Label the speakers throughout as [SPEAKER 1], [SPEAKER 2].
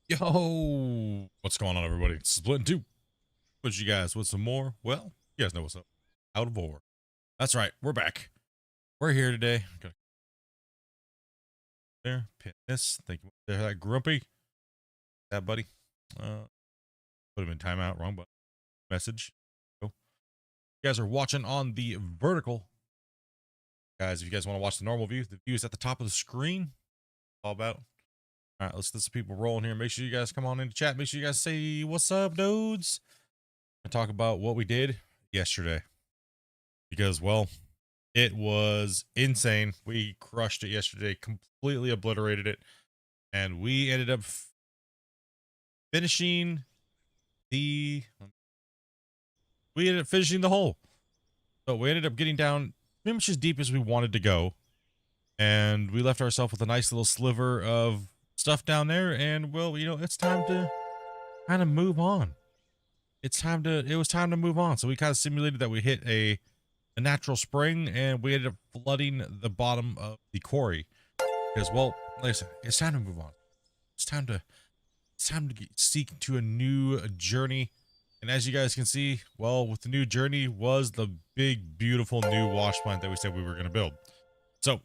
[SPEAKER 1] Yo, what's going on, everybody? It's Splitintwo. Put you guys with some more. Well, you guys know what's up. Out of war. That's right. We're back. We're here today. Okay. There. Pin this. Thank you. There, that grumpy. That buddy. Put him in timeout. Wrong button. Message. Go. You guys are watching on the vertical. Guys, if you guys want to watch the normal view, the view is at the top of the screen. All about. All right, let's get some people rolling here. Make sure you guys come on into chat. Make sure you guys say, what's up, dudes? And talk about what we did yesterday. Because, well, it was insane. We crushed it yesterday, completely obliterated it. And we ended up finishing the... We ended up finishing the hole. So we ended up getting down pretty much as deep as we wanted to go. And we left ourselves with a nice little sliver of stuff down there, and well, you know, it's time to kind of move on. It was time to move on. So we kind of simulated that we hit a natural spring, and we ended up flooding the bottom of the quarry because, well, like I said, it's time to move on. It's time to seek to a new journey. And as you guys can see, well, with the new journey was the big, beautiful new wash plant that we said we were going to build. So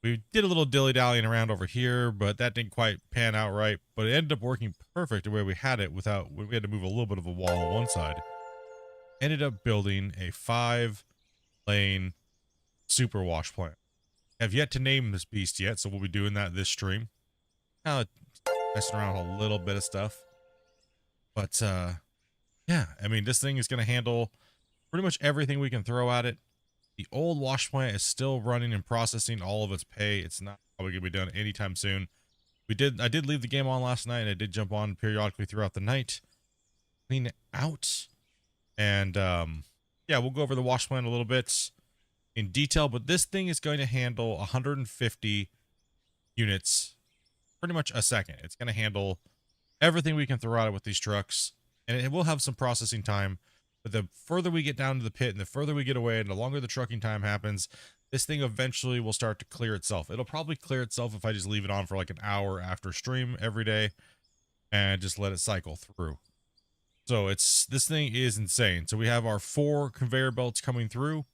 [SPEAKER 1] we did a little dilly-dallying around over here, but that didn't quite pan out right. But it ended up working perfect the way we had it without, we had to move a little bit of a wall on one side. Ended up building a 5-lane super wash plant. Have yet to name this beast yet, so we'll be doing that this stream. Kind of messing around with a little bit of stuff. But, yeah, I mean, this thing is going to handle pretty much everything we can throw at it. The old wash plant is still running and processing all of its pay. It's not probably going to be done anytime soon. I did leave the game on last night, and I did jump on periodically throughout the night. Clean it out. And, yeah, we'll go over the wash plant a little bit in detail, but this thing is going to handle 150 units pretty much a second. It's going to handle everything we can throw at it with these trucks, and it will have some processing time. But the further we get down to the pit and the further we get away and the longer the trucking time happens, this thing eventually will start to clear itself. It'll probably clear itself if I just leave it on for like an hour after stream every day and just let it cycle through. So this thing is insane. So we have our 4 conveyor belts coming through.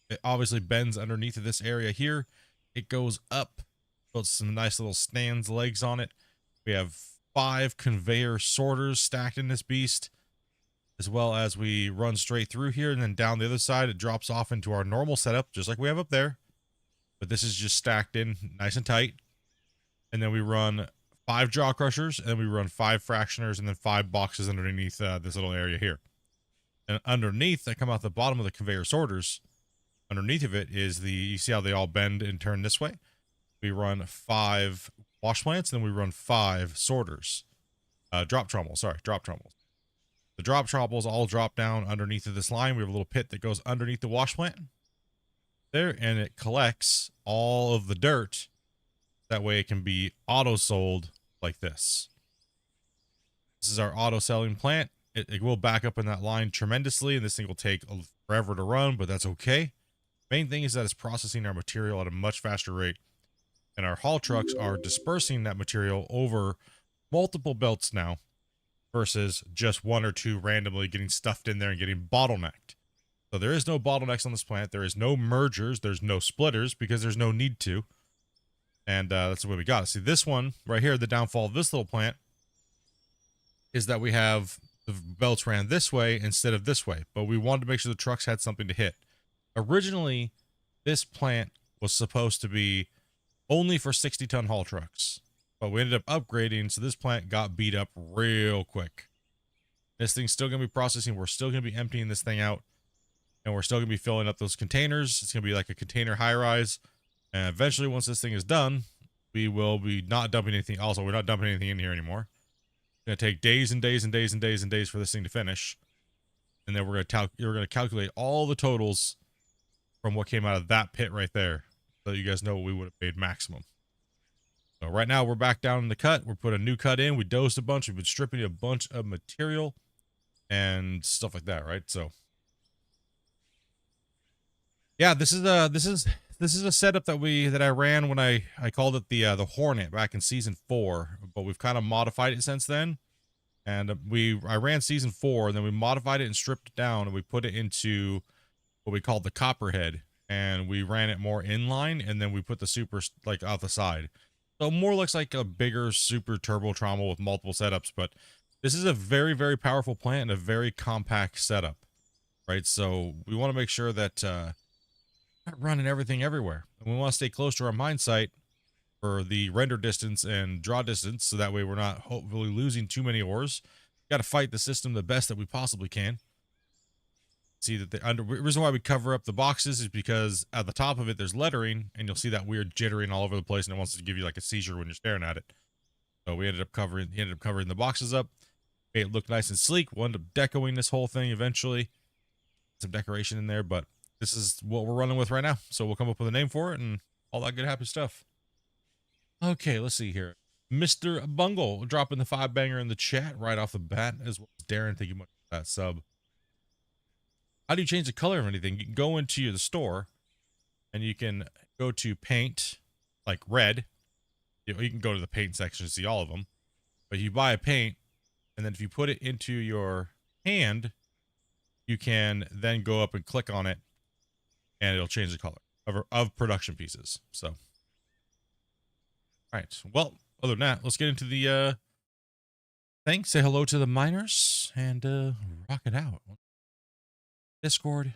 [SPEAKER 1] It obviously bends underneath of this area here. It goes up, puts some nice little stands legs on it. We have 5 conveyor sorters stacked in this beast, as well as we run straight through here, and then down the other side it drops off into our normal setup just like we have up there, but this is just stacked in nice and tight. And then we run 5 jaw crushers, and then we run 5 fractioners, and then 5 boxes underneath this little area here. And underneath that come out the bottom of the conveyor sorters, underneath of it is you see how they all bend and turn this way. We run 5 wash plants, and then we run 5 sorters, drop trommels. The drop trommels all drop down underneath of this line. We have a little pit that goes underneath the wash plant there, and it collects all of the dirt. That way it can be auto sold like this. This is our auto selling plant. It will back up in that line tremendously, and this thing will take forever to run, but that's okay. Main thing is that it's processing our material at a much faster rate, and our haul trucks are dispersing that material over multiple belts now, versus just 1 or 2 randomly getting stuffed in there and getting bottlenecked. So there is no bottlenecks on this plant. There is no mergers. There's no splitters because there's no need to. And that's the way we got it. See, this one right here, the downfall of this little plant is that we have the belts ran this way instead of this way. But we wanted to make sure the trucks had something to hit. Originally, this plant was supposed to be only for 60-ton haul trucks. But we ended up upgrading, so this plant got beat up real quick. This thing's still going to be processing. We're still going to be emptying this thing out. And we're still going to be filling up those containers. It's going to be like a container high-rise. And eventually, once this thing is done, we will be not dumping anything. Also, we're not dumping anything in here anymore. It's going to take days and days and days and days and days for this thing to finish. And then we're going to calculate all the totals from what came out of that pit right there, so that you guys know what we would have paid maximum. So right now we're back down in the cut. We're putting a new cut in. We dosed a bunch. We've been stripping a bunch of material and stuff like that, right? So yeah, this is this is a setup that I ran when I called it the Hornet back in season 4, but we've kind of modified it since then. And I ran season 4, and then we modified it and stripped it down, and we put it into what we called the Copperhead, and we ran it more inline, and then we put the super like out the side. So more looks like a bigger super turbo trauma with multiple setups, but this is a very, very powerful plant and a very compact setup, right? So we want to make sure that not running everything everywhere. And we want to stay close to our mine site for the render distance and draw distance, so that way we're not hopefully losing too many ores. Got to fight the system the best that we possibly can. See that the reason why we cover up the boxes is because at the top of it there's lettering, and you'll see that weird jittering all over the place, and it wants to give you like a seizure when you're staring at it. So he ended up covering the boxes up, made it look nice and sleek. We ended up decoing this whole thing eventually, some decoration in there, but this is what we're running with right now. So we'll come up with a name for it and all that good happy stuff. Okay, let's see here. Mr. Bungle dropping the 5-banger in the chat right off the bat, as well as Darren. Thank you much for that sub. How do you change the color of anything? You can go into the store and you can go to paint, like red. You can go to the paint section to see all of them. But you buy a paint, and then if you put it into your hand, you can then go up and click on it, and it'll change the color of production pieces. So, all right. Well, other than that, let's get into the thing. Say hello to the miners and rock it out. Discord.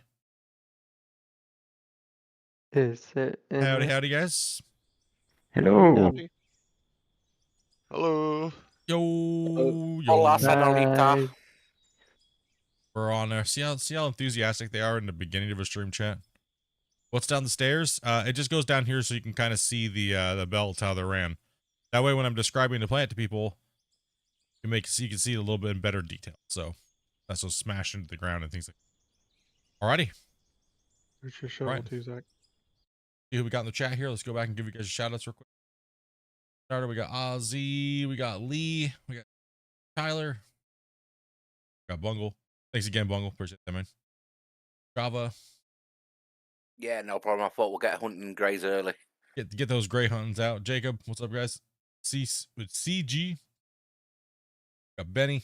[SPEAKER 2] Is it in
[SPEAKER 1] Howdy,
[SPEAKER 2] it?
[SPEAKER 1] howdy, guys.
[SPEAKER 3] Hello.
[SPEAKER 4] Hello.
[SPEAKER 1] Yo,
[SPEAKER 3] Hola,
[SPEAKER 1] yo.
[SPEAKER 3] señorita.
[SPEAKER 2] Hi.
[SPEAKER 1] We're on there. See how enthusiastic they are in the beginning of a stream chat. What's down the stairs? It just goes down here so you can kind of see the belts, how they're ran. That way, when I'm describing the plant to people, you can see it a little bit in better detail. So that's what's smashed into the ground and things like that. Alrighty.
[SPEAKER 5] Where's your shovel
[SPEAKER 1] Right.
[SPEAKER 5] to, Zach?
[SPEAKER 1] See who we got in the chat here. Let's go back and give you guys a shout outs real quick. Starter, we got Ozzy, we got Lee, we got Tyler, we got Bungle. Thanks again, Bungle. Appreciate that, man. Java.
[SPEAKER 3] Yeah, no problem. I thought we'll get hunting greys early.
[SPEAKER 1] Get those gray huntings out. Jacob, what's up, guys? With CG. Got Benny.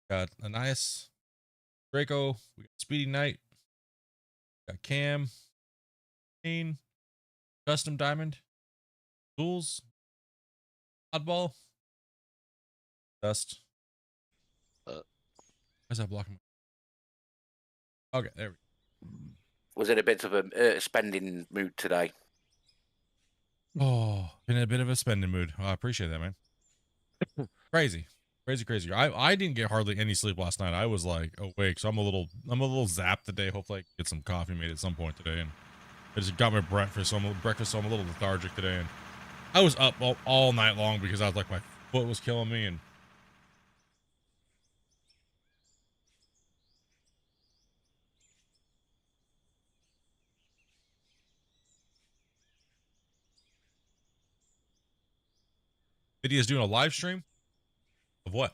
[SPEAKER 1] Got Ananias. Draco. We got Speedy Knight. Got Cam. Kane. Custom Diamond. Tools. Oddball. Dust. Why's that blocking my... Okay, there we go.
[SPEAKER 3] Was in a bit of a spending mood today.
[SPEAKER 1] Oh, been in a bit of a spending mood. I appreciate that, man. Crazy. I didn't get hardly any sleep last night. I was like awake, so I'm a little zapped today. Hopefully I can get some coffee made at some point today. And I just got my breakfast, so I'm a little lethargic today. And I was up all night long because I was like, my foot was killing me. And Lydia's doing a live stream of what?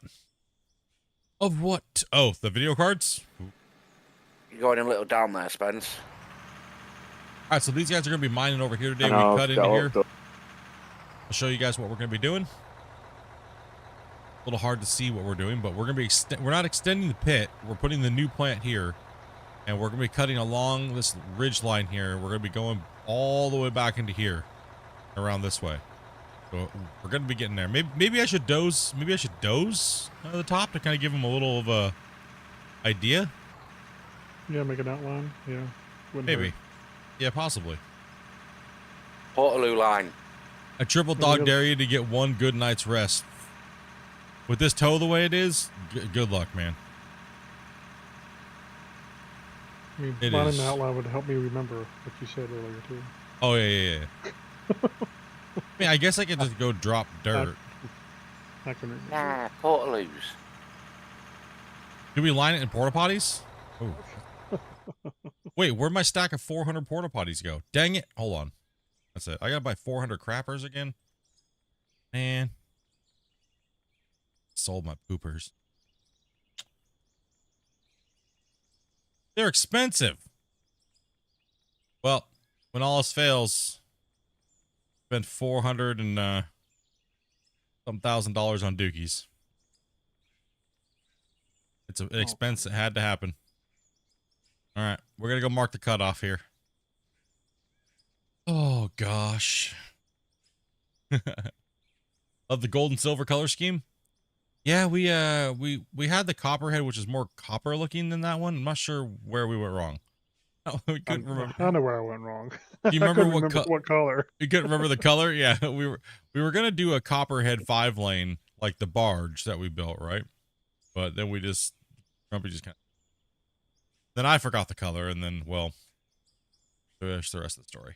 [SPEAKER 1] Of what? Oh, the video cards?
[SPEAKER 3] You're going a little down there, Spence.
[SPEAKER 1] All right, so these guys are going to be mining over here today. We cut into here. I'll show you guys what we're going to be doing. A little hard to see what we're doing, but we're going to be we're not extending the pit. We're putting the new plant here, and we're going to be cutting along this ridge line here. We're going to be going all the way back into here, around this way. So we're going to be getting there. Maybe I should doze. Maybe I should doze at the top to kind of give them a little of a idea.
[SPEAKER 5] Yeah, make an outline. Yeah.
[SPEAKER 1] Maybe.
[SPEAKER 5] Hurt.
[SPEAKER 1] Yeah, possibly.
[SPEAKER 3] Portaloo line.
[SPEAKER 1] I triple dog dare you to get one good night's rest. With this toe the way it is, good luck, man.
[SPEAKER 5] I mean,
[SPEAKER 1] It
[SPEAKER 5] lining
[SPEAKER 1] is.
[SPEAKER 5] the outline would help me remember what you said earlier, too.
[SPEAKER 1] Oh, yeah. I mean, I guess I could just go drop dirt.
[SPEAKER 5] I can remember.
[SPEAKER 3] Nah, Portaloos.
[SPEAKER 1] Do we line it in porta potties? Oh. Wait, where'd my stack of 400 porta potties go? Dang it. Hold on. That's it. I gotta buy 400 crappers again. Man. Sold my poopers. They're expensive. Well, when all else fails, spent 400 and some $1,000 on dookies. It's an expense that had to happen. All right, we're gonna go mark the cutoff here. Oh gosh. Of the gold and silver color scheme. Yeah, we had the copperhead, which is more copper looking than that one. I'm not sure where we went wrong. We couldn't remember.
[SPEAKER 5] I know where I went wrong.
[SPEAKER 1] Do you
[SPEAKER 5] I
[SPEAKER 1] remember
[SPEAKER 5] couldn't remember what color.
[SPEAKER 1] You couldn't remember the color? Yeah, we were gonna do a copperhead 5-lane like the barge that we built, right? But then Grumpy just kind of. Then I forgot the color, and then well, there's the rest of the story.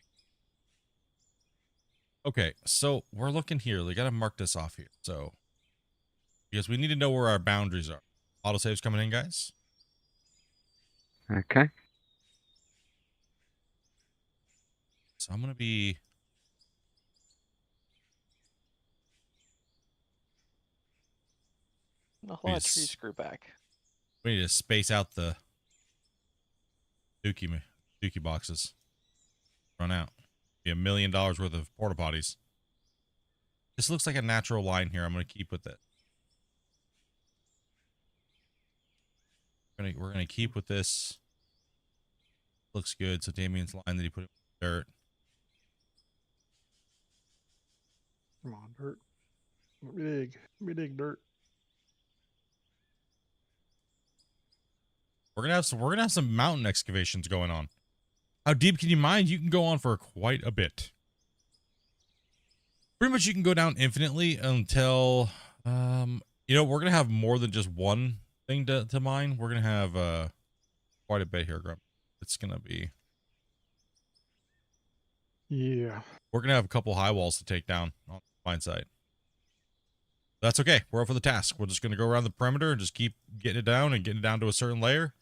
[SPEAKER 1] Okay, so we're looking here. We gotta mark this off here. So because we need to know where our boundaries are. Autosave's coming in, guys.
[SPEAKER 2] Okay.
[SPEAKER 1] So I'm gonna be.
[SPEAKER 4] A whole lot of
[SPEAKER 1] Please.
[SPEAKER 4] trees grew back.
[SPEAKER 1] We need to space out the dookie boxes. Run out. Be $1 million worth of porta potties. This looks like a natural line here. I'm gonna keep with it. We're gonna keep with this. Looks good. So Damien's line that he put in dirt.
[SPEAKER 5] Come on, dirt. Let me dig. Let me dig dirt.
[SPEAKER 1] We're gonna have some mountain excavations going on. How deep can you mine? You can go on for quite a bit. Pretty much you can go down infinitely until you know, we're gonna have more than just one thing to mine. We're gonna have quite a bit here, Grump. It's gonna be
[SPEAKER 5] Yeah.
[SPEAKER 1] we're gonna have a couple high walls to take down on the mine site. That's okay. We're up for the task. We're just gonna go around the perimeter and just keep getting it down and getting it down to a certain layer.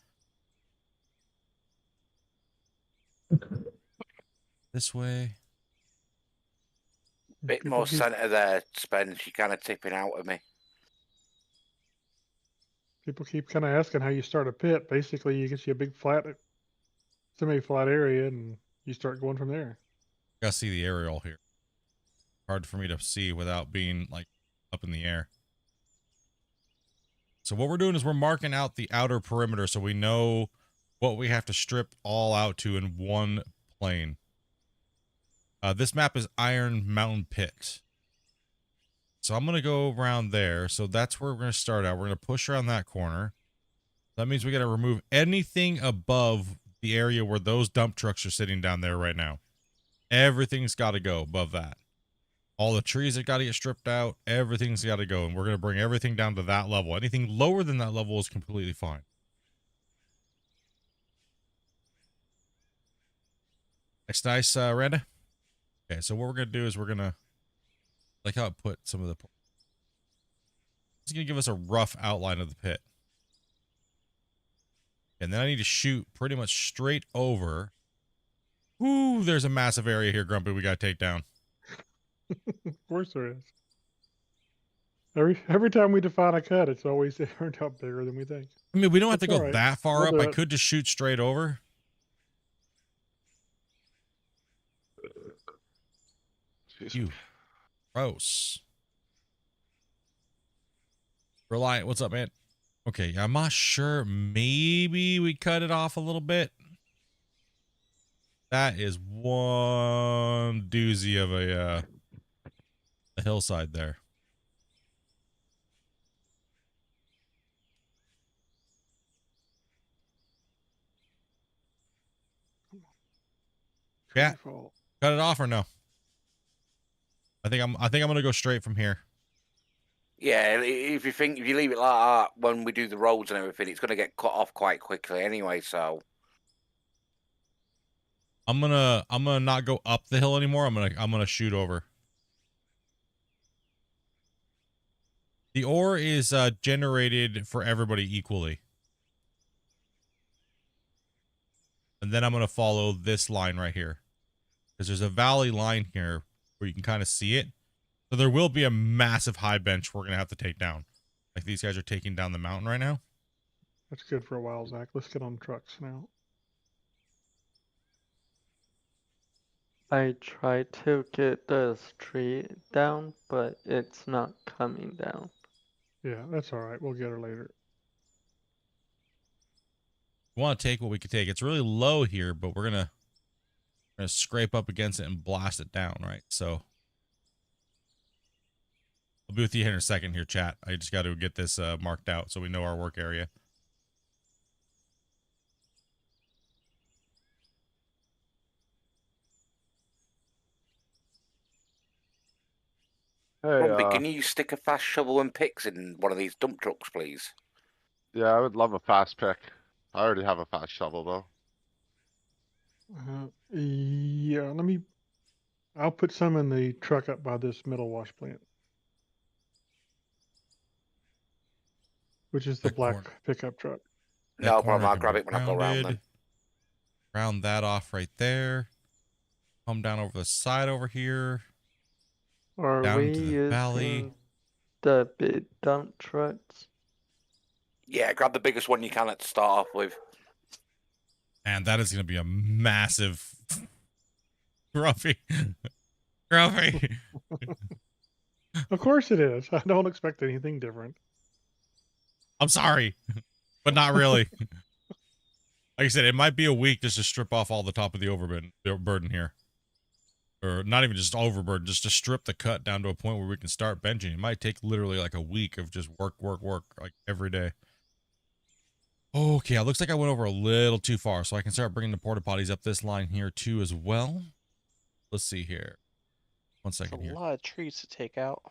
[SPEAKER 1] This way.
[SPEAKER 3] Bit
[SPEAKER 5] People
[SPEAKER 3] more
[SPEAKER 5] keep-
[SPEAKER 3] centre there, Spence. You're kind of tipping out of me.
[SPEAKER 5] People keep kind of asking how you start a pit. Basically, you get you a big flat, semi-flat area, and you start going from there.
[SPEAKER 1] Gotta see the aerial here. Hard for me to see without being like up in the air. So what we're doing is we're marking out the outer perimeter so we know what we have to strip all out to in one plane. This map is Iron Mountain Pit. So I'm going to go around there. So that's where we're going to start out. We're going to push around that corner. That means we got to remove anything above the area where those dump trucks are sitting down there right now. Everything's got to go above that. All the trees that got to get stripped out, everything's got to go. And we're going to bring everything down to that level. Anything lower than that level is completely fine. Next nice, Randa. Okay, so what we're going to do is we're going to, like how I put some of the, it's going to give us a rough outline of the pit. And then I need to shoot pretty much straight over. Ooh, there's a massive area here, Grumpy, we got to take down.
[SPEAKER 5] Of course there is. Every time we define a cut, it's always turned out bigger than we think.
[SPEAKER 1] I mean, we don't have to
[SPEAKER 5] That's
[SPEAKER 1] go
[SPEAKER 5] all right.
[SPEAKER 1] that far
[SPEAKER 5] We'll
[SPEAKER 1] up.
[SPEAKER 5] do
[SPEAKER 1] I
[SPEAKER 5] it.
[SPEAKER 1] could just shoot straight over. You. Gross. Reliant, what's up, man? Okay, I'm not sure. Maybe we cut it off a little bit. That is one doozy of a hillside there. Yeah.
[SPEAKER 5] Fault.
[SPEAKER 1] Cut it off or no? I think I'm gonna go straight from here.
[SPEAKER 3] Yeah, if you leave it like that, when we do the roads and everything, it's going to get cut off quite quickly anyway. So
[SPEAKER 1] I'm gonna not go up the hill anymore. I'm gonna shoot over. The ore is generated for everybody equally. And then I'm gonna follow this line right here. Because there's a valley line here where you can kind of see it. So there will be a massive high bench we're gonna have to take down. Like these guys are taking down the mountain right now.
[SPEAKER 5] That's good for a while, Zach. Let's get on trucks now.
[SPEAKER 2] I tried to get this tree down, but it's not coming down.
[SPEAKER 5] Yeah, that's all right. We'll get her later.
[SPEAKER 1] We want to take what we can take. It's really low here, but we're gonna scrape up against it and blast it down, right? So I'll be with you here in a second here, chat. I just got to get this marked out so we know our work area.
[SPEAKER 4] Hey,
[SPEAKER 3] Grumpy, can you stick a fast shovel and picks in one of these dump trucks, please?
[SPEAKER 4] yeah, I would love a fast pick. I already have a fast shovel though.
[SPEAKER 5] Yeah, I'll put some in the truck up by this metal wash plant, which is the
[SPEAKER 1] That
[SPEAKER 5] black
[SPEAKER 1] corner.
[SPEAKER 5] pickup truck.
[SPEAKER 1] That
[SPEAKER 3] No
[SPEAKER 1] corner
[SPEAKER 3] problem. I'll
[SPEAKER 1] can
[SPEAKER 3] grab
[SPEAKER 1] be
[SPEAKER 3] it when I go round then.
[SPEAKER 1] Round that off right there. Come down over the side over here.
[SPEAKER 2] Are
[SPEAKER 1] Down
[SPEAKER 2] we
[SPEAKER 1] into the valley.
[SPEAKER 2] using the big dump trucks?
[SPEAKER 3] Yeah, grab the biggest one you can to start off with.
[SPEAKER 1] And that is going to be a massive Grumpy. Grumpy.
[SPEAKER 5] Of course it is. I don't expect anything different.
[SPEAKER 1] I'm sorry, but not really. Like I said, it might be a week just to strip off all the top of the overburden here. Or not even just overburden, just to strip the cut down to a point where we can start benching. It might take literally like a week of just work, like every day. Okay, it looks like I went over a little too far, so I can start bringing the porta potties up this line here too as well. Let's see here. One
[SPEAKER 6] There's
[SPEAKER 1] second
[SPEAKER 6] a
[SPEAKER 1] here.
[SPEAKER 6] lot of trees to take out.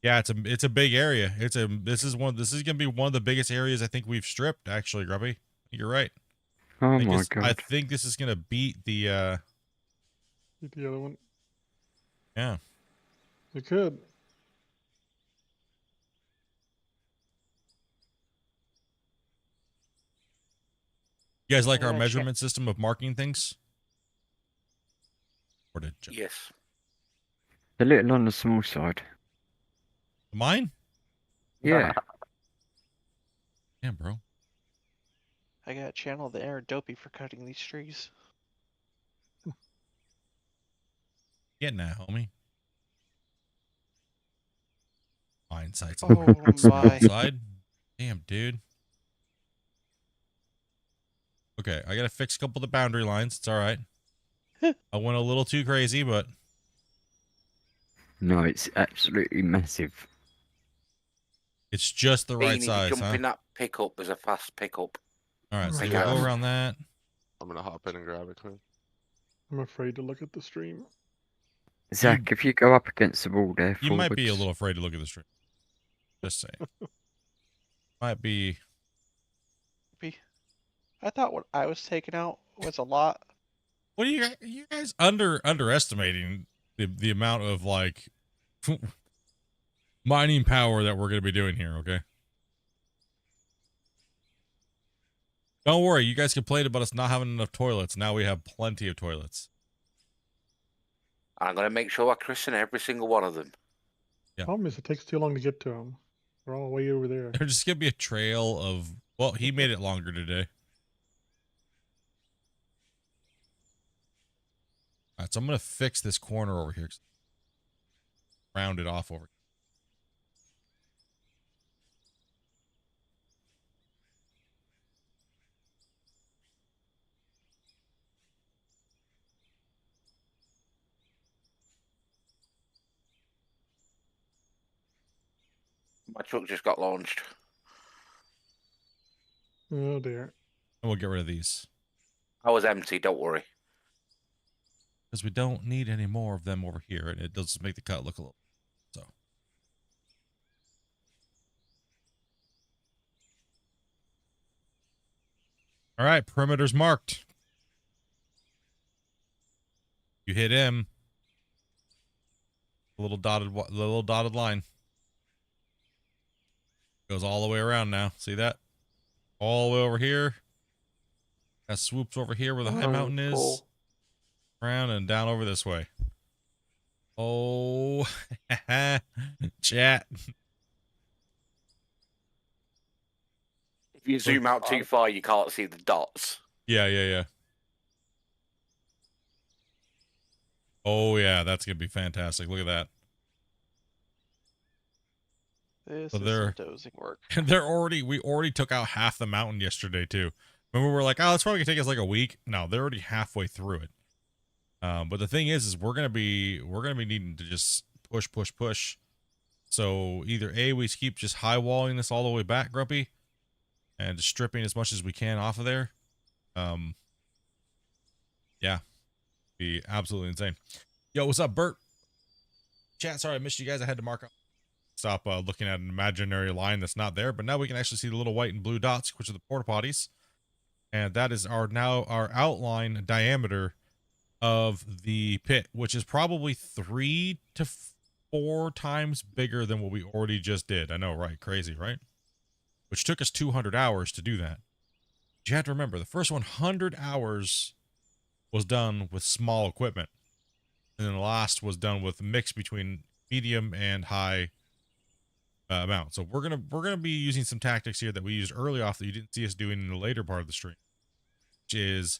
[SPEAKER 1] Yeah, it's a big area. This is gonna be one of the biggest areas I think we've stripped, actually, Grubby. You're right.
[SPEAKER 7] Oh
[SPEAKER 1] I
[SPEAKER 7] my god.
[SPEAKER 1] I think this is gonna beat the
[SPEAKER 5] Get the other one.
[SPEAKER 1] yeah.
[SPEAKER 5] It could.
[SPEAKER 1] You guys like
[SPEAKER 6] I
[SPEAKER 1] our
[SPEAKER 6] gotta check.
[SPEAKER 1] measurement system of marking things? Or did
[SPEAKER 3] Yes.
[SPEAKER 7] A little on the small side.
[SPEAKER 1] mine?
[SPEAKER 7] Yeah.
[SPEAKER 1] Damn, bro.
[SPEAKER 6] I gotta channel the inner dopey for cutting these trees.
[SPEAKER 1] Getting that, homie. Fine sights.
[SPEAKER 6] Oh
[SPEAKER 1] Small
[SPEAKER 6] my.
[SPEAKER 1] side. Damn, dude. Okay, I gotta fix a couple of the boundary lines. It's all right. I went a little too crazy, but
[SPEAKER 7] No, it's absolutely massive.
[SPEAKER 1] it's just the
[SPEAKER 3] Bean,
[SPEAKER 1] right
[SPEAKER 3] if you
[SPEAKER 1] size,
[SPEAKER 3] jump
[SPEAKER 1] huh?
[SPEAKER 3] in that pickup, there's a fast pickup.
[SPEAKER 1] All right, so
[SPEAKER 5] Right.
[SPEAKER 1] we'll
[SPEAKER 4] Yeah.
[SPEAKER 1] go around that.
[SPEAKER 4] I'm gonna hop in and grab it quick.
[SPEAKER 5] I'm afraid to look at the stream.
[SPEAKER 7] Zach, if you go up against the wall there,
[SPEAKER 1] You might be a
[SPEAKER 7] forwards.
[SPEAKER 1] little afraid to look at the stream. Just saying. Might be.
[SPEAKER 6] I thought what I was taking out was a lot.
[SPEAKER 1] What are you guys underestimating the amount of like mining power that we're gonna be doing here, okay? Don't worry, you guys complained about us not having enough toilets. Now we have plenty of toilets.
[SPEAKER 3] I'm going to make sure I christen every single one of them.
[SPEAKER 1] Yeah.
[SPEAKER 5] Problem is, it takes too long to get to them. They're all way over there.
[SPEAKER 1] There's just gonna be a trail of, well, he made it longer today. All right, so I'm gonna fix this corner over here. Round it off over.
[SPEAKER 3] My truck just got launched.
[SPEAKER 5] Oh dear.
[SPEAKER 1] And we'll get rid of these.
[SPEAKER 3] I was empty, don't worry.
[SPEAKER 1] Because we don't need any more of them over here, and it does make the cut look a little. So. All right, perimeter's marked. You hit him. The little dotted line. Goes all the way around now. See that? All the way over here. That swoops over here where the high mountain is.
[SPEAKER 2] Full.
[SPEAKER 1] Around and down over this way. Oh, chat.
[SPEAKER 3] If you zoom out too far, you can't see the dots.
[SPEAKER 1] Yeah. Oh yeah, that's gonna be fantastic. Look at that.
[SPEAKER 6] This
[SPEAKER 1] So
[SPEAKER 6] is
[SPEAKER 1] they're-
[SPEAKER 6] some dozing work.
[SPEAKER 1] And we already took out half the mountain yesterday too. Remember, we're like, oh, it's probably gonna take us like a week. No, they're already halfway through it. But the thing is we're gonna be needing to just push. So either A, we keep just high walling this all the way back, Grumpy, and just stripping as much as we can off of there. Yeah, be absolutely insane. Yo, what's up, Bert? Chat, sorry I missed you guys. I had to mark up. Stop looking at an imaginary line that's not there, but now we can actually see the little white and blue dots, which are the porta potties, and that is our outline diameter of the pit, which is probably 3 to 4 times bigger than what we already just did. I know, right? Crazy, right? Which took us 200 hours to do that. But you have to remember, the first 100 hours was done with small equipment, and then the last was done with a mix between medium and high amount. So we're gonna be using some tactics here that we used early off that you didn't see us doing in the later part of the stream, which is,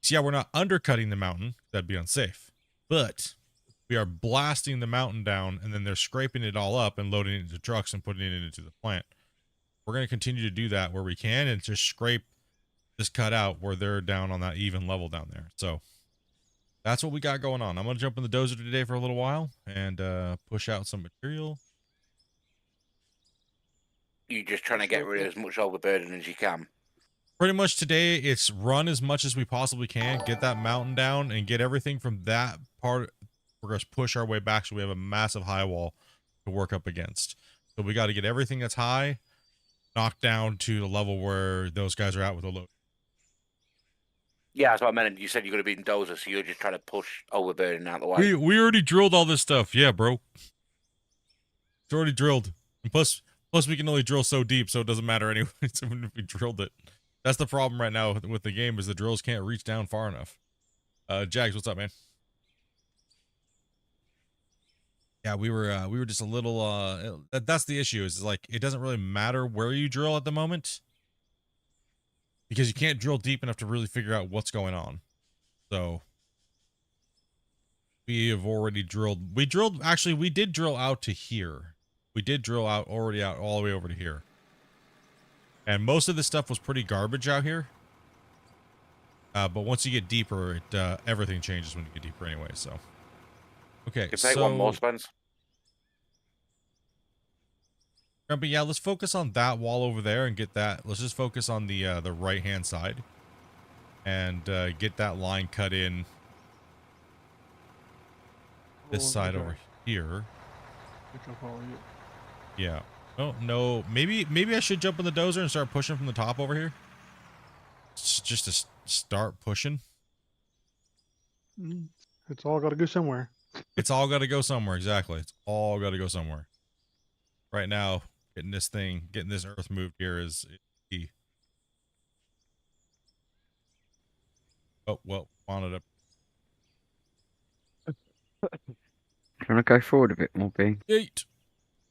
[SPEAKER 1] see how we're not undercutting the mountain, that'd be unsafe, but we are blasting the mountain down, and then they're scraping it all up and loading it into trucks and putting it into the plant. We're going to continue to do that where we can, and just cut out where they're down on that even level down there. So that's what we got going on. I'm going to jump in the dozer today for a little while and push out some material.
[SPEAKER 3] You're just trying to get rid of as much overburden as you can.
[SPEAKER 1] Pretty much today, it's run as much as we possibly can, get that mountain down, and get everything from that part. We're going to push our way back so we have a massive high wall to work up against. So we got to get everything that's high knocked down to the level where those guys are at with the load.
[SPEAKER 3] Yeah, that's what I meant. You said you're going to be in dozer, so you're just trying to push overburden out the way.
[SPEAKER 1] We already drilled all this stuff. Yeah, bro. It's already drilled. And plus we can only drill so deep, so it doesn't matter anyway. Even if we drilled it. That's the problem right now with the game, is the drills can't reach down far enough. Jags, what's up, man? Yeah, we were just a little that's the issue, is like it doesn't really matter where you drill at the moment, because you can't drill deep enough to really figure out what's going on. So we have already drilled. We did drill out to here. We did drill out all the way over to here. And most of this stuff was pretty garbage out here. But once you get deeper, everything changes when you get deeper anyway, so. Okay,
[SPEAKER 3] You take one more, Spence.
[SPEAKER 1] But yeah, let's focus on that wall over there and get that. Let's just focus on the right-hand side. And get that line cut in this side over here.
[SPEAKER 5] Pick up all you.
[SPEAKER 1] Yeah. Oh, no. Maybe I should jump in the dozer and start pushing from the top over here. Just to start pushing.
[SPEAKER 5] It's all got to go somewhere.
[SPEAKER 1] It's all got to go somewhere. Exactly. It's all got to go somewhere. Right now, getting this earth moved here is key. Oh, well, wanted up.
[SPEAKER 7] Trying to go forward a bit more, B.
[SPEAKER 1] Yeet.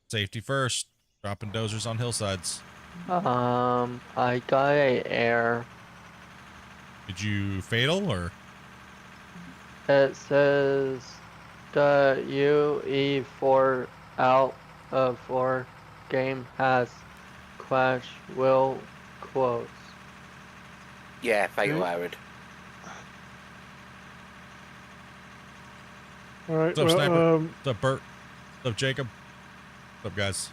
[SPEAKER 1] Safety first. Dropping dozers on hillsides.
[SPEAKER 2] I got a error.
[SPEAKER 1] Did you fatal or?
[SPEAKER 2] It says the UE4 out of 4 game has crash will quotes.
[SPEAKER 3] Yeah, fatal
[SPEAKER 5] Okay.
[SPEAKER 3] error.
[SPEAKER 5] All right.
[SPEAKER 1] What's up, Sniper?
[SPEAKER 5] Well,
[SPEAKER 1] What's up, Bert? What's up, Jacob? What's up, guys?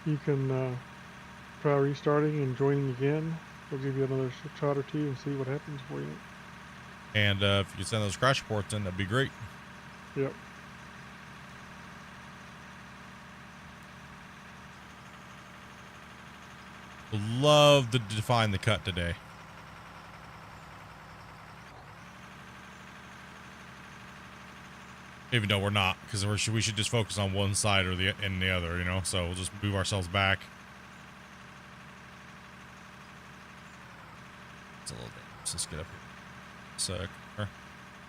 [SPEAKER 5] you can try restarting and joining again. We'll give you another shot or two and see what happens for you.
[SPEAKER 1] And if you could send those crash reports in, that'd be great.
[SPEAKER 5] Yep.
[SPEAKER 1] Would love to define the cut today. Even though we're not, because we should just focus on one side or the other, you know. So we'll just move ourselves back. It's a little dangerous. Let's get up here. So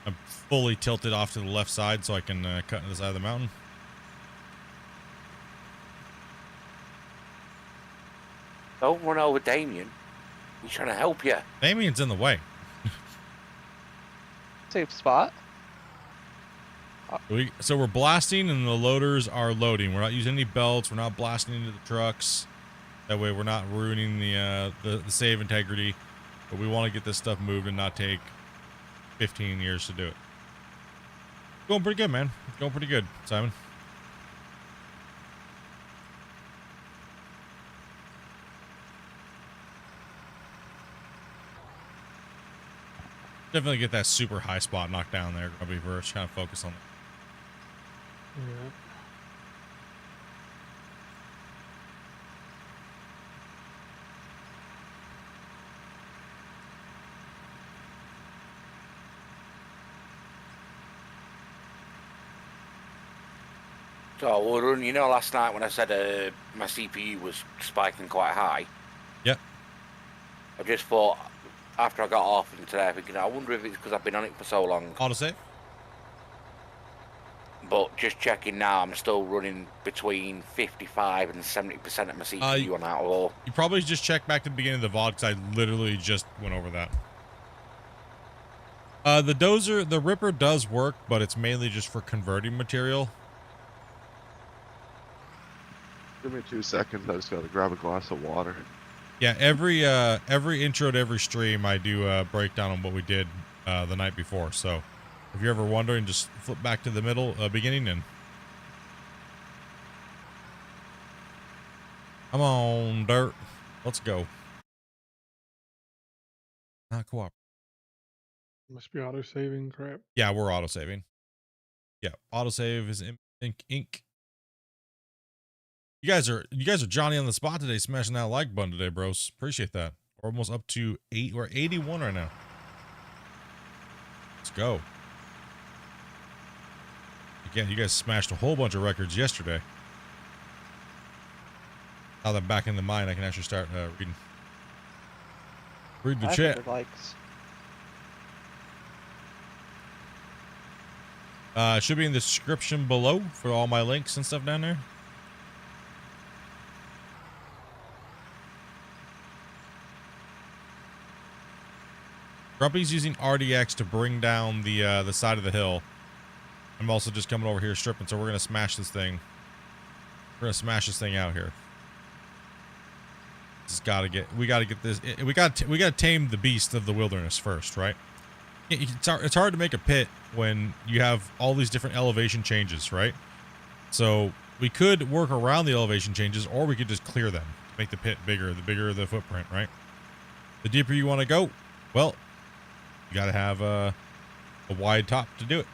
[SPEAKER 1] I'm fully tilted off to the left side so I can cut to the side of the mountain.
[SPEAKER 3] Don't run over Damien. He's trying to help you.
[SPEAKER 1] Damien's in the way.
[SPEAKER 6] safe spot.
[SPEAKER 1] So we're blasting and the loaders are loading. We're not using any belts. We're not blasting into the trucks. That way we're not ruining the save integrity. But we want to get this stuff moved and not take 15 years to do it. Going pretty good, man. It's going pretty good, Simon. Definitely get that super high spot knocked down there. I'll be first, kind of focus on it.
[SPEAKER 5] Yeah.
[SPEAKER 3] So we're running, you know, last night when I said my CPU was spiking quite high.
[SPEAKER 1] Yep.
[SPEAKER 3] I just thought, after I got off and today, thinking, I wonder if it's because I've been on it for so long.
[SPEAKER 1] Autosave?
[SPEAKER 3] But just checking now, I'm still running between 55 and 70% of my CPU on that or.
[SPEAKER 1] You probably just check back to the beginning of the VOD because I literally just went over that. The Ripper does work, but it's mainly just for converting material.
[SPEAKER 4] Give me 2 seconds. I just gotta grab a glass of water.
[SPEAKER 1] Yeah, every intro to every stream, I do a breakdown on what we did the night before. So if you're ever wondering, just flip back to the beginning and come on, dirt. Let's go. Not co-op.
[SPEAKER 5] Must be auto saving crap.
[SPEAKER 1] Yeah, we're auto saving. Yeah, autosave is ink. You guys are Johnny on the spot today, smashing that like button today, bros. Appreciate that. We're almost up to 8. We're 81 right now. Let's go. Again, you guys smashed a whole bunch of records yesterday. Now that I'm back in the mine, I can actually start reading the chat.
[SPEAKER 6] 500 likes.
[SPEAKER 1] Should be in the description below for all my links and stuff down there. Grumpy's using RDX to bring down the side of the hill. I'm also just coming over here stripping, so we're gonna smash this thing. We're gonna smash this thing out here. We gotta get this. We gotta tame the beast of the wilderness first, right? It's hard to make a pit when you have all these different elevation changes, right? So we could work around the elevation changes, or we could just clear them, make the pit bigger. The bigger the footprint, right? The deeper you want to go, well, you gotta have a wide top to do it.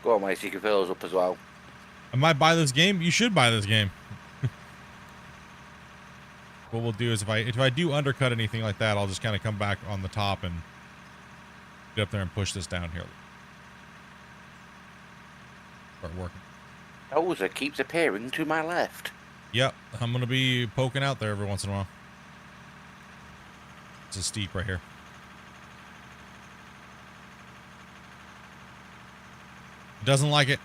[SPEAKER 3] Go on, mate, so you can fill those up as well.
[SPEAKER 1] I might buy this game. You should buy this game. What we'll do is if I do undercut anything like that, I'll just kind of come back on the top and get up there and push this down here. Start working.
[SPEAKER 3] Dozer keeps appearing to my left.
[SPEAKER 1] Yep, I'm gonna be poking out there every once in a while. It's a steep right here. Doesn't like it.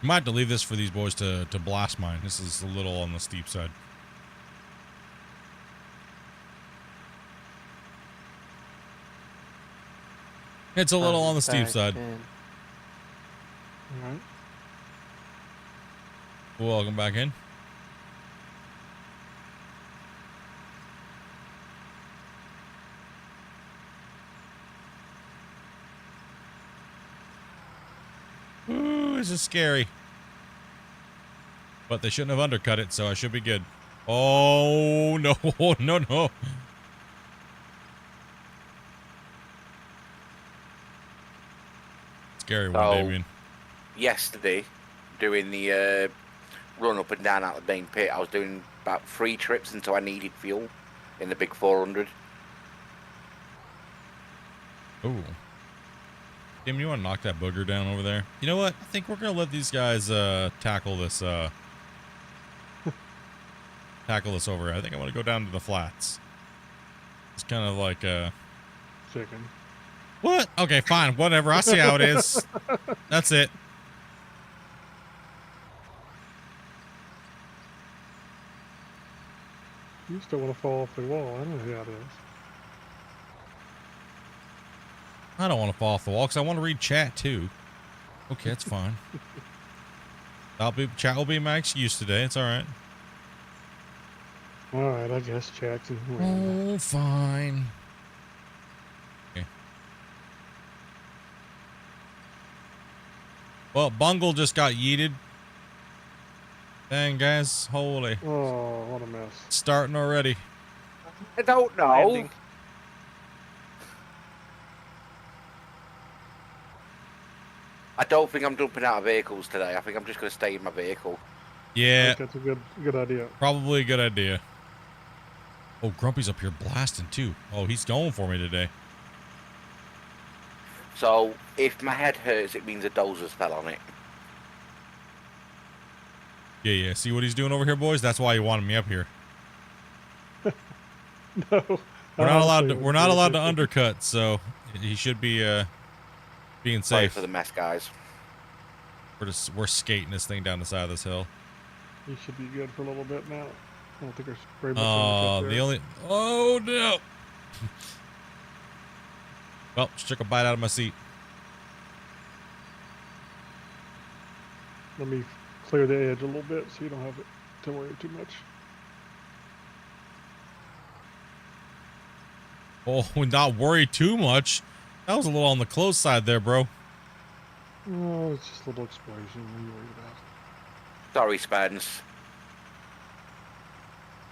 [SPEAKER 1] You might have to leave this for these boys to blast mine. This is a little on the steep side. It's a little on the steep side.
[SPEAKER 5] Alright.
[SPEAKER 1] Welcome back in. Ooh, this is scary. But they shouldn't have undercut it, so I should be good. Oh, no, no, no. Scary one,
[SPEAKER 3] So,
[SPEAKER 1] Damien.
[SPEAKER 3] Yesterday, doing the run up and down out the main pit, I was doing about 3 trips until I needed fuel in the big 400.
[SPEAKER 1] Ooh. Damien, you want to knock that booger down over there? You know what? I think we're going to let these guys tackle this tackle this over here. I think I want to go down to the flats. It's kind of like
[SPEAKER 5] Chicken.
[SPEAKER 1] what? Okay, fine. Whatever. I see how it is. That's it.
[SPEAKER 5] just don't want to fall off the wall. I know how it is.
[SPEAKER 1] I don't want to fall off the wall because I want to read chat too. Okay, that's fine. Chat will be my excuse today. It's all right.
[SPEAKER 5] All right, I guess chat can win.
[SPEAKER 1] Oh, fine. Okay. Well, Bungle just got yeeted. Dang, guys. Holy.
[SPEAKER 5] Oh, what a mess.
[SPEAKER 1] Starting already.
[SPEAKER 3] I don't know.
[SPEAKER 6] Landing.
[SPEAKER 3] I don't think I'm jumping out of vehicles today. I think I'm just going to stay in my vehicle.
[SPEAKER 5] I
[SPEAKER 1] Yeah,
[SPEAKER 5] think that's a good idea.
[SPEAKER 1] probably a good idea. Oh, Grumpy's up here blasting too. Oh, he's going for me today.
[SPEAKER 3] So if my head hurts, it means a dozer's fell on it.
[SPEAKER 1] Yeah. See what he's doing over here, boys? That's why he wanted me up here.
[SPEAKER 5] No.
[SPEAKER 1] We're not allowed to undercut, so he should be being
[SPEAKER 3] Sorry
[SPEAKER 1] safe.
[SPEAKER 3] for the mess, guys.
[SPEAKER 1] We're skating this thing down the side of this hill.
[SPEAKER 5] He should be good for a little bit now. I don't think there's very much
[SPEAKER 1] Oh,
[SPEAKER 5] undercut
[SPEAKER 1] the
[SPEAKER 5] there.
[SPEAKER 1] only. Oh no. Well, just took a bite out of my seat.
[SPEAKER 5] Let me clear the edge a little bit so you don't have to worry too much.
[SPEAKER 1] Oh, not worry too much. That was a little on the close side there, bro.
[SPEAKER 5] Oh, it's just a little explosion. What are you worried about?
[SPEAKER 3] Sorry, Spence.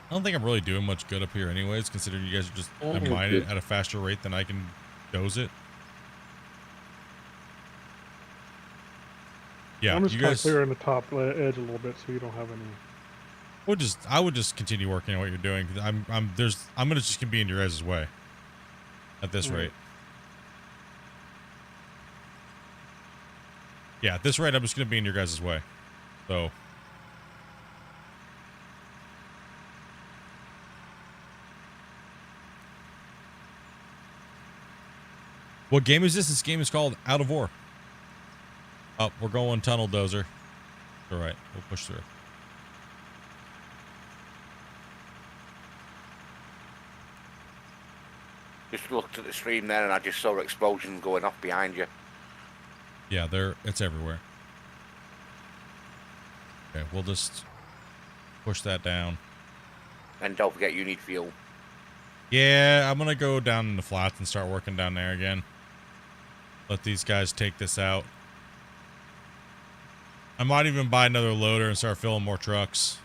[SPEAKER 1] I don't think I'm really doing much good up here anyways, considering you guys are just
[SPEAKER 7] Oh,
[SPEAKER 1] mining it
[SPEAKER 7] good.
[SPEAKER 1] at a faster rate than I can doze it. Yeah,
[SPEAKER 5] I'm just
[SPEAKER 1] you
[SPEAKER 5] kind of
[SPEAKER 1] guys
[SPEAKER 5] clearing the top edge a little bit so you don't have any.
[SPEAKER 1] I would just continue working on what you're doing. 'Cause I'm gonna just be in your guys' way at this
[SPEAKER 5] Mm.
[SPEAKER 1] rate. Yeah, at this rate, I'm just gonna be in your guys' way. So. What game is this? This game is called Out of War. Oh, we're going tunnel dozer. All right, we'll push through.
[SPEAKER 3] Just looked at the stream there and I just saw explosions going off behind you.
[SPEAKER 1] Yeah, it's everywhere. Okay, we'll just push that down.
[SPEAKER 3] And don't forget you need fuel.
[SPEAKER 1] Yeah, I'm gonna go down in the flats and start working down there again. Let these guys take this out. I might even buy another loader and start filling more trucks.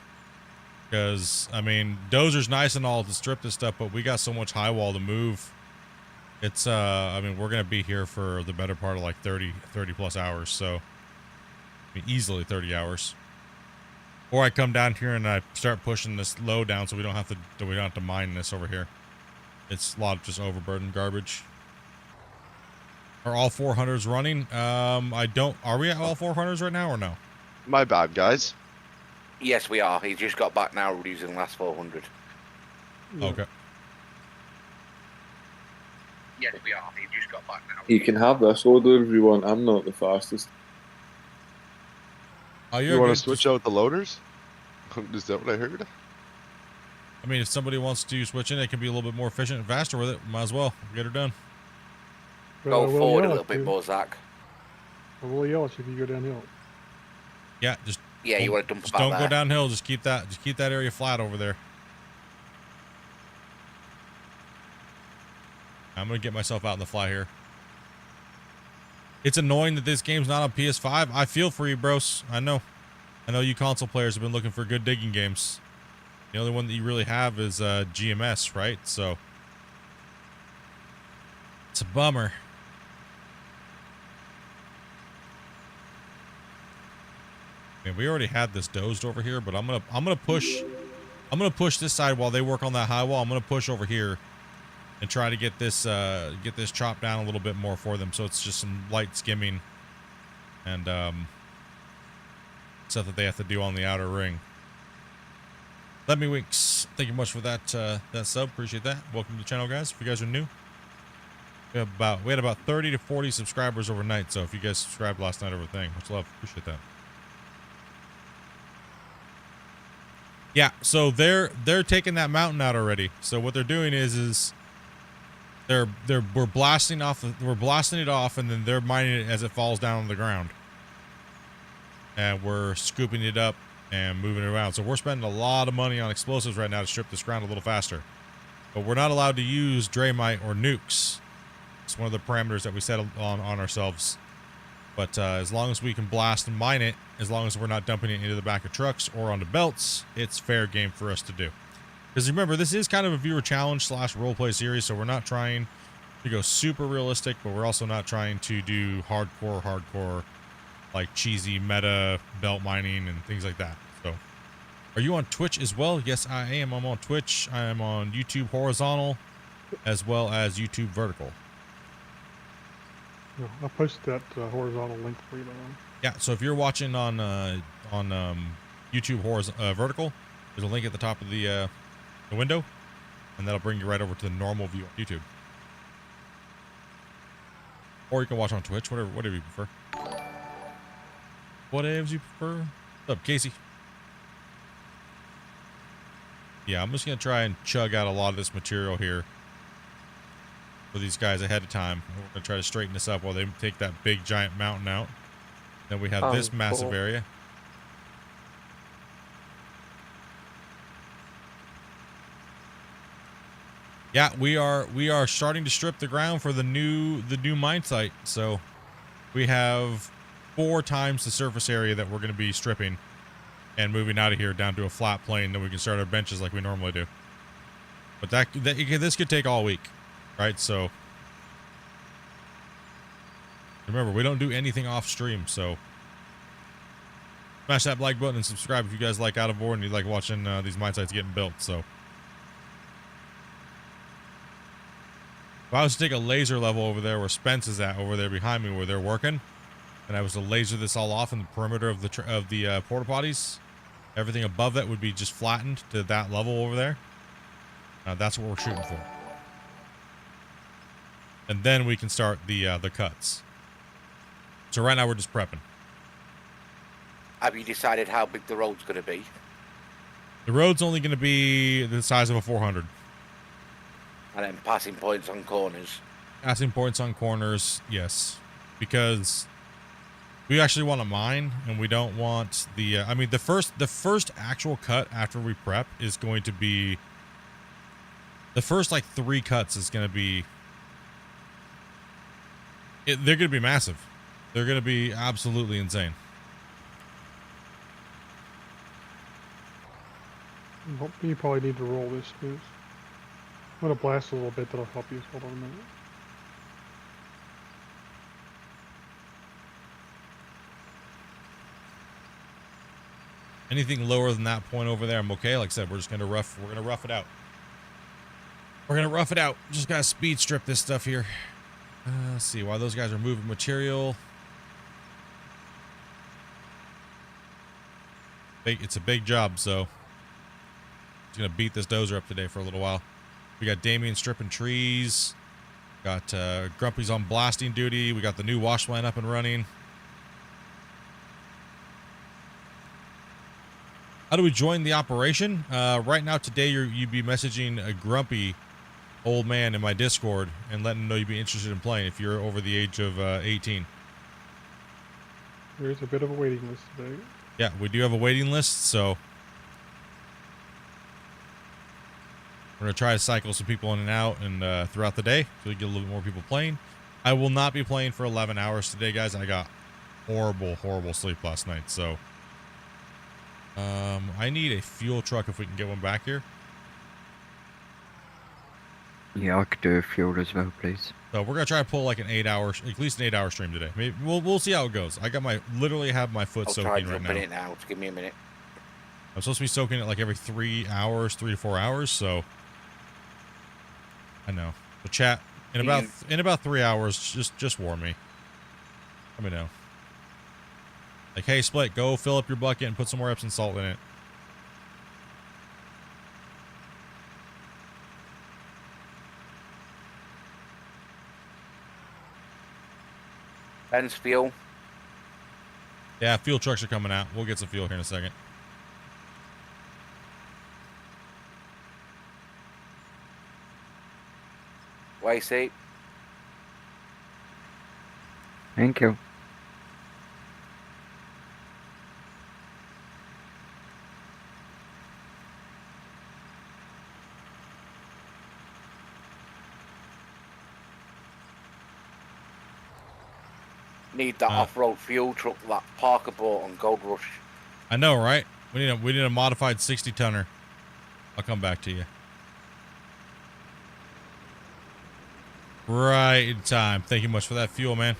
[SPEAKER 1] Because, I mean, dozer's nice and all to strip this stuff, but we got so much high wall to move. It's, I mean, we're gonna be here for the better part of like 30 plus hours, so. I mean, easily 30 hours. Or I come down here and I start pushing this load down so we don't have to mine this over here. It's a lot of just overburden garbage. Are all 400s running? Are we at all 400s right now or no?
[SPEAKER 4] My bad, guys.
[SPEAKER 3] Yes, we are. He just got back now using the last 400.
[SPEAKER 5] Yeah.
[SPEAKER 1] Okay.
[SPEAKER 3] Yes, we are. He just got back now.
[SPEAKER 8] You can have this order if you want. I'm not the fastest.
[SPEAKER 1] Oh,
[SPEAKER 4] You
[SPEAKER 1] you're
[SPEAKER 4] want
[SPEAKER 1] good.
[SPEAKER 4] to switch out the loaders? Is that what I heard?
[SPEAKER 1] I mean, if somebody wants to switch in, it can be a little bit more efficient and faster with it. Might as well get her done.
[SPEAKER 5] But
[SPEAKER 3] Go
[SPEAKER 5] I will
[SPEAKER 3] forward a
[SPEAKER 5] yell
[SPEAKER 3] little
[SPEAKER 5] at
[SPEAKER 3] bit
[SPEAKER 5] you.
[SPEAKER 3] more, Zach.
[SPEAKER 5] I will yell at you if you go downhill.
[SPEAKER 1] Yeah, just
[SPEAKER 3] Yeah, you want to dump
[SPEAKER 1] just
[SPEAKER 3] about
[SPEAKER 1] don't
[SPEAKER 3] there.
[SPEAKER 1] go downhill. Just keep that area flat over there. I'm gonna get myself out in the fly here. It's annoying that this game's not on PS5. I feel for you, bros. I know you console players have been looking for good digging games. The only one that you really have is GMS, right? So it's a bummer. I mean, we already had this dozed over here, but I'm gonna push this side while they work on that high wall. I'm gonna push over here and try to get this chopped down a little bit more for them, so it's just some light skimming and stuff that they have to do on the outer ring. Let me winks. Thank you much for that sub. Appreciate that. Welcome to the channel, guys. If you guys are new, we had about 30 to 40 subscribers overnight. So if you guys subscribed last night over thing, much love. Appreciate that. Yeah, so they're taking that mountain out already. So what they're doing is we're blasting it off, and then they're mining it as it falls down on the ground. And we're scooping it up and moving it around. So we're spending a lot of money on explosives right now to strip this ground a little faster. But we're not allowed to use Draymite or nukes. It's one of the parameters that we set on ourselves. But as long as we can blast and mine it, as long as we're not dumping it into the back of trucks or onto belts, it's fair game for us to do. Because remember, this is kind of a viewer challenge / roleplay series, so we're not trying to go super realistic, but we're also not trying to do hardcore, like cheesy meta belt mining and things like that. So, are you on Twitch as well? Yes, I am. I'm on Twitch. I am on YouTube horizontal, as well as YouTube vertical.
[SPEAKER 5] No, I'll post that horizontal link for you.
[SPEAKER 1] Yeah, so if you're watching on YouTube vertical, there's a link at the top of the window, and that'll bring you right over to the normal view on YouTube. Or you can watch on Twitch, whatever you prefer. Whatever you prefer. What's up, Casey? Yeah, I'm just gonna try and chug out a lot of this material here for these guys ahead of time. We're gonna try to straighten this up while they take that big giant mountain out. Then we have this massive area. Yeah, we are starting to strip the ground for the new mine site. So we have 4 times the surface area that we're going to be stripping and moving out of here down to a flat plane. Then we can start our benches like we normally do. But this could take all week, right? So remember, we don't do anything off stream, so smash that like button and subscribe if you guys like Out of Board and you like watching these mine sites getting built. So if I was to take a laser level over there where Spence is at, over there behind me where they're working, and I was to laser this all off in the perimeter of the porta potties, everything above that would be just flattened to that level over there. That's what we're shooting for. And then we can start the cuts. So right now we're just prepping.
[SPEAKER 3] Have you decided how big the road's going to be?
[SPEAKER 1] The road's only going to be the size of a 400.
[SPEAKER 3] And then passing points on corners.
[SPEAKER 1] Passing points on corners, yes. Because we actually want to mine, and we don't want the... I mean, the first actual cut after we prep is going to be... The first, like, 3 cuts is going to be... they're going to be massive. They're going to be absolutely insane.
[SPEAKER 5] You probably need to roll this, please. I'm going to blast a little bit. That'll help you. Hold on a minute.
[SPEAKER 1] Anything lower than that point over there, I'm okay. Like I said, we're gonna rough it out. We're gonna rough it out. Just gotta speed strip this stuff here. Let's see, while those guys are moving material. It's a big job, so just gonna beat this dozer up today for a little while. We got Damien stripping trees. Got Grumpy's on blasting duty. We got the new wash line up and running. How do we join the operation? Right now, today, you'd be messaging a Grumpy old man in my Discord and letting him know you'd be interested in playing if you're over the age of 18.
[SPEAKER 5] There's a bit of a waiting list today.
[SPEAKER 1] Yeah, we do have a waiting list, so we're going to try to cycle some people in and out and throughout the day so we get a little bit more people playing. I will not be playing for 11 hours today, guys. I got horrible sleep last night, so I need a fuel truck if we can get one back here.
[SPEAKER 7] Yeah, I could do a fuel as well, please.
[SPEAKER 1] So we're gonna try to pull like at least an 8-hour stream today. Maybe we'll see how it goes. I got literally have my foot
[SPEAKER 3] I'll
[SPEAKER 1] soaking
[SPEAKER 3] try
[SPEAKER 1] right now.
[SPEAKER 3] jumping it now. Just give me a minute.
[SPEAKER 1] I'm supposed to be soaking it like every 3 hours, 3 to 4 hours. So I know. The chat in about 3 hours. Just warn me. Let me know. Like, hey, Split, go fill up your bucket and put some more Epsom salt in it.
[SPEAKER 3] Ben's fuel.
[SPEAKER 1] Yeah, fuel trucks are coming out. We'll get some fuel here in a second.
[SPEAKER 3] Why say?
[SPEAKER 7] Thank you.
[SPEAKER 3] Need that off-road fuel truck that Parker bought on Gold Rush.
[SPEAKER 1] I know, right? We need a modified 60 tonner. I'll come back to you. Right in time. Thank you much for that fuel, man.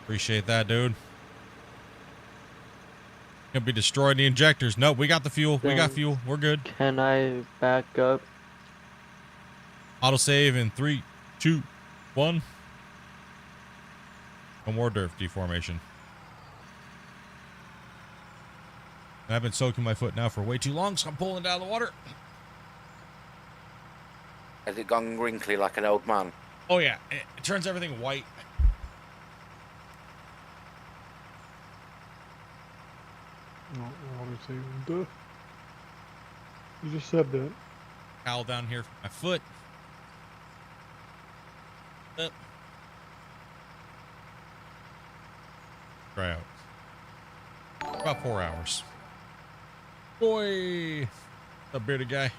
[SPEAKER 1] Appreciate that, dude. Gonna be destroying the injectors. Nope, we got the fuel. We got fuel. We're good.
[SPEAKER 2] Can I back up?
[SPEAKER 1] Autosave in 3, 2, 1. No more dirt deformation. And I've been soaking my foot now for way too long, so I'm pulling down the water.
[SPEAKER 3] Has it gone wrinkly like an old man?
[SPEAKER 1] Oh yeah, it turns everything white.
[SPEAKER 5] No, auto-save. Duh. You just said that.
[SPEAKER 1] Towel down here for my foot. Up. Dry out. About 4 hours. Boy, a bearded guy.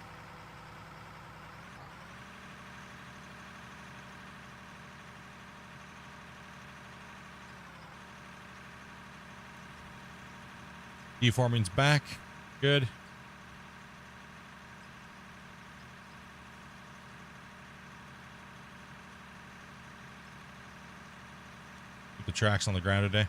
[SPEAKER 1] Deforming's back. Good. Keep the tracks on the ground today.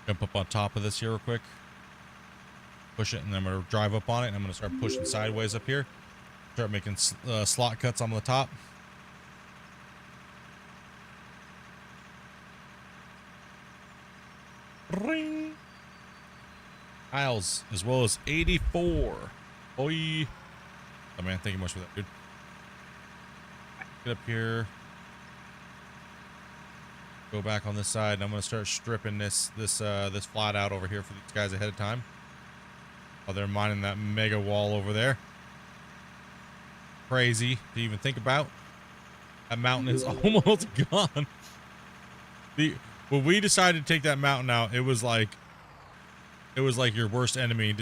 [SPEAKER 1] Jump up on top of this here real quick. Push it, and then I'm going to drive up on it, and I'm going to start pushing sideways up here. Start making slot cuts on the top. Ring. Miles, as well as 84. Boy. Oh man, thank you much for that, dude. Get up here. Go back on this side, and I'm gonna start stripping this flat out over here for these guys ahead of time. While they're mining that mega wall over there. Crazy to even think about. That mountain is almost gone. When we decided to take that mountain out, it was like your worst enemy. Oh,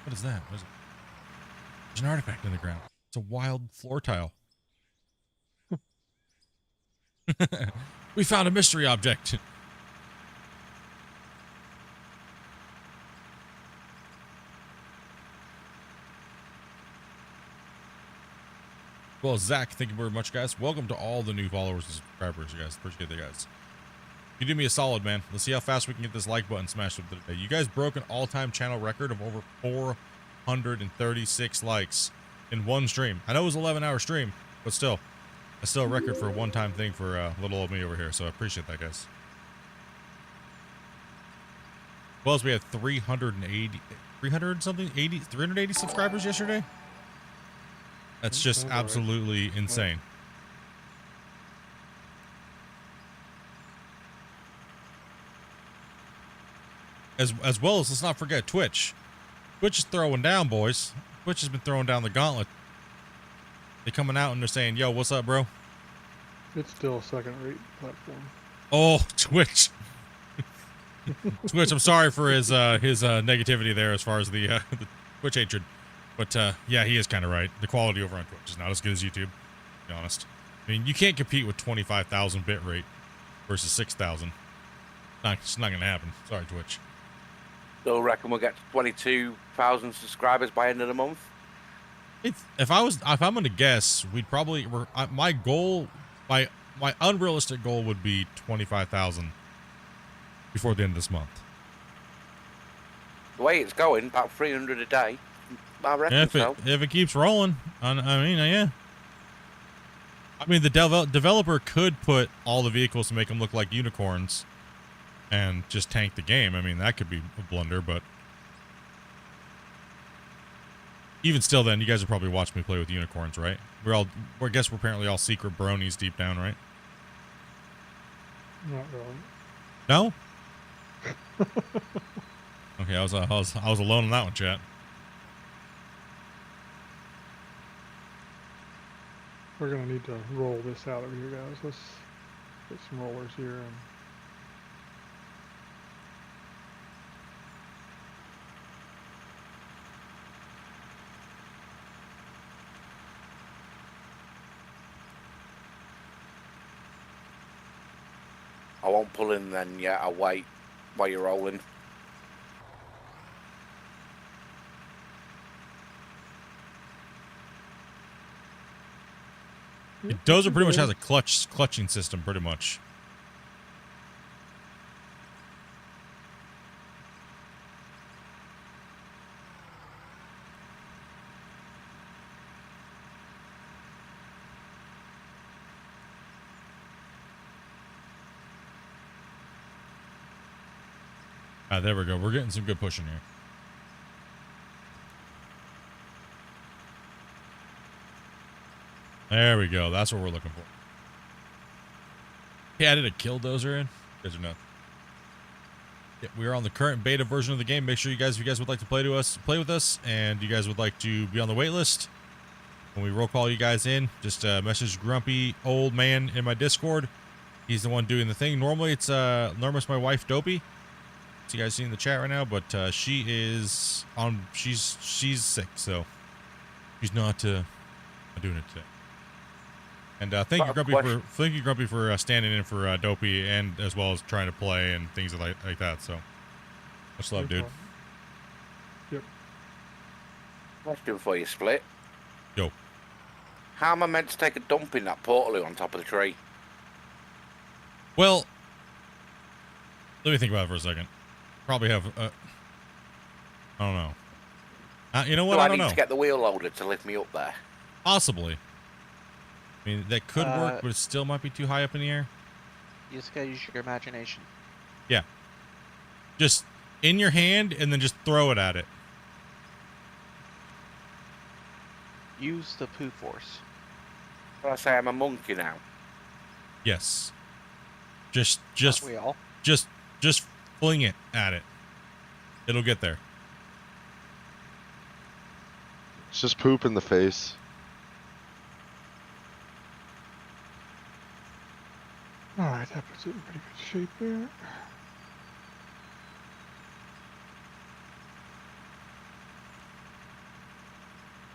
[SPEAKER 1] what is that? What is it? There's an artifact in the ground. It's a wild floor tile. We found a mystery object. Well, Zach, thank you very much, guys. Welcome to all the new followers and subscribers, you guys. Appreciate it, guys. You do me a solid, man. Let's see how fast we can get this like button smashed up today. You guys broke an all-time channel record of over 436 likes in one stream. I know it was an 11-hour stream, but still. That's still a record for a one-time thing for little old me over here, so I appreciate that, guys. Well, as we had 380 subscribers yesterday. That's just absolutely insane. As well as, let's not forget Twitch. Twitch is throwing down, boys. Twitch has been throwing down the gauntlet. They're coming out and they're saying, yo, what's up, bro?
[SPEAKER 5] It's still a second-rate platform.
[SPEAKER 1] Oh, Twitch. Twitch, I'm sorry for his negativity there as far as the Twitch hatred. But, yeah, he is kind of right. The quality over on Twitch is not as good as YouTube, to be honest. I mean, you can't compete with 25,000 bit rate versus 6,000. It's not going to happen. Sorry, Twitch.
[SPEAKER 3] So I reckon we'll get to 22,000 subscribers by end of the month.
[SPEAKER 1] If I'm going to guess, we'd probably, my goal, my unrealistic goal would be 25,000 before the end of this month.
[SPEAKER 3] The way it's going, about 300 a day. I reckon so.
[SPEAKER 1] If it keeps rolling, I mean, yeah. I mean, the developer could put all the vehicles to make them look like unicorns and just tank the game. I mean, that could be a blunder, but even still, then you guys will probably watch me play with unicorns, right? I guess we're apparently all secret bronies deep down, right?
[SPEAKER 5] Not really.
[SPEAKER 1] No? Okay, I was alone on that one, chat.
[SPEAKER 5] We're gonna need to roll this out over here, guys. Let's get some rollers here and
[SPEAKER 3] I won't pull in then yet. I'll wait while you're rolling.
[SPEAKER 1] Dozer pretty much has a clutching system, pretty much. There we go. We're getting some good pushing here. There we go. That's what we're looking for. He added a kill dozer in. You guys are nuts. Yeah, we are on the current beta version of the game. Make sure if you guys would like to play with us, and you guys would like to be on the wait list, when we roll call you guys in, just message Grumpy Old Man in my Discord. He's the one doing the thing. Normally it's my wife Dopey. So you guys see in the chat right now, but she is on. She's sick, so she's not doing it today. And thank you, Grumpy, for standing in for Dopey, and as well as trying to play and things like that. So much love, dude.
[SPEAKER 5] Yep.
[SPEAKER 3] Question for you, Split.
[SPEAKER 1] Yo.
[SPEAKER 3] How am I meant to take a dump in that portaloo on top of the tree?
[SPEAKER 1] Well, let me think about it for a second. Probably have. I don't know. You know what?
[SPEAKER 3] Do
[SPEAKER 1] I
[SPEAKER 3] I
[SPEAKER 1] don't
[SPEAKER 3] need
[SPEAKER 1] know.
[SPEAKER 3] to get the wheel loader to lift me up there?
[SPEAKER 1] Possibly. I mean, that could work, but it still might be too high up in the air.
[SPEAKER 6] You just gotta use your imagination.
[SPEAKER 1] Yeah. Just in your hand and then just throw it at it.
[SPEAKER 6] Use the poo force.
[SPEAKER 3] I say I'm a monkey now.
[SPEAKER 1] Yes. Just
[SPEAKER 6] Aren't we all?
[SPEAKER 1] just fling it at it. It'll get there.
[SPEAKER 4] It's just poop in the face.
[SPEAKER 5] alright, that puts it in pretty good shape there.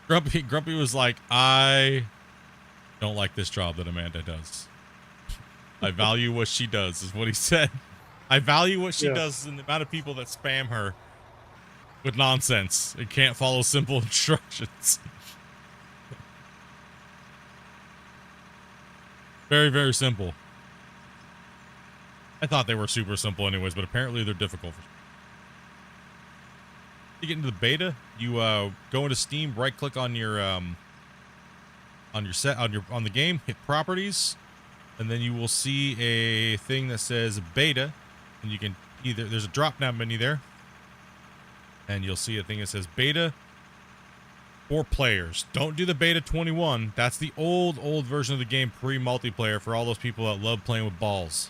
[SPEAKER 1] Grumpy was like, I don't like this job that Amanda does. I value what she does, is what he said. I value what she does and the amount of people that spam her with nonsense and can't follow simple instructions. Very, very simple. I thought they were super simple anyways, but apparently they're difficult. You get into the beta, you go into Steam, right click on your on the game, hit properties, and then you will see a thing that says beta, and you can there's a drop down menu there, and you'll see a thing that says beta for players. Don't do the beta 21. That's the old version of the game, pre-multiplayer, for all those people that love playing with balls.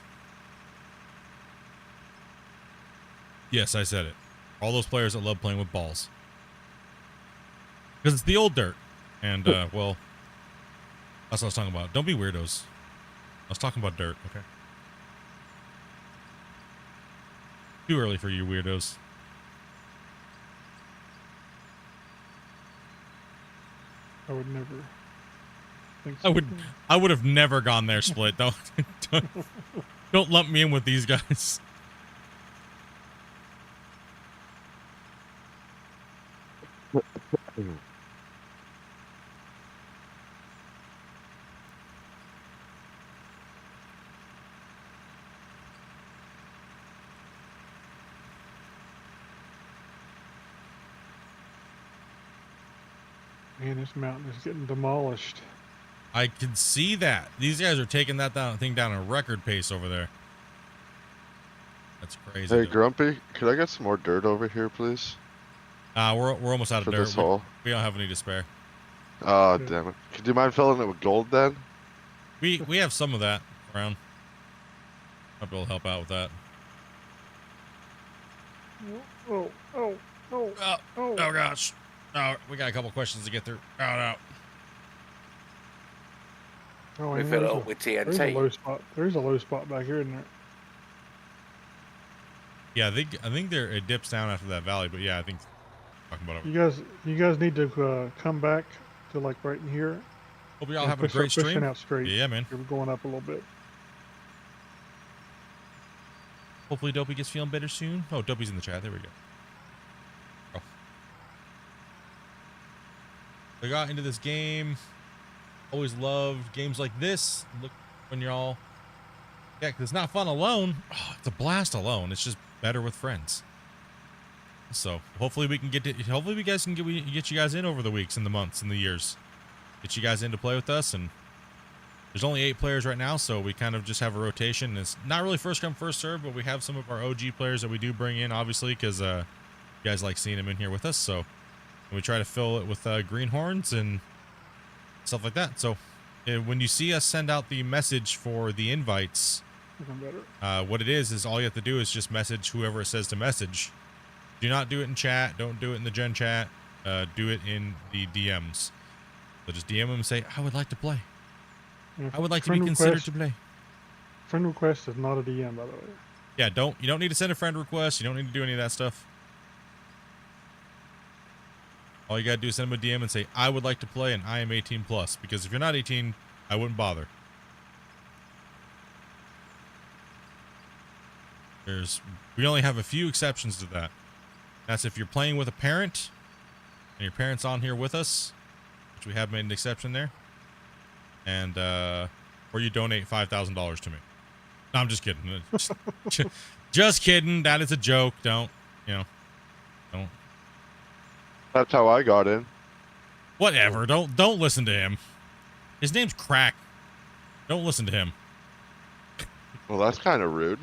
[SPEAKER 1] Yes, I said it. All those players that love playing with balls. Because it's the old dirt. And, well, that's what I was talking about. Don't be weirdos. I was talking about dirt, okay? Too early for you weirdos.
[SPEAKER 5] I would never think
[SPEAKER 1] I would have never gone there, Split. Don't lump me in with these guys.
[SPEAKER 5] Man, this mountain is getting demolished.
[SPEAKER 1] I can see that. These guys are taking that thing down at a record pace over there. That's crazy.
[SPEAKER 4] Hey,
[SPEAKER 1] dude.
[SPEAKER 4] Grumpy, could I get some more dirt over here, please?
[SPEAKER 1] We're almost out of
[SPEAKER 4] For
[SPEAKER 1] dirt.
[SPEAKER 4] this hole?
[SPEAKER 1] We don't have any to spare.
[SPEAKER 4] Oh, damn it. Could you mind filling it with gold then?
[SPEAKER 1] We have some of that around. I'll be able to help out with that.
[SPEAKER 5] Oh, oh, oh,
[SPEAKER 1] Oh,
[SPEAKER 5] oh.
[SPEAKER 1] oh gosh. Oh, we got a couple questions to get through. Oh, no.
[SPEAKER 5] Oh,
[SPEAKER 3] We
[SPEAKER 5] and
[SPEAKER 3] fill it
[SPEAKER 5] there's
[SPEAKER 3] up with
[SPEAKER 5] there's a
[SPEAKER 3] TNT.
[SPEAKER 5] low spot. There's a low spot back here, isn't there?
[SPEAKER 1] Yeah, I think it dips down after that valley, but yeah, I think talking about it.
[SPEAKER 5] You guys need to come back to like right in here.
[SPEAKER 1] Hope y'all
[SPEAKER 5] and
[SPEAKER 1] having a great
[SPEAKER 5] start pushing
[SPEAKER 1] stream.
[SPEAKER 5] out straight.
[SPEAKER 1] Yeah, man.
[SPEAKER 5] You're going up a little bit.
[SPEAKER 1] Hopefully Dopey gets feeling better soon. Oh, Dopey's in the chat. There we go. Oh. I got into this game. Always loved games like this. Look when you're all... Yeah, because it's not fun alone. Oh, it's a blast alone. It's just better with friends. So hopefully we can get to... Hopefully we guys can get you guys in over the weeks and the months and the years. Get you guys in to play with us. And there's only 8 players right now, so we kind of just have a rotation. It's not really first come, first serve, but we have some of our OG players that we do bring in, obviously, because you guys like seeing them in here with us. So we try to fill it with greenhorns and stuff like that. So when you see us send out the message for the invites, what it is all you have to do is just message whoever it says to message. Do not do it in chat. Don't do it in the gen chat. Do it in the DMs. So just DM them and say, I would like to play.
[SPEAKER 5] Yeah,
[SPEAKER 1] I would like to be considered to play.
[SPEAKER 5] Friend request is not a DM, by the way.
[SPEAKER 1] Yeah, you don't need to send a friend request. You don't need to do any of that stuff. All you gotta do is send them a DM and say, I would like to play and I am 18 plus. Because if you're not 18, I wouldn't bother. We only have a few exceptions to that. That's if you're playing with a parent and your parent's on here with us, which we have made an exception there. And or you donate $5,000 to me. No, I'm just kidding. Just kidding. That is a joke. Don't.
[SPEAKER 4] That's how I got in.
[SPEAKER 1] Whatever. Don't listen to him. His name's Crack. Don't listen to him.
[SPEAKER 4] Well, that's kind of rude.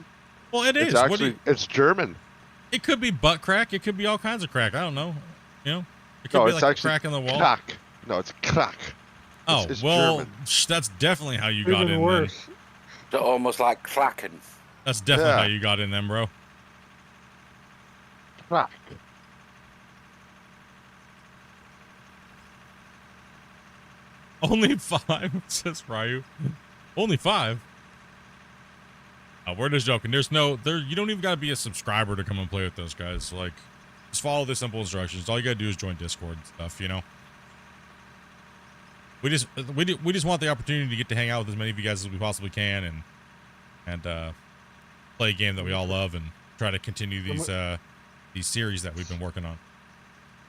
[SPEAKER 1] Well, it is.
[SPEAKER 4] It's actually, it's German.
[SPEAKER 1] It could be butt crack. It could be all kinds of crack. I don't know. It could
[SPEAKER 4] No,
[SPEAKER 1] be
[SPEAKER 4] it's
[SPEAKER 1] like a
[SPEAKER 4] actually
[SPEAKER 1] crack in the wall.
[SPEAKER 4] Crack. No, it's crack.
[SPEAKER 1] Oh,
[SPEAKER 4] it's
[SPEAKER 1] well,
[SPEAKER 4] German.
[SPEAKER 1] that's definitely how you got
[SPEAKER 5] Even
[SPEAKER 1] in
[SPEAKER 5] worse.
[SPEAKER 1] then.
[SPEAKER 3] They're almost like clacking.
[SPEAKER 1] That's definitely
[SPEAKER 4] Yeah.
[SPEAKER 1] how you got in then, bro.
[SPEAKER 4] Crack.
[SPEAKER 1] Only 5, says Ryu. Only 5? We're just joking. You don't even gotta be a subscriber to come and play with those guys. Like, just follow the simple instructions. All you gotta do is join Discord and stuff, We just want the opportunity to get to hang out with as many of you guys as we possibly can and play a game that we all love and try to continue these series that we've been working on.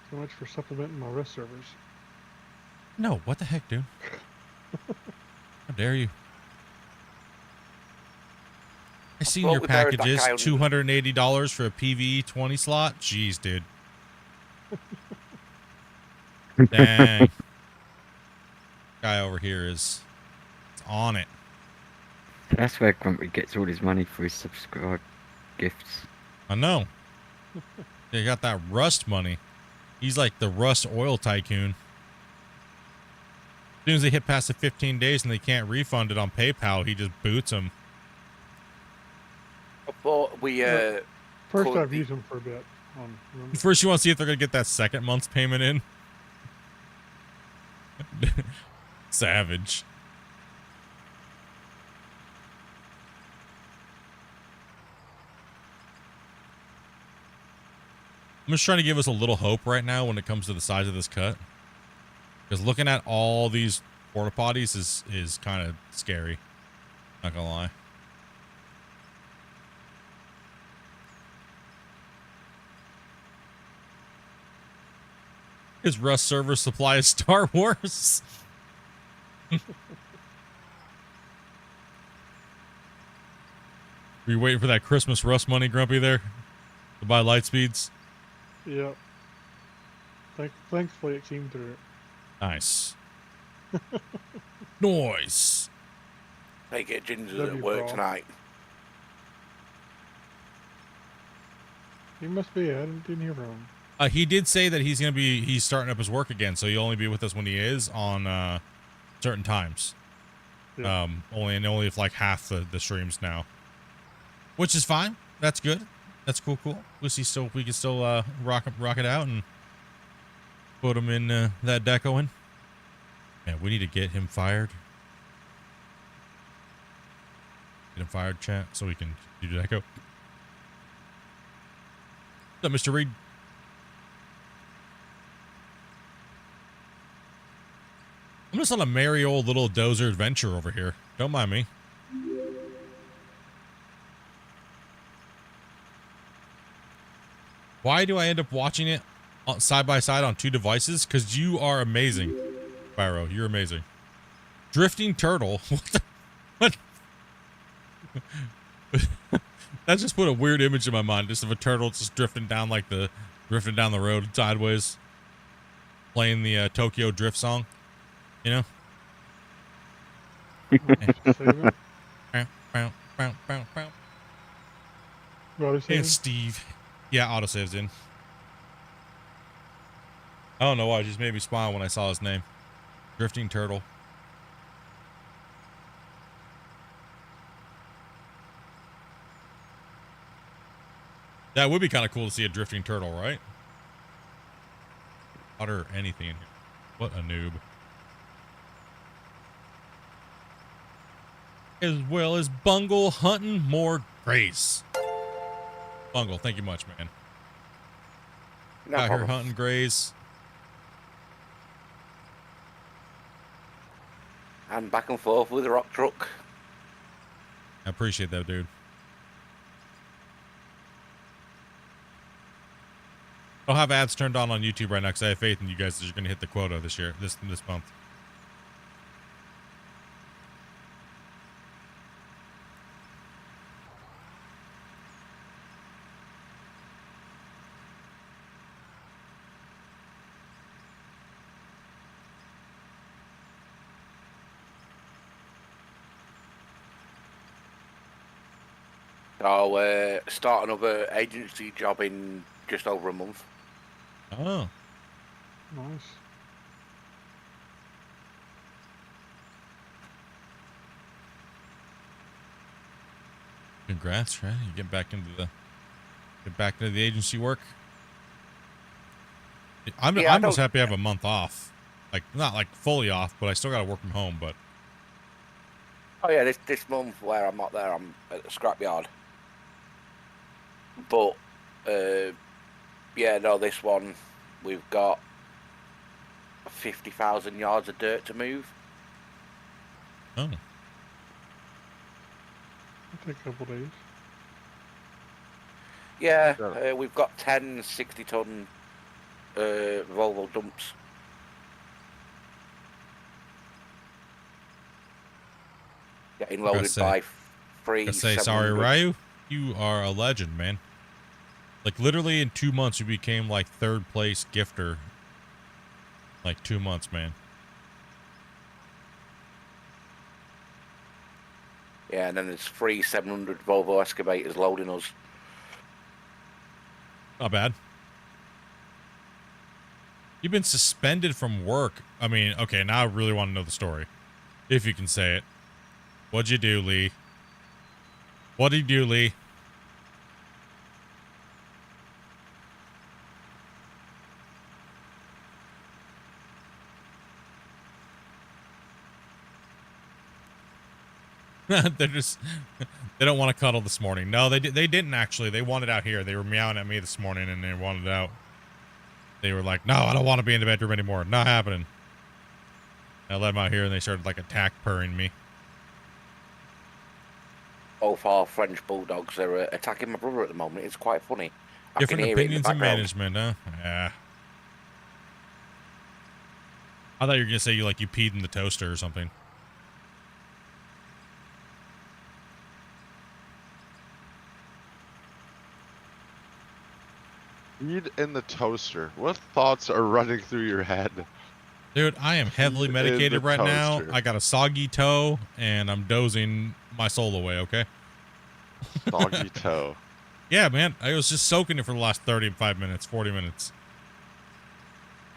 [SPEAKER 5] So much for supplementing my rest servers.
[SPEAKER 1] No, what the heck, dude? How dare you? I seen your
[SPEAKER 3] we buried that
[SPEAKER 1] packages,
[SPEAKER 3] guy on-
[SPEAKER 1] $280 for a PvE 20 slot. Jeez, dude. Dang. Guy over here is on it.
[SPEAKER 7] That's where Grumpy gets all his money for his subscribe gifts.
[SPEAKER 1] I know. They got that Rust money. He's like the Rust oil tycoon. As soon as they hit past the 15 days and they can't refund it on PayPal, he just boots them.
[SPEAKER 3] But we
[SPEAKER 5] First,
[SPEAKER 3] could
[SPEAKER 5] I've
[SPEAKER 3] be-
[SPEAKER 5] used them for a bit. Remember?
[SPEAKER 1] First, you want to see if they're going to get that second month's payment in. Savage. I'm just trying to give us a little hope right now when it comes to the size of this cut. Because looking at all these porta potties is kind of scary. Not gonna lie. His Rust server supply is Star Wars. Were you waiting for that Christmas Rust money, Grumpy, there? To buy light speeds?
[SPEAKER 5] Yep. Thankfully, it came through.
[SPEAKER 1] Nice. Nice.
[SPEAKER 3] They get gingers
[SPEAKER 5] Love
[SPEAKER 3] at
[SPEAKER 5] you,
[SPEAKER 3] work
[SPEAKER 5] Paul.
[SPEAKER 3] tonight.
[SPEAKER 5] He must be. I didn't hear from him.
[SPEAKER 1] He did say that he's starting up his work again, so he'll only be with us when he is on certain times.
[SPEAKER 5] Yeah.
[SPEAKER 1] Only if like half the streams now. Which is fine. That's good. That's cool. We can still rock it out and put him in that deco in. Yeah, we need to get him fired. Get him fired, chat, so we can do deco. What's up, Mr. Reed? I'm just on a merry old little dozer adventure over here. Don't mind me. Why do I end up watching it side by side on 2 devices? Because you are amazing, Pyro. You're amazing. Drifting turtle. What the? What? That just put a weird image in my mind, just of a turtle just drifting down the road sideways, playing the Tokyo Drift song. You know? And Steve. Yeah, autosave's in. I don't know why, it just made me smile when I saw his name. Drifting Turtle. That would be kind of cool to see a drifting turtle, right? Water, anything in here. What a noob. As well as Bungle hunting more grays. Bungle, thank you much, man.
[SPEAKER 3] No
[SPEAKER 1] Out
[SPEAKER 3] problem.
[SPEAKER 1] here hunting grays.
[SPEAKER 3] And back and forth with the rock truck.
[SPEAKER 1] I appreciate that, dude. I'll have ads turned on YouTube right now because I have faith in you guys that you're going to hit the quota this year, this month.
[SPEAKER 3] I'll start another agency job in just over a month.
[SPEAKER 1] Oh.
[SPEAKER 5] Nice.
[SPEAKER 1] Congrats, right? You get back into the agency work. I'm just happy I have a month off. Like, not like fully off, but I still got to work from home, but
[SPEAKER 3] Oh yeah, this month where I'm not there, I'm at the scrapyard. But yeah, no, this one we've got 50,000 yards of dirt to move.
[SPEAKER 1] oh.
[SPEAKER 5] It'll take a couple days.
[SPEAKER 3] Yeah,
[SPEAKER 4] Yeah.
[SPEAKER 3] we've got 10 60-ton Volvo dumps. Getting loaded
[SPEAKER 1] say-
[SPEAKER 3] by 3
[SPEAKER 1] I say sorry,
[SPEAKER 3] 700.
[SPEAKER 1] Ryu. You are a legend, man. Like, literally in 2 months, you became like 3rd place gifter. Like 2 months, man.
[SPEAKER 3] Yeah, and then there's 3 700 Volvo excavators loading us.
[SPEAKER 1] Not bad. You've been suspended from work. I mean, okay, now I really want to know the story. If you can say it. What'd you do, Lee? What did you do, Lee? They're just, they don't want to cuddle this morning. No, they didn't actually. They wanted out here. They were meowing at me this morning and they wanted out. They were like, no, I don't want to be in the bedroom anymore. Not happening. I let them out here and they started like attack purring me.
[SPEAKER 3] Both our French bulldogs are attacking my brother at the moment. It's quite funny. I
[SPEAKER 1] Different
[SPEAKER 3] can hear it in the
[SPEAKER 1] opinions in
[SPEAKER 3] background.
[SPEAKER 1] management, huh? Yeah. I thought you were gonna say you peed in the toaster or something.
[SPEAKER 4] Eat in the toaster. What thoughts are running through your head?
[SPEAKER 1] Dude, I am heavily
[SPEAKER 4] In
[SPEAKER 1] medicated
[SPEAKER 4] the
[SPEAKER 1] right now.
[SPEAKER 4] toaster.
[SPEAKER 1] I got a soggy toe and I'm dozing my soul away, okay?
[SPEAKER 4] Soggy toe.
[SPEAKER 1] Yeah, man. I was just soaking it for the last 35 minutes, 40 minutes.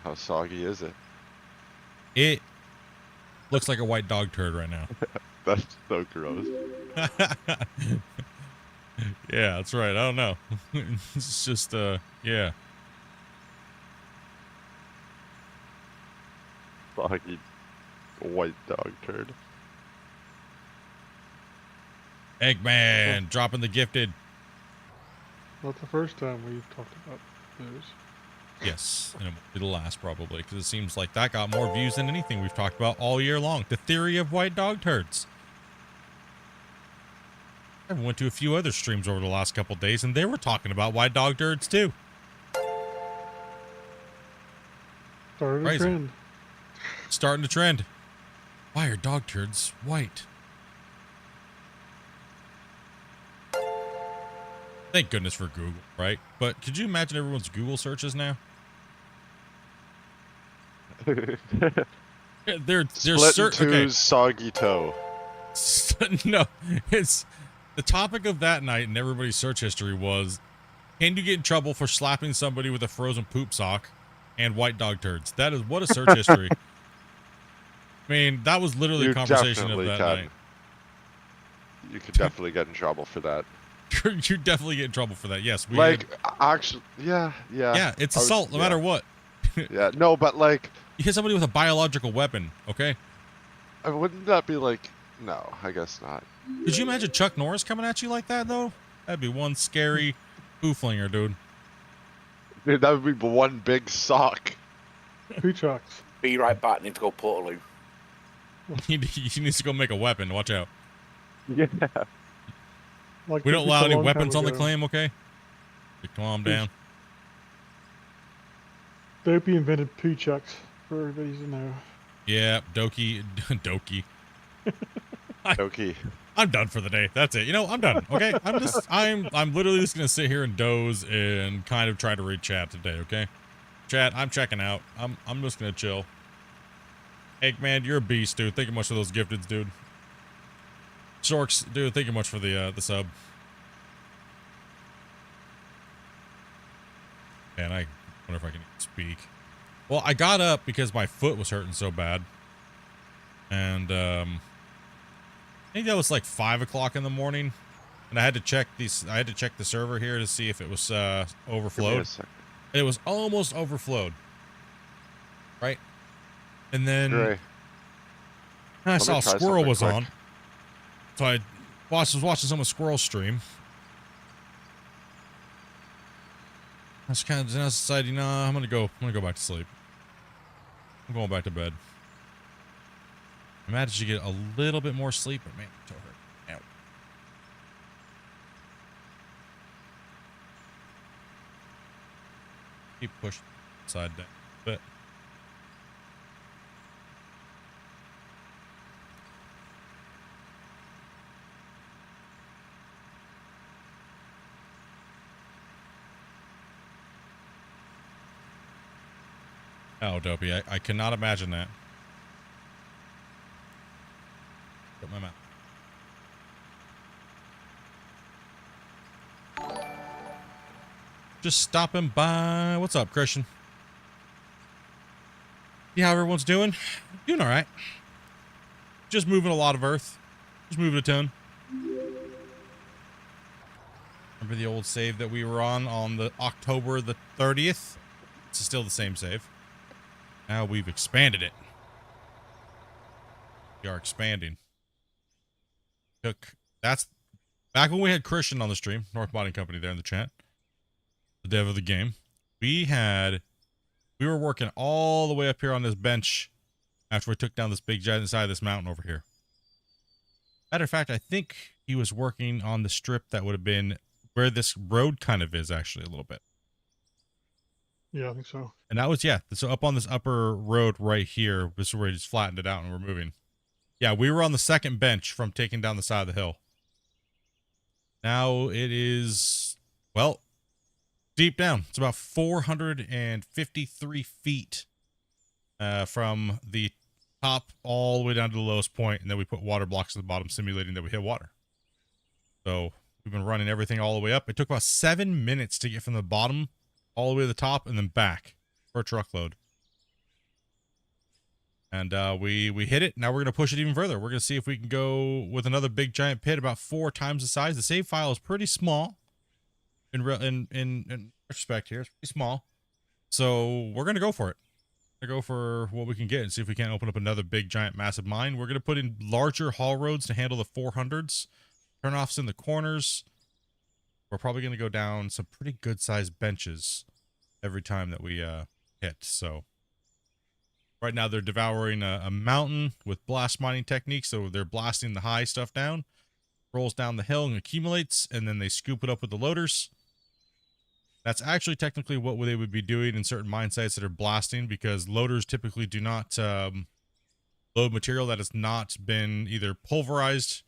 [SPEAKER 4] How soggy is it?
[SPEAKER 1] It looks like a white dog turd right now.
[SPEAKER 4] That's so gross.
[SPEAKER 1] Yeah, that's right. I don't know. It's just, yeah.
[SPEAKER 4] Soggy white dog turd.
[SPEAKER 1] Eggman dropping the gifted.
[SPEAKER 5] Not the first time we've talked about those.
[SPEAKER 1] Yes, and it won't be the last probably, because it seems like that got more views than anything we've talked about all year long. The theory of white dog turds. I went to a few other streams over the last couple days, and they were talking about white dog turds too.
[SPEAKER 5] Started a
[SPEAKER 1] Crazy.
[SPEAKER 5] trend.
[SPEAKER 1] Starting to trend. Why are dog turds white? Thank goodness for Google, right? But could you imagine everyone's Google searches now? They're
[SPEAKER 4] Splitintwo's
[SPEAKER 1] okay.
[SPEAKER 4] soggy toe.
[SPEAKER 1] No, it's the topic of that night and everybody's search history was, can you get in trouble for slapping somebody with a frozen poop sock and white dog turds? That is what a search history. I mean, that was literally
[SPEAKER 4] You
[SPEAKER 1] a conversation of
[SPEAKER 4] definitely
[SPEAKER 1] that
[SPEAKER 4] can.
[SPEAKER 1] night.
[SPEAKER 4] You could definitely get in trouble for that.
[SPEAKER 1] You definitely get in trouble for that. Yes, we
[SPEAKER 4] Like, actually, yeah.
[SPEAKER 1] yeah, it's
[SPEAKER 4] I was-
[SPEAKER 1] assault no
[SPEAKER 4] yeah.
[SPEAKER 1] matter what.
[SPEAKER 4] Yeah, no, but like,
[SPEAKER 1] You hit somebody with a biological weapon, okay?
[SPEAKER 4] wouldn't that be like, no, I guess not.
[SPEAKER 1] Could you imagine Chuck Norris coming at you like that, though? That'd be one scary poo-flinger, dude.
[SPEAKER 4] Dude, that would be one big sock.
[SPEAKER 5] Poo chucks.
[SPEAKER 3] Be right back. Need to go Portaloo.
[SPEAKER 1] He needs to go make a weapon. Watch out.
[SPEAKER 4] Yeah.
[SPEAKER 5] Like
[SPEAKER 1] We
[SPEAKER 5] they
[SPEAKER 1] don't
[SPEAKER 5] did
[SPEAKER 1] allow
[SPEAKER 5] a
[SPEAKER 1] any
[SPEAKER 5] long time
[SPEAKER 1] weapons on the
[SPEAKER 5] ago.
[SPEAKER 1] claim, okay? Calm down.
[SPEAKER 5] Dopey invented poo chucks for everybody to know.
[SPEAKER 1] Yeah, Doki. Doki.
[SPEAKER 4] Okay.
[SPEAKER 1] I'm done for the day. That's it. You know, I'm done. Okay. I'm literally just gonna sit here and doze and kind of try to read chat today, okay? Chat, I'm checking out. I'm just gonna chill. Eggman, you're a beast, dude. Thank you much for those gifteds, dude. Storks, dude, thank you much for the sub. Man, I wonder if I can speak. Well, I got up because my foot was hurting so bad. And I think that was like 5 o'clock in the morning. And I had to check the server here to see if it was
[SPEAKER 4] Give me
[SPEAKER 1] overflowed.
[SPEAKER 4] a sec.
[SPEAKER 1] It was almost overflowed. Right? And then
[SPEAKER 4] Gray.
[SPEAKER 1] I
[SPEAKER 4] Let me
[SPEAKER 1] saw
[SPEAKER 4] try
[SPEAKER 1] Squirrel
[SPEAKER 4] something
[SPEAKER 1] was
[SPEAKER 4] quick.
[SPEAKER 1] on. So I was watching some of Squirrel's stream. I was kind of decided, you know, I'm gonna go back to sleep. I'm going back to bed. I managed to get a little bit more sleep, but man, it hurt. Ow. Keep pushing side down a bit. Oh, Dopey, I cannot imagine that. Put my mouth. Just stopping by. What's up, Christian? Yeah, how everyone's doing? Doing all right. Just moving a lot of earth. Just moving a ton. Remember the old save that we were on the October the 30th? It's still the same save. Now we've expanded it. We are expanding. That's back when we had Christian on the stream, North Modding Company there in the chat. The dev of the game. We were working all the way up here on this bench after we took down this big giant side of this mountain over here. Matter of fact, I think he was working on the strip that would have been where this road kind of is actually a little bit.
[SPEAKER 5] Yeah, I think so.
[SPEAKER 1] And that was, yeah, so up on this upper road right here, this is where he just flattened it out and we're moving. Yeah, we were on the second bench from taking down the side of the hill. Now it is, well, deep down. It's about 453 feet from the top all the way down to the lowest point, and then we put water blocks at the bottom, simulating that we hit water. So we've been running everything all the way up. It took about 7 minutes to get from the bottom all the way to the top and then back for a truckload. And we hit it. Now we're going to push it even further. We're going to see if we can go with another big giant pit about 4 times the size. The save file is pretty small in retrospect here. It's pretty small. So we're going to go for it. We're going to go for what we can get and see if we can't open up another big giant massive mine. We're going to put in larger haul roads to handle the 400s. Turnoffs in the corners. We're probably going to go down some pretty good sized benches every time that we hit. So right now they're devouring a mountain with blast mining techniques. So they're blasting the high stuff down, rolls down the hill and accumulates, and then they scoop it up with the loaders. That's actually technically what they would be doing in certain mine sites that are blasting, because loaders typically do not load material that has not been either pulverized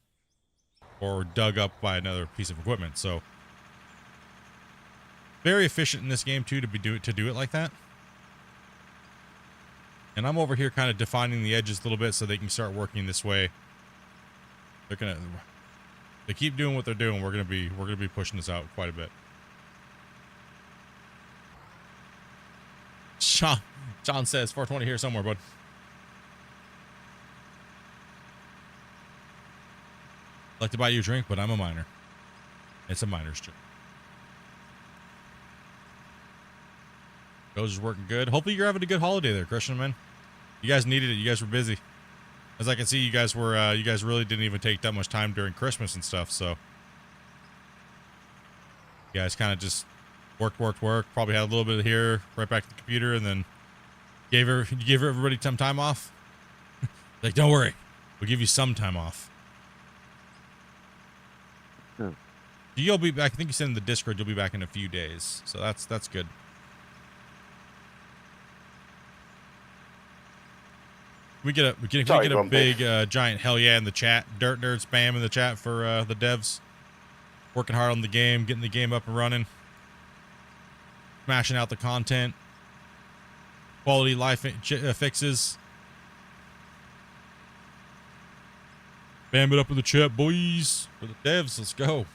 [SPEAKER 1] or dug up by another piece of equipment. So very efficient in this game too to do it like that. And I'm over here kind of defining the edges a little bit so they can start working this way. They keep doing what they're doing. We're gonna be pushing this out quite a bit. John says 420 here somewhere, bud. I'd like to buy you a drink, but I'm a miner. It's a miner's drink. Goes is working good. Hopefully you're having a good holiday there, Christian, man. You guys needed it. You guys were busy. As I can see, you guys really didn't even take that much time during Christmas and stuff, so you guys kind of just worked. Probably had a little bit here, right back to the computer, and then gave everybody some time off. Like, don't worry, we'll give you some time off. You'll be back. I think you said in the Discord you'll be back in a few days, so that's good. We get a big giant hell yeah in the chat. Dirt Nerd spam in the chat for the devs. Working hard on the game, getting the game up and running. Smashing out the content. Quality life fixes. Spam it up in the chat, boys. For the devs, let's go.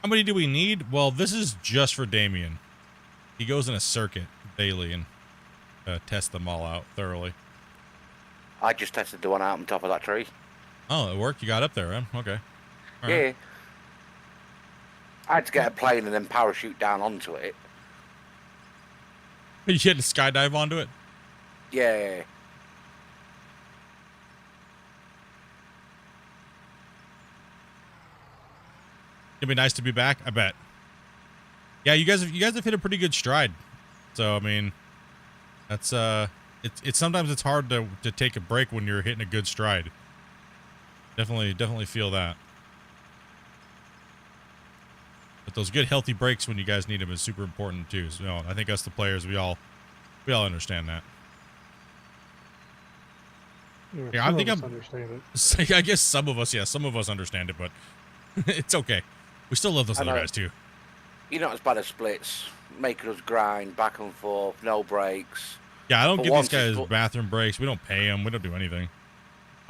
[SPEAKER 1] How many do we need? Well, this is just for Damien. He goes in a circuit daily and tests them all out thoroughly.
[SPEAKER 3] I just tested the one out on top of that tree.
[SPEAKER 1] Oh, it worked? You got up there, huh? Okay. All
[SPEAKER 3] Yeah.
[SPEAKER 1] right.
[SPEAKER 3] I had to get a plane and then parachute down onto it.
[SPEAKER 1] You had to skydive onto it?
[SPEAKER 3] Yeah.
[SPEAKER 1] It'd be nice to be back, I bet. Yeah, you guys have hit a pretty good stride. So I mean, that's it's sometimes it's hard to take a break when you're hitting a good stride. Definitely feel that. But those good healthy breaks when you guys need them is super important too. So, I think us the players, we all understand that. Yeah, I think
[SPEAKER 5] understand it.
[SPEAKER 1] I guess some of us understand it, but it's okay. We still love those other guys too.
[SPEAKER 3] You're not as bad as splits, making us grind back and forth, no breaks.
[SPEAKER 1] Yeah, I don't
[SPEAKER 3] For
[SPEAKER 1] give these
[SPEAKER 3] once,
[SPEAKER 1] guys bathroom breaks. We don't pay them. We don't do anything.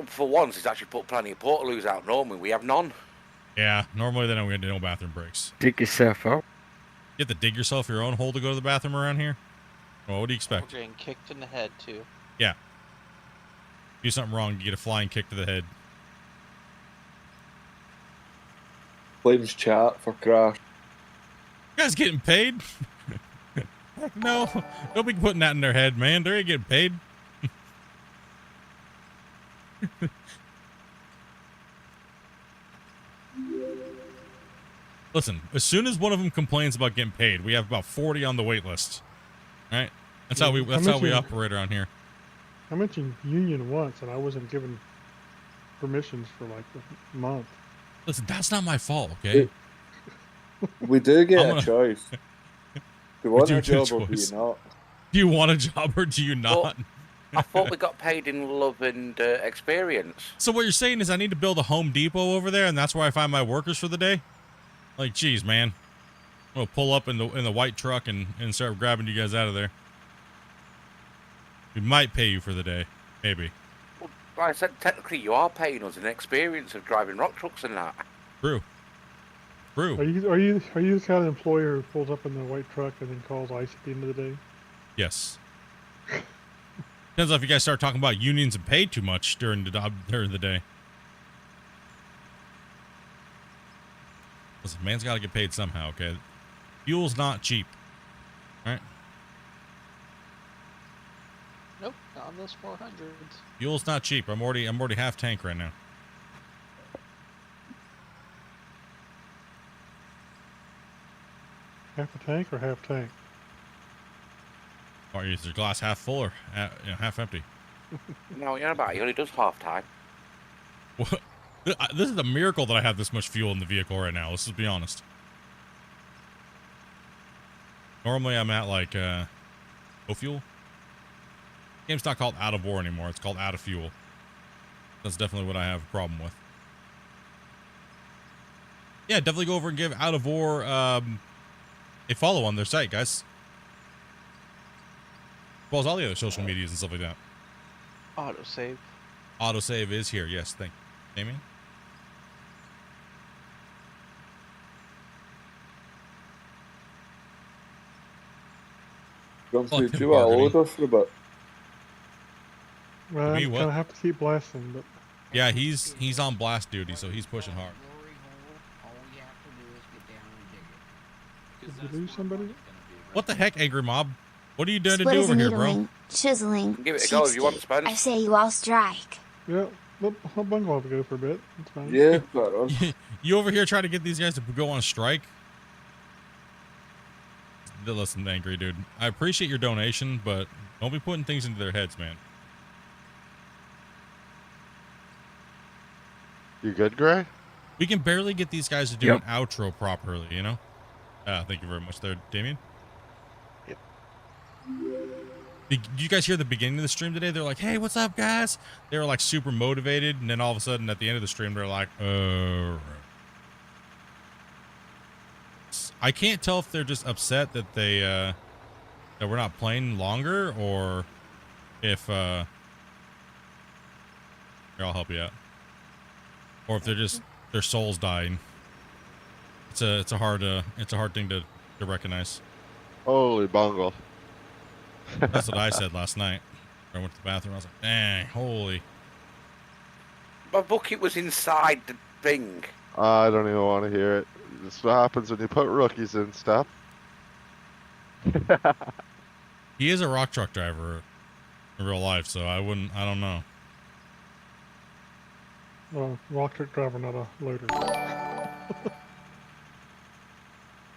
[SPEAKER 3] For once, it's actually put plenty of portaloos out. Normally, we have none.
[SPEAKER 1] Yeah, normally they don't get no bathroom breaks.
[SPEAKER 7] Dig yourself up.
[SPEAKER 1] You have to dig yourself your own hole to go to the bathroom around here? Well, what do you expect?
[SPEAKER 6] We're getting kicked in the head too.
[SPEAKER 1] Yeah. Do something wrong, you get a flying kick to the head.
[SPEAKER 8] Blames chat for crash.
[SPEAKER 1] You guys getting paid? No, don't be putting that in their head, man. They're getting paid. Listen, as soon as one of them complains about getting paid, we have about 40 on the wait list. All right? That's how we operate around here.
[SPEAKER 5] I mentioned union once, and I wasn't given permissions for like a month.
[SPEAKER 1] Listen, that's not my fault, okay?
[SPEAKER 8] We do get a choice. Do you want
[SPEAKER 1] do
[SPEAKER 8] a
[SPEAKER 1] get a
[SPEAKER 8] job or do you
[SPEAKER 1] choice.
[SPEAKER 8] not?
[SPEAKER 1] Do you want a job or do you not?
[SPEAKER 3] I thought we got paid in love and experience.
[SPEAKER 1] So what you're saying is I need to build a Home Depot over there, and that's where I find my workers for the day? Like, geez, man. I'm gonna pull up in the white truck and start grabbing you guys out of there. We might pay you for the day. Maybe.
[SPEAKER 3] Well, like I said, technically you are paying us in experience of driving rock trucks and that.
[SPEAKER 1] True.
[SPEAKER 5] Are
[SPEAKER 1] True.
[SPEAKER 5] you the kind of employer who pulls up in the white truck and then calls ICE at the end of the day?
[SPEAKER 1] Yes. Depends on if you guys start talking about unions and pay too much during the day. Listen, man's got to get paid somehow. Okay, fuel's not cheap. All right,
[SPEAKER 6] Nope, not on those 400s.
[SPEAKER 1] fuel's not cheap. I'm already half tank right now.
[SPEAKER 5] Half a tank or half tank?
[SPEAKER 1] Or is your glass half full or half empty?
[SPEAKER 3] No, you're about. He only does half time.
[SPEAKER 1] What? This is a miracle that I have this much fuel in the vehicle right now. Let's just be honest. Normally I'm at like no fuel. Game's not called Out of War anymore. It's called Out of Fuel. That's definitely what I have a problem with. Yeah, definitely go over and give Out of War a follow on their site, guys. As well as all the other social medias and stuff like that.
[SPEAKER 6] Autosave.
[SPEAKER 1] Autosave is here. Yes, thank you, Amy.
[SPEAKER 8] Gone
[SPEAKER 1] Fucking
[SPEAKER 8] through dual
[SPEAKER 1] bargaining.
[SPEAKER 8] order for a bit.
[SPEAKER 5] Well,
[SPEAKER 1] Me,
[SPEAKER 5] I'm
[SPEAKER 1] what?
[SPEAKER 5] gonna have to keep blasting, but
[SPEAKER 1] Yeah, he's on blast duty, so he's pushing hard.
[SPEAKER 5] did you lose somebody?
[SPEAKER 1] What the heck, Angry Mob? What are you doing to do over here, bro?
[SPEAKER 9] Chiseling.
[SPEAKER 3] Give it a go if you want, Spence.
[SPEAKER 9] I say you all strike.
[SPEAKER 5] Yeah, let Bungle have to go for a bit. That's fine.
[SPEAKER 8] Yeah, right on.
[SPEAKER 1] You over here trying to get these guys to go on strike? Listen, Angry dude, I appreciate your donation, but don't be putting things into their heads, man.
[SPEAKER 4] You good, Gray?
[SPEAKER 1] We can barely get these guys to do
[SPEAKER 7] Yep.
[SPEAKER 1] an outro properly, you know? Thank you very much there, Damien.
[SPEAKER 6] Yep.
[SPEAKER 1] Did you guys hear the beginning of the stream today? They're like, hey, what's up, guys? They were like super motivated, and then all of a sudden at the end of the stream, they're like, I can't tell if they're just upset that they, that we're not playing longer, or if, here, I'll help you out. Or if they're just, their soul's dying. It's a hard thing to recognize.
[SPEAKER 4] Holy bungle.
[SPEAKER 1] That's what I said last night. I went to the bathroom. I was like, dang, holy.
[SPEAKER 3] My bucket was inside the thing.
[SPEAKER 4] I don't even want to hear it. This is what happens when you put rookies in stuff.
[SPEAKER 1] He is a rock truck driver in real life, so I don't know.
[SPEAKER 5] Well, rock truck driver, not a loader.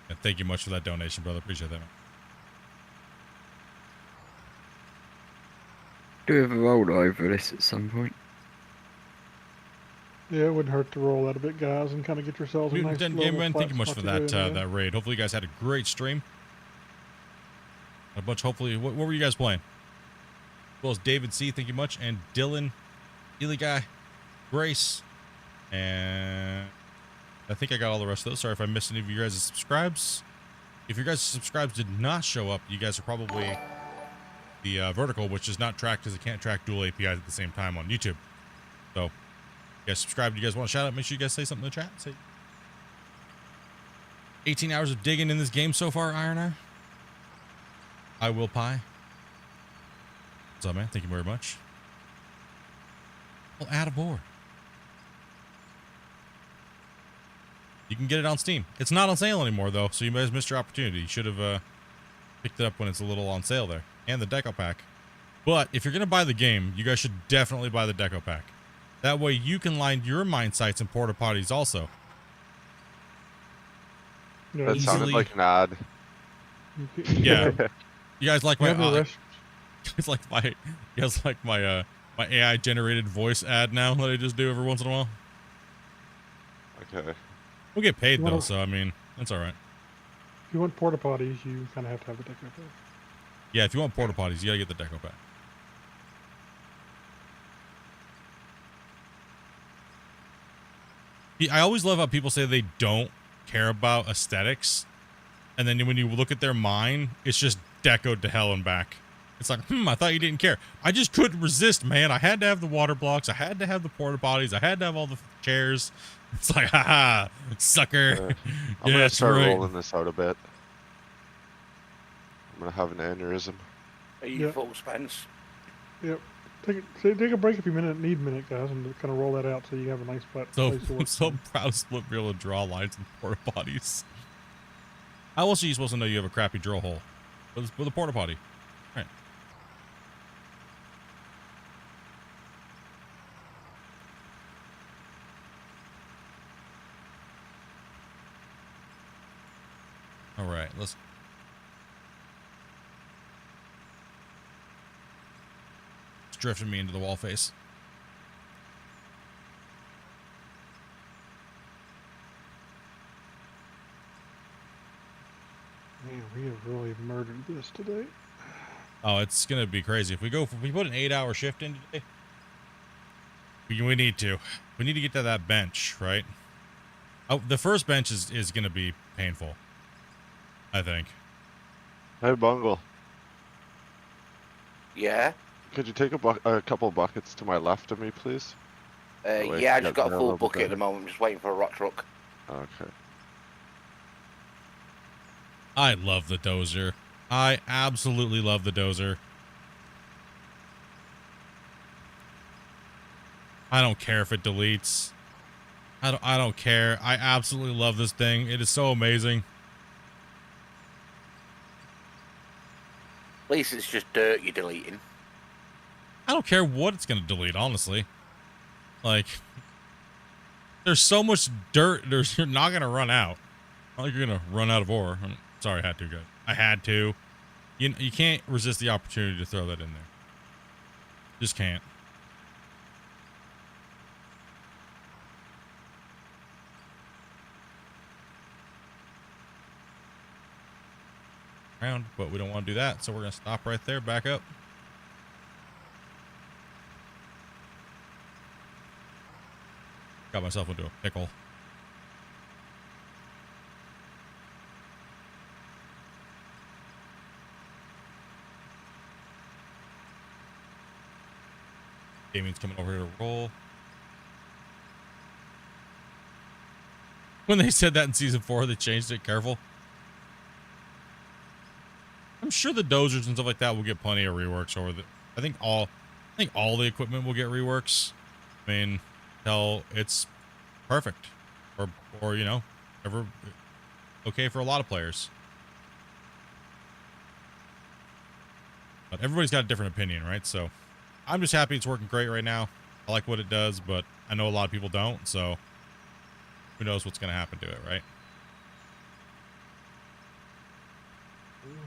[SPEAKER 1] Yeah, thank you much for that donation, brother. Appreciate that, man.
[SPEAKER 7] Do we have a roll over this at some point?
[SPEAKER 5] Yeah, it wouldn't hurt to roll that a bit, guys, and kind of get yourselves a nice
[SPEAKER 1] Then,
[SPEAKER 5] level
[SPEAKER 1] man,
[SPEAKER 5] flat
[SPEAKER 1] thank you much
[SPEAKER 5] spot
[SPEAKER 1] for
[SPEAKER 5] to
[SPEAKER 1] that
[SPEAKER 5] go in.
[SPEAKER 1] that raid. Hopefully you guys had a great stream. A bunch. Hopefully, what were you guys playing? As well as David C. Thank you much, and Dylan, Ely Guy, Grace, and I think I got all the rest of those. Sorry if I missed any of you guys' subscribes. If your guys' subscribes did not show up, you guys are probably the vertical, which is not tracked because it can't track dual APIs at the same time on YouTube. So, you guys subscribe. You guys want to shout out? Make sure you guys say something in the chat. Say 18 hours of digging in this game so far, Iron I will pie. What's up, man? Thank you very much. Well, attaboy. You can get it on Steam. It's not on sale anymore, though, so you guys missed your opportunity. You should have picked it up when it's a little on sale there. And the deco pack. But if you're going to buy the game, you guys should definitely buy the deco pack. That way you can line your mine sites and porta potties also.
[SPEAKER 5] Yeah,
[SPEAKER 4] That
[SPEAKER 5] you
[SPEAKER 4] sounded
[SPEAKER 1] Easily-
[SPEAKER 4] like an ad.
[SPEAKER 5] can-
[SPEAKER 1] Yeah. You guys like
[SPEAKER 5] You
[SPEAKER 1] my
[SPEAKER 5] have the rest-
[SPEAKER 1] you guys like my my AI generated voice ad now that I just do every once in a while?
[SPEAKER 4] Okay.
[SPEAKER 1] We'll get paid though,
[SPEAKER 5] Well-
[SPEAKER 1] so I mean, that's all right.
[SPEAKER 5] If you want porta potties, you kind of have to have a deco pack.
[SPEAKER 1] Yeah, if you want porta potties, you gotta get the deco pack. I always love how people say they don't care about aesthetics, and then when you look at their mine, it's just decoed to hell and back. It's like, I thought you didn't care. I just couldn't resist, man. I had to have the water blocks. I had to have the porta potties. I had to have all the chairs. It's like, haha, sucker.
[SPEAKER 4] I'm gonna
[SPEAKER 1] Yes,
[SPEAKER 4] start
[SPEAKER 1] right.
[SPEAKER 4] rolling this out a bit. I'm gonna have an aneurysm.
[SPEAKER 3] Are you
[SPEAKER 5] Yep.
[SPEAKER 3] full, Spence?
[SPEAKER 5] Yep. Take a break if you need a minute, guys, and kind of roll that out so you have a nice flat
[SPEAKER 1] So
[SPEAKER 5] place to
[SPEAKER 1] I'm
[SPEAKER 5] work.
[SPEAKER 1] so
[SPEAKER 5] from.
[SPEAKER 1] proud of Split being able to draw lines in porta potties. How else are you supposed to know you have a crappy drill hole? With a porta potty. Right. All right, let's. It's drifting me into the wall face.
[SPEAKER 5] Man, we have really murdered this today.
[SPEAKER 1] Oh, it's gonna be crazy if we put an 8-hour shift in today. We need to get to that bench, right? Oh, the first bench is gonna be painful, I think.
[SPEAKER 4] Hey, Bungle.
[SPEAKER 3] Yeah.
[SPEAKER 4] Could you take a couple buckets to my left of me, please? Wait,
[SPEAKER 3] Yeah, I just
[SPEAKER 4] yeah,
[SPEAKER 3] got a
[SPEAKER 4] they're a
[SPEAKER 3] full
[SPEAKER 4] little bit
[SPEAKER 3] bucket at the
[SPEAKER 4] better.
[SPEAKER 3] moment. I'm just waiting for a rock truck.
[SPEAKER 4] Okay.
[SPEAKER 1] I love the dozer. I absolutely love the dozer. I don't care if it deletes. I don't care. I absolutely love this thing. It is so amazing.
[SPEAKER 3] At least it's just dirt you're deleting.
[SPEAKER 1] I don't care what it's going to delete, honestly. Like, there's so much dirt, you're not going to run out. Not like you're going to run out of ore. I'm sorry, I had to, guys. I had to. You can't resist the opportunity to throw that in there. Just can't. Around, but we don't want to do that, so we're going to stop right there, back up. Got myself into a pickle. Damien's coming over here to roll. When they said that in season 4, they changed it. Careful. I'm sure the dozers and stuff like that will get plenty of reworks over the. I think all the equipment will get reworks. I mean, until it's perfect, or you know, ever okay for a lot of players. But everybody's got a different opinion, right? So, I'm just happy it's working great right now. I like what it does, but I know a lot of people don't. So, who knows what's going to happen to it, right?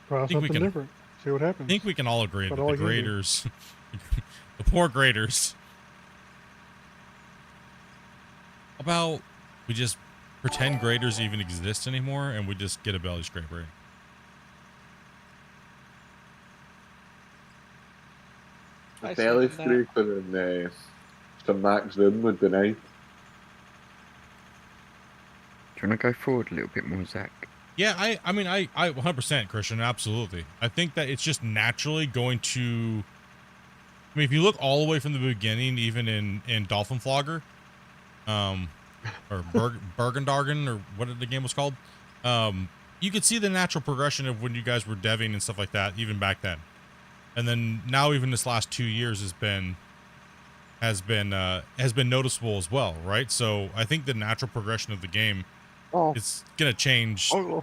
[SPEAKER 5] Try
[SPEAKER 1] think we
[SPEAKER 5] something
[SPEAKER 1] can-
[SPEAKER 5] different. See what happens.
[SPEAKER 1] I think we can all agree that
[SPEAKER 5] But all
[SPEAKER 1] the
[SPEAKER 5] I can do.
[SPEAKER 1] graders, the poor graders, about we just pretend graders even exist anymore and we just get a belly scraper.
[SPEAKER 6] I
[SPEAKER 8] Belly
[SPEAKER 6] second that.
[SPEAKER 8] scraper and some max room would be nice.
[SPEAKER 7] Do you want to go forward a little bit more, Zach?
[SPEAKER 1] Yeah, I mean, I 100%, Christian, absolutely. I think that it's just naturally going to. I mean, if you look all the way from the beginning, even in Dolphin Flogger, or Bergendargen, or what the game was called, you could see the natural progression of when you guys were deving and stuff like that, even back then. And then now, even this last 2 years has been noticeable as well, right? So I think the natural progression of the game is gonna change.
[SPEAKER 3] Sorry,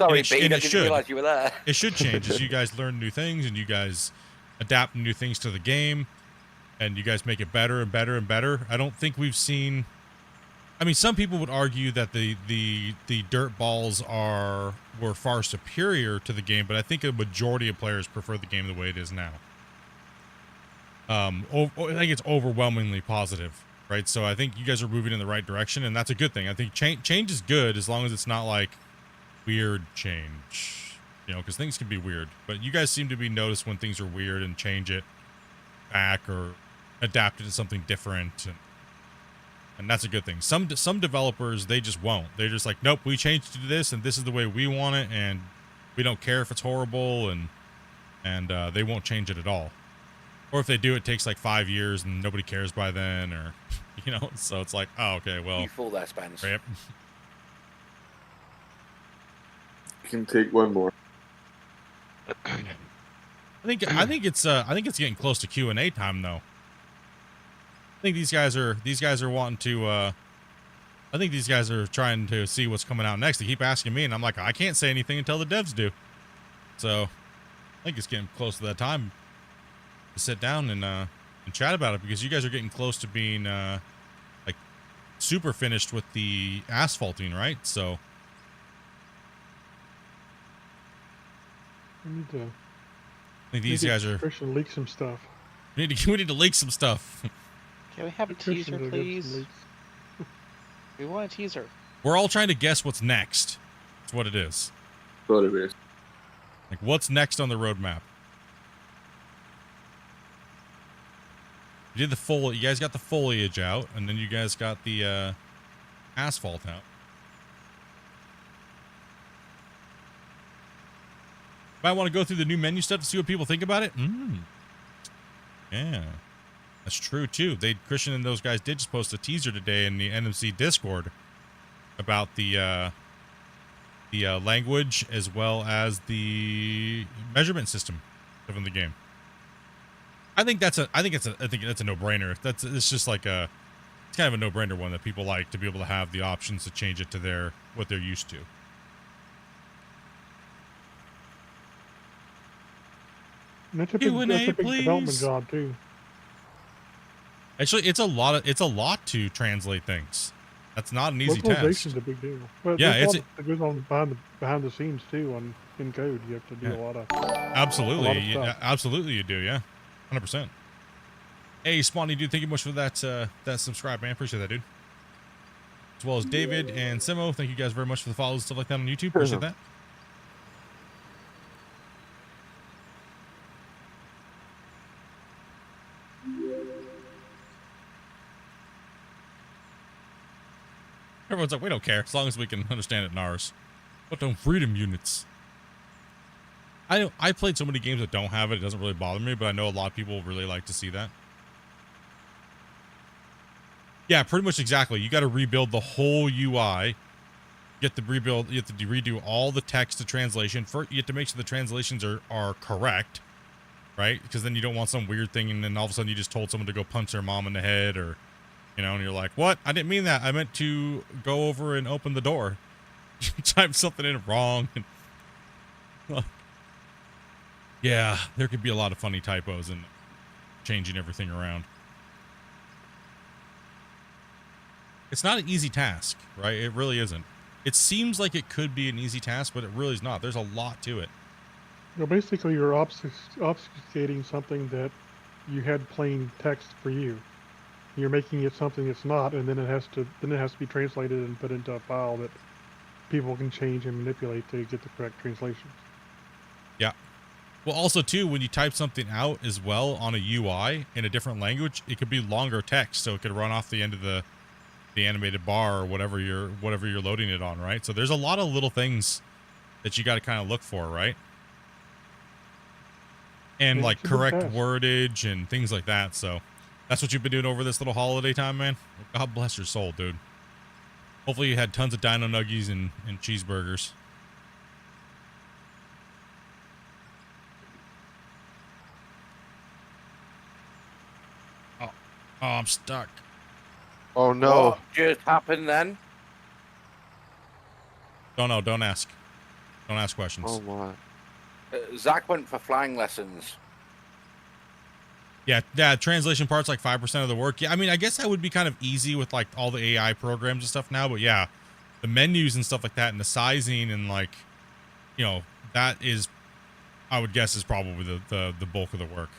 [SPEAKER 1] And it
[SPEAKER 3] Bean, I
[SPEAKER 1] should.
[SPEAKER 3] didn't realise you were there.
[SPEAKER 1] It should change as you guys learn new things and you guys adapt new things to the game and you guys make it better and better and better. I don't think we've seen. I mean, some people would argue that the dirt balls were far superior to the game, but I think a majority of players prefer the game the way it is now. I think it's overwhelmingly positive, right? So I think you guys are moving in the right direction, and that's a good thing. I think change is good as long as it's not like weird change, you know, because things can be weird. But you guys seem to be noticed when things are weird and change it back or adapt it to something different, and that's a good thing. Some developers, they just won't. They're just like, nope, we changed to this, and this is the way we want it, and we don't care if it's horrible, and they won't change it at all. Or if they do, it takes like 5 years and nobody cares by then, or, you know, so it's like, oh, okay, well,
[SPEAKER 3] You fool there, Spence.
[SPEAKER 1] rip.
[SPEAKER 8] You can take one more.
[SPEAKER 1] I think it's getting close to Q&A time though. I think these guys are wanting to, I think these guys are trying to see what's coming out next. They keep asking me and I'm like, I can't say anything until the devs do. So I think it's getting close to that time to sit down and chat about it, because you guys are getting close to being like super finished with the asphalting, right? So
[SPEAKER 5] We need to.
[SPEAKER 1] I think these guys are.
[SPEAKER 5] Christian leak some stuff.
[SPEAKER 1] We need to leak some stuff.
[SPEAKER 6] Can we have a
[SPEAKER 5] Christian
[SPEAKER 6] teaser,
[SPEAKER 5] to give some
[SPEAKER 6] please?
[SPEAKER 5] leaks.
[SPEAKER 6] We want a teaser.
[SPEAKER 1] We're all trying to guess what's next. That's what it is.
[SPEAKER 8] What it is.
[SPEAKER 1] Like, what's next on the roadmap? You did the foliage. You guys got the foliage out, and then you guys got the asphalt out. Might want to go through the new menu stuff to see what people think about it. Yeah, that's true too. Christian and those guys did just post a teaser today in the NMC Discord about the language as well as the measurement system of the game. I think that's a no-brainer. It's just like it's kind of a no-brainer one that people like to be able to have the options to change it to what they're used to.
[SPEAKER 5] And that's a
[SPEAKER 1] Q&A,
[SPEAKER 5] big development
[SPEAKER 1] please.
[SPEAKER 5] job too.
[SPEAKER 1] Actually, it's a lot to translate things. That's not an easy task.
[SPEAKER 5] Localization's a big deal. But
[SPEAKER 1] Yeah,
[SPEAKER 5] there's a lot that goes on behind the scenes too in code. You have to do a lot of
[SPEAKER 1] Absolutely,
[SPEAKER 5] stuff.
[SPEAKER 1] absolutely you do, yeah, 100%. Hey, Spawny dude, thank you much for that subscribe, man. Appreciate that, dude. As well as David and Simo, thank you guys very much for the follows and stuff like that on YouTube. Appreciate that. Everyone's like, we don't care as long as we can understand it in ours. But don't freedom units. I played so many games that don't have it. It doesn't really bother me, but I know a lot of people really like to see that. Yeah, pretty much exactly. You got to rebuild the whole UI. You have to redo all the text to translation. You have to make sure the translations are correct, right? Because then you don't want some weird thing and then all of a sudden you just told someone to go punch their mom in the head, or, you know, and you're like, what? I didn't mean that. I meant to go over and open the door. Type something in wrong. Yeah, there could be a lot of funny typos and changing everything around. It's not an easy task, right? It really isn't. It seems like it could be an easy task, but it really is not. There's a lot to it.
[SPEAKER 5] You know, basically, you're obfuscating something that you had plain text for you. You're making it something it's not, and then it has to be translated and put into a file that people can change and manipulate to get the correct translations.
[SPEAKER 1] Yeah. Well, also too, when you type something out as well on a UI in a different language, it could be longer text, so it could run off the end of the animated bar or whatever you're loading it on, right? So there's a lot of little things that you got to kind of look for, right? And
[SPEAKER 5] Yeah,
[SPEAKER 1] like
[SPEAKER 5] it's a good
[SPEAKER 1] correct
[SPEAKER 5] task.
[SPEAKER 1] wordage and things like that. So that's what you've been doing over this little holiday time, man. Well, God bless your soul, dude. Hopefully you had tons of dino nuggies and cheeseburgers. Oh, I'm stuck.
[SPEAKER 4] Oh no.
[SPEAKER 3] What just happened then?
[SPEAKER 1] Don't know. Don't ask. Don't ask questions.
[SPEAKER 4] Oh my.
[SPEAKER 3] Zach went for flying lessons.
[SPEAKER 1] Yeah, translation part's like 5% of the work. Yeah, I mean, I guess that would be kind of easy with like all the AI programs and stuff now, but yeah, the menus and stuff like that and the sizing and like, you know, that is, I would guess, is probably the bulk of the work.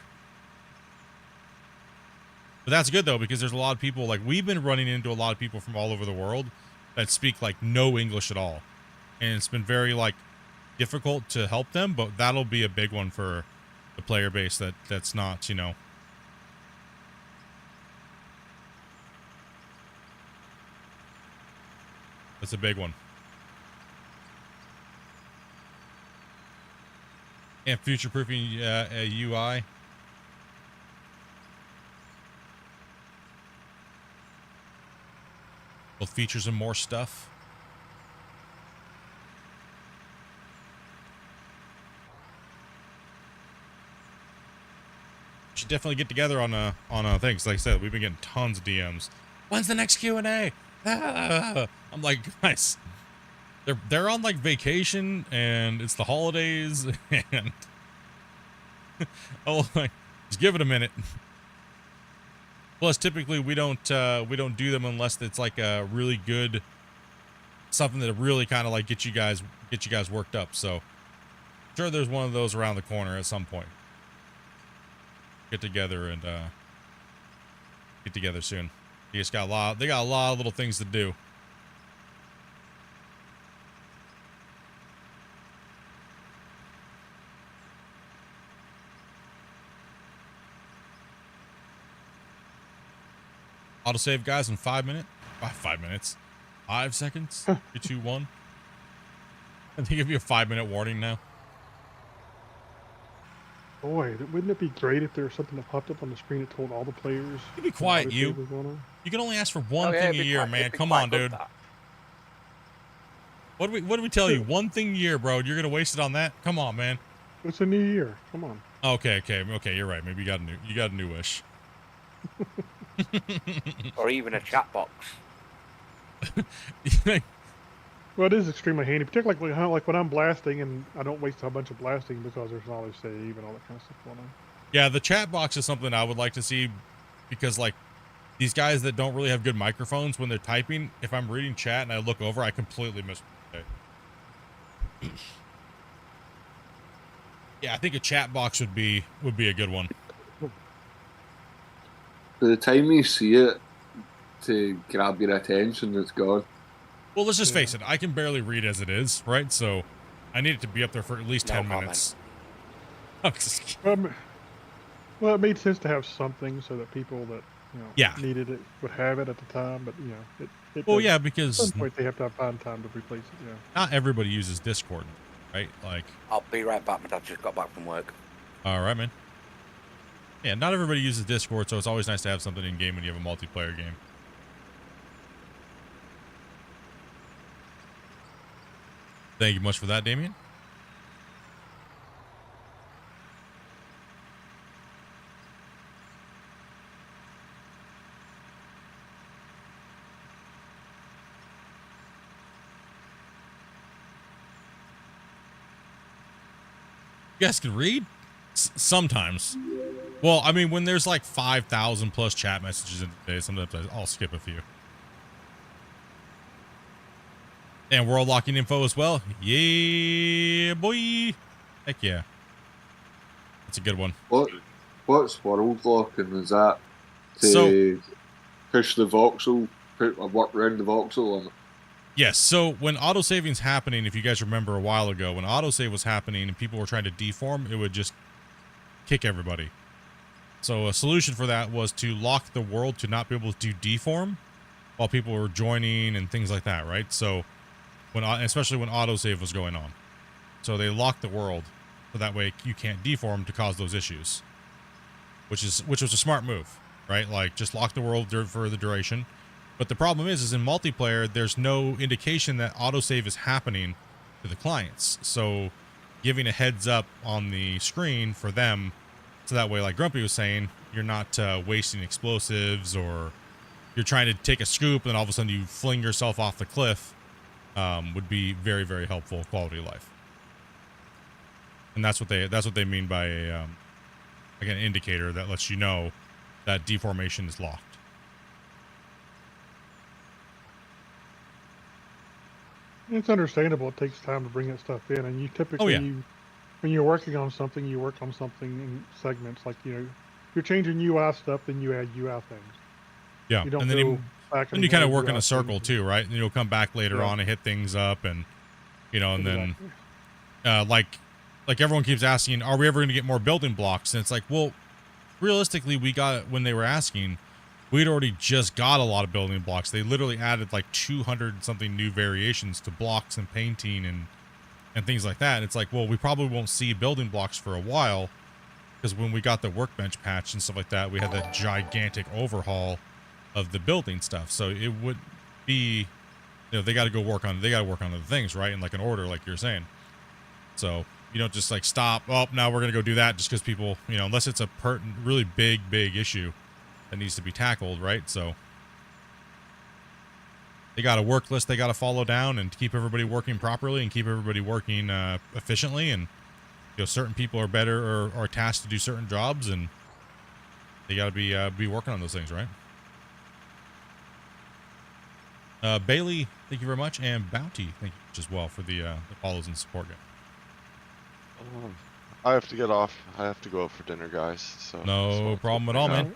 [SPEAKER 1] But that's good though, because there's a lot of people, like we've been running into a lot of people from all over the world that speak like no English at all. And it's been very like difficult to help them, but that'll be a big one for the player base that's not, you know. That's a big one. And future-proofing a UI. both features and more stuff. We should definitely get together on things. Like I said, we've been getting tons of DMs. When's the next Q&A? Ah! I'm like, guys, they're on like vacation and it's the holidays and oh, like, just give it a minute. Plus, typically we don't do them unless it's like a really good, something that really kind of like get you guys worked up. So, sure, there's one of those around the corner at some point. Get together and get together soon. They got a lot of little things to do. Autosave, guys, in 5 minutes. 5 minutes. 5 seconds. 3, 2, 1. And they give you a 5-minute warning now.
[SPEAKER 5] Boy, wouldn't it be great if there was something that popped up on the screen that told all the players?
[SPEAKER 1] You be quiet,
[SPEAKER 5] what
[SPEAKER 1] you.
[SPEAKER 5] was going on?
[SPEAKER 1] You can only ask for one
[SPEAKER 3] Oh, yeah,
[SPEAKER 1] thing
[SPEAKER 3] it'd
[SPEAKER 1] a
[SPEAKER 3] be
[SPEAKER 1] year,
[SPEAKER 3] quite-
[SPEAKER 1] man.
[SPEAKER 3] it'd be
[SPEAKER 1] Come
[SPEAKER 3] quite
[SPEAKER 1] on,
[SPEAKER 3] good,
[SPEAKER 1] dude.
[SPEAKER 3] that.
[SPEAKER 1] What do we tell you? One thing a year, bro. You're gonna waste it on that? Come on, man.
[SPEAKER 5] It's a new year. Come on.
[SPEAKER 1] Okay. You're right. Maybe you got a new wish.
[SPEAKER 3] Or even a chat box.
[SPEAKER 5] Well, it is extremely handy, particularly like when I'm blasting and I don't waste a bunch of blasting because there's knowledge save and all that kind of stuff going on.
[SPEAKER 1] Yeah, the chat box is something I would like to see because, like, these guys that don't really have good microphones when they're typing, if I'm reading chat and I look over, I completely miss it. Yeah, I think a chat box would be a good one.
[SPEAKER 8] By the time you see it to grab your attention, it's gone.
[SPEAKER 1] Well, let's just face it. I can barely read as it is, right? So I need it to be up there for at least 10 minutes. I'm just kidding.
[SPEAKER 5] Well, it made sense to have something so that people that
[SPEAKER 1] Yeah.
[SPEAKER 5] needed it would have it at the time, but it
[SPEAKER 1] Well,
[SPEAKER 5] does-
[SPEAKER 1] yeah,
[SPEAKER 5] at
[SPEAKER 1] because
[SPEAKER 5] some point they have to find time to replace it. Yeah.
[SPEAKER 1] not everybody uses Discord, right? Like,
[SPEAKER 3] I'll be right back. My dad just got back from work.
[SPEAKER 1] all right, man. Yeah, not everybody uses Discord, so it's always nice to have something in game when you have a multiplayer game. Thank you much for that, Damien. You guys can read? Sometimes. Well, I mean, when there's like 5,000 plus chat messages in the day, sometimes I'll skip a few. And world locking info as well. Yeah, boy. Heck yeah. That's a good one.
[SPEAKER 8] What's world locking? Is that to
[SPEAKER 1] So-
[SPEAKER 8] push the voxel, put a work around the voxel on it?
[SPEAKER 1] Yes, so when autosaving's happening, if you guys remember a while ago, when autosave was happening and people were trying to deform, it would just kick everybody. So a solution for that was to lock the world to not be able to deform while people were joining and things like that, right? So especially when autosave was going on. So they locked the world so that way you can't deform to cause those issues. Which was a smart move, right? Like, just lock the world for the duration. But the problem is in multiplayer, there's no indication that autosave is happening to the clients. So giving a heads up on the screen for them, so that way, like Grumpy was saying, you're not wasting explosives, or you're trying to take a scoop and then all of a sudden you fling yourself off the cliff, would be very, very helpful quality of life. And that's what they mean by like an indicator that lets you know that deformation is locked.
[SPEAKER 5] It's understandable. It takes time to bring that stuff in, and you typically, when you're working on something, you work on something in segments. Like you're changing UI stuff, then you add UI things.
[SPEAKER 1] Yeah,
[SPEAKER 5] You don't
[SPEAKER 1] and
[SPEAKER 5] go
[SPEAKER 1] then
[SPEAKER 5] back
[SPEAKER 1] you kind of
[SPEAKER 5] forth
[SPEAKER 1] work in
[SPEAKER 5] UI
[SPEAKER 1] a circle
[SPEAKER 5] things.
[SPEAKER 1] too, right? And you'll come back later
[SPEAKER 5] Yeah.
[SPEAKER 1] on and hit things up, and and then
[SPEAKER 5] Exactly.
[SPEAKER 1] like everyone keeps asking, are we ever going to get more building blocks? And it's like, well, realistically, when they were asking, we'd already just got a lot of building blocks. They literally added like 200 something new variations to blocks and painting and things like that. And it's like, well, we probably won't see building blocks for a while, because when we got the workbench patch and stuff like that, we had that gigantic overhaul of the building stuff. So be, they got to go work on, other things, right? In like an order, like you're saying. So you don't just like stop. Oh, now we're gonna go do that just because people, unless it's a really big issue that needs to be tackled, right? So they got a work list they got to follow down and to keep everybody working properly and keep everybody working efficiently. And certain people are better or tasked to do certain jobs, and they got to be working on those things, right? Bailey, thank you very much, and Bounty, thank you as well for the follows and support.
[SPEAKER 4] I have to get off. I have to go out for dinner, guys. So
[SPEAKER 1] No problem at all, man.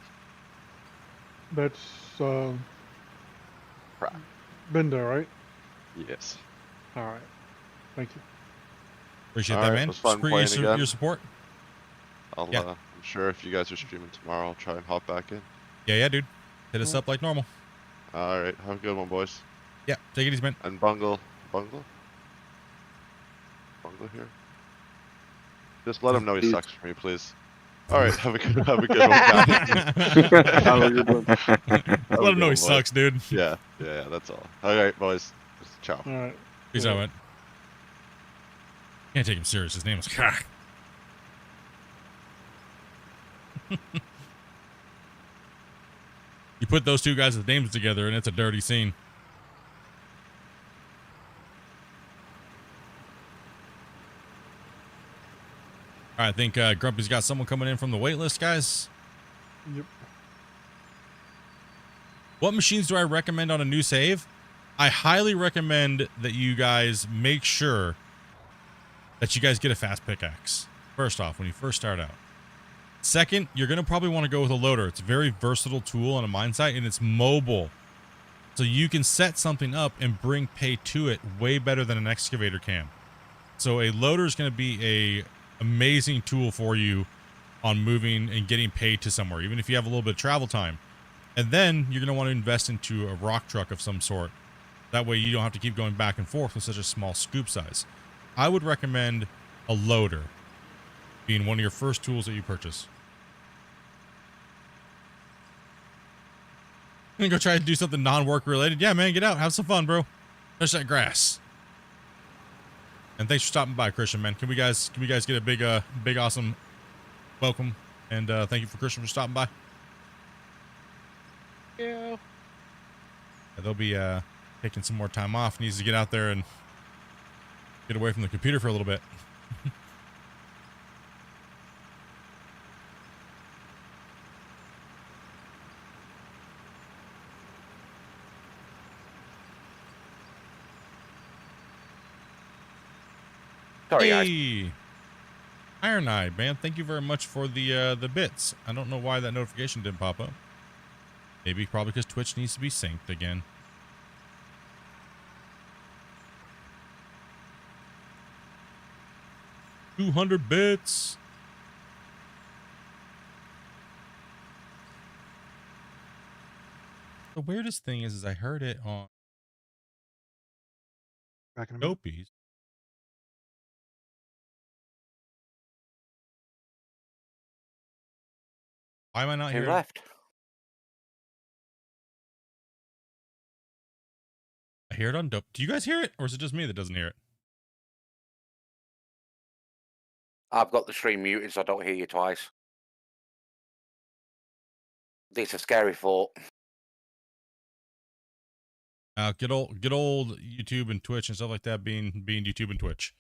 [SPEAKER 5] That's
[SPEAKER 4] Crap.
[SPEAKER 5] Binda, right?
[SPEAKER 4] Yes.
[SPEAKER 5] All right. Thank you.
[SPEAKER 1] Appreciate
[SPEAKER 4] All
[SPEAKER 1] that,
[SPEAKER 4] right,
[SPEAKER 1] man.
[SPEAKER 4] it was fun
[SPEAKER 1] Appreciate
[SPEAKER 4] playing again.
[SPEAKER 1] your support.
[SPEAKER 4] I'm sure if you guys are streaming tomorrow, I'll try and hop back in.
[SPEAKER 1] Yeah, dude. Hit us up like normal.
[SPEAKER 4] All right, have a good one, boys.
[SPEAKER 1] Yeah, take it easy, man.
[SPEAKER 4] And Bungle here. Just let him know he sucks for me, please. All right, have a good one, guys.
[SPEAKER 8] Have a good one.
[SPEAKER 1] Let him know he sucks, dude.
[SPEAKER 4] Yeah, that's all. All right, boys. Ciao.
[SPEAKER 5] All right.
[SPEAKER 1] Peace out, man. Can't take him serious. His name is Cock. You put those two guys' names together, and it's a dirty scene. All right, I think Grumpy's got someone coming in from the wait list, guys.
[SPEAKER 5] Yep.
[SPEAKER 1] What machines do I recommend on a new save? I highly recommend that you guys make sure that you guys get a fast pickaxe. First off, when you first start out. Second, you're going to probably want to go with a loader. It's a very versatile tool on a mine site, and it's mobile. So you can set something up and bring pay to it way better than an excavator can. So a loader is going to be a amazing tool for you on moving and getting paid to somewhere, even if you have a little bit of travel time. And then you're going to want to invest into a rock truck of some sort. That way you don't have to keep going back and forth with such a small scoop size. I would recommend a loader being one of your first tools that you purchase. And go try to do something non-work related. Yeah, man, get out. Have some fun, bro. Touch that grass. And thanks for stopping by, Christian, man. Can we guys get a big awesome welcome? And thank you for Christian for stopping by.
[SPEAKER 6] Yeah.
[SPEAKER 1] They'll be taking some more time off. Needs to get out there and get away from the computer for a little bit.
[SPEAKER 3] Sorry, guys.
[SPEAKER 1] Hey, Iron Eye, man, thank you very much for the bits. I don't know why that notification didn't pop up. Maybe probably because Twitch needs to be synced again. $200 bits. The weirdest thing is I heard it on
[SPEAKER 5] Back in a minute.
[SPEAKER 1] Dopies. Why am I not
[SPEAKER 3] Who
[SPEAKER 1] here?
[SPEAKER 3] left?
[SPEAKER 1] I hear it on Dope. Do you guys hear it, or is it just me that doesn't hear it?
[SPEAKER 3] I've got the stream muted, so I don't hear you twice. It's a scary thought.
[SPEAKER 1] Good old YouTube and Twitch and stuff like that being YouTube and Twitch.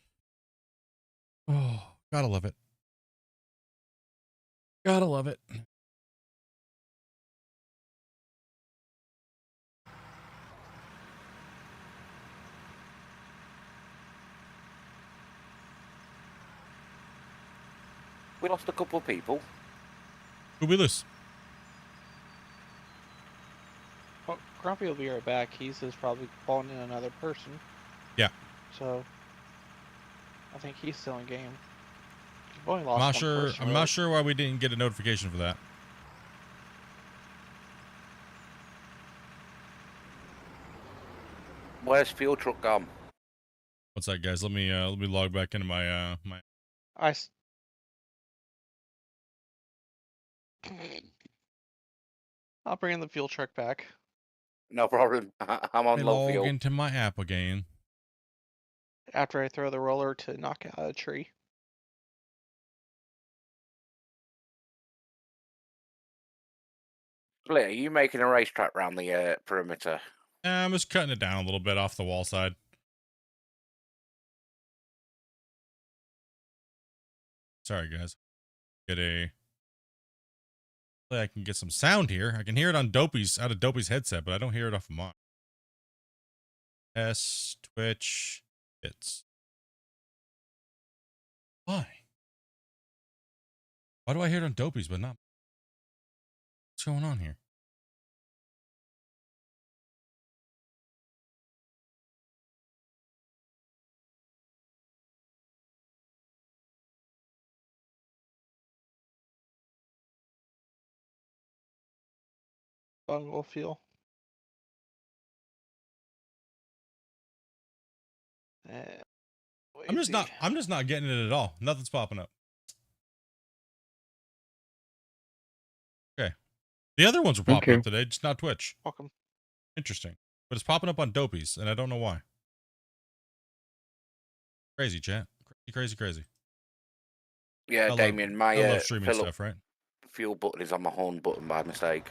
[SPEAKER 1] Oh, gotta love it. Gotta love it.
[SPEAKER 3] We lost a couple of people.
[SPEAKER 1] Who'd we lose?
[SPEAKER 6] Well, Grumpy will be right back. He's just probably calling in another person.
[SPEAKER 1] Yeah.
[SPEAKER 6] So I think he's still in game. We've only lost
[SPEAKER 1] I'm not
[SPEAKER 6] one
[SPEAKER 1] sure.
[SPEAKER 6] person,
[SPEAKER 1] I'm
[SPEAKER 6] really.
[SPEAKER 1] not sure why we didn't get a notification for that.
[SPEAKER 3] Where's fuel truck gone?
[SPEAKER 1] What's that, guys? Let me log back into my my.
[SPEAKER 6] I'll bring the fuel truck back.
[SPEAKER 3] No problem. I'm on
[SPEAKER 1] I
[SPEAKER 3] low
[SPEAKER 1] log
[SPEAKER 3] fuel.
[SPEAKER 1] into my app again.
[SPEAKER 6] After I throw the roller to knock out a tree.
[SPEAKER 3] Split, are you making a racetrack round the perimeter?
[SPEAKER 1] I'm just cutting it down a little bit off the wall side. Sorry, guys. I can get some sound here. I can hear it on Dopey's out of Dopey's headset, but I don't hear it off of mine. S Twitch hits. Why? Why do I hear it on Dopey's but not? What's going on here?
[SPEAKER 6] Bungle fuel.
[SPEAKER 1] I'm just not getting it at all. Nothing's popping up. Okay. The other ones were popping up today, just not Twitch.
[SPEAKER 6] Welcome.
[SPEAKER 1] Interesting. But it's popping up on Dopey's, and I don't know why. Crazy, chat. Crazy, crazy.
[SPEAKER 3] Yeah, Damien, my
[SPEAKER 1] I love streaming stuff, right?
[SPEAKER 3] fuel button is on my horn button by mistake.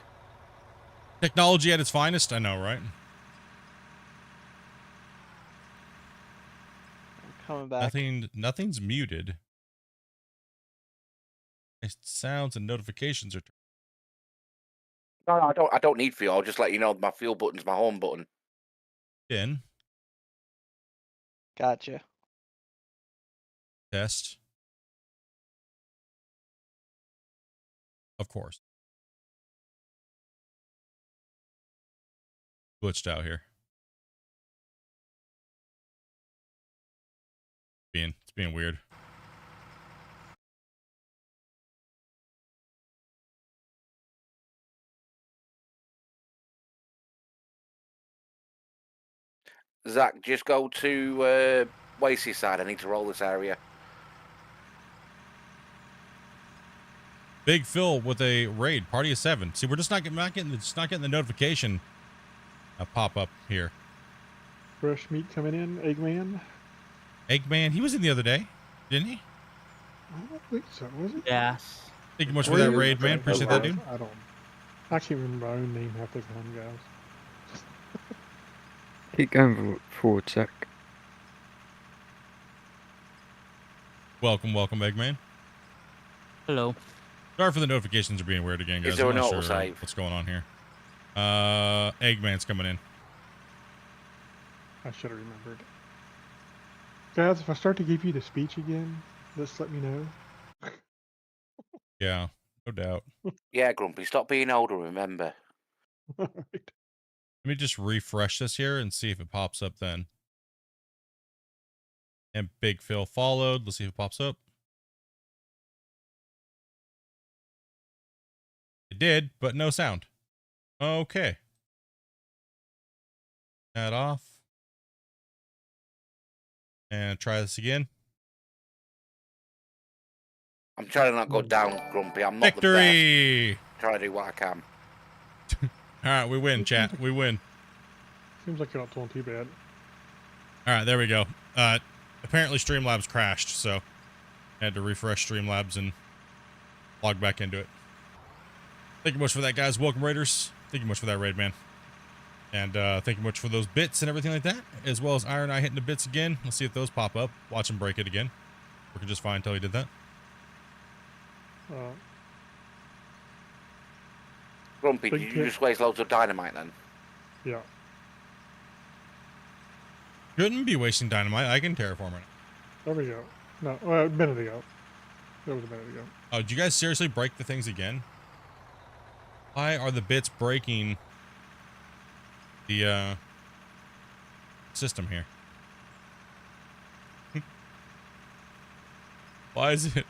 [SPEAKER 1] Technology at its finest, I know, right?
[SPEAKER 6] I'm coming back.
[SPEAKER 1] Nothing's muted. Sounds and notifications are.
[SPEAKER 3] No, I don't need fuel. I'll just let you know my fuel button's my home button.
[SPEAKER 1] In.
[SPEAKER 6] Gotcha.
[SPEAKER 1] Test. Of course. Glitched out here. It's being weird.
[SPEAKER 3] Zach, just go to Wasey side. I need to roll this area.
[SPEAKER 1] Big Phil with a raid party of 7. See, we're just not getting the notification pop up here.
[SPEAKER 5] Fresh meat coming in, Eggman.
[SPEAKER 1] Eggman, he was in the other day, didn't he?
[SPEAKER 5] I don't think so, was it?
[SPEAKER 10] Yes.
[SPEAKER 1] Thank you much for that raid, man. Appreciate that, dude.
[SPEAKER 5] I can't remember my own name half the time, guys.
[SPEAKER 7] Keep going forward, Zach.
[SPEAKER 1] Welcome, Eggman.
[SPEAKER 10] Hello.
[SPEAKER 1] Sorry for the notifications are being weird again, guys.
[SPEAKER 3] Is there
[SPEAKER 1] I'm
[SPEAKER 3] an
[SPEAKER 1] not sure
[SPEAKER 3] autosave?
[SPEAKER 1] what's going on here. Eggman's coming in.
[SPEAKER 5] I should have remembered. Guys, if I start to give you the speech again, just let me know.
[SPEAKER 1] Yeah, no doubt.
[SPEAKER 3] Yeah, Grumpy, stop being older, remember.
[SPEAKER 5] All right.
[SPEAKER 1] Let me just refresh this here and see if it pops up then. And Big Phil followed. Let's see if it pops up. It did, but no sound. Okay. That off. And try this again.
[SPEAKER 3] I'm trying to not go down, Grumpy. I'm not
[SPEAKER 1] Victory!
[SPEAKER 3] the best. Try to do what I can.
[SPEAKER 1] All right, we win, chat. We win.
[SPEAKER 5] Seems like you're not doing too bad.
[SPEAKER 1] All right, there we go. Apparently Streamlabs crashed, so I had to refresh Streamlabs and log back into it. Thank you much for that, guys. Welcome, Raiders. Thank you much for that raid, man. And thank you much for those bits and everything like that, as well as Iron Eye hitting the bits again. Let's see if those pop up. Watch him break it again. Working just fine until he did that.
[SPEAKER 3] Grumpy, did you just waste loads of dynamite then?
[SPEAKER 5] Yeah.
[SPEAKER 1] Shouldn't be wasting dynamite. I can terraform it.
[SPEAKER 5] There we go. No, a minute ago. That was a minute ago.
[SPEAKER 1] Oh, did you guys seriously break the things again? Why are the bits breaking the system here? Why is it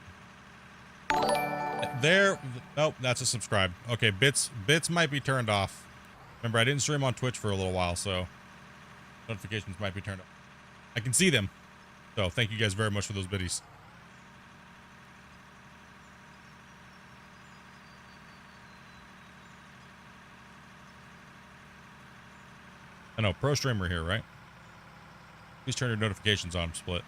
[SPEAKER 1] there? Nope, that's a subscribe. Okay, bits might be turned off. Remember, I didn't stream on Twitch for a little while, so notifications might be turned off. I can see them, so thank you guys very much for those biddies. I know, pro streamer here, right? Please turn your notifications on, Split.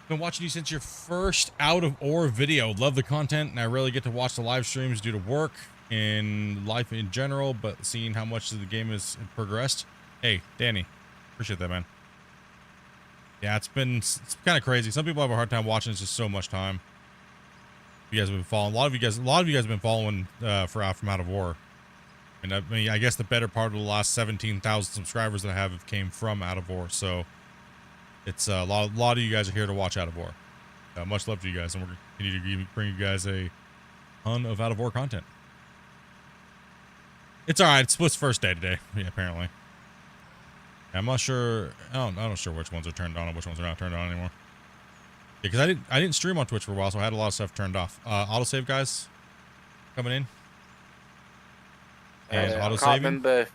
[SPEAKER 1] Been watching you since your first out of ore video. Love the content, and I rarely get to watch the live streams due to work and life in general, but seeing how much the game has progressed. Hey, Danny, appreciate that, man. Yeah, it's kind of crazy. Some people have a hard time watching. It's just so much time. You guys have been following. A lot of you guys have been following from Out of War. And I mean, I guess the better part of the last 17,000 subscribers that I have came from Out of War. So it's a lot of you guys are here to watch Out of War. Much love to you guys, and we're going to continue to bring you guys a ton of Out of War content. It's all right. It's Split's first day today. Yeah, apparently. I'm not sure. I'm not sure which ones are turned on and which ones are not turned on anymore. Yeah, because I didn't stream on Twitch for a while, so I had a lot of stuff turned off. Autosave guys coming in. And
[SPEAKER 3] I
[SPEAKER 1] autosaving.
[SPEAKER 3] I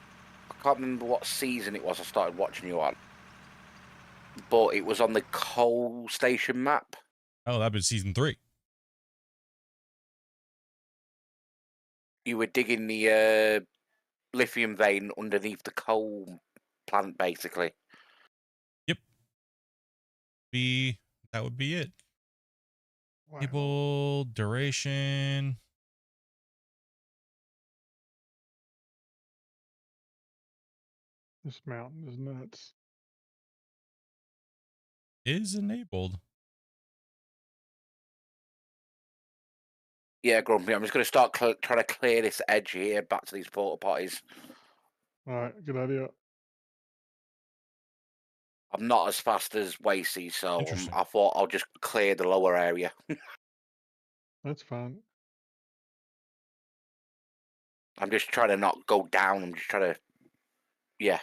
[SPEAKER 3] can't remember what season it was I started watching you on. But it was on the coal station map.
[SPEAKER 1] Oh, that'd been season 3.
[SPEAKER 3] You were digging the lithium vein underneath the coal plant, basically.
[SPEAKER 1] Yep. That would be it.
[SPEAKER 5] Wow.
[SPEAKER 1] People, duration.
[SPEAKER 5] This mountain is nuts.
[SPEAKER 1] Is enabled.
[SPEAKER 3] Yeah, Grumpy, I'm just going to start trying to clear this edge here back to these porta potties.
[SPEAKER 5] All right, good idea.
[SPEAKER 3] I'm not as fast as Wacy, so
[SPEAKER 1] Interesting.
[SPEAKER 3] I thought I'll just clear the lower area.
[SPEAKER 5] That's fine.
[SPEAKER 3] I'm just trying to not go down. I'm just trying to, yeah.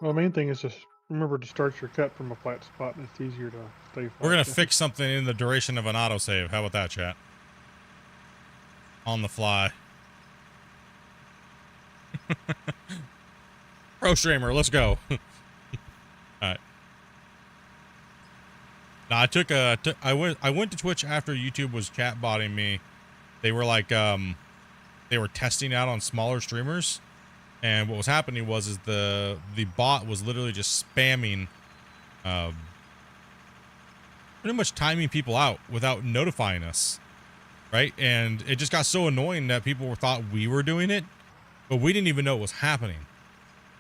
[SPEAKER 5] Well, the main thing is just remember to start your cut from a flat spot, and it's easier to stay flat.
[SPEAKER 1] We're going to fix something in the duration of an autosave. How about that, chat? On the fly. Pro streamer, let's go. Alright. Now I went to Twitch after YouTube was chat botting me. They were like they were testing out on smaller streamers, and what was happening was the bot was literally just spamming pretty much timing people out without notifying us. Right? And it just got so annoying that people thought we were doing it, but we didn't even know it was happening.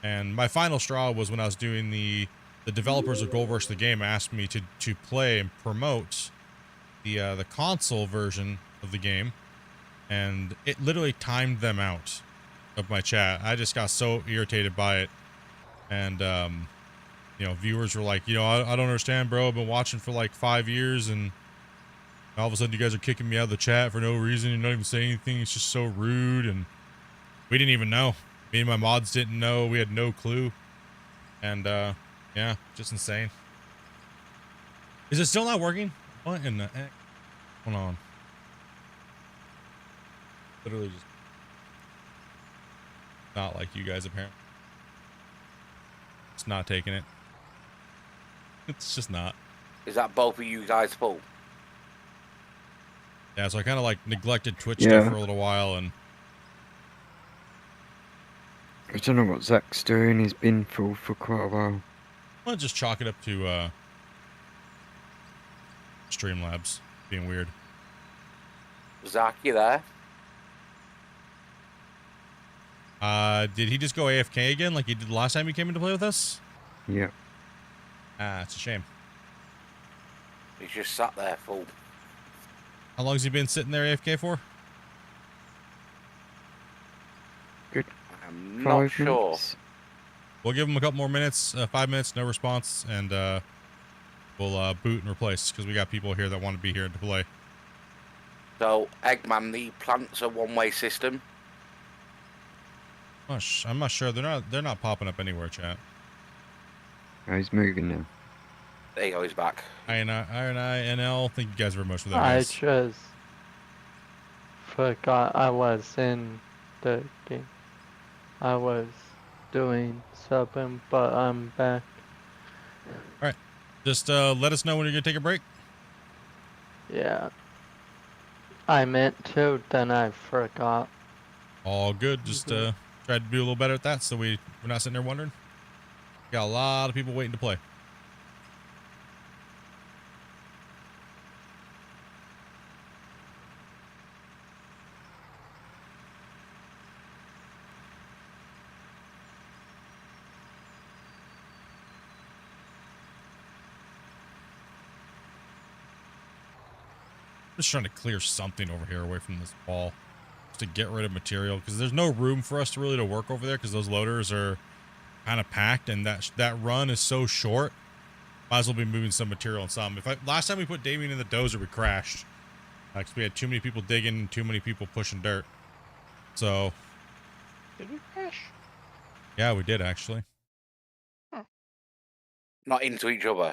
[SPEAKER 1] And my final straw was when I was doing the developers of Gold vs. the Game asked me to play and promote the console version of the game, and it literally timed them out of my chat. I just got so irritated by it, and you know, viewers were like, you know, I don't understand, bro. I've been watching for like 5 years, and all of a sudden you guys are kicking me out of the chat for no reason. You're not even saying anything. It's just so rude, and we didn't even know. Me and my mods didn't know. We had no clue. And, yeah, just insane. Is it still not working? What in the heck? Hold on. Literally just not like you guys, apparently. It's not taking it. It's just not.
[SPEAKER 3] Is that both of you guys' fault?
[SPEAKER 1] Yeah, so I kind of like neglected Twitch stuff for a little while, and
[SPEAKER 7] I don't know what Zach's doing. He's been full for quite a while.
[SPEAKER 1] I'll just chalk it up to Streamlabs being weird.
[SPEAKER 3] Zach, you there?
[SPEAKER 1] Did he just go AFK again like he did the last time he came in to play with us?
[SPEAKER 7] Yeah.
[SPEAKER 1] Ah, it's a shame.
[SPEAKER 3] He's just sat there full.
[SPEAKER 1] How long has he been sitting there AFK for?
[SPEAKER 7] Good.
[SPEAKER 3] I'm not
[SPEAKER 7] 5
[SPEAKER 3] sure.
[SPEAKER 7] minutes.
[SPEAKER 1] We'll give him a couple more minutes, 5 minutes, no response, and we'll boot and replace because we got people here that want to be here to play.
[SPEAKER 3] So, Eggman, the plant's a one-way system.
[SPEAKER 1] I'm not sure. They're not popping up anywhere, chat.
[SPEAKER 7] Oh, he's moving now.
[SPEAKER 3] There you go, he's back.
[SPEAKER 1] INL. Thank you guys very much for that.
[SPEAKER 2] I
[SPEAKER 1] guys.
[SPEAKER 2] just forgot I was in the game. I was doing something, but I'm back.
[SPEAKER 1] All right. Just let us know when you're gonna take a break.
[SPEAKER 2] Yeah. I meant to, then I forgot.
[SPEAKER 1] All good. Just tried to do a little better at that, so we're not sitting there wondering. Got a lot of people waiting to play. Just trying to clear something over here away from this wall just to get rid of material, because there's no room for us to really work over there, because those loaders are kind of packed, and that run is so short. Might as well be moving some material and some. Last time we put Damien in the dozer, we crashed because we had too many people digging and too many people pushing dirt. So
[SPEAKER 6] Did we crash?
[SPEAKER 1] yeah, we did actually.
[SPEAKER 3] Not into each other.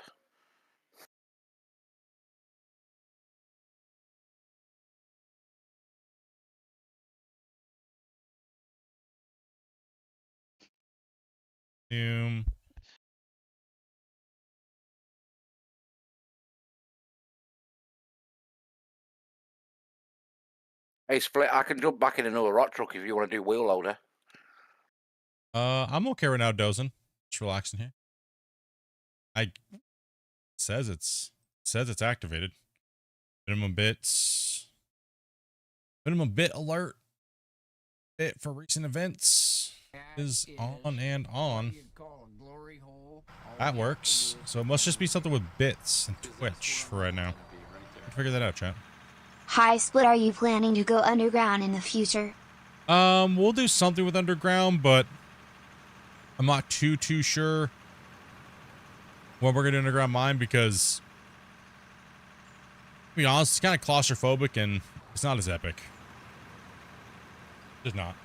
[SPEAKER 3] Hey, Split, I can jump back in another rock truck if you want to do wheel loader.
[SPEAKER 1] I'm okay right now, dozing. Just relaxing here. It says it's activated. Minimum bits. Minimum bit alert. Bit for recent events is on and on. That works. So it must just be something with bits and Twitch for right now. Figure that out, chat.
[SPEAKER 9] Hi Split, are you planning to go underground in the future?
[SPEAKER 1] We'll do something with underground, but I'm not too sure what we're gonna do underground mine, because to be honest, it's kind of claustrophobic and it's not as epic. It's not.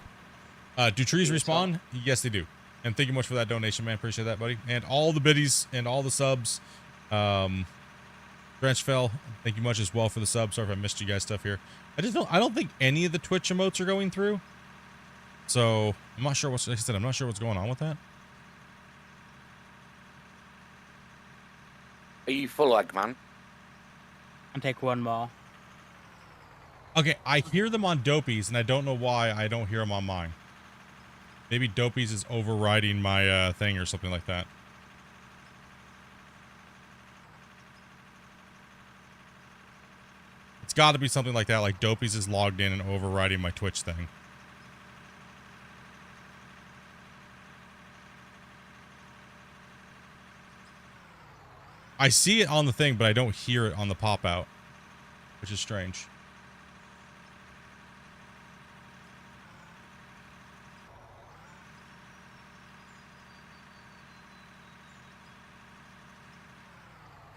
[SPEAKER 1] Do trees respawn? Yes, they do. And thank you much for that donation, man. Appreciate that, buddy. And all the biddies and all the subs. Branch fell. Thank you much as well for the sub. Sorry if I missed you guys stuff here. I don't think any of the Twitch emotes are going through. So I'm not sure like I said, I'm not sure what's going on with that.
[SPEAKER 3] Are you full lag, man?
[SPEAKER 10] I'll take one more.
[SPEAKER 1] Okay, I hear them on Dopey's, and I don't know why I don't hear them on mine. Maybe Dopey's is overriding my thing or something like that. It's got to be something like that, like Dopey's is logged in and overriding my Twitch thing. I see it on the thing, but I don't hear it on the pop-out, which is strange.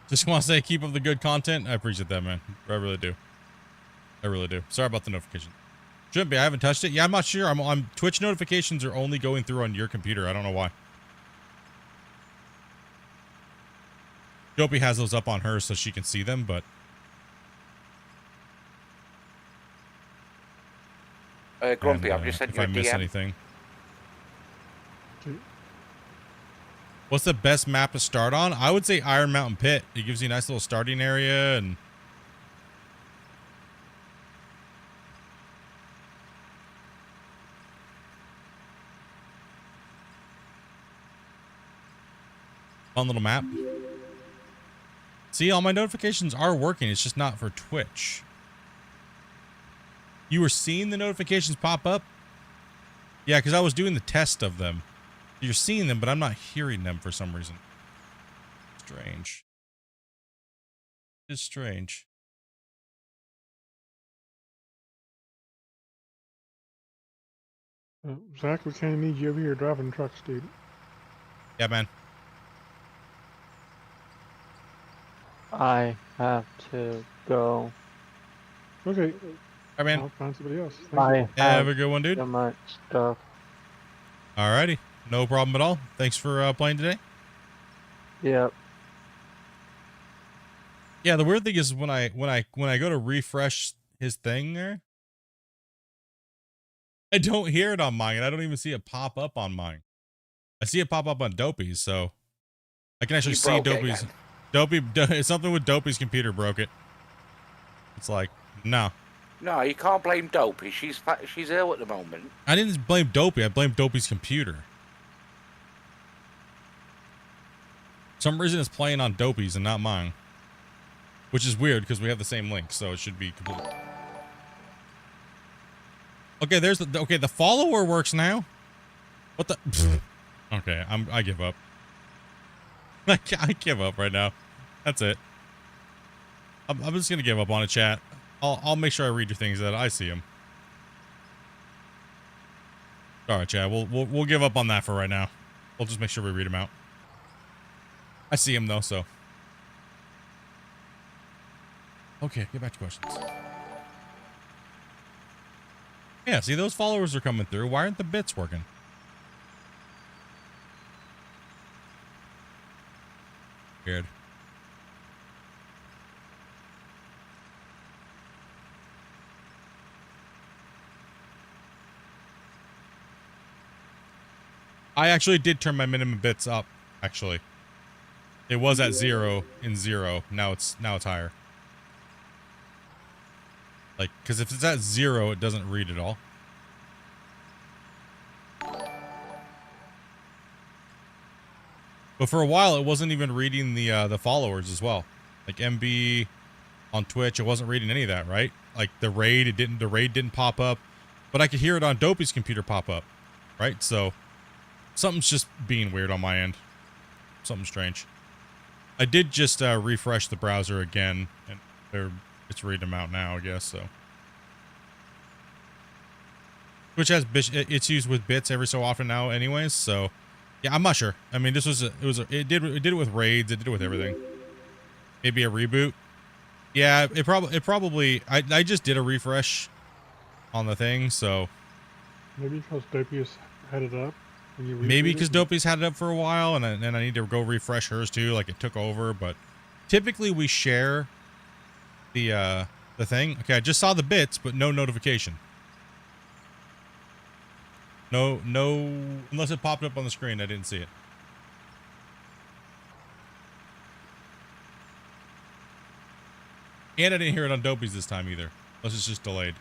[SPEAKER 1] Just want to say, keep up the good content. I appreciate that, man. I really do. I really do. Sorry about the notification. Shouldn't be. I haven't touched it. Yeah, I'm not sure. I'm Twitch notifications are only going through on your computer. I don't know why. Dopey has those up on hers so she can see them, but
[SPEAKER 3] Grumpy, I've just sent
[SPEAKER 1] if
[SPEAKER 3] you
[SPEAKER 1] I
[SPEAKER 3] a
[SPEAKER 1] miss
[SPEAKER 3] DM.
[SPEAKER 1] anything. What's the best map to start on? I would say Iron Mountain Pit. It gives you a nice little starting area and fun little map. See, all my notifications are working. It's just not for Twitch. You were seeing the notifications pop up? Yeah, because I was doing the test of them. You're seeing them, but I'm not hearing them for some reason. Strange. It's strange.
[SPEAKER 5] Zach, we kind of need you over here driving trucks, dude.
[SPEAKER 1] Yeah, man.
[SPEAKER 2] I have to go.
[SPEAKER 5] Okay.
[SPEAKER 1] All right, man.
[SPEAKER 5] I'll find somebody else. Thank
[SPEAKER 2] I
[SPEAKER 5] you.
[SPEAKER 1] Have a good one, dude.
[SPEAKER 2] so much stuff.
[SPEAKER 1] Alrighty. No problem at all. Thanks for playing today.
[SPEAKER 2] Yep.
[SPEAKER 1] Yeah, the weird thing is when I go to refresh his thing there, I don't hear it on mine, and I don't even see it pop up on mine. I see it pop up on Dopey's, so I can actually
[SPEAKER 3] You
[SPEAKER 1] see
[SPEAKER 3] broke it
[SPEAKER 1] Dopey's.
[SPEAKER 3] again.
[SPEAKER 1] Something with Dopey's computer broke it. It's like, no.
[SPEAKER 3] No, you can't blame Dopey. She's ill at the moment.
[SPEAKER 1] I didn't blame Dopey. I blamed Dopey's computer. For some reason it's playing on Dopey's and not mine. Which is weird because we have the same link, so it should be completely... Okay, there's the... Okay, the follower works now? What the... Okay, I give up. I give up right now. That's it. I'm just gonna give up on a chat. I'll make sure I read your things that I see them. All right, Chad. We'll give up on that for right now. We'll just make sure we read them out. I see them though, so. Okay, get back to questions. Yeah, see those followers are coming through. Why aren't the bits working? Weird. I actually did turn my minimum bits up, actually. It was at 0 in 0. Now it's higher. Like, because if it's at 0, it doesn't read at all. But for a while, it wasn't even reading the followers as well. Like MB on Twitch, it wasn't reading any of that, right? Like the raid didn't pop up, but I could hear it on Dopey's computer pop up, right? So something's just being weird on my end. Something strange. I did just refresh the browser again, and it's reading them out now, I guess. So, which has it's used with bits every so often now, anyways. So, yeah, I'm not sure. I mean, it did it with raids. It did it with everything. Maybe a reboot. Yeah, it probably. I just did a refresh on the thing, so
[SPEAKER 5] Maybe because Dopey's had it up.
[SPEAKER 1] Maybe because Dopey's had it up for a while, and I need to go refresh hers too. Like it took over, but typically we share the thing. Okay, I just saw the bits, but no notification. No, unless it popped up on the screen, I didn't see it. And I didn't hear it on Dopey's this time either. Unless it's just delayed.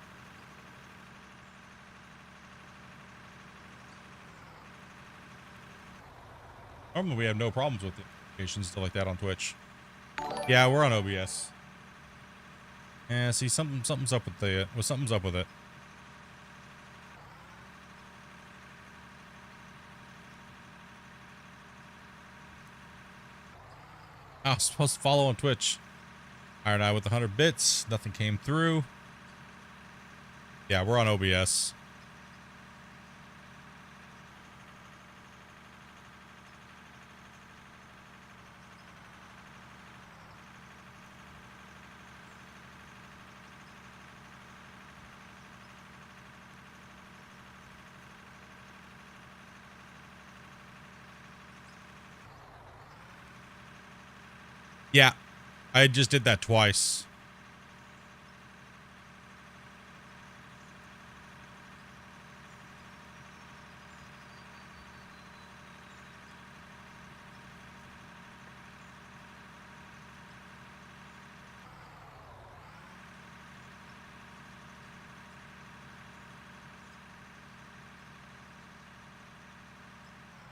[SPEAKER 1] Normally we have no problems with notifications stuff like that on Twitch. Yeah, we're on OBS. Yeah, see, something's up with something's up with it. I was supposed to follow on Twitch. All right, with 100 bits, nothing came through. Yeah, we're on OBS. Yeah, I just did that twice.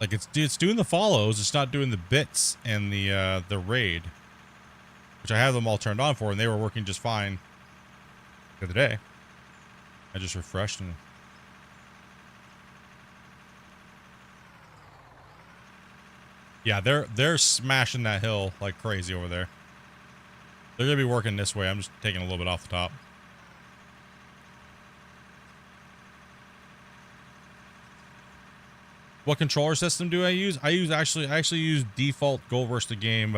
[SPEAKER 1] Like it's doing the follows, it's not doing the bits and the raid. Which I have them all turned on for, and they were working just fine the other day. I just refreshed and... Yeah, they're smashing that hill like crazy over there. They're gonna be working this way. I'm just taking a little bit off the top. What controller system do I use? I actually use default Goal Rush the Game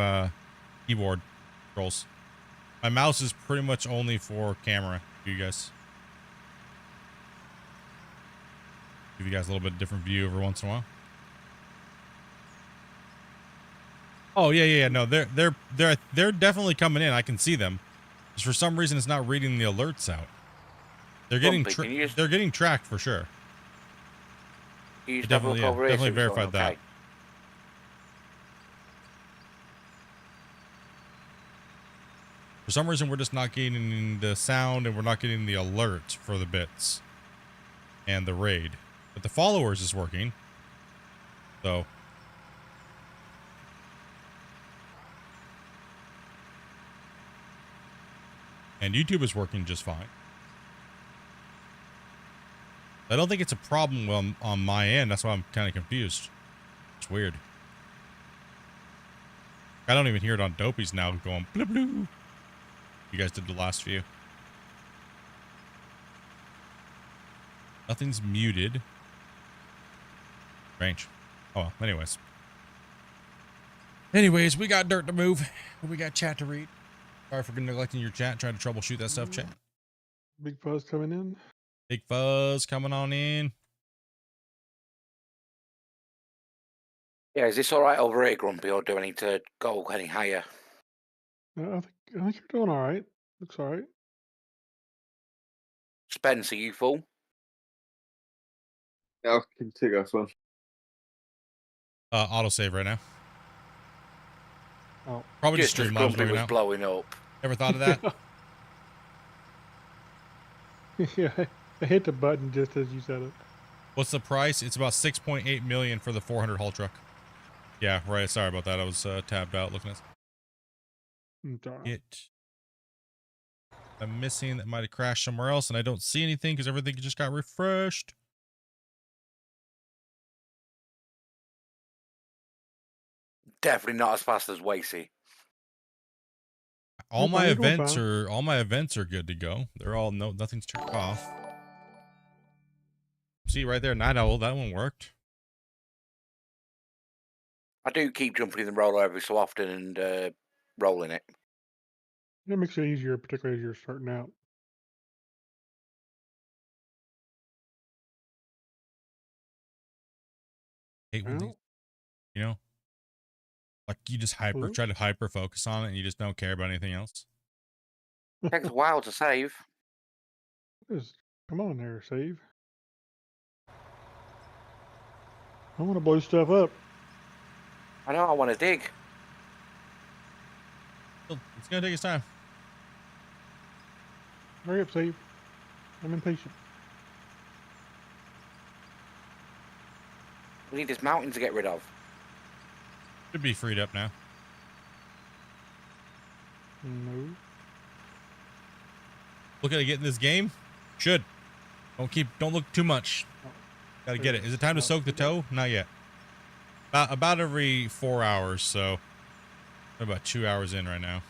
[SPEAKER 1] keyboard controls. My mouse is pretty much only for camera, you guys. Give you guys a little bit different view every once in a while. Oh yeah. No, they're definitely coming in. I can see them. Just for some reason, it's not reading the alerts out. They're getting tracked for sure. Definitely verified that. For For some reason, we're just not getting the sound and we're not getting the alert for the bits and the raid. But the followers is working. So. And YouTube is working just fine. I don't think it's a problem on my end. That's why I'm kind of confused. It's weird. I don't even hear it on Dopey's now going blue blue. You guys did the last few. Nothing's muted. Strange. Oh, well, anyways. Anyways, we got dirt to move. We got chat to read. Sorry for neglecting your chat, trying to troubleshoot that stuff, chat.
[SPEAKER 5] Big Fuzz coming in.
[SPEAKER 1] Big Fuzz coming on in.
[SPEAKER 3] Yeah, is this all right over here, Grumpy, or do I need to go any higher?
[SPEAKER 5] I think you're doing all right. Looks all right.
[SPEAKER 3] Spence, are you full?
[SPEAKER 8] I can take off one.
[SPEAKER 1] Autosave right now.
[SPEAKER 5] Oh,
[SPEAKER 1] probably just
[SPEAKER 3] Just as
[SPEAKER 1] Streamlabs
[SPEAKER 3] Grumpy was
[SPEAKER 1] out.
[SPEAKER 3] blowing up.
[SPEAKER 1] Ever thought of that?
[SPEAKER 5] yeah, I hit the button just as you said it.
[SPEAKER 1] What's the price? It's about 6.8 million for the 400 haul truck. Yeah, right. Sorry about that. I was tabbed out looking at it. I'm missing that might have crashed somewhere else, and I don't see anything because everything just got refreshed.
[SPEAKER 3] Definitely not as fast as Wacy.
[SPEAKER 1] All my events are good to go. They're all nothing's turned off. See right there, Night Owl, that one worked.
[SPEAKER 3] I do keep jumping in the roller every so often and rolling it.
[SPEAKER 5] It makes it easier, particularly as you're starting out.
[SPEAKER 1] Hate when these, you know, like you just try to hyper focus on it and you just don't care about anything else.
[SPEAKER 3] Takes a while to save.
[SPEAKER 5] Come on there, save. I want to blow stuff up.
[SPEAKER 3] I know, I want to dig.
[SPEAKER 1] It's going to take its time.
[SPEAKER 5] Hurry up, save. I'm impatient.
[SPEAKER 3] We need this mountain to get rid of.
[SPEAKER 1] Should be freed up now.
[SPEAKER 5] No.
[SPEAKER 1] Look at it getting this game. Should. Don't look too much. Gotta get it. Is it time to soak the toe? Not yet. About every 4 hours, so we're about 2 hours in right now.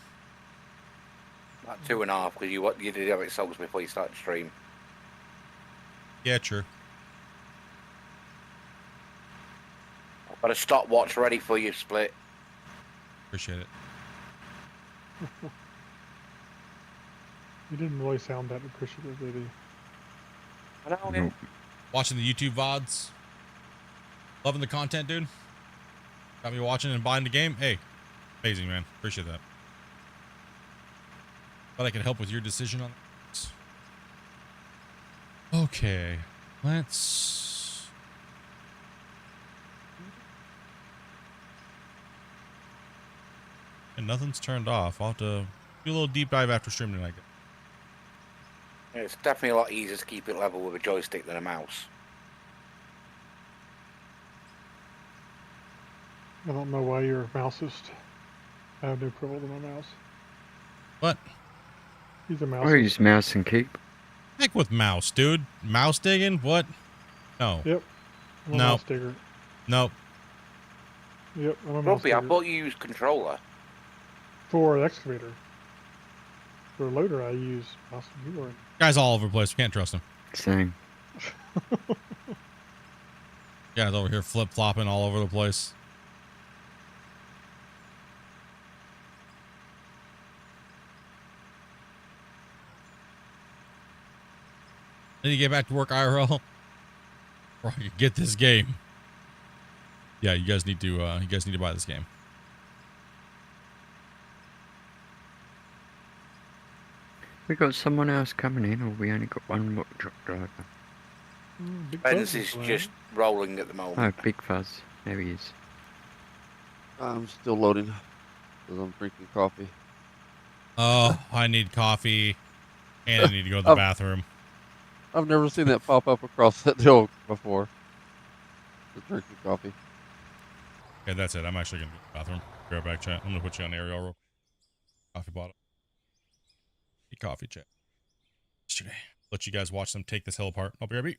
[SPEAKER 3] About 2.5, because you did have it soaked before you start the stream.
[SPEAKER 1] Yeah, true.
[SPEAKER 3] I've got a stopwatch ready for you, Split.
[SPEAKER 1] Appreciate it.
[SPEAKER 5] You didn't really sound that appreciative, did you?
[SPEAKER 3] I know, yeah.
[SPEAKER 1] Watching the YouTube VODs. Loving the content, dude. Got me watching and buying the game. Hey, amazing, man. Appreciate that. But I can help with your decision on this. Okay, let's... And nothing's turned off. I'll have to do a little deep dive after stream tonight.
[SPEAKER 3] Yeah, it's definitely a lot easier to keep it level with a joystick than a mouse.
[SPEAKER 5] I don't know why you're a mousist. I have no trouble with my mouse.
[SPEAKER 1] What?
[SPEAKER 5] He's a mouse.
[SPEAKER 7] I use mouse and keep.
[SPEAKER 1] Heck with mouse, dude. Mouse digging? What? No.
[SPEAKER 5] Yep. I'm a
[SPEAKER 1] No.
[SPEAKER 5] mouse digger.
[SPEAKER 1] Nope.
[SPEAKER 5] Yep, I'm a mouse
[SPEAKER 3] Grumpy, I
[SPEAKER 5] digger.
[SPEAKER 3] thought you used controller.
[SPEAKER 5] For an excavator. For a loader, I use mouse and keyboard.
[SPEAKER 1] Guy's all over the place. We can't trust him.
[SPEAKER 7] Same.
[SPEAKER 1] Guy's over here flip-flopping all over the place. Then you get back to work IRL. Or you get this game. Yeah, you guys need to buy this game.
[SPEAKER 7] We got someone else coming in, or we only got one more truck driver?
[SPEAKER 5] Big
[SPEAKER 3] Ben's
[SPEAKER 5] Fuzz
[SPEAKER 3] is
[SPEAKER 5] playing.
[SPEAKER 3] just rolling at the moment.
[SPEAKER 7] Oh, Big Fuzz. There he is.
[SPEAKER 4] I'm still loading because I'm drinking coffee.
[SPEAKER 1] Oh, I need coffee, and I need to go to the
[SPEAKER 11] I've-
[SPEAKER 1] bathroom.
[SPEAKER 11] I've never seen that pop up across that deal before. The drinking coffee.
[SPEAKER 1] Okay, that's it. I'm actually gonna go to the bathroom. Be right back, chat. I'm gonna put you on aerial real quick. Coffee bottle. Coffee chat. Yesterday. Let you guys watch them take this hill apart. I'll be right back.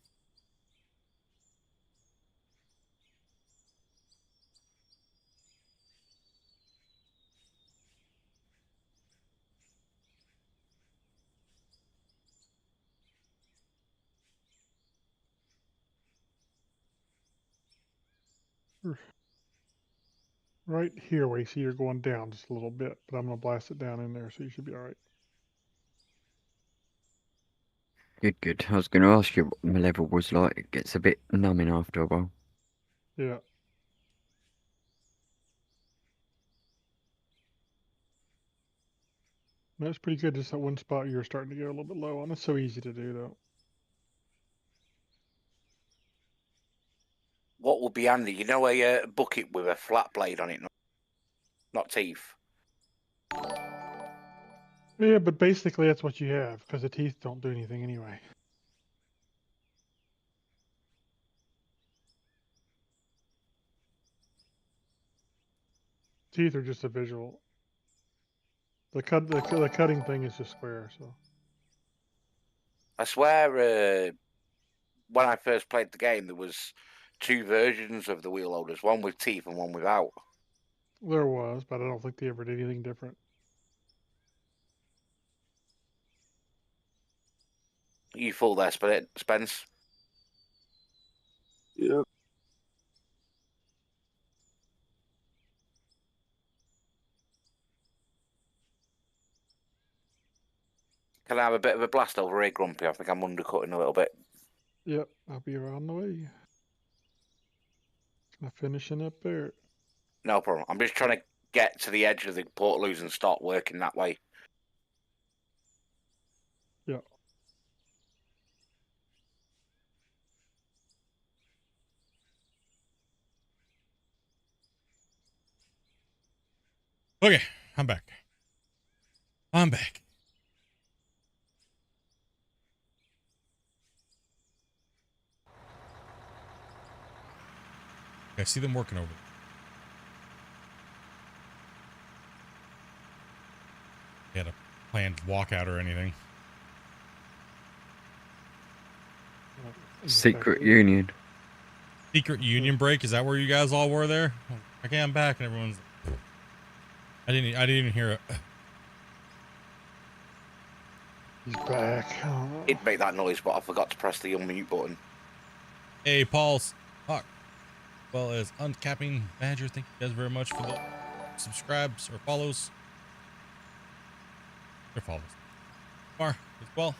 [SPEAKER 5] Right here where you see you're going down just a little bit, but I'm gonna blast it down in there, so you should be all right.
[SPEAKER 7] Good, good. I was going to ask you what my level was like. It gets a bit numbing after a while.
[SPEAKER 5] Yeah. That's pretty good. Just that one spot you were starting to get a little bit low on. It's so easy to do, though.
[SPEAKER 3] What would be handy? You know, a bucket with a flat blade on it, not teeth.
[SPEAKER 5] Yeah, but basically that's what you have, because the teeth don't do anything anyway. Teeth are just a visual. The cutting thing is just square, so.
[SPEAKER 3] I swear, when I first played the game, there was 2 versions of the wheel loaders, one with teeth and one without.
[SPEAKER 5] There was, but I don't think they ever did anything different.
[SPEAKER 3] You full there, Spence?
[SPEAKER 8] Yep.
[SPEAKER 3] Can I have a bit of a blast over here, Grumpy? I think I'm undercutting a little bit.
[SPEAKER 5] Yep, I'll be on the way. Finishing up there.
[SPEAKER 3] No problem. I'm just trying to get to the edge of the Portaloos and start working that way.
[SPEAKER 5] Yeah.
[SPEAKER 1] Okay, I'm back. I'm back. I see them working over there. They had a planned walkout or anything.
[SPEAKER 7] Secret union.
[SPEAKER 1] Secret union break? Is that where you guys all were there? Okay, I'm back, and everyone's. I didn't even hear it.
[SPEAKER 5] He's back. Oh.
[SPEAKER 3] It'd make that noise, but I forgot to press the unmute button.
[SPEAKER 1] Hey, Paul's Hawk, as well as Uncapping Badger. Thank you guys very much for the subscribes or follows. Or follows. Mar as well.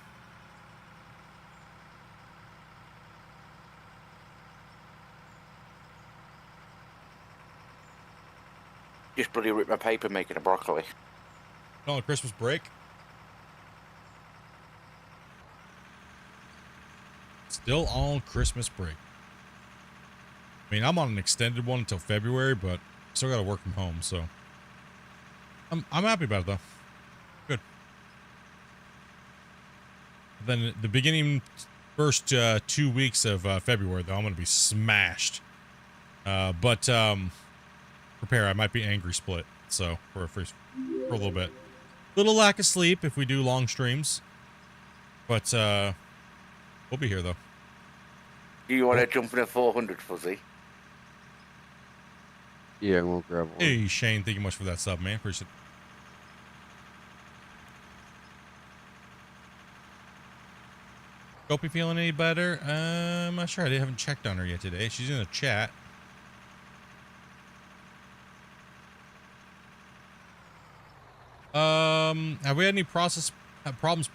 [SPEAKER 3] Just bloody rip my paper making a broccoli.
[SPEAKER 1] On Christmas break. Still on Christmas break. I mean, I'm on an extended one until February, but still got to work from home, so I'm happy about it though. Good. Then the beginning first 2 weeks of February though, I'm gonna be smashed. But prepare, I might be angry split. So for a little bit, little lack of sleep if we do long streams, but we'll be here though.
[SPEAKER 3] Do you want to jump in a 400, Fuzzy?
[SPEAKER 11] Yeah, we'll grab one.
[SPEAKER 1] Hey Shane, thank you much for that sub, man. Appreciate it. Hope you feeling any better? I'm not sure. I haven't checked on her yet today. She's in the chat. Have we had any problems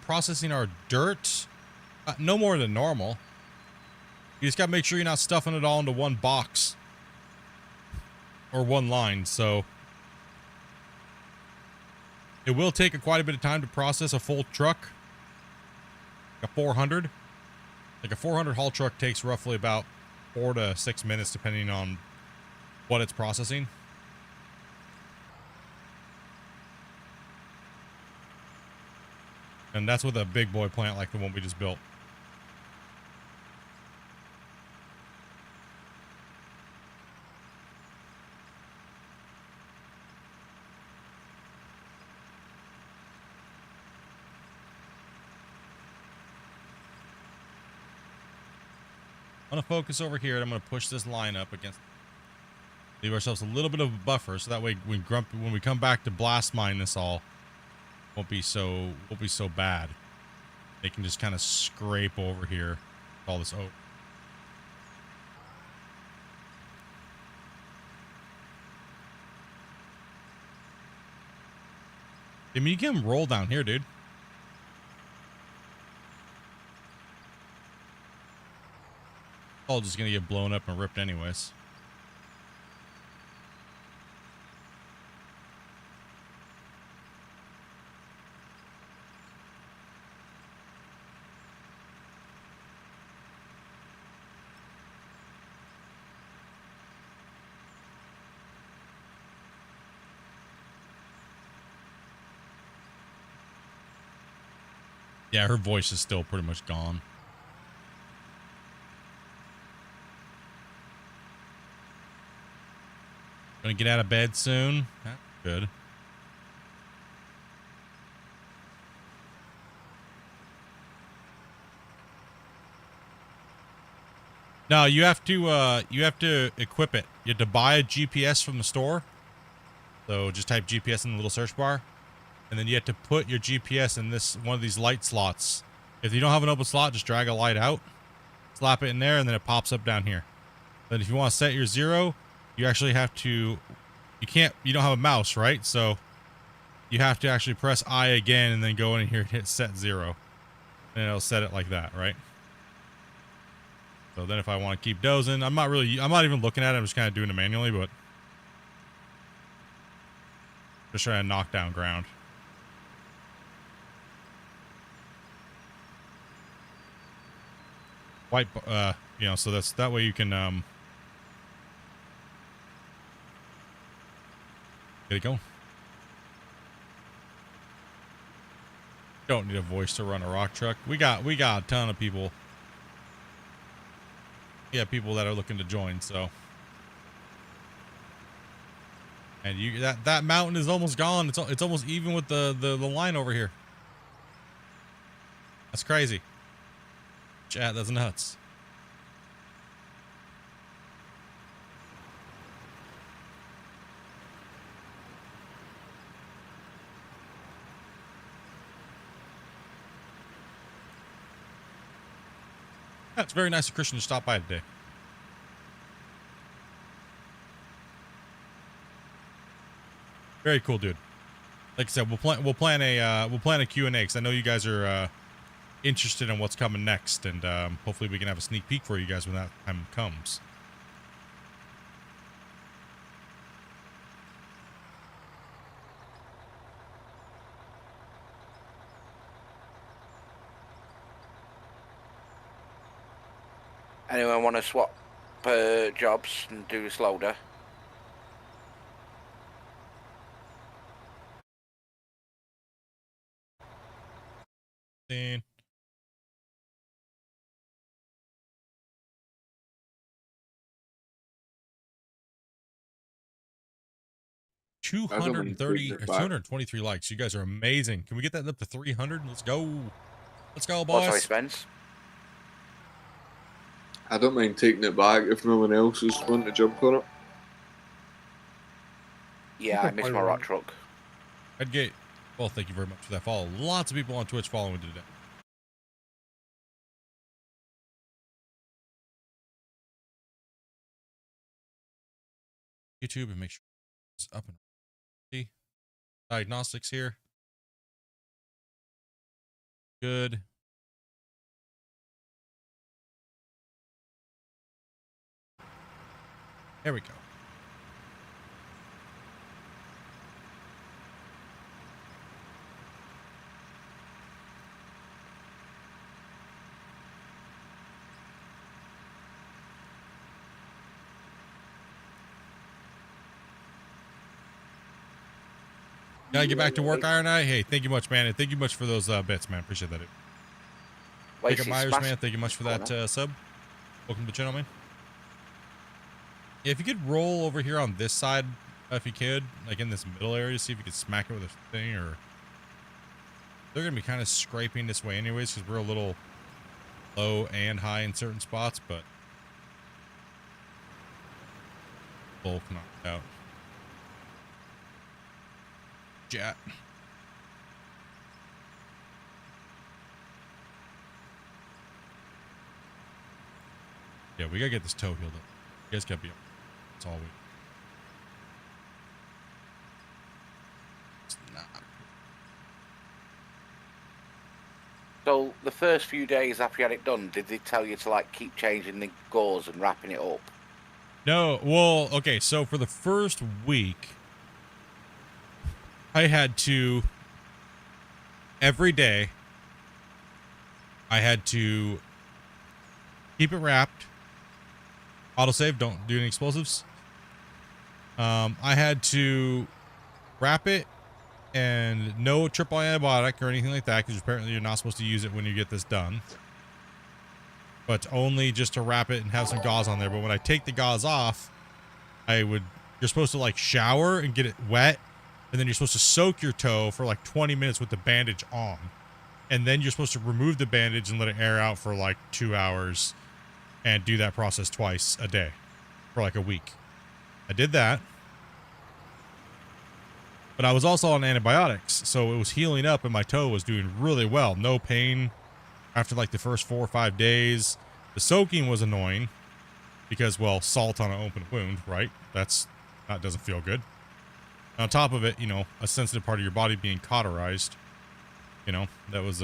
[SPEAKER 1] processing our dirt? No more than normal. You just gotta make sure you're not stuffing it all into one box or one line. So it will take quite a bit of time to process a full truck. A 400. Like a 400 haul truck takes roughly about 4 to 6 minutes depending on what it's processing. And that's with a big boy plant like the one we just built. I'm going to focus over here, and I'm going to push this line up against. Leave ourselves a little bit of a buffer, so that way when we come back to blast mine this all, won't be so bad. They can just kind of scrape over here, all this oak. I mean, you get them roll down here, dude. All just gonna get blown up and ripped anyways. Yeah, her voice is still pretty much gone. Gonna get out of bed soon. That's good. No, you have to equip it. You have to buy a GPS from the store. So just type GPS in the little search bar. And then you have to put your GPS in this one of these light slots. If you don't have an open slot, just drag a light out, slap it in there, and then it pops up down here. Then if you want to set your 0, you actually have to, you don't have a mouse, right? So you have to actually press I again and then go in here and hit set 0. And it'll set it like that, right? So then if I want to keep dozing, I'm not even looking at it, I'm just kind of doing it manually, but just trying to knock down ground. White, you know, so that way you can, get it going. Don't need a voice to run a rock truck. We got a ton of people. Yeah, people that are looking to join, so. And that mountain is almost gone. It's almost even with the line over here. That's crazy. Chat, that's nuts. It's very nice of Christian to stop by today. Very cool, dude. Like I said, we'll plan a Q&A because I know you guys are interested in what's coming next, and hopefully we can have a sneak peek for you guys when that time comes.
[SPEAKER 3] Anyone want to swap jobs and do this loader?
[SPEAKER 1] Then 230 or 223 likes. You guys are amazing. Can we get that up to 300? Let's go. Let's go, boys.
[SPEAKER 3] Oh, sorry, Spence.
[SPEAKER 8] I don't mind taking it back if no one else is wanting to jump on it.
[SPEAKER 3] Yeah, I missed my rock truck.
[SPEAKER 1] Edgate. Well, thank you very much for that follow. Lots of people on Twitch following today. YouTube and make sure it's up and ready. Diagnostics here. Good. There we go. Gotta get back to work, Iron Eye. Hey, thank you much, man. And thank you much for those bits, man. Appreciate that. Jacob Myers, man. Thank you much for that sub. Welcome to the channel, man. Yeah, if you could roll over here on this side, if you could, like in this middle area, see if you could smack it with a thing, or they're gonna be kind of scraping this way anyways, because we're a little low and high in certain spots, but both knocked out. Jet. Yeah, we gotta get this toe healed up. You guys gotta be up. That's all we. It's not.
[SPEAKER 3] So the first few days after you had it done, did they tell you to like keep changing the gauze and wrapping it up?
[SPEAKER 1] No, well, okay, so for the first week, I had to, every day, I had to keep it wrapped. Autosave, don't do any explosives. I had to wrap it and no triple antibiotic or anything like that, because apparently you're not supposed to use it when you get this done. But only just to wrap it and have some gauze on there. But when I take the gauze off, you're supposed to like shower and get it wet. And then you're supposed to soak your toe for like 20 minutes with the bandage on. And then you're supposed to remove the bandage and let it air out for like 2 hours. And do that process twice a day for like a week. I did that. But I was also on antibiotics. So it was healing up and my toe was doing really well. No pain after like the first 4 or 5 days. The soaking was annoying. Because, well, salt on an open wound, right? That doesn't feel good. On top of it, you know, a sensitive part of your body being cauterized. You know, that was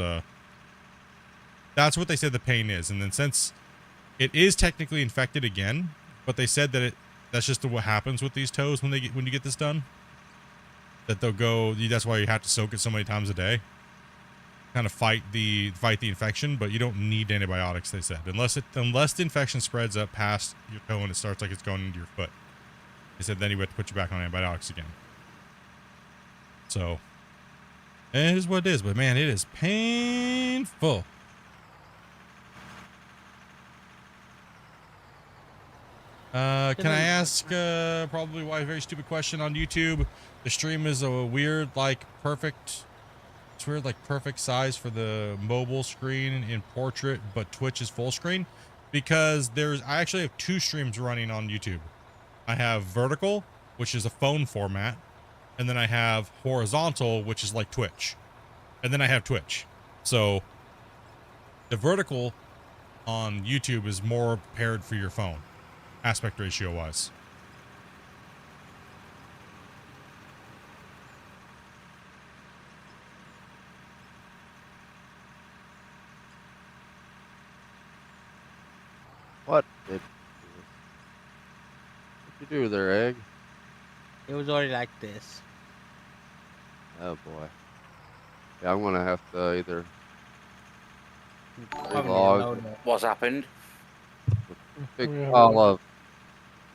[SPEAKER 1] that's what they said the pain is. And then since it is technically infected again, but they said that that's just what happens with these toes when you get this done. That they'll go, that's why you have to soak it so many times a day. Kind of fight the infection, but you don't need antibiotics, they said. Unless the infection spreads up past your toe and it starts like it's going into your foot. They said then you have to put you back on antibiotics again. So, it is what it is, but man, it is painful. Can I ask probably why a very stupid question on YouTube? The stream is a weird, like perfect size for the mobile screen in portrait, but Twitch is full screen. Because I actually have 2 streams running on YouTube. I have vertical, which is a phone format. And then I have horizontal, which is like Twitch. And then I have Twitch. So the vertical on YouTube is more prepared for your phone, aspect ratio wise.
[SPEAKER 11] What did you do there, Egg?
[SPEAKER 10] It was already like this.
[SPEAKER 11] Oh boy. Yeah, I'm gonna have to either
[SPEAKER 10] Probably
[SPEAKER 11] log
[SPEAKER 10] load it.
[SPEAKER 3] What's happened?
[SPEAKER 11] big
[SPEAKER 5] Yeah.
[SPEAKER 11] pile of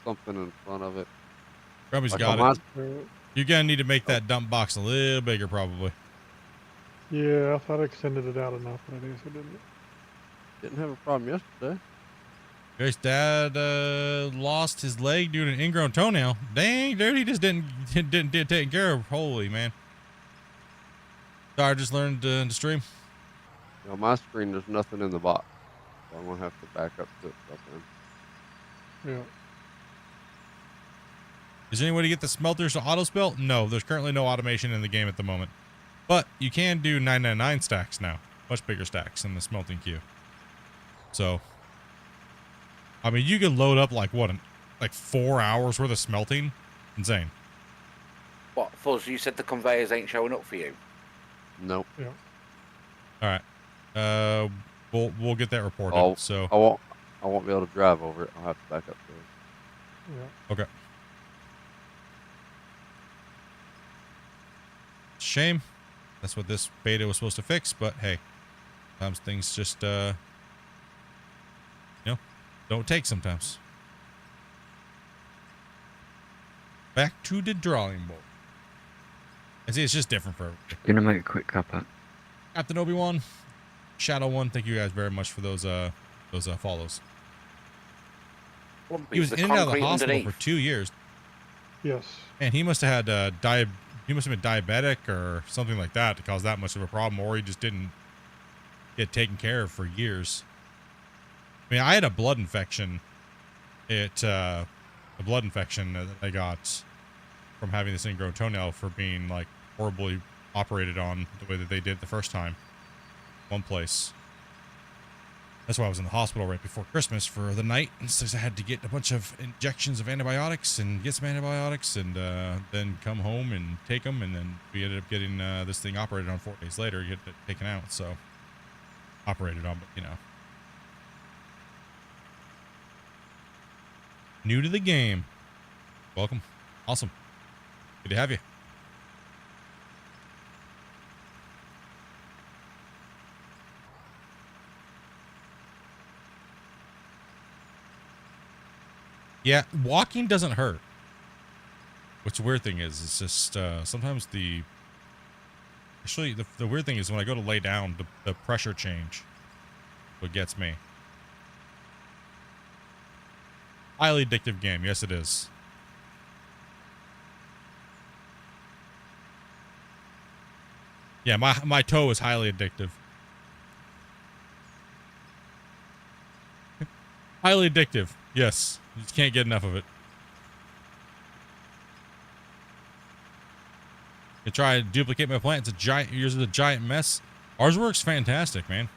[SPEAKER 11] something in front of it.
[SPEAKER 1] Grubby's
[SPEAKER 11] Like
[SPEAKER 1] got
[SPEAKER 11] on
[SPEAKER 1] it. You're gonna need to make that dump box a little bigger, probably.
[SPEAKER 5] Yeah, I thought I extended it out enough, but I guess I didn't.
[SPEAKER 11] Didn't have a problem yesterday.
[SPEAKER 1] Grace dad lost his leg due to an ingrown toenail. Dang, dude, he just didn't take care of. Holy man. Sorry, I just learned to stream.
[SPEAKER 11] You know, my screen, there's nothing in the box. So I'm gonna have to back up to it something.
[SPEAKER 5] Yeah.
[SPEAKER 1] Is there any way to get the smelters to auto spell? No, there's currently no automation in the game at the moment. But you can do 999 stacks now. Much bigger stacks in the smelting queue. So, I mean, you can load up like what, like 4 hours worth of smelting? Insane.
[SPEAKER 3] What, Fuzz, you said the conveyors ain't showing up for you?
[SPEAKER 11] Nope.
[SPEAKER 5] Yeah.
[SPEAKER 1] All right. We'll get that reported.
[SPEAKER 11] Oh,
[SPEAKER 1] so
[SPEAKER 11] I won't be able to drive over it. I'll have to back up to it.
[SPEAKER 5] Yeah.
[SPEAKER 1] okay. Shame. That's what this beta was supposed to fix, but hey, sometimes things just don't take sometimes. Back to the drawing board. I see it's just different for everybody.
[SPEAKER 7] Gonna make a quick cuppa.
[SPEAKER 1] Captain Obi-Wan, Shadow One, thank you guys very much for those follows. He was
[SPEAKER 3] The
[SPEAKER 1] in and out of the
[SPEAKER 3] concrete
[SPEAKER 1] hospital
[SPEAKER 3] underneath.
[SPEAKER 1] for 2 years.
[SPEAKER 5] Yes.
[SPEAKER 1] And he must have had he must have been diabetic or something like that to cause that much of a problem, or he just didn't get taken care of for years. I mean, I had a blood infection. A blood infection that I got from having this ingrown toenail for being like horribly operated on the way that they did the first time. One place. That's why I was in the hospital right before Christmas for the night. And so I had to get a bunch of injections of antibiotics and get some antibiotics and then come home and take them. And then we ended up getting this thing operated on 4 days later, get it taken out. So operated on, but you know. New to the game. Welcome. Awesome. Good to have you. Yeah, walking doesn't hurt. Which the weird thing is, it's just sometimes actually the weird thing is when I go to lay down, the pressure change what gets me. Highly addictive game, yes it is. Yeah, my toe is highly addictive. Highly addictive, yes. You just can't get enough of it. You try to duplicate my plant, yours is a giant mess. Ours works fantastic, man.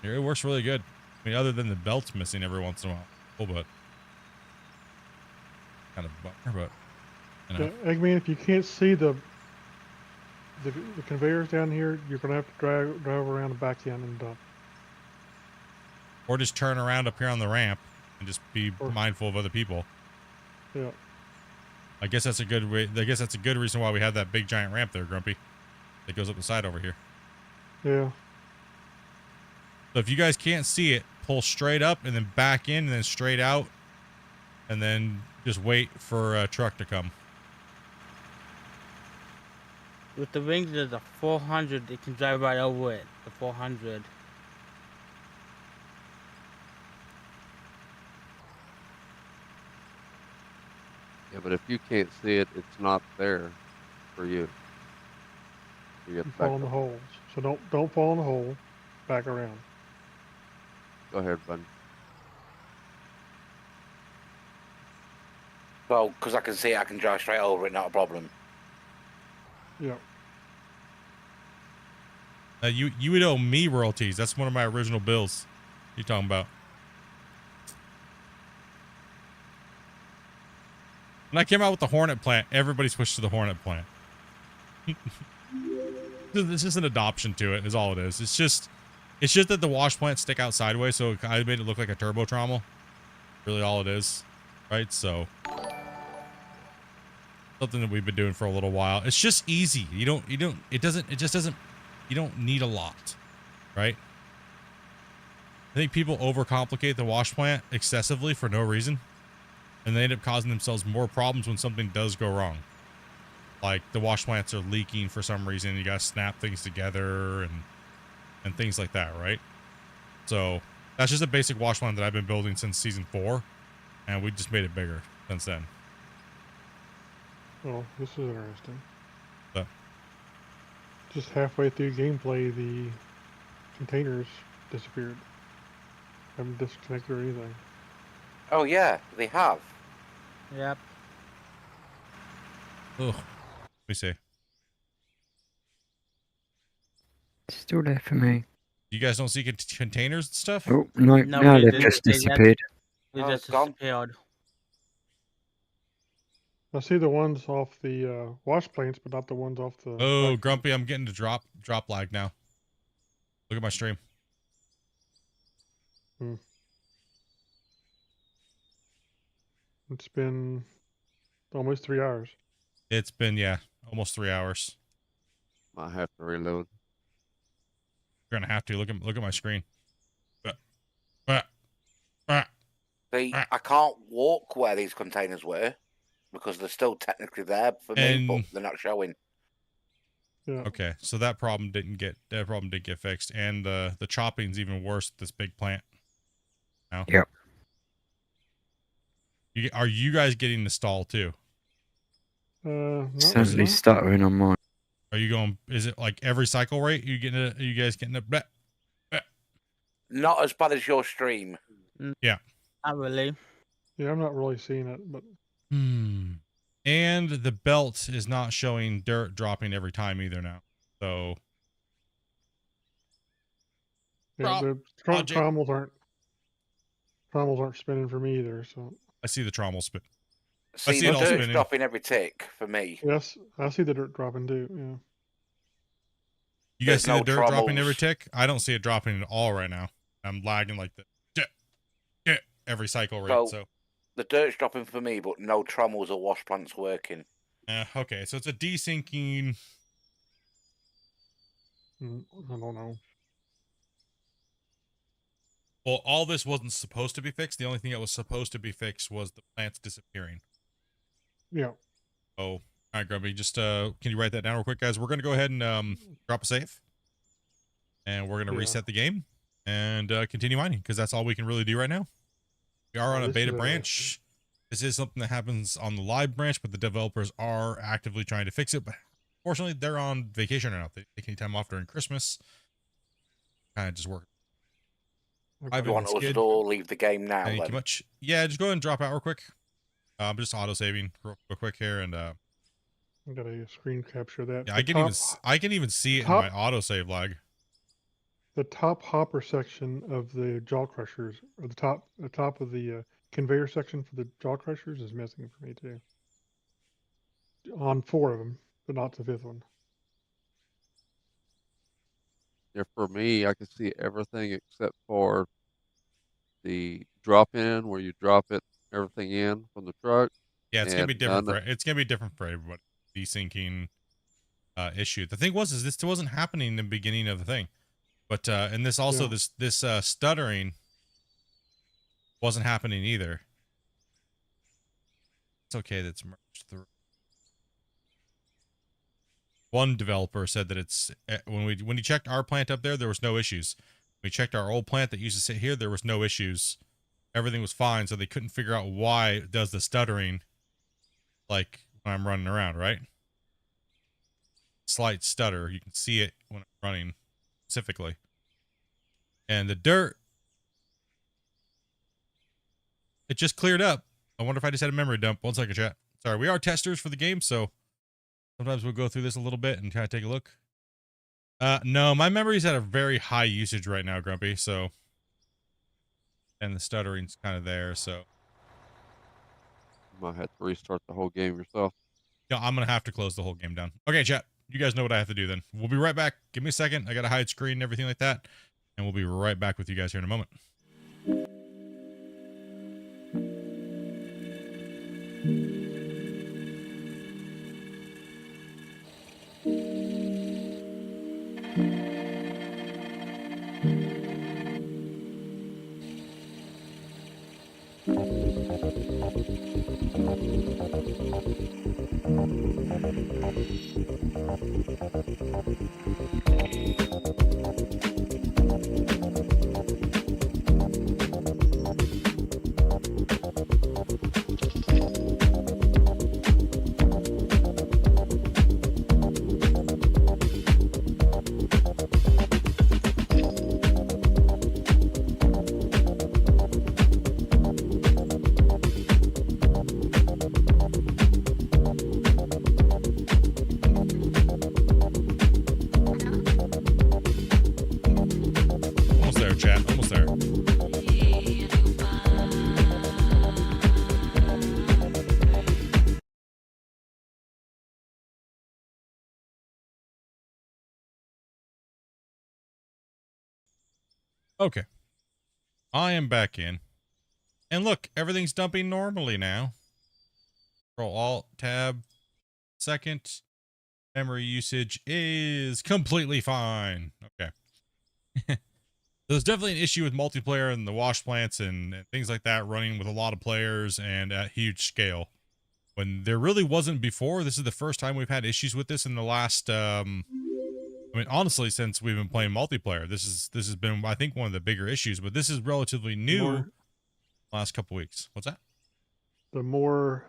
[SPEAKER 1] It works really good. I mean, other than the belt's missing every once in a while. A little bit. Kind of a bummer, but you know.
[SPEAKER 5] Yeah, Eggman, if you can't see the conveyors down here, you're gonna have to drive around the back end and dump.
[SPEAKER 1] Or just turn around up here on the ramp and just be
[SPEAKER 5] Or-
[SPEAKER 1] mindful of other people.
[SPEAKER 5] Yeah.
[SPEAKER 1] I guess that's a good way. I guess that's a good reason why we have that big giant ramp there, Grumpy. That goes up the side over here.
[SPEAKER 5] Yeah.
[SPEAKER 1] So if you guys can't see it, pull straight up and then back in and then straight out. And then just wait for a truck to come.
[SPEAKER 10] With the range of the 400, it can drive right over it. The 400.
[SPEAKER 11] Yeah, but if you can't see it, it's not there for you. You get
[SPEAKER 5] You
[SPEAKER 11] back
[SPEAKER 5] fall in the
[SPEAKER 11] up.
[SPEAKER 5] holes. So don't fall in the hole. Back around.
[SPEAKER 11] Go ahead, bud.
[SPEAKER 3] Well, because I can see it, I can drive straight over it, not a problem.
[SPEAKER 5] Yeah.
[SPEAKER 1] You would owe me royalties. That's one of my original bills. What are you talking about? When I came out with the Hornet plant, everybody switched to the Hornet plant. There's just an adoption to it, is all it is. It's just that the wash plants stick out sideways, so I made it look like a turbo trommel. Really, all it is, right? So something that we've been doing for a little while. It's just easy. You don't need a lot, right? I think people overcomplicate the wash plant excessively for no reason. And they end up causing themselves more problems when something does go wrong. Like the wash plants are leaking for some reason. You gotta snap things together and things like that, right? So that's just a basic wash plant that I've been building since season 4. And we just made it bigger since then.
[SPEAKER 5] Oh, this is interesting.
[SPEAKER 1] So,
[SPEAKER 5] Just halfway through gameplay, the containers disappeared. Haven't disconnected or anything.
[SPEAKER 3] Oh yeah, they have.
[SPEAKER 10] Yep.
[SPEAKER 1] ugh. Let me see.
[SPEAKER 7] It's still there for me.
[SPEAKER 1] You guys don't see containers and stuff?
[SPEAKER 7] Oh, no,
[SPEAKER 10] No,
[SPEAKER 7] now
[SPEAKER 10] they
[SPEAKER 7] they've
[SPEAKER 10] just-
[SPEAKER 7] just
[SPEAKER 10] they just-
[SPEAKER 7] disappeared.
[SPEAKER 10] It
[SPEAKER 3] Oh,
[SPEAKER 10] just
[SPEAKER 3] it's gone.
[SPEAKER 10] disappeared.
[SPEAKER 5] I see the ones off the wash plants, but not the ones off the.
[SPEAKER 1] Oh,
[SPEAKER 5] back
[SPEAKER 1] Grumpy, I'm getting to drop lag now. Look at my stream.
[SPEAKER 5] It's been almost 3 hours.
[SPEAKER 1] It's been, yeah, almost 3 hours.
[SPEAKER 11] Might have to reload.
[SPEAKER 1] You're gonna have to look at my screen.
[SPEAKER 3] See, I can't walk where these containers were because they're still technically there for me, but
[SPEAKER 1] And-
[SPEAKER 3] they're not showing.
[SPEAKER 5] Yeah.
[SPEAKER 1] Okay, so that problem didn't get fixed, and the chopping's even worse at this big plant. Now.
[SPEAKER 7] Yep.
[SPEAKER 1] Are you guys getting the stall too?
[SPEAKER 5] Not
[SPEAKER 7] Certainly
[SPEAKER 5] right
[SPEAKER 7] stuttering on mine.
[SPEAKER 1] Are you going? Is it like every cycle rate? You getting it? Are you guys getting it?
[SPEAKER 3] Not as bad as your stream.
[SPEAKER 1] Yeah.
[SPEAKER 10] Not really.
[SPEAKER 5] Yeah, I'm not really seeing it, but
[SPEAKER 1] And the belt is not showing dirt dropping every time either now. So
[SPEAKER 5] yeah, the
[SPEAKER 1] logic.
[SPEAKER 5] trommels aren't spinning for me either. So
[SPEAKER 1] I see the trommel spin.
[SPEAKER 3] See,
[SPEAKER 1] I see
[SPEAKER 3] the
[SPEAKER 1] it all
[SPEAKER 3] dirt's
[SPEAKER 1] spinning.
[SPEAKER 3] dropping every tick for me.
[SPEAKER 5] yes, I see the dirt dropping too. Yeah.
[SPEAKER 1] You guys
[SPEAKER 3] There's
[SPEAKER 1] see
[SPEAKER 3] no
[SPEAKER 1] the dirt dropping every
[SPEAKER 3] trommels.
[SPEAKER 1] tick? I don't see it dropping at all right now. I'm lagging like the every cycle rate. So
[SPEAKER 3] the dirt's dropping for me, but no trommels or wash plants working.
[SPEAKER 1] okay, so it's a desyncing.
[SPEAKER 5] I don't know.
[SPEAKER 1] Well, all this wasn't supposed to be fixed. The only thing that was supposed to be fixed was the plants disappearing.
[SPEAKER 5] Yeah.
[SPEAKER 1] Oh, all right, Grubby. Just can you write that down real quick, guys? We're gonna go ahead and drop a save, and we're gonna reset the game and continue mining because that's all we can really do right now. We are on a beta branch. This is something that happens on the live branch, but the developers are actively trying to fix it. But fortunately, they're on vacation right now. They take any time off during Christmas. Kind of just work.
[SPEAKER 3] You want us to all leave the game now?
[SPEAKER 1] Thank
[SPEAKER 3] then?
[SPEAKER 1] you much. Yeah, just go ahead and drop out real quick. I'm just auto saving real quick here, and
[SPEAKER 5] I gotta screen capture that.
[SPEAKER 1] yeah, I can even see it in my auto save lag.
[SPEAKER 5] The top hopper section of the jaw crushers, or the top of the conveyor section for the jaw crushers is missing for me too. On 4 of them, but not the 5th one.
[SPEAKER 11] Yeah, for me, I can see everything except for the drop in where you drop it, everything in from the truck.
[SPEAKER 1] Yeah, it's gonna be different. It's gonna be different for everybody. Desyncing issue. The thing is this wasn't happening in the beginning of the thing, but and this also this stuttering wasn't happening either. It's okay that's merged through. One developer said that it's when he checked our plant up there was no issues. We checked our old plant that used to sit here, there was no issues. Everything was fine, so they couldn't figure out why it does the stuttering like when I'm running around, right? Slight stutter, you can see it when I'm running specifically. And the dirt, it just cleared up. I wonder if I just had a memory dump. 1 second, chat. Sorry, we are testers for the game, so sometimes we'll go through this a little bit and kind of take a look. No, my memory's at a very high usage right now, Grumpy, so. And the stuttering's kind of there, so.
[SPEAKER 11] You might have to restart the whole game yourself.
[SPEAKER 1] Yeah, I'm going to have to close the whole game down. Okay, chat. You guys know what I have to do then. We'll be right back. Give me a second. I got to hide screen and everything like that. And we'll be right back with you guys here in a moment. Almost there, chat. Almost there. Okay. I am back in. And look, everything's dumping normally now. Control Alt Tab. Second. Memory usage is completely fine. Okay. There's definitely an issue with multiplayer and the wash plants and things like that running with a lot of players and at huge scale. when there really wasn't before. This is the first time we've had issues with this in the last, I mean, honestly, since we've been playing multiplayer. This has been, I think, one of the bigger issues, but this is relatively new last couple weeks. What's that?
[SPEAKER 5] The more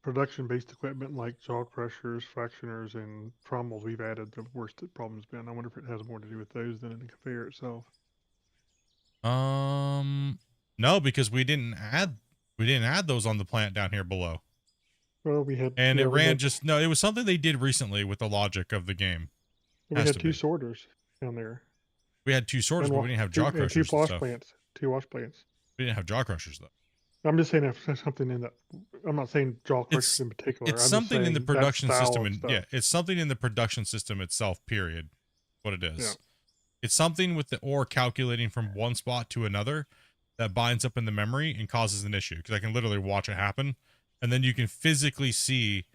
[SPEAKER 5] production-based equipment like jaw crushers, fractioners, and trommels we've added, the worse the problem's been. I wonder if it has more to do with those than the conveyor itself.
[SPEAKER 1] No, because we didn't add those on the plant down here below.
[SPEAKER 5] Well, we had,
[SPEAKER 1] And
[SPEAKER 5] yeah,
[SPEAKER 1] it
[SPEAKER 5] we
[SPEAKER 1] ran
[SPEAKER 5] had,
[SPEAKER 1] just, no, it was something they did recently with the logic of the game.
[SPEAKER 5] we
[SPEAKER 1] Has
[SPEAKER 5] had
[SPEAKER 1] to
[SPEAKER 5] 2
[SPEAKER 1] be.
[SPEAKER 5] sorters down there.
[SPEAKER 1] We had 2 sorters, but we didn't have jaw
[SPEAKER 5] and
[SPEAKER 1] crushers
[SPEAKER 5] 2
[SPEAKER 1] and
[SPEAKER 5] wash
[SPEAKER 1] stuff.
[SPEAKER 5] plants. 2 wash plants.
[SPEAKER 1] We didn't have jaw crushers though.
[SPEAKER 5] I'm just saying if there's something in that. I'm not saying jaw crushers in particular.
[SPEAKER 1] It's
[SPEAKER 5] I'm
[SPEAKER 1] something in the
[SPEAKER 5] just saying that
[SPEAKER 1] production
[SPEAKER 5] style
[SPEAKER 1] system,
[SPEAKER 5] of
[SPEAKER 1] and
[SPEAKER 5] stuff.
[SPEAKER 1] yeah, it's something in the production system itself. Period. What it is.
[SPEAKER 5] Yeah.
[SPEAKER 1] It's something with the ore calculating from one spot to another that binds up in the memory and causes an issue. Because I can literally watch it happen, and then you can physically see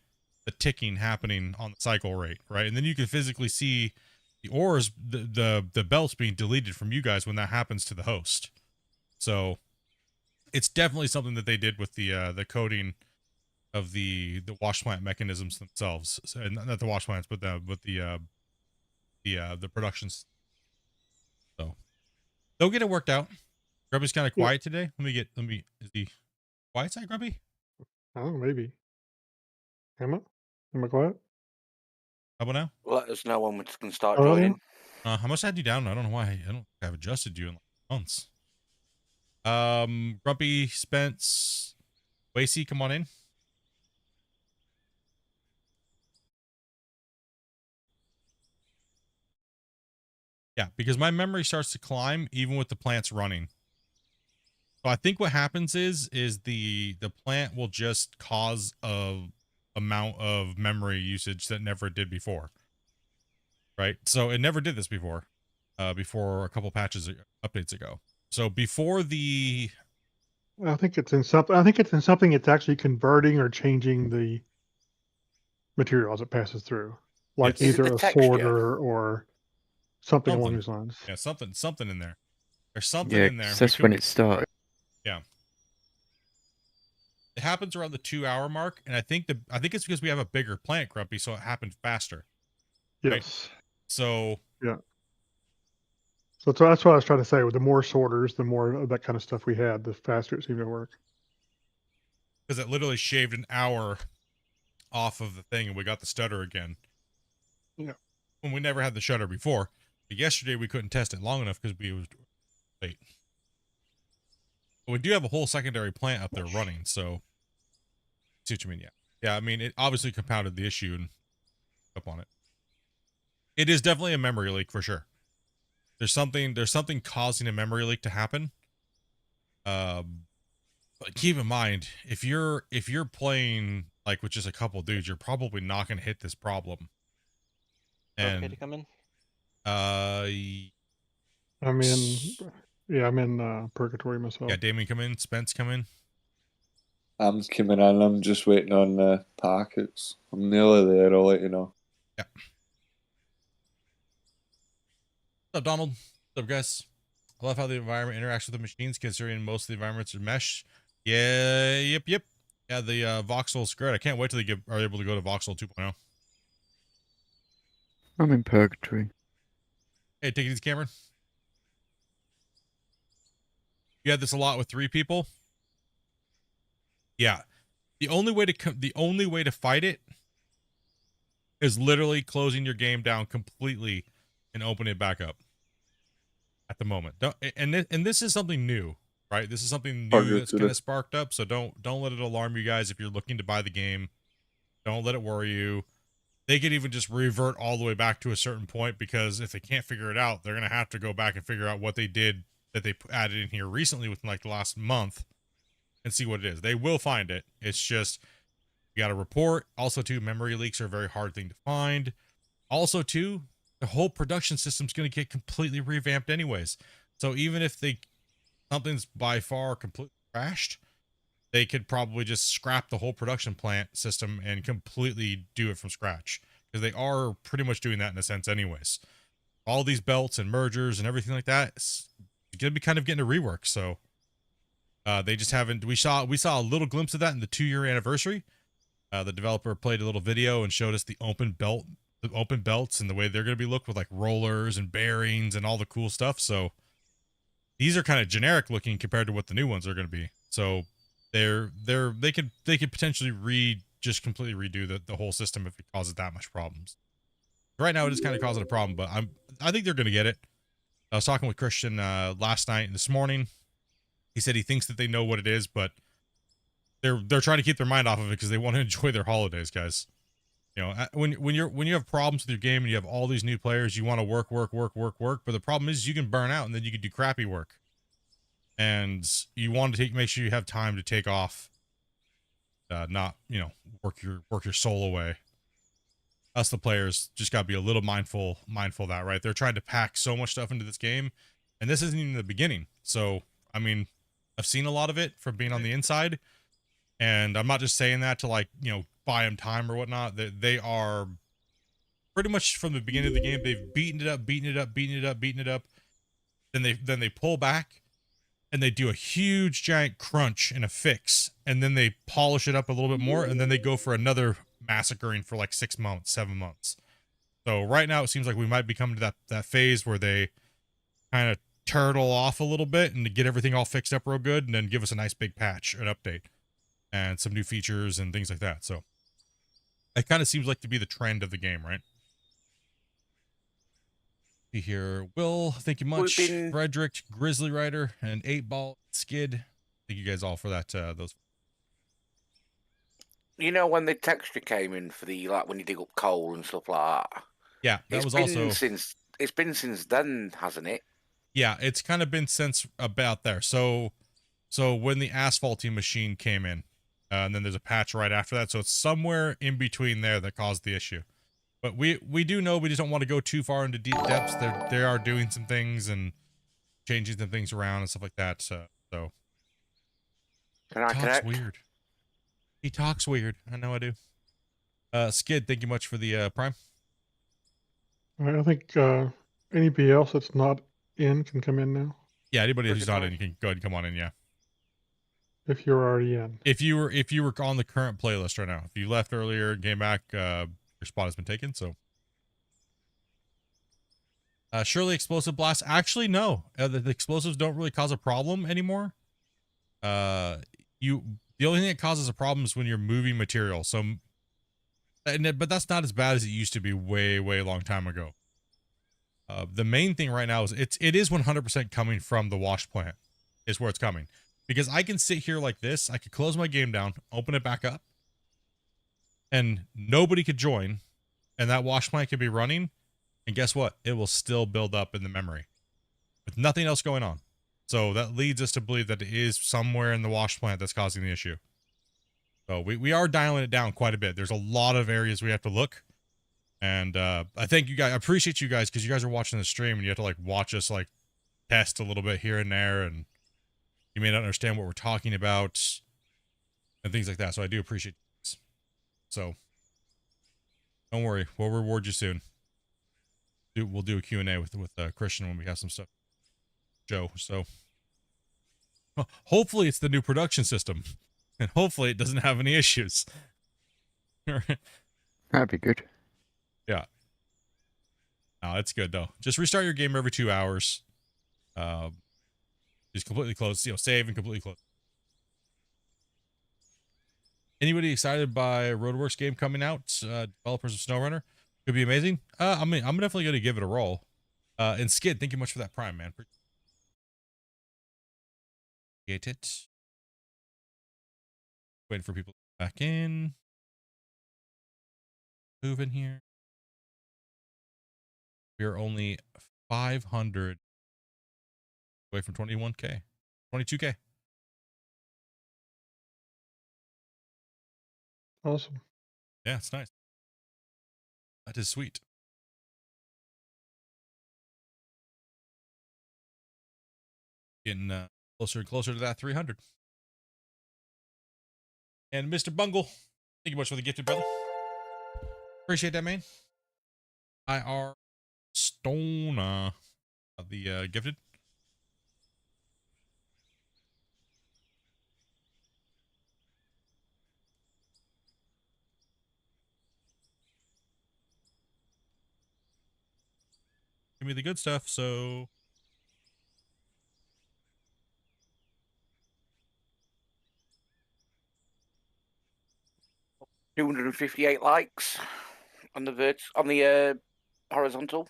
[SPEAKER 1] the ticking happening on the cycle rate, right? And then you can physically see the ores, the belts being deleted from you guys when that happens to the host. So it's definitely something that they did with the coding of the wash plant mechanisms themselves. So, not the wash plants, but the productions. So they'll get it worked out. Grubby's kind of quiet today. Is he quiet side, Grubby?
[SPEAKER 5] I don't know, maybe. Am I quiet?
[SPEAKER 1] How about now?
[SPEAKER 3] Let us know when we can start
[SPEAKER 5] Oh, yeah.
[SPEAKER 3] joining.
[SPEAKER 1] I must have had you down. I don't know why. I don't think I've adjusted you in like months. Grumpy, Spence, Wacy, come on in. Yeah, because my memory starts to climb even with the plants running. So I think what happens is the plant will just cause a amount of memory usage that never did before. Right? So it never did this before. Before a couple updates ago. So before the
[SPEAKER 5] I think it's in something. I think it's in something. It's actually converting or changing the material as it passes through, like
[SPEAKER 1] Yes.
[SPEAKER 3] Is it
[SPEAKER 5] either
[SPEAKER 3] the
[SPEAKER 5] a
[SPEAKER 3] texture?
[SPEAKER 5] sorter or something along
[SPEAKER 1] Something.
[SPEAKER 5] those lines.
[SPEAKER 1] Yeah, something in there. There's something
[SPEAKER 7] Yeah,
[SPEAKER 1] in there.
[SPEAKER 7] 'cause that's when it started.
[SPEAKER 1] Yeah. It happens around the 2-hour mark, and I think it's because we have a bigger plant, Grumpy, so it happened faster.
[SPEAKER 5] Yes.
[SPEAKER 1] Right? So
[SPEAKER 5] yeah. So that's what I was trying to say. With the more sorters, the more of that kind of stuff we had, the faster it seemed to work.
[SPEAKER 1] because it literally shaved an hour off of the thing, and we got the stutter again.
[SPEAKER 5] Yeah.
[SPEAKER 1] When we never had the shutter before. But yesterday we couldn't test it long enough because we was late. But we do have a whole secondary plant up there running, so see what you mean. Yeah, I mean, it obviously compounded the issue and up on it. It is definitely a memory leak for sure. There's something causing a memory leak to happen. But keep in mind, if you're playing like with just a couple dudes, you're probably not going to hit this problem. And
[SPEAKER 6] Okay to come in?
[SPEAKER 5] I'm in purgatory myself.
[SPEAKER 1] Yeah, Damien, come in. Spence, come in.
[SPEAKER 8] I'm coming in. I'm just waiting on the packets. I'm nearly there. I'll let you know.
[SPEAKER 1] Yeah. What's up, Donald? What's up, guys? I love how the environment interacts with the machines, considering most of the environments are mesh. Yeah, yep. Yeah, the voxel's great. I can't wait till they are able to go to voxel 2.0.
[SPEAKER 7] I'm in purgatory.
[SPEAKER 1] Hey, take it easy, Cameron. You had this a lot with 3 people. Yeah, the only way to fight it is literally closing your game down completely and opening it back up. At the moment, and this is something new, right? This is something new that's kind of sparked up. So don't let it alarm you guys if you're looking to buy the game. Don't let it worry you. They could even just revert all the way back to a certain point, because if they can't figure it out, they're gonna have to go back and figure out what they did that they added in here recently within like the last month, and see what it is. They will find it. It's just you got to report. Also, too, memory leaks are a very hard thing to find. Also, too, the whole production system's going to get completely revamped anyways. So even if something's by far completely crashed, they could probably just scrap the whole production plant system and completely do it from scratch, because they are pretty much doing that in a sense anyways. All these belts and mergers and everything like that, it's going to be kind of getting a rework. So They just haven't. We saw a little glimpse of that in the 2-year anniversary. The developer played a little video and showed us the open belts and the way they're going to be looked with like rollers and bearings and all the cool stuff. So these are kind of generic looking compared to what the new ones are going to be. So they could potentially just completely redo the whole system if it causes that much problems. Right now it is kind of causing a problem, but I think they're going to get it. I was talking with Christian last night and this morning. He said he thinks that they know what it is, but they're trying to keep their mind off of it because they want to enjoy their holidays, guys. You know, when you have problems with your game and you have all these new players, you want to work, but the problem is you can burn out and then you can do crappy work. And you want to make sure you have time to take off, not, you know, work your soul away. Us, the players, just got to be a little mindful of that, right? They're trying to pack so much stuff into this game, and this isn't even the beginning. So, I mean, I've seen a lot of it from being on the inside, and I'm not just saying that to, like, you know, buy them time or whatnot. They are pretty much from the beginning of the game. They've beaten it up. Then they pull back, and they do a huge giant crunch and a fix, and then they polish it up a little bit more, and then they go for another massacring for like 6 months, 7 months. So right now it seems like we might be coming to that phase where they kind of turtle off a little bit and to get everything all fixed up real good, and then give us a nice big patch, an update, and some new features and things like that. So it kind of seems like to be the trend of the game, right? See here, Will, thank you much. Frederick, Grizzly Rider, and 8-Ball, Skid. Thank you guys all for that. Those.
[SPEAKER 3] You know, when the texture came in for the, like, when you dig up coal and stuff like that.
[SPEAKER 1] Yeah, that was also.
[SPEAKER 3] It's been since then, hasn't it?
[SPEAKER 1] Yeah, it's kind of been since about there. So when the asphalting machine came in, and then there's a patch right after that. So it's somewhere in between there that caused the issue. But we do know we just don't want to go too far into deep depths. They are doing some things and changing some things around and stuff like that. So
[SPEAKER 3] Can I connect?
[SPEAKER 1] Weird. He talks weird. I know I do. Skid, thank you much for the Prime.
[SPEAKER 5] All right, I think anybody else that's not in can come in now.
[SPEAKER 1] Yeah, anybody who's not in, you can go ahead and come on in. Yeah.
[SPEAKER 5] If you're already in.
[SPEAKER 1] If you were on the current playlist right now, if you left earlier and came back, your spot has been taken. So. Surely explosive blasts. Actually, no. The explosives don't really cause a problem anymore. The only thing that causes a problem is when you're moving material. So, but that's not as bad as it used to be way long time ago. The main thing right now is it is 100% coming from the wash plant is where it's coming, because I can sit here like this. I could close my game down, open it back up, and nobody could join, and that wash plant could be running, and guess what? It will still build up in the memory with nothing else going on. So that leads us to believe that it is somewhere in the wash plant that's causing the issue. So we are dialing it down quite a bit. There's a lot of areas we have to look. And I thank you guys. I appreciate you guys because you guys are watching the stream and you have to like watch us like test a little bit here and there. And you may not understand what we're talking about and things like that. So I do appreciate this. So don't worry. We'll reward you soon. We'll do a Q&A with Christian when we have some stuff. Joe. So hopefully it's the new production system, and hopefully it doesn't have any issues.
[SPEAKER 7] That'd be good.
[SPEAKER 1] Yeah. No, it's good though. Just restart your game every 2 hours. Just completely close. You know, save and completely close. Anybody excited by Roadworks game coming out? Developers of SnowRunner could be amazing. I mean, I'm definitely going to give it a roll. And Skid, thank you much for that Prime, man. Appreciate it. Waiting for people to come back in. Move in here. We are only 500 away from 21K. 22K.
[SPEAKER 5] Awesome.
[SPEAKER 1] Yeah, it's nice. That is sweet. Getting closer and closer to that 300. And Mr. Bungle, thank you much for the gifted, brother. Appreciate that, man. IR Stona of the gifted. me the good stuff, so
[SPEAKER 3] 258 likes on the horizontal.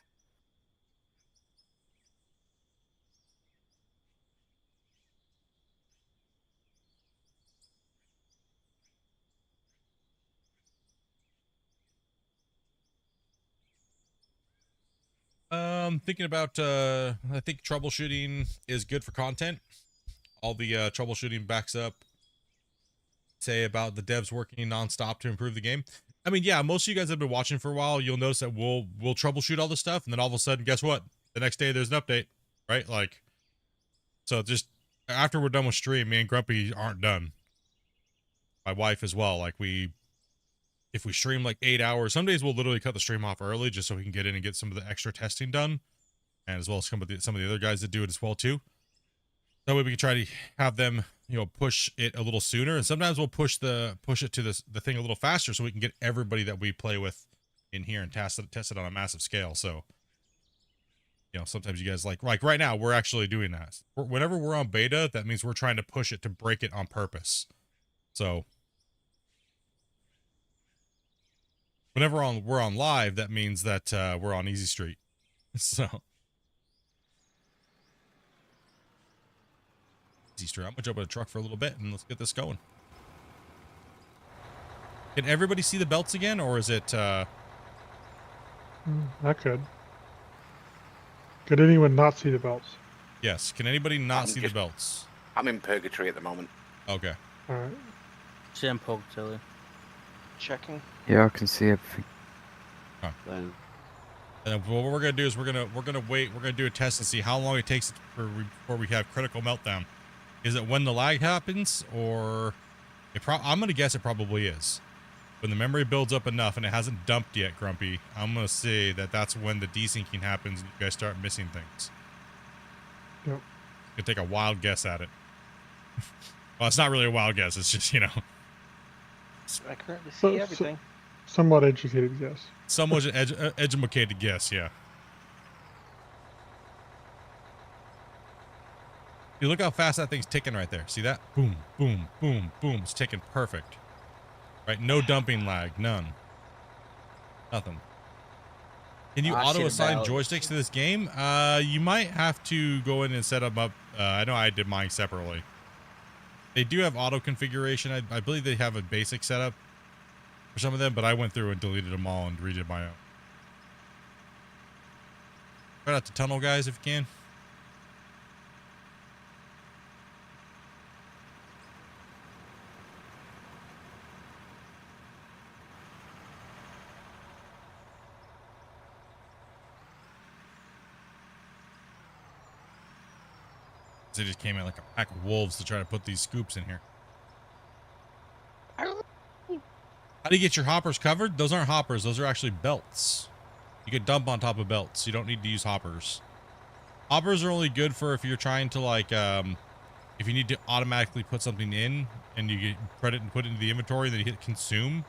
[SPEAKER 1] thinking about I think troubleshooting is good for content. All the troubleshooting backs up say about the devs working nonstop to improve the game. I mean, yeah, most of you guys have been watching for a while. You'll notice that we'll troubleshoot all this stuff, and then all of a sudden, guess what? The next day there's an update, right? Like, so just after we're done with stream, me and Grumpy aren't done. My wife as well. Like if we stream like 8 hours, some days we'll literally cut the stream off early just so we can get in and get some of the extra testing done, and as well as some of the other guys that do it as well too. That way we can try to have them, you know, push it a little sooner, and sometimes we'll push it to the thing a little faster so we can get everybody that we play with in here and test it on a massive scale. So, you know, sometimes you guys like right now we're actually doing that. Whenever we're on beta, that means we're trying to push it to break it on purpose. So whenever we're on live, that means that we're on Easy Street. So Easy Street. I'm gonna jump in a truck for a little bit and let's get this going. Can everybody see the belts again, or is it
[SPEAKER 5] I could. Could anyone not see the belts?
[SPEAKER 1] Yes. Can anybody not see the belts?
[SPEAKER 3] I'm in purgatory at the moment.
[SPEAKER 1] Okay.
[SPEAKER 5] All right.
[SPEAKER 10] Sam Pocatelli.
[SPEAKER 6] Checking.
[SPEAKER 7] Yeah, I can see everything.
[SPEAKER 1] Huh. And what we're gonna do is we're gonna wait. We're gonna do a test and see how long it takes before we have critical meltdown. Is it when the lag happens, or I'm gonna guess it probably is. When the memory builds up enough and it hasn't dumped yet, Grumpy, I'm gonna say that's when the desyncing happens and you guys start missing things.
[SPEAKER 5] Yep.
[SPEAKER 1] I'm gonna take a wild guess at it. Well, it's not really a wild guess. It's just, you know.
[SPEAKER 6] I currently see everything.
[SPEAKER 5] Somewhat educated guess.
[SPEAKER 1] Somewhat educated guess, yeah. You look how fast that thing's ticking right there. See that? Boom, boom, boom, boom. It's ticking perfect. Right? No dumping lag. None. Nothing. Can you auto-assign joysticks to this game? You might have to go in and set them up. I know I did mine separately. They do have auto configuration. I believe they have a basic setup for some of them, but I went through and deleted them all and redid my own. Right out to tunnel, guys, if you can. They just came in like a pack of wolves to try to put these scoops in here. How do you get your hoppers covered? Those aren't hoppers. Those are actually belts. You can dump on top of belts. You don't need to use hoppers. Hoppers are only good for if you're trying to like, if you need to automatically put something in and you get credit and put it into the inventory, then you hit consume.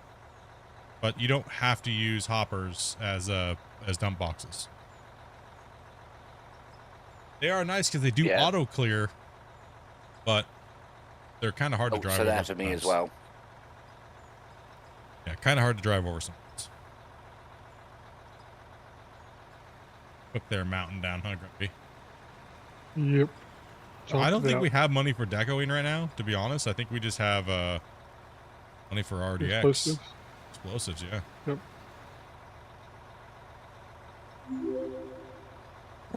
[SPEAKER 1] But you don't have to use hoppers as dump boxes. They are nice because they do auto clear, but they're kind of hard to drive over.
[SPEAKER 3] So that for me as well.
[SPEAKER 1] Yeah, kind of hard to drive over sometimes. Took their mountain down, huh, Grumpy?
[SPEAKER 5] Yep.
[SPEAKER 1] So I don't think we have money for decoing right now, to be honest. I think we just have money for RDX. Explosives, yeah.
[SPEAKER 5] Yep.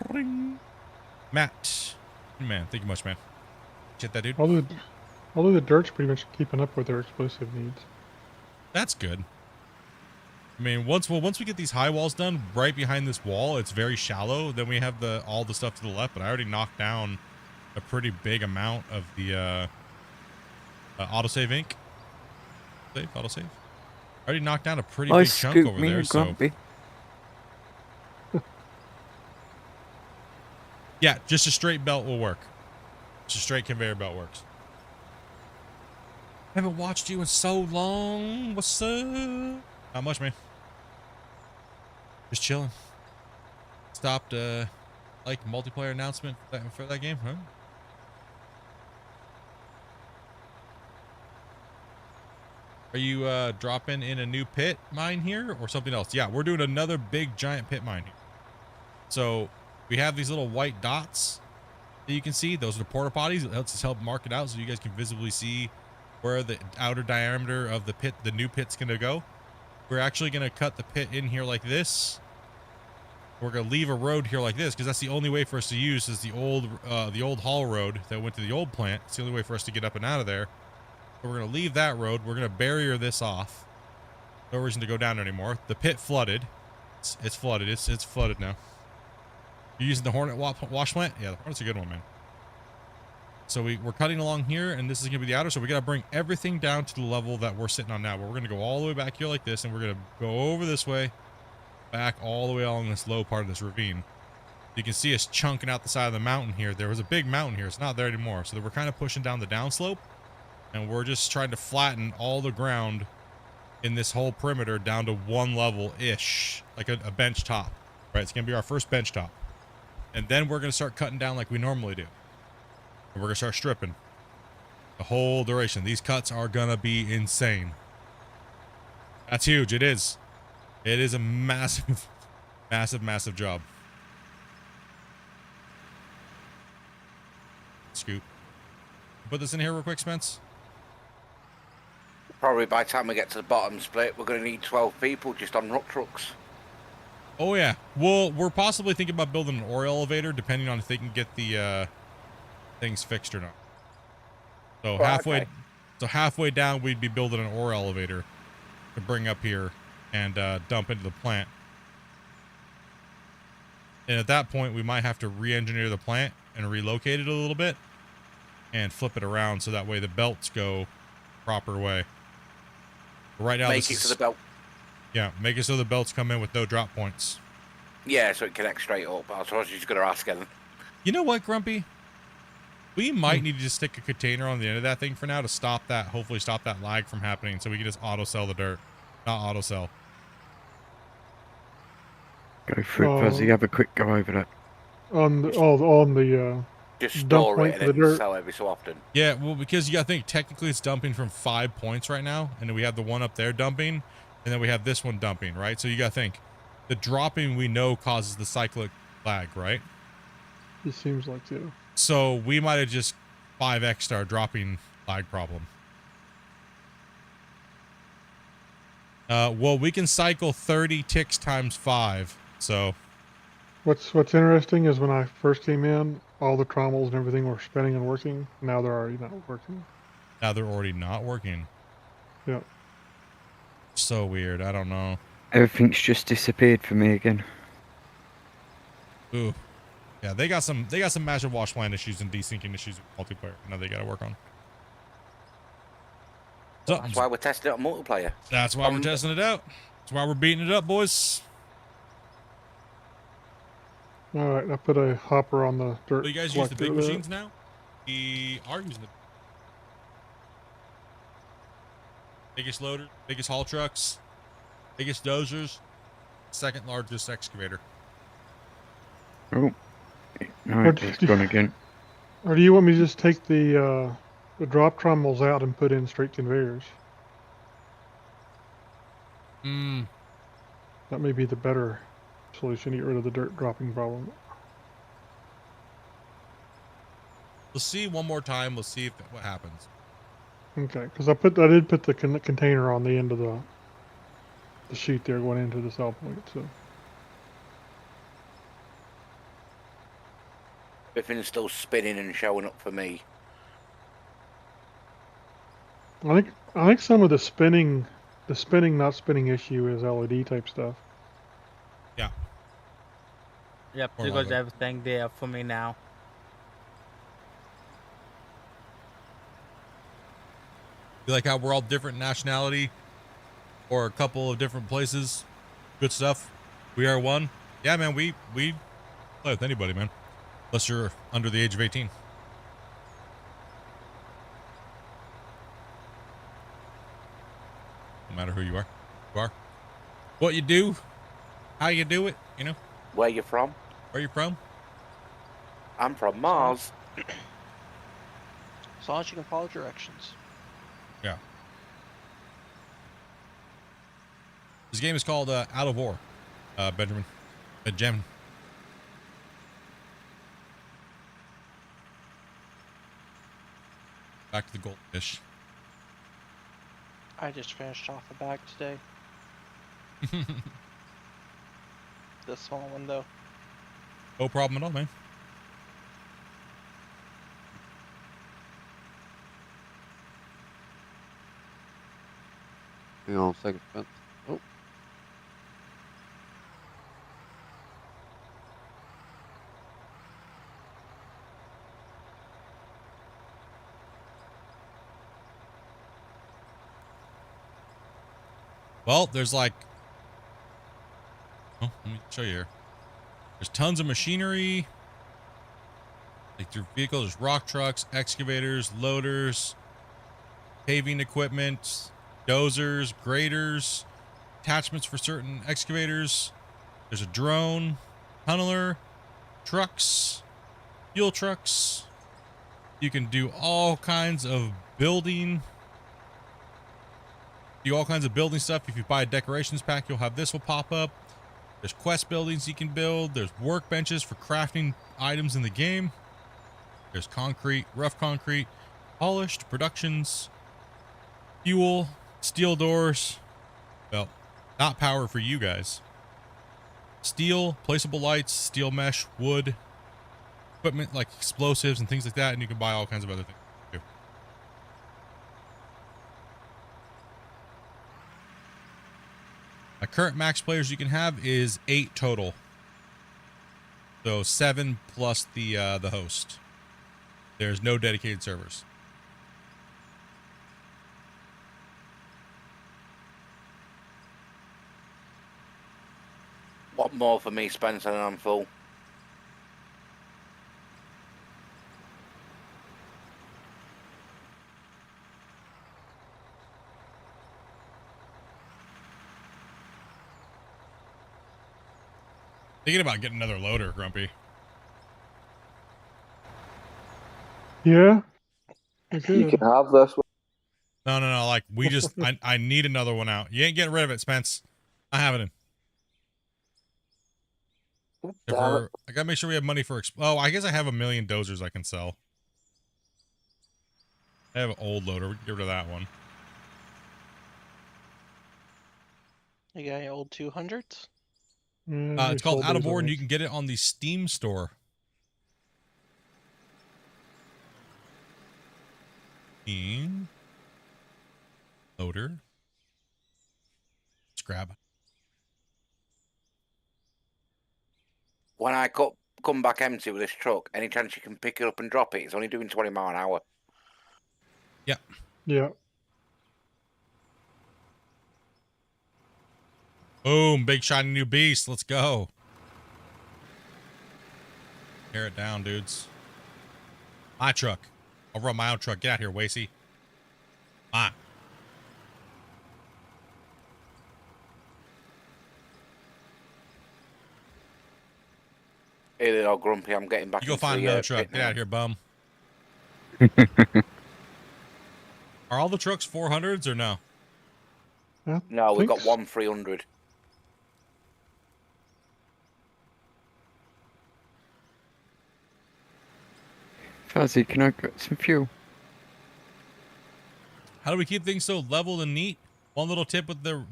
[SPEAKER 1] Ring. Matt. Man, thank you much, man. Shit that dude.
[SPEAKER 5] Although the dirt's pretty much keeping up with their explosive needs.
[SPEAKER 1] That's good. I mean, once we get these high walls done, right behind this wall, it's very shallow. Then we have all the stuff to the left, but I already knocked down a pretty big amount of the autosave ink. Autosave. I already knocked down a pretty big chunk over there. So yeah, just a straight belt will work. Just a straight conveyor belt works. I haven't watched you in so long. What's up? Not much, man. Just chilling. stopped like multiplayer announcement for that game, huh? Are you dropping in a new pit mine here or something else? Yeah, we're doing another big giant pit mine here. So we have these little white dots that you can see. Those are the porta potties. It helps us help mark it out so you guys can visibly see where the outer diameter of the pit, the new pit's gonna go. We're actually gonna cut the pit in here like this. We're gonna leave a road here like this because that's the only way for us to use is the old haul road that went to the old plant. It's the only way for us to get up and out of there. So we're gonna leave that road. We're gonna barrier this off. No reason to go down anymore. The pit flooded. It's flooded. It's flooded now. You're using the Hornet wash plant? Yeah, the Hornet's a good one, man. So we're cutting along here, and this is gonna be the outer. So we gotta bring everything down to the level that we're sitting on now. But we're gonna go all the way back here like this, and we're gonna go over this way, back all the way along this low part of this ravine. You can see us chunking out the side of the mountain here. There was a big mountain here. It's not there anymore. So we're kind of pushing down the downslope, and we're just trying to flatten all the ground in this whole perimeter down to one level-ish, like a bench top, right? It's gonna be our first bench top. And then we're gonna start cutting down like we normally do. And we're gonna start stripping the whole duration. These cuts are gonna be insane. That's huge. It is. It is a massive, massive job. Scoop. Put this in here real quick, Spence.
[SPEAKER 3] Probably by the time we get to the bottom split, we're going to need 12 people just on rock trucks.
[SPEAKER 1] Oh yeah. Well, we're possibly thinking about building an ore elevator, depending on if they can get the things fixed or not. So halfway down, we'd be building an ore elevator to bring up here and dump into the plant. And at that point, we might have to re-engineer the plant and relocate it a little bit and flip it around so that way the belts go proper way. But right now,
[SPEAKER 3] make it so the belt.
[SPEAKER 1] Yeah, make it so the belts come in with no drop points.
[SPEAKER 3] Yeah, so it connects straight up. I was just going to ask him.
[SPEAKER 1] You know what, Grumpy? We might need to just stick a container on the end of that thing for now to stop that, hopefully stop that lag from happening so we can just auto-sell the dirt. Not auto-sell.
[SPEAKER 7] Go for it, Fuzzy. Have a quick go over that.
[SPEAKER 5] On the
[SPEAKER 3] just
[SPEAKER 5] dump
[SPEAKER 3] store
[SPEAKER 5] point
[SPEAKER 3] it
[SPEAKER 5] for
[SPEAKER 3] and
[SPEAKER 5] the
[SPEAKER 3] then
[SPEAKER 5] dirt.
[SPEAKER 3] sell every so often.
[SPEAKER 1] Yeah, well, because you gotta think, technically it's dumping from 5 points right now, and then we have the one up there dumping, and then we have this one dumping, right? So you gotta think, the dropping we know causes the cyclic lag, right?
[SPEAKER 5] It seems like so.
[SPEAKER 1] So we might have just 5x'd our dropping lag problem. Well, we can cycle 30 ticks times 5, so...
[SPEAKER 5] What's interesting is when I first came in, all the trommels and everything were spinning and working. Now they're already not working.
[SPEAKER 1] Now they're already not working.
[SPEAKER 5] Yeah.
[SPEAKER 1] So weird. I don't know.
[SPEAKER 7] Everything's just disappeared for me again.
[SPEAKER 1] Ooh. Yeah, they got some massive wash plant issues and desyncing issues with multiplayer. Now they gotta work on. So,
[SPEAKER 3] That's why we're testing it on multiplayer.
[SPEAKER 1] That's why we're testing it out. That's why we're beating it up, boys.
[SPEAKER 5] All right, I put a hopper on the dirt.
[SPEAKER 1] So you guys use the big
[SPEAKER 5] collector there.
[SPEAKER 1] machines now? We are using the biggest loader, biggest haul trucks, biggest dozers, second largest excavator.
[SPEAKER 7] Oh, no, it's gone again.
[SPEAKER 5] Or do you want me to just take the drop trommels out and put in straight conveyors? That may be the better solution to get rid of the dirt dropping problem.
[SPEAKER 1] We'll see one more time. We'll see what happens.
[SPEAKER 5] Okay, because I did put the container on the end of the sheet there going into the sell point. So
[SPEAKER 3] Everything's still spinning and showing up for me.
[SPEAKER 5] I think some of the spinning not spinning issue is LED type stuff.
[SPEAKER 1] Yeah.
[SPEAKER 10] Yep,
[SPEAKER 1] Or
[SPEAKER 10] because
[SPEAKER 1] leather.
[SPEAKER 10] everything there for me now.
[SPEAKER 1] You like how we're all different nationality or a couple of different places? Good stuff. We are one. Yeah, man, we play with anybody, man. Unless you're under the age of 18. No matter who you are. What you do, how you do it, you know?
[SPEAKER 3] Where you from?
[SPEAKER 1] Where are you from?
[SPEAKER 3] I'm from Mars.
[SPEAKER 6] As long as you can follow directions.
[SPEAKER 1] Yeah. This game is called Out of War, Benjamin. Benjamin. Back to the goldfish.
[SPEAKER 6] I just finished off a bag today. The small one though.
[SPEAKER 1] No problem at all, man.
[SPEAKER 11] Hang on a second, Spence. Oh.
[SPEAKER 1] Well, there's like, oh, let me show you here. There's tons of machinery. Like your vehicles, there's rock trucks, excavators, loaders, paving equipment, dozers, graders, attachments for certain excavators. There's a drone, tunneler, trucks, fuel trucks. You can do all kinds of building. Do all kinds of building stuff. If you buy a decorations pack, you'll have this will pop up. There's quest buildings you can build. There's workbenches for crafting items in the game. There's concrete, rough concrete, polished, productions, fuel, steel doors. Well, not power for you guys. Steel, placeable lights, steel mesh, wood, equipment like explosives and things like that. And you can buy all kinds of other things too. My current max players you can have is 8 total. So 7 plus the host. There's no dedicated servers.
[SPEAKER 3] What more for me, Spencer, and I'm full.
[SPEAKER 1] Thinking about getting another loader, Grumpy.
[SPEAKER 5] Yeah. You
[SPEAKER 8] You
[SPEAKER 5] could.
[SPEAKER 8] can have this one.
[SPEAKER 1] No. Like we just, I need another one out. You ain't getting rid of it, Spence. I have it in.
[SPEAKER 8] Damn it.
[SPEAKER 1] I gotta make sure we have money for. Oh, I guess I have 1 million dozers I can sell. I have an old loader. We can get rid of that one.
[SPEAKER 6] You got any old 200s?
[SPEAKER 1] It's called Out of War, and you can get it on the Steam store. Steam loader. Let's grab it.
[SPEAKER 3] When I come back empty with this truck, any chance you can pick it up and drop it? It's only doing 20 miles an hour.
[SPEAKER 1] Yeah.
[SPEAKER 5] Yeah.
[SPEAKER 1] Boom, big shiny new beast. Let's go. Tear it down, dudes. My truck. I'll run my own truck. Get out here, Wasey. Mine.
[SPEAKER 3] Hey, little Grumpy, I'm getting back.
[SPEAKER 1] You go
[SPEAKER 3] into
[SPEAKER 1] find
[SPEAKER 3] the,
[SPEAKER 1] another truck.
[SPEAKER 3] pit
[SPEAKER 1] Get
[SPEAKER 3] now.
[SPEAKER 1] out of here, bum. Are all the trucks 400s or no?
[SPEAKER 3] No, we've got one 300.
[SPEAKER 7] Fuzzy, can I get some fuel?
[SPEAKER 1] How do we keep things so level and neat? One little tip with the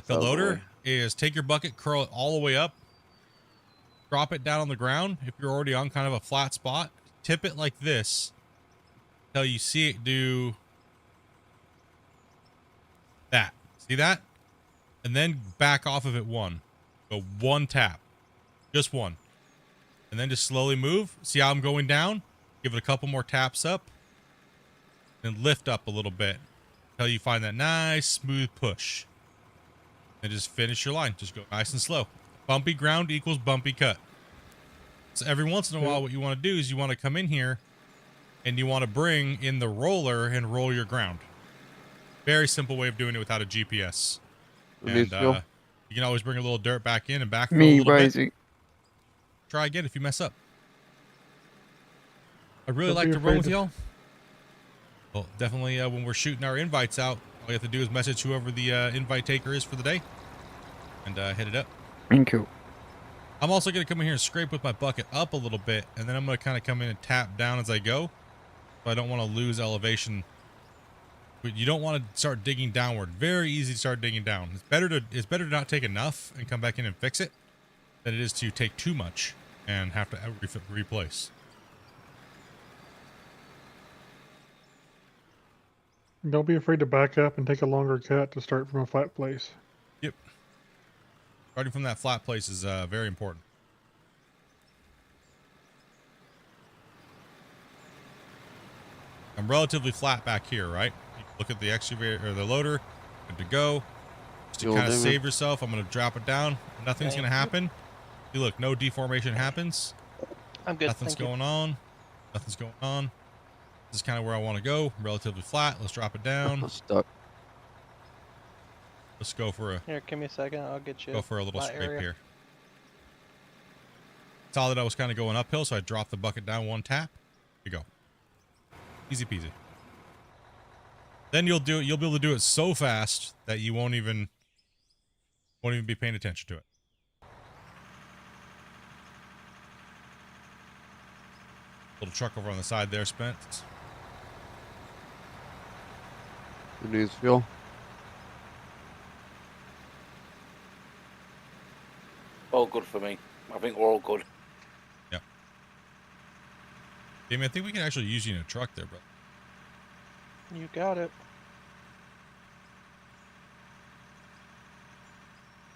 [SPEAKER 1] loader is take your bucket, curl it all the way up, drop it down on the ground. If you're already on kind of a flat spot, tip it like this until you see it do that. See that? And then back off of it one. Go one tap. Just one. And then just slowly move. See how I'm going down? Give it a couple more taps up. Then lift up a little bit until you find that nice smooth push. And just finish your line. Just go nice and slow. Bumpy ground equals bumpy cut. So every once in a while, what you want to do is you want to come in here and you want to bring in the roller and roll your ground. Very simple way of doing it without a GPS.
[SPEAKER 11] Who needs fuel?
[SPEAKER 1] You can always bring a little dirt back in and backfill a
[SPEAKER 7] Me,
[SPEAKER 1] little bit.
[SPEAKER 7] Wazy.
[SPEAKER 1] Try again if you mess up. I really
[SPEAKER 5] Don't
[SPEAKER 1] like
[SPEAKER 5] be
[SPEAKER 1] to run
[SPEAKER 5] afraid
[SPEAKER 1] with
[SPEAKER 5] to-
[SPEAKER 1] y'all. Well, definitely when we're shooting our invites out, all you have to do is message whoever the invite taker is for the day and hit it up.
[SPEAKER 7] Thank you.
[SPEAKER 1] I'm also going to come in here and scrape with my bucket up a little bit, and then I'm going to kind of come in and tap down as I go. So I don't want to lose elevation. But you don't want to start digging downward. Very easy to start digging down. It's better to not take enough and come back in and fix it than it is to take too much and have to replace.
[SPEAKER 5] Don't be afraid to back up and take a longer cut to start from a flat place.
[SPEAKER 1] Yep. Starting from that flat place is very important. I'm relatively flat back here, right? You look at the excavator or the loader, good to go. Just to kind of save yourself, I'm going to drop it down. Nothing's going to happen. See, look, no deformation happens.
[SPEAKER 6] I'm good.
[SPEAKER 1] Nothing's going on. Nothing's going on. This is kind of where I want to go. Relatively flat. Let's drop it down.
[SPEAKER 11] Stuck.
[SPEAKER 1] Let's go for a
[SPEAKER 6] Here, give me a second. I'll get you.
[SPEAKER 1] go for a little
[SPEAKER 6] my
[SPEAKER 1] scrape
[SPEAKER 6] area.
[SPEAKER 1] here. Saw that I was kind of going uphill, so I dropped the bucket down one tap. Here you go. Easy peasy. Then you'll be able to do it so fast that you won't even be paying attention to it. Little truck over on the side there, Spence.
[SPEAKER 11] Who needs fuel?
[SPEAKER 3] All good for me. I think we're all good.
[SPEAKER 1] Yep. Damien, I think we can actually use you in a truck there, bro.
[SPEAKER 6] You got it.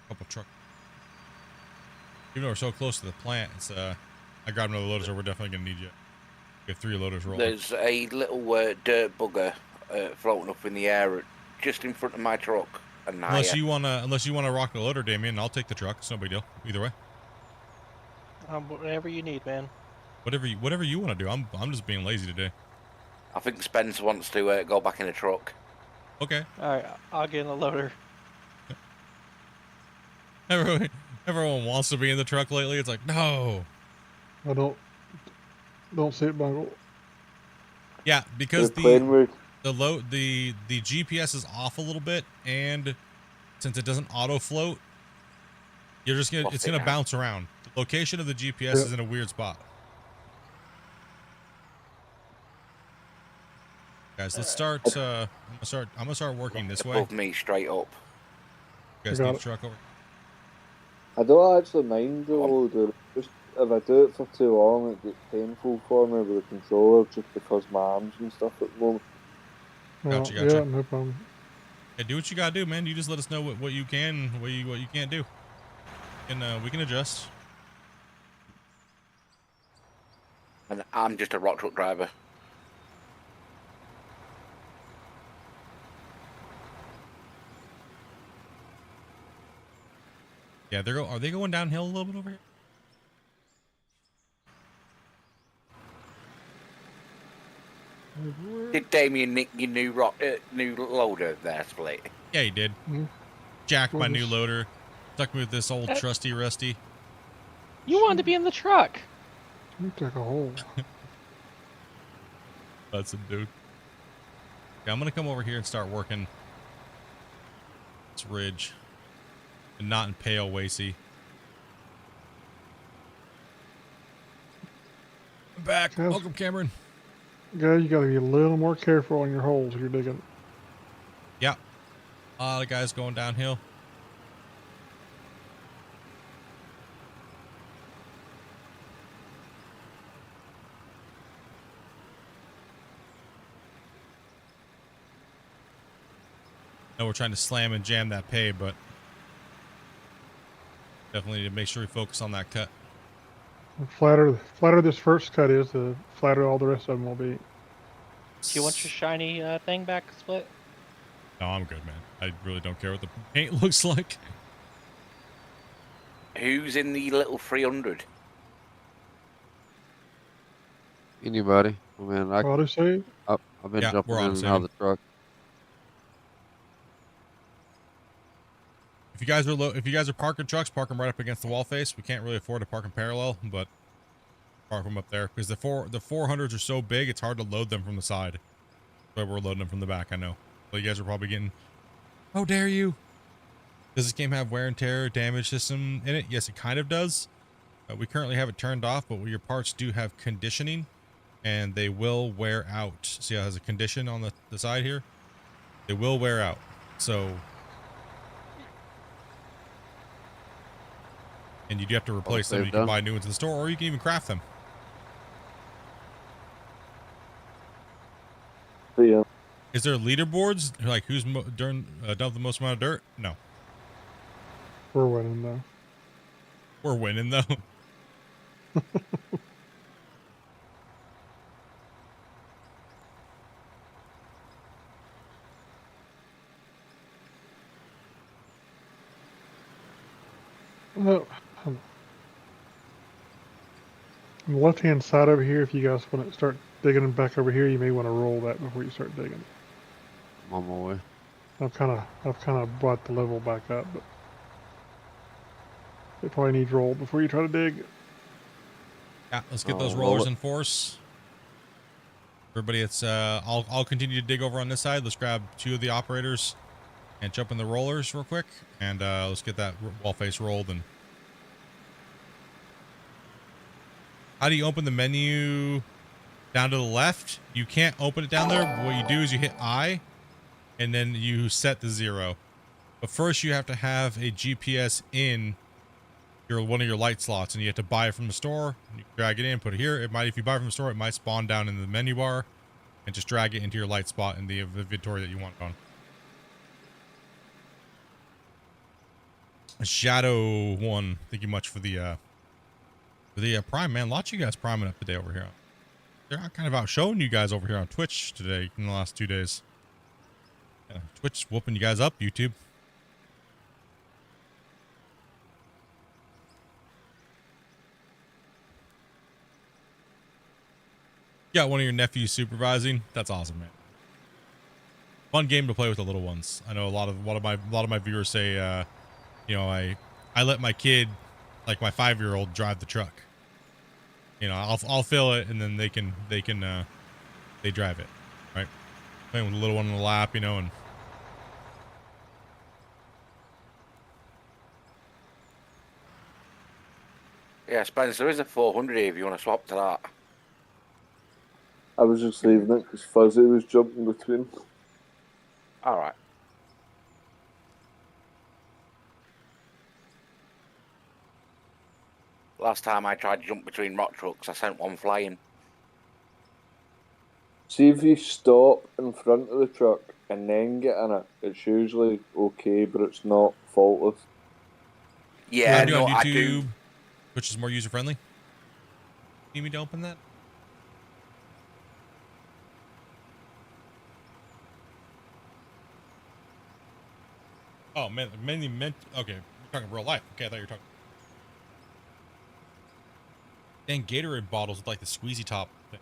[SPEAKER 1] Couple truck. Even though we're so close to the plant, it's I grabbed another loader, so we're definitely gonna need you. We have 3 loaders rolling.
[SPEAKER 3] There's a little dirt bugger floating up in the air just in front of my truck. And
[SPEAKER 1] Unless you wanna rock the loader, Damien, I'll take the truck. It's no big deal. Either way.
[SPEAKER 6] Whatever you need, man.
[SPEAKER 1] Whatever you want to do. I'm just being lazy today.
[SPEAKER 3] I think Spence wants to go back in the truck.
[SPEAKER 1] Okay.
[SPEAKER 6] All right, I'll get in the loader.
[SPEAKER 1] Everyone wants to be in the truck lately. It's like, no.
[SPEAKER 5] I don't say it, Bungle.
[SPEAKER 1] Yeah, because the GPS is off a little bit, and since it doesn't auto float, it's gonna bounce around. The location of the GPS is in a weird spot. Guys, let's start. I'm gonna start working this way.
[SPEAKER 3] Above me, straight up.
[SPEAKER 1] You guys need a truck over.
[SPEAKER 8] I don't actually mind the loader. Just if I do it for too long, it gets painful for me with the controller, just because my arms and stuff at the moment.
[SPEAKER 1] Gotcha.
[SPEAKER 5] Yeah, no problem.
[SPEAKER 1] Yeah, do what you gotta do, man. You just let us know what you can, what you can't do, and we can adjust.
[SPEAKER 3] And I'm just a rock truck driver.
[SPEAKER 1] Yeah, are they going downhill a little bit over here?
[SPEAKER 3] Did Damien nick your new loader there, Split?
[SPEAKER 1] Yeah, he did. Jacked my new loader. Stuck me with this old trusty rusty.
[SPEAKER 6] You wanted to be in the truck.
[SPEAKER 5] You took a hole.
[SPEAKER 1] That's a dude. Yeah, I'm gonna come over here and start working this ridge, and not in Pale Wacy. I'm back.
[SPEAKER 5] Yes.
[SPEAKER 1] Welcome, Cameron.
[SPEAKER 5] Guys, you gotta be a little more careful on your holes you're digging.
[SPEAKER 1] Yeah. A lot of guys going downhill. No, we're trying to slam and jam that pay, but definitely need to make sure we focus on that cut.
[SPEAKER 5] The flatter this first cut is, the flatter all the rest of them will be.
[SPEAKER 6] Do you want your shiny thing back, Split?
[SPEAKER 1] No, I'm good, man. I really don't care what the paint looks like.
[SPEAKER 3] Who's in the little 300?
[SPEAKER 11] Anybody? I mean,
[SPEAKER 5] Odyssey?
[SPEAKER 11] I've been
[SPEAKER 1] Yeah,
[SPEAKER 11] jumping
[SPEAKER 1] we're
[SPEAKER 11] in
[SPEAKER 1] on
[SPEAKER 11] and
[SPEAKER 1] same.
[SPEAKER 11] out of the truck.
[SPEAKER 1] If you guys are parking trucks, park them right up against the wall face. We can't really afford to park them parallel, but park them up there because the 400s are so big it's hard to load them from the side. So we're loading them from the back. I know. So you guys are probably getting, how dare you? Does this game have wear and tear damage system in it? Yes, it kind of does. We currently have it turned off, but your parts do have conditioning, and they will wear out. See how it has a condition on the side here? They will wear out. So, and you do have to replace them. You can buy new ones in the store, or you can even craft them.
[SPEAKER 8] Yeah.
[SPEAKER 1] Is there leaderboards? Like who's dumped the most amount of dirt? No.
[SPEAKER 5] We're winning though.
[SPEAKER 1] We're winning though.
[SPEAKER 5] Well, on the left-hand side over here, if you guys want to start digging them back over here, you may want to roll that before you start digging.
[SPEAKER 11] I'm on my way.
[SPEAKER 5] I've kind of brought the level back up, but it probably needs roll before you try to dig.
[SPEAKER 1] Yeah, let's get those rollers in force. Everybody, it's I'll continue to dig over on this side. Let's grab 2 of the operators and jump in the rollers real quick, and let's get that wall face rolled. And how do you open the menu down to the left? You can't open it down there. What you do is you hit I, and then you set the 0. But first, you have to have a GPS in one of your light slots, and you have to buy it from the store. You drag it in, put it here. It might, if you buy it from the store, it might spawn down in the menu bar, and just drag it into your light spot in the inventory that you want it on. Shadow 1, thank you much for the Prime, man. Lots of you guys priming up today over here. They're kind of out showing you guys over here on Twitch today in the last 2 days. Yeah, Twitch whooping you guys up, YouTube. You got one of your nephews supervising. That's awesome, man. Fun game to play with the little ones. I know a lot of my viewers say, you know, I let my kid, like my 5-year-old, drive the truck. You know, I'll fill it, and then they drive it, right? Playing with the little one in the lap, you know, and
[SPEAKER 3] yeah, Spencer, there is a 400 here if you want to swap to that.
[SPEAKER 8] I was just leaving it because Fuzzy was jumping between.
[SPEAKER 3] All right. Last time I tried to jump between rock trucks, I sent one flying.
[SPEAKER 8] See, if you stop in front of the truck and then get in it, it's usually okay, but it's not faultless.
[SPEAKER 3] Yeah,
[SPEAKER 1] do
[SPEAKER 3] no,
[SPEAKER 1] on YouTube,
[SPEAKER 3] I do.
[SPEAKER 1] Which is more user friendly. Need me to open that? Oh man, mainly meant. Okay, you're talking real life. Okay, I thought you were talking. Dang, Gatorade bottles with like the squeezy top thing.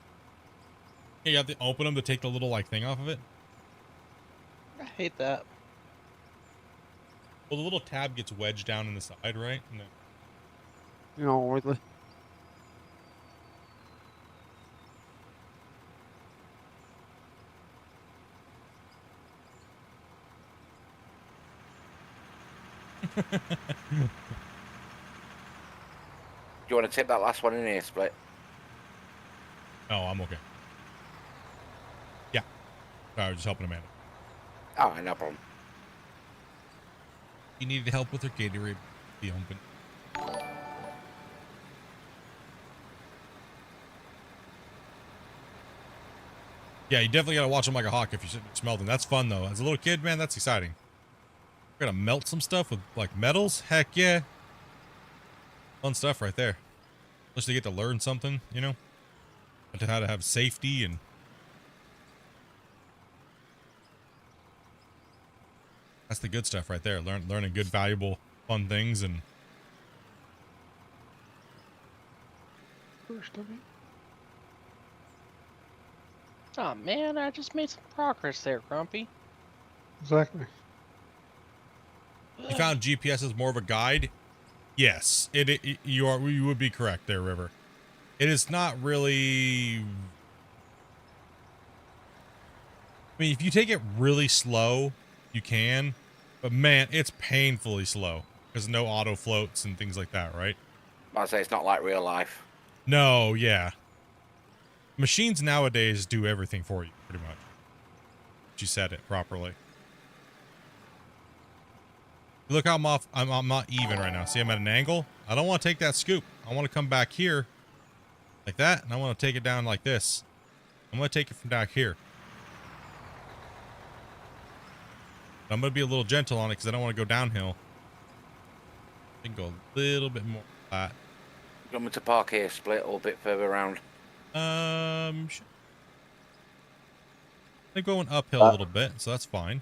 [SPEAKER 1] Yeah, you have to open them to take the little like thing off of it.
[SPEAKER 6] I hate that.
[SPEAKER 1] Well, the little tab gets wedged down in the side, right? And then...
[SPEAKER 11] You know, Ridley.
[SPEAKER 3] Do you want to tip that last one in here, Split?
[SPEAKER 1] Oh, I'm okay. Yeah. I was just helping Amanda.
[SPEAKER 3] All right, no problem.
[SPEAKER 1] You needed help with her Gatorade. Be open. Yeah, you definitely gotta watch them like a hawk if you smell them. That's fun though. As a little kid, man, that's exciting. We're gonna melt some stuff with like metals. Heck yeah. Fun stuff right there. Plus they get to learn something, you know, and how to have safety and that's the good stuff right there. Learning good, valuable, fun things and.
[SPEAKER 5] First of it.
[SPEAKER 6] Oh man, I just made some progress there, Grumpy.
[SPEAKER 5] Exactly.
[SPEAKER 1] You found GPS as more of a guide. Yes, you would be correct there, River. It is not really. I mean, if you take it really slow, you can, but man, it's painfully slow because no auto floats and things like that, right?
[SPEAKER 3] I'd say it's not like real life.
[SPEAKER 1] No, yeah. Machines nowadays do everything for you, pretty much. You said it properly. Look how I'm not even right now. See, I'm at an angle. I don't want to take that scoop. I want to come back here like that, and I want to take it down like this. I'm going to take it from down here. I'm going to be a little gentle on it because I don't want to go downhill. I can go a little bit more flat.
[SPEAKER 3] You want me to park here, split, or a bit further around?
[SPEAKER 1] They're going uphill a little bit, so that's fine.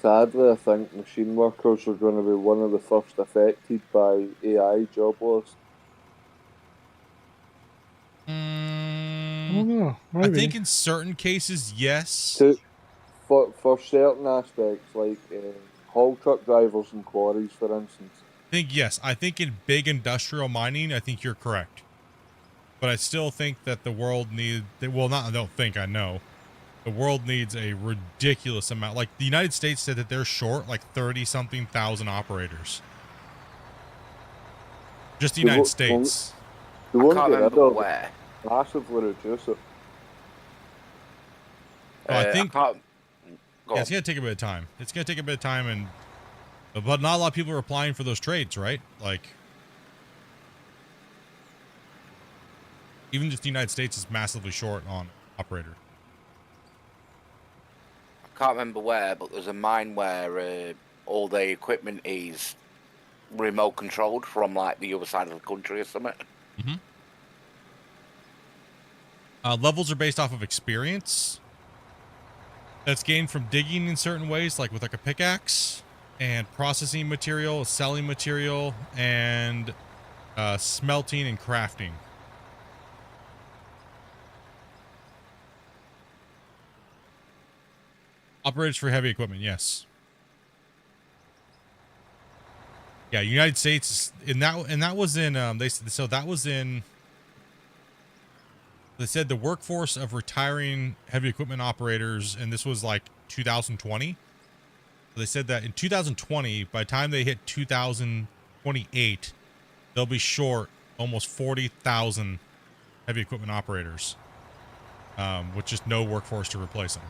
[SPEAKER 8] Sadly, I think machine workers are going to be one of the first affected by AI job loss.
[SPEAKER 5] I don't know. Maybe.
[SPEAKER 1] I think in certain cases, yes.
[SPEAKER 8] For certain aspects, like haul truck drivers and quarries, for instance.
[SPEAKER 1] I think yes. I think in big industrial mining, I think you're correct. But I still think that the world needs. Well, not. I don't think. I know. The world needs a ridiculous amount. Like the United States said that they're short like 30-something thousand operators. Just the United States.
[SPEAKER 8] They won't get rid of
[SPEAKER 3] where.
[SPEAKER 8] Massively reduce it.
[SPEAKER 1] I think.
[SPEAKER 3] Yeah,
[SPEAKER 1] it's gonna take a bit of time. It's gonna take a bit of time, and but not a lot of people are applying for those trades, right? Like, even just the United States is massively short on operator.
[SPEAKER 3] I can't remember where, but there's a mine where all the equipment is remote controlled from like the other side of the country or something.
[SPEAKER 1] Mm-hmm. Levels are based off of experience that's gained from digging in certain ways, like with like a pickaxe, and processing material, selling material, and smelting and crafting. Operators for heavy equipment, yes. Yeah, United States, and that was in they said the workforce of retiring heavy equipment operators, and this was like 2020. They said that in 2020, by the time they hit 2028, they'll be short almost 40,000 heavy equipment operators, with just no workforce to replace them.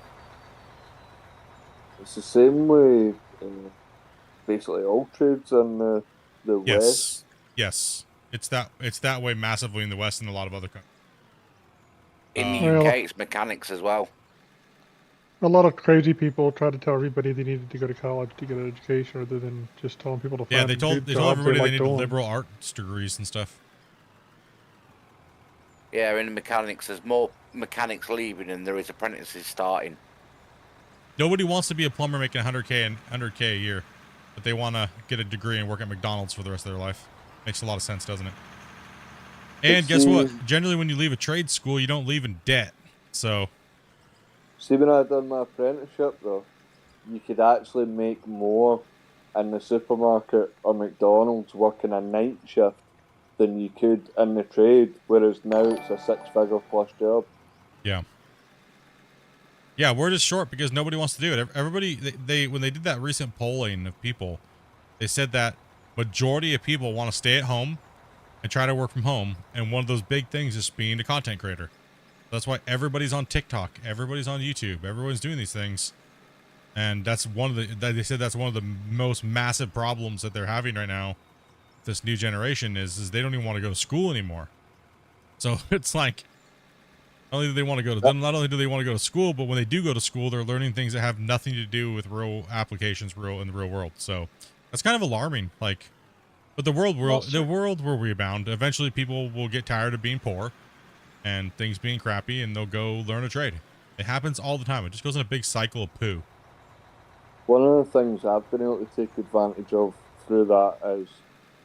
[SPEAKER 8] It's the same way, basically all trades in the
[SPEAKER 1] Yes.
[SPEAKER 8] West.
[SPEAKER 1] Yes, it's that way massively in the West and a lot of other countries.
[SPEAKER 3] In the UK, it's mechanics as well.
[SPEAKER 5] A lot of crazy people try to tell everybody they needed to go to college to get an education, rather than just telling people to find.
[SPEAKER 1] Yeah, they told everybody they needed
[SPEAKER 5] doing.
[SPEAKER 1] liberal arts degrees and stuff.
[SPEAKER 3] Yeah, in the mechanics, there's more mechanics leaving than there is apprentices starting.
[SPEAKER 1] Nobody wants to be a plumber making 100K a year, but they want to get a degree and work at McDonald's for the rest of their life. Makes a lot of sense, doesn't it? And guess what? Generally, when you leave a trade school, you don't leave in debt. So,
[SPEAKER 8] see, when I done my apprenticeship, though, you could actually make more in the supermarket or McDonald's working a night shift than you could in the trade, whereas now it's a 6-figure plus job.
[SPEAKER 1] Yeah. Yeah, we're just short because nobody wants to do it. Everybody, they when they did that recent polling of people, they said that majority of people want to stay at home and try to work from home. And one of those big things is being a content creator. That's why everybody's on TikTok, everybody's on YouTube, everyone's doing these things. And that's they said that's one of the most massive problems that they're having right now. This new generation is they don't even want to go to school anymore. So it's like, not only do they want to go to, not only do they want to go to school, but when they do go to school, they're learning things that have nothing to do with real applications, in the real world. So that's kind of alarming. Like, but the world will rebound. Eventually, people will get tired of being poor and things being crappy, and they'll go learn a trade. It happens all the time. It just goes in a big cycle of poo.
[SPEAKER 8] One of the things I've been able to take advantage of through that is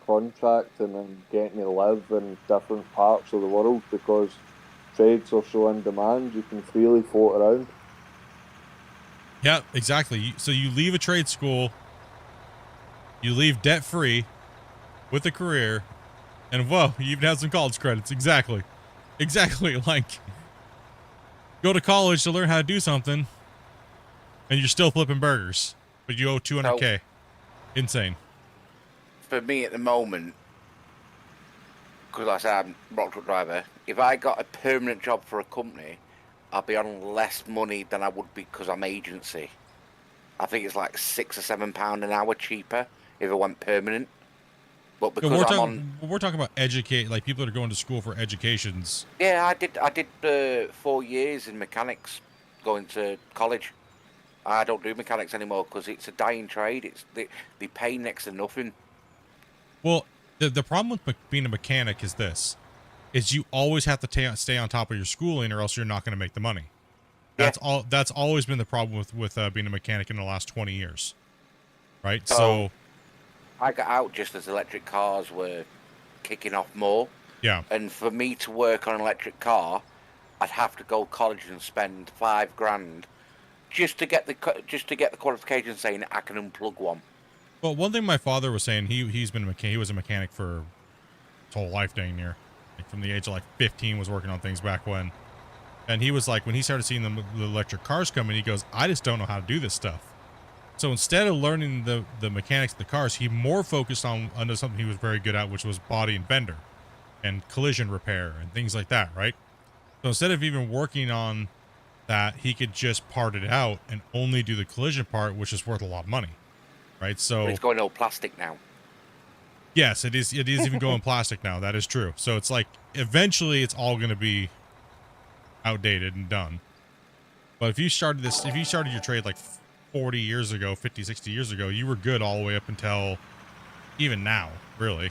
[SPEAKER 8] contracting and getting to live in different parts of the world, because trades are so in demand, you can freely float around.
[SPEAKER 1] Yeah, exactly. So you leave a trade school, you leave debt free with a career, and whoa, you even have some college credits. Exactly. Like, go to college to learn how to do something, and you're still flipping burgers, but you owe 200K. Insane.
[SPEAKER 3] For me at the moment, because like I said, I'm a rock truck driver, if I got a permanent job for a company, I'd be on less money than I would be because I'm agency. I think it's like £6 or £7 an hour cheaper if I went permanent. But because
[SPEAKER 1] we're talking about educate, like people that are going to school for educations.
[SPEAKER 3] Yeah, I did 4 years in mechanics, going to college. I don't do mechanics anymore because it's a dying trade. They pay next to nothing.
[SPEAKER 1] Well, the problem with being a mechanic is this: is you always have to stay on top of your schooling, or else you're not going to make the money. That's all. That's always been the problem with being a mechanic in the last 20 years, right? So
[SPEAKER 3] I got out just as electric cars were kicking off more.
[SPEAKER 1] Yeah.
[SPEAKER 3] And for me to work on an electric car, I'd have to go to college and spend $5,000 just to get the qualification saying I can unplug one.
[SPEAKER 1] Well, one thing my father was saying, he was a mechanic for his whole life, dang near, like from the age of like 15, was working on things back when, and he was like, when he started seeing the electric cars coming, he goes, I just don't know how to do this stuff. So instead of learning the mechanics of the cars, he more focused on something he was very good at, which was body and fender and collision repair and things like that, right? So instead of even working on that, he could just part it out and only do the collision part, which is worth a lot of money, right? So
[SPEAKER 3] it's going all plastic now.
[SPEAKER 1] Yes, it is even going plastic now. That is true. So it's like eventually it's all going to be outdated and done. But if you started your trade like 40 years ago, 50, 60 years ago, you were good all the way up until even now, really.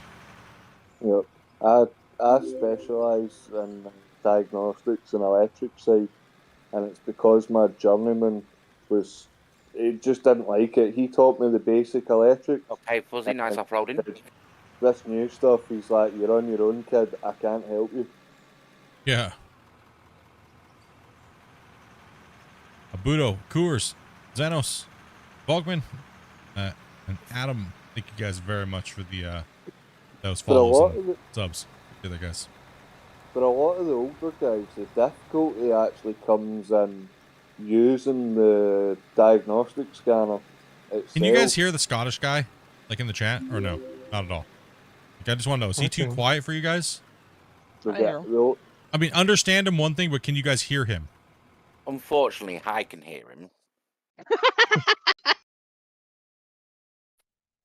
[SPEAKER 8] Yep. I specialise in diagnostics and electric side, and it's because my journeyman he just didn't like it. He taught me the basic electrics.
[SPEAKER 3] Okay, Fuzzy, nice off-roading.
[SPEAKER 8] This new stuff, he's like, you're on your own, kid. I can't help you.
[SPEAKER 1] Yeah. Abudo, Coors, Xenos, Bogman, and Adam. Thank you guys very much for those follows and subs. The other guys.
[SPEAKER 8] For a lot of the older guys, the difficulty actually comes in using the diagnostic scanner itself.
[SPEAKER 1] Can you guys hear the Scottish guy, like in the chat, or no? Not at all. Like, I just want to know, is he too quiet for you guys?
[SPEAKER 8] I
[SPEAKER 1] mean, understand him one thing, but can you guys hear him?
[SPEAKER 3] Unfortunately, I can hear him.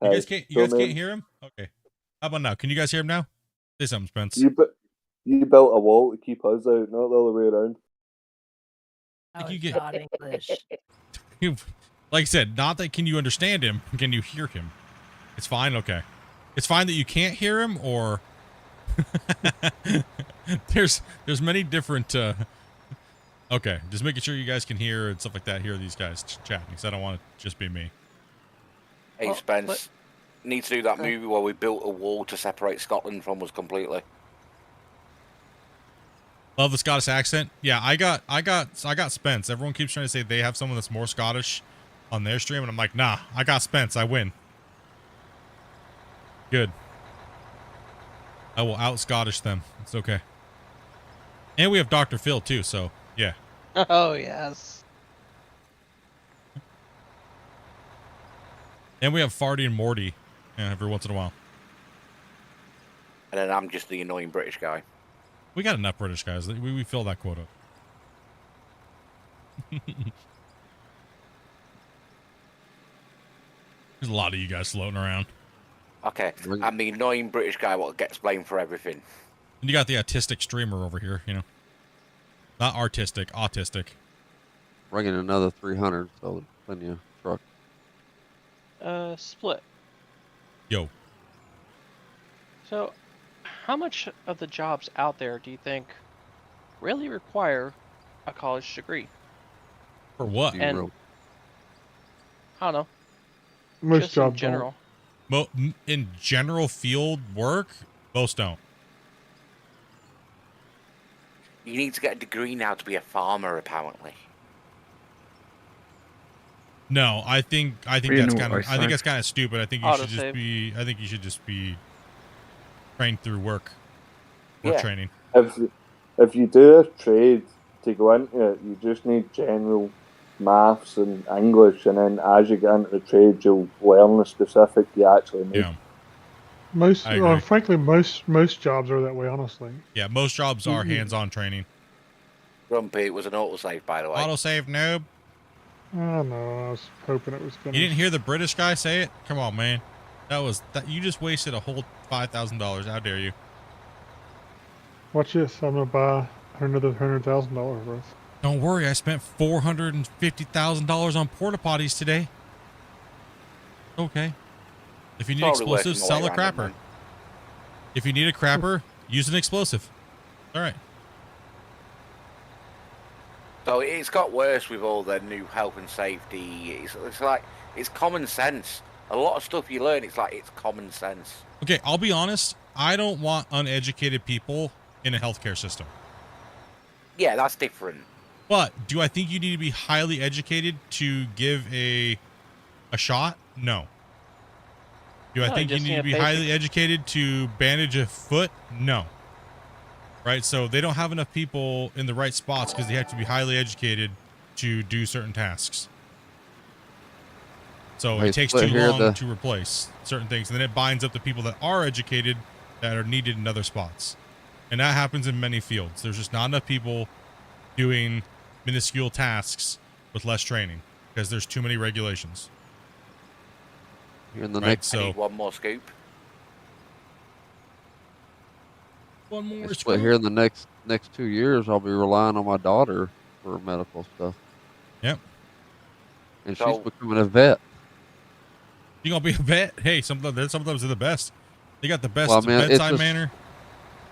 [SPEAKER 1] You guys can't hear him? Okay. How about now? Can you guys hear him now? Say something, Spence.
[SPEAKER 8] You built a wall to keep us out, not the other way around.
[SPEAKER 1] Like you not English. Like I said, not that can you understand him, can you hear him? It's fine, okay. It's fine that you can't hear him, or there's many different okay, just making sure you guys can hear and stuff like that, hear these guys chatting, because I don't want it to just be me.
[SPEAKER 3] Hey, Spence, need to do that movie where we built a wall to separate Scotland from us completely.
[SPEAKER 1] Love the Scottish accent. Yeah, I got Spence. Everyone keeps trying to say they have someone that's more Scottish on their stream, and I'm like, nah, I got Spence. I win. Good. I will out Scottish them. It's okay. And we have Dr. Phil too, so yeah.
[SPEAKER 6] Oh yes.
[SPEAKER 1] And we have Farty and Morty every once in a while.
[SPEAKER 3] And then I'm just the annoying British guy.
[SPEAKER 1] We got enough British guys. We fill that quota. There's a lot of you guys floating around.
[SPEAKER 3] Okay, I'm the annoying British guy what gets blamed for everything.
[SPEAKER 1] And you got the autistic streamer over here, you know. Not artistic, autistic.
[SPEAKER 11] Bringing another 300, so plenty of truck.
[SPEAKER 6] Split.
[SPEAKER 1] Yo.
[SPEAKER 6] So, how much of the jobs out there do you think really require a college degree?
[SPEAKER 1] For what?
[SPEAKER 6] And I don't know.
[SPEAKER 5] Most
[SPEAKER 6] just
[SPEAKER 5] jobs
[SPEAKER 6] in general.
[SPEAKER 1] In general field work, most don't.
[SPEAKER 3] You need to get a degree now to be a farmer, apparently.
[SPEAKER 1] No, I think
[SPEAKER 7] you
[SPEAKER 1] that's
[SPEAKER 7] know
[SPEAKER 1] kind
[SPEAKER 7] what
[SPEAKER 1] of
[SPEAKER 7] I
[SPEAKER 1] I think
[SPEAKER 7] say?
[SPEAKER 1] that's kind of stupid. I think you should just
[SPEAKER 6] Autosave.
[SPEAKER 1] be trained through work
[SPEAKER 3] Yeah.
[SPEAKER 1] training.
[SPEAKER 8] If you do a trade to go into it, you just need general maths and English, and then as you get into the trade, you'll learn the specific you actually need.
[SPEAKER 1] Yeah,
[SPEAKER 5] Most,
[SPEAKER 1] I agree.
[SPEAKER 5] frankly, most jobs are that way. Honestly,
[SPEAKER 1] Yeah, most jobs are
[SPEAKER 5] You-
[SPEAKER 1] hands-on training.
[SPEAKER 3] Grumpy, it was an autosave, by the way.
[SPEAKER 1] Autosave noob.
[SPEAKER 5] I don't know. I was hoping it was
[SPEAKER 1] You
[SPEAKER 5] finished.
[SPEAKER 1] didn't hear the British guy say it? Come on, man. That you just wasted a whole $5,000. How dare you?
[SPEAKER 5] Watch this. I'm gonna buy another $100,000 worth.
[SPEAKER 1] Don't worry, I spent $450,000 on porta potties today. Okay. If you need
[SPEAKER 3] Probably working
[SPEAKER 1] explosives,
[SPEAKER 3] my
[SPEAKER 1] sell
[SPEAKER 3] way
[SPEAKER 1] a
[SPEAKER 3] around it,
[SPEAKER 1] crapper.
[SPEAKER 3] man.
[SPEAKER 1] If you need a crapper, use an explosive. All right.
[SPEAKER 3] So it's got worse with all the new health and safety. It's like, it's common sense. A lot of stuff you learn, it's like, it's common sense.
[SPEAKER 1] Okay, I'll be honest. I don't want uneducated people in a healthcare system.
[SPEAKER 3] Yeah, that's different.
[SPEAKER 1] But do I think you need to be highly educated to give a shot? No. Do I
[SPEAKER 6] No,
[SPEAKER 1] think you
[SPEAKER 6] just
[SPEAKER 1] need
[SPEAKER 6] need
[SPEAKER 1] to
[SPEAKER 6] a
[SPEAKER 1] be
[SPEAKER 6] basic-
[SPEAKER 1] highly educated to bandage a foot? No. Right? So they don't have enough people in the right spots because they have to be highly educated to do certain tasks. So
[SPEAKER 11] Hey,
[SPEAKER 1] it takes
[SPEAKER 11] Split,
[SPEAKER 1] too
[SPEAKER 11] here
[SPEAKER 1] long
[SPEAKER 11] the-
[SPEAKER 1] to replace certain things. And then it binds up the people that are educated that are needed in other spots. And that happens in many fields. There's just not enough people doing minuscule tasks with less training because there's too many regulations.
[SPEAKER 11] Here in the
[SPEAKER 1] Right?
[SPEAKER 11] next
[SPEAKER 3] I
[SPEAKER 1] So
[SPEAKER 3] need one more scoop.
[SPEAKER 1] one more
[SPEAKER 11] Split, here in the next 2 years, I'll be relying on my daughter for medical stuff,
[SPEAKER 1] Yep.
[SPEAKER 11] and she's
[SPEAKER 3] So-
[SPEAKER 11] becoming a vet.
[SPEAKER 1] You gonna be a vet? Hey, sometimes they're the best. They got the best
[SPEAKER 11] Well, I mean, it's
[SPEAKER 1] bedside
[SPEAKER 11] just-
[SPEAKER 1] manner.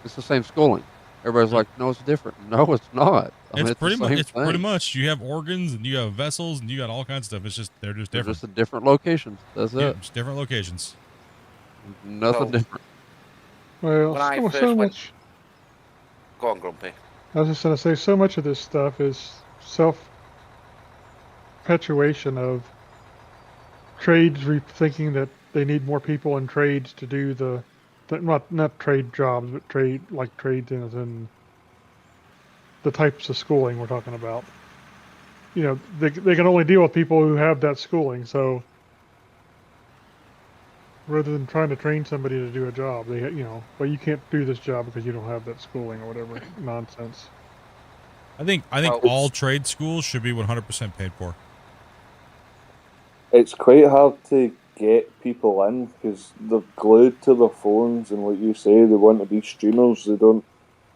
[SPEAKER 11] It's the same schooling. Everybody's like, no, it's different. No, it's not. I mean,
[SPEAKER 1] It's pretty
[SPEAKER 11] the
[SPEAKER 1] much.
[SPEAKER 11] same
[SPEAKER 1] It's pretty
[SPEAKER 11] thing.
[SPEAKER 1] much. You have organs and you have vessels and you got all kinds of stuff. It's just they're just
[SPEAKER 11] They're
[SPEAKER 1] different.
[SPEAKER 11] just at different locations. That's
[SPEAKER 1] Yeah,
[SPEAKER 11] it.
[SPEAKER 1] just different locations.
[SPEAKER 11] Nothing
[SPEAKER 3] So-
[SPEAKER 11] different.
[SPEAKER 5] Well,
[SPEAKER 3] When I
[SPEAKER 5] so,
[SPEAKER 3] first
[SPEAKER 5] so
[SPEAKER 3] went-
[SPEAKER 5] much.
[SPEAKER 3] Go on, Grumpy.
[SPEAKER 5] I was just gonna say, so much of this stuff is self-perpetuation of trades thinking that they need more people in trades to do not trade jobs, but trades in the types of schooling we're talking about. You know, they can only deal with people who have that schooling. So rather than trying to train somebody to do a job, well, you can't do this job because you don't have that schooling or whatever nonsense.
[SPEAKER 1] I think
[SPEAKER 3] Well,
[SPEAKER 1] all trade schools should be 100% paid for.
[SPEAKER 8] It's quite hard to get people in because they're glued to their phones, and like you say, they want to be streamers. They're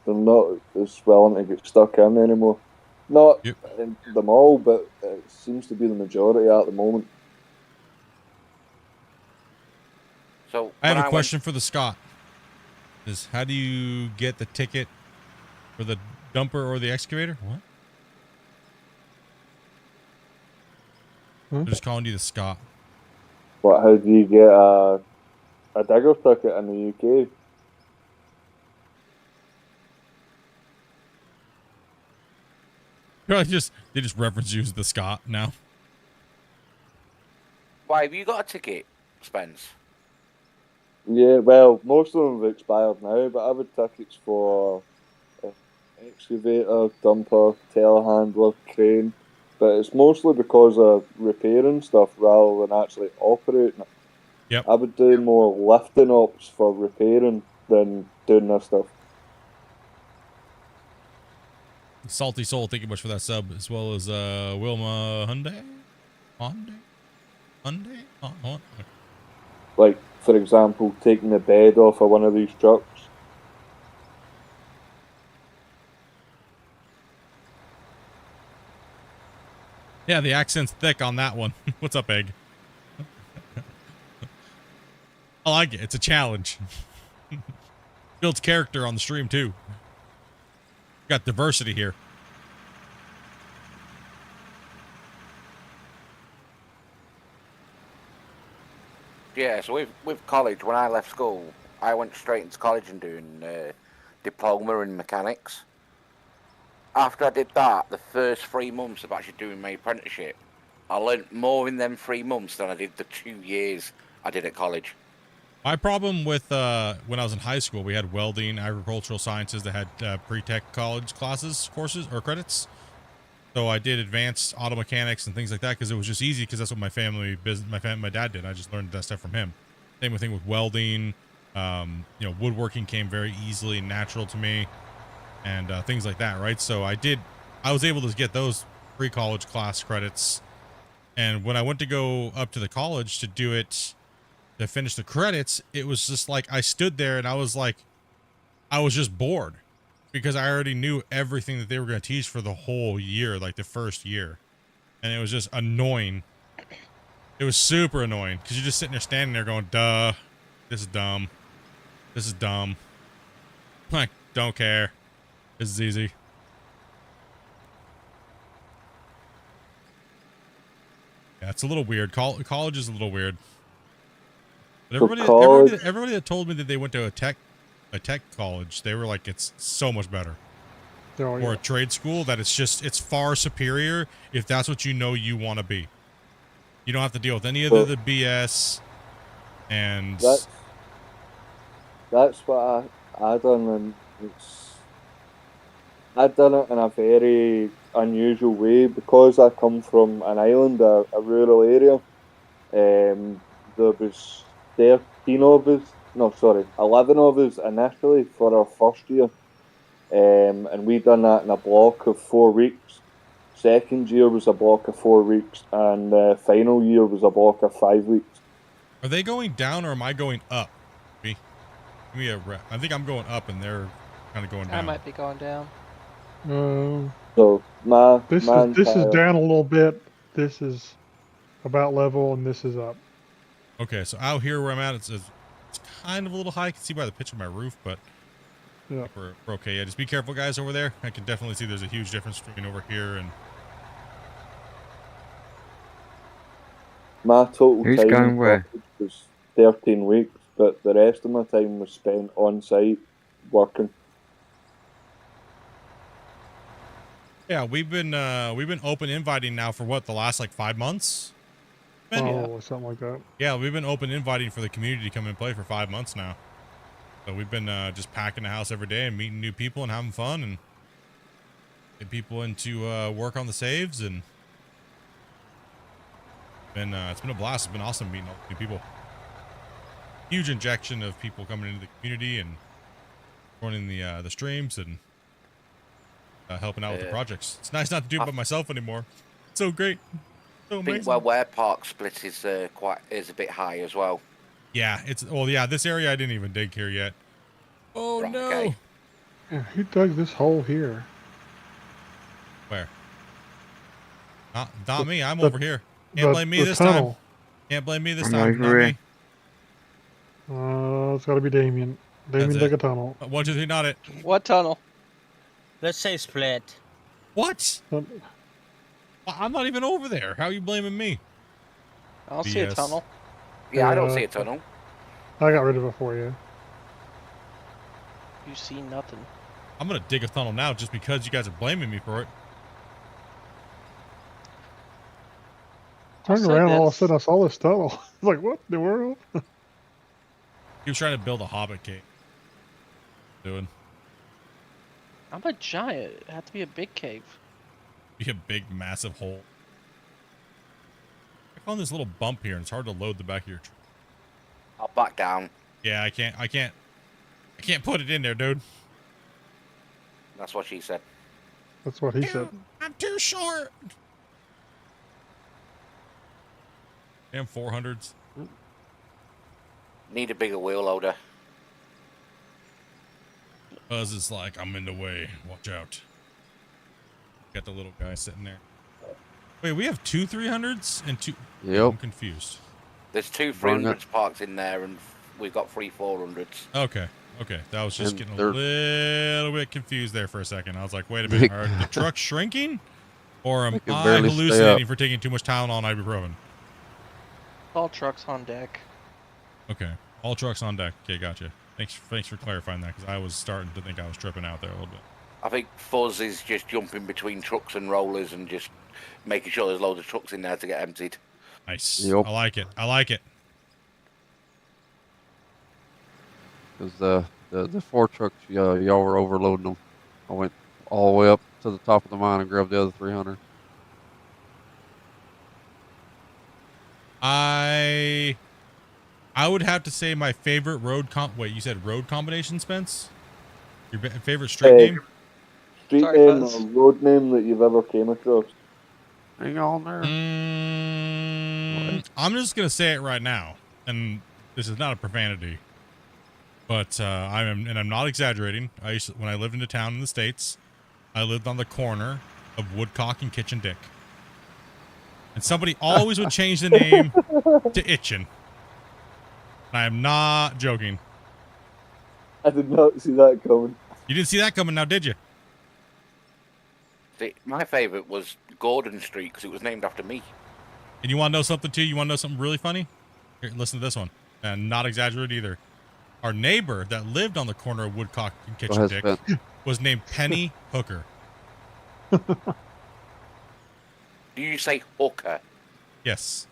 [SPEAKER 8] not as willing to get stuck in anymore. Not
[SPEAKER 1] Yep.
[SPEAKER 8] in them all, but it seems to be the majority at the moment.
[SPEAKER 3] So
[SPEAKER 1] I have
[SPEAKER 3] when
[SPEAKER 1] a question for the Scott. Is how do you get the ticket for the dumper or the excavator? What? I'm just calling you the Scott.
[SPEAKER 8] What? How do you get a digger ticket in the UK?
[SPEAKER 1] They just reference you as the Scott now.
[SPEAKER 3] Why have you got a ticket, Spence?
[SPEAKER 8] Yeah, well, most of them have expired now, but I have tickets for excavator, dumper, telehandler, crane. But it's mostly because of repairing stuff rather than actually operating it.
[SPEAKER 1] Yep.
[SPEAKER 8] I would do more lifting ops for repairing than doing this stuff.
[SPEAKER 1] Salty Soul, thank you much for that sub, as well as Wilma Hyundai.
[SPEAKER 8] Like, for example, taking the bed off of one of these trucks.
[SPEAKER 1] Yeah, the accent's thick on that one. What's up, Egg? I like it. It's a challenge. Builds character on the stream too. Got diversity here.
[SPEAKER 3] Yeah, so with college, when I left school, I went straight into college and doing diploma in mechanics. After I did that, the first 3 months of actually doing my apprenticeship, I learnt more in them 3 months than I did the 2 years I did at college.
[SPEAKER 1] My problem with when I was in high school, we had welding, agricultural sciences that had pre-tech college courses or credits. So I did advanced auto mechanics and things like that because it was just easy because that's what my dad did. I just learned that stuff from him. Same thing with welding. Woodworking came very easily and natural to me, and things like that, right? So I was able to get those pre-college class credits, and when I went to go up to the college to do it, to finish the credits, it was just like I stood there and I was just bored because I already knew everything that they were going to teach for the whole year, like the first year, and it was just annoying. It was super annoying because you're just sitting there standing there going, duh, this is dumb. This is dumb. Like, don't care. This is easy. Yeah, it's a little weird. College is a little weird. But everybody that told me that they went to a tech college, they were like, it's so much better.
[SPEAKER 5] Oh, yeah.
[SPEAKER 1] Or a trade school, that it's far superior if that's what you know you want to be. You don't have to deal with any of the BS. And
[SPEAKER 8] that's what I done, and I done it in a very unusual way because I come from an island, a rural area. There was 11 of us initially for our first year, and we done that in a block of 4 weeks. Second year was a block of 4 weeks, and the final year was a block of 5 weeks.
[SPEAKER 1] Are they going down or am I going up? Give me a rep. I think I'm going up and they're kind of going down.
[SPEAKER 6] I might be going down.
[SPEAKER 8] So
[SPEAKER 5] this is down a little bit. This is about level, and this is up.
[SPEAKER 1] Okay, so out here where I'm at, it's kind of a little high. I can see by the pitch of my roof, but
[SPEAKER 5] yeah,
[SPEAKER 1] we're okay. Yeah, just be careful, guys, over there. I can definitely see there's a huge difference between over here and.
[SPEAKER 8] My total
[SPEAKER 7] Who's
[SPEAKER 8] time
[SPEAKER 7] going where?
[SPEAKER 8] was 13 weeks, but the rest of my time was spent on site working.
[SPEAKER 1] Yeah, we've been open inviting now for what, the last like 5 months?
[SPEAKER 5] Something like that.
[SPEAKER 1] Yeah, we've been open inviting for the community to come and play for 5 months now. So we've been just packing the house every day and meeting new people and having fun and get people into work on the saves, and it's been a blast. It's been awesome meeting all the new people. Huge injection of people coming into the community and joining the streams and helping out with the projects. It's nice not to do it by myself anymore. It's so great. So amazing.
[SPEAKER 3] I think where Park Split is a bit high as well.
[SPEAKER 1] Yeah, this area I didn't even dig here yet. Oh
[SPEAKER 3] Right,
[SPEAKER 1] no.
[SPEAKER 3] okay.
[SPEAKER 5] Yeah, who dug this hole here?
[SPEAKER 1] Where? Not me. I'm over here. Can't blame me this
[SPEAKER 5] tunnel.
[SPEAKER 1] time. Can't blame me this
[SPEAKER 7] I'm
[SPEAKER 1] time.
[SPEAKER 7] over
[SPEAKER 1] Not
[SPEAKER 7] here.
[SPEAKER 1] me.
[SPEAKER 5] It's got to be Damien. Damien dug a tunnel.
[SPEAKER 1] 1, 2, 3, not it.
[SPEAKER 6] What tunnel?
[SPEAKER 10] Let's say Split.
[SPEAKER 1] What? I'm not even over there. How are you blaming me?
[SPEAKER 6] I don't see a
[SPEAKER 1] BS.
[SPEAKER 6] tunnel.
[SPEAKER 3] Yeah, I don't see a tunnel.
[SPEAKER 5] I got rid of it for you.
[SPEAKER 6] You see nothing.
[SPEAKER 1] I'm gonna dig a tunnel now just because you guys are blaming me for it.
[SPEAKER 5] Turned around, all of a sudden I saw this tunnel. I was like, what in the world?
[SPEAKER 1] He was trying to build a hobbit cave. Doing.
[SPEAKER 6] I'm a giant. It had to be a big cave.
[SPEAKER 1] Be a big, massive hole. I found this little bump here, and it's hard to load the back of your truck.
[SPEAKER 3] I'll back down.
[SPEAKER 1] Yeah, I can't put it in there, dude.
[SPEAKER 3] That's what she said.
[SPEAKER 5] That's what he said.
[SPEAKER 1] I'm too short. Damn 400s.
[SPEAKER 3] Need a bigger wheel loader.
[SPEAKER 1] Buzz is like, I'm in the way. Watch out. Got the little guy sitting there. Wait, we have 2 300s and 2.
[SPEAKER 11] Yep.
[SPEAKER 1] I'm confused.
[SPEAKER 3] There's 2
[SPEAKER 11] Run it.
[SPEAKER 3] 300s parked in there, and we've got 3 400s.
[SPEAKER 1] Okay. That was just
[SPEAKER 11] And
[SPEAKER 1] getting a
[SPEAKER 11] they're-
[SPEAKER 1] little bit confused there for a second. I was like, wait a minute. Are the trucks shrinking? Or am
[SPEAKER 11] They can
[SPEAKER 1] I
[SPEAKER 11] barely stay
[SPEAKER 1] hallucinating
[SPEAKER 11] up.
[SPEAKER 1] for taking too much Tylenol and ibuprofen?
[SPEAKER 6] All trucks on deck.
[SPEAKER 1] Okay. All trucks on deck. Okay, gotcha. Thanks for clarifying that, because I was starting to think I was tripping out there a little bit.
[SPEAKER 3] I think Fuzz is just jumping between trucks and rollers and just making sure there's loads of trucks in there to get emptied.
[SPEAKER 1] Nice.
[SPEAKER 11] Yep.
[SPEAKER 1] I like it. I like it.
[SPEAKER 11] Because the 4 trucks, y'all were overloading them. I went all the way up to the top of the mine and grabbed the other 300.
[SPEAKER 1] I would have to say my favorite wait, you said road combination, Spence? Your favorite street name?
[SPEAKER 8] Street
[SPEAKER 6] Sorry,
[SPEAKER 8] name
[SPEAKER 6] Fuzz.
[SPEAKER 8] or road name that you've ever came across?
[SPEAKER 11] Hang on there.
[SPEAKER 1] I'm just gonna say it right now, and this is not a profanity, but I'm not exaggerating. When I lived in a town in the States, I lived on the corner of Woodcock and Kitchen Dick, and somebody always would change the name to Itchin. I am not joking.
[SPEAKER 8] I did not see that coming.
[SPEAKER 1] You didn't see that coming, now did you?
[SPEAKER 3] See, my favourite was Gordon Street because it was named after me.
[SPEAKER 1] And you want to know something too? You want to know something really funny? Here, listen to this one, and not exaggerate either. Our neighbor that lived on the corner of Woodcock and Kitchen Dick was named Penny Hooker.
[SPEAKER 3] Do you say hooker?
[SPEAKER 1] Yes.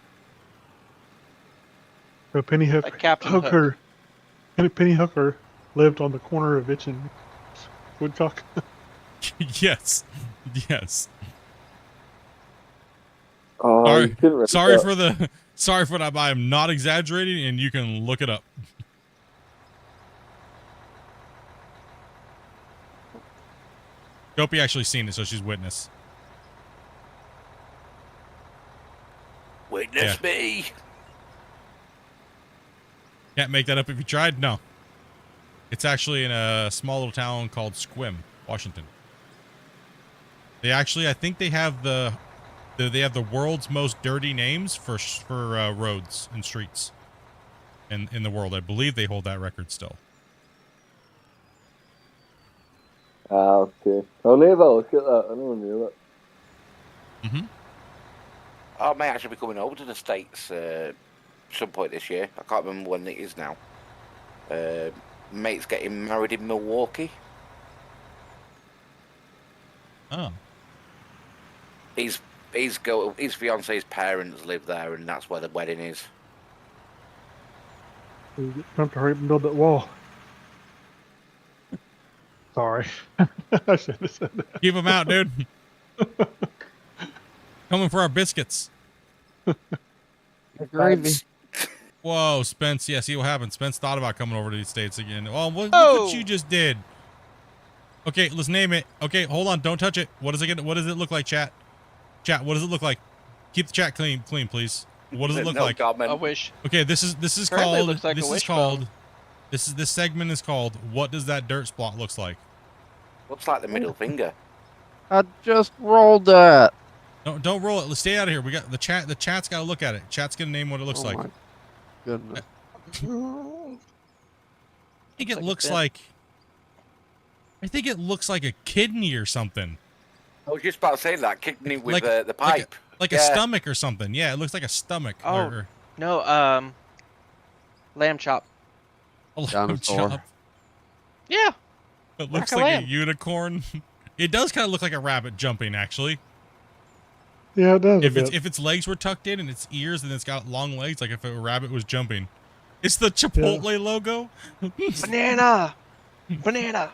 [SPEAKER 5] Penny
[SPEAKER 6] Like Captain Hook.
[SPEAKER 5] Hooker. Penny Hooker lived on the corner of Itch and Woodcock.
[SPEAKER 1] Yes. Yes.
[SPEAKER 8] Oh,
[SPEAKER 1] Sorry for that. I am not exaggerating, and you can look it up. Dopey actually seen it, so she's witness.
[SPEAKER 3] Witness me.
[SPEAKER 1] Can't make that up if you tried. No. It's actually in a small little town called Sequim, Washington. I think they have the world's most dirty names for roads and streets in the world. I believe they hold that record still.
[SPEAKER 8] Okay. I'll never look at that. I never knew that.
[SPEAKER 1] Mm-hmm.
[SPEAKER 3] I may actually be coming over to the States some point this year. I can't remember when it is now. Mate's getting married in Milwaukee.
[SPEAKER 1] Oh.
[SPEAKER 3] His fiance's parents live there, and that's where the wedding is.
[SPEAKER 5] You have to hurry up and build that wall. Sorry. I should have said that.
[SPEAKER 1] Keep them out, dude. Coming for our biscuits.
[SPEAKER 11] Gravy.
[SPEAKER 1] Whoa, Spence. Yeah, see what happened. Spence thought about coming over to these States again. Oh, look what you just did. Okay, let's name it. Okay, hold on. Don't touch it. What does it look like, chat? Chat, what does it look like? Keep the chat clean, please. What does it look like?
[SPEAKER 6] A wish.
[SPEAKER 1] Okay, this is
[SPEAKER 6] Apparently it
[SPEAKER 1] called
[SPEAKER 6] looks like a
[SPEAKER 1] this is
[SPEAKER 6] wishbone.
[SPEAKER 1] called this segment is called What Does That Dirt Spot Looks Like?
[SPEAKER 3] Looks like the middle finger.
[SPEAKER 11] I just rolled that.
[SPEAKER 1] No, don't roll it. Let's stay out of here. We got the chat. The chat's got to look at it. Chat's gonna name what it looks like.
[SPEAKER 11] My goodness.
[SPEAKER 1] I think it looks like. I think it looks like a kidney or something.
[SPEAKER 3] I was just about to say that kidney with
[SPEAKER 1] Like-
[SPEAKER 3] the pipe.
[SPEAKER 1] Like a stomach or something. Yeah, it looks like a stomach.
[SPEAKER 6] Oh. No, lamb chop.
[SPEAKER 1] a lamb
[SPEAKER 11] Dinosaur.
[SPEAKER 1] chop.
[SPEAKER 6] Yeah.
[SPEAKER 1] It looks
[SPEAKER 6] Like a
[SPEAKER 1] like a
[SPEAKER 6] lamb.
[SPEAKER 1] unicorn. It does kind of look like a rabbit jumping, actually.
[SPEAKER 5] Yeah, it does.
[SPEAKER 1] If its legs were tucked in and its ears and it's got long legs, like if a rabbit was jumping. It's the Chipotle logo.
[SPEAKER 6] Banana. Banana.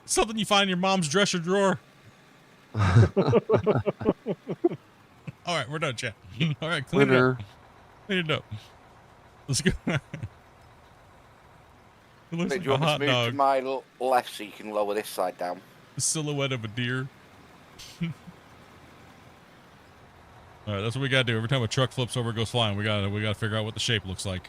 [SPEAKER 1] Something you find in your mom's dresser drawer. All right, we're done, chat. All right, clean it
[SPEAKER 11] Winner.
[SPEAKER 1] up. Clean it up. Let's go. It looks
[SPEAKER 3] Do
[SPEAKER 1] like
[SPEAKER 3] you
[SPEAKER 1] a
[SPEAKER 3] want me to
[SPEAKER 1] hot
[SPEAKER 3] move
[SPEAKER 1] dog.
[SPEAKER 3] to my left so you can lower this side down?
[SPEAKER 1] The silhouette of a deer. All right, that's what we gotta do. Every time a truck flips over, it goes flying. We gotta figure out what the shape looks like.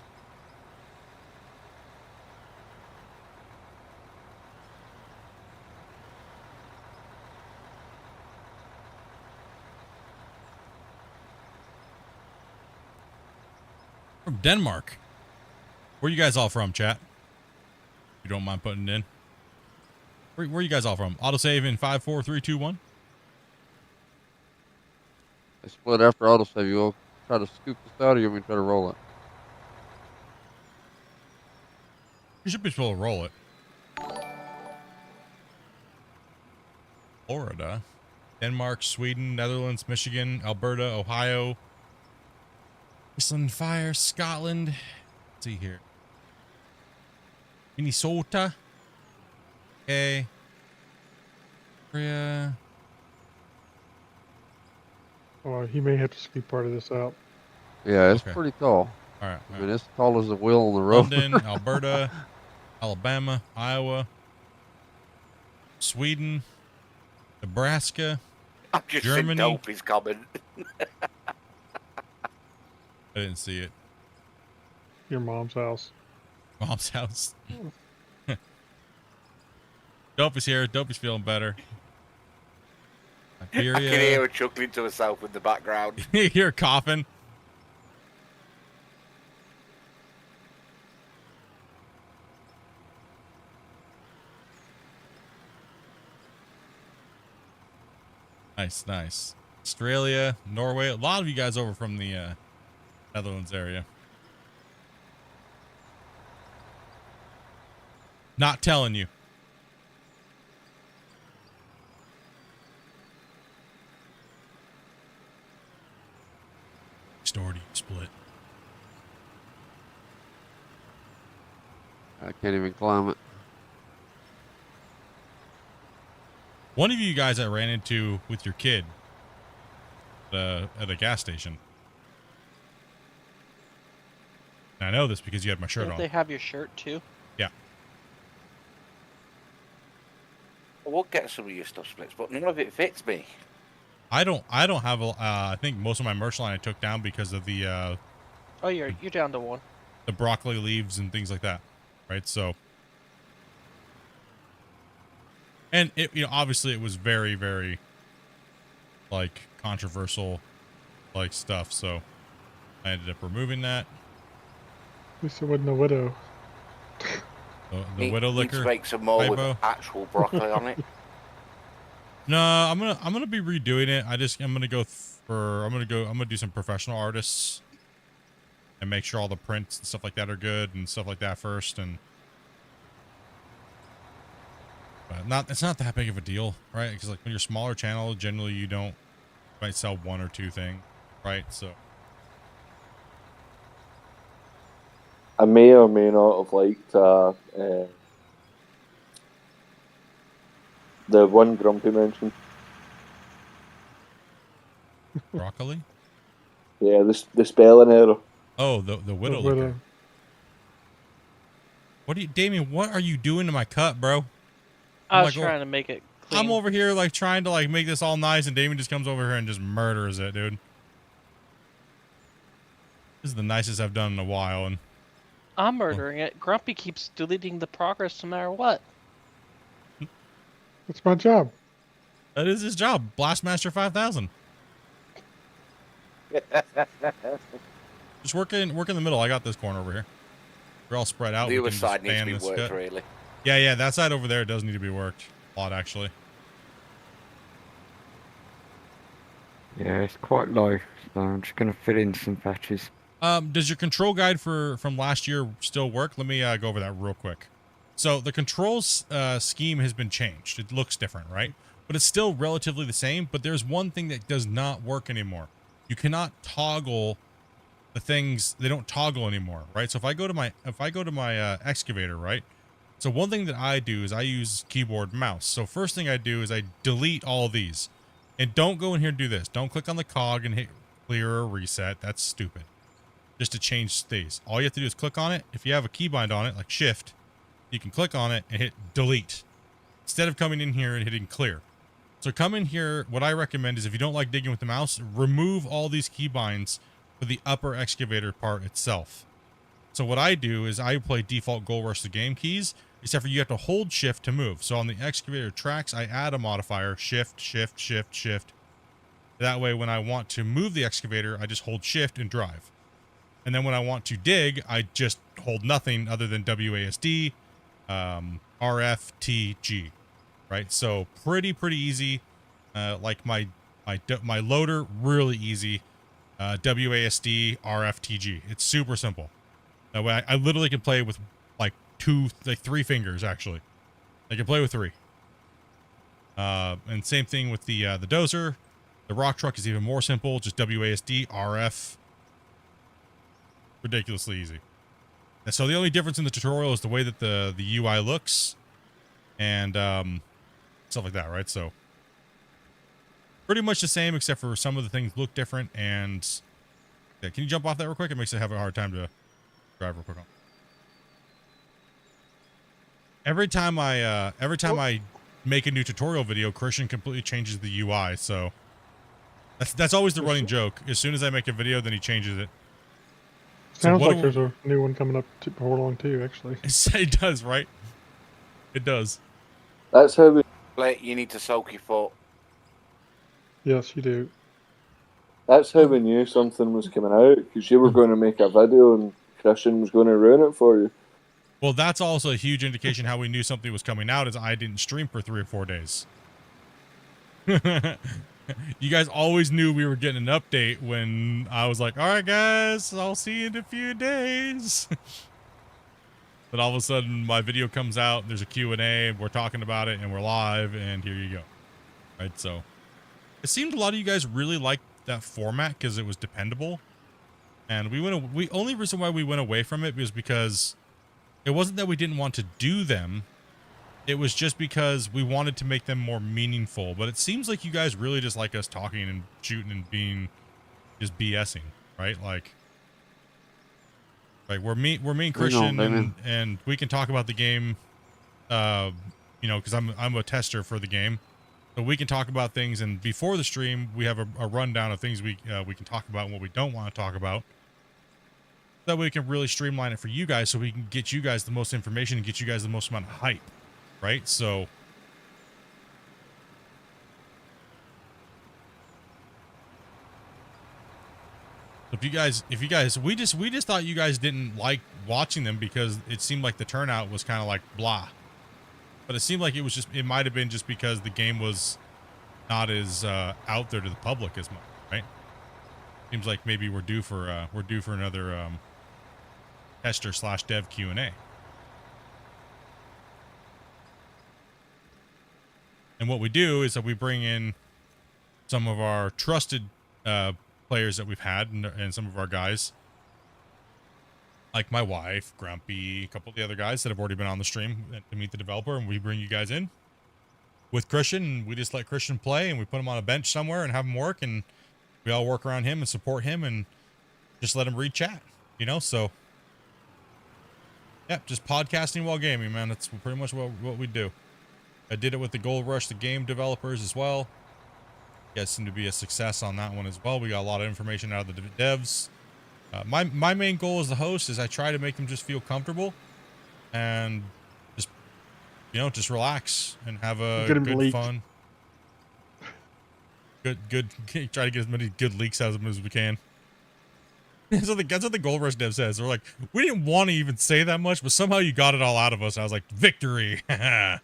[SPEAKER 1] From Denmark. Where you guys all from, chat? If you don't mind putting it in. Where you guys all from? Autosave in 5, 4, 3, 2, 1.
[SPEAKER 11] I split after autosave. You will try to scoop this out, or you want me to try to roll it?
[SPEAKER 1] You should be able to roll it. Florida. Denmark, Sweden, Netherlands, Michigan, Alberta, Ohio, Iceland, Fire, Scotland. Let's see here. Minnesota. Okay. Korea.
[SPEAKER 5] Well, he may have to speak part of this out.
[SPEAKER 11] Yeah, it's
[SPEAKER 1] Okay.
[SPEAKER 11] pretty tall.
[SPEAKER 1] All right.
[SPEAKER 11] I mean, it's tall as a wheel on the road.
[SPEAKER 1] London, Alberta, Alabama, Iowa, Sweden, Nebraska,
[SPEAKER 3] I've just
[SPEAKER 1] Germany.
[SPEAKER 3] seen Dopey's comment.
[SPEAKER 1] I didn't see it.
[SPEAKER 5] Your mom's house.
[SPEAKER 1] Mom's house. Dopey's here. Dopey's feeling better.
[SPEAKER 3] I can hear
[SPEAKER 1] Iberia.
[SPEAKER 3] her chuckling to herself in the background.
[SPEAKER 1] You hear her coughing. Nice, nice. Australia, Norway. A lot of you guys over from the Netherlands area. Not telling you. Store do you split?
[SPEAKER 11] I can't even climb it.
[SPEAKER 1] One of you guys I ran into with your kid at a gas station. And I know this because you had my shirt
[SPEAKER 6] Don't
[SPEAKER 1] on.
[SPEAKER 6] they have your shirt too?
[SPEAKER 1] Yeah.
[SPEAKER 3] We'll get some of your stuff splits, but none of it fits me.
[SPEAKER 1] I don't have a, I think most of my merch line I took down because of the
[SPEAKER 6] Oh, you're down to one.
[SPEAKER 1] the broccoli leaves and things like that, right? So, and it, you know, obviously it was very, very like controversial like stuff, so I ended up removing that.
[SPEAKER 5] At least it wasn't a widow.
[SPEAKER 1] The widow
[SPEAKER 3] Need to
[SPEAKER 1] liquor.
[SPEAKER 3] make some more
[SPEAKER 1] typo.
[SPEAKER 3] with actual broccoli on it.
[SPEAKER 1] No, I'm gonna be redoing it. I'm gonna do some professional artists and make sure all the prints and stuff like that are good and stuff like that first. And but it's not that big of a deal, right? Because like when you're a smaller channel, generally you might sell one or two things, right? So
[SPEAKER 8] I may or may not have liked the one Grumpy mentioned.
[SPEAKER 1] broccoli.
[SPEAKER 8] Yeah, the spelling error.
[SPEAKER 1] Oh, the widow liquor. What do you, Damien? What are you doing to my cut, bro?
[SPEAKER 6] I was trying to make it clean.
[SPEAKER 1] I'm over here like trying to like make this all nice, and Damien just comes over here and just murders it, dude. This is the nicest I've done in a while, and
[SPEAKER 6] I'm murdering it. Grumpy keeps deleting the progress no matter what.
[SPEAKER 5] That's my job.
[SPEAKER 1] that is his job. Blastmaster 5000. Just work in the middle. I got this corner over here. We're all spread out.
[SPEAKER 3] The
[SPEAKER 1] We
[SPEAKER 3] other
[SPEAKER 1] can
[SPEAKER 3] side
[SPEAKER 1] just
[SPEAKER 3] needs to
[SPEAKER 1] fan
[SPEAKER 3] be
[SPEAKER 1] this
[SPEAKER 3] worked,
[SPEAKER 1] cut.
[SPEAKER 3] really.
[SPEAKER 1] Yeah, that side over there does need to be worked a lot, actually.
[SPEAKER 7] Yeah, it's quite low, so I'm just going to fill in some patches.
[SPEAKER 1] Does your control guide from last year still work? Let me go over that real quick. So the controls scheme has been changed. It looks different, right? But it's still relatively the same. But there's one thing that does not work anymore. You cannot toggle the things. They don't toggle anymore, right? So if I go to my excavator, right? So one thing that I do is I use keyboard mouse. So first thing I do is I delete all of these. And don't go in here and do this. Don't click on the cog and hit clear or reset. That's stupid. Just to change these. All you have to do is click on it. If you have a keybind on it, like shift, you can click on it and hit delete. Instead of coming in here and hitting clear. So come in here. What I recommend is if you don't like digging with the mouse, remove all these keybinds for the upper excavator part itself. So what I do is I play default Goal Rush the game keys, except for you have to hold shift to move. So on the excavator tracks, I add a modifier, shift, shift, shift, shift. That way when I want to move the excavator, I just hold shift and drive. And then when I want to dig, I just hold nothing other than WASD, RFTG, right? So pretty easy. Like my loader, really easy. WASD, RFTG. It's super simple. That way I literally can play with like three fingers, actually. I can play with three. And same thing with the dozer. The rock truck is even more simple, just WASD, RF. Ridiculously easy. And so the only difference in the tutorial is the way that the UI looks and stuff like that, right? So pretty much the same, except for some of the things look different. And yeah, can you jump off that real quick? It makes it have a hard time to drive real quick. Every time I make a new tutorial video, Christian completely changes the UI. So that's always the running joke. As soon as I make a video, then he changes it.
[SPEAKER 5] Sounds like there's a new one coming up before long too, actually.
[SPEAKER 1] It does, right? It does.
[SPEAKER 8] That's how we.
[SPEAKER 3] You need to soak your foot.
[SPEAKER 5] Yes, you do.
[SPEAKER 8] That's how we knew something was coming out, because you were going to make a video and Christian was going to ruin it for you.
[SPEAKER 1] Well, that's also a huge indication how we knew something was coming out, is I didn't stream for 3 or 4 days. You guys always knew we were getting an update when I was like, all right, guys, I'll see you in a few days. But all of a sudden, my video comes out, there's a Q&A, we're talking about it, and we're live, and here you go. Right, so it seemed a lot of you guys really liked that format because it was dependable. And only reason why we went away from it was because it wasn't that we didn't want to do them. It was just because we wanted to make them more meaningful. But it seems like you guys really just like us talking and shooting and being just BSing, right? Like we're me and Christian, and we can talk about the game, you know, because I'm a tester for the game, so we can talk about things. And before the stream, we have a rundown of things we can talk about and what we don't want to talk about. That way we can really streamline it for you guys, so we can get you guys the most information and get you guys the most amount of hype, right? So if you guys, we just thought you guys didn't like watching them because it seemed like the turnout was kind of like blah. But it seemed like it might have been just because the game was not as out there to the public as much, right? Seems like maybe we're due for another tester/dev Q&A. And what we do is that we bring in some of our trusted players that we've had and some of our guys, like my wife, Grumpy, a couple of the other guys that have already been on the stream to meet the developer, and we bring you guys in with Christian, and we just let Christian play, and we put him on a bench somewhere and have him work, and we all work around him and support him and just let him read chat, you know? So yeah, just podcasting while gaming, man. That's pretty much what we do. I did it with the Gold Rush, the game developers as well. You guys seem to be a success on that one as well. We got a lot of information out of the devs. My main goal as the host is I try to make them just feel comfortable and just, you know, just relax and have a good fun. Good. Try to get as many good leaks out of them as we can. That's what the Gold Rush dev says. They're like, we didn't want to even say that much, but somehow you got it all out of us. And I was like, victory. That's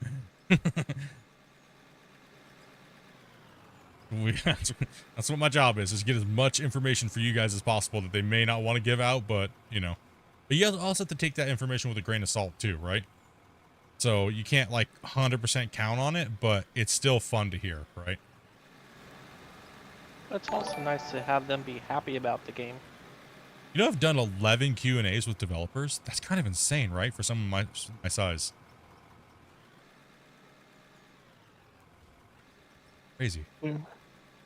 [SPEAKER 1] what my job is get as much information for you guys as possible that they may not want to give out, but you know, but you also have to take that information with a grain of salt too, right? So you can't like 100% count on it, but it's still fun to hear, right?
[SPEAKER 6] It's also nice to have them be happy about the game.
[SPEAKER 1] You know, I've done 11 Q&As with developers. That's kind of insane, right? For someone my size. Crazy.
[SPEAKER 5] Yeah.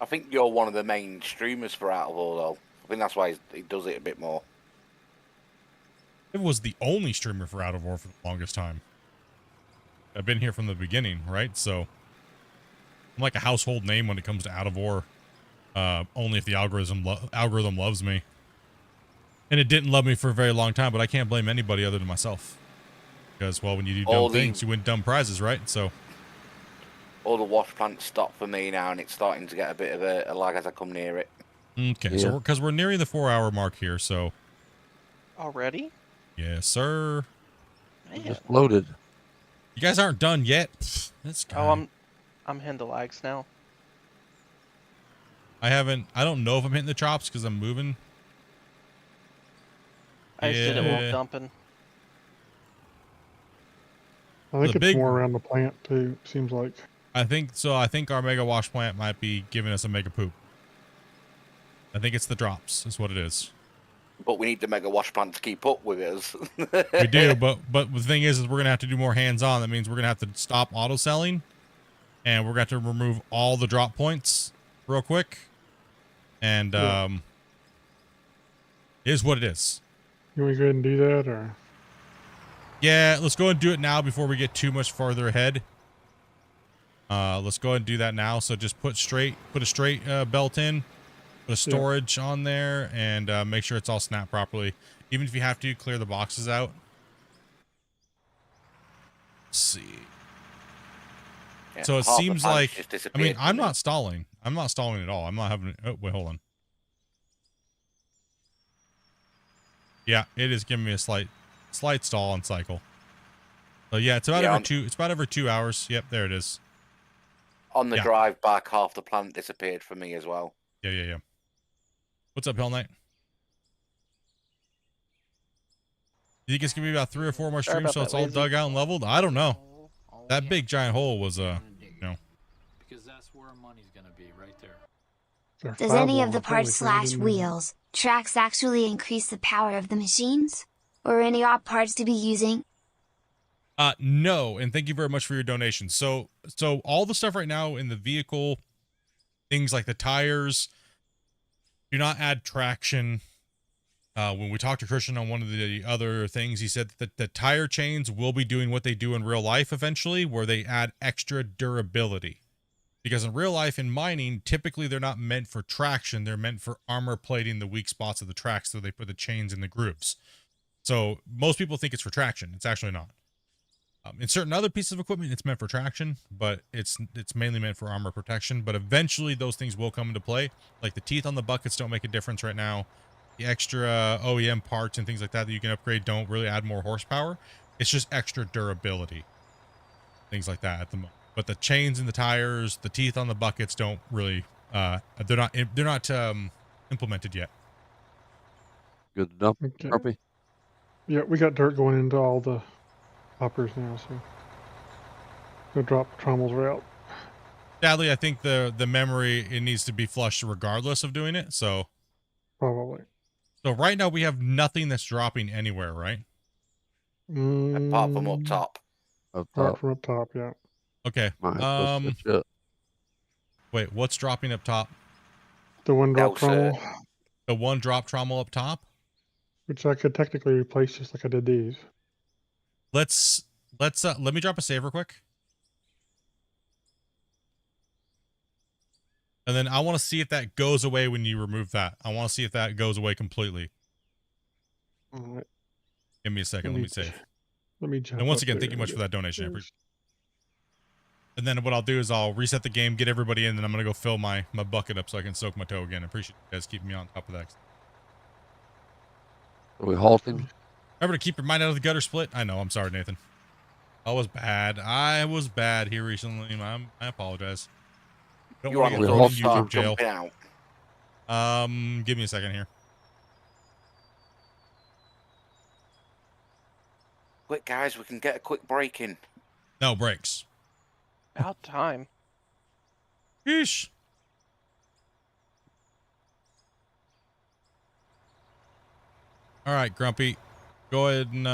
[SPEAKER 3] I think you're one of the main streamers for Out of All, though. I think that's why he does it a bit more.
[SPEAKER 1] It was the only streamer for Out of War for the longest time. I've been here from the beginning, right? So I'm like a household name when it comes to Out of War. Only if the algorithm loves me. And it didn't love me for a very long time, but I can't blame anybody other than myself. Because, well, when you do dumb things, you win dumb prizes, right? So
[SPEAKER 3] all the wash plants stop for me now, and it's starting to get a bit of a lag as I come near it.
[SPEAKER 1] Okay, so because we're nearing the 4-hour mark here, so
[SPEAKER 6] already?
[SPEAKER 1] Yes, sir.
[SPEAKER 6] Man.
[SPEAKER 11] Just loaded.
[SPEAKER 1] You guys aren't done yet. This guy.
[SPEAKER 6] Oh, I'm hitting the lags now.
[SPEAKER 1] I don't know if I'm hitting the chops because I'm moving.
[SPEAKER 6] I just did it while dumping.
[SPEAKER 5] I think it's more around the plant too, seems like.
[SPEAKER 1] I think so. I think our mega wash plant might be giving us a mega poop. I think it's the drops, is what it is.
[SPEAKER 3] But we need the mega wash plant to keep up with us.
[SPEAKER 1] We do, but the thing is we're gonna have to do more hands-on. That means we're gonna have to stop auto selling, and we're gonna have to remove all the drop points real quick. And it is what it is.
[SPEAKER 5] You want to go ahead and do that, or?
[SPEAKER 1] Yeah, let's go and do it now before we get too much farther ahead. Let's go ahead and do that now. So just put a straight belt in, put a storage on there, and make sure it's all snapped properly. Even if you have to clear the boxes out. Let's see.
[SPEAKER 3] Yeah,
[SPEAKER 1] So it
[SPEAKER 3] half the
[SPEAKER 1] seems
[SPEAKER 3] plant's
[SPEAKER 1] like,
[SPEAKER 3] just
[SPEAKER 1] I mean,
[SPEAKER 3] disappeared
[SPEAKER 1] I'm
[SPEAKER 3] from me.
[SPEAKER 1] not stalling. I'm not stalling at all. I'm not having, oh, wait, hold on. Yeah, it is giving me a slight stall on cycle. So yeah, it's about every 2 hours. Yep, there it is.
[SPEAKER 3] On the drive back, half the plant disappeared for me as well.
[SPEAKER 1] Yeah. What's up, Hell Knight? You think it's gonna be about 3 or 4 more streams so it's all dug out and leveled? I don't know. That big giant hole was
[SPEAKER 12] Because that's where our money's gonna be, right there.
[SPEAKER 9] Does any of the parts / wheels, tracks actually increase the power of the machines? Or any op parts to be using?
[SPEAKER 1] No, and thank you very much for your donation. So all the stuff right now in the vehicle, things like the tires, do not add traction. When we talked to Christian on one of the other things, he said that the tire chains will be doing what they do in real life eventually, where they add extra durability. Because in real life, in mining, typically they're not meant for traction. They're meant for armor plating the weak spots of the tracks, so they put the chains in the grooves. So most people think it's for traction. It's actually not. In certain other pieces of equipment, it's meant for traction, but it's mainly meant for armor protection. But eventually those things will come into play. Like the teeth on the buckets don't make a difference right now. The extra OEM parts and things like that you can upgrade don't really add more horsepower. It's just extra durability. Things like that at the moment. But the chains and the tires, the teeth on the buckets don't really, they're not implemented yet.
[SPEAKER 11] Good enough,
[SPEAKER 5] Okay.
[SPEAKER 11] Harpy?
[SPEAKER 5] Yeah, we got dirt going into all the hoppers now, so the drop trommels are out.
[SPEAKER 1] Sadly, I think the memory, it needs to be flushed regardless of doing it. So
[SPEAKER 5] Probably.
[SPEAKER 1] So right now we have nothing that's dropping anywhere, right?
[SPEAKER 3] Apart from up top.
[SPEAKER 5] Apart from up top, yeah.
[SPEAKER 1] Okay.
[SPEAKER 11] Might switch it.
[SPEAKER 1] Wait, what's dropping up top?
[SPEAKER 5] The one drop trommel,
[SPEAKER 1] The one drop trommel up top?
[SPEAKER 5] which I could technically replace just like I did these.
[SPEAKER 1] Let me drop a save real quick. And then I want to see if that goes away when you remove that. I want to see if that goes away completely.
[SPEAKER 5] All right.
[SPEAKER 1] Give me a second. Let me save.
[SPEAKER 5] Let me jump.
[SPEAKER 1] And once
[SPEAKER 5] up
[SPEAKER 1] again,
[SPEAKER 5] there
[SPEAKER 1] thank you
[SPEAKER 5] and
[SPEAKER 1] much for
[SPEAKER 5] get
[SPEAKER 1] that donation. I
[SPEAKER 5] those.
[SPEAKER 1] appreciate it. And then what I'll do is I'll reset the game, get everybody in, then I'm going to go fill my bucket up so I can soak my toe again. I appreciate you guys keeping me on top of that.
[SPEAKER 11] Are we halting?
[SPEAKER 1] Remember to keep your mind out of the gutter, Split. I know. I'm sorry, Nathan. I was bad. I was bad here recently. I apologize. Don't
[SPEAKER 3] You
[SPEAKER 1] want to
[SPEAKER 3] want
[SPEAKER 1] get
[SPEAKER 3] to
[SPEAKER 1] thrown in
[SPEAKER 3] start
[SPEAKER 1] YouTube jail.
[SPEAKER 3] jumping out.
[SPEAKER 1] Give me a second here.
[SPEAKER 3] Quick, guys, we can get a quick break in.
[SPEAKER 1] No breaks.
[SPEAKER 6] About time.
[SPEAKER 1] Yeesh. All right, Grumpy. Go ahead and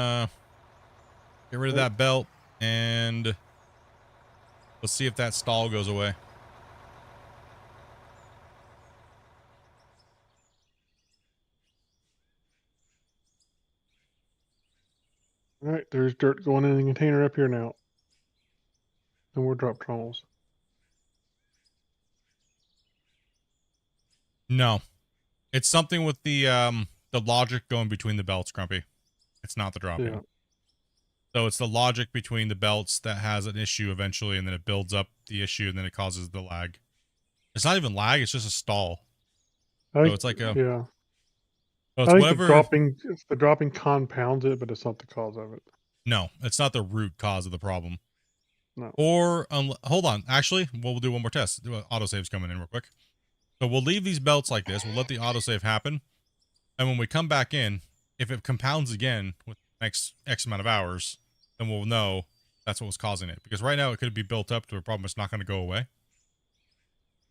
[SPEAKER 1] get rid of that belt, and let's see if that stall goes away.
[SPEAKER 5] All right, there's dirt going in the container up here now. No more drop trommels.
[SPEAKER 1] No, it's something with the logic going between the belts, Grumpy. It's not the dropping.
[SPEAKER 5] Yeah.
[SPEAKER 1] So it's the logic between the belts that has an issue eventually, and then it builds up the issue, and then it causes the lag. It's not even lag; it's just a stall. So it's like a
[SPEAKER 5] yeah.
[SPEAKER 1] So
[SPEAKER 5] I
[SPEAKER 1] it's
[SPEAKER 5] think
[SPEAKER 1] whatever.
[SPEAKER 5] the dropping compounds it, but it's not the cause of it.
[SPEAKER 1] No, it's not the root cause of the problem.
[SPEAKER 5] No.
[SPEAKER 1] Or hold on, actually, we'll do one more test. Autosave's coming in real quick. So we'll leave these belts like this. We'll let the autosave happen, and when we come back in, if it compounds again with the next X amount of hours, then we'll know that's what was causing it. Because right now it could be built up to a problem that's not going to go away.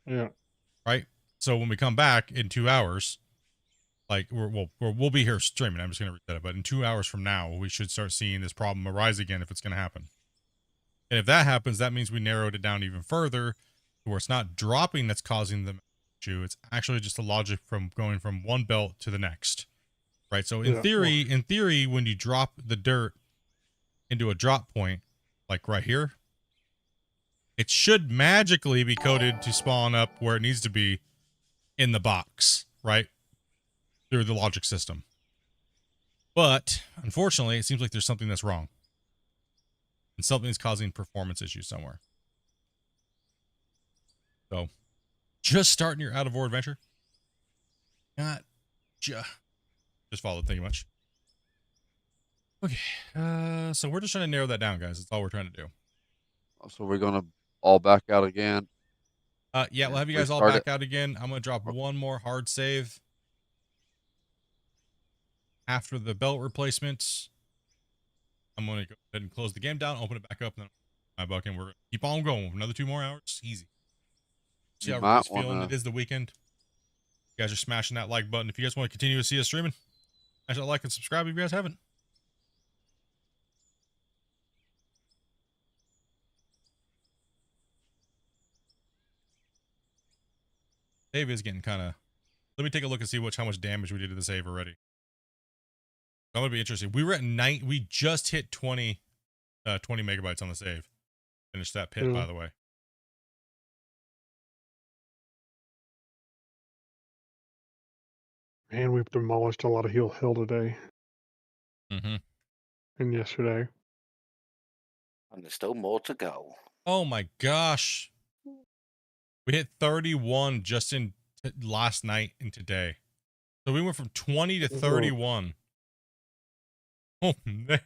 [SPEAKER 5] Yeah.
[SPEAKER 1] Right? So when we come back in 2 hours, like we'll be here streaming. I'm just going to reset it. But in 2 hours from now, we should start seeing this problem arise again if it's going to happen. And if that happens, that means we narrowed it down even further to where it's not dropping that's causing the issue. It's actually just the logic from going from one belt to the next. Right? So in theory, when you drop the dirt into a drop point, like right here, it should magically be coded to spawn up where it needs to be in the box, right? Through the logic system. But unfortunately, it seems like there's something that's wrong. And something's causing performance issues somewhere. So, just starting your out of war adventure. Not just follow it. Thank you much. Okay, so we're just trying to narrow that down, guys. That's all we're trying to do.
[SPEAKER 11] So we're gonna all back out again.
[SPEAKER 1] Yeah, we'll have you guys all back out again. I'm gonna drop one more hard save after the belt replacements. I'm gonna go ahead and close the game down, open it back up, and then my buck, and we're gonna keep on going. Another 2 more hours, easy. See how everybody's feeling. It is the weekend. You guys are smashing that like button. If you guys want to continue to see us streaming, smash that like and subscribe if you guys haven't. Save is getting kind of. Let me take a look and see how much damage we did to the save already. That would be interesting. We were at 9. We just hit 20 megabytes on the save. Finished that pit, by the way.
[SPEAKER 5] Man, we've demolished a lot of hill today.
[SPEAKER 1] Mm-hmm.
[SPEAKER 5] And yesterday.
[SPEAKER 3] And there's still more to go.
[SPEAKER 1] Oh my gosh. We hit 31 just in last night and today. So we went from 20 to 31. Oh, man.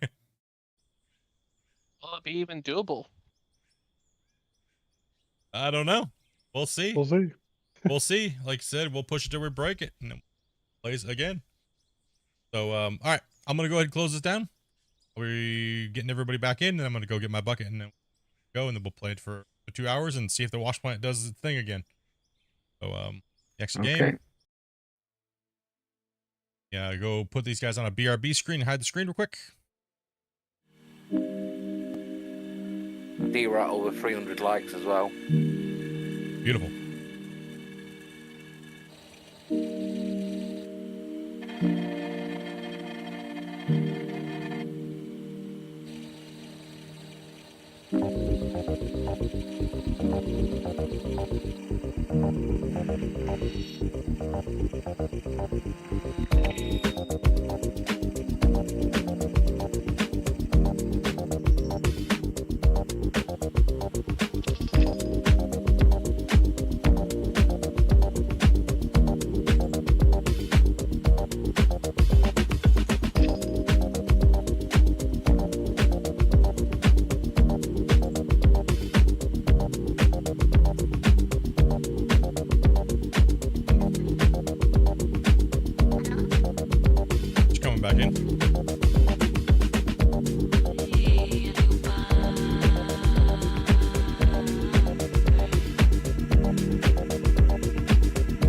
[SPEAKER 6] Will it be even doable?
[SPEAKER 1] I don't know. We'll see.
[SPEAKER 5] We'll see.
[SPEAKER 1] We'll see. Like I said, we'll push it till we break it and then plays again. So, all right. I'm going to go ahead and close this down. We're getting everybody back in, and I'm going to go get my bucket and then go, and then we'll play it for 2 hours and see if the wash plant does its thing again. So, next game. Yeah, go put these guys on a BRB screen and hide the screen real quick.
[SPEAKER 3] We're at over 300 likes as well.
[SPEAKER 1] Beautiful.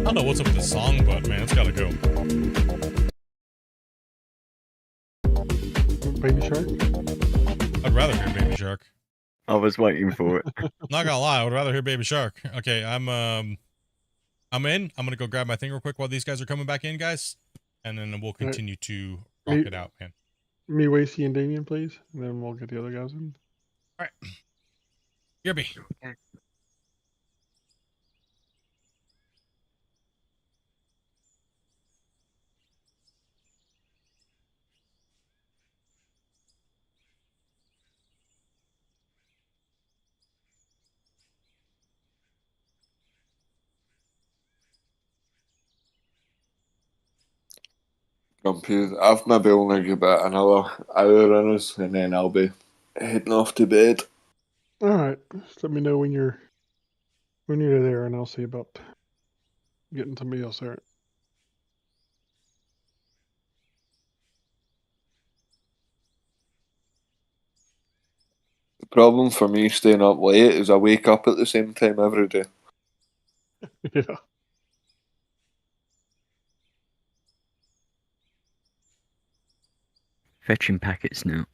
[SPEAKER 1] I don't know what's up with the song, but man, it's gotta go.
[SPEAKER 5] Baby Shark?
[SPEAKER 1] I'd rather hear Baby Shark.
[SPEAKER 7] I was waiting for it.
[SPEAKER 1] Not gonna lie, I would rather hear Baby Shark. Okay, I'm in. I'm gonna go grab my thing real quick while these guys are coming back in, guys, and then we'll continue to rock it out, man.
[SPEAKER 5] Me, Wasey, and Damien, please, and then we'll get the other guys in.
[SPEAKER 1] All right. Kirby.
[SPEAKER 8] Grumpy, I've maybe only got about another hour in us, and then I'll be heading off to bed.
[SPEAKER 5] All right, just let me know when you're there, and I'll see about getting somebody else there.
[SPEAKER 8] problem for me staying up late is I wake up at the same time every day.
[SPEAKER 5] Yeah.
[SPEAKER 7] Fetching packets now.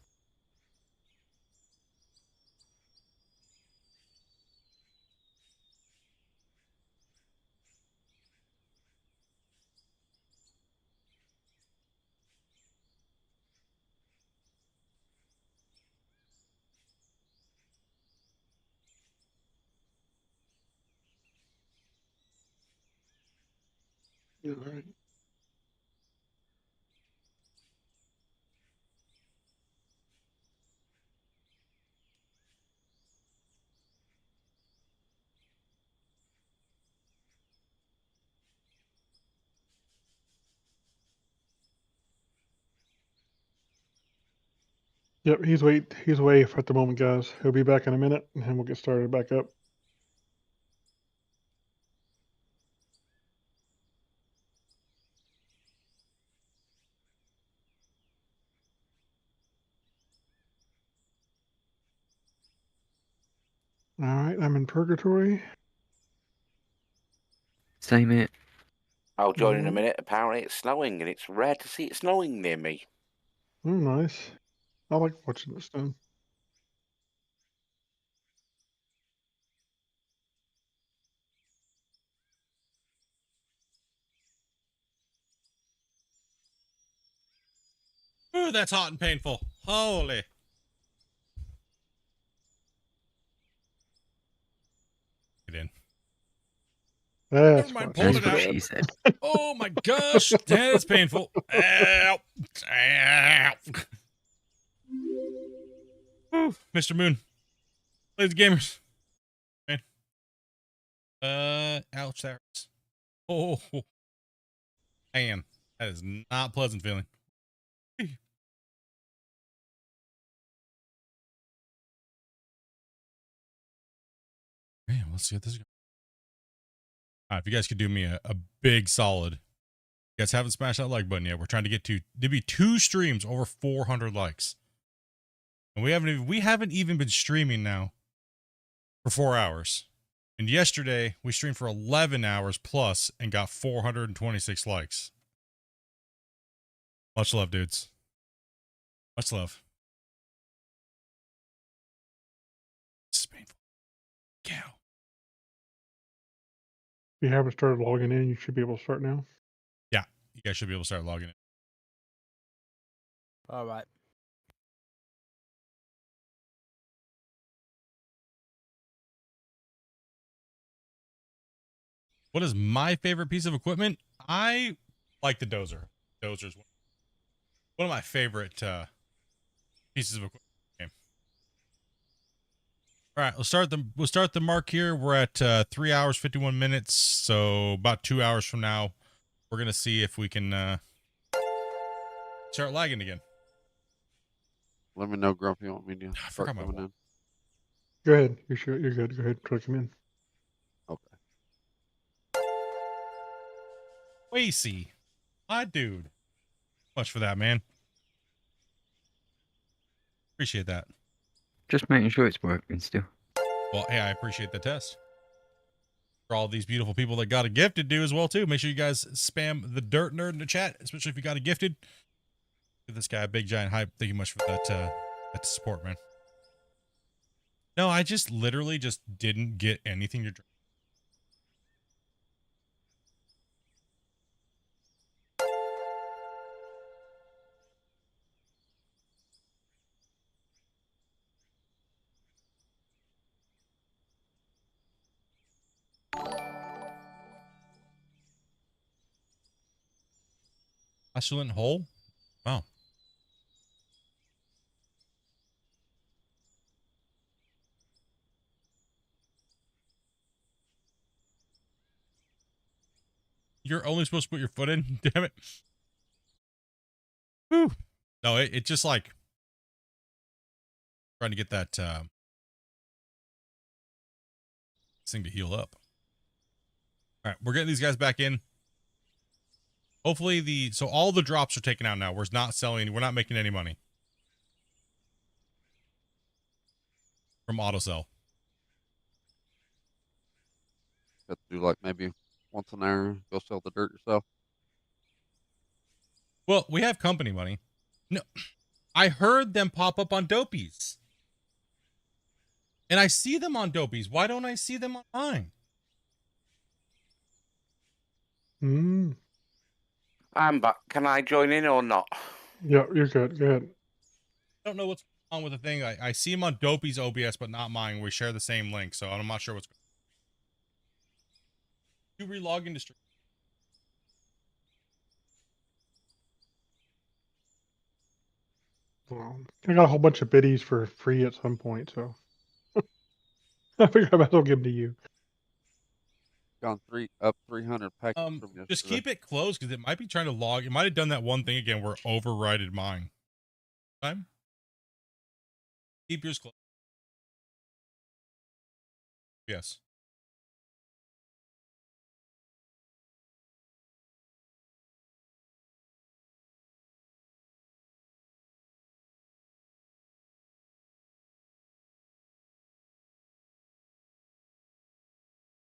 [SPEAKER 5] Yeah, all right. Yep, he's away at the moment, guys. He'll be back in a minute, and then we'll get started back up. All right, I'm in purgatory.
[SPEAKER 7] Same it.
[SPEAKER 3] I'll join in a minute. Apparently it's snowing, and it's rare to see it snowing near me.
[SPEAKER 5] Oh, nice. I like watching this thing.
[SPEAKER 1] Ooh, that's hot and painful. Holy. Get in.
[SPEAKER 5] That's
[SPEAKER 1] Never mind,
[SPEAKER 5] why
[SPEAKER 1] pulling
[SPEAKER 7] That's
[SPEAKER 1] it
[SPEAKER 7] what
[SPEAKER 1] out.
[SPEAKER 7] she said.
[SPEAKER 1] Oh my gosh, that is painful. Ow. Ow. Whew, Mr. Moon. Ladies and gamers. Okay. Ouch, that hurts. Oh, man, that is not pleasant feeling. Man, let's see what this is. All right, if you guys could do me a big solid. You guys haven't smashed that like button yet. We're trying to get to maybe 2 streams over 400 likes. And we haven't even been streaming now for 4 hours. And yesterday we streamed for 11 hours plus and got 426 likes. Much love, dudes. Much love. This is painful. Cow.
[SPEAKER 5] If you haven't started logging in, you should be able to start now.
[SPEAKER 1] Yeah, you guys should be able to start logging in.
[SPEAKER 10] All right.
[SPEAKER 1] What is my favorite piece of equipment? I like the dozer. Dozer's one of my favorite pieces of equipment. Okay. All right, we'll start the mark here. We're at 3 hours 51 minutes, so about 2 hours from now, we're gonna see if we can start lagging again.
[SPEAKER 11] Let me know, Grumpy. You want me to
[SPEAKER 1] I
[SPEAKER 11] start
[SPEAKER 1] forgot my
[SPEAKER 11] coming
[SPEAKER 1] wall.
[SPEAKER 11] in?
[SPEAKER 5] Go ahead. You're good. Go ahead. Click him in.
[SPEAKER 11] Okay.
[SPEAKER 1] Wacy. My dude. Much for that, man. Appreciate that.
[SPEAKER 7] Just making sure it's working still.
[SPEAKER 1] Well, hey, I appreciate the test. For all these beautiful people that got a gifted, do as well too. Make sure you guys spam the dirt nerd in the chat, especially if you got a gifted. Give this guy a big giant hype. Thank you much for that support, man. No, I just literally just didn't get anything to drink. Oscillant hole? Wow. You're only supposed to put your foot in? Damn it. Whew. No, it just like trying to get that this thing to heal up. All right, we're getting these guys back in. Hopefully so all the drops are taken out now. We're not selling, we're not making any money. from AutoCell.
[SPEAKER 11] Got to do like maybe once an hour, go sell the dirt yourself.
[SPEAKER 1] Well, we have company money. No, I heard them pop up on Dopies. And I see them on Dopies. Why don't I see them on mine?
[SPEAKER 5] Hmm.
[SPEAKER 3] I'm back. Can I join in or not?
[SPEAKER 5] Yeah, you're good. Go ahead.
[SPEAKER 1] I don't know what's going on with the thing. I see them on Dopey's OBS, but not mine. We share the same link, so I'm not sure what's going on. You relog into stream.
[SPEAKER 5] Well, I got a whole bunch of biddies for free at some point, so I figured I might as well give them to you.
[SPEAKER 11] Gone up 300 packs from yesterday.
[SPEAKER 1] Just keep it closed because it might be trying to log. It might have done that one thing again where it overrided mine. Time. Keep yours closed. Yes.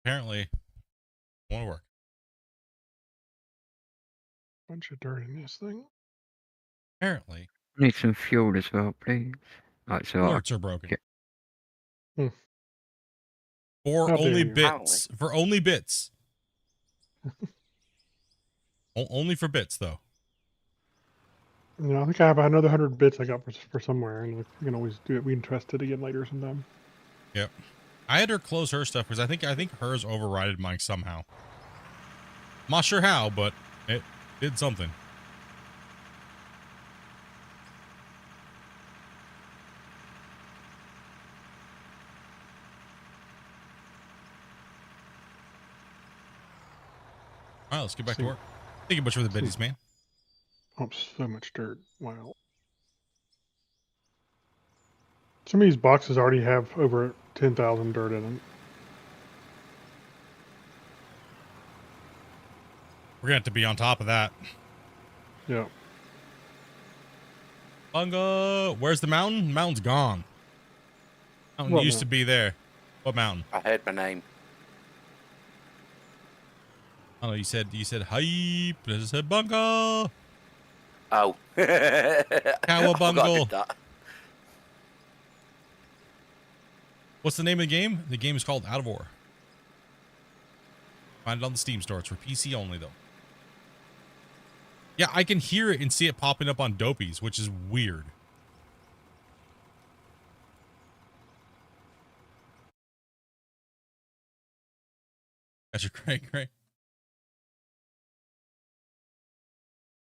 [SPEAKER 1] Apparently, it won't work.
[SPEAKER 5] Bunch of dirt in this thing.
[SPEAKER 1] Apparently.
[SPEAKER 7] Need some fuel as well, please. Right, so
[SPEAKER 1] Alerts are broken.
[SPEAKER 5] Hmm.
[SPEAKER 1] For
[SPEAKER 5] How dare
[SPEAKER 1] only
[SPEAKER 5] you.
[SPEAKER 1] bits. For only bits. Only for bits, though.
[SPEAKER 5] You know, I think I have another 100 bits I got for somewhere, and we can always do it. We can test it again later sometime.
[SPEAKER 1] Yep. I had her close her stuff because I think hers overrided mine somehow. I'm not sure how, but it did something. All right, let's get back to work. Thank you much for the biddies, man.
[SPEAKER 5] Oh, so much dirt. Wow. Some of these boxes already have over 10,000 dirt in them.
[SPEAKER 1] We're going to have to be on top of that.
[SPEAKER 5] Yeah.
[SPEAKER 1] Bunga, where's the mountain? The mountain's gone. Mountain
[SPEAKER 5] What
[SPEAKER 1] used to be there. What mountain?
[SPEAKER 3] I heard my name.
[SPEAKER 1] Oh, you said hype. I said bunga.
[SPEAKER 3] Oh.
[SPEAKER 1] Cowabungle. What's the name of the game? The game is called Out of War. Find it on the Steam store. It's for PC only, though. Yeah, I can hear it and see it popping up on Dopies, which is weird. That's your great.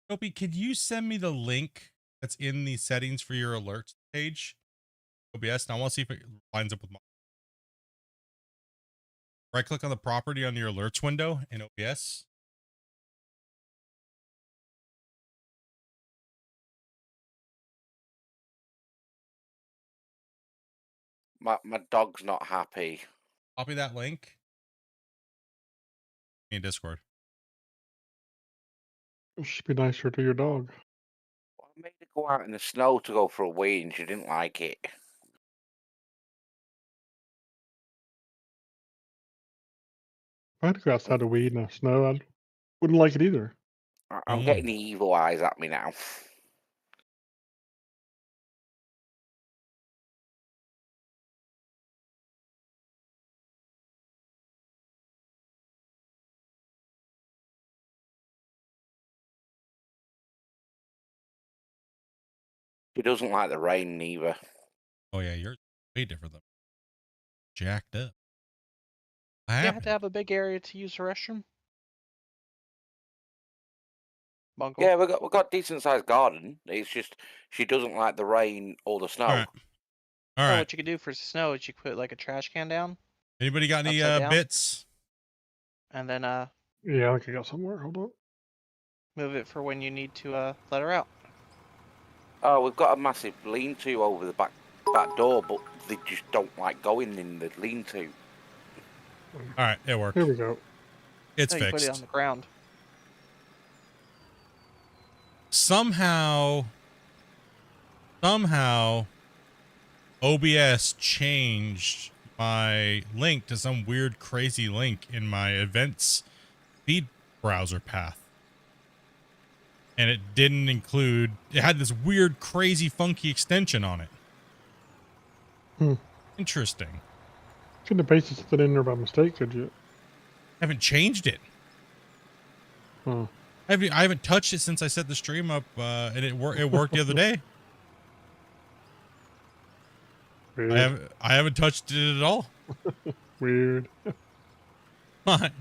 [SPEAKER 1] Dopey, could you send me the link that's in the settings for your alerts page? OBS, and I want to see if it lines up with mine. Right click on the property on your alerts window in OBS.
[SPEAKER 3] My dog's not happy.
[SPEAKER 1] Copy that link in Discord.
[SPEAKER 5] It should be nicer to your dog.
[SPEAKER 3] I made her go out in the snow to go for a wee and she didn't like it.
[SPEAKER 5] If I had to go outside to weed in the snow, I wouldn't like it either.
[SPEAKER 3] I'm getting the evil eyes at me now. She doesn't like the rain neither.
[SPEAKER 1] Oh yeah, you're way different than jacked up.
[SPEAKER 6] You have to have a big area to use the restroom. Bungle.
[SPEAKER 3] Yeah, we got decent sized garden. It's just she doesn't like the rain or the snow.
[SPEAKER 1] All right.
[SPEAKER 6] What you could do for snow is you could put like a trash can down.
[SPEAKER 1] Anybody got any bits?
[SPEAKER 6] And then
[SPEAKER 5] yeah, I think I got somewhere. Hold on.
[SPEAKER 6] Move it for when you need to let her out.
[SPEAKER 3] Oh, we've got a massive lean-to over the back door, but they just don't like going in the lean-to.
[SPEAKER 1] All right, it worked.
[SPEAKER 5] Here we go.
[SPEAKER 1] It's
[SPEAKER 6] You
[SPEAKER 1] fixed.
[SPEAKER 6] put it on the ground.
[SPEAKER 1] Somehow, OBS changed my link to some weird, crazy link in my events feed browser path. And it didn't include, it had this weird, crazy, funky extension on it. Interesting.
[SPEAKER 5] Couldn't have pasted something in there by mistake, could you?
[SPEAKER 1] I haven't changed it. I haven't touched it since I set the stream up, and it worked the other day.
[SPEAKER 5] Weird.
[SPEAKER 1] I haven't touched it at all.
[SPEAKER 5] Weird.
[SPEAKER 1] What?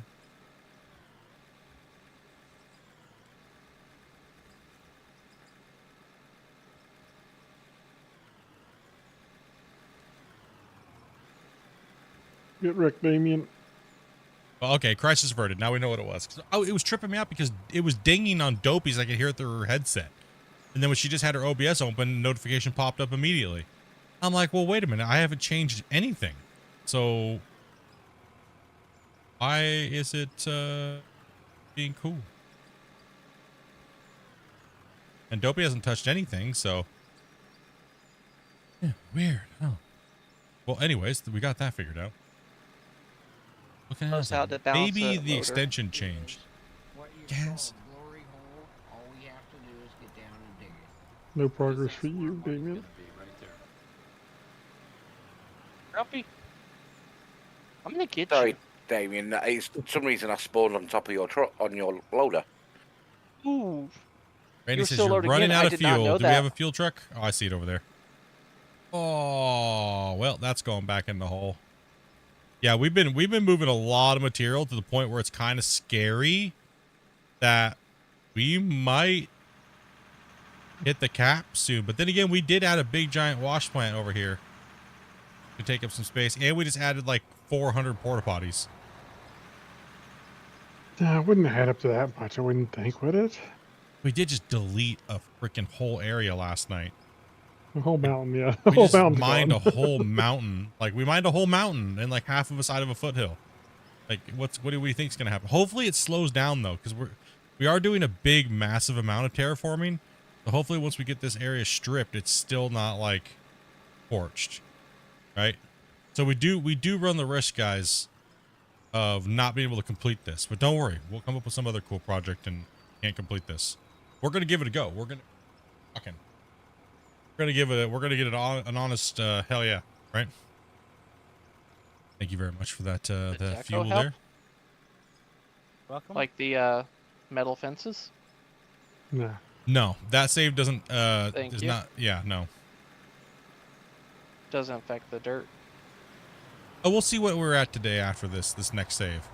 [SPEAKER 5] Get wrecked, Damien.
[SPEAKER 1] Well, okay, crisis averted. Now we know what it was. Oh, it was tripping me out because it was dinging on Dopey's. I could hear it through her headset. And then when she just had her OBS open, notification popped up immediately. I'm like, well, wait a minute. I haven't changed anything. So why is it being cool? And Dopey hasn't touched anything, so yeah, weird. Oh. Well, anyways, we got that figured out. Okay,
[SPEAKER 6] Knows how to balance
[SPEAKER 1] maybe
[SPEAKER 6] a
[SPEAKER 1] the
[SPEAKER 6] loader.
[SPEAKER 1] extension changed. Gas.
[SPEAKER 5] No progress for you, Damien.
[SPEAKER 6] Grumpy. I'm gonna get
[SPEAKER 3] Sorry,
[SPEAKER 6] you.
[SPEAKER 3] Damien. It's for some reason I spawned on top of your truck on your loader.
[SPEAKER 6] Ooh.
[SPEAKER 1] Randy
[SPEAKER 6] You're
[SPEAKER 1] says
[SPEAKER 6] still
[SPEAKER 1] you're
[SPEAKER 6] loading
[SPEAKER 1] running
[SPEAKER 6] in.
[SPEAKER 1] out
[SPEAKER 6] I
[SPEAKER 1] of
[SPEAKER 6] did not
[SPEAKER 1] fuel.
[SPEAKER 6] know
[SPEAKER 1] Do we
[SPEAKER 6] that.
[SPEAKER 1] have a fuel truck? Oh, I see it over there. Oh, well, that's going back in the hole. Yeah, we've been moving a lot of material to the point where it's kind of scary that we might hit the cap soon. But then again, we did add a big giant wash plant over here to take up some space, and we just added like 400 porta potties.
[SPEAKER 5] I wouldn't add up to that much, I wouldn't think, would it?
[SPEAKER 1] We did just delete a freaking whole area last night.
[SPEAKER 5] The whole mountain, yeah. The
[SPEAKER 1] We
[SPEAKER 5] whole
[SPEAKER 1] just
[SPEAKER 5] mountain's
[SPEAKER 1] mined
[SPEAKER 5] gone.
[SPEAKER 1] a whole mountain. Like, we mined a whole mountain and like half of a side of a foothill. Like, what do we think is going to happen? Hopefully it slows down though, because we are doing a big, massive amount of terraforming. So hopefully once we get this area stripped, it's still not like torched, right? So we do run the risk, guys, of not being able to complete this. But don't worry, we'll come up with some other cool project and can't complete this. We're gonna give it a go. We're gonna give it an honest hell yeah, right? Thank you very much for that the
[SPEAKER 6] Deco
[SPEAKER 1] fuel
[SPEAKER 6] help?
[SPEAKER 1] there.
[SPEAKER 10] Welcome.
[SPEAKER 6] Like the metal fences.
[SPEAKER 5] Nah.
[SPEAKER 1] No, that save doesn't
[SPEAKER 6] Thank
[SPEAKER 1] is
[SPEAKER 6] you.
[SPEAKER 1] not no.
[SPEAKER 6] Doesn't affect the dirt.
[SPEAKER 1] Oh, we'll see what we're at today after this next save.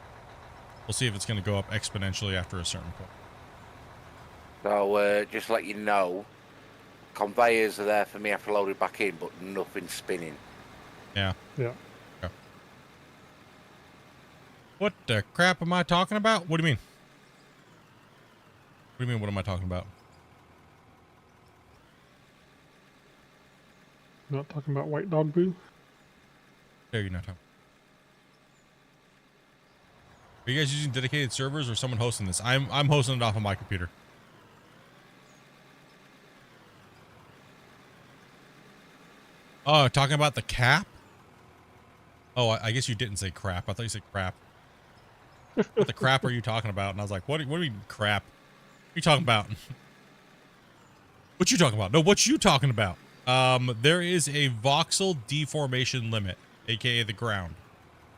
[SPEAKER 1] We'll see if it's going to go up exponentially after a certain point.
[SPEAKER 3] So just to let you know, conveyors are there for me to load it back in, but nothing's spinning.
[SPEAKER 1] Yeah.
[SPEAKER 5] Yeah.
[SPEAKER 1] Okay. What the crap am I talking about? What do you mean? What do you mean, what am I talking about?
[SPEAKER 5] Not talking about white dog boo?
[SPEAKER 1] There, you're not talking. Are you guys using dedicated servers or someone hosting this? I'm hosting it off of my computer. Oh, talking about the cap? Oh, I guess you didn't say crap. I thought you said crap. What the crap are you talking about? And I was like, what do you mean crap? What are you talking about? What you talking about? No, what you talking about? There is a voxel deformation limit, aka the ground.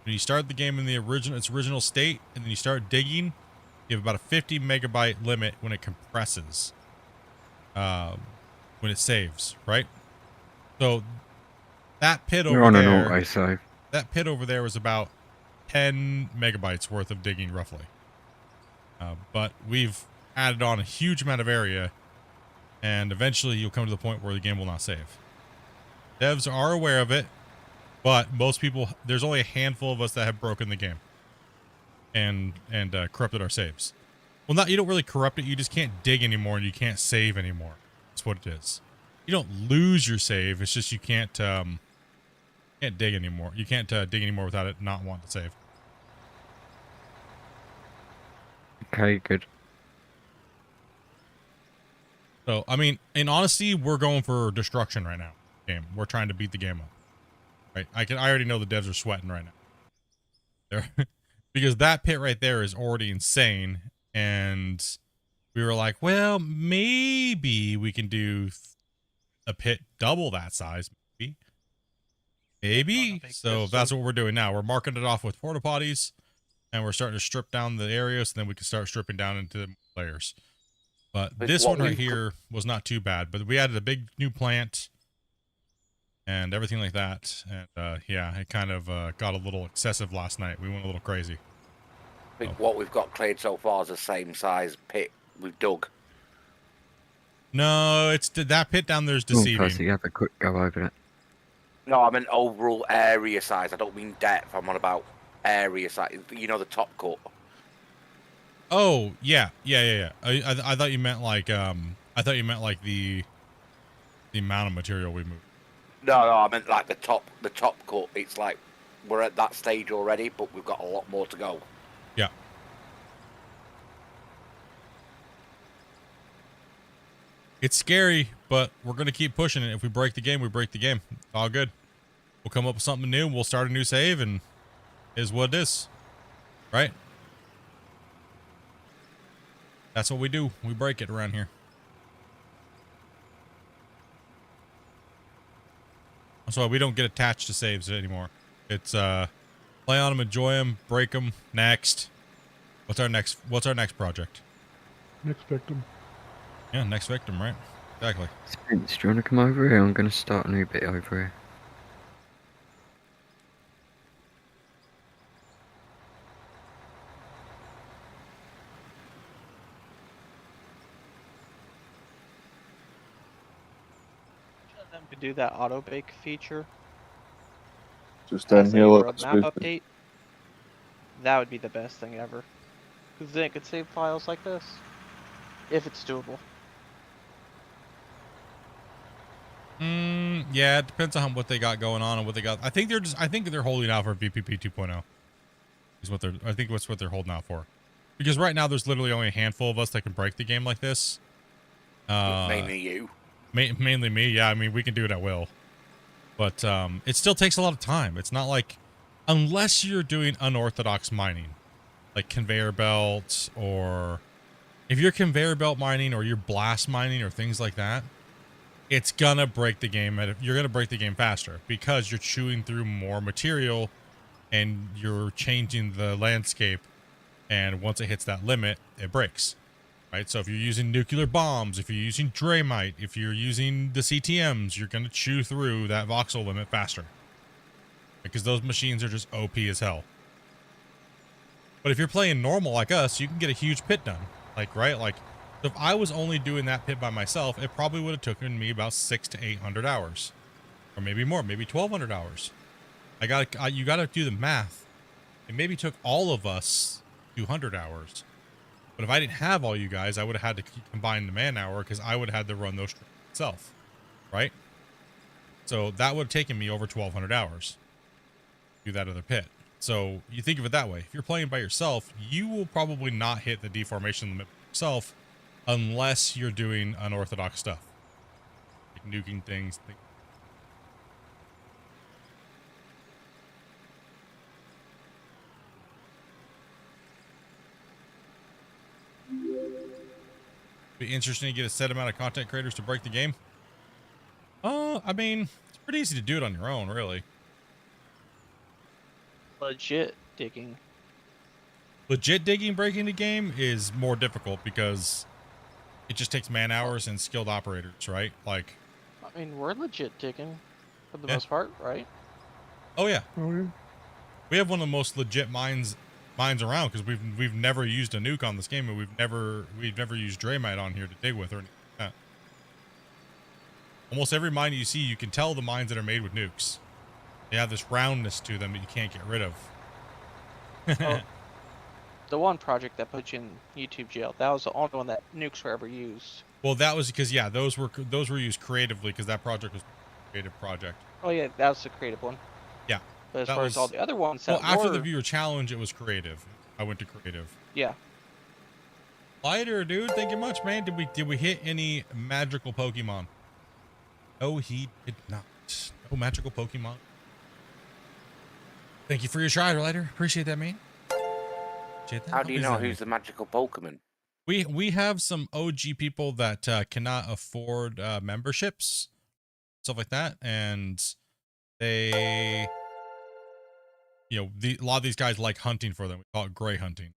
[SPEAKER 1] When you start the game in its original state, and then you start digging, you have about a 50 megabyte limit when it compresses. When it saves, right? So that pit over
[SPEAKER 7] You're on
[SPEAKER 1] there.
[SPEAKER 7] an auto save.
[SPEAKER 1] That pit over there was about 10 megabytes worth of digging, roughly. But we've added on a huge amount of area, and eventually you'll come to the point where the game will not save. Devs are aware of it, but most people, there's only a handful of us that have broken the game and corrupted our saves. Well, you don't really corrupt it. You just can't dig anymore, and you can't save anymore. That's what it is. You don't lose your save. It's just you can't dig anymore. You can't dig anymore without it not wanting to save.
[SPEAKER 7] Okay, good.
[SPEAKER 1] So, I mean, in honesty, we're going for destruction right now. Game. We're trying to beat the game up. right? I already know the devs are sweating right now. They're because that pit right there is already insane, and we were like, well, maybe we can do a pit double that size, maybe. So that's what we're doing now. We're marking it off with porta potties, and we're starting to strip down the areas, so then we can start stripping down into the layers. But this one right here was not too bad, but we added a big new plant and everything like that. And yeah, it kind of got a little excessive last night. We went a little crazy.
[SPEAKER 3] I think what we've got cleared so far is the same size pit we've dug.
[SPEAKER 1] No, it's that pit down there is deceiving.
[SPEAKER 7] So you have a quick go over it.
[SPEAKER 3] No, I mean overall area size. I don't mean depth. I'm on about area size. You know, the top cut.
[SPEAKER 1] Oh yeah. I thought you meant like the amount of material we moved.
[SPEAKER 3] No, I meant like the top cut. It's like we're at that stage already, but we've got a lot more to go.
[SPEAKER 1] Yeah. It's scary, but we're gonna keep pushing it. If we break the game, we break the game. It's all good. We'll come up with something new. We'll start a new save, and it is what it is, right? That's what we do. We break it around here. That's why we don't get attached to saves anymore. It's play on them, enjoy them, break them. Next. What's our next project?
[SPEAKER 5] Next victim.
[SPEAKER 1] Yeah, next victim, right? Exactly.
[SPEAKER 7] Spence, do you want to come over here? I'm going to start a new bit over here.
[SPEAKER 6] Them to do that auto bake feature.
[SPEAKER 8] Just down
[SPEAKER 6] as
[SPEAKER 8] here,
[SPEAKER 6] a
[SPEAKER 8] look.
[SPEAKER 6] roadmap update. That would be the best thing ever. Because then it could save files like this. If it's doable.
[SPEAKER 1] Yeah, it depends on what they got going on and what they got. I think they're holding out for VPP 2.0. I think that's what they're holding out for. Because right now there's literally only a handful of us that can break the game like this.
[SPEAKER 3] Mainly you.
[SPEAKER 1] Mainly me. Yeah, I mean we can do it at will. But it still takes a lot of time. It's not like, unless you're doing unorthodox mining, like conveyor belts, or if you're conveyor belt mining or you're blast mining or things like that, it's gonna break the game. You're gonna break the game faster because you're chewing through more material and you're changing the landscape. And once it hits that limit, it breaks. Right? So if you're using nuclear bombs, if you're using Draymite, if you're using the CTMs, you're gonna chew through that voxel limit faster. Because those machines are just OP as hell. But if you're playing normal like us, you can get a huge pit done. Like, right? Like, if I was only doing that pit by myself, it probably would have taken me about 600 to 800 hours. Or maybe more, maybe 1,200 hours. You gotta do the math. It maybe took all of us 200 hours. But if I didn't have all you guys, I would have had to combine the man hour because I would have had to run those streams myself. Right? So that would have taken me over 1,200 hours. Do that other pit. So you think of it that way. If you're playing by yourself, you will probably not hit the deformation limit yourself unless you're doing unorthodox stuff. Like nuking things. Be interesting to get a set amount of content creators to break the game. I mean, it's pretty easy to do it on your own, really.
[SPEAKER 6] Legit digging.
[SPEAKER 1] Legit digging breaking the game is more difficult because it just takes man hours and skilled operators, right? Like,
[SPEAKER 6] I mean, we're legit digging for the most part, right?
[SPEAKER 1] Oh yeah.
[SPEAKER 5] Oh yeah.
[SPEAKER 1] We have one of the most legit mines around because we've never used a nuke on this game, and we've never used Draymite on here to dig with or anything like that. Almost every mine you see, you can tell the mines that are made with nukes. They have this roundness to them that you can't get rid of.
[SPEAKER 6] The one project that put you in YouTube jail, that was the only one that nukes were ever used.
[SPEAKER 1] Well, that was because, yeah, those were used creatively because that project was a creative project.
[SPEAKER 6] Oh yeah, that was the creative one.
[SPEAKER 1] Yeah.
[SPEAKER 6] But as far as all the other ones that
[SPEAKER 1] after the viewer challenge, it was creative. I went to creative.
[SPEAKER 6] Yeah.
[SPEAKER 1] Lighter, dude. Thank you much, man. Did we hit any magical Pokemon? No, he did not. No magical Pokemon. Thank you for your try, Lighter. Appreciate that, man. Appreciate that.
[SPEAKER 3] How do you know
[SPEAKER 1] Always,
[SPEAKER 3] who's the magical Pokemon?
[SPEAKER 1] We have some OG people that cannot afford memberships, stuff like that, and they, you know, a lot of these guys like hunting for them. We call it gray hunting.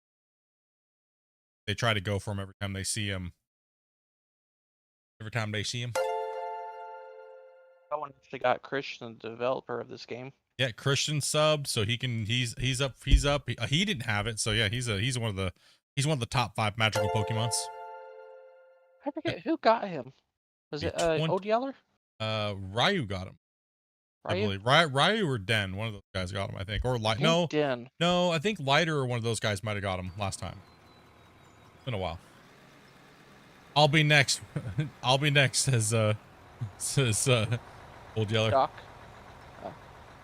[SPEAKER 1] They try to go for them every time they see them. Every time they see him.
[SPEAKER 6] Someone actually got Christian, the developer of this game.
[SPEAKER 1] Yeah, Christian sub, so he can. He's up. He didn't have it, so yeah, he's one of the top 5 magical Pokemons.
[SPEAKER 6] I forget who got him. Was it Old Yeller?
[SPEAKER 1] Ryu got him. I
[SPEAKER 6] Ryu?
[SPEAKER 1] believe Ryu or Den, one of those guys got him, I think. Or Light. No,
[SPEAKER 6] Den.
[SPEAKER 1] no, I think Lighter or one of those guys might have got him last time. It's been a while. I'll be next. I'll be next, says Old Yeller.
[SPEAKER 6] Doc.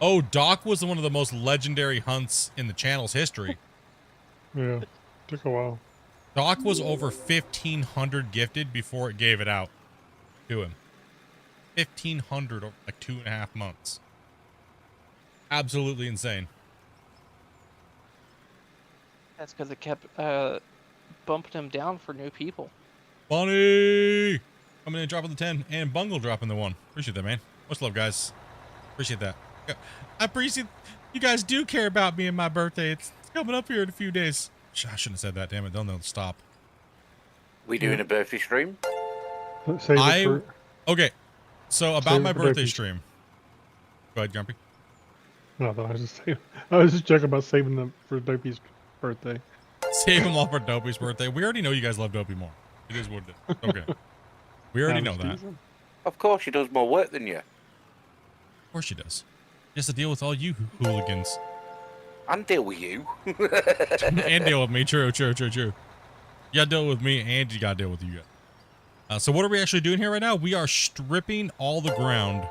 [SPEAKER 1] Oh, Doc was one of the most legendary hunts in the channel's history.
[SPEAKER 5] Yeah, took a while.
[SPEAKER 1] Doc was over 1,500 gifted before it gave it out to him. 1,500 over like 2.5 months. Absolutely insane.
[SPEAKER 6] That's because it kept bumping him down for new people.
[SPEAKER 1] Bunny! Coming in, dropping the 10, and Bungle dropping the 1. Appreciate that, man. Much love, guys. Appreciate that. I appreciate you guys do care about me and my birthday. It's coming up here in a few days. I shouldn't have said that. Damn it. They'll know to stop.
[SPEAKER 3] We doing a birthday stream?
[SPEAKER 1] Okay. So about my birthday stream. Go ahead, Grumpy.
[SPEAKER 5] No, I was just joking about saving them for Dopey's birthday.
[SPEAKER 1] Save them all for Dopey's birthday. We already know you guys love Dopey more. It is what it is. Okay. We already know that.
[SPEAKER 3] Of course she does more work than you.
[SPEAKER 1] Of course she does. She has to deal with all you hooligans.
[SPEAKER 3] And deal with you.
[SPEAKER 1] And deal with me. True. You gotta deal with me and you gotta deal with you guys. So what are we actually doing here right now? We are stripping all the ground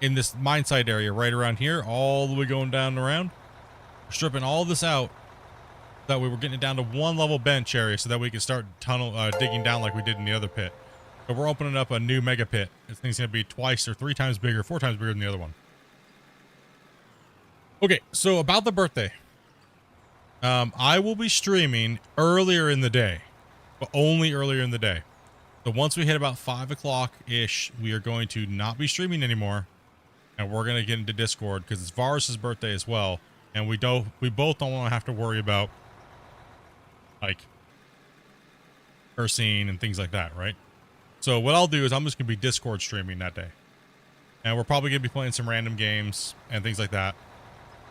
[SPEAKER 1] in this mine site area right around here, all the way going down around. We're stripping all this out. That way we're getting it down to 1 level bench area so that we can start digging down like we did in the other pit. So we're opening up a new mega pit. This thing's going to be 2 or 3 times bigger, 4 times bigger than the other one. Okay, so about the birthday. I will be streaming earlier in the day, but only earlier in the day. So once we hit about 5 o'clock-ish, we are going to not be streaming anymore. And we're going to get into Discord because it's Varus's birthday as well. And we both don't want to have to worry about like cursing and things like that, right? So what I'll do is I'm just gonna be Discord streaming that day, and we're probably gonna be playing some random games and things like that,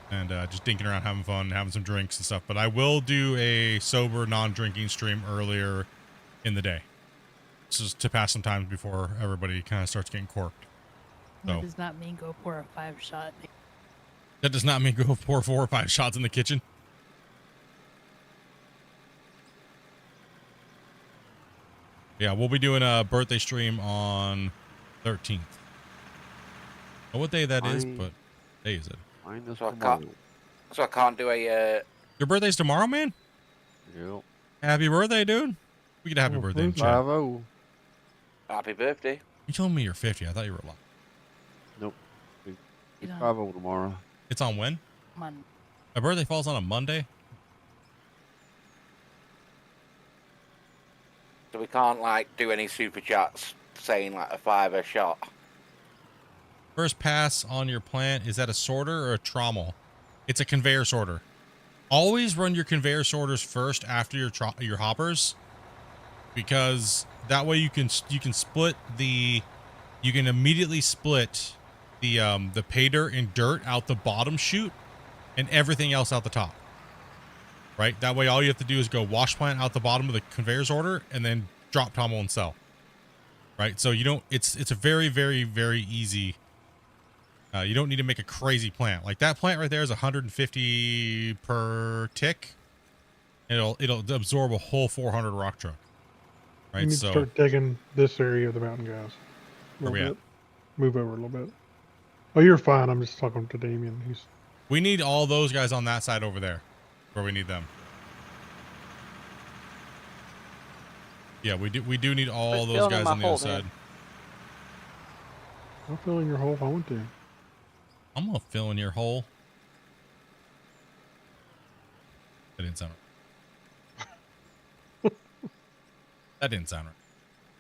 [SPEAKER 1] and just dinking around, having fun, having some drinks and stuff. But I will do a sober, non-drinking stream earlier in the day, just to pass some time before everybody kind of starts getting corked. So
[SPEAKER 13] That does not mean go pour a 5-shot.
[SPEAKER 1] that does not mean go pour 4 or 5 shots in the kitchen. Yeah, we'll be doing a birthday stream on 13th. I don't know what day that is, but day is it?
[SPEAKER 3] So I can't do a...
[SPEAKER 1] Your birthday's tomorrow, man?
[SPEAKER 11] Yep.
[SPEAKER 1] Happy birthday, dude. We get a happy birthday in chat.
[SPEAKER 11] Bravo.
[SPEAKER 3] Happy birthday.
[SPEAKER 1] You told me you're 50. I thought you were alive.
[SPEAKER 11] Nope.
[SPEAKER 13] Yeah.
[SPEAKER 11] Bravo tomorrow.
[SPEAKER 1] It's on when?
[SPEAKER 13] Monday.
[SPEAKER 1] My birthday falls on a Monday?
[SPEAKER 3] So we can't, like, do any super chats saying, like, a 5 a shot.
[SPEAKER 1] First pass on your plant, is that a sorter or a trommel? It's a conveyor sorter. Always run your conveyor sorters first after your hoppers, because that way you can split the, you can immediately split the pay dirt and dirt out the bottom chute and everything else out the top. Right? That way all you have to do is go wash plant out the bottom of the conveyor sorter and then drop trommel and sell. Right? So you don't, it's a very, very, very easy. You don't need to make a crazy plant. Like that plant right there is 150 per tick. It'll absorb a whole 400 rock truck. Right?
[SPEAKER 5] You need to start digging this area of the mountain, guys.
[SPEAKER 1] Where we at?
[SPEAKER 5] Move over a little bit. Oh, you're fine. I'm just talking to Damien.
[SPEAKER 1] We need all those guys on that side over there, where we need them. Yeah, we do need all those guys on the other side.
[SPEAKER 5] I'll fill in your hole if I want to.
[SPEAKER 1] I'm gonna fill in your hole. That didn't sound right. That didn't sound right.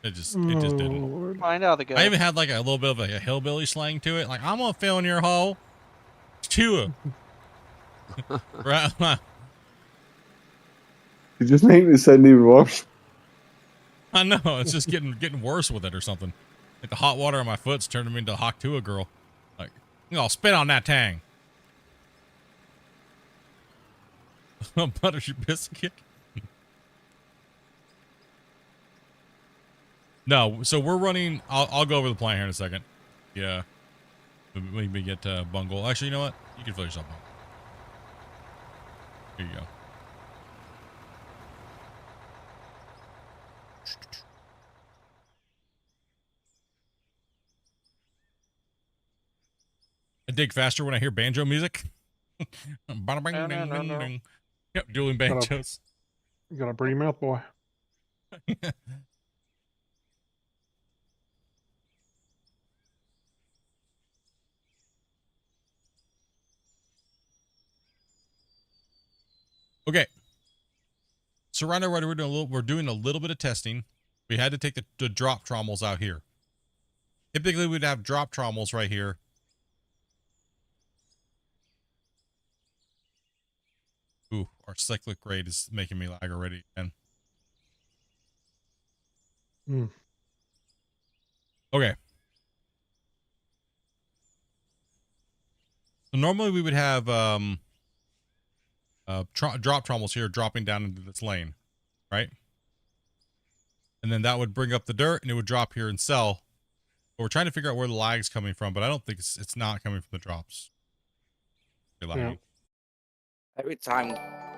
[SPEAKER 1] It just didn't.
[SPEAKER 5] Lord.
[SPEAKER 6] Find out the go.
[SPEAKER 1] I even had like a little bit of a hillbilly slang to it. Like, I'm gonna fill in your hole. Chew. Right.
[SPEAKER 8] You just make it sound even worse.
[SPEAKER 1] I know, it's just getting worse with it or something. Like the hot water on my foot's turning me into a Hawktua girl. Like, I'll spit on that tang. Butter your biscuit. No, so we're running. I'll go over the plan here in a second. Yeah, we get bungle. Actually, you know what? You can fill yourself up. Here you go. I dig faster when I hear banjo music. Yep, dueling banjos.
[SPEAKER 5] You got a pretty mouth, boy.
[SPEAKER 1] Okay. So right now, we're doing a little bit of testing. We had to take the drop trommels out here. Typically, we'd have drop trommels right here. Ooh, our cyclic rate is making me lag already again. Okay. So normally we would have drop trommels here dropping down into this lane, right? And then that would bring up the dirt and it would drop here and sell. But we're trying to figure out where the lag's coming from, but I don't think it's not coming from the drops.
[SPEAKER 5] Yeah.
[SPEAKER 3] Every time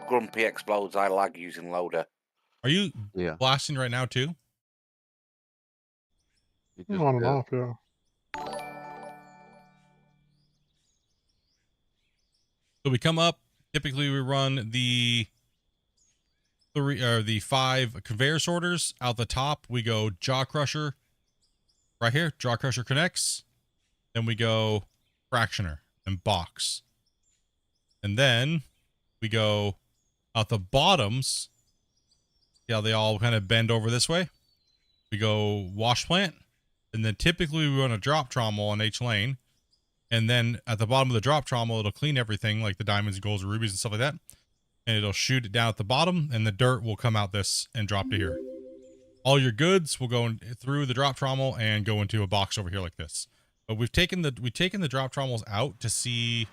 [SPEAKER 3] Grumpy explodes, I lag using loader.
[SPEAKER 1] Are you
[SPEAKER 11] Yeah.
[SPEAKER 1] blasting right now too?
[SPEAKER 11] You just
[SPEAKER 5] On and
[SPEAKER 11] did.
[SPEAKER 5] off, yeah.
[SPEAKER 1] So we come up. Typically, we run the 5 conveyor sorters out the top. We go jaw crusher right here. Jaw crusher connects. Then we go fractioner and box. And then we go out the bottoms. See how they all kind of bend over this way? We go wash plant. And then typically we run a drop trommel on each lane. And then at the bottom of the drop trommel, it'll clean everything like the diamonds, golds, and rubies and stuff like that. And it'll shoot it down at the bottom and the dirt will come out this and drop to here. All your goods will go through the drop trommel and go into a box over here like this. But we've taken the drop trommels out to see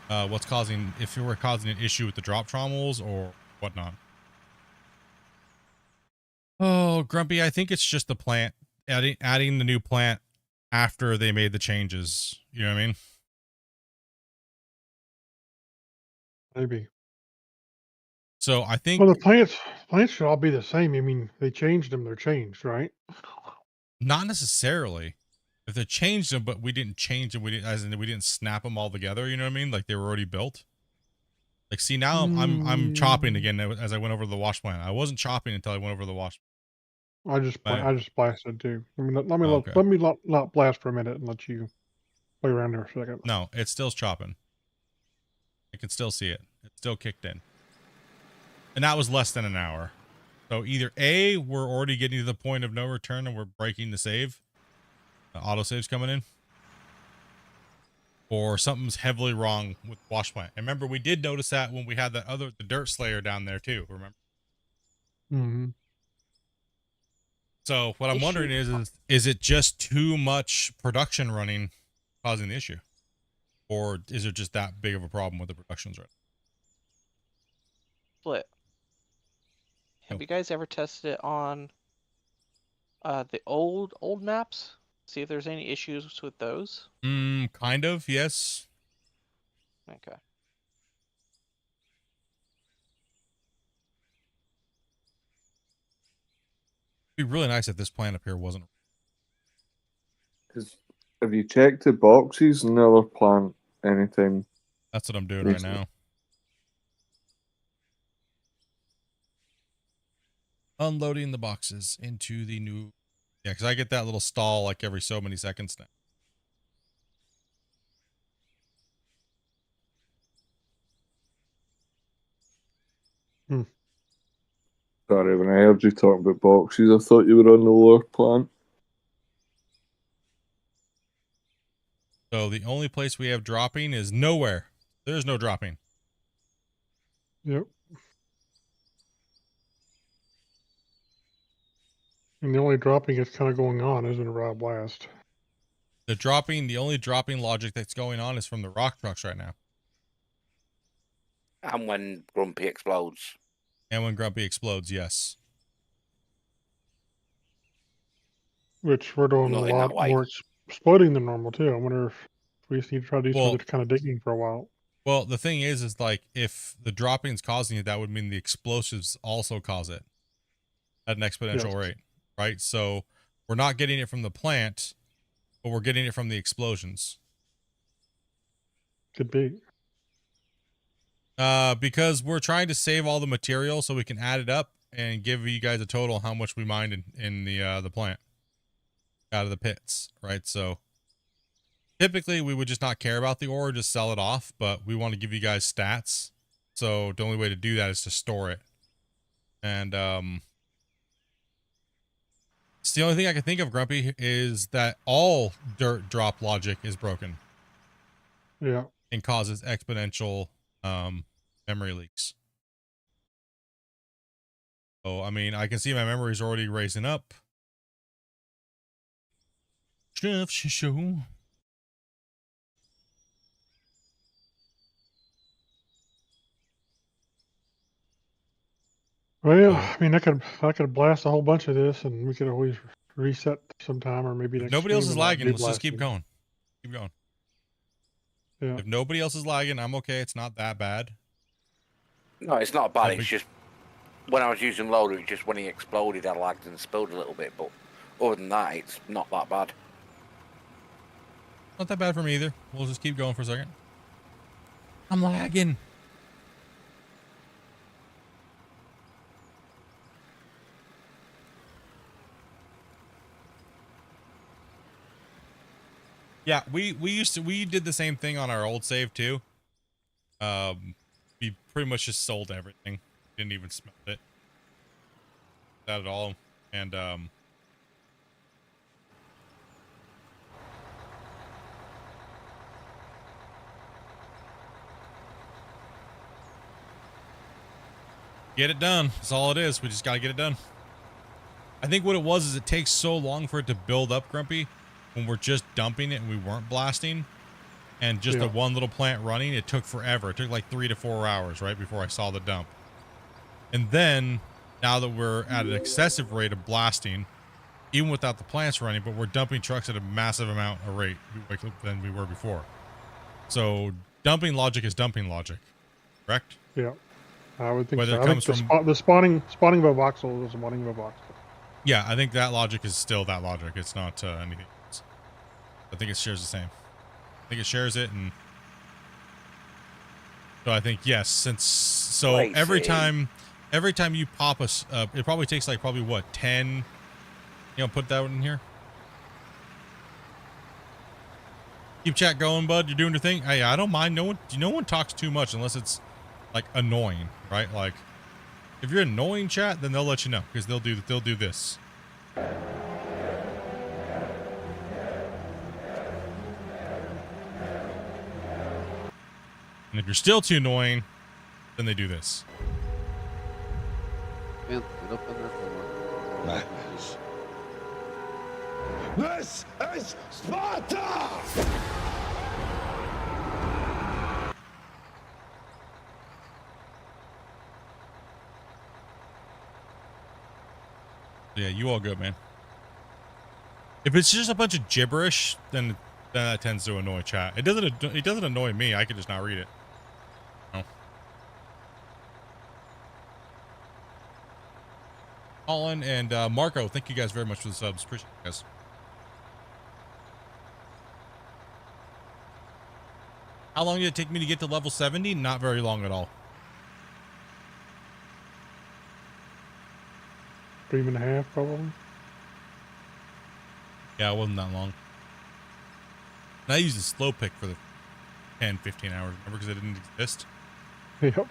[SPEAKER 1] what's causing, if we're causing an issue with the drop trommels or whatnot. Oh, Grumpy, I think it's just the plant, adding the new plant after they made the changes. You know what I mean?
[SPEAKER 5] Maybe.
[SPEAKER 1] So I think
[SPEAKER 5] Well, the plants should all be the same. I mean, they changed them. They're changed, right?
[SPEAKER 1] not necessarily. If they changed them, but we didn't change them, we didn't snap them all together. You know what I mean? Like they were already built. Like, see, now I'm chopping again as I went over the wash plant. I wasn't chopping until I went over the wash.
[SPEAKER 5] I just blasted too. I mean,
[SPEAKER 1] Okay.
[SPEAKER 5] let me not blast for a minute and let you play around there for a second.
[SPEAKER 1] No, it's still chopping. I can still see it. It's still kicked in. And that was less than an hour. So either A, we're already getting to the point of no return and we're breaking the save. The autosave's coming in. Or something's heavily wrong with wash plant. And remember, we did notice that when we had the dirt slayer down there too, remember?
[SPEAKER 5] Mm-hmm.
[SPEAKER 1] So what I'm wondering is it just too much production running causing the issue? Or is it just that big of a problem with the productions right?
[SPEAKER 6] Split. Have you guys ever tested it on the old maps? See if there's any issues with those.
[SPEAKER 1] Kind of, yes.
[SPEAKER 6] Okay.
[SPEAKER 1] It'd be really nice if this plant up here wasn't.
[SPEAKER 8] Because have you checked the boxes in the other plant anytime?
[SPEAKER 1] That's what I'm doing right now. Unloading the boxes into the new. Yeah, because I get that little stall like every so many seconds now.
[SPEAKER 8] Sorry, when I heard you talking about boxes, I thought you were on the lower plant.
[SPEAKER 1] So the only place we have dropping is nowhere. There's no dropping.
[SPEAKER 5] Yep. And the only dropping is kind of going on, isn't it, Rob Blast?
[SPEAKER 1] The only dropping logic that's going on is from the rock trucks right now.
[SPEAKER 3] And when Grumpy explodes.
[SPEAKER 1] And when Grumpy explodes, yes.
[SPEAKER 5] Which we're doing
[SPEAKER 3] Not
[SPEAKER 5] a
[SPEAKER 3] in that
[SPEAKER 5] lot
[SPEAKER 3] way.
[SPEAKER 5] more exploding than normal too. I wonder if we just need to try to do
[SPEAKER 1] Well-
[SPEAKER 5] something kind of digging for a while.
[SPEAKER 1] Well, the thing is like if the dropping's causing it, that would mean the explosives also cause it at an exponential
[SPEAKER 5] Yes.
[SPEAKER 1] rate, right? So we're not getting it from the plant, but we're getting it from the explosions.
[SPEAKER 5] Could be.
[SPEAKER 1] Because we're trying to save all the material so we can add it up and give you guys a total how much we mined in the plant out of the pits, right? So typically we would just not care about the ore, just sell it off, but we want to give you guys stats. So the only way to do that is to store it. And it's the only thing I can think of, Grumpy, is that all dirt drop logic is broken.
[SPEAKER 5] Yeah.
[SPEAKER 1] And causes exponential memory leaks. So, I mean, I can see my memory's already raising up. Chef show.
[SPEAKER 5] Well,
[SPEAKER 1] Oh.
[SPEAKER 5] I mean, I could blast a whole bunch of this, and we could always reset sometime, or maybe
[SPEAKER 1] If
[SPEAKER 5] next
[SPEAKER 1] nobody else
[SPEAKER 5] stream
[SPEAKER 1] is
[SPEAKER 5] and not
[SPEAKER 1] lagging,
[SPEAKER 5] do
[SPEAKER 1] let's just keep
[SPEAKER 5] blasting.
[SPEAKER 1] going. Keep going.
[SPEAKER 5] Yeah.
[SPEAKER 1] If nobody else is lagging, I'm okay. It's not that bad.
[SPEAKER 3] No, it's not bad.
[SPEAKER 1] Not
[SPEAKER 3] It's
[SPEAKER 1] big-
[SPEAKER 3] just when I was using loader, it just when he exploded, I lagged and spilled a little bit. But other than that, it's not that bad.
[SPEAKER 1] Not that bad for me either. We'll just keep going for a second. I'm lagging. Yeah, we did the same thing on our old save too. We pretty much just sold everything. Didn't even smell it. Not at all. And get it done. That's all it is. We just gotta get it done. I think what it was is it takes so long for it to build up, Grumpy, when we're just dumping it and we weren't blasting. And just the
[SPEAKER 5] Yeah.
[SPEAKER 1] one little plant running, it took forever. It took like 3 to 4 hours, right, before I saw the dump. And then, now that we're at an excessive rate of blasting, even without the plants running, but we're dumping trucks at a massive amount of rate than we were before. So, dumping logic is dumping logic, correct?
[SPEAKER 5] Yeah. I would think
[SPEAKER 1] Whether
[SPEAKER 5] so.
[SPEAKER 1] it
[SPEAKER 5] I
[SPEAKER 1] comes
[SPEAKER 5] think
[SPEAKER 1] from-
[SPEAKER 5] the spawning of a voxel is spawning of a voxel.
[SPEAKER 1] Yeah, I think that logic is still that logic. It's not anything else. I think it shares the same. I think it shares it, and so I think yes. So
[SPEAKER 3] Wait,
[SPEAKER 1] every
[SPEAKER 3] see.
[SPEAKER 1] time you pop us, it probably takes like what 10. Put that one in here. Keep chat going, bud. You're doing your thing. Hey, I don't mind. No one talks too much unless it's like annoying, right? Like if you're annoying, chat, then they'll let you know because they'll do this. And if you're still too annoying, then they do this.
[SPEAKER 11] Man, get up in there somewhere.
[SPEAKER 14] This is Sparta!
[SPEAKER 1] Yeah, you all good, man. If it's just a bunch of gibberish, then that tends to annoy chat. It doesn't annoy me. I can just not read it. No. Colin and Marco, thank you guys very much for the subs. Appreciate you guys. How long did it take me to get to level 70? Not very long at all.
[SPEAKER 5] Stream and a half, probably.
[SPEAKER 1] Yeah, it wasn't that long. And I used a slow pick for the 10, 15 hours, remember, because it didn't exist.
[SPEAKER 5] Yep.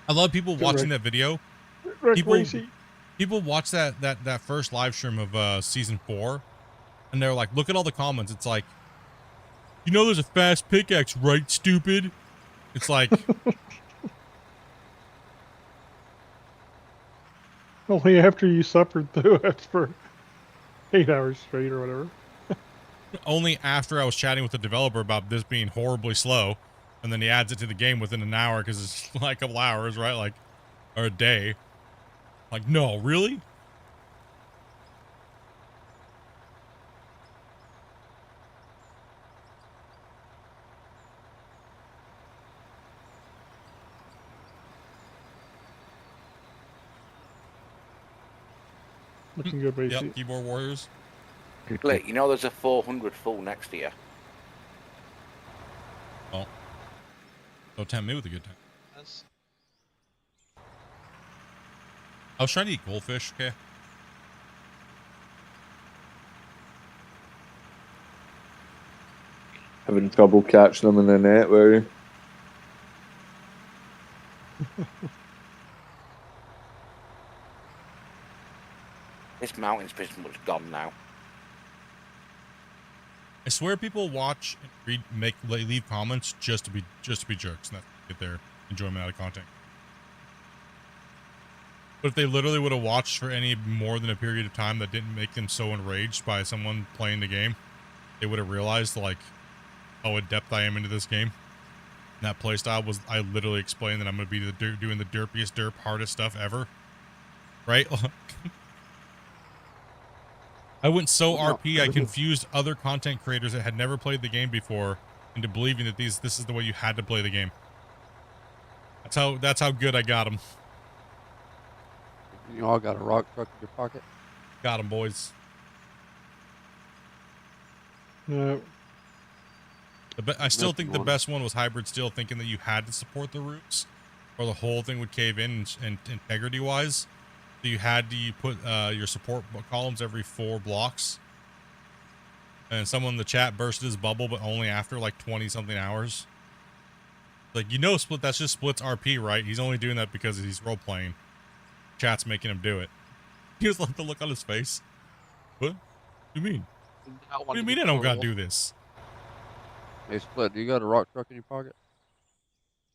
[SPEAKER 1] I love people watching that video. People watch that first live stream of season 4, and they're like, look at all the comments. It's like, you know, there's a fast pickaxe, right, stupid? It's like,
[SPEAKER 5] only after you suffered through it for 8 hours straight or whatever.
[SPEAKER 1] only after I was chatting with the developer about this being horribly slow, and then he adds it to the game within an hour because it's like a couple hours, right? Like, or a day. Like, no, really?
[SPEAKER 5] Looking good, Racy.
[SPEAKER 1] Yep, keyboard warriors.
[SPEAKER 3] Look, you know there's a 400 full next to you.
[SPEAKER 1] Oh. Don't tempt me with a good time. I was trying to eat goldfish, okay?
[SPEAKER 8] Having trouble catching them in the net, were you?
[SPEAKER 3] This mountain's pretty much gone now.
[SPEAKER 1] I swear people watch and leave comments just to be jerks and get their enjoyment out of content. But if they literally would have watched for any more than a period of time that didn't make them so enraged by someone playing the game, they would have realized like how in depth I am into this game. And that playstyle was, I literally explained that I'm going to be doing the derpiest, hardest stuff ever. Right? I went so RP, I confused other content creators that had never played the game before into believing that this is the way you had to play the game. That's how good I got them.
[SPEAKER 11] You all got a rock truck in your pocket?
[SPEAKER 1] Got them, boys.
[SPEAKER 5] No.
[SPEAKER 1] I still think the best one was hybrid steel, thinking that you had to support the roots or the whole thing would cave in and integrity-wise. So you had to put your support columns every 4 blocks. And someone in the chat bursted his bubble, but only after like 20-something hours. Like, you know, Split, that's just Split's RP, right? He's only doing that because he's role-playing. Chat's making him do it. He was like the look on his face. What? What do you mean? What do you mean I don't gotta do this?
[SPEAKER 11] Hey, Split, do you got a rock truck in your pocket?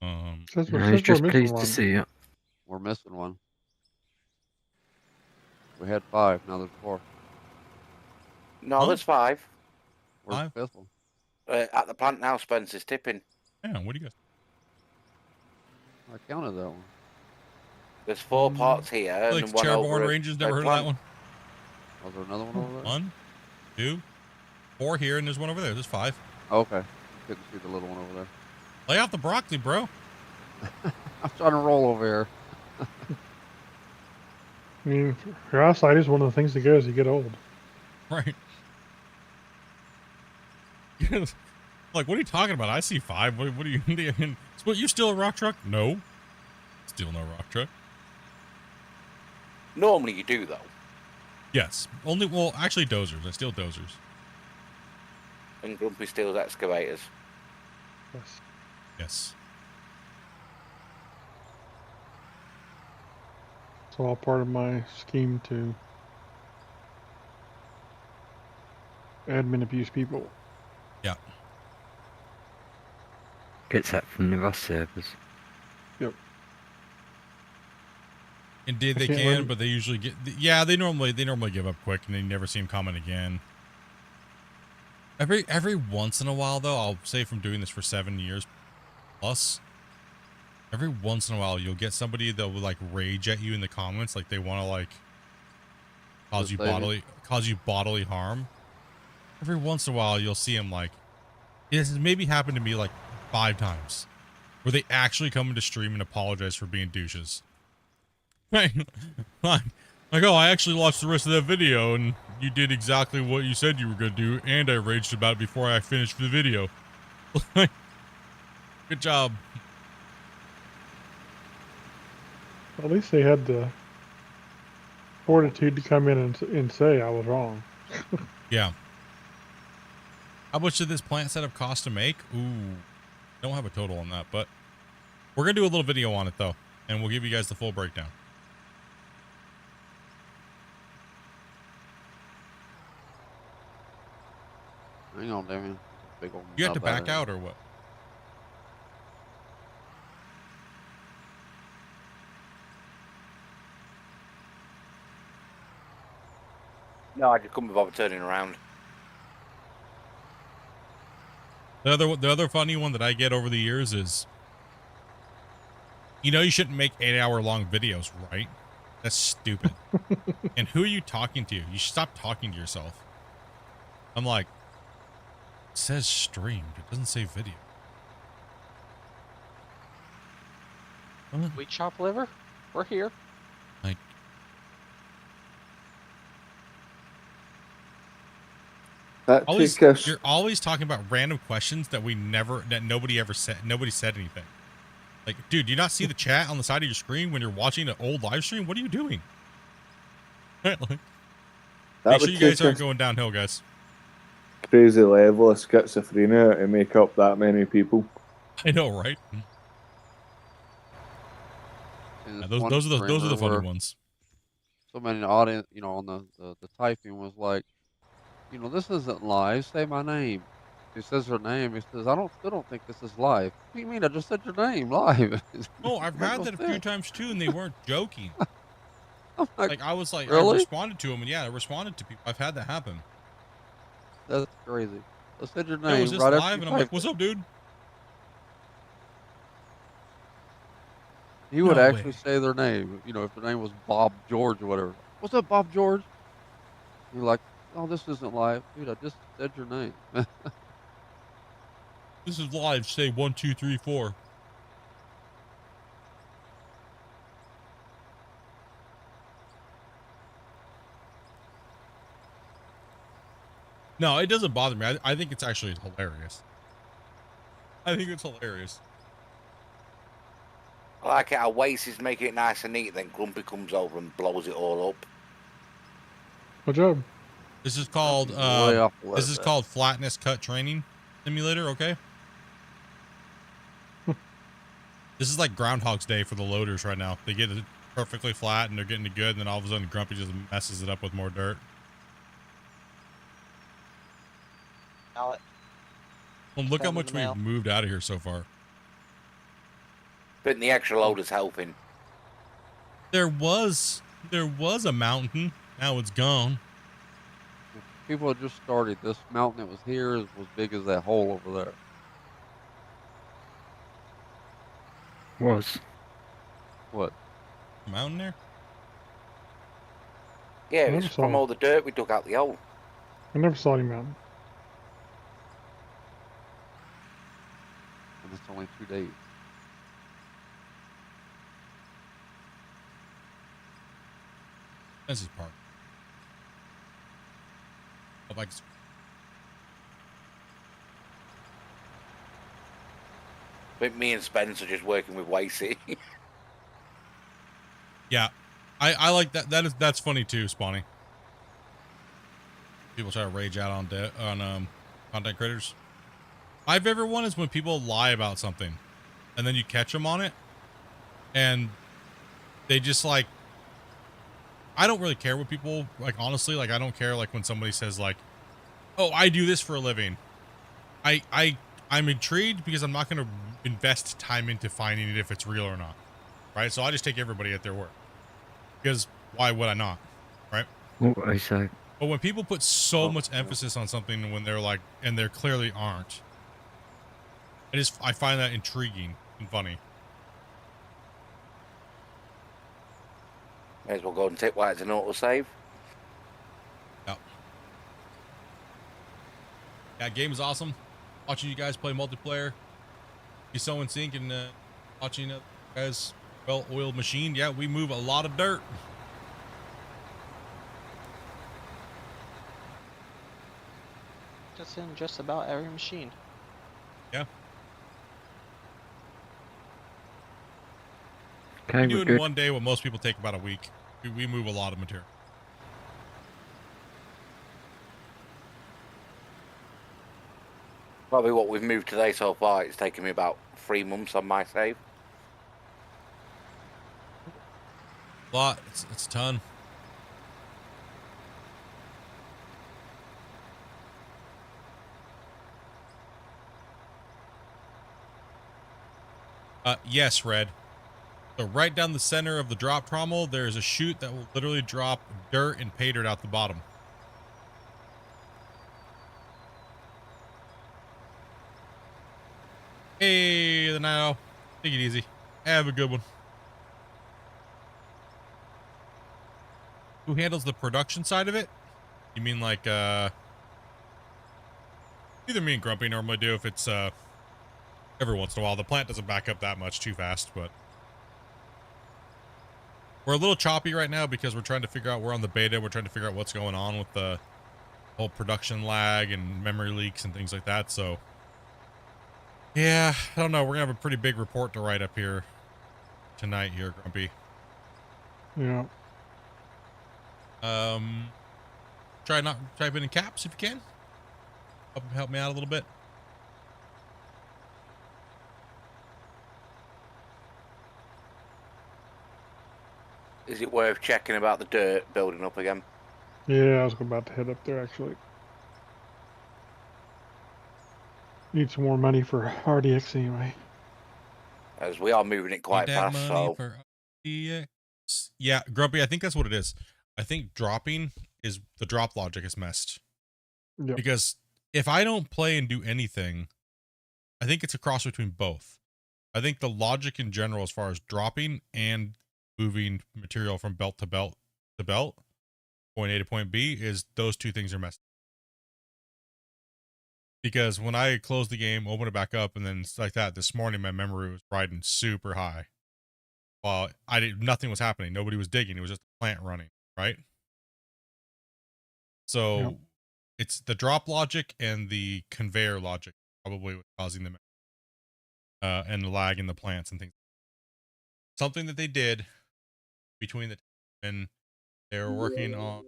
[SPEAKER 7] No, he's just pleased to see it.
[SPEAKER 11] We're missing one. We had 5, now there's 4.
[SPEAKER 3] No, there's 5.
[SPEAKER 11] Where's the 5th one?
[SPEAKER 3] At the plant now, Spencer's tipping.
[SPEAKER 1] Yeah, what do you guys?
[SPEAKER 11] I counted that one.
[SPEAKER 3] There's 4 parts here.
[SPEAKER 1] Like
[SPEAKER 3] and one
[SPEAKER 1] Chairborn
[SPEAKER 3] over
[SPEAKER 1] Rangers,
[SPEAKER 3] at
[SPEAKER 1] never heard
[SPEAKER 3] plant.
[SPEAKER 1] of that one?
[SPEAKER 11] Was there another one over there?
[SPEAKER 1] 1, 2, 4 here, and there's one over there. There's 5.
[SPEAKER 11] Okay. Couldn't see the little one over there.
[SPEAKER 1] Lay out the broccoli, bro.
[SPEAKER 11] I'm trying to roll over here.
[SPEAKER 5] I mean, your eyesight is one of the things that goes as you get old.
[SPEAKER 1] Right. Like, what are you talking about? I see 5. What are you doing? Split, you still a rock truck? No. Still no rock truck.
[SPEAKER 3] Normally you do, though.
[SPEAKER 1] Yes. Only, well, actually dozers. I steal dozers.
[SPEAKER 3] And Grumpy steals excavators.
[SPEAKER 5] Yes.
[SPEAKER 1] Yes.
[SPEAKER 5] It's all part of my scheme to admin abuse people.
[SPEAKER 1] Yeah.
[SPEAKER 7] Gets that from the Rust servers.
[SPEAKER 5] Yep.
[SPEAKER 1] Indeed, they can, but they usually get. Yeah, they normally give up quick, and they never see him comment again. Every once in a while, though, I'll say from doing this for 7 years plus, every once in a while you'll get somebody that will like rage at you in the comments, like they want to like cause you bodily harm. Every once in a while you'll see them like, this has maybe happened to me like 5 times, where they actually come into stream and apologize for being douches. Right? Like, oh, I actually watched the rest of that video and you did exactly what you said you were going to do, and I raged about it before I finished the video. Good job.
[SPEAKER 5] At least they had the fortitude to come in and say I was wrong.
[SPEAKER 1] Yeah. How much did this plant setup cost to make? Ooh, don't have a total on that, but we're going to do a little video on it, though. and we'll give you guys the full breakdown.
[SPEAKER 11] Hang on, Damien. Big old
[SPEAKER 1] You have to
[SPEAKER 11] nub
[SPEAKER 1] back out or what?
[SPEAKER 3] No, I just couldn't bother turning around.
[SPEAKER 1] The other funny one that I get over the years is, you know, you shouldn't make 8-hour long videos, right? That's stupid. And who are you talking to? You should stop talking to yourself. I'm like, it says streamed. It doesn't say video.
[SPEAKER 6] We chop liver? We're here.
[SPEAKER 1] Like, you're always talking about random questions that nobody ever said. Nobody said anything. Like, dude, do you not see the chat on the side of your screen when you're watching an old live stream? What are you doing? Make sure you guys aren't going downhill, guys.
[SPEAKER 8] Crazy level of schizophrenia to make up that many people.
[SPEAKER 1] I know, right? Yeah, those are the funny ones.
[SPEAKER 11] Somebody in the audience, you know, on the typing was like, you know, this isn't live. Say my name. He says her name. He says, still don't think this is live. What do you mean? I just said your name live.
[SPEAKER 1] Oh, I've had that a few times too, and they weren't joking. Like I was like,
[SPEAKER 11] really?
[SPEAKER 1] I responded to them, and yeah, I responded to people. I've had that happen.
[SPEAKER 11] That's crazy. I said your
[SPEAKER 1] Yo,
[SPEAKER 11] name
[SPEAKER 1] is this
[SPEAKER 11] right
[SPEAKER 1] live?
[SPEAKER 11] after
[SPEAKER 1] And
[SPEAKER 11] you
[SPEAKER 1] I'm like,
[SPEAKER 11] typed
[SPEAKER 1] what's
[SPEAKER 11] it.
[SPEAKER 1] up, dude?
[SPEAKER 11] He would
[SPEAKER 1] No
[SPEAKER 11] actually
[SPEAKER 1] way.
[SPEAKER 11] say their name. You know, if their name was Bob George or whatever. What's up, Bob George? You're like, oh, this isn't live, dude. I just said your name.
[SPEAKER 1] This is live. Say 1, 2, 3, 4. No, it doesn't bother me. I think it's actually hilarious. I think it's hilarious.
[SPEAKER 3] I like it how Wacy's making it nice and neat, then Grumpy comes over and blows it all up.
[SPEAKER 5] Good job.
[SPEAKER 1] This is called
[SPEAKER 11] way off a little
[SPEAKER 1] this is
[SPEAKER 11] bit.
[SPEAKER 1] called Flatness Cut Training Simulator, okay? This is like Groundhog's Day for the loaders right now. They get it perfectly flat and they're getting it good, and then all of a sudden Grumpy just messes it up with more dirt.
[SPEAKER 6] Now it.
[SPEAKER 1] Well, look how
[SPEAKER 6] Send in
[SPEAKER 1] much
[SPEAKER 6] the mail.
[SPEAKER 1] we've moved out of here so far.
[SPEAKER 3] But the extra loader's helping.
[SPEAKER 1] There was a mountain. Now it's gone.
[SPEAKER 11] People had just started. This mountain that was here was big as that hole over there.
[SPEAKER 7] Was.
[SPEAKER 11] What?
[SPEAKER 1] Mountain there?
[SPEAKER 3] Yeah,
[SPEAKER 5] I
[SPEAKER 3] it's
[SPEAKER 5] never saw
[SPEAKER 3] from
[SPEAKER 5] it.
[SPEAKER 3] all the dirt we took out the hole.
[SPEAKER 5] I never saw any mountain.
[SPEAKER 11] And it's only 2 days.
[SPEAKER 1] This is Park. Oh, like,
[SPEAKER 3] I think me and Spence are just working with Wacy.
[SPEAKER 1] yeah, I like that. That's funny too, Spawny. People try to rage out on content creators. My favorite one is when people lie about something, and then you catch them on it, and they just like. I don't really care what people like. Honestly, like I don't care like when somebody says like, "Oh, I do this for a living." I'm intrigued because I'm not going to invest time into finding it if it's real or not, right? So I just take everybody at their word because why would I not, right?
[SPEAKER 7] What I say.
[SPEAKER 1] But when people put so much emphasis on something when they're like, and they clearly aren't, I find that intriguing and funny.
[SPEAKER 3] May as well go and take White as an autosave.
[SPEAKER 1] Yep. Yeah, game is awesome. Watching you guys play multiplayer, be so in sync, and watching you guys well-oiled machine. Yeah, we move a lot of dirt.
[SPEAKER 6] Just in just about every machine.
[SPEAKER 1] Yeah.
[SPEAKER 7] Okay,
[SPEAKER 1] We do
[SPEAKER 7] we're
[SPEAKER 1] it in
[SPEAKER 7] good.
[SPEAKER 1] one day what most people take about a week. We move a lot of material.
[SPEAKER 3] Probably what we've moved today so far, it's taken me about 3 months on my save.
[SPEAKER 1] lot. It's a ton. Yes, Red. So right down the center of the drop trommel, there's a chute that will literally drop dirt and pay dirt out the bottom. Hey, the now. Take it easy. Have a good one. Who handles the production side of it? You mean like, either me and Grumpy normally do if it's, every once in a while. The plant doesn't back up that much too fast, but we're a little choppy right now because we're trying to figure out, we're on the beta, we're trying to figure out what's going on with the whole production lag and memory leaks and things like that, so yeah, I don't know, we're gonna have a pretty big report to write up here tonight here, Grumpy.
[SPEAKER 5] Yeah.
[SPEAKER 1] Try not type it in caps if you can. Help me out a little bit.
[SPEAKER 3] Is it worth checking about the dirt building up again?
[SPEAKER 5] Yeah, I was about to head up there actually. Need some more money for RDX anyway.
[SPEAKER 3] As we are moving it quite
[SPEAKER 1] Need that
[SPEAKER 3] fast,
[SPEAKER 1] money
[SPEAKER 3] so
[SPEAKER 1] for RDX. Yeah, Grumpy, I think that's what it is. I think dropping is, the drop logic is messed.
[SPEAKER 5] Yep.
[SPEAKER 1] Because if I don't play and do anything, I think it's a cross between both. I think the logic in general, as far as dropping and moving material from belt to belt to belt, point A to point B, is those two things are messed. Because when I closed the game, open it back up, and then it's like that, this morning my memory was riding super high. Well, nothing was happening. Nobody was digging. It was just a plant running, right? So
[SPEAKER 5] Yep.
[SPEAKER 1] it's the drop logic and the conveyor logic probably what's causing the and the lag in the plants and things. Something that they did between the and they were working on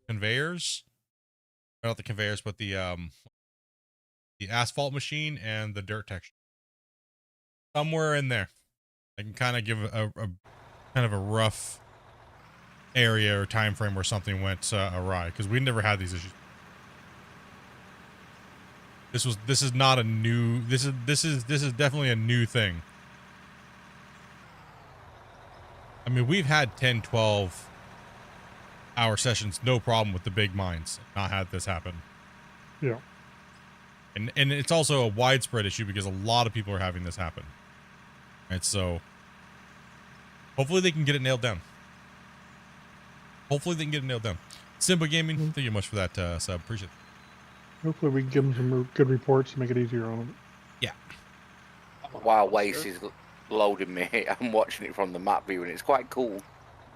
[SPEAKER 1] conveyors, not the conveyors, but the asphalt machine and the dirt texture. Somewhere in there, I can kind of give a kind of a rough area or time frame where something went awry, because we never had these issues. This is not a new, this is definitely a new thing. I mean, we've had 10, 12 hour sessions, no problem with the big mines, not had this happen.
[SPEAKER 5] Yeah.
[SPEAKER 1] And it's also a widespread issue because a lot of people are having this happen. And so hopefully they can get it nailed down. Hopefully they can get it nailed down. Simba Gaming, thank you much for that sub. Appreciate it.
[SPEAKER 5] Hopefully we can give them some good reports to make it easier on them.
[SPEAKER 1] Yeah.
[SPEAKER 3] while Wace is loading me, I'm watching it from the map view and it's quite cool.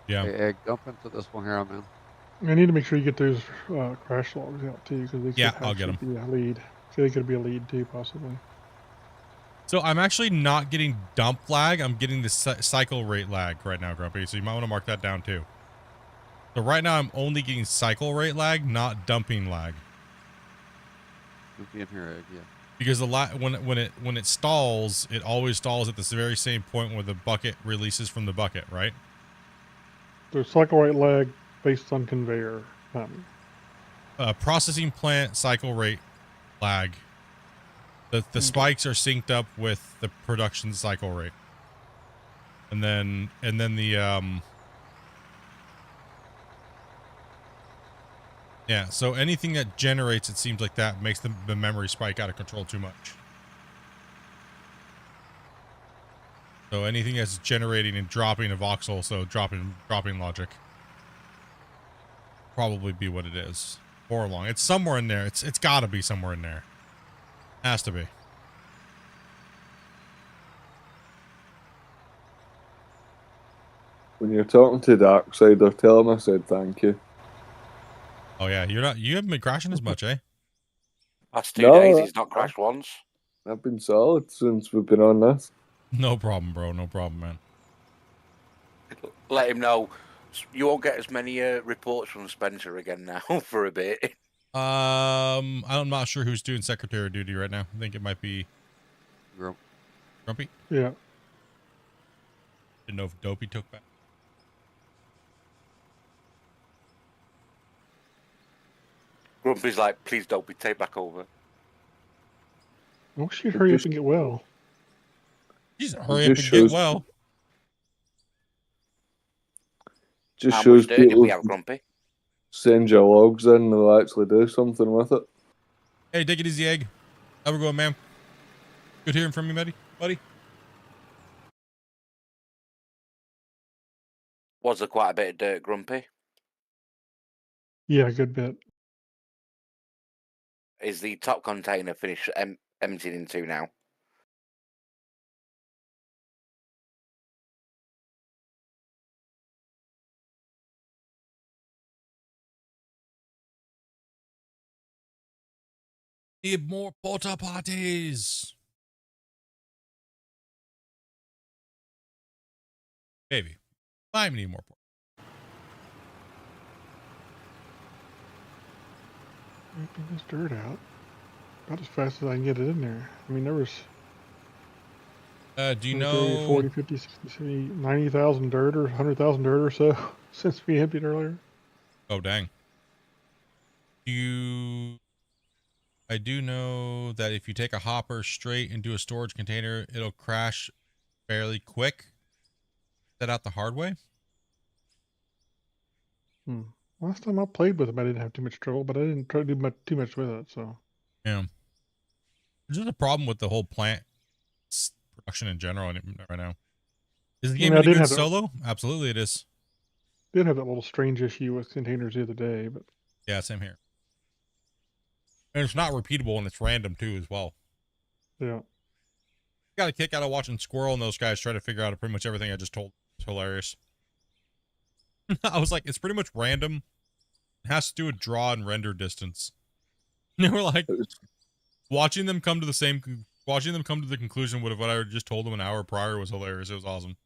[SPEAKER 1] Yeah.
[SPEAKER 11] Hey, jump into this one here, man.
[SPEAKER 5] I need to make sure you get those crash logs out too, because they could
[SPEAKER 1] I'll get them.
[SPEAKER 5] be a lead. So they could be a lead too, possibly.
[SPEAKER 1] So I'm actually not getting dump lag. I'm getting the cycle rate lag right now, Grumpy. So you might want to mark that down too. So right now I'm only getting cycle rate lag, not dumping lag.
[SPEAKER 11] In here, yeah.
[SPEAKER 1] Because the when it stalls, it always stalls at this very same point where the bucket releases from the bucket, right?
[SPEAKER 5] There's cycle rate lag based on conveyor.
[SPEAKER 1] Processing plant cycle rate lag. The spikes are synced up with the production cycle rate. And then the yeah, so anything that generates, it seems like that makes the memory spike out of control too much. So anything that's generating and dropping a voxel, so dropping logic, probably be what it is. Or along, it's somewhere in there. It's got to be somewhere in there. Has to be.
[SPEAKER 8] When you're talking to Darksider, tell him I said thank you.
[SPEAKER 1] Oh yeah, you haven't been crashing as much, eh?
[SPEAKER 3] That's 2 days, he's not crashed once.
[SPEAKER 8] I've been solid since we've been on this.
[SPEAKER 1] No problem, bro. No problem, man.
[SPEAKER 3] Let him know. You won't get as many reports from Spencer again now for a bit.
[SPEAKER 1] I'm not sure who's doing secretary duty right now. I think it might be Grumpy.
[SPEAKER 5] Yeah.
[SPEAKER 1] Didn't know if Dopey took back.
[SPEAKER 3] Grumpy's like, please don't be take back over.
[SPEAKER 5] I wish you'd hurry up and get well.
[SPEAKER 1] Jeez, hurry up and get well.
[SPEAKER 8] Just
[SPEAKER 3] How
[SPEAKER 8] shows
[SPEAKER 3] much dirt did
[SPEAKER 8] people
[SPEAKER 3] we have, Grumpy?
[SPEAKER 8] send your logs in, they'll actually do something with it.
[SPEAKER 1] Hey, take it easy, Egg. How we going, man? Good hearing from you, buddy.
[SPEAKER 3] Was there quite a bit of dirt, Grumpy?
[SPEAKER 5] Yeah, a good bit.
[SPEAKER 3] Is the top container finished emptied into now?
[SPEAKER 1] Need more porta potties. Baby, I need more porta.
[SPEAKER 5] Ripping this dirt out. About as fast as I can get it in there. I mean, there was...
[SPEAKER 1] Do you
[SPEAKER 5] 30,
[SPEAKER 1] know...
[SPEAKER 5] 40, 50, 60, 70, 90,000 dirt or 100,000 dirt or so since we emptied earlier.
[SPEAKER 1] Oh, dang. I do know that if you take a hopper straight into a storage container, it'll crash fairly quick. Set out the hard way.
[SPEAKER 5] Last time I played with them, I didn't have too much trouble, but I didn't try to do too much with it, so...
[SPEAKER 1] Yeah. There's just a problem with the whole plant production in general right now. Is the game any good solo? Absolutely it is.
[SPEAKER 5] Did have that little strange issue with containers the other day, but...
[SPEAKER 1] Yeah, same here. And it's not repeatable and it's random too as well.
[SPEAKER 5] Yeah.
[SPEAKER 1] Got a kick out of watching Squirrel and those guys try to figure out pretty much everything I just told. It's hilarious. I was like, it's pretty much random. It has to do with draw and render distance. And they were like, watching them come to the conclusion with what I just told them an hour prior was hilarious. It was awesome.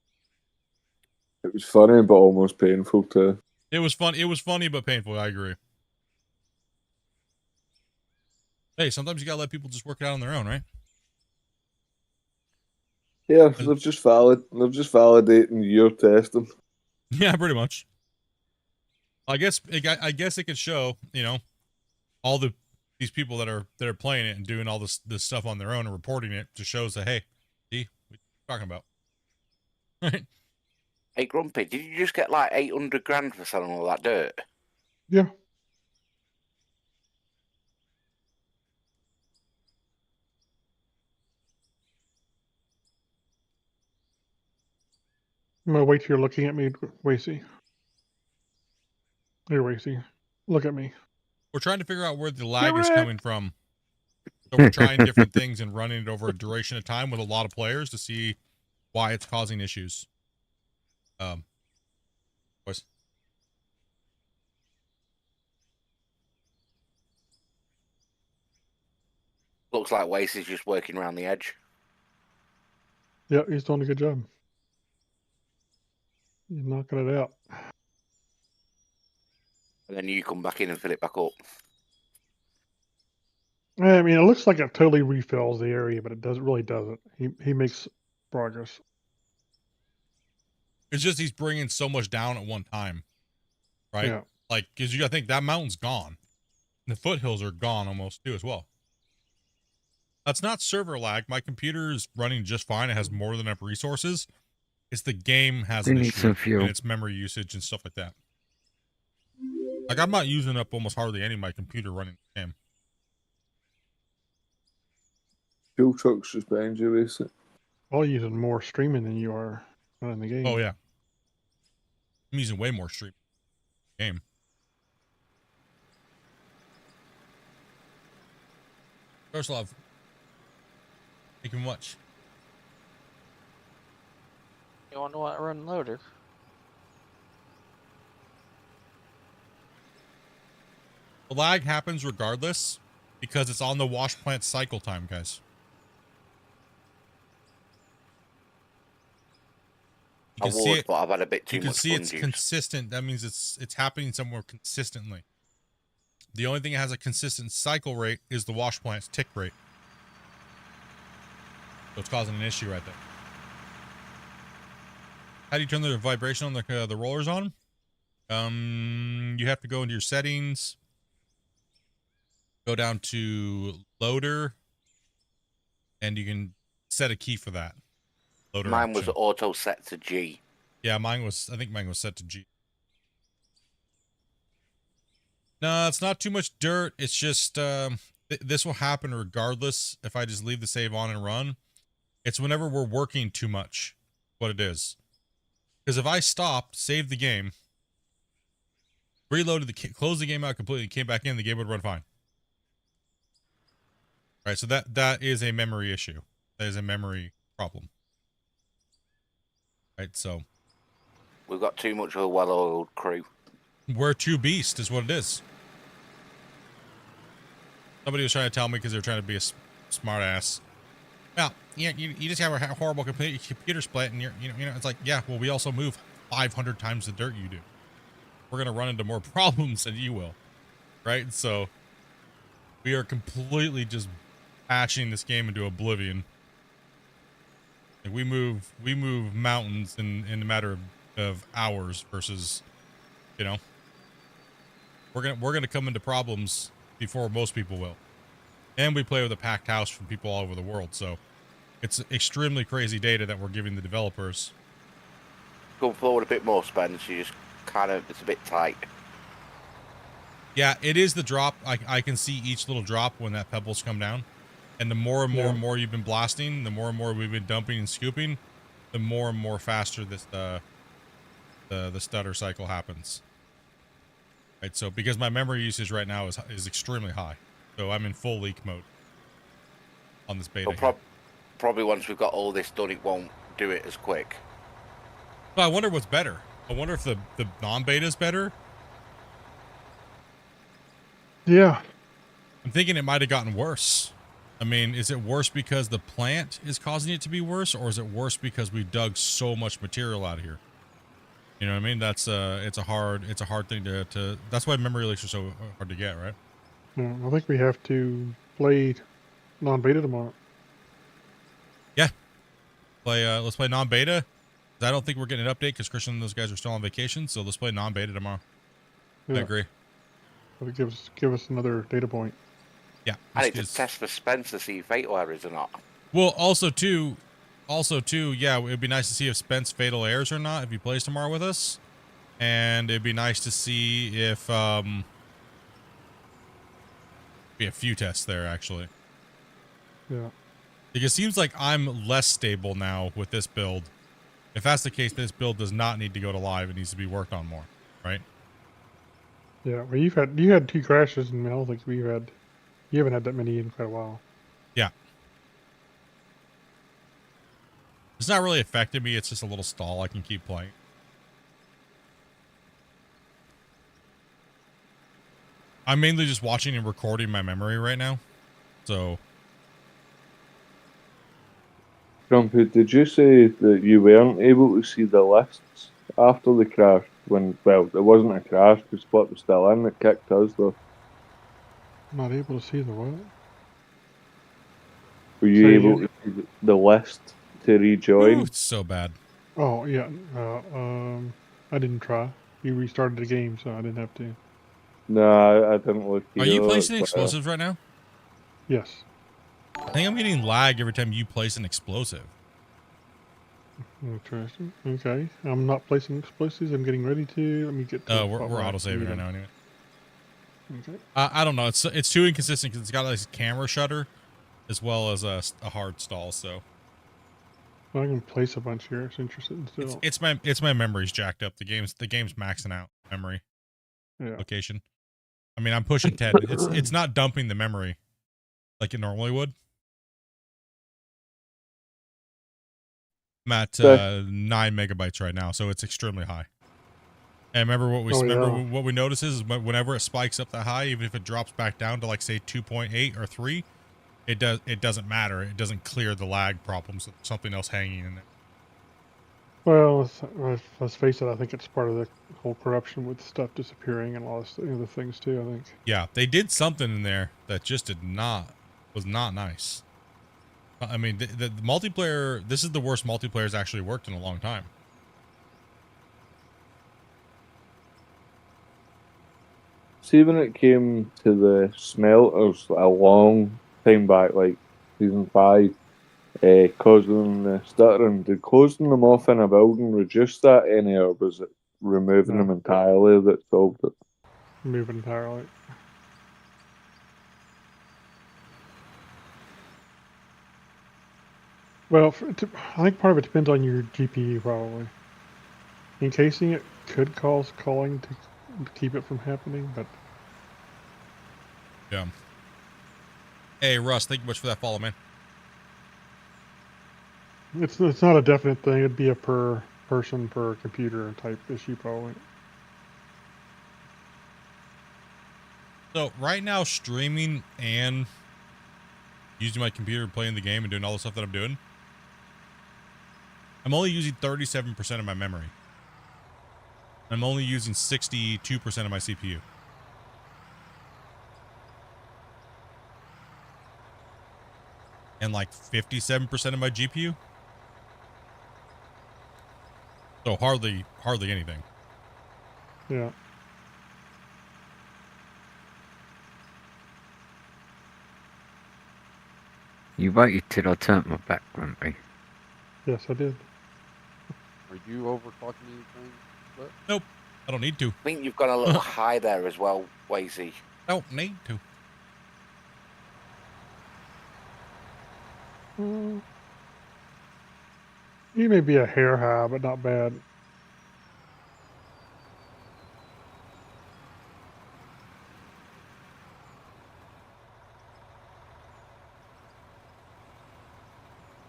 [SPEAKER 8] It was funny, but almost painful too.
[SPEAKER 1] It was fun. It was funny, but painful. I agree. Hey, sometimes you gotta let people just work it out on their own, right?
[SPEAKER 8] Yeah, they're just validating your testing.
[SPEAKER 1] Yeah, pretty much. I guess it could show, all these people that are playing it and doing all this stuff on their own and reporting it just shows that, hey, see what you're talking about. Right?
[SPEAKER 3] Hey, Grumpy, did you just get like 800 grand for selling all that dirt?
[SPEAKER 5] Yeah. I'm gonna wait till you're looking at me, Wacy. Here, Wacy. Look at me.
[SPEAKER 1] We're trying to figure out where the lag is coming from. So we're trying different things and running it over a duration of time with a lot of players to see why it's causing issues. Boys.
[SPEAKER 3] Looks like Wace is just working around the edge.
[SPEAKER 5] Yeah, he's doing a good job. He's knocking it out.
[SPEAKER 3] And then you come back in and fill it back up.
[SPEAKER 5] I mean, it looks like it totally refills the area, but it really doesn't. He makes progress.
[SPEAKER 1] It's just he's bringing so much down at one time, right?
[SPEAKER 5] Yeah.
[SPEAKER 1] Like, because you got to think that mountain's gone. The foothills are gone almost too as well. That's not server lag. My computer is running just fine. It has more than enough resources. It's the game has an issue and its memory usage and stuff like that. Like, I'm not using up almost hardly any of my computer running the game.
[SPEAKER 8] Fuel truck's just behind you, basically.
[SPEAKER 5] Well, using more streaming than you are running the game.
[SPEAKER 1] Oh, yeah. I'm using way more stream game. First love. You can watch.
[SPEAKER 6] You want to run loader?
[SPEAKER 1] The lag happens regardless because it's on the wash plant cycle time, guys. You can see it,
[SPEAKER 3] but I've had a bit too
[SPEAKER 1] you can
[SPEAKER 3] much
[SPEAKER 1] see
[SPEAKER 3] fun
[SPEAKER 1] it's
[SPEAKER 3] juice.
[SPEAKER 1] consistent. That means it's happening somewhere consistently. The only thing that has a consistent cycle rate is the wash plant's tick rate. So it's causing an issue right there. How do you turn the vibration on the rollers on? You have to go into your settings. go down to loader, and you can set a key for that. Loader
[SPEAKER 3] Mine was
[SPEAKER 1] option.
[SPEAKER 3] auto set to G.
[SPEAKER 1] Yeah, I think mine was set to G. No, it's not too much dirt. It's just, this will happen regardless if I just leave the save on and run. It's whenever we're working too much, what it is. Because if I stopped, saved the game, reloaded closed the game out completely, came back in, the game would run fine. Right, so that is a memory issue. That is a memory problem. Right, so
[SPEAKER 3] We've got too much of a well-oiled crew.
[SPEAKER 1] we're too beast is what it is. Somebody was trying to tell me because they were trying to be a smart ass. Well, yeah, you just have a horrible computer split, and you know, it's like, yeah, well, we also move 500 times the dirt you do. We're gonna run into more problems than you will, right? So we are completely just bashing this game into oblivion. Like we move mountains in a matter of hours versus, you know, we're gonna come into problems before most people will. And we play with a packed house from people all over the world, so it's extremely crazy data that we're giving the developers.
[SPEAKER 3] Go forward a bit more, Spence. You just kind of, it's a bit tight.
[SPEAKER 1] Yeah, it is the drop. I can see each little drop when that pebbles come down. And the more and more and more you've been blasting, the more and more we've been dumping and scooping, the more and more faster this the stutter cycle happens. Right, so because my memory usage right now is extremely high. So I'm in full leak mode on this beta.
[SPEAKER 3] So probably once we've got all this done, it won't do it as quick.
[SPEAKER 1] Well, I wonder what's better. I wonder if the non-beta is better.
[SPEAKER 5] Yeah.
[SPEAKER 1] I'm thinking it might have gotten worse. I mean, is it worse because the plant is causing it to be worse, or is it worse because we dug so much material out of here? You know what I mean? That's it's a hard thing to that's why memory leaks are so hard to get, right?
[SPEAKER 5] Yeah, I think we have to play non-beta tomorrow.
[SPEAKER 1] Yeah. Let's play non-beta. I don't think we're getting an update because Christian and those guys are still on vacation, so let's play non-beta tomorrow.
[SPEAKER 5] Yeah.
[SPEAKER 1] I agree.
[SPEAKER 5] It'll give us another data point.
[SPEAKER 1] Yeah.
[SPEAKER 3] I need to test for Spence to see if fatal errors or not.
[SPEAKER 1] Well, also too, yeah, it'd be nice to see if Spence fatal errors or not if he plays tomorrow with us, and it'd be nice to see if be a few tests there actually.
[SPEAKER 5] Yeah.
[SPEAKER 1] Because it seems like I'm less stable now with this build. If that's the case, this build does not need to go to live. It needs to be worked on more, right?
[SPEAKER 5] Yeah. Well, you had 2 crashes, and I don't think you haven't had that many in quite a while.
[SPEAKER 1] Yeah. It's not really affecting me. It's just a little stall. I can keep playing. I'm mainly just watching and recording my memory right now. So.
[SPEAKER 8] Grumpy, did you say that you weren't able to see the lists after the crash? Well, it wasn't a crash because Split was still in. It kicked us though.
[SPEAKER 5] Not able to see the what?
[SPEAKER 8] Were you able to see the list to rejoin?
[SPEAKER 1] Ooh, it's so bad.
[SPEAKER 5] Oh yeah. I didn't try. You restarted the game, so I didn't have to.
[SPEAKER 8] No, I didn't look.
[SPEAKER 1] Are you placing explosives right now?
[SPEAKER 5] Yes.
[SPEAKER 1] I think I'm getting lag every time you place an explosive.
[SPEAKER 5] Interesting. Okay. I'm not placing explosives. I'm getting ready to. Let me get to
[SPEAKER 1] we're auto-saving right now anyway.
[SPEAKER 5] Okay.
[SPEAKER 1] I don't know. It's too inconsistent because it's got like a camera shutter as well as a hard stall, so.
[SPEAKER 5] Well, I can place a bunch here. It's interesting still.
[SPEAKER 1] It's my memory's jacked up. The game's maxing out memory.
[SPEAKER 5] Yeah.
[SPEAKER 1] Location. I mean, I'm pushing 10. It's not dumping the memory like it normally would. I'm at 9 megabytes right now, so it's extremely high. And remember what we notice is whenever it spikes up that high, even if it drops back down to like say 2.8 or 3, it doesn't matter. It doesn't clear the lag problems. There's something else hanging in it.
[SPEAKER 5] Well, let's face it. I think it's part of the whole corruption with stuff disappearing and all this other things too. I think.
[SPEAKER 1] Yeah, they did something in there that just was not nice. I mean, the multiplayer. This is the worst multiplayer's actually worked in a long time.
[SPEAKER 8] see when it came to the smelters a long time back, like season 5, causing the stuttering, did closing them off in a building reduce that any, or was it removing
[SPEAKER 5] No.
[SPEAKER 8] them entirely that solved it?
[SPEAKER 5] Move entirely. Well, I think part of it depends on your GPU probably. Encasing it could cause culling to keep it from happening, but
[SPEAKER 1] Yeah. Hey, Russ, thank you much for that follow, man.
[SPEAKER 5] it's not a definite thing. It'd be a per person per computer type issue probably.
[SPEAKER 1] So right now, streaming and using my computer, playing the game, and doing all the stuff that I'm doing, I'm only using 37% of my memory. I'm only using 62% of my CPU. And like 57% of my GPU. So hardly anything.
[SPEAKER 5] Yeah.
[SPEAKER 7] You waited till I turned my back, Grumpy.
[SPEAKER 5] Yes, I did.
[SPEAKER 11] Are you over talking anything? But
[SPEAKER 1] Nope. I don't need to.
[SPEAKER 3] I think you've gone a little high there as well, Wazy.
[SPEAKER 1] Don't need to.
[SPEAKER 5] You may be a hair high, but not bad.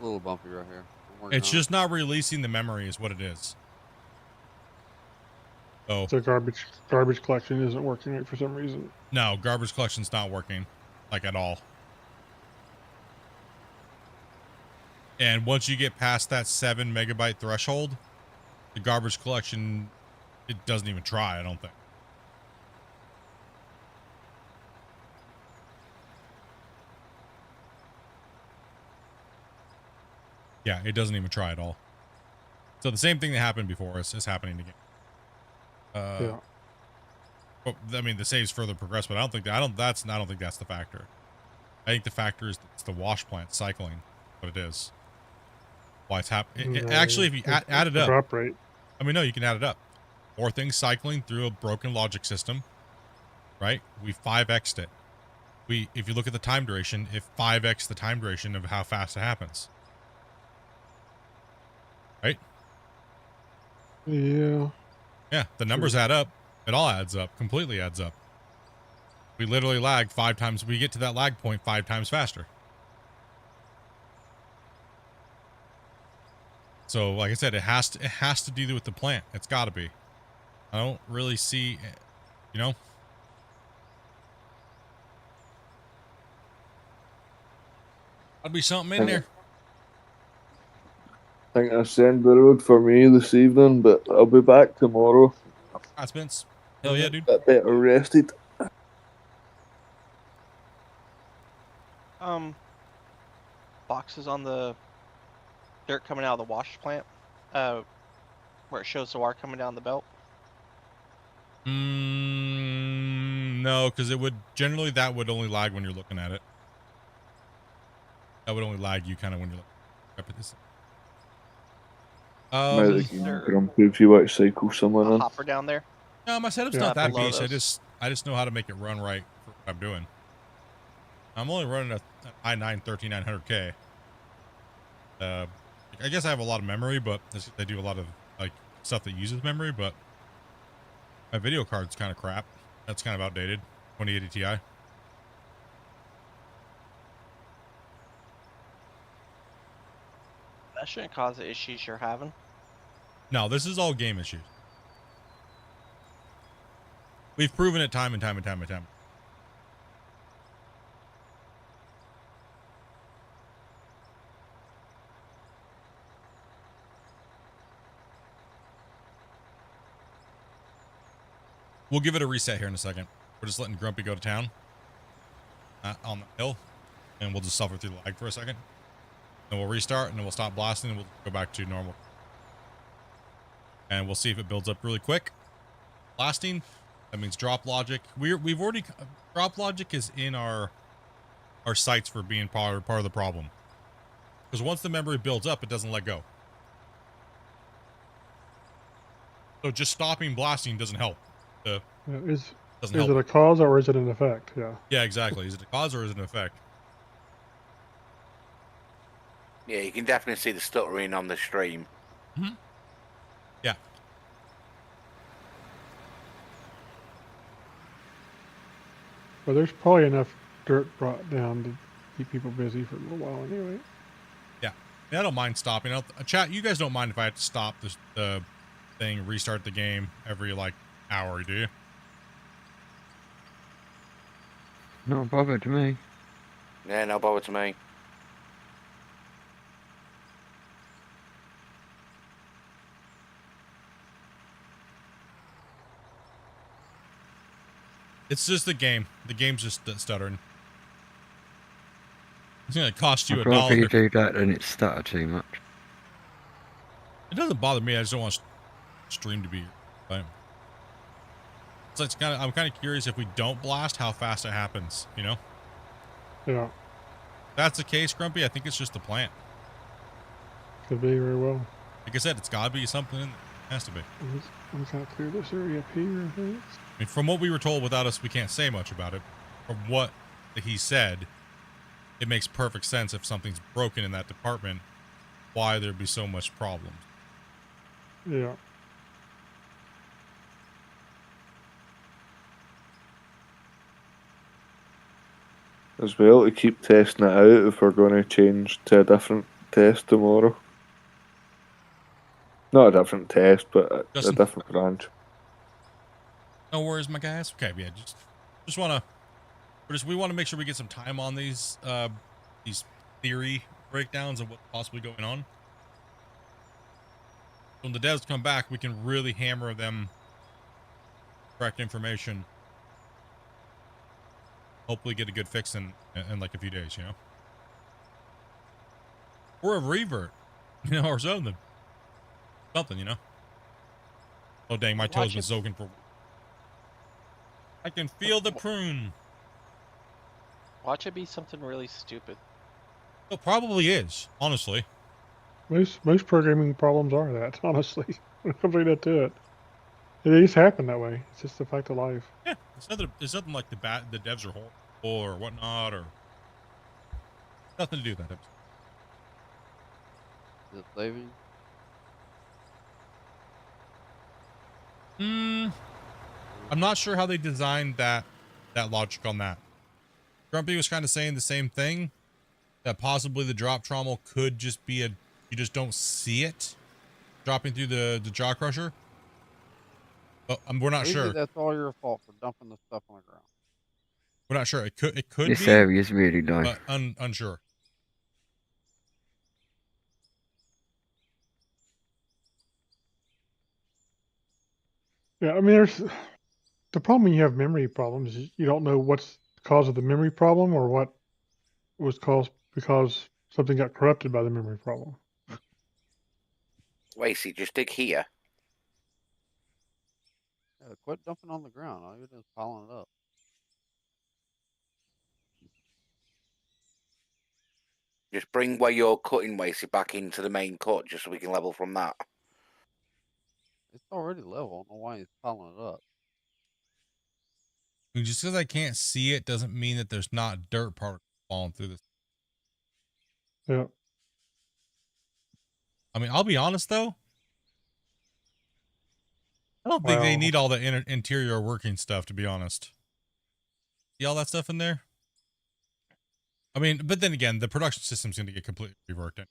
[SPEAKER 11] a little bumpy right here. I'm working
[SPEAKER 1] It's
[SPEAKER 11] on it.
[SPEAKER 1] just not releasing the memory is what it is. Oh.
[SPEAKER 5] So garbage collection isn't working right for some reason.
[SPEAKER 1] No, garbage collection's not working. Like at all. And once you get past that 7 megabyte threshold, the garbage collection, it doesn't even try, I don't think. Yeah, it doesn't even try at all. So the same thing that happened before is happening again.
[SPEAKER 5] Yeah.
[SPEAKER 1] Well, I mean, the saves further progress, but I don't think that's the factor. I think the factor is it's the wash plant cycling, what it is. Why it's happening. Actually, if you add it up,
[SPEAKER 5] drop rate.
[SPEAKER 1] I mean, no, you can add it up. 4 things cycling through a broken logic system, right? We 5x'd it. If you look at the time duration, it 5x the time duration of how fast it happens. Right?
[SPEAKER 5] Yeah.
[SPEAKER 1] Yeah, the numbers add up. It all adds up. Completely adds up. We literally lag 5 times. We get to that lag point 5 times faster. So, like I said, it has to do with the plant. It's got to be. I don't really see, you know. I'd be something in there.
[SPEAKER 8] I think that's the end of the road for me this evening, but I'll be back tomorrow.
[SPEAKER 1] Hi, Spence. Hell yeah, dude.
[SPEAKER 8] A bit better rested.
[SPEAKER 6] Boxes on the dirt coming out of the wash plant, where it shows the wire coming down the belt.
[SPEAKER 1] No, because it would generally that would only lag when you're looking at it. That would only lag you kind of when you're looking at this.
[SPEAKER 8] Grumpy, if you want to cycle someone in.
[SPEAKER 6] Hopper down there.
[SPEAKER 1] No, my setup's not that beast. I just know how to make it run right for what I'm doing. I'm only running a i9 13900K. I guess I have a lot of memory, but I do a lot of like stuff that uses memory, but my video card's kind of crap. That's kind of outdated. 2080 Ti.
[SPEAKER 6] That shouldn't cause the issues you're having.
[SPEAKER 1] No, this is all game issues. We've proven it time and time and time and time. We'll give it a reset here in a second. We're just letting Grumpy go to town on the hill, and we'll just suffer through the lag for a second. Then we'll restart, and then we'll stop blasting, and we'll go back to normal. And we'll see if it builds up really quick. Blasting, That means drop logic. We've already drop logic is in our sights for being part of the problem. Because once the memory builds up, it doesn't let go. So just stopping blasting doesn't help.
[SPEAKER 5] Is
[SPEAKER 1] Doesn't
[SPEAKER 5] it
[SPEAKER 1] help.
[SPEAKER 5] a cause or is it an effect? Yeah.
[SPEAKER 1] Yeah, exactly. Is it a cause or is it an effect?
[SPEAKER 3] Yeah, you can definitely see the stuttering on the stream.
[SPEAKER 1] Mm-hmm. Yeah.
[SPEAKER 5] Well, there's probably enough dirt brought down to keep people busy for a little while anyway.
[SPEAKER 1] Yeah. I don't mind stopping. Chat, you guys don't mind if I have to stop the thing, restart the game every like hour, do you?
[SPEAKER 7] Not bothered to me.
[SPEAKER 3] Yeah, no bother to me.
[SPEAKER 1] It's just the game. The game's just stuttering. It's gonna cost you
[SPEAKER 7] I'd rather
[SPEAKER 1] $1.
[SPEAKER 7] you do that than it stutter too much.
[SPEAKER 1] It doesn't bother me. I just don't want stream to be. So it's kind of. I'm kind of curious if we don't blast, how fast it happens. You know.
[SPEAKER 5] Yeah.
[SPEAKER 1] If that's the case, Grumpy. I think it's just the plant.
[SPEAKER 5] Could be very well.
[SPEAKER 1] Like I said, it's got to be something. It has to be.
[SPEAKER 5] I'm going to clear this area up here, I think.
[SPEAKER 1] I mean, from what we were told, without us, we can't say much about it. From what he said, it makes perfect sense if something's broken in that department, why there'd be so much problems.
[SPEAKER 5] Yeah.
[SPEAKER 8] As well to keep testing it out if we're going to change to a different test tomorrow. Not a different test, but a different branch.
[SPEAKER 1] No worries, my guys. Okay, yeah, just want to, we want to make sure we get some time on these theory breakdowns of what's possibly going on. When the devs come back, we can really hammer them correct information. Hopefully get a good fix in like a few days, you know? Or a revert, you know, or something. Something, you know? Oh, dang, my toe's been soaking for... I can feel the prune.
[SPEAKER 6] Watch it be something really stupid.
[SPEAKER 1] It probably is, honestly.
[SPEAKER 5] Most programming problems are that, honestly. When it comes right to it. It just happen that way. It's just the fact of life.
[SPEAKER 1] Yeah, it's nothing like the devs are horrible or whatnot, or nothing to do with that.
[SPEAKER 11] Is it saving?
[SPEAKER 1] I'm not sure how they designed that logic on that. Grumpy was kind of saying the same thing, that possibly the drop trommel could just be you just don't see it dropping through the jaw crusher. But we're not
[SPEAKER 11] Maybe
[SPEAKER 1] sure.
[SPEAKER 11] That's all your fault for dumping the stuff on the ground.
[SPEAKER 1] We're not sure. It could
[SPEAKER 7] This
[SPEAKER 1] be.
[SPEAKER 7] area is really low.
[SPEAKER 1] But unsure.
[SPEAKER 5] Yeah, I mean, there's the problem when you have memory problems is you don't know what's the cause of the memory problem or what was caused because something got corrupted by the memory problem.
[SPEAKER 3] Lacey, just dig here.
[SPEAKER 11] Yeah, quit dumping on the ground. All you're just piling it up.
[SPEAKER 3] Just bring where you're cutting, Lacey, back into the main cut, just so we can level from that.
[SPEAKER 11] It's already level. I don't know why he's piling it up.
[SPEAKER 1] Just because I can't see it doesn't mean that there's not dirt particles falling through this.
[SPEAKER 5] Yeah.
[SPEAKER 1] I mean, I'll be honest though. I don't think they need all the interior working stuff, to be honest. See all that stuff in there? I mean, but then again, the production system's going to get completely reworked.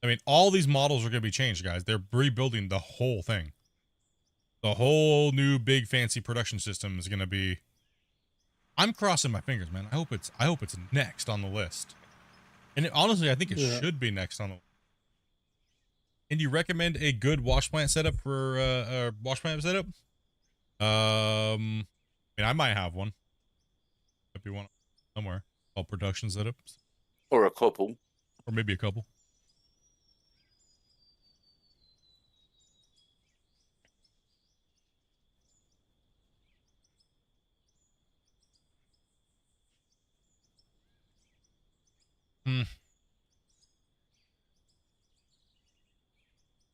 [SPEAKER 1] I mean, all these models are going to be changed, guys. They're rebuilding the whole thing. The whole new big fancy production system is going to be... I'm crossing my fingers, man. I hope it's next on the list. And honestly, I think it should be next on the list. And do you recommend a good wash plant setup for a wash plant setup? I mean, I might have one. If you want somewhere. All production setups.
[SPEAKER 3] Or a couple.
[SPEAKER 1] Or maybe a couple.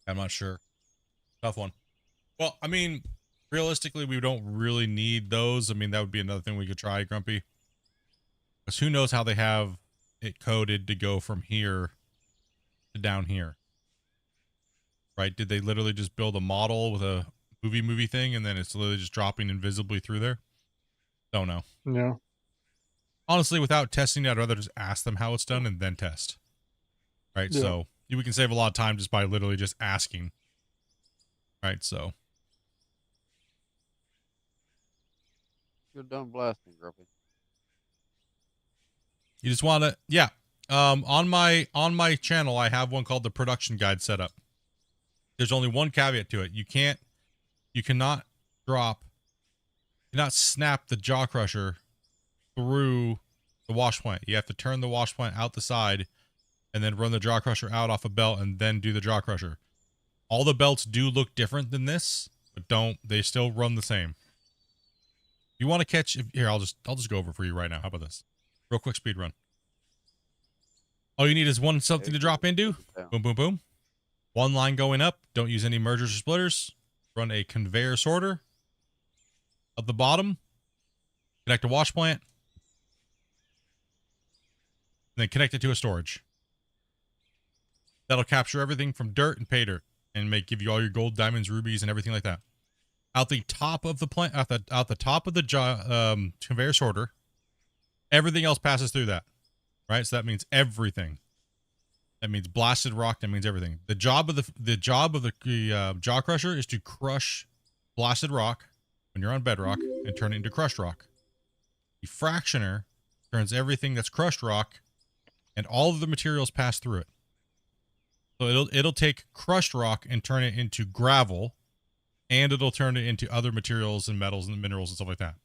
[SPEAKER 1] I'm not sure. Tough one. Well, I mean, realistically, we don't really need those. I mean, that would be another thing we could try, Grumpy. Because who knows how they have it coded to go from here to down here. Right? Did they literally just build a model with a movie thing and then it's literally just dropping invisibly through there? Don't know.
[SPEAKER 5] Yeah.
[SPEAKER 1] Honestly, without testing it, I'd rather just ask them how it's done and then test. Right?
[SPEAKER 5] Yeah.
[SPEAKER 1] So we can save a lot of time just by literally just asking. Right? So.
[SPEAKER 11] You're done blasting, Grumpy.
[SPEAKER 1] You just want to, yeah. On my channel, I have one called the production guide set up. There's only one caveat to it. You cannot snap the jaw crusher through the wash plant. You have to turn the wash plant out the side and then run the jaw crusher out off a belt and then do the jaw crusher. All the belts do look different than this, but they still run the same. If you want to catch, here, I'll just go over for you right now. How about this? Real quick speed run. All you need is something to drop into. Boom, boom, boom. One line going up. Don't use any mergers or splitters. Run a conveyor sorter. At the bottom, connect a wash plant. And then connect it to a storage. That'll capture everything from dirt and pay dirt and give you all your gold, diamonds, rubies, and everything like that. Out the top of the plant, out the top of the conveyor sorter, everything else passes through that. Right? So that means everything. That means blasted rock. That means everything. The job of the jaw crusher is to crush blasted rock when you're on bedrock and turn it into crushed rock. The fractioner turns everything that's crushed rock and all of the materials pass through it. So it'll take crushed rock and turn it into gravel, and it'll turn it into other materials and metals and minerals and stuff like that.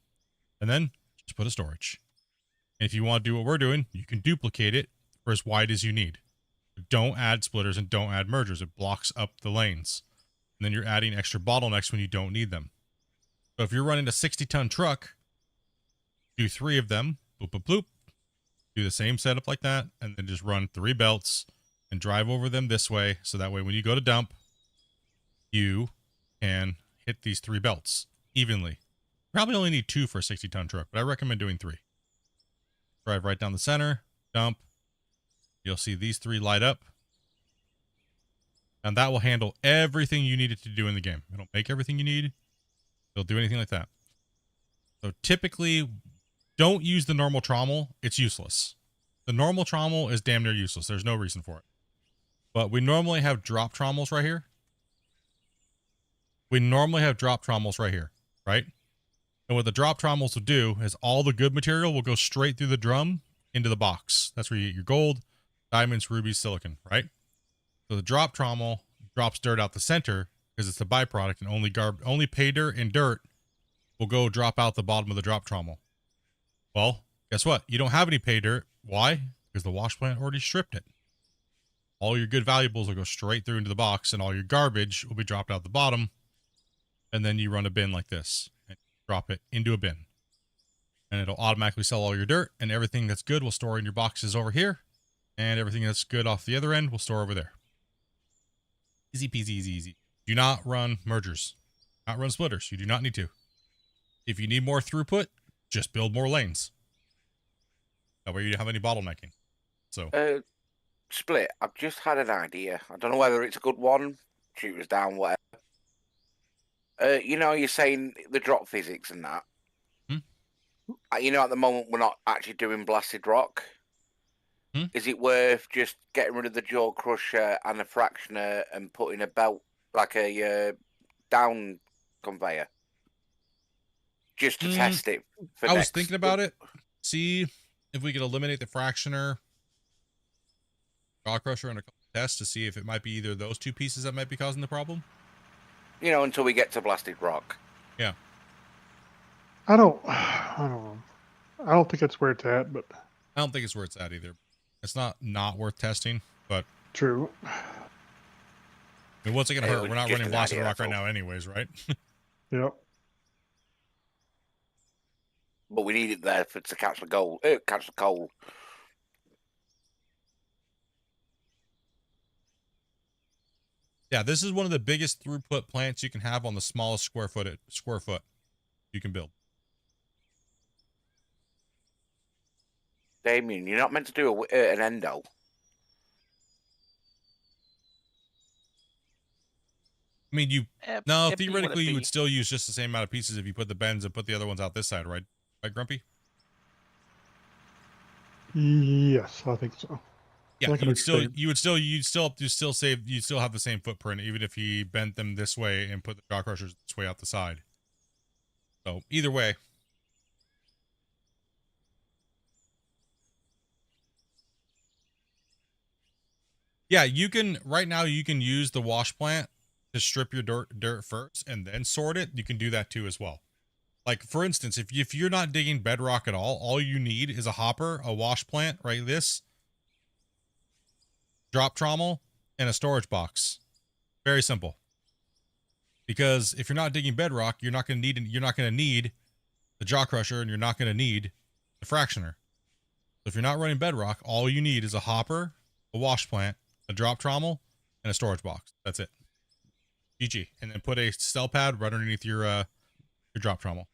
[SPEAKER 1] And then just put a storage. And if you want to do what we're doing, you can duplicate it for as wide as you need. Don't add splitters and don't add mergers. It blocks up the lanes. And then you're adding extra bottlenecks when you don't need them. So if you're running a 60-ton truck, do 3 of them, boop, boop, boop. Do the same setup like that, and then just run 3 belts and drive over them this way. So that way when you go to dump, you can hit these 3 belts evenly. Probably only need 2 for a 60-ton truck, but I recommend doing 3. Drive right down the center, dump. You'll see these 3 light up. And that will handle everything you need it to do in the game. It'll make everything you need. It'll do anything like that. So typically, don't use the normal trommel. It's useless. The normal trommel is damn near useless. There's no reason for it. But we normally have drop trommels right here. Right? And what the drop trommels will do is all the good material will go straight through the drum into the box. That's where you get your gold, diamonds, rubies, silicon, right? So the drop trommel drops dirt out the center because it's a byproduct, and only pay dirt and dirt will go drop out the bottom of the drop trommel. Well, guess what? You don't have any pay dirt. Why? Because the wash plant already stripped it. All your good valuables will go straight through into the box, and all your garbage will be dropped out the bottom. And then you run a bin like this. Drop it into a bin, and it'll automatically sell all your dirt, and everything that's good will store in your boxes over here, and everything that's good off the other end will store over there. Easy peasy, easy, easy. Do not run mergers, not run splitters. You do not need to. If you need more throughput, just build more lanes. That way you don't have any bottlenecking. So
[SPEAKER 3] Split, I've just had an idea. I don't know whether it's a good one. Shoot us down, whatever. You know, you're saying the drop physics and that. You know, at the moment, we're not actually doing blasted rock. Is it worth just getting rid of the jaw crusher and the fractioner and putting a belt, like a down conveyor? Just to test it.
[SPEAKER 1] I was thinking about it. See if we could eliminate the fractioner, jaw crusher, and a couple tests to see if it might be either of those 2 pieces that might be causing the problem.
[SPEAKER 3] You know, until we get to blasted rock.
[SPEAKER 1] Yeah.
[SPEAKER 5] I don't know. I don't think it's where it's at, but
[SPEAKER 1] I don't think it's where it's at either. It's not worth testing, but
[SPEAKER 5] true.
[SPEAKER 1] I mean, what's it gonna hurt? We're not running blasted rock right now, anyways, right?
[SPEAKER 5] Yep.
[SPEAKER 3] But we need it there to catch the gold, catch the coal.
[SPEAKER 1] Yeah, this is one of the biggest throughput plants you can have on the smallest square foot you can build.
[SPEAKER 3] Damien, you're not meant to do an endo.
[SPEAKER 1] I mean,
[SPEAKER 6] Eh,
[SPEAKER 1] no,
[SPEAKER 6] it'd be what it
[SPEAKER 1] theoretically you would
[SPEAKER 6] be.
[SPEAKER 1] still use just the same amount of pieces if you put the bends and put the other ones out this side, right? Right, Grumpy?
[SPEAKER 5] Yes, I think so.
[SPEAKER 1] Yeah,
[SPEAKER 5] I can understand.
[SPEAKER 1] you'd still have the same footprint even if he bent them this way and put the jaw crushers this way out the side. So either way. Yeah, right now you can use the wash plant to strip your dirt first and then sort it. You can do that too as well. Like for instance, if you're not digging bedrock at all you need is a hopper, a wash plant, right? This drop trommel, and a storage box. Very simple. Because if you're not digging bedrock, you're not going to need the jaw crusher, and you're not going to need the fractioner. So if you're not running bedrock, all you need is a hopper, a wash plant, a drop trommel, and a storage box. That's it. GG. And then put a cell pad right underneath your drop trommel.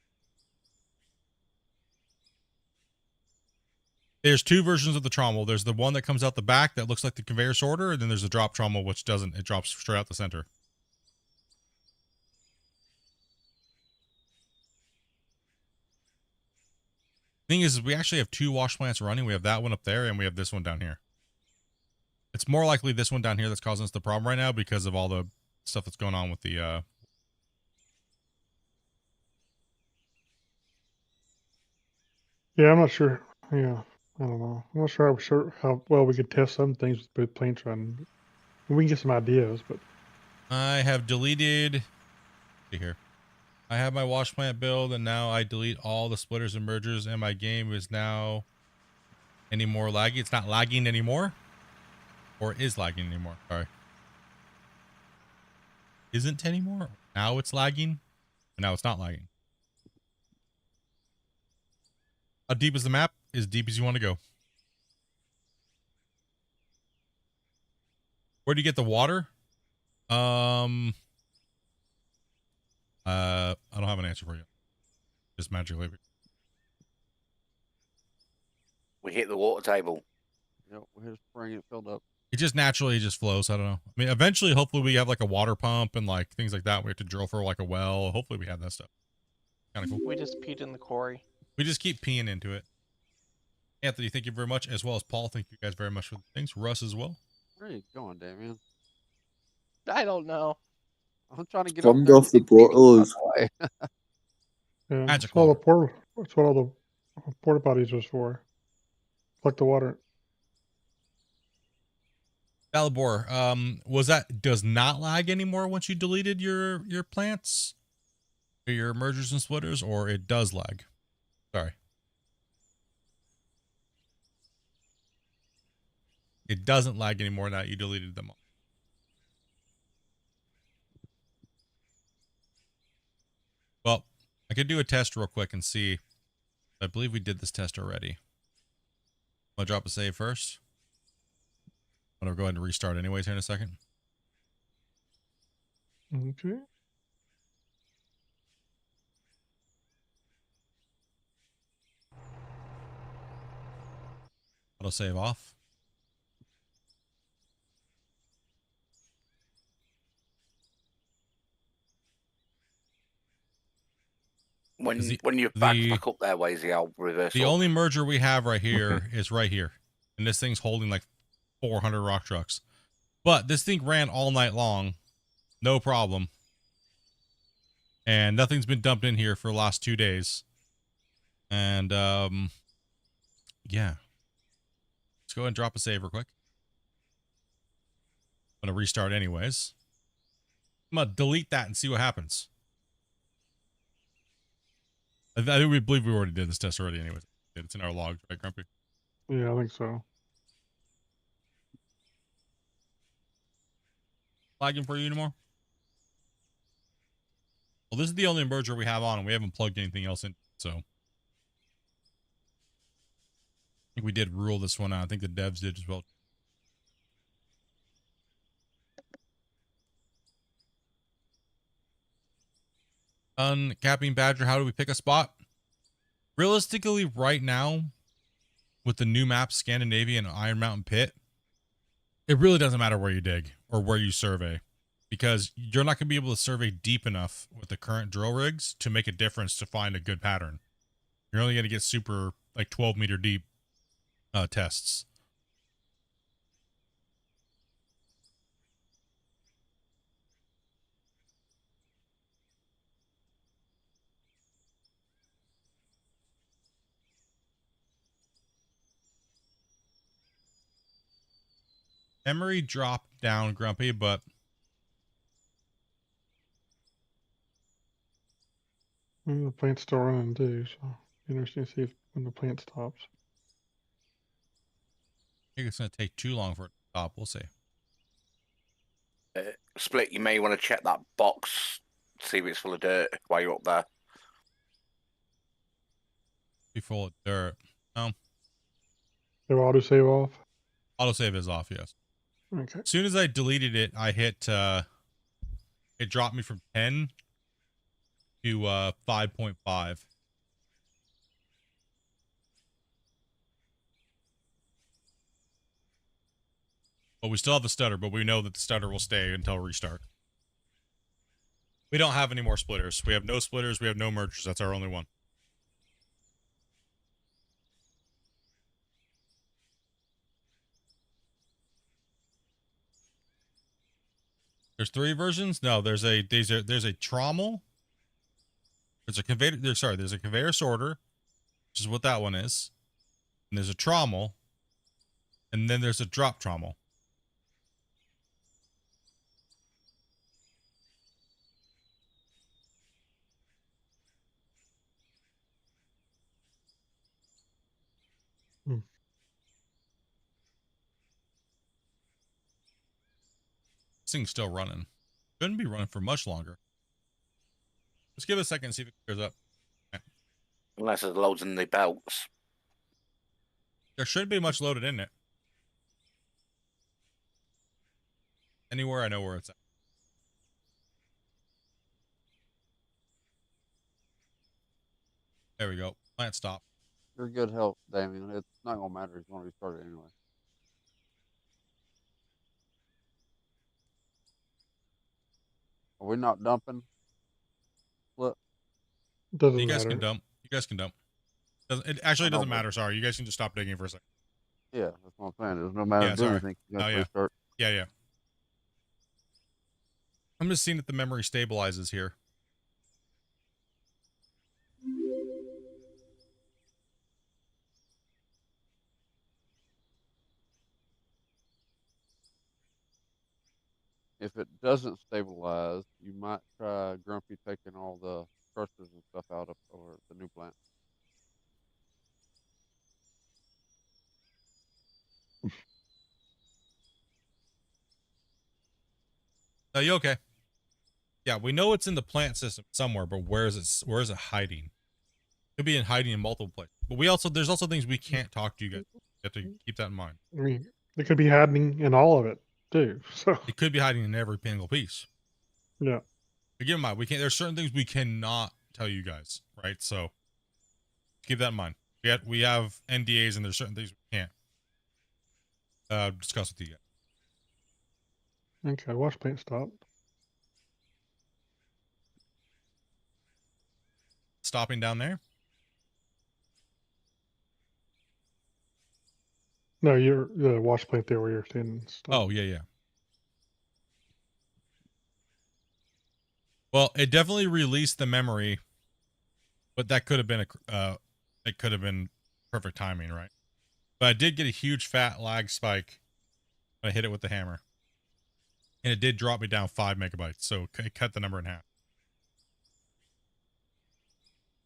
[SPEAKER 1] There's two versions of the trommel. There's the one that comes out the back that looks like the conveyor sorter, and then there's the drop trommel, which doesn't. It drops straight out the center. Thing is, we actually have two wash plants running. We have that one up there, and we have this one down here. It's more likely this one down here that's causing us the problem right now because of all the stuff that's going on with the
[SPEAKER 5] Yeah, I'm not sure. Yeah, I don't know. I'm not sure how well we could test some things with both planes running. We can get some ideas, but
[SPEAKER 1] I have deleted. See here. I have my wash plant build, and now I delete all the splitters and mergers, and my game is now any more laggy. It's not lagging anymore, or is lagging anymore. Sorry, isn't anymore. Now it's lagging, and now it's not lagging. How deep is the map? As deep as you want to go. Where do you get the water? I don't have an answer for you. Just magically.
[SPEAKER 3] We hit the water table.
[SPEAKER 11] Yep, we're just bringing it filled up.
[SPEAKER 1] It just naturally just flows. I don't know. I mean, eventually, hopefully, we have like a water pump and like things like that. We have to drill for like a well. Hopefully, we have that stuff. Kind of cool.
[SPEAKER 6] We just peed in the quarry.
[SPEAKER 1] We just keep peeing into it. Anthony, thank you very much, as well as Paul. Thank you guys very much for the things. Russ as well.
[SPEAKER 11] Where are you going, Damien?
[SPEAKER 6] I don't know.
[SPEAKER 11] I'm trying to get
[SPEAKER 8] Jumped
[SPEAKER 11] up
[SPEAKER 8] off the portals.
[SPEAKER 5] yeah,
[SPEAKER 1] Magic
[SPEAKER 5] that's all that's what all the porta potties was for. Collect the water.
[SPEAKER 1] Dalibor, does not lag anymore once you deleted your plants, or your mergers and splitters, or it does lag? Sorry. It doesn't lag anymore now you deleted them all. Well, I could do a test real quick and see. I believe we did this test already. I'm gonna drop a save first. I'm gonna go ahead and restart anyways here in a second.
[SPEAKER 5] Okay.
[SPEAKER 1] Auto save off.
[SPEAKER 3] When you're back up there, Wazy, I'll reverse.
[SPEAKER 1] The only merger we have right here is right here, and this thing's holding like 400 rock trucks. But this thing ran all night long, no problem, and nothing's been dumped in here for the last 2 days. And yeah, let's go ahead and drop a save real quick. I'm gonna restart anyways. I'm gonna delete that and see what happens. I think we believe we already did this test already anyways. It's in our logs, right, Grumpy?
[SPEAKER 5] Yeah, I think so.
[SPEAKER 1] Lagging for you anymore? Well, this is the only merger we have on, and we haven't plugged anything else in, so. I think we did rule this one out. I think the devs did as well. Uncapping Badger, how do we pick a spot? Realistically, right now, with the new map, Scandinavia and Iron Mountain Pit, it really doesn't matter where you dig or where you survey, because you're not going to be able to survey deep enough with the current drill rigs to make a difference to find a good pattern. You're only going to get super, like 12-meter deep tests. Emery dropped down, Grumpy, but
[SPEAKER 5] The plant's still running too, so interesting to see if when the plant stops.
[SPEAKER 1] I think it's going to take too long for it to stop. We'll see.
[SPEAKER 3] Split, you may want to check that box, see if it's full of dirt while you're up there.
[SPEAKER 1] Be full of dirt. No.
[SPEAKER 5] Their autosave off?
[SPEAKER 1] Autosave is off, yes.
[SPEAKER 5] Okay.
[SPEAKER 1] As soon as I deleted it, I hit, it dropped me from 10 to 5.5. But we still have the stutter, but we know that the stutter will stay until restart. We don't have any more splitters. We have no splitters. We have no mergers. That's our only one. There's 3 versions. No, there's a trommel. There's a conveyor. There's a conveyor sorter, which is what that one is. And there's a trommel, and then there's a drop trommel. This thing's still running. Shouldn't be running for much longer. Let's give it a second and see if it clears up.
[SPEAKER 3] Unless there's loads in the belts.
[SPEAKER 1] There shouldn't be much loaded in it. Anywhere I know where it's at. There we go. Plant stop.
[SPEAKER 11] You're good help, Damien. It's not gonna matter. He's gonna restart it anyway. Are we not dumping? Look.
[SPEAKER 5] Doesn't
[SPEAKER 1] You guys
[SPEAKER 5] matter.
[SPEAKER 1] can dump. You guys can dump. It actually doesn't matter. Sorry. You guys can just stop digging for a second.
[SPEAKER 11] Yeah, that's what I'm saying. There's no matter doing anything. You gotta restart.
[SPEAKER 1] Yeah. I'm just seeing if the memory stabilizes here.
[SPEAKER 11] If it doesn't stabilize, you might try Grumpy taking all the crushers and stuff out of or the new plant.
[SPEAKER 1] Are you okay? Yeah, we know it's in the plant system somewhere, but where is it hiding? Could be in hiding in multiple places. But there's also things we can't talk to you guys. You have to keep that in mind.
[SPEAKER 5] I mean, it could be hiding in all of it too. So
[SPEAKER 1] it could be hiding in every single piece.
[SPEAKER 5] Yeah.
[SPEAKER 1] But keep in mind, there's certain things we cannot tell you guys, right? So keep that in mind. We have NDAs and there's certain things we can't discuss with you guys.
[SPEAKER 5] Okay, wash plant stopped.
[SPEAKER 1] Stopping down there?
[SPEAKER 5] No, you're the wash plant there where you're standing. Stopped.
[SPEAKER 1] Oh, yeah. Well, it definitely released the memory, but that could have been perfect timing, right? But I did get a huge fat lag spike when I hit it with the hammer. And it did drop me down 5 megabytes, so it cut the number in half.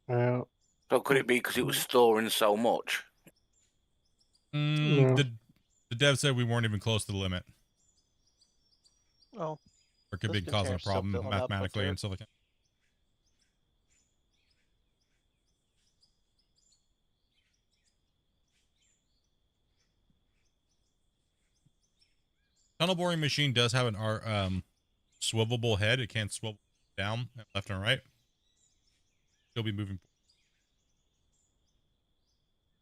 [SPEAKER 3] So could it be because it was storing so much?
[SPEAKER 5] No.
[SPEAKER 1] The dev said we weren't even close to the limit.
[SPEAKER 6] Oh.
[SPEAKER 1] Or it could be
[SPEAKER 6] This
[SPEAKER 1] causing a
[SPEAKER 6] container's still
[SPEAKER 1] problem
[SPEAKER 6] filling up with
[SPEAKER 1] mathematically in
[SPEAKER 6] dirt.
[SPEAKER 1] silicon. Tunnel boring machine does have an swivelable head. It can swivel down, left and right. still be moving.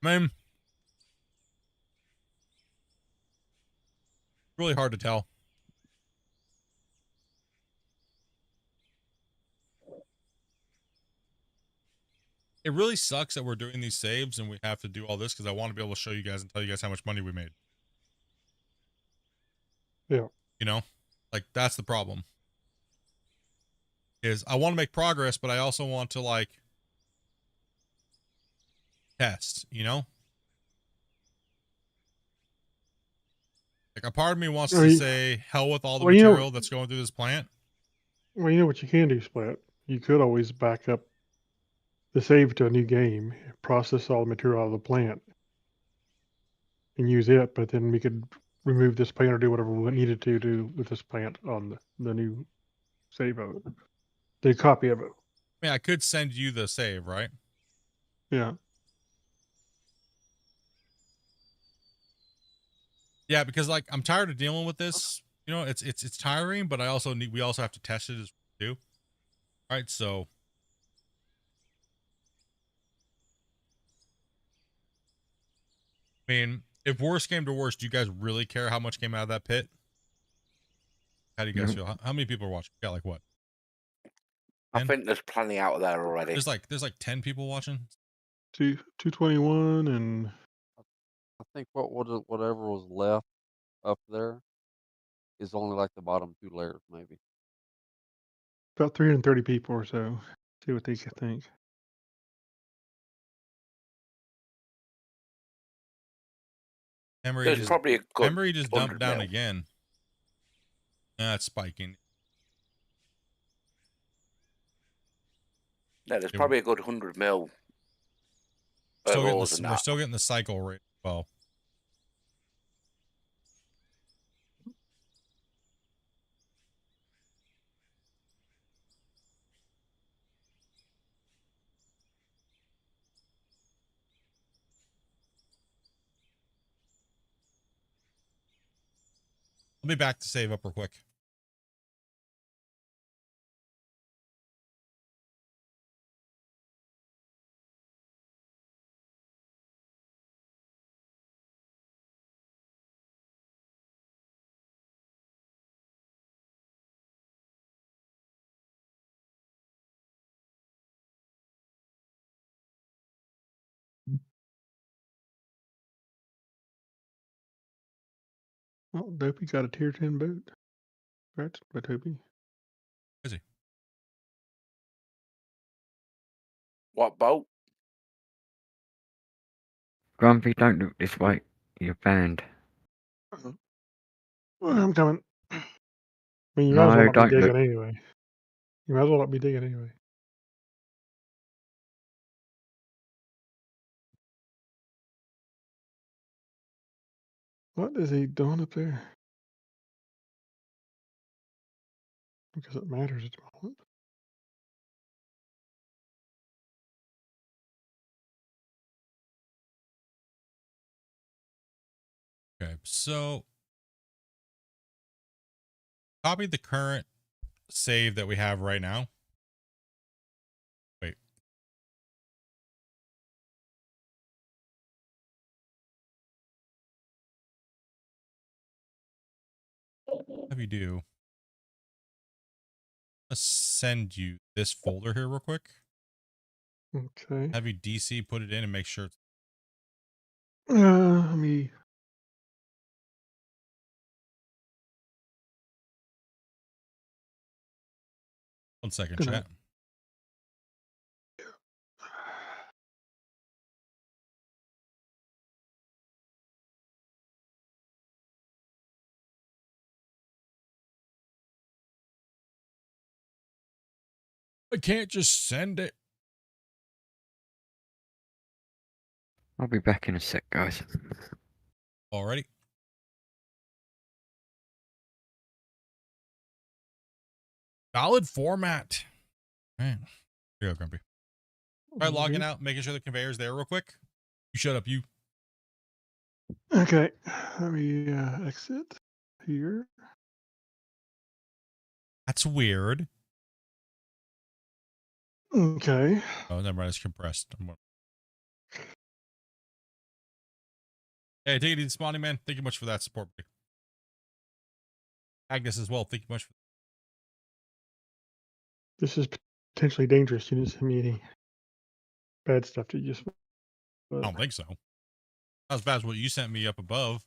[SPEAKER 1] Man, really hard to tell. It really sucks that we're doing these saves and we have to do all this because I want to be able to show you guys and tell you guys how much money we made.
[SPEAKER 5] Yeah.
[SPEAKER 1] You know, like that's the problem. Is I want to make progress, but I also want to like test, you know? Like a part of me wants to say hell with all the material that's going through this plant.
[SPEAKER 5] Well, you know what you can do, Splat? You could always back up the save to a new game, process all the material out of the plant, and use it, but then we could remove this plant or do whatever we needed to do with this plant on the new save of it. The copy of it.
[SPEAKER 1] I mean, I could send you the save, right?
[SPEAKER 5] Yeah.
[SPEAKER 1] Yeah, because like I'm tired of dealing with this. You know, it's tiring, but we also have to test it as well too. All right, so I mean, if worst came to worst, do you guys really care how much came out of that pit? How do you guys feel? How many people are watching? Got like what?
[SPEAKER 3] 10? I think there's plenty out of there already.
[SPEAKER 1] There's like 10 people watching.
[SPEAKER 5] 221 and
[SPEAKER 11] I think whatever was left up there is only like the bottom 2 layers, maybe.
[SPEAKER 5] about 330 people or so. See what they think.
[SPEAKER 1] Memory
[SPEAKER 3] probably a good
[SPEAKER 1] memory just dumped
[SPEAKER 3] 100
[SPEAKER 1] down
[SPEAKER 3] mil.
[SPEAKER 1] again. It's spiking.
[SPEAKER 3] Yeah, there's probably a good 100 mil.
[SPEAKER 1] We're still getting the cycle rate well. I'll be back to save up real quick.
[SPEAKER 5] Oh, Dopey got a tier 10 boot. Congrats, by Dopey.
[SPEAKER 1] Is he?
[SPEAKER 3] What boat?
[SPEAKER 7] Grumpy, don't look this way. You're banned.
[SPEAKER 5] Well, I'm coming. I mean, you might as well
[SPEAKER 7] No,
[SPEAKER 5] not be
[SPEAKER 7] don't
[SPEAKER 5] digging
[SPEAKER 7] look.
[SPEAKER 5] anyway. You might as well not be digging anyway. What is he doing up there? Because it matters at the moment.
[SPEAKER 1] Okay, so copy the current save that we have right now. Wait. Have you do? Let's send you this folder here real quick.
[SPEAKER 5] Okay.
[SPEAKER 1] Have you DC put it in and make sure it's
[SPEAKER 5] Let me.
[SPEAKER 1] one second,
[SPEAKER 5] Gonna-
[SPEAKER 1] chat. I can't just send it.
[SPEAKER 7] I'll be back in a sec, guys.
[SPEAKER 1] Alrighty. Valid format. Man. Here you go, Grumpy. Try logging out, making sure the conveyor's there real quick. You shut up, you.
[SPEAKER 5] Okay. Let me exit here.
[SPEAKER 1] That's weird.
[SPEAKER 5] Okay.
[SPEAKER 1] Oh, never mind. It's compressed. Hey, take it easy, Spawny Man. Thank you much for that support. Agnes as well. Thank you much for
[SPEAKER 5] This is potentially dangerous. You didn't send me any bad stuff to you.
[SPEAKER 1] I don't think so. Not as bad as what you sent me up above.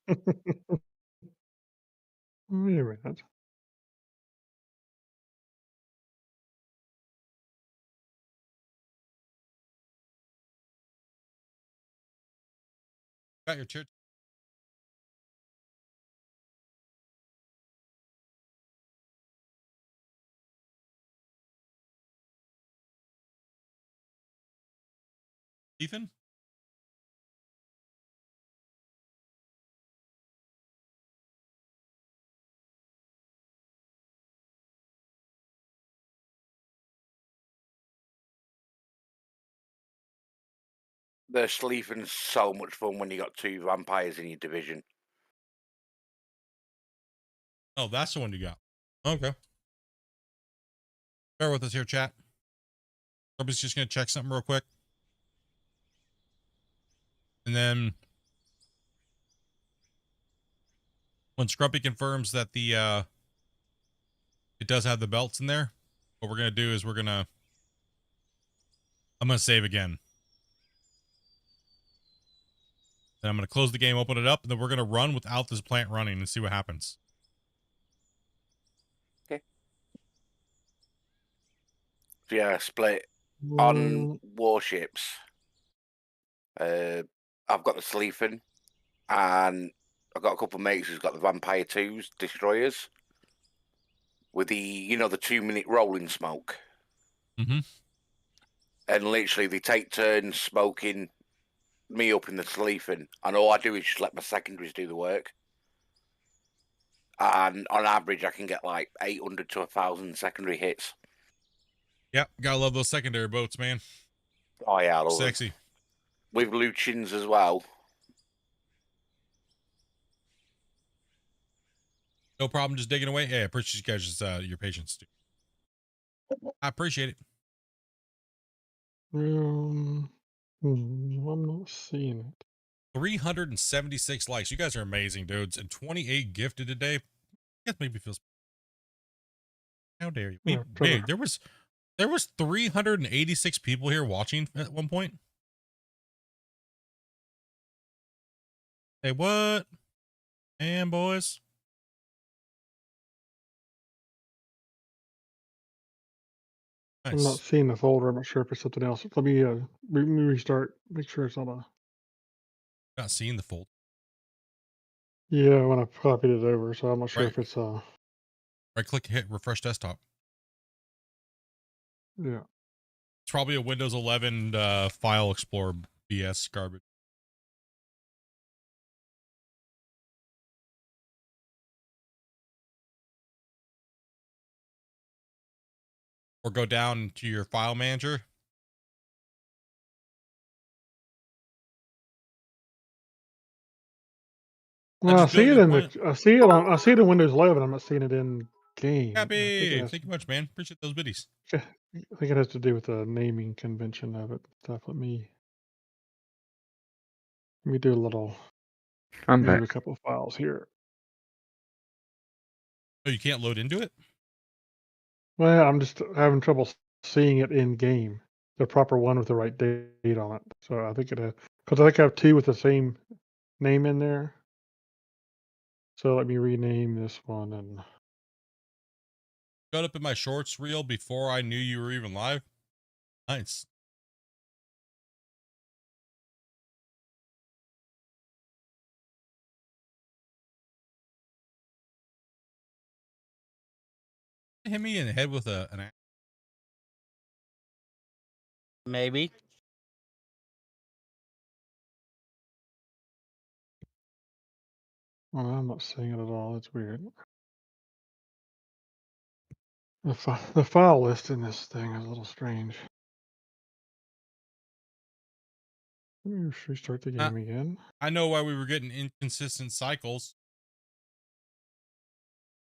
[SPEAKER 5] Wait a minute.
[SPEAKER 1] Got your church. Ethan?
[SPEAKER 3] The sleeping's so much fun when you got 2 vampires in your division.
[SPEAKER 1] Oh, that's the one you got. Okay. Bear with us here, chat. Scrumpy's just going to check something real quick. And then when Scrumpy confirms that the it does have the belts in there, what we're going to do is I'm going to save again. Then I'm going to close the game, open it up, and then we're going to run without this plant running and see what happens.
[SPEAKER 3] Okay. So yeah, split on warships. I've got the Sleeping, and I've got a couple of mates who's got the Vampire 2s, destroyers, with the, the 2-minute rolling smoke.
[SPEAKER 1] Mm-hmm.
[SPEAKER 3] And literally they take turns smoking me up in the Sleeping, and all I do is just let my secondaries do the work. And on average, I can get like 800 to 1,000 secondary hits.
[SPEAKER 1] Yep, gotta love those secondary boats, man.
[SPEAKER 3] Oh yeah, I love
[SPEAKER 1] sexy.
[SPEAKER 3] them. With Lucians as well.
[SPEAKER 1] No problem, just digging away. Hey, I appreciate you guys your patience, too. I appreciate it.
[SPEAKER 5] I'm not seeing it.
[SPEAKER 1] 376 likes. You guys are amazing, dudes. And 28 gifted today. That made me feel. How dare you? Hey, there was 386 people here watching at one point. Hey, what? And boys.
[SPEAKER 5] I'm not seeing the folder. I'm not sure if it's something else. Let me restart. Make sure it's on a.
[SPEAKER 1] Not seeing the folder.
[SPEAKER 5] Yeah, when I copied it over, so I'm not sure
[SPEAKER 1] Right.
[SPEAKER 5] if it's
[SPEAKER 1] Right click, hit refresh desktop.
[SPEAKER 5] Yeah.
[SPEAKER 1] It's probably a Windows 11 file explorer BS garbage. Or go down to your file manager.
[SPEAKER 5] Well, I see it in Windows 11. I'm not seeing it in game.
[SPEAKER 1] Happy. Thank you much, man. Appreciate those biddies.
[SPEAKER 5] I think it has to do with the naming convention of it stuff. Let me do a little.
[SPEAKER 7] I'm
[SPEAKER 5] move
[SPEAKER 7] back.
[SPEAKER 5] a couple of files here.
[SPEAKER 1] Oh, you can't load into it?
[SPEAKER 5] Well, I'm just having trouble seeing it in game, the proper one with the right date on it. So I think it has, because I think I have 2 with the same name in there. So let me rename this one and.
[SPEAKER 1] Showed up in my shorts reel before I knew you were even live. Nice. Hit me in the head with an axe.
[SPEAKER 10] Maybe.
[SPEAKER 5] Well, I'm not seeing it at all. It's weird. The file list in this thing is a little strange. Let me restart the game again.
[SPEAKER 1] I know why we were getting inconsistent cycles.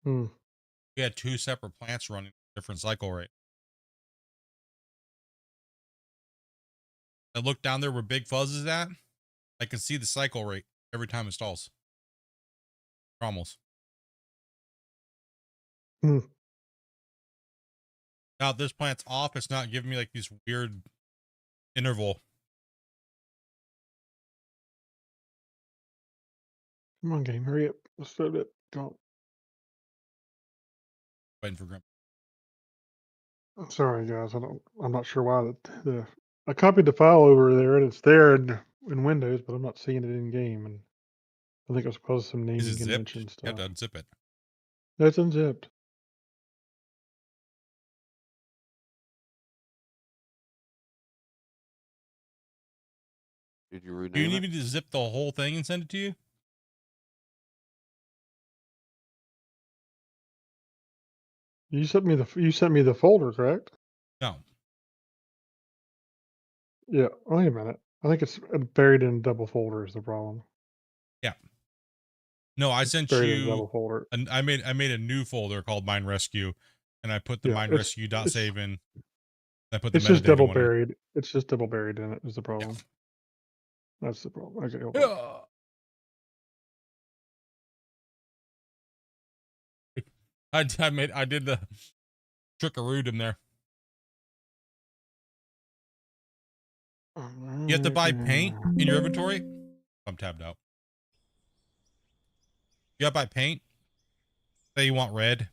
[SPEAKER 5] Hmm.
[SPEAKER 1] We had 2 separate plants running different cycle rate. I look down there where Big Fuzz is at. I can see the cycle rate every time it stalls. Almost.
[SPEAKER 5] Hmm.
[SPEAKER 1] Now this plant's off. It's not giving me like this weird interval.
[SPEAKER 5] Come on, game, hurry up. Let's start it. Go.
[SPEAKER 1] Waiting for Grump.
[SPEAKER 5] I'm sorry, guys. I'm not sure why I copied the file over there and it's there in Windows, but I'm not seeing it in game. And I think it was because of some naming
[SPEAKER 1] Is it zipped?
[SPEAKER 5] convention
[SPEAKER 1] You
[SPEAKER 5] stuff.
[SPEAKER 1] have to unzip it.
[SPEAKER 5] That's unzipped.
[SPEAKER 11] Did you
[SPEAKER 1] Do
[SPEAKER 11] rename
[SPEAKER 1] you
[SPEAKER 11] it?
[SPEAKER 1] need me to zip the whole thing and send it to you?
[SPEAKER 5] You sent me the folder, correct?
[SPEAKER 1] No.
[SPEAKER 5] Yeah. Wait a minute. I think it's buried in a double folder is the problem.
[SPEAKER 1] Yeah. No, I sent
[SPEAKER 5] Buried in a
[SPEAKER 1] you.
[SPEAKER 5] double folder.
[SPEAKER 1] I made a new folder called Mine Rescue, and I put the
[SPEAKER 5] Yeah,
[SPEAKER 1] Mine
[SPEAKER 5] it's-
[SPEAKER 1] Rescue
[SPEAKER 5] it's-
[SPEAKER 1] .save in. I put the
[SPEAKER 5] It's just
[SPEAKER 1] metadata
[SPEAKER 5] double
[SPEAKER 1] one in.
[SPEAKER 5] buried. It's just double buried in it is the problem.
[SPEAKER 1] Yeah.
[SPEAKER 5] That's the problem. Okay, hold on.
[SPEAKER 1] I did the trickaroo in there. You have to buy paint in your inventory. I'm tabbed out. You gotta buy paint. Say you want red.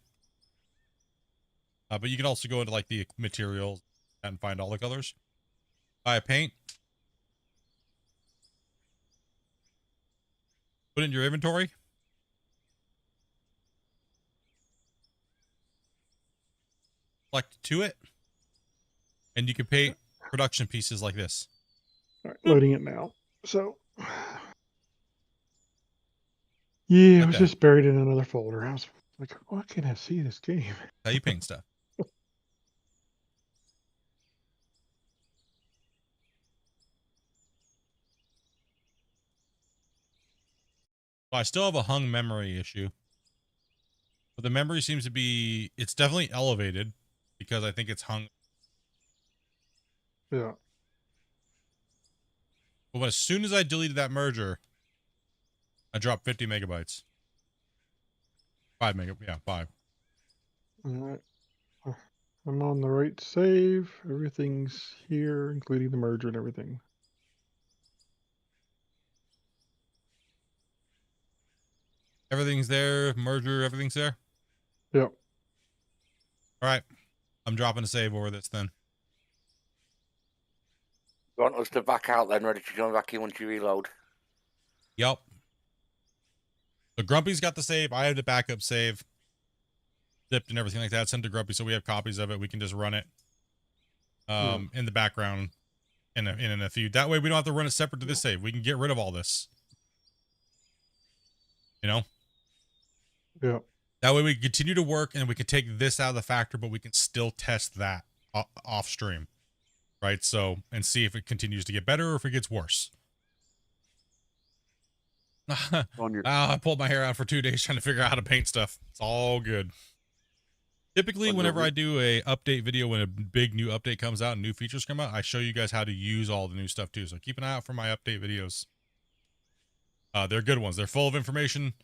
[SPEAKER 1] But you can also go into like the materials and find all the colors. Buy a paint. Put it in your inventory. Select to it. And you can paint production pieces like this.
[SPEAKER 5] All right, loading it now. So, yeah, it was just buried in another folder. I was like, why can't I see this game?
[SPEAKER 1] How you paint stuff. Well, I still have a hung memory issue. But the memory seems to be, it's definitely elevated because I think it's hung.
[SPEAKER 5] Yeah.
[SPEAKER 1] But as soon as I deleted that merger, I dropped 50 megabytes. 5 yeah, 5.
[SPEAKER 5] All right. I'm on the right save. Everything's here, including the merger and everything.
[SPEAKER 1] Everything's there, merger, everything's there.
[SPEAKER 5] Yep.
[SPEAKER 1] All right. I'm dropping a save over this then.
[SPEAKER 3] You want us to back out then, ready to join back in once you reload?
[SPEAKER 1] Yep. So Grumpy's got the save. I have the backup save. Zipped and everything like that. Sent to Grumpy, so we have copies of it. We can just run it in the background in a few. That way we don't have to run it separate to this save. We can get rid of all this. You know?
[SPEAKER 5] Yeah.
[SPEAKER 1] That way we can continue to work and we can take this out of the factor, but we can still test that off stream. Right? So, and see if it continues to get better or if it gets worse. I pulled my hair out for 2 days trying to figure out how to paint stuff. It's all good. Typically, whenever I do a update video, when a big new update comes out and new features come out, I show you guys how to use all the new stuff too. So keep an eye out for my update videos. They're good ones. They're full of information,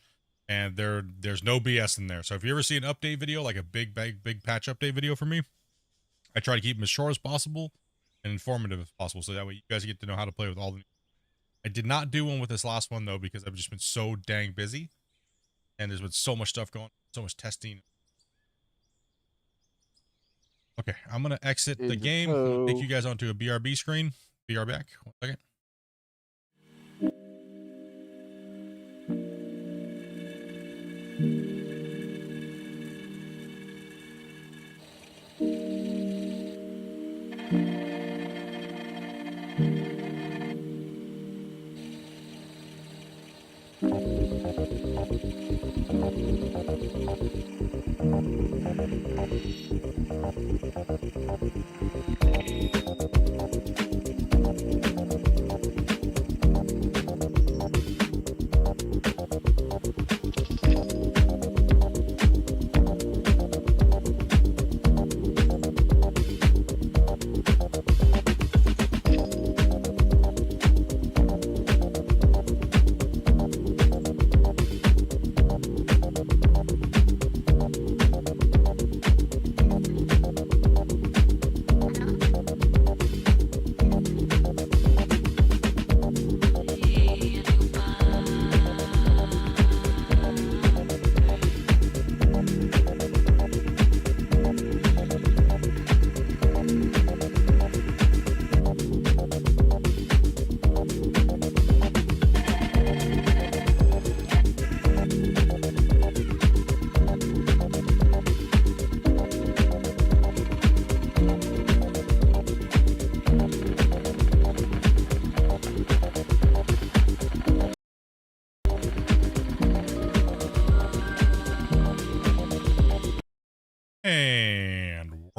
[SPEAKER 1] and there's no BS in there. So if you ever see an update video, like a big patch update video from me, I try to keep them as short as possible and informative as possible, so that way you guys get to know how to play with all the. I did not do one with this last one though because I've just been so dang busy, and there's been so much stuff going on, so much testing. Okay, I'm gonna exit the game. Take you guys onto a BRB screen. BR back. 1 second.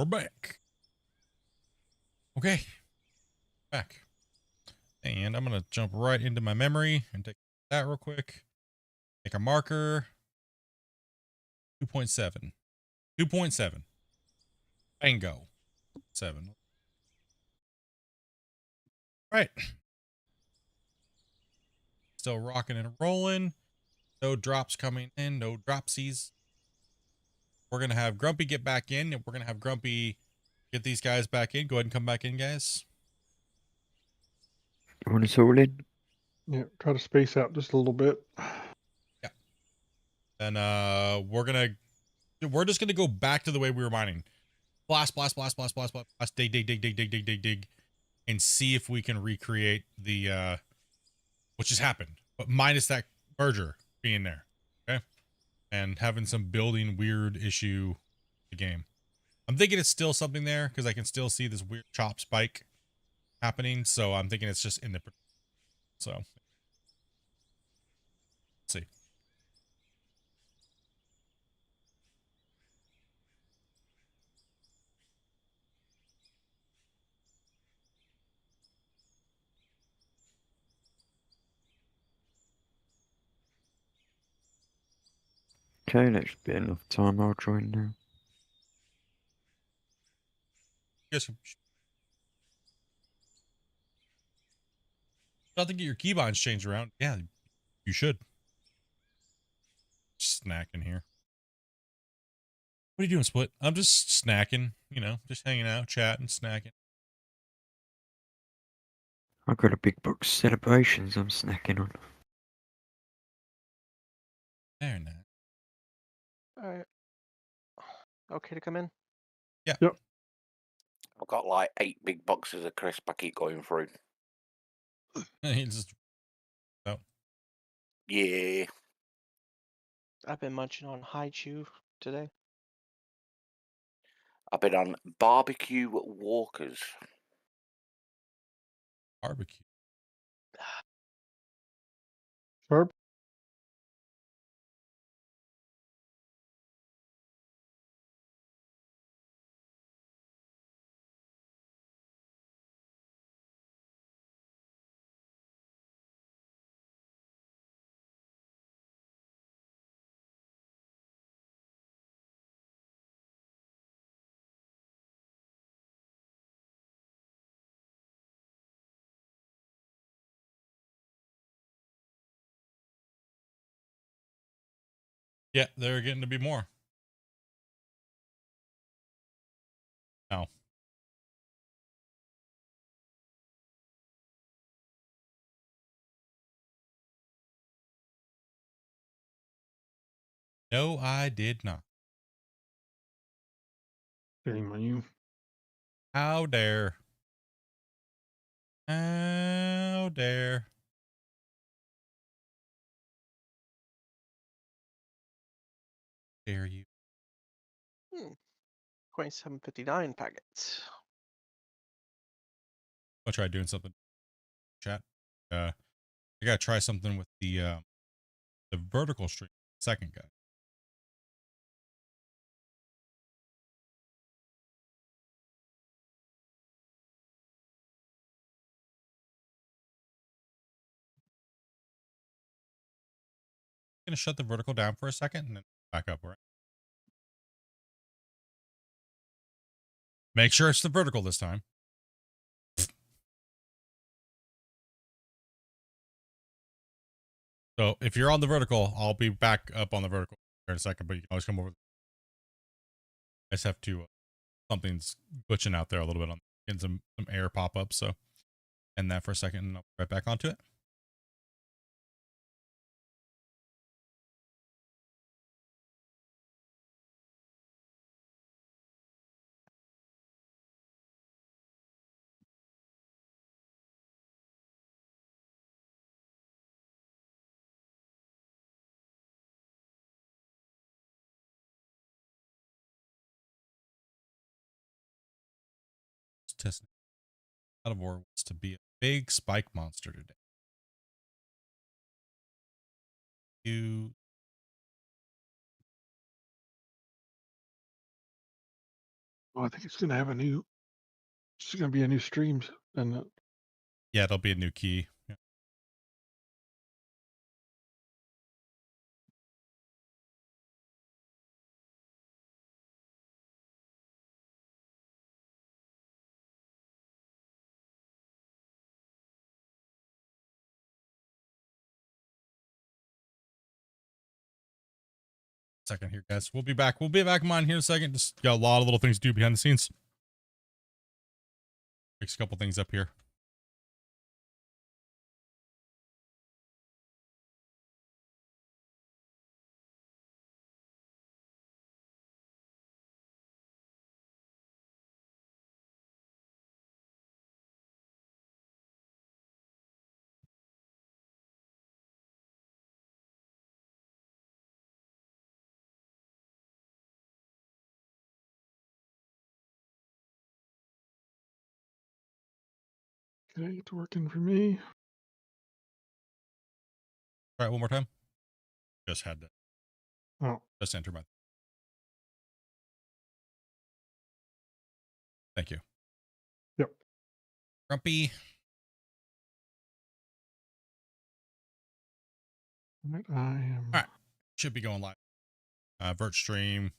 [SPEAKER 1] We're back. Okay. Back. And I'm going to jump right into my memory and take that real quick. Make a marker. 2.7. 2.7. Bingo. 7. Right. Still rocking and rolling. No drops coming in. No dropsies. We're going to have Grumpy get back in. And we're going to have Grumpy get these guys back in. Go ahead and come back in, guys.
[SPEAKER 7] You want us all in?
[SPEAKER 5] Yeah, try to space out just a little bit.
[SPEAKER 1] Yeah. And we're just gonna go back to the way we were mining. Blast, blast, blast, blast, blast, blast, blast, dig, dig, dig, dig, dig, dig, dig, dig, and see if we can recreate the what just happened, but minus that merger being there. Okay. And having some building weird issue the game. I'm thinking it's still something there because I can still see this weird chop spike happening. So I'm thinking it's just in the so let's see.
[SPEAKER 7] Okay, that should be enough time. I'll join now.
[SPEAKER 1] Yes. Nothing to get your keybinds changed around. Yeah, you should. Snacking here. What are you doing, Split? I'm just snacking, you know, just hanging out, chatting, snacking.
[SPEAKER 7] I've got a big box of celebrations I'm snacking on.
[SPEAKER 1] Very nice.
[SPEAKER 6] Alright. Okay to come in?
[SPEAKER 1] Yeah.
[SPEAKER 5] Yep.
[SPEAKER 3] I've got like 8 big boxes of crisp I keep going through.
[SPEAKER 1] Just, oh.
[SPEAKER 3] Yeah.
[SPEAKER 6] I've been munching on high chew today.
[SPEAKER 3] I've been on barbecue walkers.
[SPEAKER 1] Barbecue.
[SPEAKER 5] Sharp.
[SPEAKER 1] Yeah, they're getting to be more. No. No, I did not.
[SPEAKER 5] Shame on you.
[SPEAKER 1] How dare. How dare. Dare you.
[SPEAKER 6] 2759 packets.
[SPEAKER 1] I'll try doing something. Chat. I gotta try something with the vertical stream. Second guy. Gonna shut the vertical down for a second and then back up. Right. Make sure it's the vertical this time. So if you're on the vertical, I'll be back up on the vertical in a second, but you can always come over. I just have to, something's glitching out there a little bit on getting some air pop up. So end that for a second and I'll be right back onto it. Just testing. Out of war wants to be a big spike monster today. You
[SPEAKER 5] Well, I think it's gonna have a new. It's gonna be a new streams, and
[SPEAKER 1] Yeah, it'll be a new key. Yeah. Second here, guys. We'll be back. We'll be back on here in a second. Just got a lot of little things to do behind the scenes. Fix a couple things up here.
[SPEAKER 5] okay, it's working for me.
[SPEAKER 1] All right, one more time. Just had to.
[SPEAKER 5] Oh,
[SPEAKER 1] Just enter my. Thank you.
[SPEAKER 5] Yep.
[SPEAKER 1] Grumpy.
[SPEAKER 5] I am.
[SPEAKER 1] All right. Should be going live. Vert stream.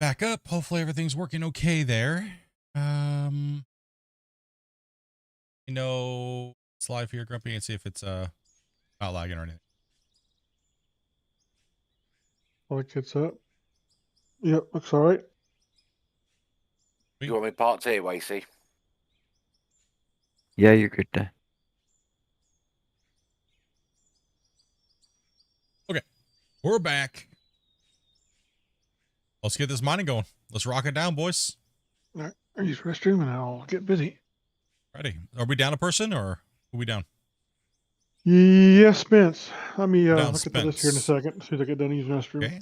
[SPEAKER 1] Back up. Hopefully everything's working okay there. You know, it's live here, Grumpy, and see if it's not lagging or anything.
[SPEAKER 5] Like it's up. Yep, looks all right.
[SPEAKER 3] You want me part two, Wasey?
[SPEAKER 7] Yeah, you're good there.
[SPEAKER 1] Okay, we're back. Let's get this mining going. Let's rock it down, boys.
[SPEAKER 5] All right, I use restroom and I'll get busy.
[SPEAKER 1] Ready? Are we down a person or are we down?
[SPEAKER 5] Yes, Spence. Let me
[SPEAKER 1] Down
[SPEAKER 5] look at the list here in a
[SPEAKER 1] Spence.
[SPEAKER 5] second. As soon as I get done using the restroom.
[SPEAKER 1] Okay.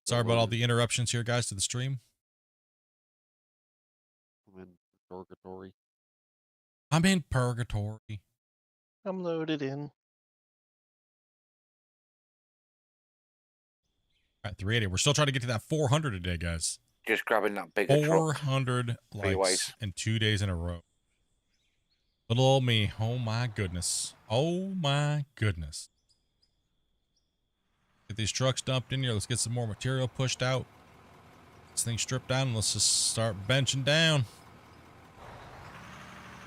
[SPEAKER 1] Sorry about all the interruptions here, guys, to the stream.
[SPEAKER 11] I'm in purgatory.
[SPEAKER 1] I'm in purgatory.
[SPEAKER 6] I'm loaded in.
[SPEAKER 1] All right, 380. We're still trying to get to that 400 a day, guys.
[SPEAKER 3] Just grabbing that bigger truck.
[SPEAKER 1] 400 likes
[SPEAKER 3] ways.
[SPEAKER 1] in 2 days in a row. Little old me. Oh my goodness. Oh my goodness. Get these trucks dumped in here. Let's get some more material pushed out. This thing stripped down. Let's just start benching down.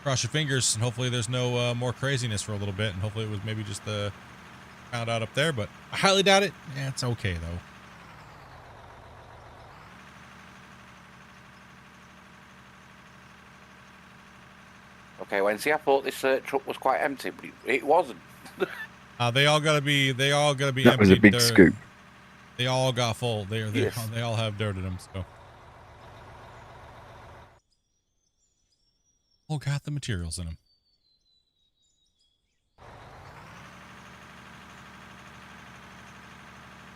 [SPEAKER 1] Cross your fingers and hopefully there's no more craziness for a little bit. And hopefully it was maybe just found out up there, but I highly doubt it. Yeah, it's okay though.
[SPEAKER 3] Okay, Wednesday, I thought this truck was quite empty, but it wasn't.
[SPEAKER 1] They all gotta be
[SPEAKER 7] That
[SPEAKER 1] empty.
[SPEAKER 7] was a big scoop.
[SPEAKER 1] They all got full.
[SPEAKER 3] Yes.
[SPEAKER 1] They all have dirt in them, so. All got the materials in them.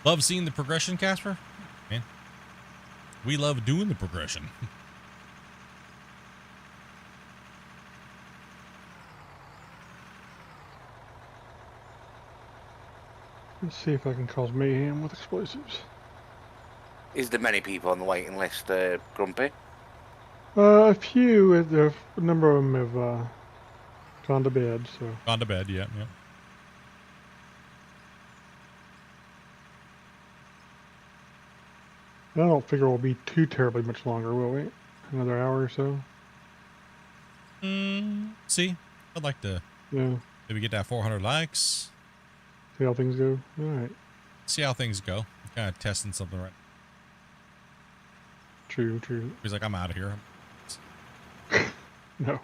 [SPEAKER 1] Love seeing the progression, Casper? Man. We love doing the progression.
[SPEAKER 5] Let's see if I can cause mayhem with explosives.
[SPEAKER 3] Is there many people on the waiting list, Grumpy?
[SPEAKER 5] A few. A number of them have gone to bed. So.
[SPEAKER 1] Gone to bed, yeah.
[SPEAKER 5] I don't figure we'll be too terribly much longer, will we? Another hour or so?
[SPEAKER 1] See? I'd like to maybe get that 400 likes.
[SPEAKER 5] See how things go? Alright.
[SPEAKER 1] See how things go. I'm kind of testing something right
[SPEAKER 5] True.
[SPEAKER 1] He's like, I'm out of here.
[SPEAKER 5] No.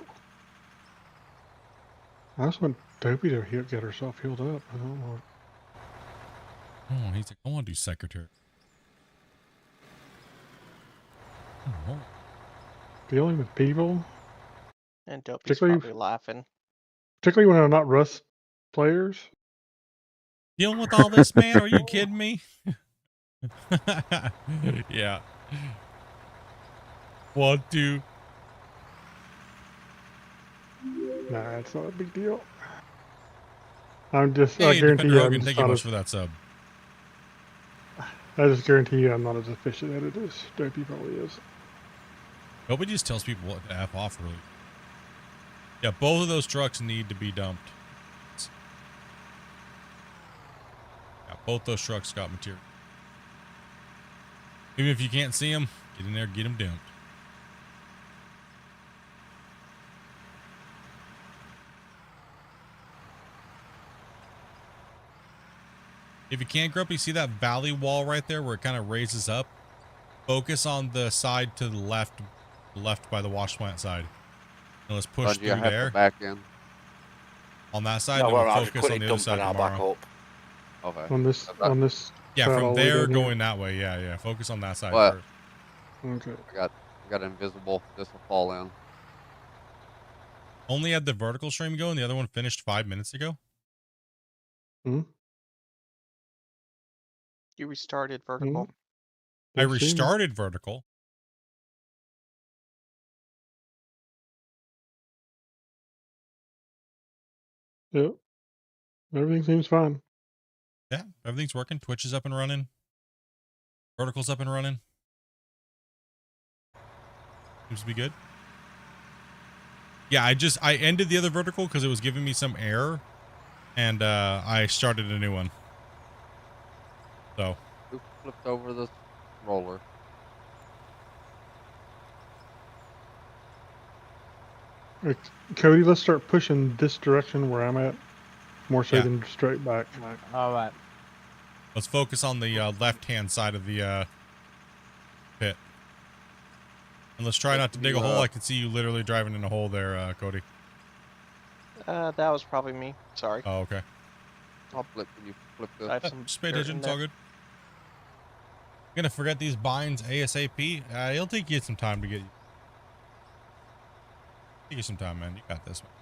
[SPEAKER 5] I just want Dopey to get herself healed up. I don't know.
[SPEAKER 1] Oh, he's like, I want to do secretary. Oh.
[SPEAKER 5] Dealing with people?
[SPEAKER 6] And Dopey's
[SPEAKER 5] Particularly-
[SPEAKER 6] probably laughing.
[SPEAKER 5] Particularly when they're not Rust players.
[SPEAKER 1] Dealing with all this, man? Are you kidding me? Yeah. 1, 2.
[SPEAKER 5] Nah, it's not a big deal. I'm just,
[SPEAKER 1] Hey,
[SPEAKER 5] I guarantee
[SPEAKER 1] Defender
[SPEAKER 5] you,
[SPEAKER 1] Hogan,
[SPEAKER 5] I'm
[SPEAKER 1] thank
[SPEAKER 5] just
[SPEAKER 1] you
[SPEAKER 5] not
[SPEAKER 1] much
[SPEAKER 5] as,
[SPEAKER 1] for that sub.
[SPEAKER 5] I just guarantee you I'm not as efficient at it as Dopey probably is.
[SPEAKER 1] Nobody just tells people what to F off really. Yeah, both of those trucks need to be dumped. Yeah, both those trucks got material. Even if you can't see them, get in there, get them dumped. If you can't, Grumpy, see that valley wall right there where it kind of raises up? Focus on the side to the left by the wash plant side. And let's push
[SPEAKER 11] Bungie, I
[SPEAKER 1] through
[SPEAKER 11] have
[SPEAKER 1] there.
[SPEAKER 11] to back in.
[SPEAKER 1] On that side,
[SPEAKER 3] No,
[SPEAKER 1] and
[SPEAKER 3] well,
[SPEAKER 1] we'll
[SPEAKER 3] I'll just
[SPEAKER 1] focus
[SPEAKER 3] quickly
[SPEAKER 1] on the other
[SPEAKER 3] dump
[SPEAKER 1] side
[SPEAKER 3] and I'll back
[SPEAKER 1] tomorrow.
[SPEAKER 3] up.
[SPEAKER 11] Okay.
[SPEAKER 5] On this
[SPEAKER 1] Yeah,
[SPEAKER 5] side
[SPEAKER 1] from
[SPEAKER 5] all the way
[SPEAKER 1] there
[SPEAKER 5] down here?
[SPEAKER 1] going that way. Yeah, yeah. Focus on that side
[SPEAKER 11] What?
[SPEAKER 1] first.
[SPEAKER 5] Okay.
[SPEAKER 11] I got invisible. This will fall in.
[SPEAKER 1] Only had the vertical stream go, and the other one finished 5 minutes ago.
[SPEAKER 2] You restarted vertical.
[SPEAKER 1] I restarted vertical.
[SPEAKER 5] Yep. Everything seems fine.
[SPEAKER 1] Yeah, everything's working. Twitch is up and running. Vertical's up and running. Seems to be good. Yeah, I ended the other vertical because it was giving me some error, and I started a new one. So.
[SPEAKER 11] Who flipped over this roller?
[SPEAKER 5] Right, Cody, let's start pushing this direction where I'm at, more so
[SPEAKER 1] Yeah.
[SPEAKER 5] than straight back.
[SPEAKER 10] All right.
[SPEAKER 1] Let's focus on the left-hand side of the pit. And let's try not to dig a hole. I can see you literally driving in a hole there, Cody.
[SPEAKER 6] That was probably me. Sorry.
[SPEAKER 1] Oh, okay.
[SPEAKER 11] I'll flip. Can you flip this?
[SPEAKER 6] I have some
[SPEAKER 1] Just pay
[SPEAKER 6] dirt
[SPEAKER 1] attention.
[SPEAKER 6] in
[SPEAKER 1] It's all
[SPEAKER 6] there.
[SPEAKER 1] good. You're gonna forget these binds ASAP. It'll take you some time to get. Take you some time, man. You got this, man.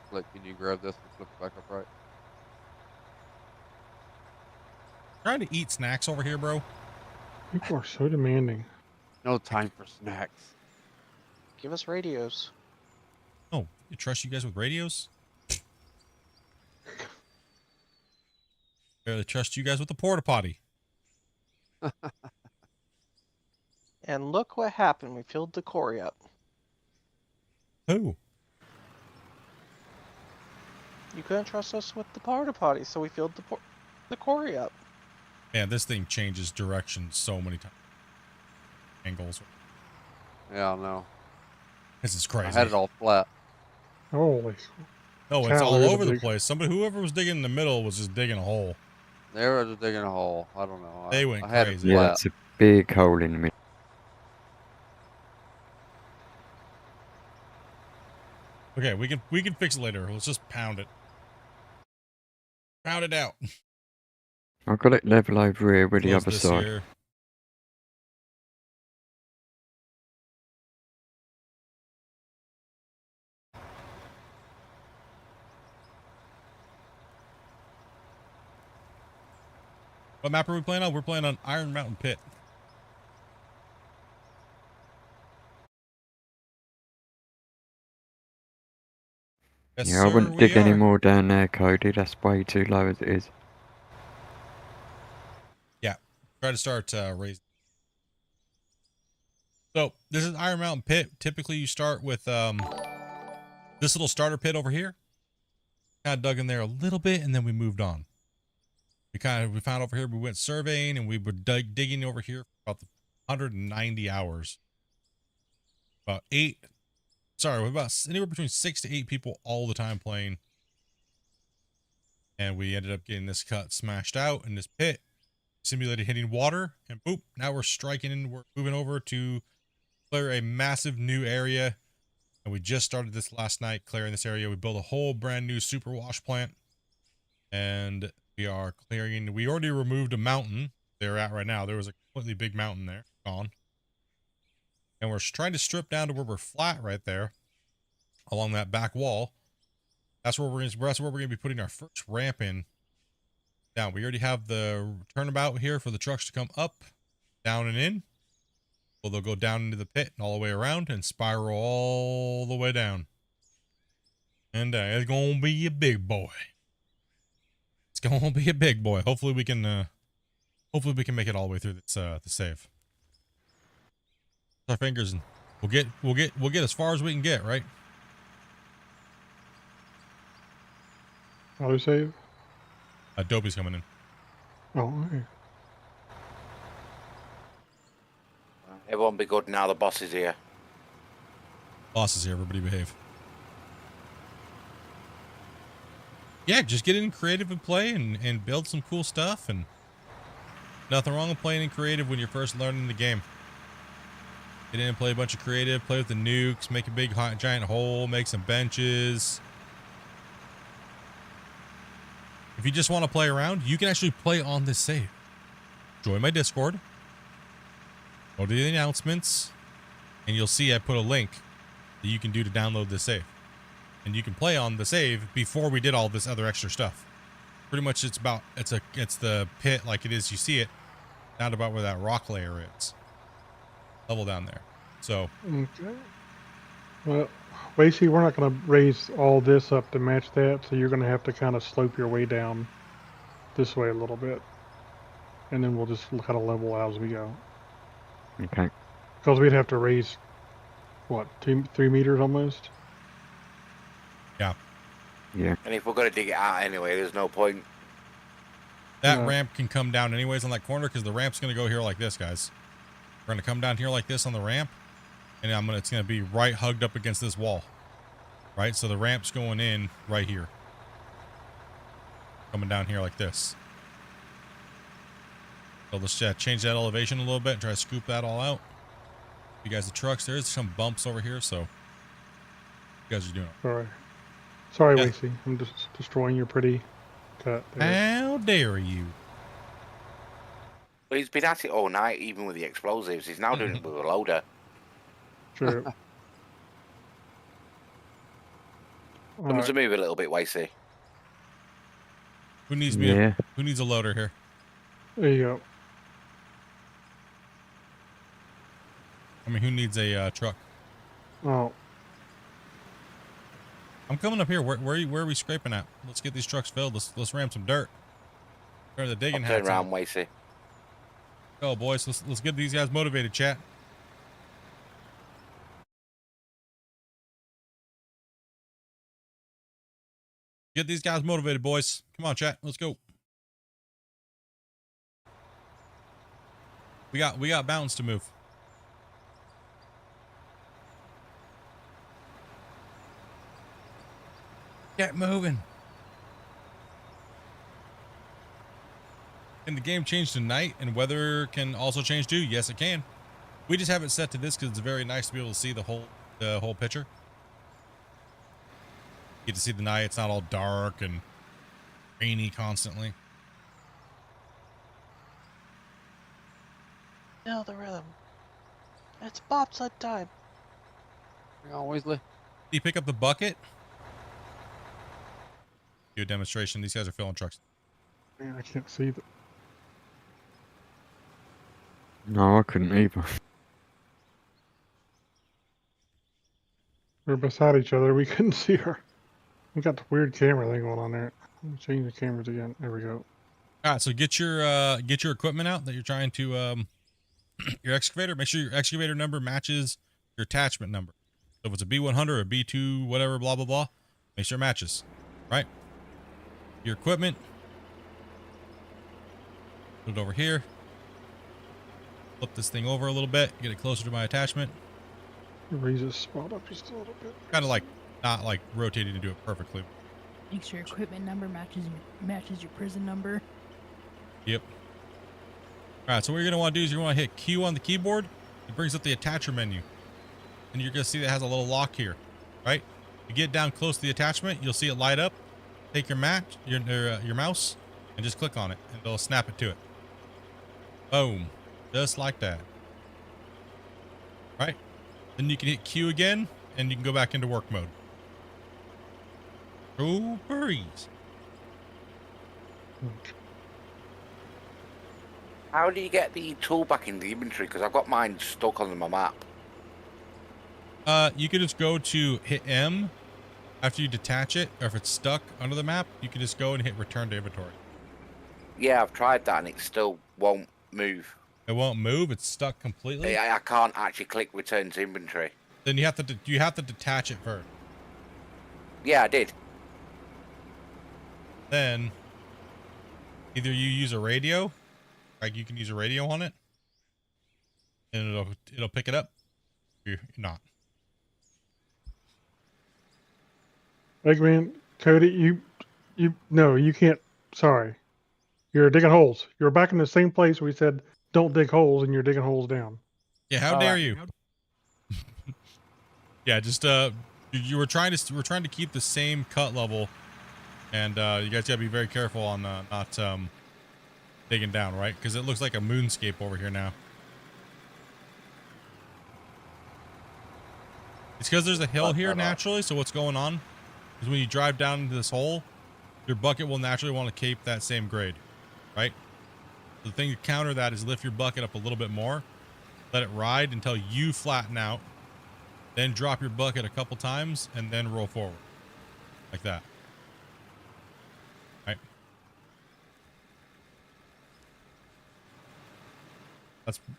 [SPEAKER 11] Flip. Can you grab this and flip it back upright?
[SPEAKER 1] Trying to eat snacks over here, bro.
[SPEAKER 5] People are so demanding.
[SPEAKER 11] No time for snacks.
[SPEAKER 6] Give us radios.
[SPEAKER 1] Oh, you trust you guys with radios? Barely trust you guys with the porta potty.
[SPEAKER 6] And look what happened. We filled the quarry up.
[SPEAKER 1] Who?
[SPEAKER 6] You couldn't trust us with the porta potty, so we filled the quarry up.
[SPEAKER 1] Man, this thing changes direction so many times. Angles.
[SPEAKER 11] Yeah, I know.
[SPEAKER 1] This is crazy.
[SPEAKER 11] I had it all flat.
[SPEAKER 5] Holy.
[SPEAKER 1] No, it's
[SPEAKER 5] cow,
[SPEAKER 1] all
[SPEAKER 5] there's a
[SPEAKER 1] over the
[SPEAKER 5] big-
[SPEAKER 1] place. Whoever was digging in the middle was just digging a hole.
[SPEAKER 11] They were just digging a hole. I don't know.
[SPEAKER 1] They went
[SPEAKER 11] I had
[SPEAKER 1] crazy.
[SPEAKER 11] It
[SPEAKER 7] Yeah,
[SPEAKER 11] flat.
[SPEAKER 7] it's a big hole in the middle.
[SPEAKER 1] Okay, we can fix it later. Let's just pound it. Pound it out.
[SPEAKER 7] I've got it level over here with the
[SPEAKER 1] Close
[SPEAKER 7] other
[SPEAKER 1] this
[SPEAKER 7] side.
[SPEAKER 1] here. What map are we playing on? We're playing on Iron Mountain Pit. Yes,
[SPEAKER 7] Yeah, I
[SPEAKER 1] sir,
[SPEAKER 7] wouldn't
[SPEAKER 1] we
[SPEAKER 7] dig any
[SPEAKER 1] are.
[SPEAKER 7] more down there, Cody. That's way too low as it is.
[SPEAKER 1] Yeah, try to start raising. So this is Iron Mountain Pit. Typically, you start with this little starter pit over here. Kind of dug in there a little bit, and then we moved on. We found over here. We went surveying, and we were digging over here for about 190 hours. About anywhere between 6 to 8 people all the time playing. And we ended up getting this cut smashed out in this pit. Simulated hitting water, and boop, now we're striking in. We're moving over to clear a massive new area. And we just started this last night, clearing this area. We built a whole brand new super wash plant. And we are clearing. We already removed a mountain they're at right now. There was a completely big mountain there, gone. And we're trying to strip down to where we're flat right there, along that back wall. That's where we're gonna be putting our first ramp in. Down. We already have the turnabout here for the trucks to come up, down and in. Well, they'll go down into the pit and all the way around and spiral all the way down. And it's gonna be a big boy. It's gonna be a big boy. Hopefully we can hopefully we can make it all the way through this the save. Our fingers, and we'll get as far as we can get, right?
[SPEAKER 5] Auto save.
[SPEAKER 1] Dopey's coming in.
[SPEAKER 5] Oh, okay.
[SPEAKER 3] Everyone be good now. The boss is here.
[SPEAKER 1] Boss is here. Everybody behave. Yeah, just get in creative and play and build some cool stuff, and nothing wrong with playing in creative when you're first learning the game. Get in and play a bunch of creative, play with the nukes, make a big giant hole, make some benches. If you just want to play around, you can actually play on this save. Join my Discord. Go to the announcements, and you'll see I put a link that you can do to download this save. And you can play on the save before we did all this other extra stuff. Pretty much it's the pit like it is, you see it, down about where that rock layer is. Level down there. So
[SPEAKER 5] Okay. Well, Lacey, we're not going to raise all this up to match that, so you're going to have to kind of slope your way down this way a little bit. And then we'll just kind of level out as we go.
[SPEAKER 7] Okay.
[SPEAKER 5] Because we'd have to raise, what, 3 meters almost?
[SPEAKER 1] Yeah.
[SPEAKER 7] Yeah.
[SPEAKER 3] And if we're gonna dig it out anyway, there's no point.
[SPEAKER 1] that ramp can come down anyways on that corner, because the ramp's going to go here like this, guys. We're going to come down here like this on the ramp, and it's going to be right hugged up against this wall. Right? So the ramp's going in right here. Coming down here like this. So let's change that elevation a little bit and try to scoop that all out. You guys, the trucks, there's some bumps over here, so you guys are doing it.
[SPEAKER 5] Sorry, Lacey. I'm just destroying your pretty cut there.
[SPEAKER 1] How dare you?
[SPEAKER 3] But he's been at it all night, even with the explosives. He's now doing it with a loader.
[SPEAKER 5] True.
[SPEAKER 3] Someone to move a little bit, Wasey.
[SPEAKER 1] Who needs me? Who needs a loader here?
[SPEAKER 5] There you go.
[SPEAKER 1] I mean, who needs a truck?
[SPEAKER 5] Oh.
[SPEAKER 1] I'm coming up here. Where are we scraping at? Let's get these trucks filled. Let's ram some dirt. Turn the digging hats
[SPEAKER 3] Turn around,
[SPEAKER 1] on.
[SPEAKER 3] Wasey.
[SPEAKER 1] Go, boys. Let's get these guys motivated, chat. Get these guys motivated, boys. Come on, chat. Let's go. We got mountains to move. Get moving. Can the game change to night and weather can also change too? Yes, it can. We just have it set to this because it's very nice to be able to see the whole picture. You get to see the night. It's not all dark and rainy constantly.
[SPEAKER 6] Now the rhythm. It's bobsled time.
[SPEAKER 11] Hang on, Weasley.
[SPEAKER 1] You pick up the bucket. Do a demonstration. These guys are filling trucks.
[SPEAKER 5] Man, I can't see the...
[SPEAKER 7] No, I couldn't either.
[SPEAKER 5] We're beside each other. We couldn't see her. We got the weird camera thing going on there. Let me change the cameras again. There we go.
[SPEAKER 1] All right, so get your equipment out that you're trying to your excavator. Make sure your excavator number matches your attachment number. So if it's a B100 or a B2 whatever, blah blah blah, make sure it matches. Right? Your equipment. Put it over here. Flip this thing over a little bit. Get it closer to my attachment.
[SPEAKER 5] Raise this spot up just a little bit.
[SPEAKER 1] Kind of like not like rotating to do it perfectly.
[SPEAKER 13] Make sure your equipment number matches your prison number.
[SPEAKER 1] Yep. All right, so what you're going to want to do is you're going to hit Q on the keyboard. It brings up the attacher menu. And you're going to see that it has a little lock here, right? You get down close to the attachment, you'll see it light up. Take your mouse and just click on it, and it'll snap it to it. Boom. Just like that. Right? Then you can hit Q again, and you can go back into work mode. Oh, breeze.
[SPEAKER 3] How do you get the tool back in the inventory? Because I've got mine stuck on my map.
[SPEAKER 1] You can just go to hit M after you detach it, or if it's stuck under the map, you can just go and hit return to inventory.
[SPEAKER 3] Yeah, I've tried that and it still won't move.
[SPEAKER 1] It won't move. It's stuck completely.
[SPEAKER 3] I can't actually click return to inventory.
[SPEAKER 1] Then you have to detach it first.
[SPEAKER 3] Yeah, I did.
[SPEAKER 1] Then either you use a radio, like you can use a radio on it, and it'll pick it up. You're not.
[SPEAKER 5] Eggman, Cody, no, you can't. Sorry, you're digging holes. You're back in the same place we said don't dig holes, and you're digging holes down.
[SPEAKER 1] Yeah, how dare you? Yeah, just you were trying to keep the same cut level, and you guys gotta be very careful on not digging down, right? Because it looks like a moonscape over here now. It's because there's a hill here naturally. So what's going on is when you drive down into this hole, your bucket will naturally want to keep that same grade, right? The thing to counter that is lift your bucket up a little bit more, let it ride until you flatten out, then drop your bucket a couple times and then roll forward like that. Right?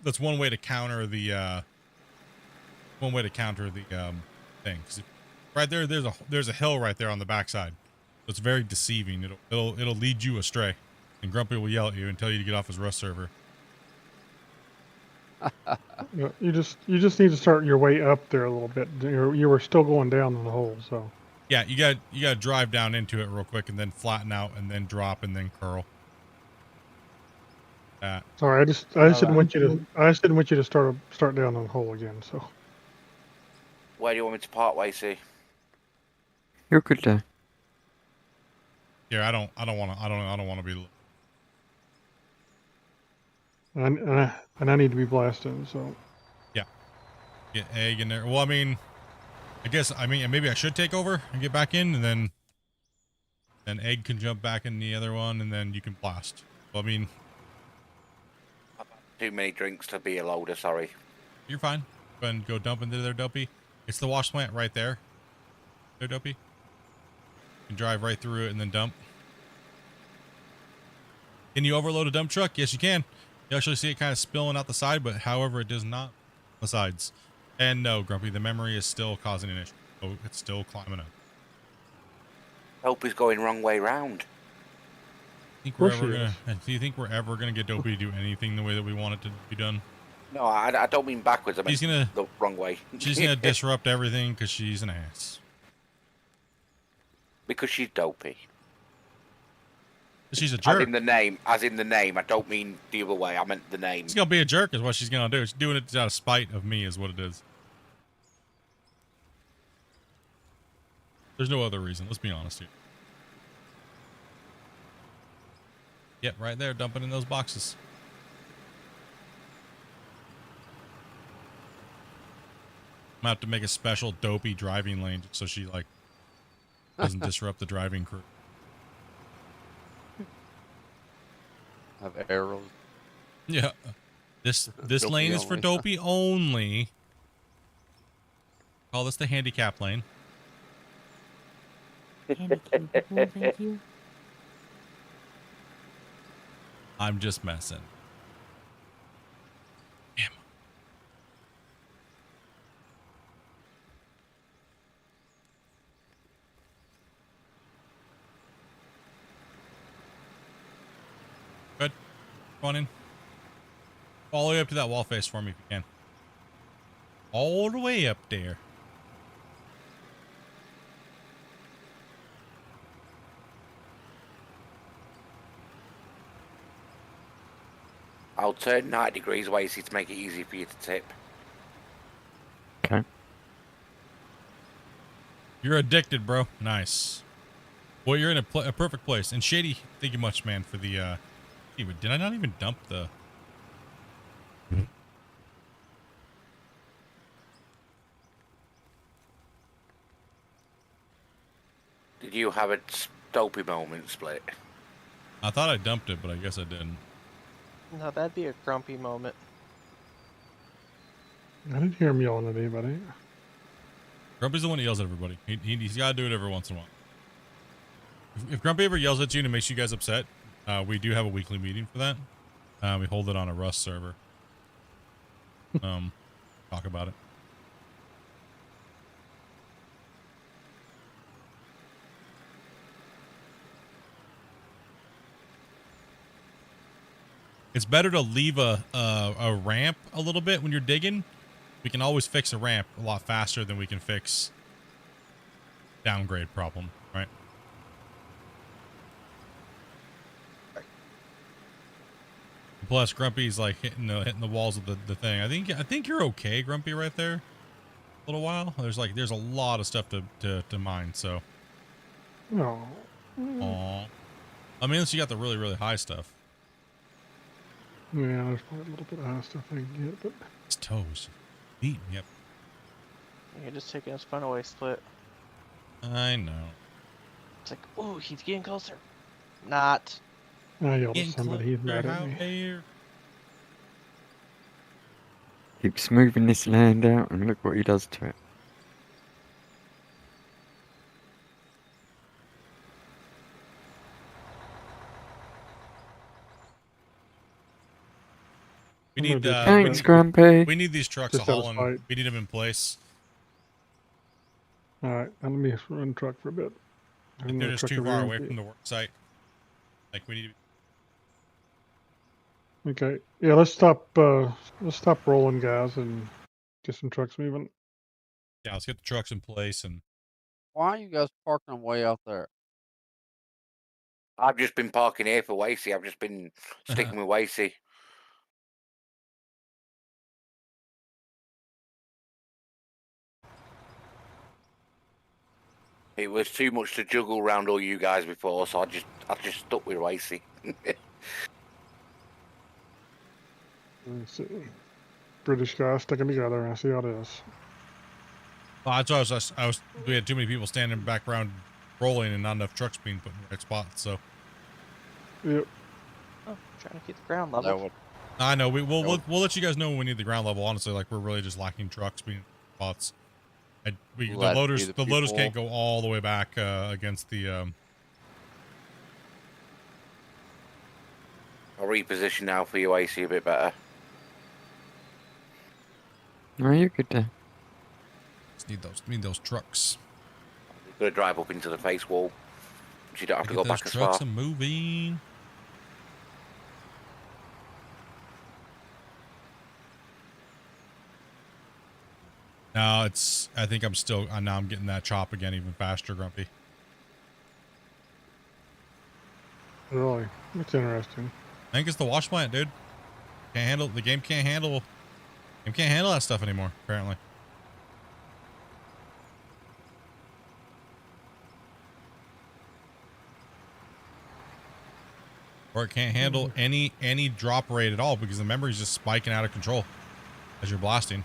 [SPEAKER 1] That's one way to counter the thing. 'Cause right there, there's a hill right there on the backside. So it's very deceiving. It'll lead you astray, and Grumpy will yell at you and tell you to get off his Rust server.
[SPEAKER 5] You just need to start your way up there a little bit. You were still going down in the hole, so.
[SPEAKER 1] Yeah, you got to drive down into it real quick and then flatten out and then drop and then curl.
[SPEAKER 5] Sorry, I just didn't want you to start down in the hole again. So.
[SPEAKER 3] Where do you want me to part way, see?
[SPEAKER 7] You're good there.
[SPEAKER 1] Yeah, I don't want to be.
[SPEAKER 5] And I need to be blasting, so.
[SPEAKER 1] Yeah. Get egg in there. Well, I mean, maybe I should take over and get back in, and then egg can jump back in the other one, and then you can blast. Well, I mean,
[SPEAKER 3] I've had too many drinks to be a loader, sorry.
[SPEAKER 1] You're fine. Go ahead and go dump into there, Dopey. It's the wash plant right there. There, Dopey. You can drive right through it and then dump. Can you overload a dump truck? Yes, you can. You actually see it kind of spilling out the side, but however, it does not on the sides. And no, Grumpy, the memory is still causing an issue. Oh, it's still climbing up.
[SPEAKER 3] Hope he's going wrong way round.
[SPEAKER 1] Do you think we're ever gonna get Dopey to do anything the way that we want it to be done?
[SPEAKER 3] No, I don't mean backwards. I mean the wrong way.
[SPEAKER 1] She's gonna disrupt everything because she's an ass.
[SPEAKER 3] Because she's dopey.
[SPEAKER 1] She's a jerk.
[SPEAKER 3] As in the name. I don't mean the other way. I meant the name.
[SPEAKER 1] She's gonna be a jerk is what she's gonna do. She's doing it out of spite of me is what it is. There's no other reason. Let's be honest here. Yep, right there, dumping in those boxes. I'm gonna have to make a special Dopey driving lane so she like doesn't disrupt the driving crew.
[SPEAKER 11] Have arrows.
[SPEAKER 1] Yeah. This
[SPEAKER 11] Dopey
[SPEAKER 1] lane is for
[SPEAKER 11] only.
[SPEAKER 1] Dopey only. Call this the handicap lane.
[SPEAKER 13] Handicapable, thank you.
[SPEAKER 1] I'm just messing. Damn. Good. Come on in. All the way up to that wall face for me if you can. All the way up there.
[SPEAKER 3] I'll turn 90 degrees away so to make it easy for you to tip.
[SPEAKER 7] Okay.
[SPEAKER 1] You're addicted, bro. Nice. Well, you're in a perfect place. And Shady, thank you much, man, for the, did I not even dump the...
[SPEAKER 3] Did you have a dopey moment, Split?
[SPEAKER 1] I thought I dumped it, but I guess I didn't.
[SPEAKER 6] No, that'd be a grumpy moment.
[SPEAKER 5] I didn't hear him yelling at anybody.
[SPEAKER 1] Grumpy's the one who yells at everybody. He's got to do it every once in a while. If Grumpy ever yells at you and it makes you guys upset, We do have a weekly meeting for that. We hold it on a Rust server. Talk about it. It's better to leave a ramp a little bit when you're digging. We can always fix a ramp a lot faster than we can fix downgrade problem, right? Plus, Grumpy's like hitting the walls of the thing. I think you're okay, Grumpy, right there. A little while. There's a lot of stuff to mine. So.
[SPEAKER 5] No.
[SPEAKER 1] Aw. I mean, unless you got the really really high stuff.
[SPEAKER 5] Yeah, there's probably a little bit of high stuff I can get, but
[SPEAKER 1] his toes, feet. Yep.
[SPEAKER 6] You're just taking his fun away, Split.
[SPEAKER 1] I know.
[SPEAKER 6] It's like, oh, he's getting closer. Not.
[SPEAKER 5] I yelled at somebody. He's mad at me.
[SPEAKER 1] Here.
[SPEAKER 7] Keep smoothing this land out, and look what he does to it.
[SPEAKER 1] We need
[SPEAKER 7] Thanks, Grumpy.
[SPEAKER 1] We need these trucks
[SPEAKER 5] Just
[SPEAKER 1] hauling.
[SPEAKER 5] satisfied.
[SPEAKER 1] We need them in place.
[SPEAKER 5] All right, now let me run the truck for a bit.
[SPEAKER 1] If they're just too far away from the work site. Like we need to.
[SPEAKER 5] Okay, yeah, let's stop rolling, guys, and get some trucks moving.
[SPEAKER 1] Yeah, let's get the trucks in place and.
[SPEAKER 11] Why are you guys parking them way out there?
[SPEAKER 3] I've just been parking here for Wasey. I've just been sticking with Wasey. It was too much to juggle around all you guys before, so I just stuck with Wasey.
[SPEAKER 5] Let's see. British guys sticking together. I see how it is.
[SPEAKER 1] Well, that's why I was. We had too many people standing in the background, rolling, and not enough trucks being put in the right spots. So.
[SPEAKER 5] Yep.
[SPEAKER 6] Oh, trying to keep the ground level.
[SPEAKER 1] I know. We'll let you guys know when we need the ground level. Honestly, like we're really just lacking trucks being in spots. The loaders can't go all the way back against the.
[SPEAKER 3] I'll reposition now for you, Wasey, a bit better.
[SPEAKER 7] No, you're good there.
[SPEAKER 1] Just need those trucks.
[SPEAKER 3] You're gonna drive up into the face wall, but you don't have to go back as far.
[SPEAKER 1] Trucks are moving. No, I think I'm still. Now I'm getting that chop again, even faster, Grumpy.
[SPEAKER 5] Really, that's interesting.
[SPEAKER 1] I think it's the wash plant, dude. Can't handle the game. Can't handle that stuff anymore. Apparently. Or it can't handle any drop rate at all because the memory's just spiking out of control as you're blasting.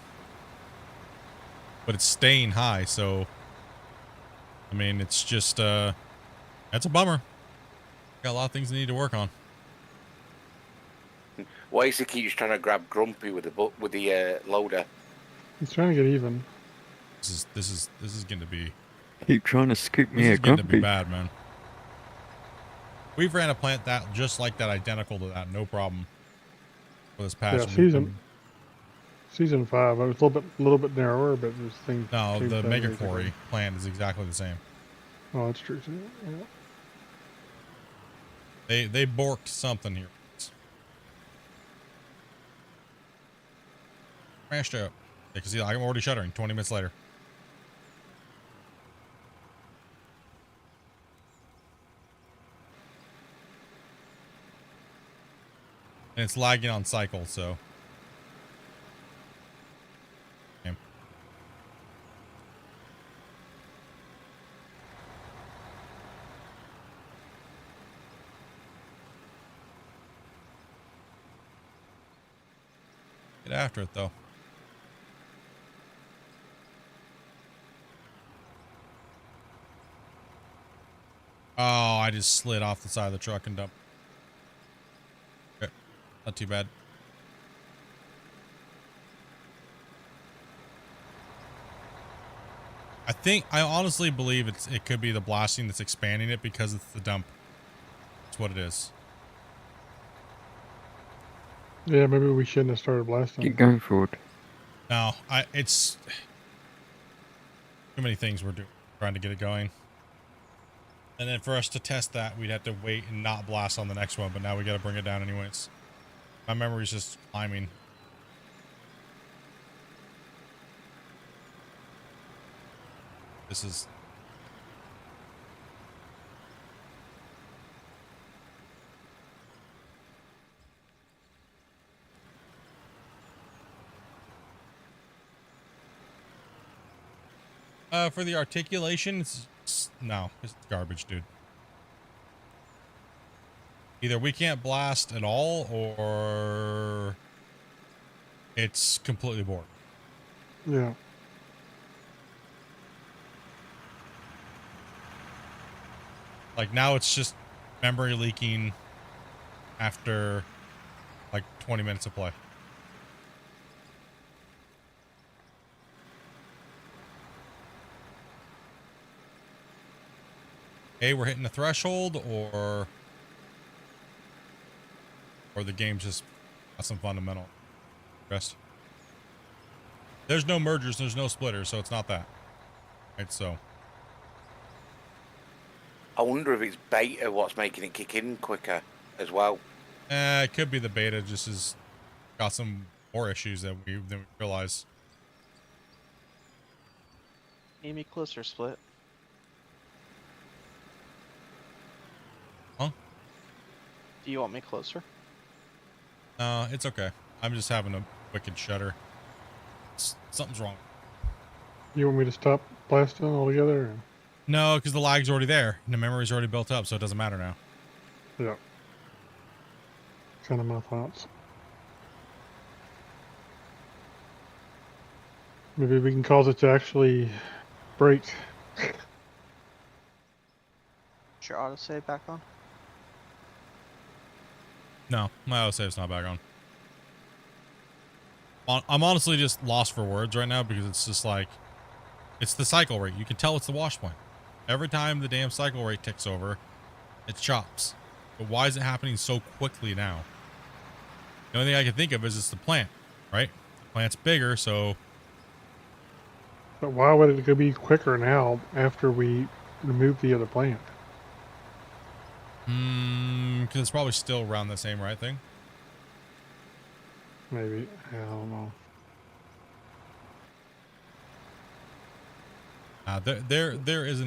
[SPEAKER 1] But it's staying high, so I mean it's just that's a bummer. Got a lot of things that need to work on.
[SPEAKER 3] Wasey keeps trying to grab Grumpy with the loader.
[SPEAKER 5] He's trying to get even.
[SPEAKER 1] This is going to be.
[SPEAKER 7] Keep trying to scoop me
[SPEAKER 1] This
[SPEAKER 7] a
[SPEAKER 1] is going to be
[SPEAKER 7] Grumpy.
[SPEAKER 1] bad, man. We've ran a plant that just like that, identical to that, no problem. For this patch.
[SPEAKER 5] Yeah, season 5. I was a little bit narrower, but this thing.
[SPEAKER 1] No, the Mega Quarry plant is exactly the same.
[SPEAKER 5] Oh, that's true too. Yeah.
[SPEAKER 1] They borked something here. Smashed up. You can see I'm already shuttering 20 minutes later. And it's lagging on cycle, so. Okay. Get after it, though. Oh, I just slid off the side of the truck and dumped. Okay. Not too bad. I honestly believe it could be the blasting that's expanding it because it's the dump. That's what it is.
[SPEAKER 5] Yeah, maybe we shouldn't have started blasting.
[SPEAKER 7] Keep going forward.
[SPEAKER 1] No, it's too many things we're doing, trying to get it going. And then for us to test that, we'd have to wait and not blast on the next one, but now we got to bring it down anyways. My memory's just climbing. This is... for the articulation, no, it's garbage, dude. Either we can't blast at all, or it's completely bored.
[SPEAKER 5] Yeah.
[SPEAKER 1] Like now it's just memory leaking after like 20 minutes of play. Hey, we're hitting the threshold, or the game's just got some fundamental rest. There's no mergers, there's no splitters, so it's not that. Right, so.
[SPEAKER 3] I wonder if it's beta what's making it kick in quicker as well.
[SPEAKER 1] It could be the beta just has got some more issues than we realize.
[SPEAKER 6] Need me closer, Split.
[SPEAKER 1] Huh?
[SPEAKER 6] Do you want me closer?
[SPEAKER 1] No, it's okay. I'm just having a wicked shudder. Something's wrong.
[SPEAKER 5] You want me to stop blasting altogether? Or?
[SPEAKER 1] No, because the lag's already there. And the memory's already built up, so it doesn't matter now.
[SPEAKER 5] Yeah. Kind of my thoughts. Maybe we can cause it to actually break.
[SPEAKER 6] Is your autosave back on?
[SPEAKER 1] No, my autosave's not back on. I'm honestly just lost for words right now because it's just like, it's the cycle rate. You can tell it's the wash point. Every time the damn cycle rate ticks over, it chops. But why is it happening so quickly now? The only thing I can think of is it's the plant, right? The plant's bigger, so...
[SPEAKER 5] But why would it be quicker now after we remove the other plant?
[SPEAKER 1] Because it's probably still around the same right thing.
[SPEAKER 5] Maybe. I don't know.
[SPEAKER 1] There's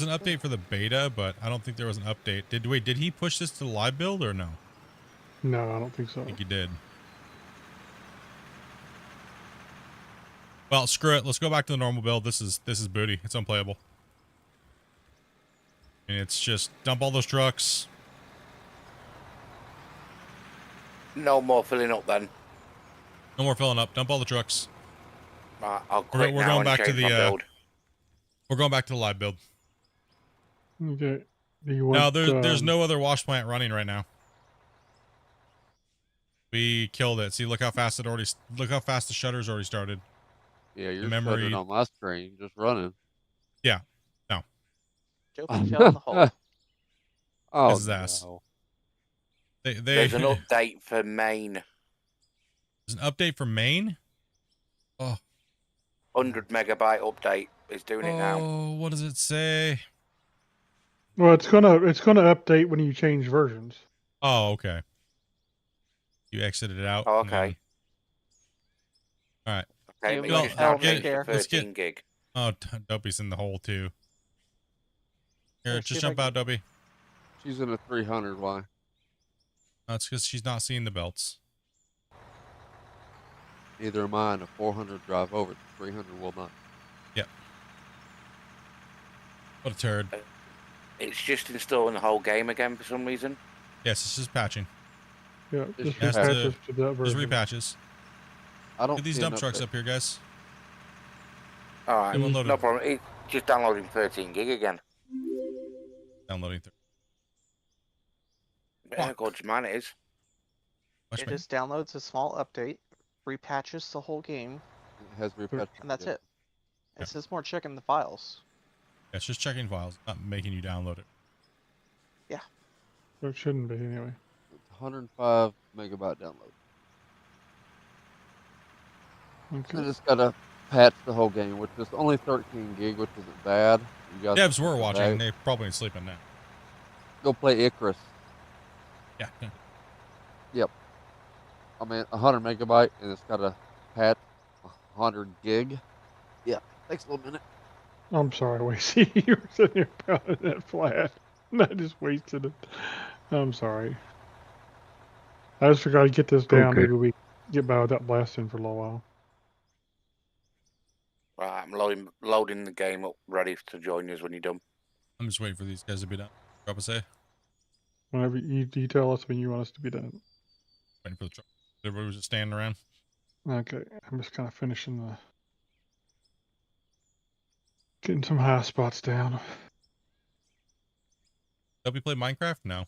[SPEAKER 1] an update for the beta, but I don't think there was an update. Did he push this to the live build or no?
[SPEAKER 5] No, I don't think so.
[SPEAKER 1] I think he did. Well, screw it. Let's go back to the normal build. This is booty. It's unplayable. And it's just dump all those trucks.
[SPEAKER 3] No more filling up then.
[SPEAKER 1] No more filling up. Dump all the trucks.
[SPEAKER 3] I'll quit
[SPEAKER 1] We're
[SPEAKER 3] now
[SPEAKER 1] going
[SPEAKER 3] and
[SPEAKER 1] back to
[SPEAKER 3] change my
[SPEAKER 1] the
[SPEAKER 3] build.
[SPEAKER 1] we're going back to the live build.
[SPEAKER 5] Okay. Do you want,
[SPEAKER 1] No, there's no other wash plant running right now. We killed it. See, look how fast the shutter's already started.
[SPEAKER 11] Yeah, you're
[SPEAKER 1] memory
[SPEAKER 11] shutting on my screen, just running.
[SPEAKER 1] Yeah. No.
[SPEAKER 6] Joe fell in the hole.
[SPEAKER 11] Oh,
[SPEAKER 1] That's his ass.
[SPEAKER 11] no.
[SPEAKER 3] There's an update for Maine.
[SPEAKER 1] There's an update for Maine? Oh.
[SPEAKER 3] 100 megabyte update is doing it now.
[SPEAKER 1] Oh, what does it say?
[SPEAKER 5] Well, it's gonna update when you change versions.
[SPEAKER 1] Oh, okay. You exited it out.
[SPEAKER 3] Oh, okay.
[SPEAKER 1] All right.
[SPEAKER 3] Okay,
[SPEAKER 6] You
[SPEAKER 3] but
[SPEAKER 6] will
[SPEAKER 3] you just now
[SPEAKER 6] tell me
[SPEAKER 3] changed
[SPEAKER 6] there.
[SPEAKER 3] to 13 gig.
[SPEAKER 1] Oh, Dopey's in the hole too. Here,
[SPEAKER 6] Let's see
[SPEAKER 1] just
[SPEAKER 6] if I
[SPEAKER 1] jump out, Dopey.
[SPEAKER 11] She's in a 300. Why?
[SPEAKER 1] That's because she's not seeing the belts.
[SPEAKER 11] Neither am I. And a 400 drive over. 300 will not.
[SPEAKER 1] Yep. What a turd.
[SPEAKER 3] It's just installing the whole game again for some reason.
[SPEAKER 1] Yes, it's just patching.
[SPEAKER 5] Yeah,
[SPEAKER 11] Just
[SPEAKER 5] just repatches to that
[SPEAKER 1] Just
[SPEAKER 5] version.
[SPEAKER 1] repatches.
[SPEAKER 11] I don't
[SPEAKER 1] Get these
[SPEAKER 11] see an
[SPEAKER 1] dump trucks
[SPEAKER 11] update.
[SPEAKER 1] up here, guys.
[SPEAKER 3] Alright,
[SPEAKER 1] Them unloaded.
[SPEAKER 3] no problem. It's just downloading 13 gig again.
[SPEAKER 1] Downloading.
[SPEAKER 3] Yeah, gorgeous man it is.
[SPEAKER 1] Watch
[SPEAKER 6] It
[SPEAKER 1] me.
[SPEAKER 6] just downloads a small update, repatches the whole game,
[SPEAKER 11] It has repatched.
[SPEAKER 6] and that's
[SPEAKER 11] yeah.
[SPEAKER 6] it. It's just more checking the files.
[SPEAKER 1] Yeah, it's just checking files, not making you download it.
[SPEAKER 5] It shouldn't be anyway.
[SPEAKER 11] 105 megabyte download. I just gotta patch the whole game, which is only 13 gig, which isn't bad. You guys
[SPEAKER 1] Devs were watching. They probably sleeping now.
[SPEAKER 11] go play Icarus.
[SPEAKER 1] Yeah.
[SPEAKER 11] Yep. I mean, 100 megabyte, and it's got a patch 100 gig. Yeah, takes a little minute.
[SPEAKER 5] I'm sorry, Wasey. You were sitting there pounding that flat. And I just wasted it. I'm sorry. I just forgot to get this down.
[SPEAKER 7] Okay.
[SPEAKER 5] Maybe we get by without blasting for a little while.
[SPEAKER 3] Right, I'm loading the game up, ready to join us when you're done.
[SPEAKER 1] I'm just waiting for these guys to be done. Drop a say.
[SPEAKER 5] Whenever you tell us when you want us to be done.
[SPEAKER 1] Waiting for the truck. Everybody was just standing around.
[SPEAKER 5] Okay, I'm just kind of finishing the... Getting some high spots down.
[SPEAKER 1] Did we play Minecraft? No.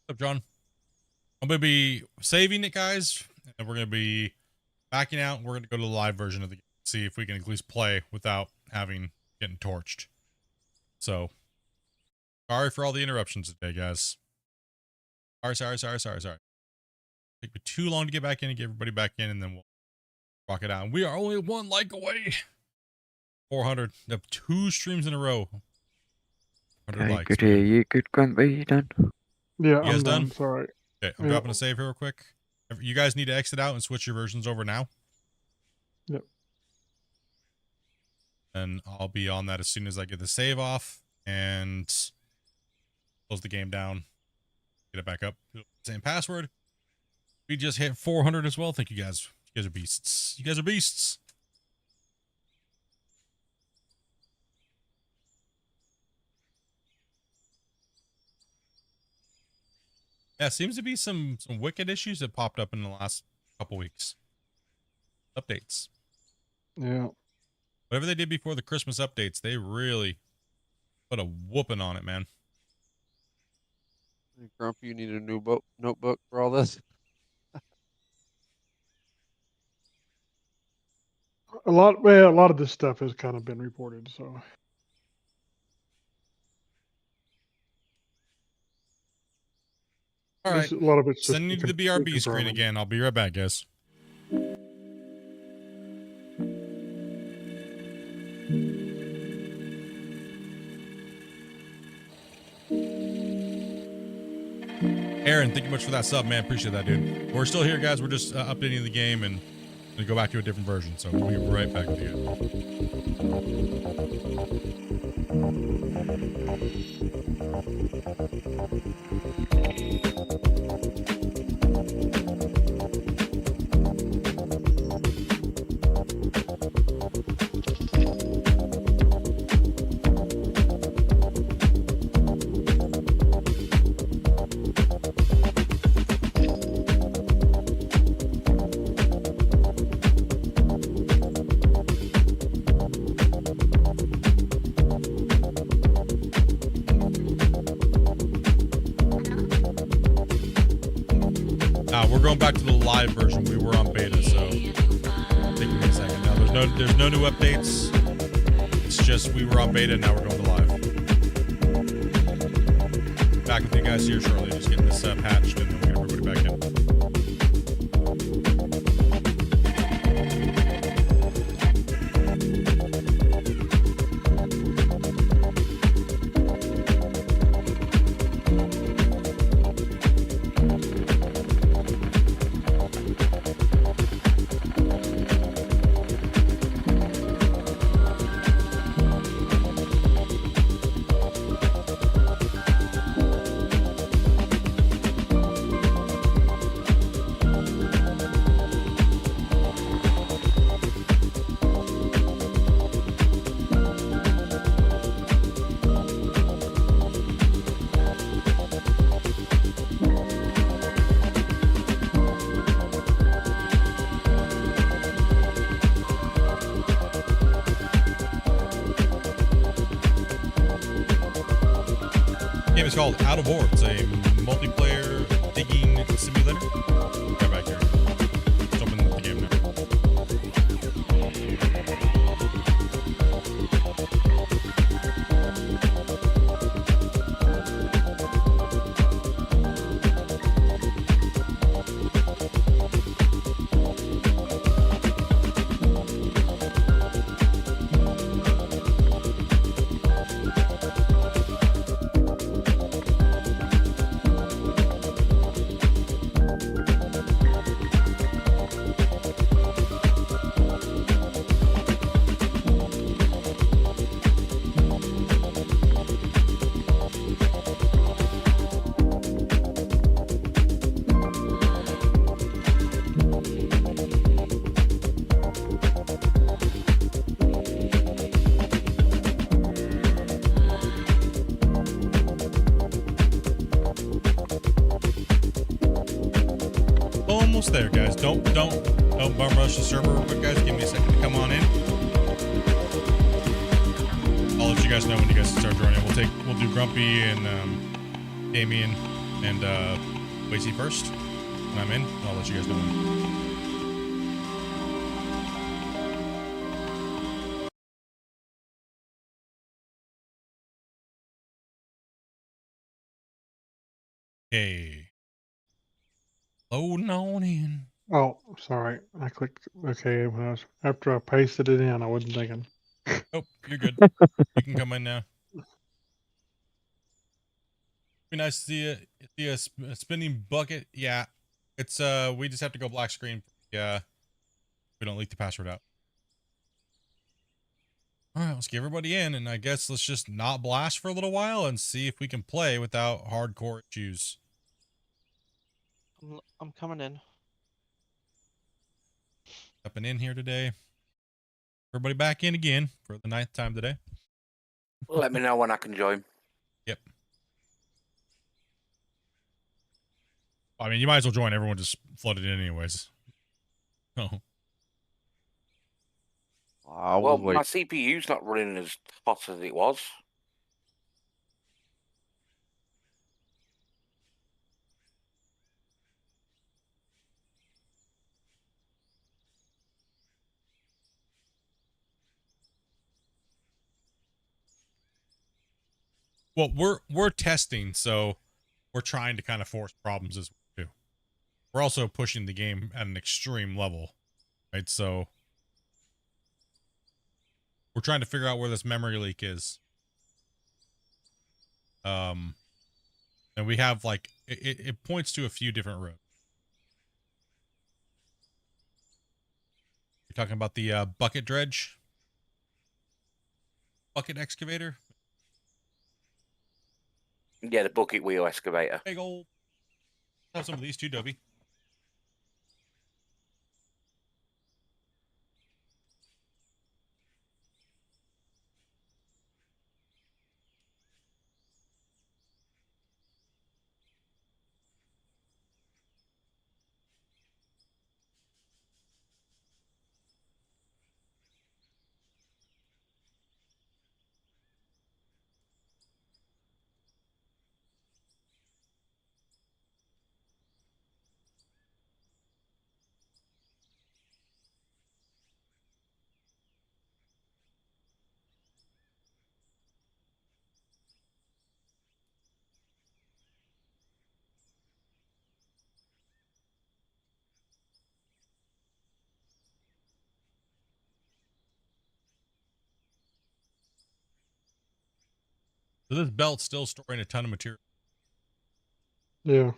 [SPEAKER 1] What's up, John? I'm going to be saving it, guys. And we're going to be backing out. We're going to go to the live version of the game. See if we can at least play without getting torched. So, sorry for all the interruptions today, guys. Sorry. Take me too long to get back in and get everybody back in, and then we'll rock it out. And we are only 1 like away. 400. Of 2 streams in a row. 100
[SPEAKER 7] Okay,
[SPEAKER 1] likes.
[SPEAKER 7] good to hear you. Good, Grumpy. You done?
[SPEAKER 5] Yeah,
[SPEAKER 1] You guys
[SPEAKER 5] I'm
[SPEAKER 1] done?
[SPEAKER 5] Sorry.
[SPEAKER 1] Okay, I'm dropping a save here real quick. You guys need to exit out and switch your versions over now.
[SPEAKER 5] Yep.
[SPEAKER 1] And I'll be on that as soon as I get the save off and close the game down. Get it back up. Same password. We just hit 400 as well. Thank you guys. You guys are beasts. You guys are beasts. Yeah, seems to be some wicked issues that popped up in the last couple weeks. Updates.
[SPEAKER 5] Yeah.
[SPEAKER 1] Whatever they did before the Christmas updates, they really put a whooping on it, man.
[SPEAKER 11] Hey, Grumpy, you need a new notebook for all this?
[SPEAKER 5] A lot of this stuff has kind of been reported, so.
[SPEAKER 1] All right.
[SPEAKER 5] A lot of it's just
[SPEAKER 1] Sending you to the BRB screen again. I'll be right back, guys. Aaron, thank you much for that sub, man. Appreciate that, dude. We're still here, guys. We're just updating the game and gonna go back to a different version. So we'll be right back with we're going back to the live version. We were on beta, so take me a second. Now there's no new updates. It's just we were on beta, now we're going to live. Back with you guys here shortly, just getting this patched and then we'll get everybody back in. Game is called Out of War. It's a multiplayer digging simulator. Get back here. Let's open the game now. there, guys. Don't bum rush the server real quick, guys. Give me a second to come on in. I'll let you guys know when you guys start joining. We'll do Grumpy and Damien and Wacy first. When I'm in, I'll let you guys know when. Okay. Loading on in.
[SPEAKER 5] Oh, sorry. I clicked okay when I was after I pasted it in. I wasn't thinking.
[SPEAKER 1] Oh, you're good. You can come in now. Be nice to see a spinning bucket. Yeah, it's we just have to go black screen. Yeah, we don't leak the password out. All right, let's get everybody in, and I guess let's just not blast for a little while and see if we can play without hardcore issues.
[SPEAKER 6] I'm coming in.
[SPEAKER 1] Up and in here today. Everybody back in again for the 9th time today.
[SPEAKER 3] Let me know when I can join.
[SPEAKER 1] Yep. I mean, you might as well join. Everyone just flooded in anyways. Oh.
[SPEAKER 3] Well, my CPU's not running as hot as it was.
[SPEAKER 1] Well, we're testing, so we're trying to kind of force problems as well too. We're also pushing the game at an extreme level, right? So we're trying to figure out where this memory leak is. And we have like it points to a few different roads. You're talking about the bucket dredge, bucket excavator.
[SPEAKER 3] Yeah, the bucket wheel excavator.
[SPEAKER 1] Big old. Have some of these too, Dobby. So this belt's still storing a ton of material.
[SPEAKER 5] Yeah.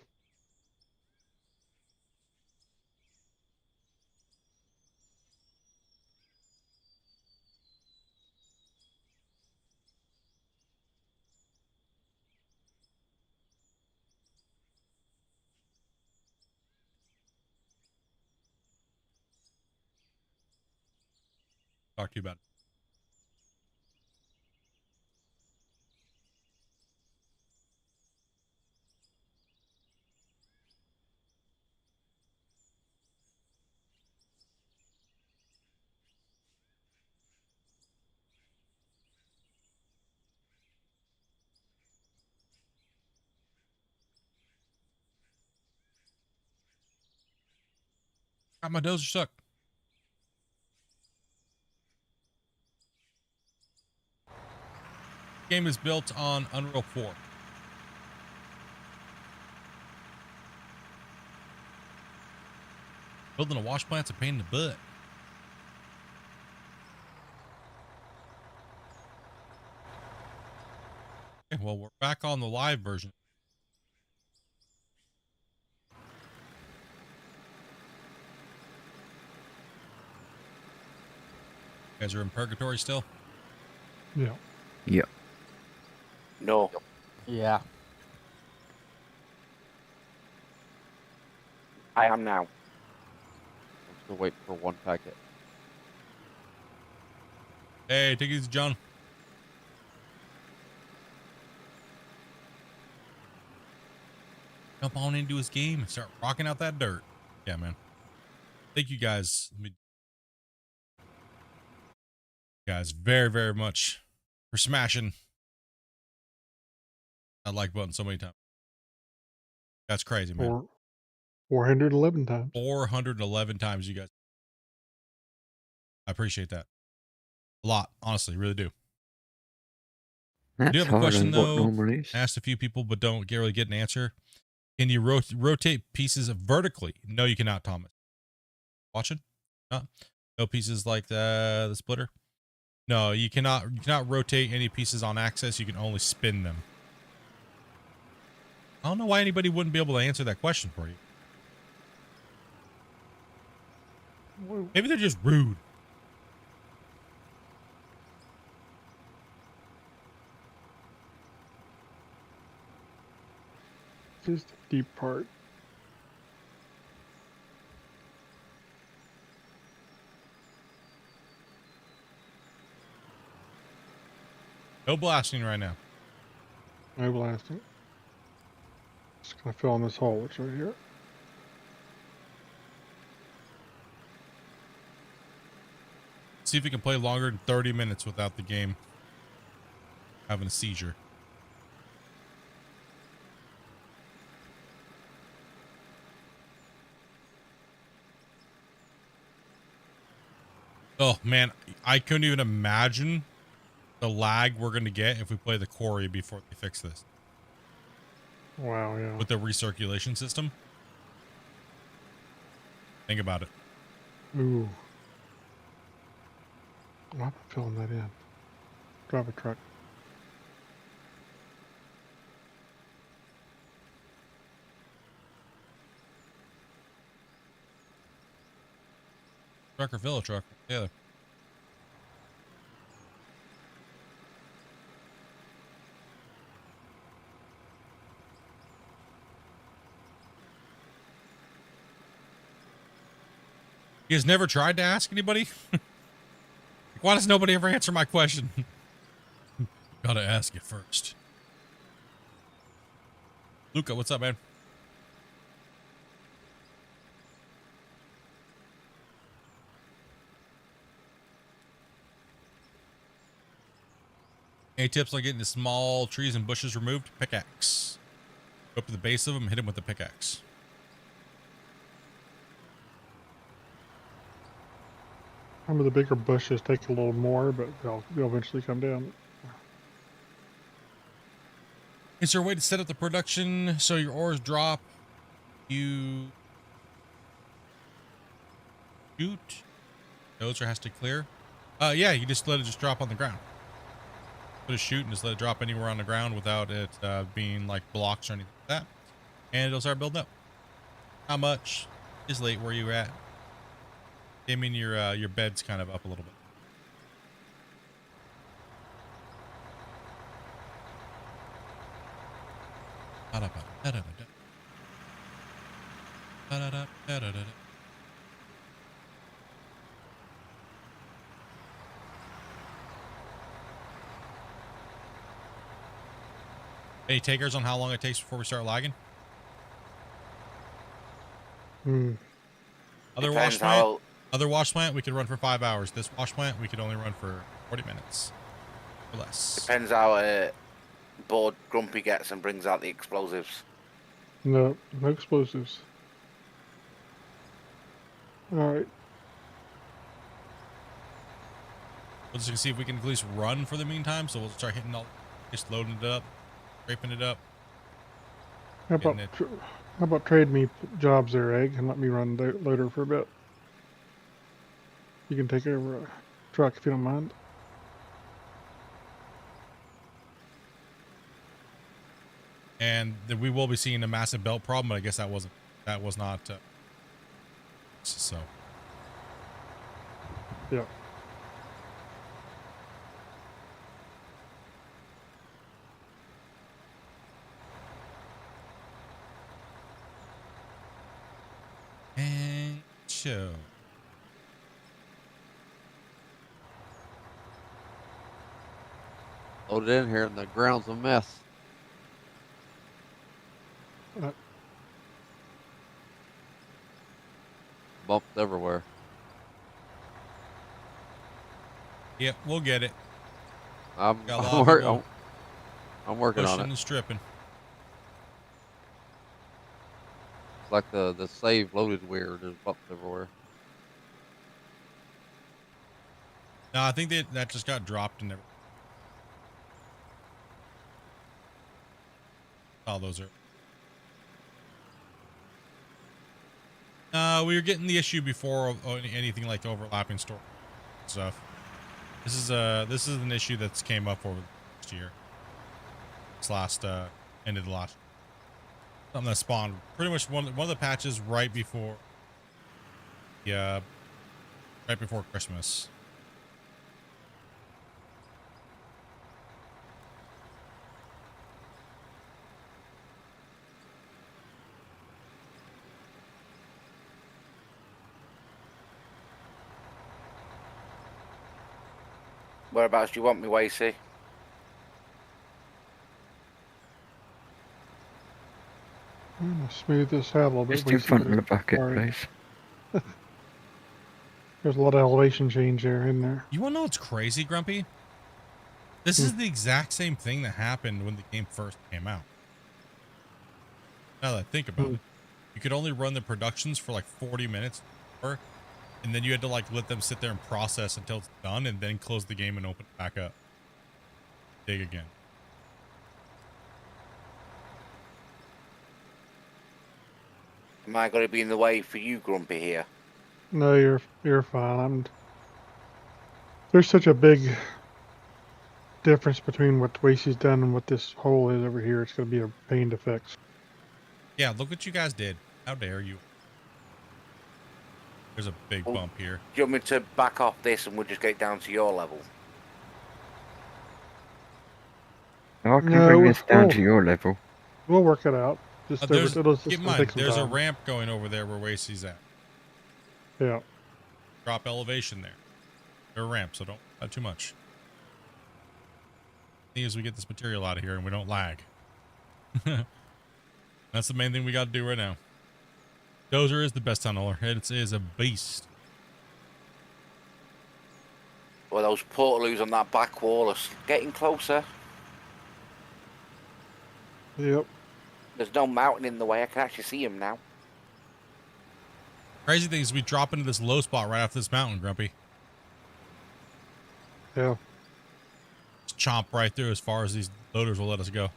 [SPEAKER 1] Talk to you about it. God, my dozer suck. Game is built on Unreal 4. Building a wash plant's a pain in the butt. Okay, well, we're back on the live version. You guys are in purgatory still?
[SPEAKER 5] Yeah.
[SPEAKER 7] Yeah.
[SPEAKER 3] No.
[SPEAKER 6] Yeah.
[SPEAKER 3] I am now.
[SPEAKER 11] I'm still waiting for one packet.
[SPEAKER 1] Hey, take it easy, John. Jump on into his game and start rocking out that dirt. Yeah, man. Thank you guys. Guys, very, very much for smashing that like button so many times. That's crazy, man.
[SPEAKER 5] 411 times.
[SPEAKER 1] 411 times, you guys. I appreciate that a lot, honestly, really do. I do
[SPEAKER 7] That's
[SPEAKER 1] have a
[SPEAKER 7] higher
[SPEAKER 1] question
[SPEAKER 7] than what
[SPEAKER 1] though.
[SPEAKER 7] normal is.
[SPEAKER 1] Asked a few people, but don't really get an answer. Can you rotate pieces vertically? No, you cannot, Thomas. Watching? No pieces like the splitter. No, you cannot. You cannot rotate any pieces on axis. You can only spin them. I don't know why anybody wouldn't be able to answer that question for you. Maybe they're just rude.
[SPEAKER 5] This is the deep part.
[SPEAKER 1] No blasting right now.
[SPEAKER 5] No blasting. Just gonna fill in this hole, which right here.
[SPEAKER 1] See if we can play longer than 30 minutes without the game having a seizure. Oh man, I couldn't even imagine the lag we're gonna get if we play the quarry before they fix this.
[SPEAKER 5] Wow, yeah.
[SPEAKER 1] With the recirculation system. Think about it.
[SPEAKER 5] Ooh. I'm not filling that in. Drive a truck.
[SPEAKER 1] Truck or fill a truck together. You guys never tried to ask anybody? Why does nobody ever answer my question? Gotta ask it first. Luca, what's up, man? Any tips on getting the small trees and bushes removed? Pickaxe. Go up to the base of them, hit them with the pickaxe.
[SPEAKER 5] Some of the bigger bushes take a little more, but they'll eventually come down.
[SPEAKER 1] Is there a way to set up the production so your ores drop? You shoot. Those has to clear. Yeah, you just let it just drop on the ground. Put a shoot and just let it drop anywhere on the ground without it being like blocks or anything like that. And it'll start building up. How much is late where you at? I mean your bed's kind of up a little bit. Any takers on how long it takes before we start lagging? Other wash plant, we could run for 5 hours. This wash plant, we could only run for 40 minutes or less.
[SPEAKER 3] Depends how bored Grumpy gets and brings out the explosives.
[SPEAKER 5] No explosives. Alright.
[SPEAKER 1] We'll just see if we can at least run for the meantime. So we'll start hitting just loading it up, scraping it up.
[SPEAKER 5] How about trade me jobs there, Egg, and let me run the loader for a bit. You can take over a truck if you don't mind.
[SPEAKER 1] And we will be seeing a massive belt problem, but I guess that was not so.
[SPEAKER 5] Yeah.
[SPEAKER 1] And show.
[SPEAKER 11] Loaded in here and the ground's a mess. bumps everywhere.
[SPEAKER 1] Yep, we'll get it.
[SPEAKER 11] I'm
[SPEAKER 1] Got a lot of people
[SPEAKER 11] I'm working on
[SPEAKER 1] pushing
[SPEAKER 11] it.
[SPEAKER 1] and stripping.
[SPEAKER 11] It's like the save loaded weird. There's bumps everywhere.
[SPEAKER 1] No, I think that just got dropped and everything. Oh, those are. We were getting the issue before anything like overlapping store stuff. This is an issue that's came up over the last year. This last end of the last. Something that spawned pretty much one of the patches right before. Yeah, right before Christmas.
[SPEAKER 3] Whereabouts do you want me, Wasey?
[SPEAKER 5] I'm gonna smooth this out a little bit.
[SPEAKER 7] Just in front of the bucket, please.
[SPEAKER 5] There's a lot of elevation change there in there.
[SPEAKER 1] You want to know what's crazy, Grumpy? This is the exact same thing that happened when the game first came out. Now that I think about it, you could only run the productions for like 40 minutes, and then you had to like let them sit there and process until it's done, and then close the game and open it back up. Dig again.
[SPEAKER 3] Am I going to be in the way for you, Grumpy, here?
[SPEAKER 5] No, you're fine. There's such a big difference between what Wasey's done and what this hole is over here. It's going to be a pain to fix.
[SPEAKER 1] Yeah, look what you guys did. How dare you? There's a big bump here.
[SPEAKER 3] Do you want me to back off this and we'll just get down to your level?
[SPEAKER 7] I can bring this down to your level.
[SPEAKER 5] We'll work it out. Just
[SPEAKER 1] keep in mind, there's a ramp going over there where Wasey's at.
[SPEAKER 5] Yeah.
[SPEAKER 1] Drop elevation there. There's a ramp, so don't add too much. The thing is, we get this material out of here and we don't lag. That's the main thing we got to do right now. Dozer is the best tunneler. It is a beast.
[SPEAKER 3] Well, those portaloos on that back wall are getting closer.
[SPEAKER 5] Yep.
[SPEAKER 3] There's no mountain in the way. I can actually see him now.
[SPEAKER 1] Crazy thing is we drop into this low spot right after this mountain, Grumpy.
[SPEAKER 5] Yeah.
[SPEAKER 1] Just chomp right through as far as these loaders will let us go.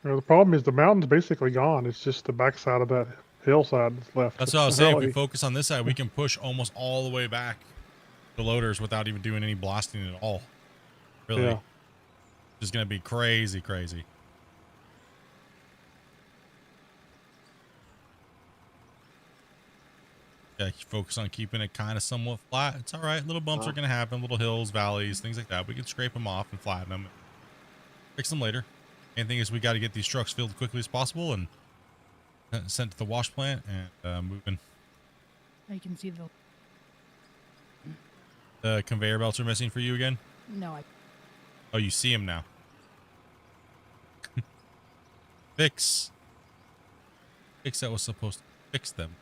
[SPEAKER 5] You know, the problem is the mountain's basically gone. It's just the backside of that hillside that's left.
[SPEAKER 1] That's what I was saying. If we focus on this side, we can push almost all the way back the loaders without even doing any blasting at all. Really.
[SPEAKER 5] Yeah.
[SPEAKER 1] It's going to be crazy, crazy. Yeah, focus on keeping it kind of somewhat flat. It's all right. Little bumps are going to happen. Little hills, valleys, things like that. We can scrape them off and flatten them. Fix them later. Main thing is we got to get these trucks filled as quickly as possible and sent to the wash plant and moving.
[SPEAKER 13] I can see
[SPEAKER 1] The conveyor belts are missing for you again?
[SPEAKER 13] No,
[SPEAKER 1] Oh, you see them now. Fix that was supposed to fix them.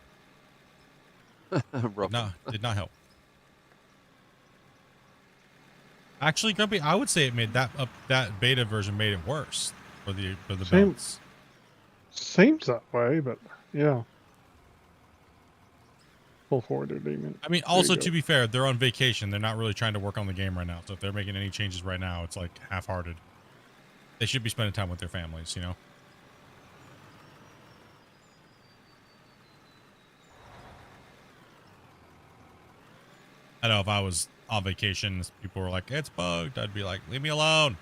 [SPEAKER 1] Did not help. Actually, Grumpy, I would say it made that beta version made it worse for the belts.
[SPEAKER 5] Seems that way, but yeah. Pull forward there, Damon.
[SPEAKER 1] I mean, also to be fair, they're on vacation. They're not really trying to work on the game right now. So if they're making any changes right now, it's like half-hearted. They should be spending time with their families, you know? I know if I was on vacation, people were like, it's bugged. I'd be like, leave me alone.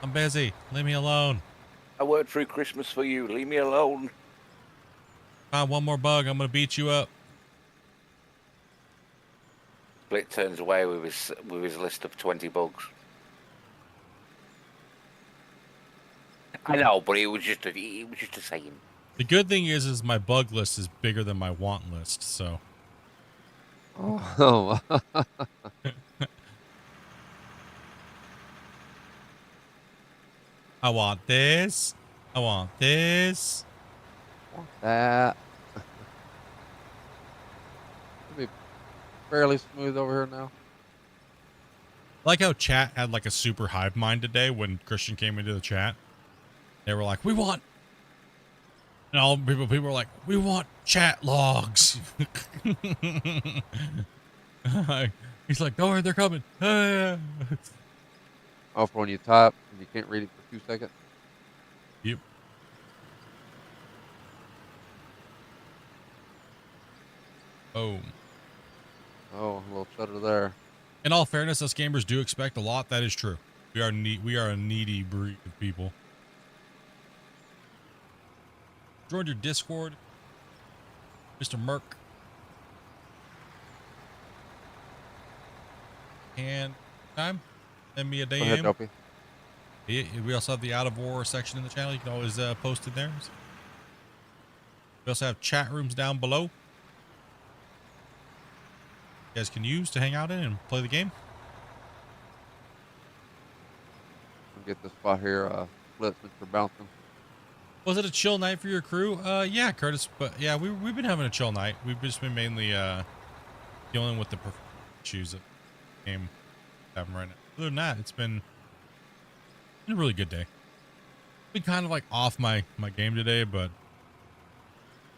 [SPEAKER 1] I'm busy. Leave me alone.
[SPEAKER 3] I worked through Christmas for you. Leave me alone.
[SPEAKER 1] Find one more bug. I'm going to beat you up.
[SPEAKER 3] Split turns away with his list of 20 bugs. I know, but it was just a saying.
[SPEAKER 1] The good thing is my bug list is bigger than my want list, so.
[SPEAKER 11] Oh.
[SPEAKER 1] I want this. I want this.
[SPEAKER 11] want that. It'll be fairly smooth over here now.
[SPEAKER 1] I like how chat had like a super hive mind today when Christian came into the chat. They were like, we want, and all people were like, we want chat logs. He's like, don't worry, they're coming.
[SPEAKER 11] Oh, for when you type and you can't read it for 2 seconds.
[SPEAKER 1] Yep. Oh.
[SPEAKER 11] Oh, a little shutter there.
[SPEAKER 1] In all fairness, us gamers do expect a lot. That is true. We are a needy breed of people. Join your Discord, Mr. Merc. And time, send me a
[SPEAKER 11] Go ahead,
[SPEAKER 1] DM.
[SPEAKER 11] Dopey.
[SPEAKER 1] We also have the Out of War section in the channel. You can always post it there. We also have chat rooms down below. You guys can use to hang out in and play the game.
[SPEAKER 11] Get this spot here, split since we're bouncing.
[SPEAKER 1] Was it a chill night for your crew? Yeah, Curtis. But yeah, we've been having a chill night. We've just been mainly dealing with the issues that the game having right now. Other than that, it's been a really good day. Been kind of like off my game today, but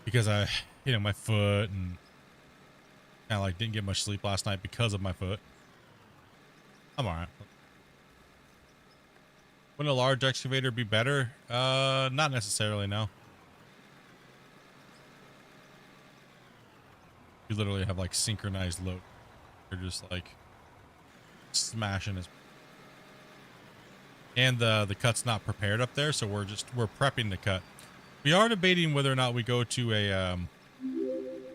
[SPEAKER 1] because I, my foot and kind of like didn't get much sleep last night because of my foot. I'm all right. Wouldn't a large excavator be better? Not necessarily, no. You literally have like synchronized load. You're just like smashing his. And the cut's not prepared up there, so we're prepping the cut. We are debating whether or not we go to an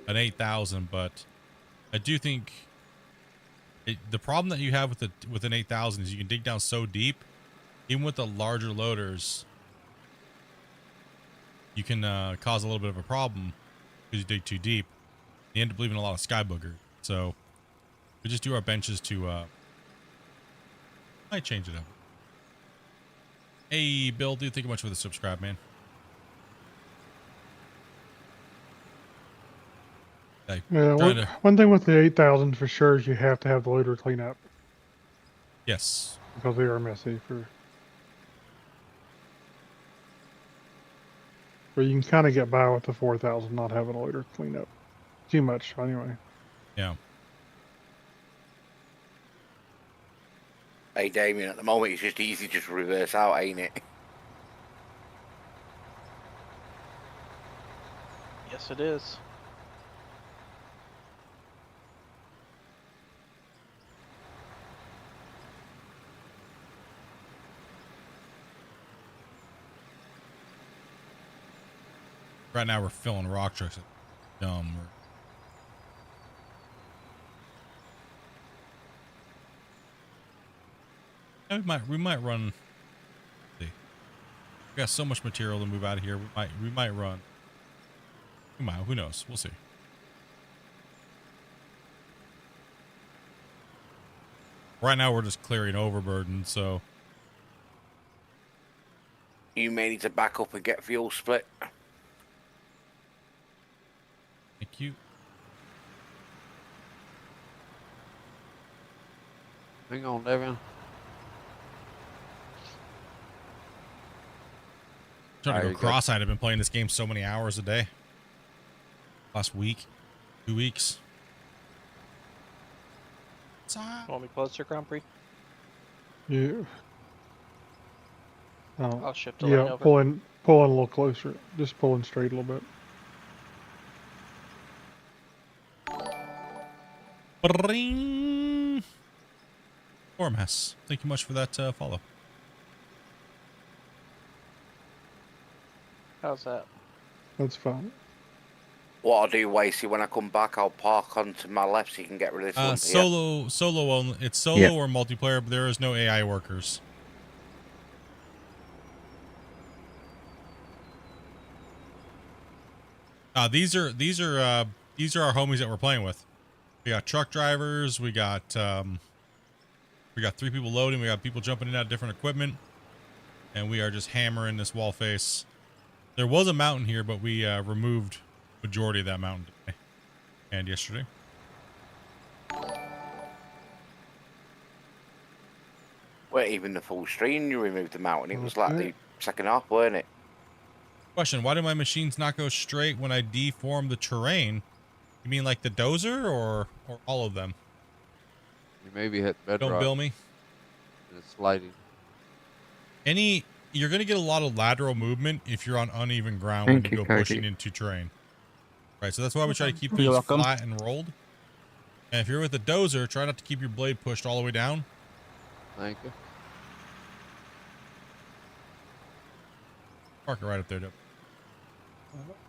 [SPEAKER 1] 8,000, but I do think the problem that you have with an 8,000 is you can dig down so deep. Even with the larger loaders, you can cause a little bit of a problem because you dig too deep. You end up leaving a lot of sky booger. So we just do our benches to might change it up. Hey, Bill, dude, thank you much for the subscribe, man.
[SPEAKER 5] Yeah, one thing with the 8,000 for sure is you have to have the loader clean up.
[SPEAKER 1] Yes.
[SPEAKER 5] Because they are messy But you can kind of get by with the 4,000 not having a loader clean up. Too much, anyway.
[SPEAKER 1] Yeah.
[SPEAKER 3] Hey, Damien, at the moment it's just easy just to reverse out, ain't it?
[SPEAKER 6] Yes, it is.
[SPEAKER 1] Right now we're filling rock trucks. Dumb. Yeah, we might run. See. We got so much material to move out of here. We might run. We might. Who knows? We'll see. Right now we're just clearing overburden, so
[SPEAKER 3] You may need to back up and get fuel split.
[SPEAKER 1] thank you.
[SPEAKER 11] Hang on, Devian.
[SPEAKER 1] Trying to go cross-eyed. I've been playing this game so many hours a day. Last week, 2 weeks.
[SPEAKER 6] Want me closer, Grand Prix?
[SPEAKER 5] Yeah.
[SPEAKER 6] I'll shift a
[SPEAKER 5] yeah,
[SPEAKER 6] line over.
[SPEAKER 5] pull in a little closer. Just pulling straight a little bit.
[SPEAKER 1] Bring. Ormas, thank you much for that follow.
[SPEAKER 6] How's that?
[SPEAKER 5] That's fine.
[SPEAKER 3] What I'll do, Wasey, when I come back, I'll park onto my left so you can get rid of this one.
[SPEAKER 1] Solo only. It's solo or multiplayer, but there is no AI workers. These are our homies that we're playing with. We got truck drivers. We got 3 people loading. We got people jumping in and out of different equipment, and we are just hammering this wall face There was a mountain here, but we removed majority of that mountain today and yesterday.
[SPEAKER 3] Weren't even the full stream you removed the mountain. It was like the second half, weren't it?
[SPEAKER 1] Question, why do my machines not go straight when I deform the terrain? You mean like the dozer or all of them?
[SPEAKER 11] You maybe hit bedrock.
[SPEAKER 1] Don't bill me.
[SPEAKER 11] And it's sliding.
[SPEAKER 1] You're going to get a lot of lateral movement if you're on uneven ground
[SPEAKER 7] Thank
[SPEAKER 1] when you
[SPEAKER 7] you,
[SPEAKER 1] go pushing
[SPEAKER 7] Cody.
[SPEAKER 1] into terrain. Right, so that's why we try to keep
[SPEAKER 10] You're
[SPEAKER 1] things
[SPEAKER 10] welcome.
[SPEAKER 1] flat and rolled. And if you're with a dozer, try not to keep your blade pushed all the way down.
[SPEAKER 11] Thank you.
[SPEAKER 1] Park it right up there, Deb.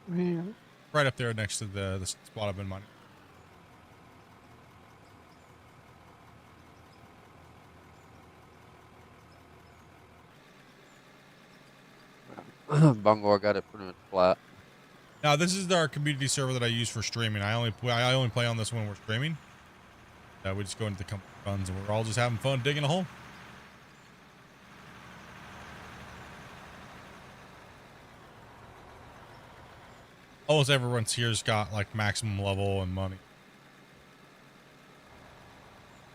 [SPEAKER 5] Man.
[SPEAKER 1] Right up there next to the spot I've been mining.
[SPEAKER 11] Bungo, I got it pretty much flat.
[SPEAKER 1] Now this is our community server that I use for streaming. I only play on this when we're streaming. We just go into the company funds and we're all just having fun digging a hole. Almost everyone's here's got like maximum level and money.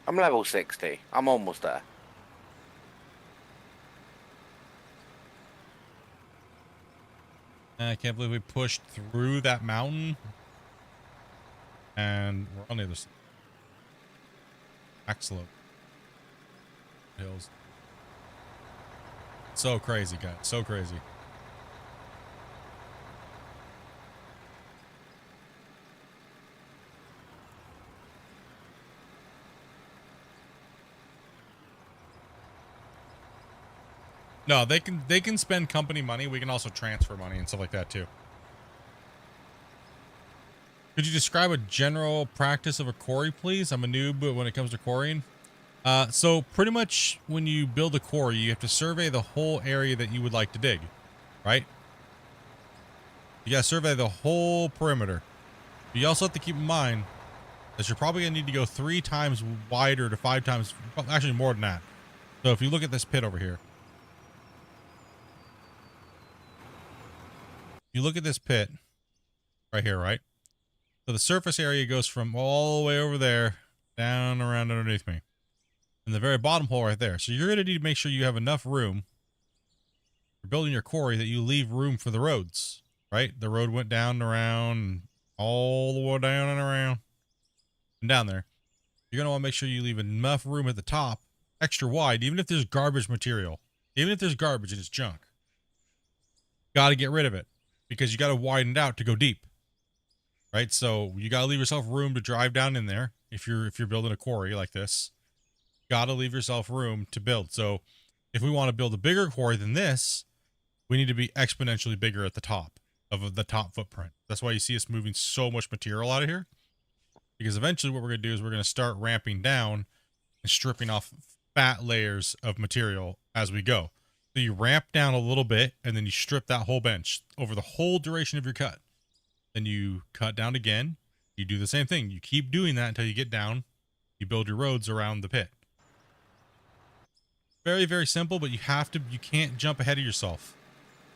[SPEAKER 3] I'm level 60. I'm almost there.
[SPEAKER 1] I can't believe we pushed through that mountain. And we're on the other side. Excellent. Hills. So crazy, guys. So crazy. No, they can spend company money. We can also transfer money and stuff like that too. Could you describe a general practice of a quarry, please? I'm a noob when it comes to quarrying. So pretty much when you build a quarry, you have to survey the whole area that you would like to dig, right? You gotta survey the whole perimeter. You also have to keep in mind that you're probably gonna need to go 3 times wider to 5 times, actually more than that. So if you look at this pit over here, you look at this pit right here, right? So the surface area goes from all the way over there down around underneath me. And the very bottom hole right there. So you're going to need to make sure you have enough room for building your quarry that you leave room for the roads, right? The road went down around, all the way down and around and down there. You're going to want to make sure you leave enough room at the top, extra wide, even if there's garbage material, even if there's garbage and it's junk. Got to get rid of it because you got to widen it out to go deep. Right, so you gotta leave yourself room to drive down in there. If you're building a quarry like this, gotta leave yourself room to build. So if we want to build a bigger quarry than this, we need to be exponentially bigger at the top of the top footprint. That's why you see us moving so much material out of here, because eventually what we're gonna do is we're gonna start ramping down and stripping off fat layers of material as we go. So you ramp down a little bit and then you strip that whole bench over the whole duration of your cut. Then you cut down again. You do the same thing. You keep doing that until you get down. You build your roads around the pit. Very, very simple, but you can't jump ahead of yourself.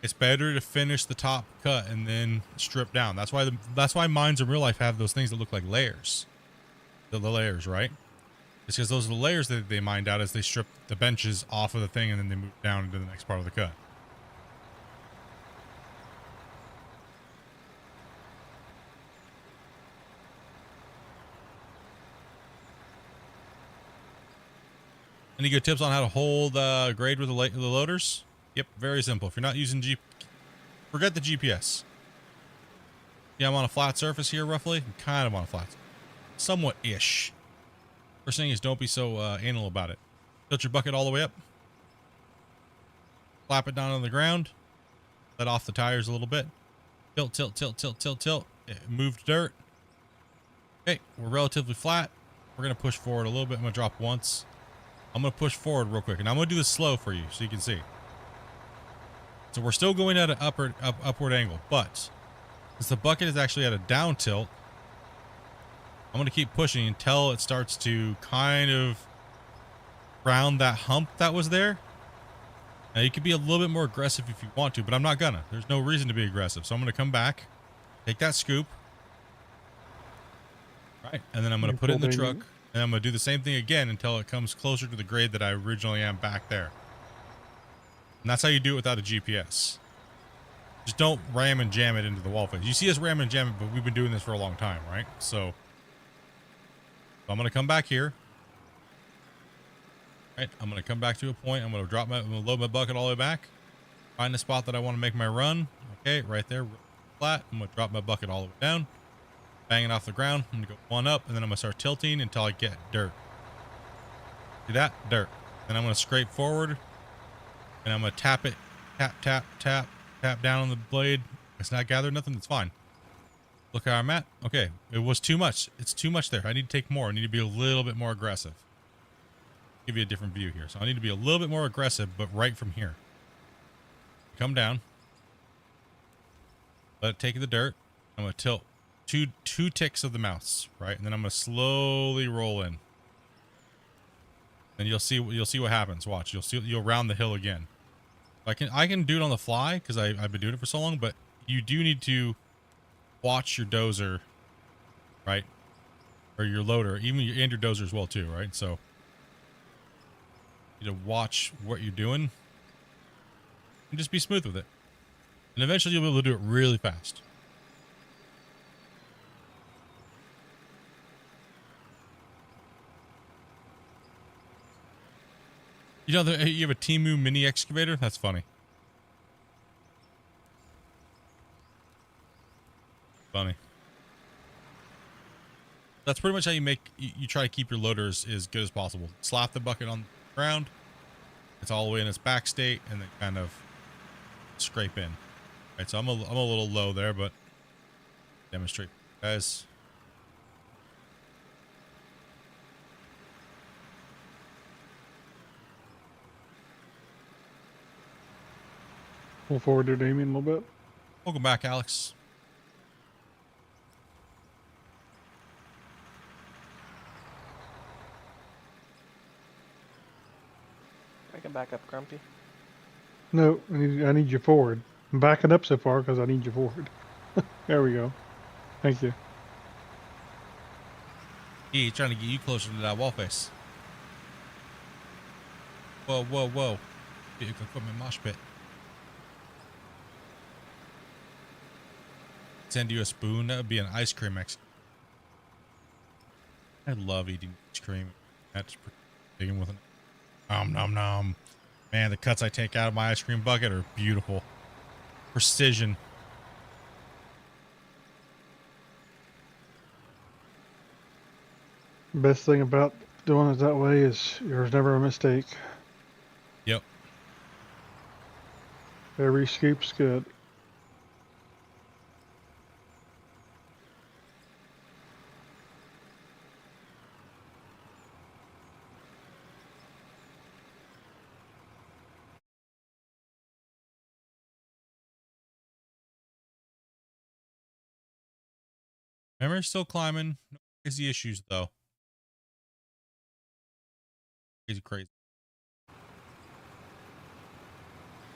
[SPEAKER 1] It's better to finish the top cut and then strip down. That's why mines in real life have those things that look like layers. The layers, right? It's because those are the layers that they mined out as they strip the benches off of the thing and then they move down into the next part of the cut. Any good tips on how to hold grade with the loaders? Yep, very simple. If you're not using forget the GPS. Yeah, I'm on a flat surface here, roughly. I'm kind of on a flat, somewhat-ish. First thing is don't be so anal about it. Tilt your bucket all the way up. Flap it down on the ground. Let off the tires a little bit. Tilt, tilt, tilt, tilt, tilt, tilt. Moved dirt. Okay, we're relatively flat. We're going to push forward a little bit. I'm going to drop once. I'm going to push forward real quick, and I'm going to do this slow for you so you can see. So we're still going at an upward angle, but since the bucket is actually at a down tilt, I'm going to keep pushing until it starts to kind of round that hump that was there. Now you can be a little bit more aggressive if you want to, but I'm not gonna. There's no reason to be aggressive. So I'm gonna come back, take that scoop, right, and then I'm gonna put it in the truck, and I'm gonna do the same thing again until it comes closer to the grade that I originally am back there. And that's how you do it without a GPS. Just don't ram and jam it into the wall face. You see us ram and jam it, but we've been doing this for a long time, right? So I'm gonna come back here. Right, I'm gonna come back to a point. I'm gonna load my bucket all the way back. Find the spot that I want to make my run. Okay, right there, flat. I'm gonna drop my bucket all the way down, bang it off the ground. I'm gonna go one up, and then I'm gonna start tilting until I get dirt. See that? Dirt. Then I'm gonna scrape forward, and I'm gonna tap it, tap, tap, tap, tap down on the blade. It's not gathered nothing. That's fine. Look how I'm at. Okay, it was too much. It's too much there. I need to take more. I need to be a little bit more aggressive. Give you a different view here. So I need to be a little bit more aggressive, but right from here. Come down. Let it take the dirt. I'm going to tilt two ticks of the mouse, right? And then I'm going to slowly roll in. And you'll see what happens. Watch. You'll round the hill again. I can do it on the fly because I've been doing it for so long, but you do need to watch your dozer, right? Or your loader, and your dozer as well too, right? So you need to watch what you're doing and just be smooth with it. And eventually you'll be able to do it really fast. You know, you have a Temu mini excavator? That's funny. Funny. That's pretty much how you try to keep your loaders as good as possible. Slap the bucket on the ground. It's all the way in its back state, and then kind of scrape in. Right, so I'm a little low there, but demonstrate, guys.
[SPEAKER 5] Pull forward there, Damien, a little bit.
[SPEAKER 1] Welcome back, Alex.
[SPEAKER 6] I can back up, Grumpy.
[SPEAKER 5] No, I need you forward. I'm backing up so far because I need you forward. There we go. Thank you.
[SPEAKER 1] He's trying to get you closer to that wall face. Whoa, whoa, whoa. Get your equipment mosh pit. Send you a spoon. That would be an ice cream I love eating ice cream. That's digging with an nom nom. Man, the cuts I take out of my ice cream bucket are beautiful. Precision.
[SPEAKER 5] Best thing about doing it that way is there's never a mistake.
[SPEAKER 1] Yep.
[SPEAKER 5] Every scoop's good.
[SPEAKER 1] Memory's still climbing. No crazy issues though. Crazy.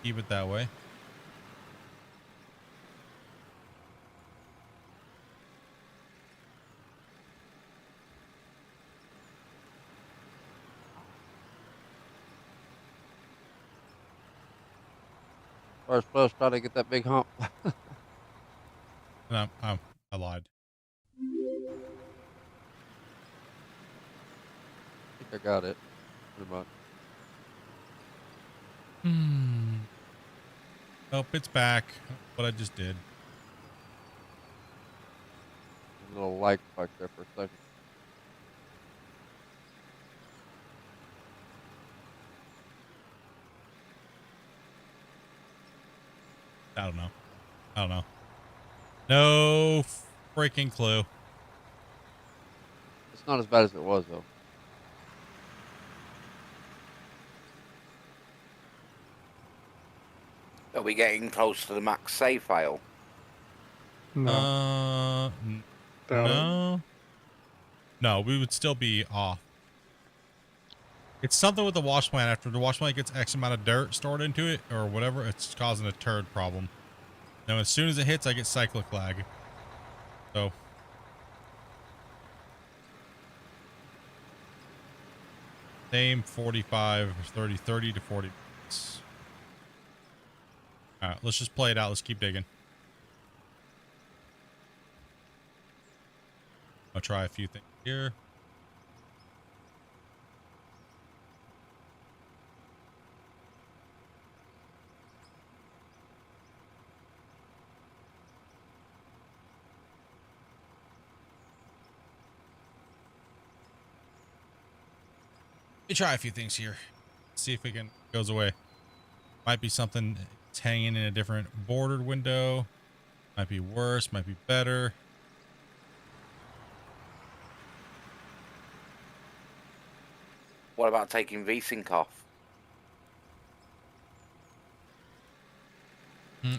[SPEAKER 1] Keep it that way.
[SPEAKER 11] First, try to get that big hump.
[SPEAKER 1] No, I lied.
[SPEAKER 11] I think I got it. Pretty much.
[SPEAKER 1] Nope, it's back. What I just did.
[SPEAKER 11] A little light back there for a second.
[SPEAKER 1] I don't know. No freaking clue.
[SPEAKER 11] It's not as bad as it was, though.
[SPEAKER 3] Are we getting close to the max save file?
[SPEAKER 5] No.
[SPEAKER 1] No. No, we would still be off. It's something with the wash plant. After the wash plant gets X amount of dirt stored into it or whatever, it's causing a turd problem. Now, as soon as it hits, I get cyclic lag. So. Same 45, 30 to 40 minutes. All right, let's just play it out. Let's keep digging. I'll try a few things here. Let me try a few things here. See if we can goes away. Might be something it's hanging in a different bordered window. Might be worse, might be better.
[SPEAKER 3] What about taking VSync off?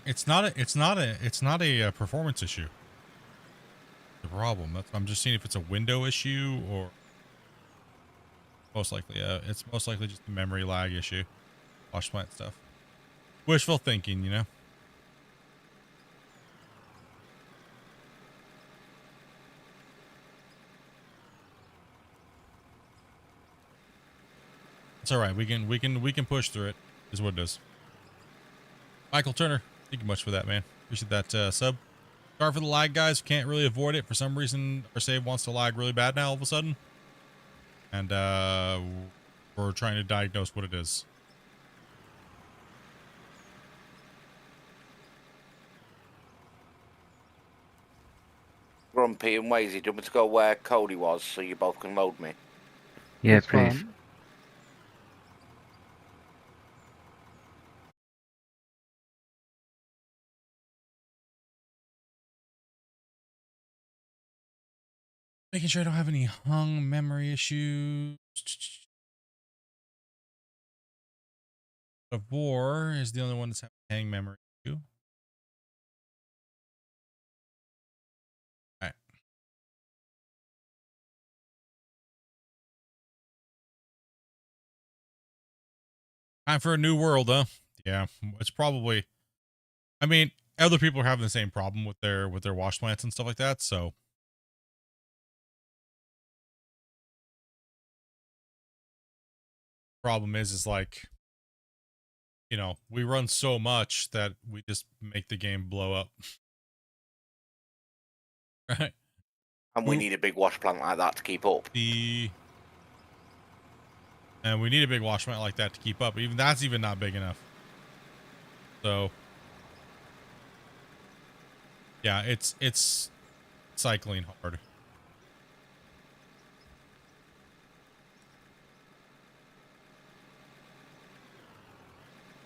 [SPEAKER 1] It's not a performance issue. The problem. I'm just seeing if it's a window issue or most likely, it's most likely just a memory lag issue. Wash plant stuff. Wishful thinking, you know. It's all right. We can push through it. Is what it is. Michael Turner, thank you much for that, man. Appreciate that sub. Sorry for the lag, guys. Can't really avoid it. For some reason, our save wants to lag really bad now all of a sudden. And we're trying to diagnose what it is.
[SPEAKER 3] Grumpy and Wazy, do you want me to go where Cody was so you both can load me?
[SPEAKER 7] Yeah,
[SPEAKER 5] That's
[SPEAKER 7] please.
[SPEAKER 5] fine.
[SPEAKER 1] Making sure I don't have any hung memory issues. Of War is the only one that's having hang memory issue. All right. Time for a new world, huh? Yeah, it's probably. I mean, other people are having the same problem with their wash plants and stuff like that. So. Problem is like, you know, we run so much that we just make the game blow up. Right.
[SPEAKER 3] And we need a big wash plant like that to keep up.
[SPEAKER 1] And we need a big wash plant like that to keep up. Even that's even not big enough. So yeah, it's cycling hard.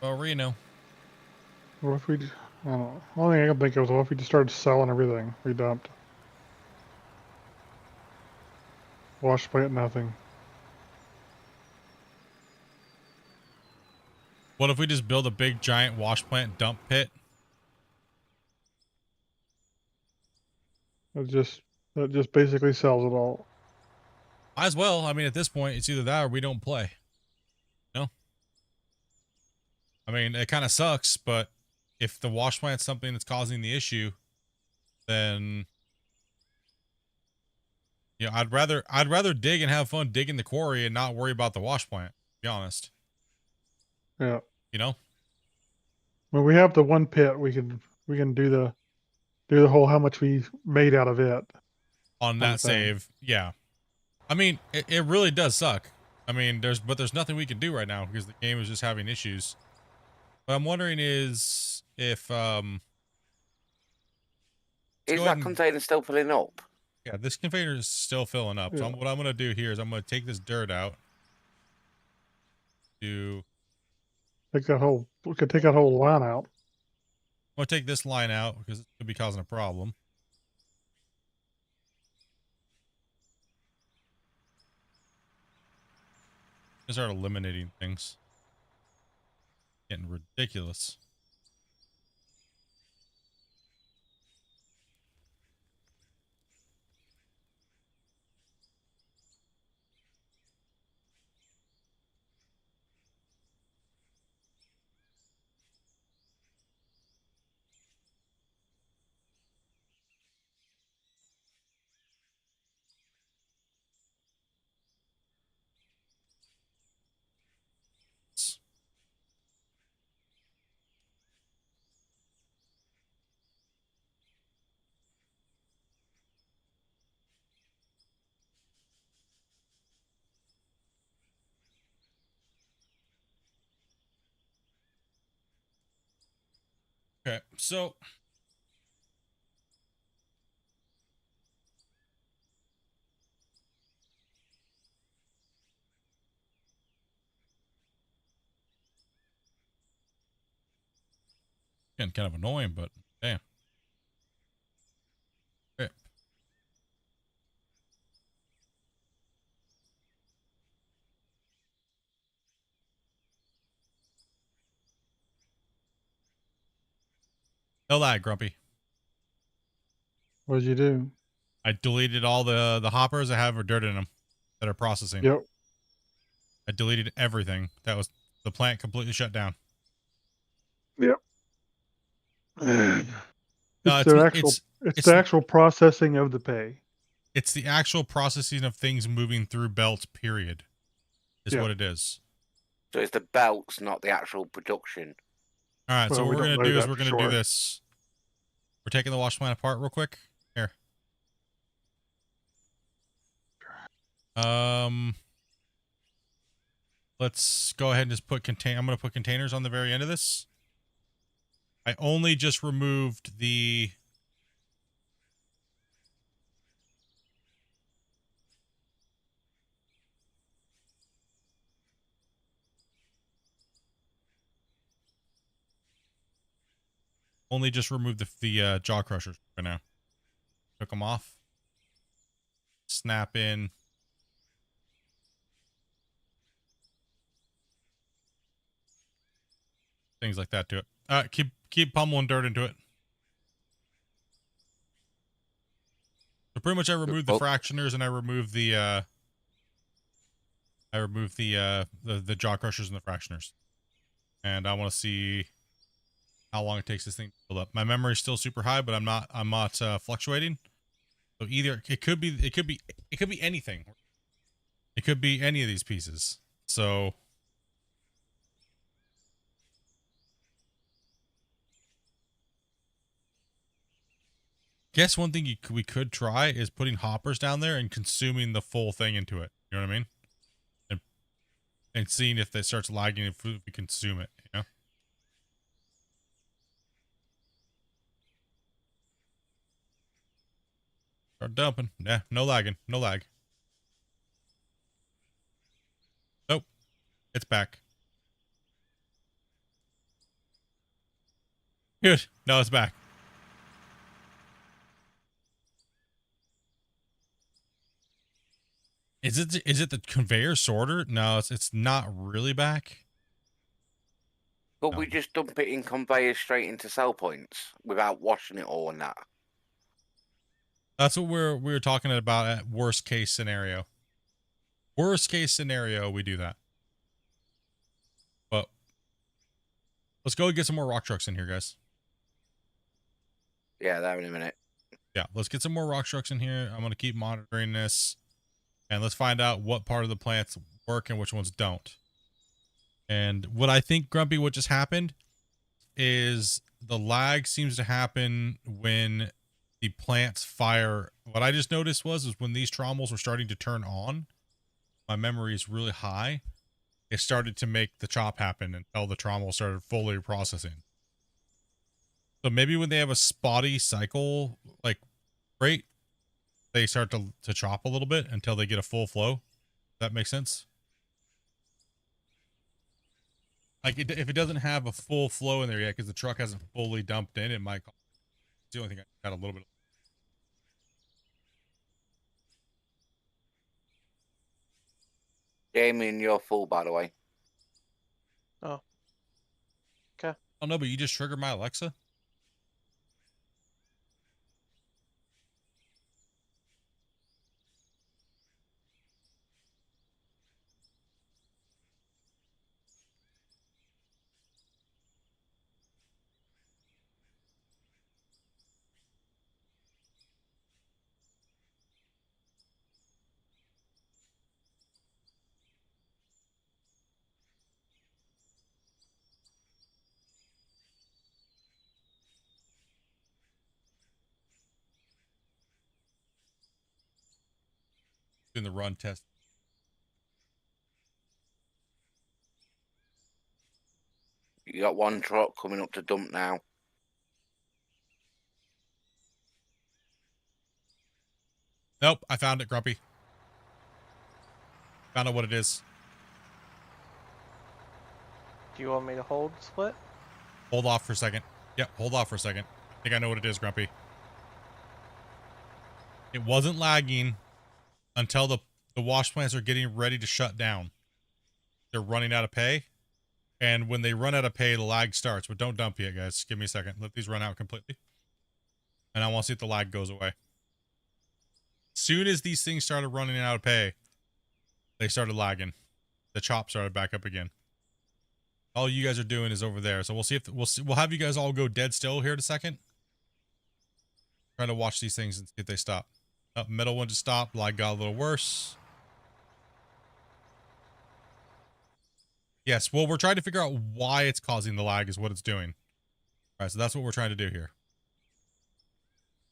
[SPEAKER 1] Well, Reno.
[SPEAKER 5] What if we? I don't know. Only thing I can think of is what if we just started selling everything we dumped. Wash plant, nothing.
[SPEAKER 1] What if we just build a big giant wash plant dump pit?
[SPEAKER 5] That just basically sells it all.
[SPEAKER 1] Might as well. I mean, at this point, it's either that or we don't play. No. I mean, it kind of sucks, but if the wash plant's something that's causing the issue, then you know, I'd rather dig and have fun digging the quarry and not worry about the wash plant, to be honest.
[SPEAKER 5] Yeah.
[SPEAKER 1] You know?
[SPEAKER 5] Well, we have the one pit. We can do the whole how much we made out of it.
[SPEAKER 1] On that save, yeah. I mean, it really does suck. I mean, there's nothing we can do right now because the game is just having issues. What I'm wondering is if
[SPEAKER 3] Is that container still filling up?
[SPEAKER 1] Yeah, this container is still filling up. So
[SPEAKER 5] Yeah.
[SPEAKER 1] what I'm gonna do here is I'm gonna take this dirt out. We
[SPEAKER 5] could take that whole line out.
[SPEAKER 1] I'm gonna take this line out because it could be causing a problem. Just start eliminating things. Getting ridiculous. Okay, so again, kind of annoying, but damn. Okay. No lag, Grumpy.
[SPEAKER 5] What did you do?
[SPEAKER 1] I deleted all the hoppers that have dirt in them that are processing.
[SPEAKER 5] Yep.
[SPEAKER 1] I deleted everything. That was the plant completely shut down.
[SPEAKER 5] Yep.
[SPEAKER 1] No,
[SPEAKER 5] It's the actual processing of the pay.
[SPEAKER 1] It's the actual processing of things moving through belts, period. Is
[SPEAKER 5] Yeah.
[SPEAKER 1] what it is.
[SPEAKER 3] So it's the belts, not the actual production.
[SPEAKER 1] All right, so
[SPEAKER 5] Well,
[SPEAKER 1] what
[SPEAKER 5] we
[SPEAKER 1] we're
[SPEAKER 5] don't
[SPEAKER 1] going to
[SPEAKER 5] know
[SPEAKER 1] do is
[SPEAKER 5] that
[SPEAKER 1] we're
[SPEAKER 5] for
[SPEAKER 1] going to do
[SPEAKER 5] sure.
[SPEAKER 1] this. We're taking the wash plant apart real quick. Here. Let's go ahead and just put I'm going to put containers on the very end of this. I only just removed the jaw crushers for now. Took them off. Snap in. Things like that to it. Keep pummeling dirt into it. So pretty much I removed the fractioners and I removed the jaw crushers and the fractioners. And I want to see how long it takes this thing to build up. My memory is still super high, but I'm not fluctuating. So either it could be anything. It could be any of these pieces. So guess one thing we could try is putting hoppers down there and consuming the full thing into it. You know what I mean? And seeing if it starts lagging if we consume it, you know? Start dumping. Yeah, no lagging. No lag. Nope. It's back. Good. No, it's back. Is it the conveyor sorter? No, it's not really back.
[SPEAKER 3] But we just dump it in conveyors straight into sell points without washing it all and that.
[SPEAKER 1] That's what we were talking about at worst case scenario. Worst case scenario, we do that. But let's go get some more rock trucks in here, guys.
[SPEAKER 3] Yeah, that in a minute.
[SPEAKER 1] Yeah, let's get some more rock trucks in here. I'm going to keep monitoring this. And let's find out what part of the plants work and which ones don't. And what I think, Grumpy, what just happened is the lag seems to happen when the plants fire. What I just noticed was when these trommels were starting to turn on, my memory is really high. It started to make the chop happen until the trommel started fully processing. So maybe when they have a spotty cycle, like rate, they start to chop a little bit until they get a full flow. Does that make sense? Like if it doesn't have a full flow in there yet because the truck hasn't fully dumped in, it might. It's the only thing I got a little bit.
[SPEAKER 3] Damien, you're full, by the way.
[SPEAKER 6] Oh. Okay.
[SPEAKER 1] Oh no, but you just triggered my Alexa. Doing the run test.
[SPEAKER 3] You got one truck coming up to dump now.
[SPEAKER 1] Nope, I found it, Grumpy. Found out what it is.
[SPEAKER 6] Do you want me to hold split?
[SPEAKER 1] Hold off for a second. Yep, hold off for a second. I think I know what it is, Grumpy. It wasn't lagging until the wash plants are getting ready to shut down. They're running out of pay. And when they run out of pay, the lag starts. But don't dump yet, guys. Give me a second. Let these run out completely. And I want to see if the lag goes away. Soon as these things started running out of pay, they started lagging. The chop started back up again. All you guys are doing is over there. So we'll see if we'll have you guys all go dead still here in a second. Try to watch these things and see if they stop. Up, middle one just stopped. Lag got a little worse. Yes, well, we're trying to figure out why it's causing the lag is what it's doing. All right, so that's what we're trying to do here.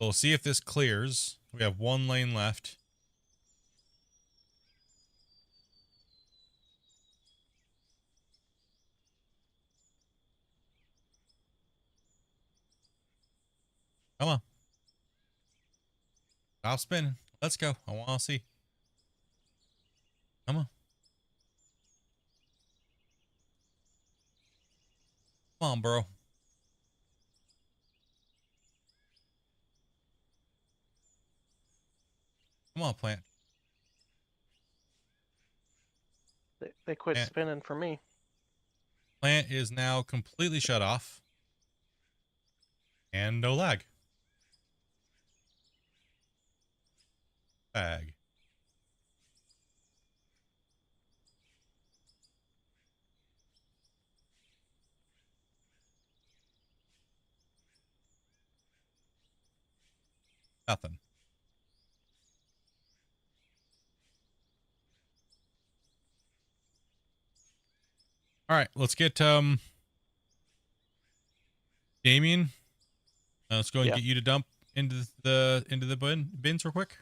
[SPEAKER 1] We'll see if this clears. We have one lane left. Come on. Stop spinning. Let's go. I want to see. Come on. Come on, bro. Come on, plant.
[SPEAKER 6] They quit spinning for me.
[SPEAKER 1] Plant is now completely shut off. And no lag. Lag. Nothing. All right, let's get Damien. Let's go and get you to dump into the bins real quick.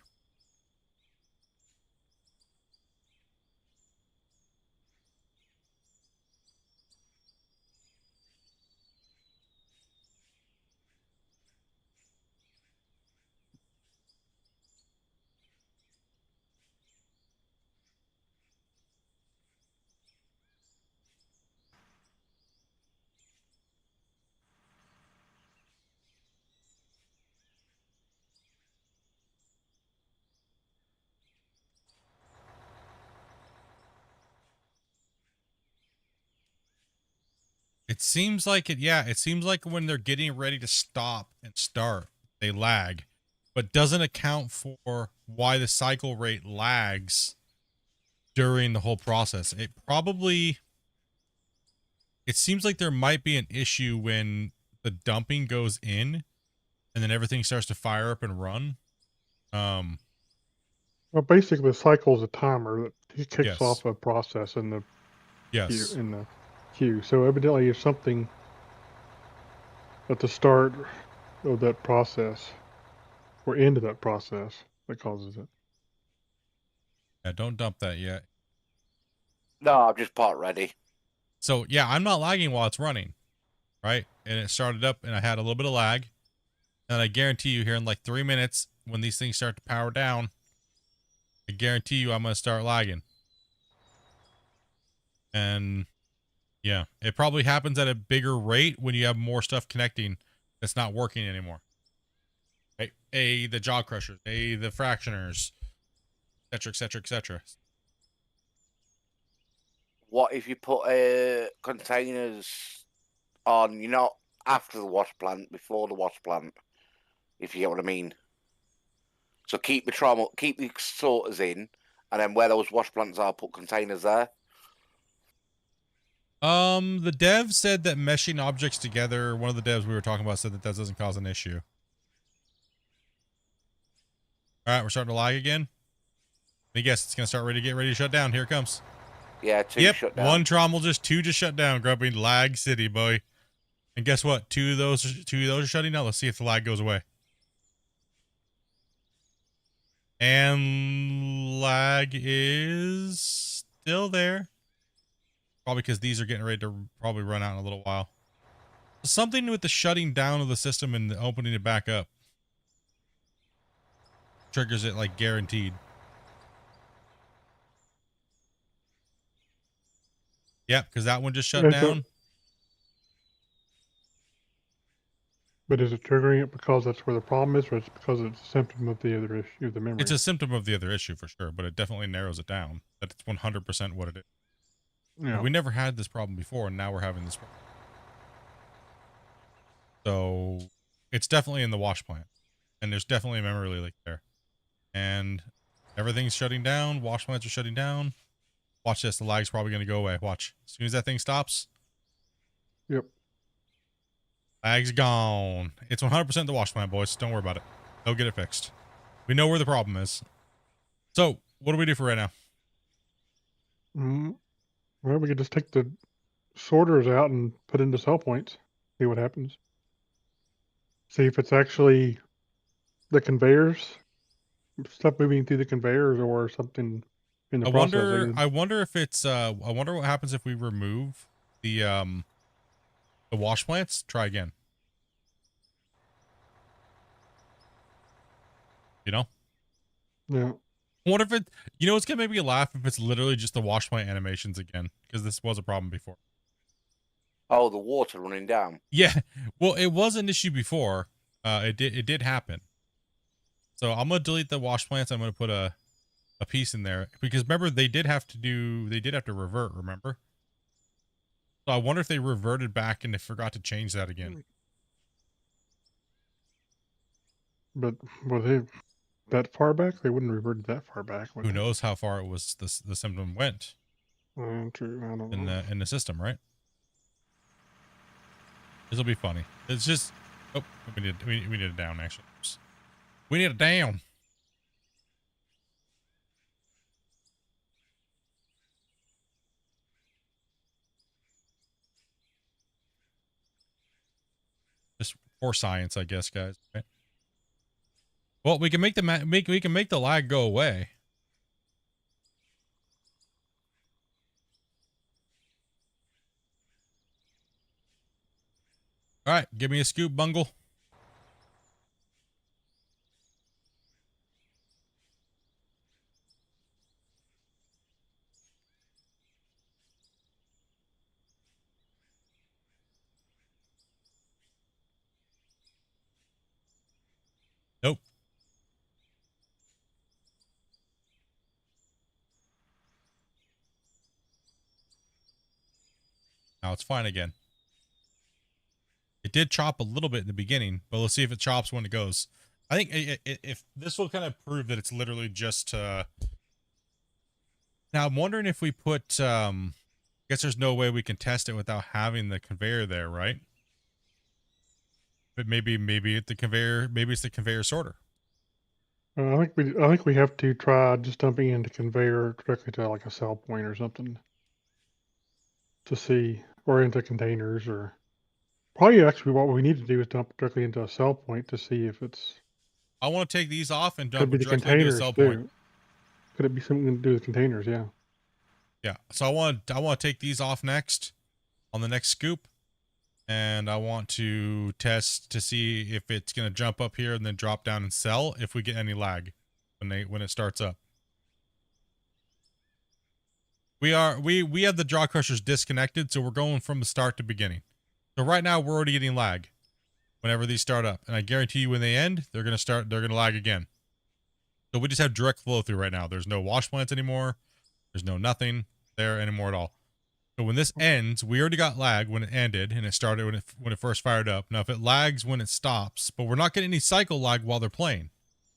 [SPEAKER 1] It seems like it seems like when they're getting ready to stop and start, they lag, but doesn't account for why the cycle rate lags during the whole process. It seems like there might be an issue when the dumping goes in and then everything starts to fire up and run.
[SPEAKER 5] Well, basically, the cycle is a timer that kicks off a process in the queue. So evidently, there's something at the start of that process or end of that process that causes it.
[SPEAKER 1] Yeah, don't dump that yet.
[SPEAKER 3] No, I'm just part ready.
[SPEAKER 1] So yeah, I'm not lagging while it's running, right? And it started up and I had a little bit of lag. And I guarantee you here in like 3 minutes, when these things start to power down, I guarantee you I'm going to start lagging. And yeah, it probably happens at a bigger rate when you have more stuff connecting that's not working anymore. Right? The jaw crushers, the fractioners, etc., etc., etc.
[SPEAKER 3] What if you put containers on, after the wash plant, before the wash plant, if you get what I mean? So keep the sorters in, and then where those wash plants are, put containers there.
[SPEAKER 1] The dev said that meshing objects together, one of the devs we were talking about said that doesn't cause an issue. All right, we're starting to lag again. I guess it's going to start get ready to shut down. Here it comes.
[SPEAKER 3] Yeah, two shut down.
[SPEAKER 1] One trommel, two just shut down. Grumpy, lag city, boy. And guess what? Two of those are shutting down. Let's see if the lag goes away. And lag is still there. Probably because these are getting ready to probably run out in a little while. Something with the shutting down of the system and opening it back up. triggers it like guaranteed. Yep, because that one just shut
[SPEAKER 5] That's
[SPEAKER 1] down.
[SPEAKER 5] But is it triggering it because that's where the problem is, or it's because it's a symptom of the other issue, the memory?
[SPEAKER 1] It's a symptom of the other issue for sure, but it definitely narrows it down. That it's 100% what it is.
[SPEAKER 5] Yeah.
[SPEAKER 1] But we never had this problem before, and now we're having this problem. So it's definitely in the wash plant, and there's definitely a memory leak there, and everything's shutting down. Wash plants are shutting down. Watch this. The lag's probably going to go away. Watch. As soon as that thing stops.
[SPEAKER 5] Yep.
[SPEAKER 1] Lag's gone. It's 100% the wash plant, boys. Don't worry about it. They'll get it fixed. We know where the problem is. So what do we do for right now?
[SPEAKER 5] Well, we could just take the sorters out and put into cell points. See what happens. See if it's actually the conveyors, stuff moving through the conveyors, or something in the processing.
[SPEAKER 1] I wonder if it's I wonder what happens if we remove the wash plants. Try again. You know?
[SPEAKER 5] Yeah.
[SPEAKER 1] What if it, you know, it's gonna make me laugh if it's literally just the wash plant animations again, because this was a problem before.
[SPEAKER 3] Oh, the water running down.
[SPEAKER 1] Yeah, well, it was an issue before. It did happen. So I'm gonna delete the wash plants. I'm gonna put a piece in there, because remember they did have to revert. Remember? So I wonder if they reverted back and they forgot to change that again.
[SPEAKER 5] But were they that far back? They wouldn't revert that far back.
[SPEAKER 1] Who knows how far it was the symptom went?
[SPEAKER 5] True. I don't know.
[SPEAKER 1] In the system, right? This will be funny. It's just, oh, we need it down actually. Oops. We need it down. Just for science, I guess, guys. Right? Well, we can make the lag go away. All right, give me a scoop, Bungle. Nope. Now it's fine again. It did chop a little bit in the beginning, but let's see if it chops when it goes. I think if this will kind of prove that it's literally just, now I'm wondering if we put, I guess there's no way we can test it without having the conveyor there, right? But maybe it's the conveyor sorter.
[SPEAKER 5] I think we have to try just dumping into conveyor directly to like a cell point or something to see, or into containers, or probably actually what we need to do is dump directly into a cell point to see if it's.
[SPEAKER 1] I want to take these off and
[SPEAKER 5] Could
[SPEAKER 1] dump
[SPEAKER 5] be
[SPEAKER 1] it
[SPEAKER 5] the
[SPEAKER 1] directly into a
[SPEAKER 5] containers
[SPEAKER 1] cell
[SPEAKER 5] too.
[SPEAKER 1] point.
[SPEAKER 5] Could it be something to do with containers? Yeah.
[SPEAKER 1] Yeah. So I want to take these off next on the next scoop, and I want to test to see if it's going to jump up here and then drop down and sell if we get any lag when it starts up. We have the jaw crushers disconnected, so we're going from the start to beginning. So right now we're already getting lag whenever these start up, and I guarantee you when they end, they're going to lag again. So we just have direct flow through right now. There's no wash plants anymore. There's no nothing there anymore at all. So when this ends, we already got lag when it ended, and it started when it first fired up. Now if it lags when it stops, but we're not getting any cycle lag while they're playing,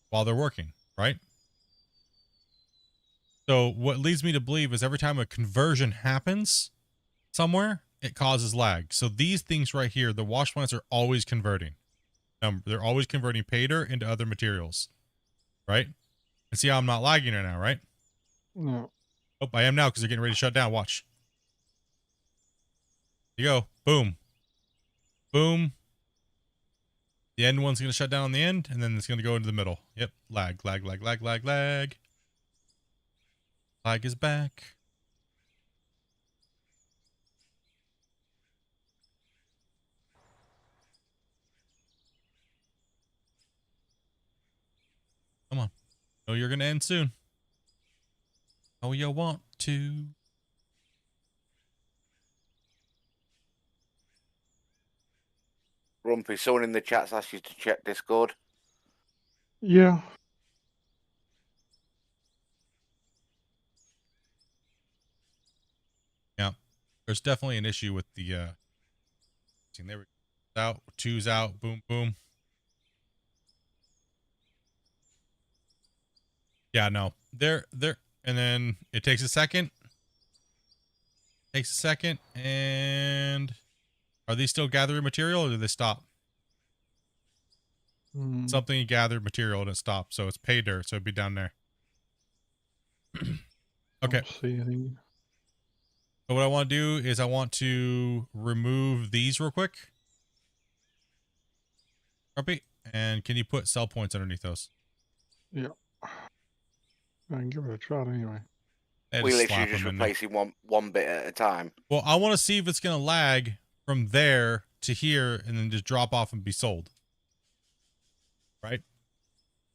[SPEAKER 1] while they're working, right? So what leads me to believe is every time a conversion happens somewhere, it causes lag. So these things right here, the wash plants are always converting. They're always converting paydirt into other materials, right? And see how I'm not lagging right now, right?
[SPEAKER 5] No.
[SPEAKER 1] Oh, I am now because they're getting ready to shut down. Watch. Here you go. Boom. Boom. The end one's going to shut down on the end, and then it's going to go into the middle. Yep. Lag, lag, lag, lag, lag, lag. Lag is back. Come on. know you're gonna end soon. Oh, you want to?
[SPEAKER 3] Rumpy, someone in the chat's asked you to check Discord.
[SPEAKER 5] Yeah.
[SPEAKER 1] Yeah, there's definitely an issue with the there we go. Out, two's out, boom, boom. Yeah, no, there, and then it takes a second. And are these still gathering material or do they stop? Something gathered material and it stopped, so it's pay dirt, so it'd be down there. Okay.
[SPEAKER 5] Don't see anything.
[SPEAKER 1] So what I want to do is I want to remove these real quick. Grumpy, and can you put sell points underneath those?
[SPEAKER 5] Yeah. I can give it a shot anyway.
[SPEAKER 3] We literally just replacing one bit at a time.
[SPEAKER 1] Well, I want to see if it's going to lag from there to here and then just drop off and be sold. Right?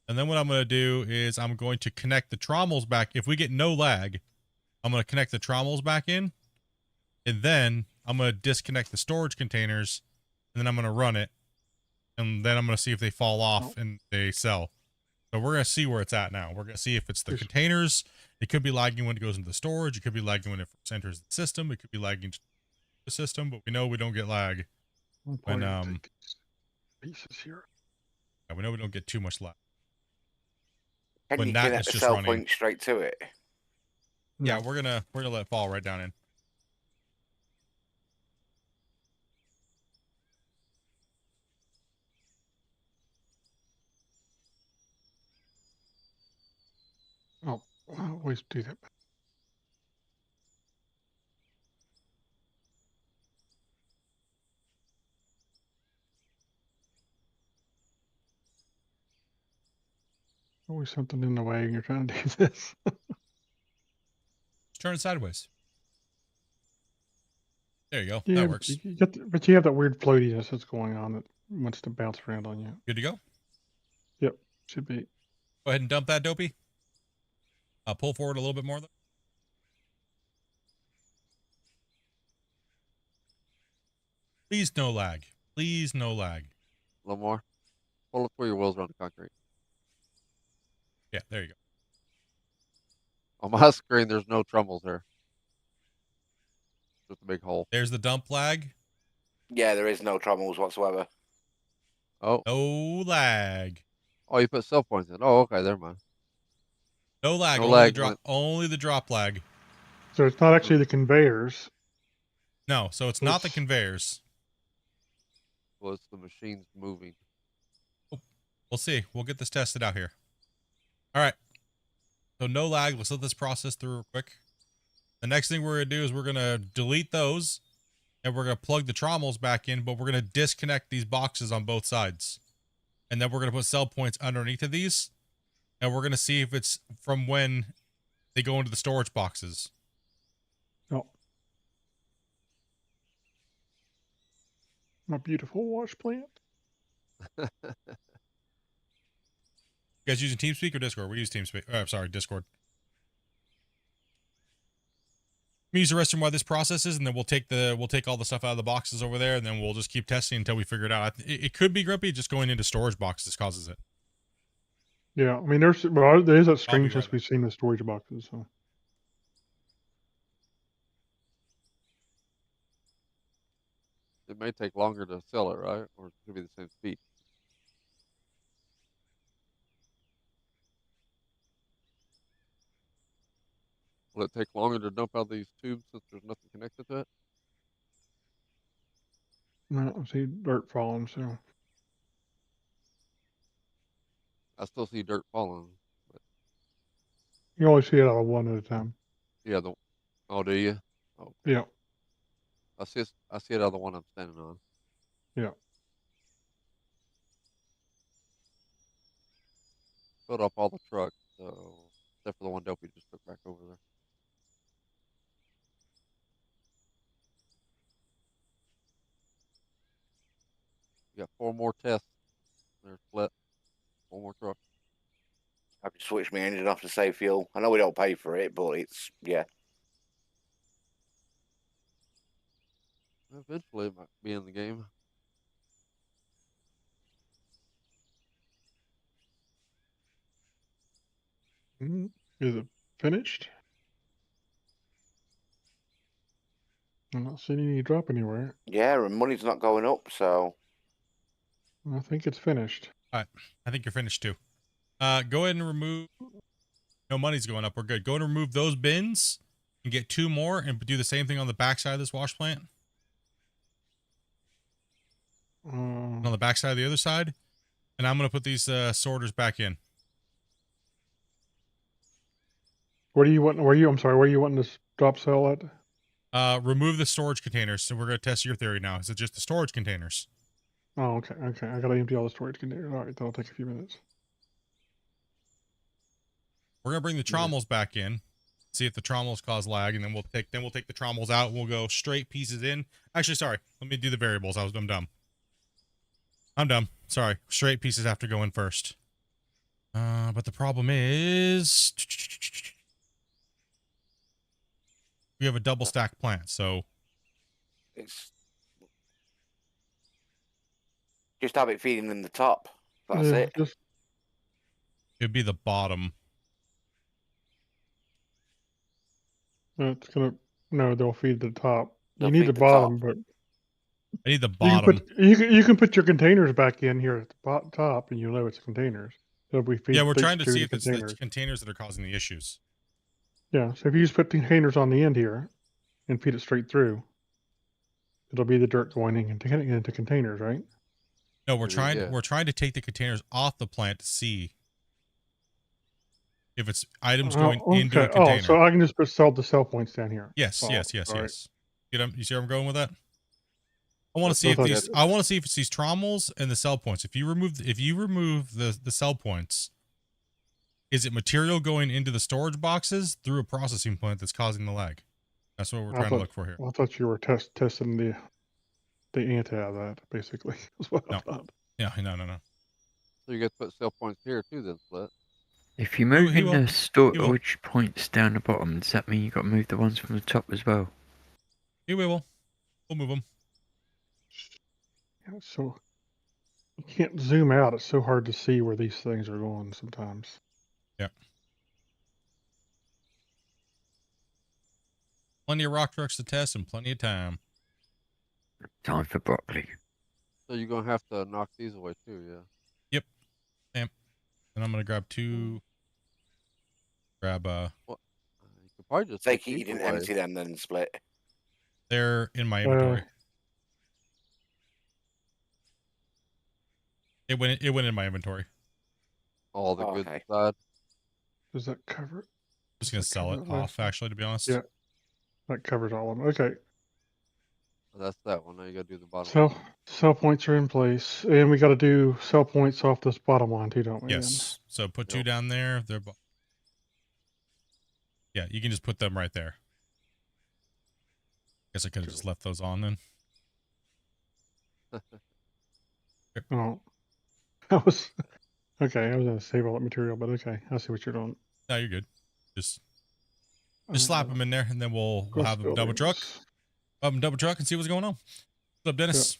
[SPEAKER 1] And then what I'm going to do is I'm going to connect the trommels back. If we get no lag, I'm going to connect the trommels back in. And then I'm going to disconnect the storage containers. And then I'm going to run it. And then I'm going to see if they fall off and they sell. So we're going to see where it's at now. We're going to see if it's the containers. It could be lagging when it goes into the storage. It could be lagging when it first enters the system. It could be lagging the system, but we know we don't get lag when
[SPEAKER 5] pieces here.
[SPEAKER 1] Yeah, we know we don't get too much lag.
[SPEAKER 3] Can
[SPEAKER 1] when
[SPEAKER 3] you
[SPEAKER 1] that
[SPEAKER 3] connect
[SPEAKER 1] is
[SPEAKER 3] the
[SPEAKER 1] just
[SPEAKER 3] cell
[SPEAKER 1] running.
[SPEAKER 3] point straight to it?
[SPEAKER 1] Yeah, we're gonna let it fall right down in.
[SPEAKER 5] Oh, I always do that. Always something in the way when you're trying to do this.
[SPEAKER 1] Just turn it sideways. There you go.
[SPEAKER 5] Yeah,
[SPEAKER 1] That works.
[SPEAKER 5] but you have that weird floatiness that's going on that wants to bounce around on you.
[SPEAKER 1] Good to go?
[SPEAKER 5] Yep, should be.
[SPEAKER 1] Go ahead and dump that, Dopey. Pull forward a little bit more, though. Please no lag. Please no lag.
[SPEAKER 11] A little more. Pull it 4 your wheels around the concrete.
[SPEAKER 1] Yeah, there you go.
[SPEAKER 11] On my screen, there's no trumbles there. Just a big hole.
[SPEAKER 1] There's the dump lag.
[SPEAKER 3] Yeah, there is no troubles whatsoever.
[SPEAKER 11] Oh.
[SPEAKER 1] No lag.
[SPEAKER 11] Oh, you put sell points in. Oh, okay, never mind.
[SPEAKER 1] No lag.
[SPEAKER 11] No
[SPEAKER 1] only,
[SPEAKER 11] lag
[SPEAKER 1] only the drop lag.
[SPEAKER 5] So it's not actually the conveyors.
[SPEAKER 1] No, so it's not the conveyors.
[SPEAKER 11] Well, it's the machines moving.
[SPEAKER 1] We'll see. We'll get this tested out here. All right. So no lag. Let's let this process through real quick. The next thing we're going to do is we're going to delete those and we're going to plug the trommels back in, but we're going to disconnect these boxes on both sides. And then we're going to put sell points underneath of these. And we're going to see if it's from when they go into the storage boxes.
[SPEAKER 5] Oh. My beautiful wash plant.
[SPEAKER 1] You guys using TeamSpeak or Discord? We use TeamSpeak. Sorry, Discord. We use the restroom while this processes, and then we'll take all the stuff out of the boxes over there, and then we'll just keep testing until we figure it out. It could be Grumpy, just going into storage boxes causes it.
[SPEAKER 5] Yeah, I mean, there is that strangeness we've seen in the storage boxes. So.
[SPEAKER 11] It may take longer to sell it, right? Or it could be the same speed. Will it take longer to dump out these tubes since there's nothing connected to it?
[SPEAKER 5] No, I see dirt falling, so.
[SPEAKER 11] I still see dirt falling. But
[SPEAKER 5] You only see it out of one at a time.
[SPEAKER 11] yeah, oh, do you? Oh, okay.
[SPEAKER 5] Yeah.
[SPEAKER 11] I see it out of the one I'm standing on.
[SPEAKER 5] Yeah.
[SPEAKER 11] Filled up all the trucks, so except for the one Dopey just took back over there. We got 4 more tests. They're split. 4 more trucks.
[SPEAKER 3] I've just switched my engine off to save fuel. I know we don't pay for it, but it's, yeah.
[SPEAKER 11] Eventually, it might be in the game.
[SPEAKER 5] Is it finished? I'm not seeing any drop anywhere.
[SPEAKER 3] Yeah, and money's not going up, so.
[SPEAKER 5] I think it's finished.
[SPEAKER 1] All right. I think you're finished too. Go ahead and remove. No money's going up. We're good. Go ahead and remove those bins and get 2 more and do the same thing on the backside of this wash plant. On the backside of the other side. And I'm going to put these sorters back in.
[SPEAKER 5] What do you want? Where you? I'm sorry. Where you wanting this drop cell at?
[SPEAKER 1] Remove the storage containers. So we're going to test your theory now. Is it just the storage containers?
[SPEAKER 5] Oh, okay. Okay. I gotta empty all the storage containers. All right, that'll take a few minutes.
[SPEAKER 1] We're going to bring the trommels back in. See if the trommels cause lag, and then we'll take the trommels out and we'll go straight pieces in. Actually, sorry. Let me do the variables. I'm dumb. I'm dumb. Sorry. Straight pieces have to go in first. But the problem is we have a double stack plant, so
[SPEAKER 3] It's just have it feeding in the top. That's
[SPEAKER 5] Yeah,
[SPEAKER 3] it.
[SPEAKER 5] just
[SPEAKER 1] it'd be the bottom.
[SPEAKER 5] it's gonna. No, they'll feed the top.
[SPEAKER 3] They'll
[SPEAKER 5] you need
[SPEAKER 3] feed
[SPEAKER 5] the
[SPEAKER 3] the
[SPEAKER 5] bottom,
[SPEAKER 3] top.
[SPEAKER 5] but
[SPEAKER 1] I need the
[SPEAKER 5] you can
[SPEAKER 1] bottom.
[SPEAKER 5] put you can put your containers back in here at the top, and you'll know it's containers. It'll be feed
[SPEAKER 1] Yeah, we're
[SPEAKER 5] straight
[SPEAKER 1] trying to
[SPEAKER 5] through
[SPEAKER 1] see
[SPEAKER 5] the
[SPEAKER 1] if it's the
[SPEAKER 5] containers.
[SPEAKER 1] containers that are causing the issues.
[SPEAKER 5] Yeah, so if you just put containers on the end here and feed it straight through, it'll be the dirt going into containers, right?
[SPEAKER 1] No, we're
[SPEAKER 11] Yeah.
[SPEAKER 1] trying to take the containers off the plant to see if it's items going into a
[SPEAKER 5] Okay.
[SPEAKER 1] container.
[SPEAKER 5] Oh, so I can just put the cell points down here.
[SPEAKER 1] Yes,
[SPEAKER 5] Oh,
[SPEAKER 1] yes.
[SPEAKER 5] all right.
[SPEAKER 1] You see where I'm going with that? I want to see
[SPEAKER 5] I
[SPEAKER 1] if
[SPEAKER 5] thought
[SPEAKER 1] these. I want to see if it's these trommels and the cell points. If you remove the cell points, is it material going into the storage boxes through a processing plant that's causing the lag? That's what we're trying to look for here.
[SPEAKER 5] I thought you were testing the anti of that, basically. Is what I
[SPEAKER 1] No.
[SPEAKER 5] thought.
[SPEAKER 1] Yeah, no.
[SPEAKER 11] So you get to put sell points here too, then, Split.
[SPEAKER 7] If you're
[SPEAKER 1] He
[SPEAKER 7] moving
[SPEAKER 1] will.
[SPEAKER 7] the
[SPEAKER 1] He will.
[SPEAKER 7] storage points down the bottom, does that mean you've got to move the ones from the top as well?
[SPEAKER 1] We will. We'll move them.
[SPEAKER 5] Yeah, so you can't zoom out. It's so hard to see where these things are going sometimes.
[SPEAKER 1] Yep. Plenty of rock trucks to test and plenty of time.
[SPEAKER 7] Time for broccoli.
[SPEAKER 11] So you're gonna have to knock these away too, yeah.
[SPEAKER 1] Yep. And I'm gonna grab 2. Grab
[SPEAKER 11] You could probably just
[SPEAKER 3] Take
[SPEAKER 11] take
[SPEAKER 3] it, you
[SPEAKER 11] these
[SPEAKER 3] didn't
[SPEAKER 11] away.
[SPEAKER 3] empty them, then Split.
[SPEAKER 1] They're in my inventory. It went in my inventory.
[SPEAKER 11] All the good
[SPEAKER 3] Okay.
[SPEAKER 11] side.
[SPEAKER 5] Does that cover it?
[SPEAKER 1] Just gonna sell it off, actually, to be honest.
[SPEAKER 5] Yeah, that covers all of them. Okay,
[SPEAKER 11] That's that one. Now you gotta do the bottom.
[SPEAKER 5] so cell points are in place, and we got to do cell points off this bottom line too, don't we?
[SPEAKER 1] Yes. So put 2 down there. Yeah, you can just put them right there. Guess I could have just left those on then.
[SPEAKER 5] Oh, I was okay. I was gonna save all that material, but okay, I see what you're doing.
[SPEAKER 1] No, you're good. Just slap them in there, and then we'll have them double truck. Double truck and see what's going on. What's up, Dennis?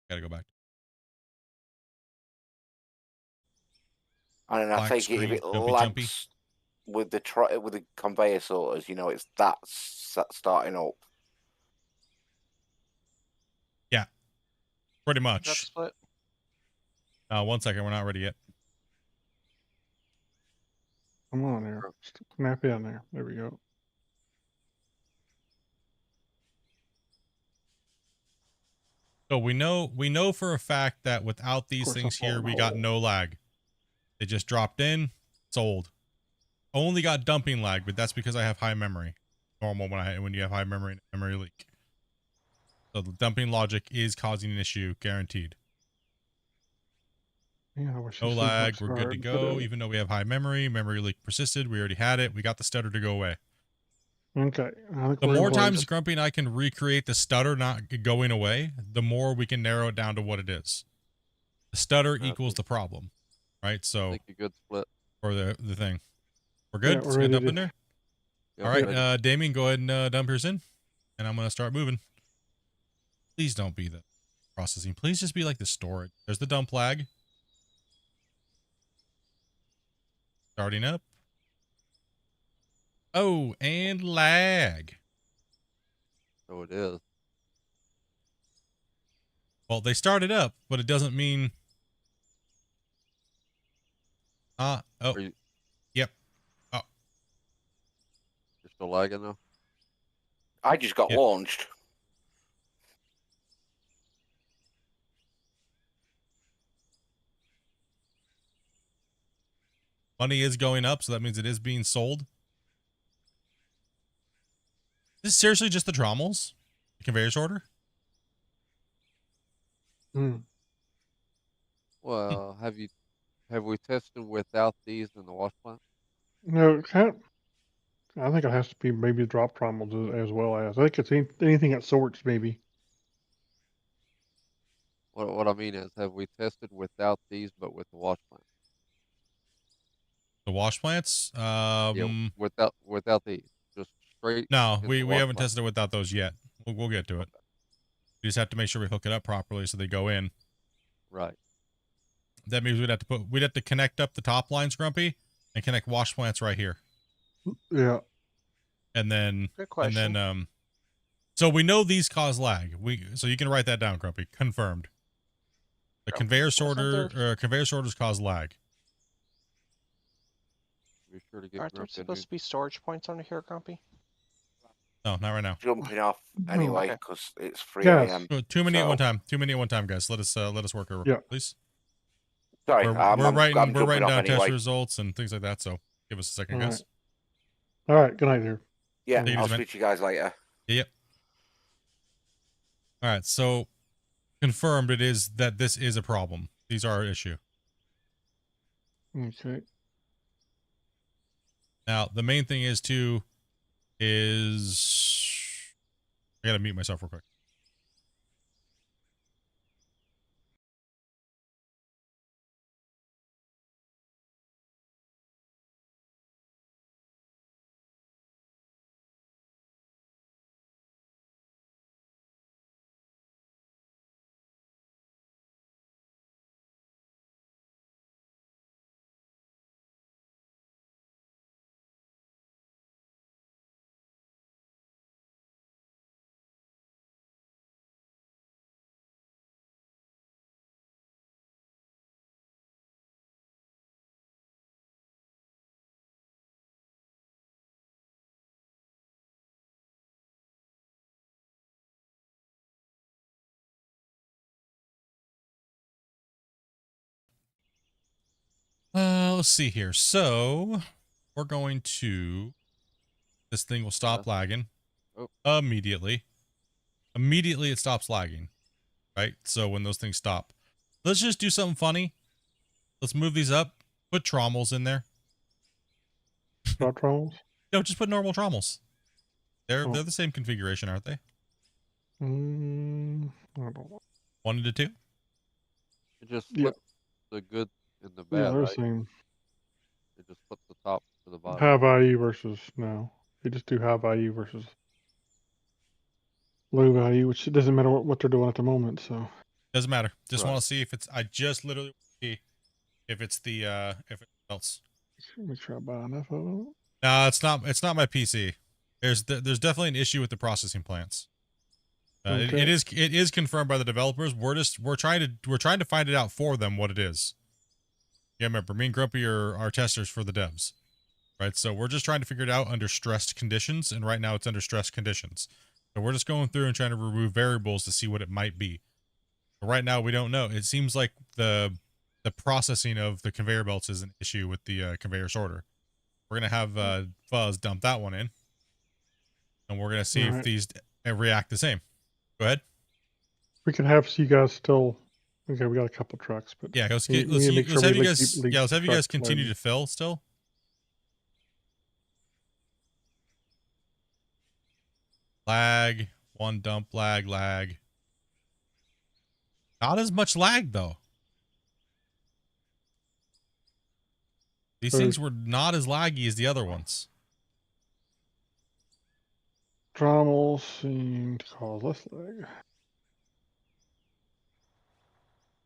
[SPEAKER 1] Gotta go back.
[SPEAKER 3] And I
[SPEAKER 1] Black
[SPEAKER 3] take it
[SPEAKER 1] screen,
[SPEAKER 3] if it
[SPEAKER 1] don't be
[SPEAKER 3] lags
[SPEAKER 1] jumpy.
[SPEAKER 3] with the conveyor sorters, it's that's starting up.
[SPEAKER 1] Yeah, pretty
[SPEAKER 6] Truck
[SPEAKER 1] much.
[SPEAKER 6] split.
[SPEAKER 1] 1 second, we're not ready yet.
[SPEAKER 5] Come on there, snap in there. There we go.
[SPEAKER 1] So we know for a fact that without these things here, we got no lag. They just dropped in, sold. Only got dumping lag, but that's because I have high memory. Normal when you have high memory leak. So the dumping logic is causing an issue, guaranteed.
[SPEAKER 5] Yeah, I wish
[SPEAKER 1] No
[SPEAKER 5] this
[SPEAKER 1] lag,
[SPEAKER 5] works
[SPEAKER 1] we're good to
[SPEAKER 5] hard, but,
[SPEAKER 1] go. Even though we have high memory leak persisted. We already had it. We got the stutter to go away.
[SPEAKER 5] Okay.
[SPEAKER 1] The more times Grumpy and I can recreate the stutter not going away, the more we can narrow it down to what it is. The stutter equals the problem. right? So
[SPEAKER 11] Make a good split.
[SPEAKER 1] for the thing, we're
[SPEAKER 5] Yeah,
[SPEAKER 1] good.
[SPEAKER 5] we're
[SPEAKER 1] It's good
[SPEAKER 5] ready
[SPEAKER 1] dump
[SPEAKER 5] to-
[SPEAKER 1] in there.
[SPEAKER 11] Yep,
[SPEAKER 1] All right,
[SPEAKER 11] ready.
[SPEAKER 1] Damien, go ahead and dump yours in, and I'm gonna start moving. Please don't be the processing. Please just be like the storage. There's the dump lag. Starting up. Oh, and lag.
[SPEAKER 11] So it is.
[SPEAKER 1] Well, they started up, but it doesn't mean. Oh,
[SPEAKER 11] Are you,
[SPEAKER 1] yep. Oh,
[SPEAKER 11] you're still lagging though?
[SPEAKER 3] I just got
[SPEAKER 1] Yep.
[SPEAKER 3] launched.
[SPEAKER 1] money is going up, so that means it is being sold. Is this seriously just the trommels? The conveyor sorter?
[SPEAKER 5] Hmm.
[SPEAKER 11] Well, have we tested without these in the wash plant?
[SPEAKER 5] No, I think it has to be maybe drop trommels as well as. I think it's anything that sorts maybe.
[SPEAKER 11] What I mean is, have we tested without these, but with the wash plant?
[SPEAKER 1] The wash plants?
[SPEAKER 11] Yeah, without these, just straight.
[SPEAKER 1] No,
[SPEAKER 11] in
[SPEAKER 1] we
[SPEAKER 11] the wash
[SPEAKER 1] haven't
[SPEAKER 11] plant.
[SPEAKER 1] tested it without those yet. We'll get to it. We just have to make sure we hook it up properly so they go in.
[SPEAKER 11] Right.
[SPEAKER 1] That means we'd have to connect up the top lines, Grumpy, and connect wash plants right here.
[SPEAKER 5] Yeah.
[SPEAKER 1] And then
[SPEAKER 6] Good question.
[SPEAKER 1] so we know these cause lag. So you can write that down, Grumpy. Confirmed. The conveyor sorters cause lag.
[SPEAKER 11] Be sure to get
[SPEAKER 6] Aren't there
[SPEAKER 11] Grumpy a
[SPEAKER 6] supposed to be storage points under here, Grumpy?
[SPEAKER 1] No, not right now.
[SPEAKER 3] Jumping off anyway
[SPEAKER 6] Okay.
[SPEAKER 3] because it's 3
[SPEAKER 5] Yes.
[SPEAKER 3] a.m.
[SPEAKER 1] Too many at
[SPEAKER 3] So-
[SPEAKER 1] one time. Too many at one time, guys. Let us work our
[SPEAKER 5] Yeah.
[SPEAKER 1] please.
[SPEAKER 3] Sorry,
[SPEAKER 1] We're
[SPEAKER 3] I'm
[SPEAKER 1] writing
[SPEAKER 3] jumping off
[SPEAKER 1] down test
[SPEAKER 3] anyway.
[SPEAKER 1] results and things like that. So give us a second,
[SPEAKER 5] All
[SPEAKER 1] guys.
[SPEAKER 5] All right. Good night, there.
[SPEAKER 3] Yeah,
[SPEAKER 1] Take it
[SPEAKER 3] I'll
[SPEAKER 1] easy, man.
[SPEAKER 3] speak to you guys later.
[SPEAKER 1] Yep. All right. So confirmed it is that this is a problem. These are our issue.
[SPEAKER 5] Okay.
[SPEAKER 1] Now the main thing is I gotta mute myself real quick. Let's see here. So we're going to. This thing will stop lagging immediately. Immediately, it stops lagging. Right. So when those things stop, let's just do something funny. Let's move these up. Put trommels in there.
[SPEAKER 5] Drop trommels?
[SPEAKER 1] No, just put normal trommels. They're the same configuration, aren't they?
[SPEAKER 5] I don't know.
[SPEAKER 1] 1 to 2.
[SPEAKER 11] It just
[SPEAKER 5] Yeah.
[SPEAKER 11] flips the good and the
[SPEAKER 5] Yeah,
[SPEAKER 11] bad,
[SPEAKER 5] they're the
[SPEAKER 11] right?
[SPEAKER 5] same.
[SPEAKER 11] It just flips the top to the bottom.
[SPEAKER 5] High value versus no. They just do high value versus low value, which it doesn't matter what they're doing at the moment. So
[SPEAKER 1] Doesn't matter. Just
[SPEAKER 11] Right.
[SPEAKER 1] want to see if it's. I just literally see if it's the if it else.
[SPEAKER 5] make sure I buy enough of them.
[SPEAKER 1] No, it's not. It's not my PC. There's definitely an issue with the processing plants.
[SPEAKER 5] Okay.
[SPEAKER 1] It is confirmed by the developers. We're trying to find it out for them what it is. Yeah, remember me and Grumpy are our testers for the devs, right? So we're just trying to figure it out under stressed conditions, and right now it's under stressed conditions. So we're just going through and trying to remove variables to see what it might be. But right now we don't know. It seems like the processing of the conveyor belts is an issue with the conveyor sorter. We're gonna have Fuzz dump that one in, and we're gonna see if
[SPEAKER 5] Alright.
[SPEAKER 1] these react the same. Go ahead.
[SPEAKER 5] We can have you guys still. Okay, we got a couple trucks, but
[SPEAKER 1] Yeah, let's
[SPEAKER 5] we need to make sure
[SPEAKER 1] have
[SPEAKER 5] we
[SPEAKER 1] you
[SPEAKER 5] keep
[SPEAKER 1] guys.
[SPEAKER 5] leave
[SPEAKER 1] Yeah, let's have you guys
[SPEAKER 5] trucks
[SPEAKER 1] continue
[SPEAKER 5] loaded.
[SPEAKER 1] to fill still. Lag, one dump, lag. Not as much lag though. These things were not as laggy as the other ones.
[SPEAKER 5] Trommels seem to cause less lag.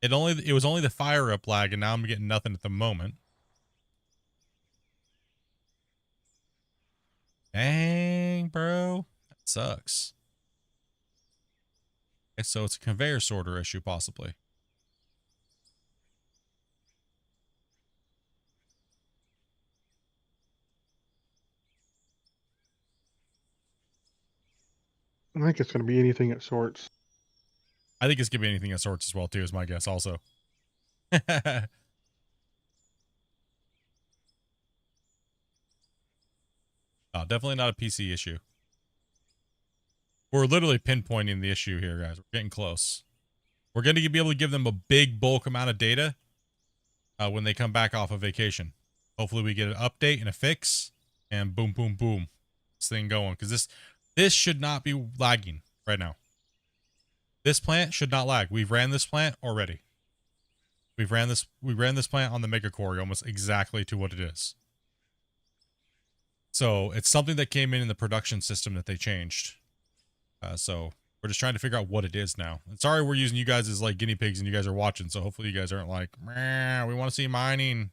[SPEAKER 1] It was only the fire up lag, and now I'm getting nothing at the moment. Dang, bro. That sucks. Okay, so it's a conveyor sorter issue, possibly.
[SPEAKER 5] I think it's going to be anything that sorts.
[SPEAKER 1] I think it's going to be anything that sorts as well, too, is my guess also. Oh, definitely not a PC issue. We're literally pinpointing the issue here, guys. We're getting close. We're going to be able to give them a big bulk amount of data when they come back off of vacation. Hopefully we get an update and a fix, and boom, boom, boom. This thing going, because this should not be lagging right now. This plant should not lag. We've ran this plant already. We ran this plant on the mega quarry almost exactly to what it is. So it's something that came in the production system that they changed. So we're just trying to figure out what it is now. And sorry we're using you guys as like guinea pigs and you guys are watching. So hopefully you guys aren't like, we want to see mining.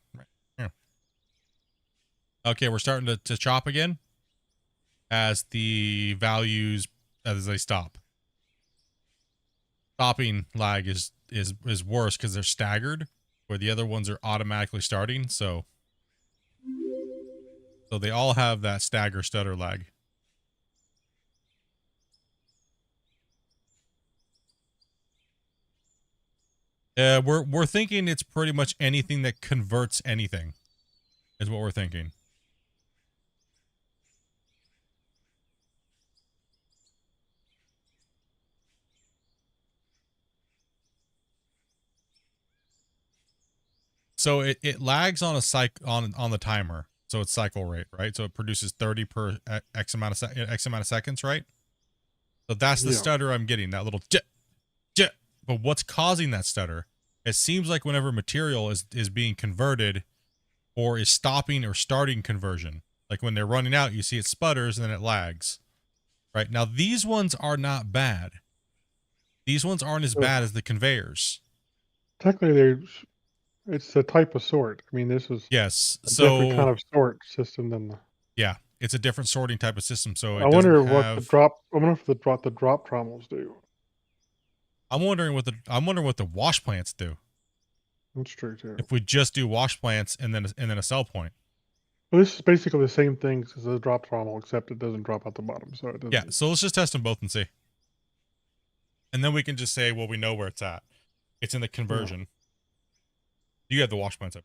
[SPEAKER 1] Okay, we're starting to chop again as the values as they stop. Stopping lag is worse because they're staggered, where the other ones are automatically starting. So they all have that stagger stutter lag. We're thinking it's pretty much anything that converts anything is what we're thinking. So it lags on a on the timer. So it's cycle rate, right? So it produces 30 per X amount of seconds, right? So that's the stutter I'm getting, that little jit. But what's causing that stutter? It seems like whenever material is being converted or is stopping or starting conversion, like when they're running out, you see it sputters and then it lags. Right? Now these ones are not bad. These ones aren't as bad as the conveyors.
[SPEAKER 5] Technically, it's a type of sort. I mean, this is
[SPEAKER 1] yes,
[SPEAKER 5] a different kind of sort system than the.
[SPEAKER 1] Yeah, it's a different sorting type of system. So
[SPEAKER 5] I wonder what the drop. I wonder if the drop trommels do.
[SPEAKER 1] I'm wondering what the wash plants do.
[SPEAKER 5] That's true too.
[SPEAKER 1] If we just do wash plants and then a sell point.
[SPEAKER 5] Well, this is basically the same thing as a drop trommel, except it doesn't drop out the bottom. So it doesn't.
[SPEAKER 1] Yeah, so let's just test them both and see. And then we can just say, well, we know where it's at. It's in the conversion. Yeah. You have the wash plants up.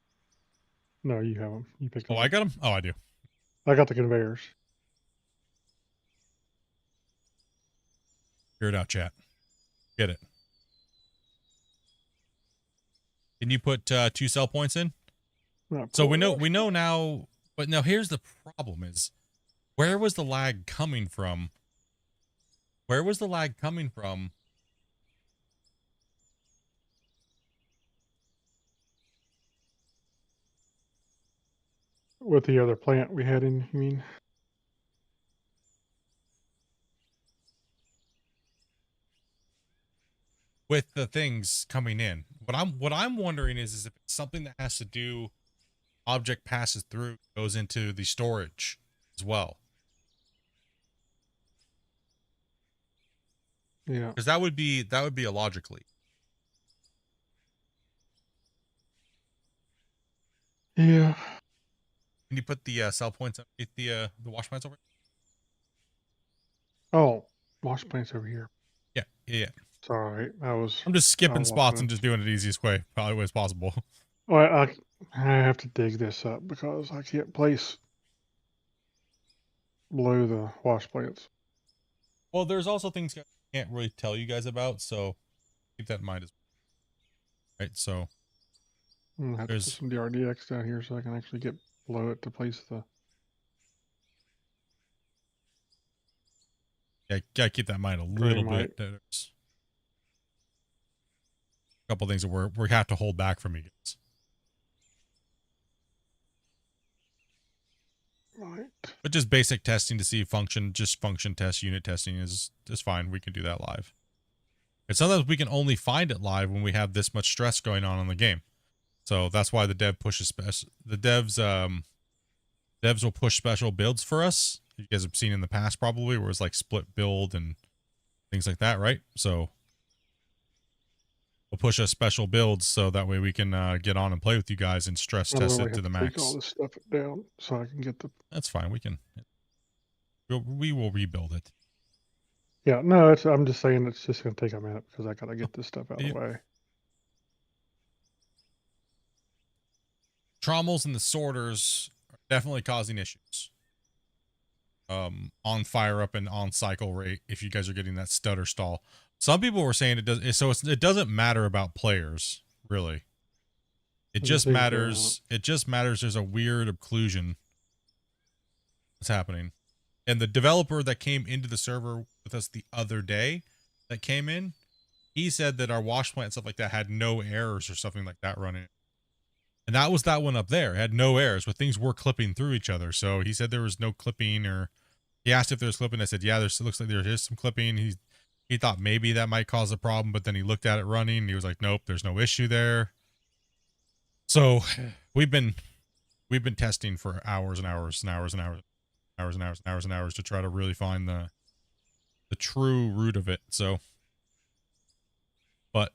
[SPEAKER 5] No, you have them. You picked them.
[SPEAKER 1] Oh, I got them? Oh, I do.
[SPEAKER 5] I got the conveyors.
[SPEAKER 1] Figure it out, chat. Get it. Can you put 2 sell points in? So we know now, but now here's the problem is, where was the lag coming from? Where was the lag coming from?
[SPEAKER 5] With the other plant we had in, you mean?
[SPEAKER 1] With the things coming in. What I'm wondering is if it's something that has to do, object passes through, goes into the storage as well.
[SPEAKER 5] Yeah.
[SPEAKER 1] Because that would be a logic leap.
[SPEAKER 5] Yeah.
[SPEAKER 1] Can you put the sell points underneath the wash plants over?
[SPEAKER 5] Oh, wash plants over here.
[SPEAKER 1] Yeah.
[SPEAKER 5] It's all right.
[SPEAKER 1] I'm just skipping spots and just doing it the easiest way, probably way as possible.
[SPEAKER 5] Well, I have to dig this up because I can't place below the wash plants.
[SPEAKER 1] Well, there's also things I can't really tell you guys about, so keep that in mind as well. Right, so
[SPEAKER 5] I'm gonna have to put some DRDX down here so I can actually get below it to place the.
[SPEAKER 1] Yeah, gotta keep that in mind a little bit. There's a couple things that we have to hold back from you guys.
[SPEAKER 5] Right.
[SPEAKER 1] But just basic testing to see function test, unit testing is fine. We can do that live. And sometimes we can only find it live when we have this much stress going on in the game. So that's why the dev pushes the devs will push special builds for us. You guys have seen in the past probably where it's like split build and things like that, right? So we'll push us special builds so that way we can get on and play with you guys and stress test it to the max.
[SPEAKER 5] Take all this stuff down so I can get the.
[SPEAKER 1] That's fine. We can. We will rebuild it.
[SPEAKER 5] Yeah, no, I'm just saying it's just gonna take a minute because I gotta get this stuff out of the way.
[SPEAKER 1] Trommels and the sorters are definitely causing issues. On fire up and on cycle rate if you guys are getting that stutter stall. Some people were saying it does, so it doesn't matter about players really. It just matters. It just matters. There's a weird occlusion that's happening, and the developer that came into the server with us the other day, that came in, he said that our wash plant and stuff like that had no errors or something like that running. And that was that one up there. It had no errors, but things were clipping through each other. So he said there was no clipping, or he asked if there was clipping. I said, yeah, looks like there is some clipping. He thought maybe that might cause a problem, but then he looked at it running and he was like, nope, there's no issue there. So we've been testing for hours and hours and hours and hours, hours and hours and hours and hours to try to really find the true root of it. So, but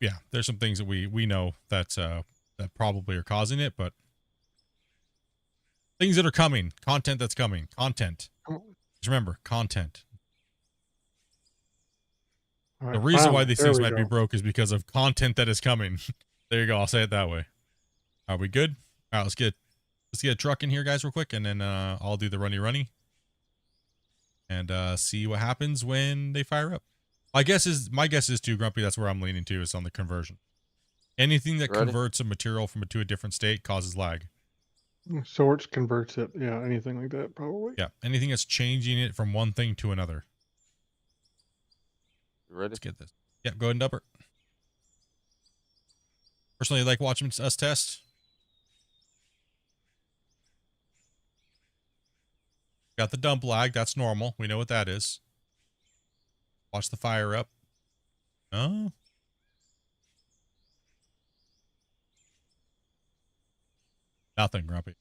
[SPEAKER 1] yeah, there's some things that we know that probably are causing it, but things that are coming, content that's coming, content. Just remember, content.
[SPEAKER 5] Right,
[SPEAKER 1] the reason why these things might be broke is because of content that is coming. There you go. I'll say it that way. Are we good? All right, let's get a truck in here, guys, real quick, and then I'll do the runny and see what happens when they fire up. My guess is too, Grumpy. That's where I'm leaning to, is on the conversion. Anything that converts a material to a different state causes lag.
[SPEAKER 5] Sorts, converts it. Yeah, anything like that, probably.
[SPEAKER 1] Yeah, anything that's changing it from one thing to another.
[SPEAKER 11] You ready?
[SPEAKER 1] Let's get this. Yeah, go ahead and dump it. Personally, I like watching us test. Got the dump lag. That's normal. We know what that is. Watch the fire up. Oh. Nothing, Grumpy.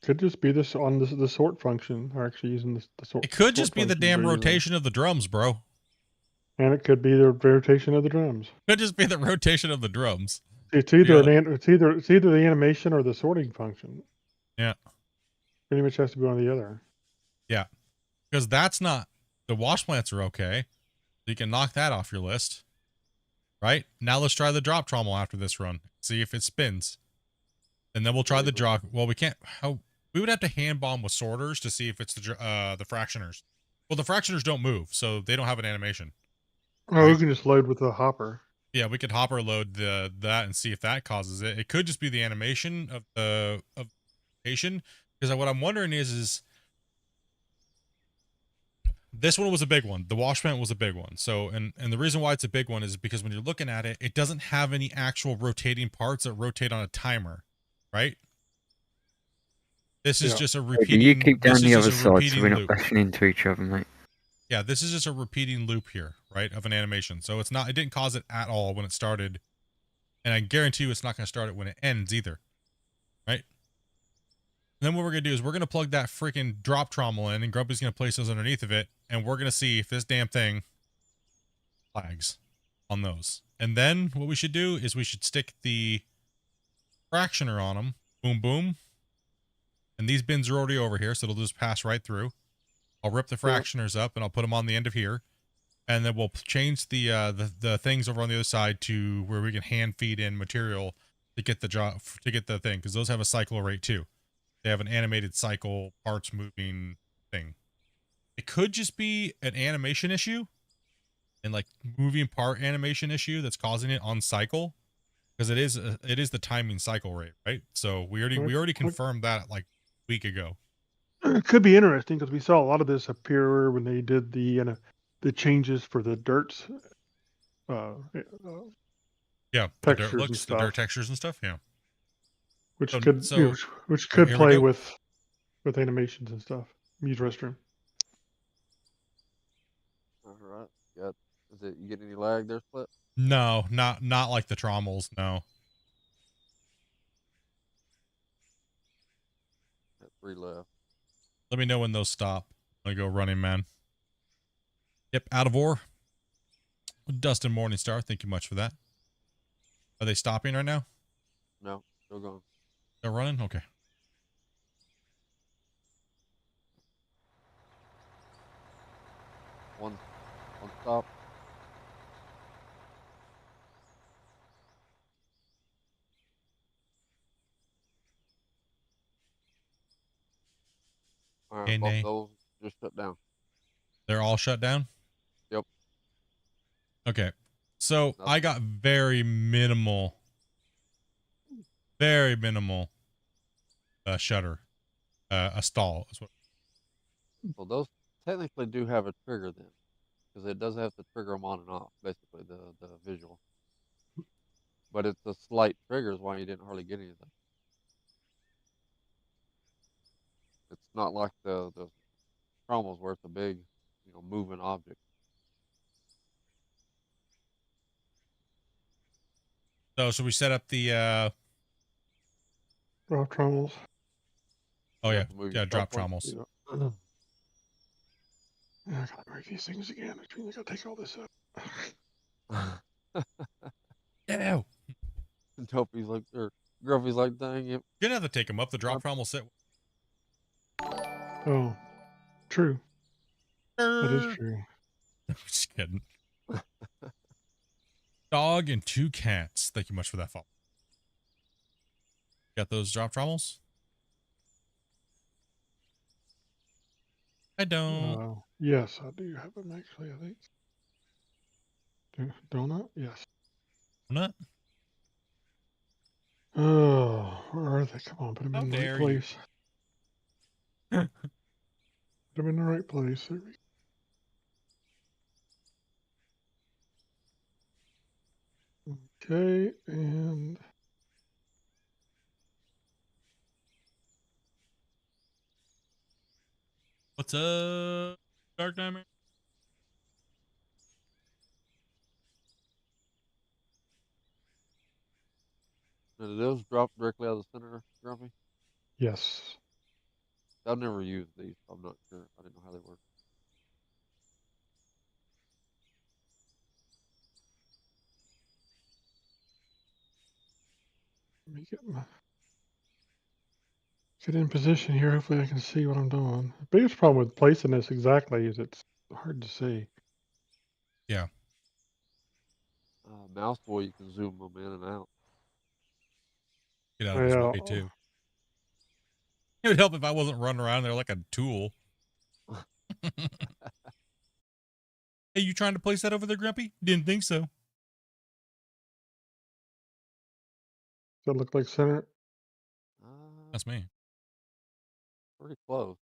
[SPEAKER 5] Could just be this on the sort function, or actually using the sort.
[SPEAKER 1] It could just be the damn rotation of the drums, bro.
[SPEAKER 5] And it could be the rotation of the drums.
[SPEAKER 1] Could just be the rotation of the drums.
[SPEAKER 5] It's either it's either the animation or the sorting function.
[SPEAKER 1] Yeah.
[SPEAKER 5] Pretty much has to be one or the other.
[SPEAKER 1] Yeah. Because that's not, the wash plants are okay. You can knock that off your list. Right? Now let's try the drop trommel after this run. See if it spins. And then we'll try the drop. Well, we can't, we would have to hand bomb with sorters to see if it's the fractioners. Well, the fractioners don't move, so they don't have an animation.
[SPEAKER 5] Oh, we can just load with a hopper.
[SPEAKER 1] Yeah, we could hopper load that and see if that causes it. It could just be the animation of the rotation. Because what I'm wondering is this one was a big one. The wash plant was a big one. So, and the reason why it's a big one is because when you're looking at it, it doesn't have any actual rotating parts that rotate on a timer, right? This is just a repeating.
[SPEAKER 7] You keep down the other side so we're not
[SPEAKER 1] loop.
[SPEAKER 7] bashing into each other, mate.
[SPEAKER 1] Yeah, this is just a repeating loop here, right, of an animation. So it didn't cause it at all when it started. And I guarantee you it's not going to start it when it ends either, right? And then what we're going to do is we're going to plug that freaking drop trommel in, and Grumpy's going to place those underneath of it, and we're going to see if this damn thing lags on those. And then what we should do is we should stick the fractioner on them. Boom, boom. And these bins are already over here, so it'll just pass right through. I'll rip the fractioners up, and I'll put them on the end of here. And then we'll change the things over on the other side to where we can hand feed in material to get the thing, because those have a cycle rate too. They have an animated cycle, parts moving thing. It could just be an animation issue and like moving part animation issue that's causing it on cycle, because it is the timing cycle rate, right? So we already confirmed that like a week ago.
[SPEAKER 5] It could be interesting because we saw a lot of this appear when they did the changes for the dirts.
[SPEAKER 1] Yeah, the dirt looks, the dirt textures and stuff. Yeah.
[SPEAKER 5] Which could play with with animations and stuff. Use restroom.
[SPEAKER 11] All right. You get any lag there, Split?
[SPEAKER 1] No, not like the trommels. No.
[SPEAKER 11] Got 3 left.
[SPEAKER 1] Let me know when those stop. I'm gonna go running, man. Yep, out of ore. Dustin Morningstar, thank you much for that. Are they stopping right now?
[SPEAKER 11] No, still going.
[SPEAKER 1] They're running? Okay.
[SPEAKER 11] One stop. All right,
[SPEAKER 1] Hey,
[SPEAKER 11] both
[SPEAKER 1] nay.
[SPEAKER 11] those just shut down.
[SPEAKER 1] They're all shut down?
[SPEAKER 11] Yep.
[SPEAKER 1] Okay. So I got very minimal shutter. A stall is what.
[SPEAKER 11] So those technically do have a trigger then, because it does have to trigger them on and off, basically the visual. But it's a slight trigger is why you didn't hardly get anything. It's not like the trommels where it's a big, moving object.
[SPEAKER 1] So should we set up the
[SPEAKER 5] Drop trommels.
[SPEAKER 1] oh
[SPEAKER 11] You
[SPEAKER 1] yeah.
[SPEAKER 11] have to move your
[SPEAKER 1] Yeah, drop
[SPEAKER 11] stop points.
[SPEAKER 1] trommels.
[SPEAKER 5] Yeah, I gotta break these things again. Which means I gotta take all this up.
[SPEAKER 1] Yeah.
[SPEAKER 11] Dopey's like, or Grumpy's like, dang it.
[SPEAKER 1] You didn't have to take them up. The drop trommel sit.
[SPEAKER 5] Oh, true. That is true.
[SPEAKER 1] I'm just kidding. Dog and 2 cats. Thank you much for that follow. Got those drop trommels? I don't.
[SPEAKER 5] Yes, I do have them actually, I think. Donut? Yes.
[SPEAKER 1] Donut?
[SPEAKER 5] Oh, where are they? Come on, put them
[SPEAKER 1] How
[SPEAKER 5] in the right
[SPEAKER 1] dare you.
[SPEAKER 5] place. Put them in the right place. There we go. Okay, and
[SPEAKER 1] What's up, Dark Nightmare?
[SPEAKER 11] Now, do those drop directly out of the center, Grumpy?
[SPEAKER 5] yes.
[SPEAKER 11] I've never used these. So I'm not sure. I didn't know how they work.
[SPEAKER 5] Let me get in position here. Hopefully I can see what I'm doing. The biggest problem with placing this exactly is it's hard to see.
[SPEAKER 1] Yeah.
[SPEAKER 11] Mouse boy, you can zoom them in and out.
[SPEAKER 1] Get out of his way too. It would help if I wasn't running around there like a tool. Hey, you trying to place that over there, Grumpy? Didn't think so.
[SPEAKER 5] Does that look like center?
[SPEAKER 1] That's me.
[SPEAKER 11] Pretty close.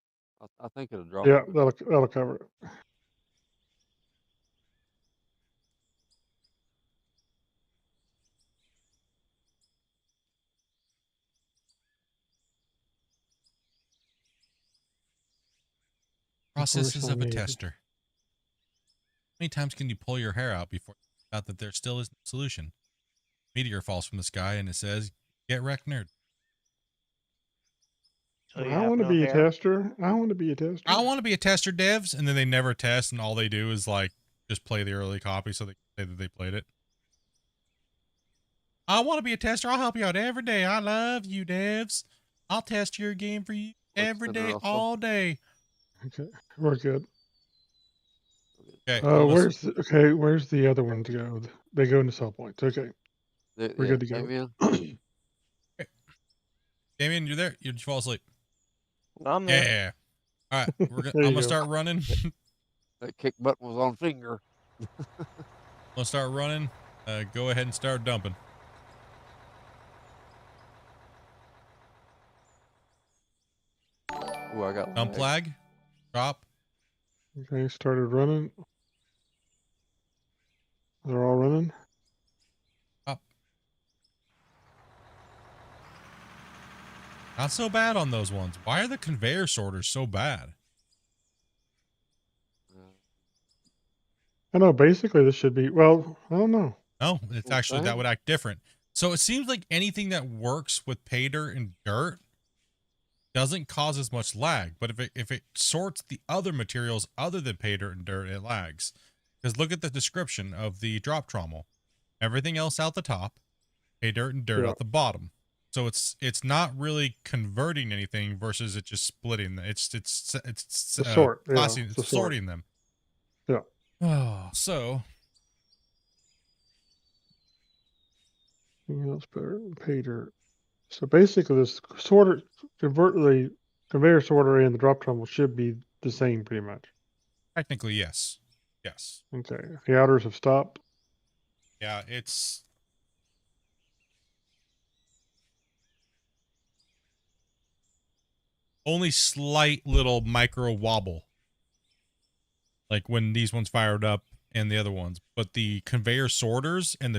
[SPEAKER 11] I think it'll drop.
[SPEAKER 5] Yeah, that'll cover it.
[SPEAKER 1] Processes of a
[SPEAKER 5] need.
[SPEAKER 1] tester. How many times can you pull your hair out before you find out that there still is no solution? Meteor falls from the sky and it says, "Get wrecked, nerd."
[SPEAKER 5] So I want to be a tester. I want to be a tester.
[SPEAKER 1] I want to be a tester, devs, and then they never test, and all they do is like just play the early copy so they can say that they played it. I want to be a tester. I'll help you out every day. I love you, devs. I'll test your game for you every day, all day.
[SPEAKER 5] Okay, we're good.
[SPEAKER 1] Okay.
[SPEAKER 5] Where's the other one to go? They go into cell points. Okay. We're good to go.
[SPEAKER 11] Damien?
[SPEAKER 1] Damien, you're there? Did you fall asleep?
[SPEAKER 6] I'm there.
[SPEAKER 1] Yeah. All right. I'm going to start running.
[SPEAKER 11] That kick button was on finger.
[SPEAKER 1] I'm going to start running. Go ahead and start dumping.
[SPEAKER 11] Ooh, I got
[SPEAKER 1] dump lag. Drop.
[SPEAKER 5] Okay, started running. They're all running.
[SPEAKER 1] Up. Not so bad on those ones. Why are the conveyor sorters so bad?
[SPEAKER 5] I know, basically this should be, well, I don't know.
[SPEAKER 1] No, it's actually, that
[SPEAKER 5] Okay.
[SPEAKER 1] would act different. So it seems like anything that works with pay dirt and dirt doesn't cause as much lag. But if it sorts the other materials other than pay dirt and dirt, it lags. Because look at the description of the drop trommel. Everything else out the top, pay dirt and dirt
[SPEAKER 5] Yeah.
[SPEAKER 1] out the bottom. So it's not really converting anything versus it just splitting. It's
[SPEAKER 5] The sort, yeah,
[SPEAKER 1] classing,
[SPEAKER 5] it's the
[SPEAKER 1] it's
[SPEAKER 5] sort.
[SPEAKER 1] sorting them.
[SPEAKER 5] Yeah.
[SPEAKER 1] Oh, so
[SPEAKER 5] Anything else better than pay dirt? So basically this sorter, the conveyor sorter and the drop trommel should be the same pretty much.
[SPEAKER 1] technically, yes. Yes.
[SPEAKER 5] Okay. The outers have stopped.
[SPEAKER 1] Yeah, it's only slight little micro wobble. Like when these ones fired up and the other ones. But the conveyor sorters and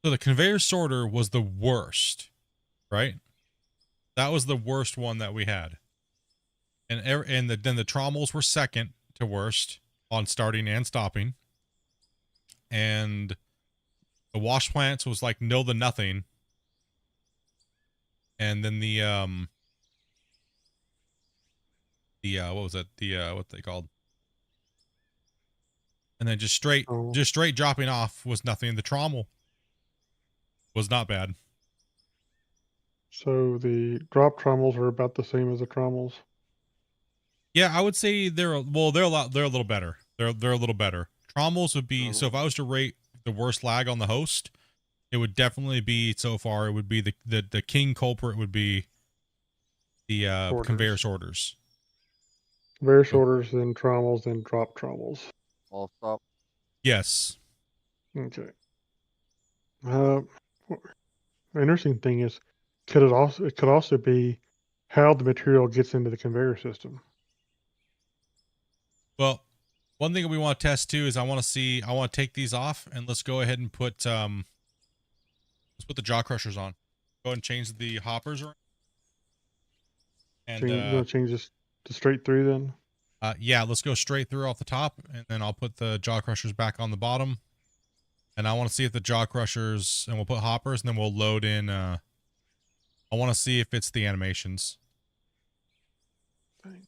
[SPEAKER 1] so the conveyor sorter was the worst, right? That was the worst one that we had. And then the trommels were second to worst on starting and stopping. And the wash plants was like nil to nothing. And then the what was it? What they called? And then just straight dropping off was nothing. The trommel was not bad.
[SPEAKER 5] So the drop trommels are about the same as the trommels.
[SPEAKER 1] Yeah, I would say they're a little better. They're a little better. Trommels would be, so if I was to rate the worst lag on the host, it would definitely be, so far, it would be the king culprit would be the conveyor sorters.
[SPEAKER 5] Conveyor sorters, then trommels, then drop trommels.
[SPEAKER 11] All stop.
[SPEAKER 1] Yes.
[SPEAKER 5] Okay. The interesting thing is, it could also be how the material gets into the conveyor system.
[SPEAKER 1] Well, one thing we want to test too is I want to take these off and let's go ahead and put let's put the jaw crushers on. Go ahead and change the hoppers around. And
[SPEAKER 5] You want to change this to straight through then?
[SPEAKER 1] Yeah, let's go straight through off the top, and then I'll put the jaw crushers back on the bottom. And I want to see if the jaw crushers, and we'll put hoppers, and then we'll load in. I want to see if it's the animations.
[SPEAKER 11] And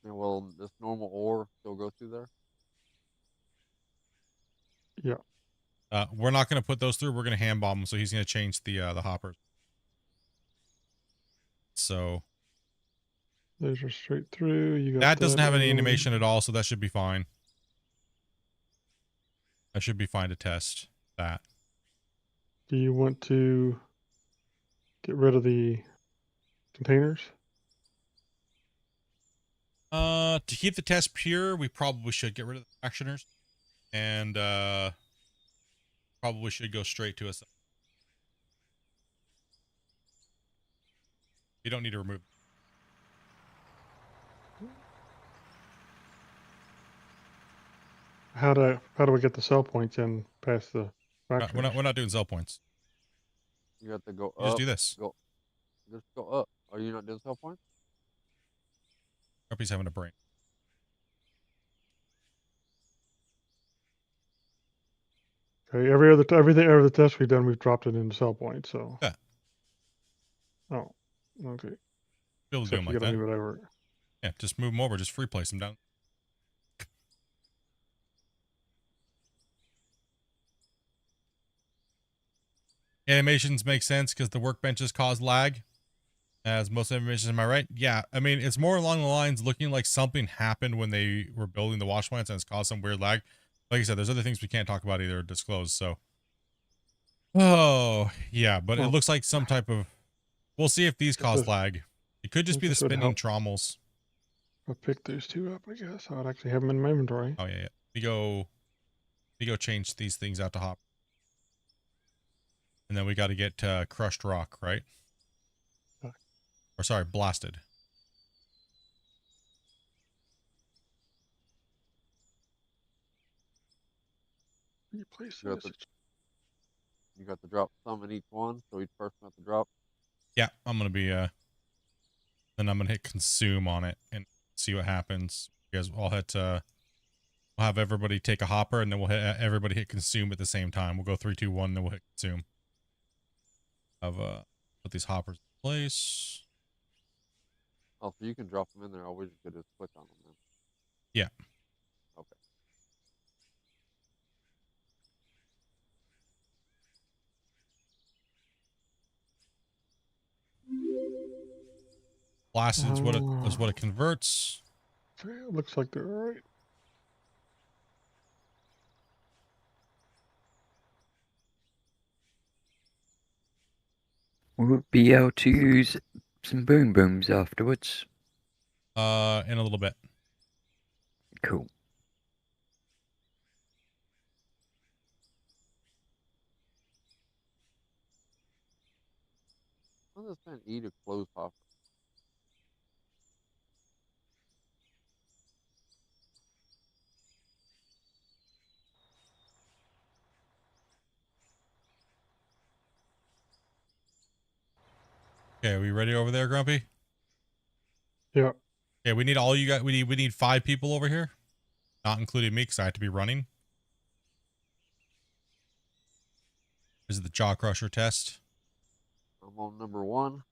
[SPEAKER 11] will this normal ore still go through there?
[SPEAKER 5] Yeah.
[SPEAKER 1] We're not going to put those through. We're going to hand bomb them, so he's going to change the hoppers. So
[SPEAKER 5] those are straight through. You got
[SPEAKER 1] that doesn't have any
[SPEAKER 5] on.
[SPEAKER 1] animation at all, so that should be fine. That should be fine to test that.
[SPEAKER 5] Do you want to get rid of the containers?
[SPEAKER 1] To keep the test pure, we probably should get rid of the fractioners, and probably should go straight to us. You don't need to remove.
[SPEAKER 5] How do we get the cell points in past the factory?
[SPEAKER 1] We're not doing cell points.
[SPEAKER 11] You have to go
[SPEAKER 1] You
[SPEAKER 11] up.
[SPEAKER 1] just do this.
[SPEAKER 11] Just go up. Are you not doing cell points?
[SPEAKER 1] He's having a brain.
[SPEAKER 5] Okay, every other test we've done, we've dropped it into cell points. So.
[SPEAKER 1] Yeah.
[SPEAKER 5] Oh, okay.
[SPEAKER 1] Be able to do them like that.
[SPEAKER 5] Move it over.
[SPEAKER 1] Yeah, just move them over. Just free place them down. Animations make sense because the workbenches cause lag, as most animations. Am I right? Yeah. I mean, it's more along the lines looking like something happened when they were building the wash plants and it's caused some weird lag. Like I said, there's other things we can't talk about either or disclose. So, oh yeah, but it looks like some type of. We'll see if these cause lag. It could just be the spinning trommels.
[SPEAKER 5] I'll pick those two up, I guess. I'd actually have them in my inventory.
[SPEAKER 1] Oh yeah. We go change these things out to hop. And then we got to get crushed rock, right? Or sorry, blasted.
[SPEAKER 5] Replace
[SPEAKER 11] You got to drop some in each one, so each person has to drop
[SPEAKER 1] Yeah, I'm gonna be then I'm gonna hit consume on it and see what happens. You guys all hit we'll have everybody take a hopper and then we'll hit everybody hit consume at the same time. We'll go 3, 2, 1, then we'll hit consume. Of put these hoppers in place.
[SPEAKER 11] Oh, so you can drop them in there. All we just could just click on them then.
[SPEAKER 1] Yeah.
[SPEAKER 11] Okay.
[SPEAKER 1] Blast is what it converts.
[SPEAKER 5] It looks like they're all right.
[SPEAKER 7] We'll be able to use some boom booms afterwards.
[SPEAKER 1] In a little bit.
[SPEAKER 7] Cool.
[SPEAKER 11] What does that E to close hopper?
[SPEAKER 1] Okay, are we ready over there, Grumpy?
[SPEAKER 5] Yeah.
[SPEAKER 1] Okay, we need all you guys. We need 5 people over here, not including me, because I have to be running. This is the jaw crusher test.
[SPEAKER 11] I'm on number 1.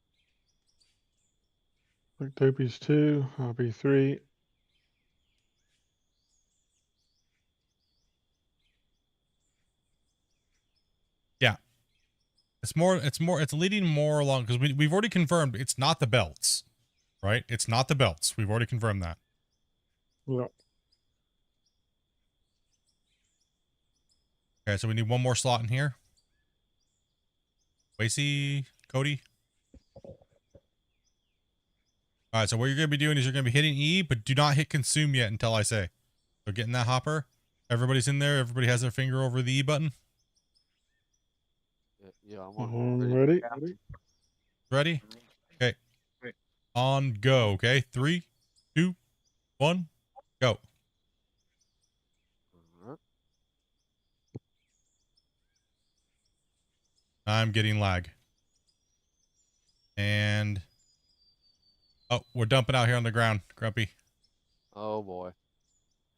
[SPEAKER 5] Like Toby's 2, I'll be 3.
[SPEAKER 1] Yeah. It's leading more along because we've already confirmed it's not the belts, right? It's not the belts. We've already confirmed that.
[SPEAKER 5] Yeah.
[SPEAKER 1] Okay, so we need one more slot in here. Wacy, Cody. All right, so what you're going to be doing is you're going to be hitting E, but do not hit consume yet until I say. So getting that hopper. Everybody's in there. Everybody has their finger over the E button.
[SPEAKER 11] Yeah, I'm on.
[SPEAKER 5] Ready?
[SPEAKER 1] Ready? Okay. On go. Okay. 3, 2, 1, go.
[SPEAKER 11] Alright.
[SPEAKER 1] I'm getting lag. And oh, we're dumping out here on the ground, Grumpy.
[SPEAKER 11] Oh boy.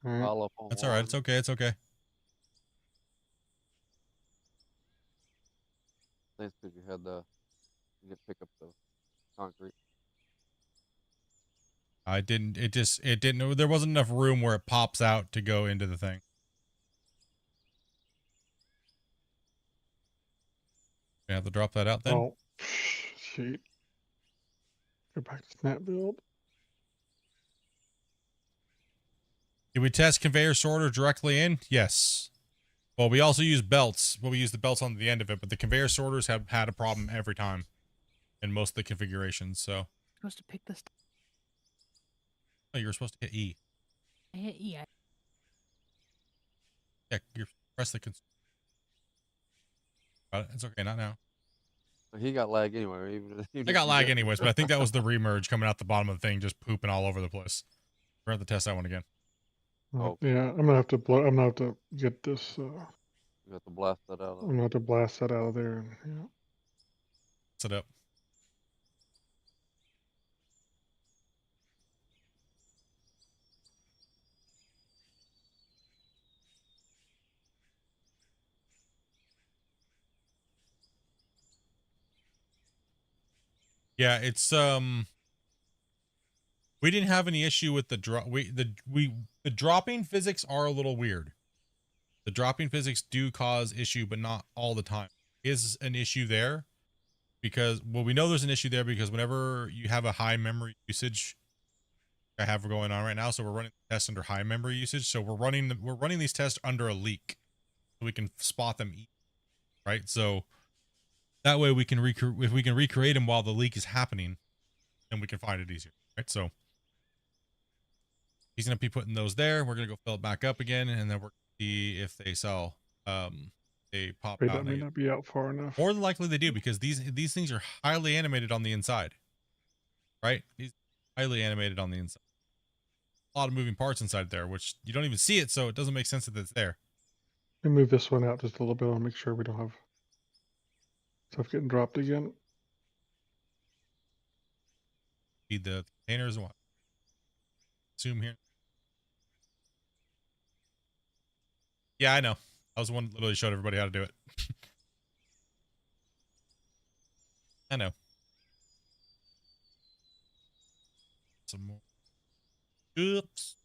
[SPEAKER 5] Alright.
[SPEAKER 11] All up on
[SPEAKER 1] That's all right. It's okay. It's okay.
[SPEAKER 11] Thanks because you had you could pick up the concrete.
[SPEAKER 1] I didn't. It didn't. There wasn't enough room where it pops out to go into the thing. You have to drop that out then.
[SPEAKER 5] Oh, shoot. Go back to snap build.
[SPEAKER 1] Did we test conveyor sorter directly in? Yes. Well, we also use belts. Well, we use the belts on the end of it, but the conveyor sorters have had a problem every time in most of the configurations. So.
[SPEAKER 13] Supposed to pick this.
[SPEAKER 1] Oh, you were supposed to hit E.
[SPEAKER 13] I hit E.
[SPEAKER 1] Yeah, you press the. It's okay, not now.
[SPEAKER 11] He got lag anyway.
[SPEAKER 1] I got lag anyways, but I think that was the remerge coming out the bottom of the thing, just pooping all over the place. We're going to have to test that one again.
[SPEAKER 5] Oh. Yeah, I'm gonna have to I'm gonna have to get this.
[SPEAKER 11] You have to blast that out.
[SPEAKER 5] I'm gonna have to blast that out of there. And, yeah.
[SPEAKER 1] Set up. Yeah, it's we didn't have any issue with the drop. The dropping physics are a little weird. The dropping physics do cause issue, but not all the time. Is an issue there because we know there's an issue there because whenever you have a high memory usage, I have going on right now, so we're running tests under high memory usage. So we're running these tests under a leak, so we can spot them, right? So that way we can if we can recreate them while the leak is happening, then we can find it easier, right? So he's gonna be putting those there. We're gonna go fill it back up again, and then we're gonna see if they sell. They pop
[SPEAKER 5] Wait,
[SPEAKER 1] out.
[SPEAKER 5] that may not be out far enough.
[SPEAKER 1] More than likely they do because these things are highly animated on the inside, right? These highly animated on the inside. A lot of moving parts inside there, which you don't even see it, so it doesn't make sense that it's there.
[SPEAKER 5] Let me move this one out just a little bit. I'll make sure we don't have stuff getting dropped again.
[SPEAKER 1] feed the containers and what? Zoom here. Yeah, I know. I was the one that literally showed everybody how to do it. I know. Some more. Oops.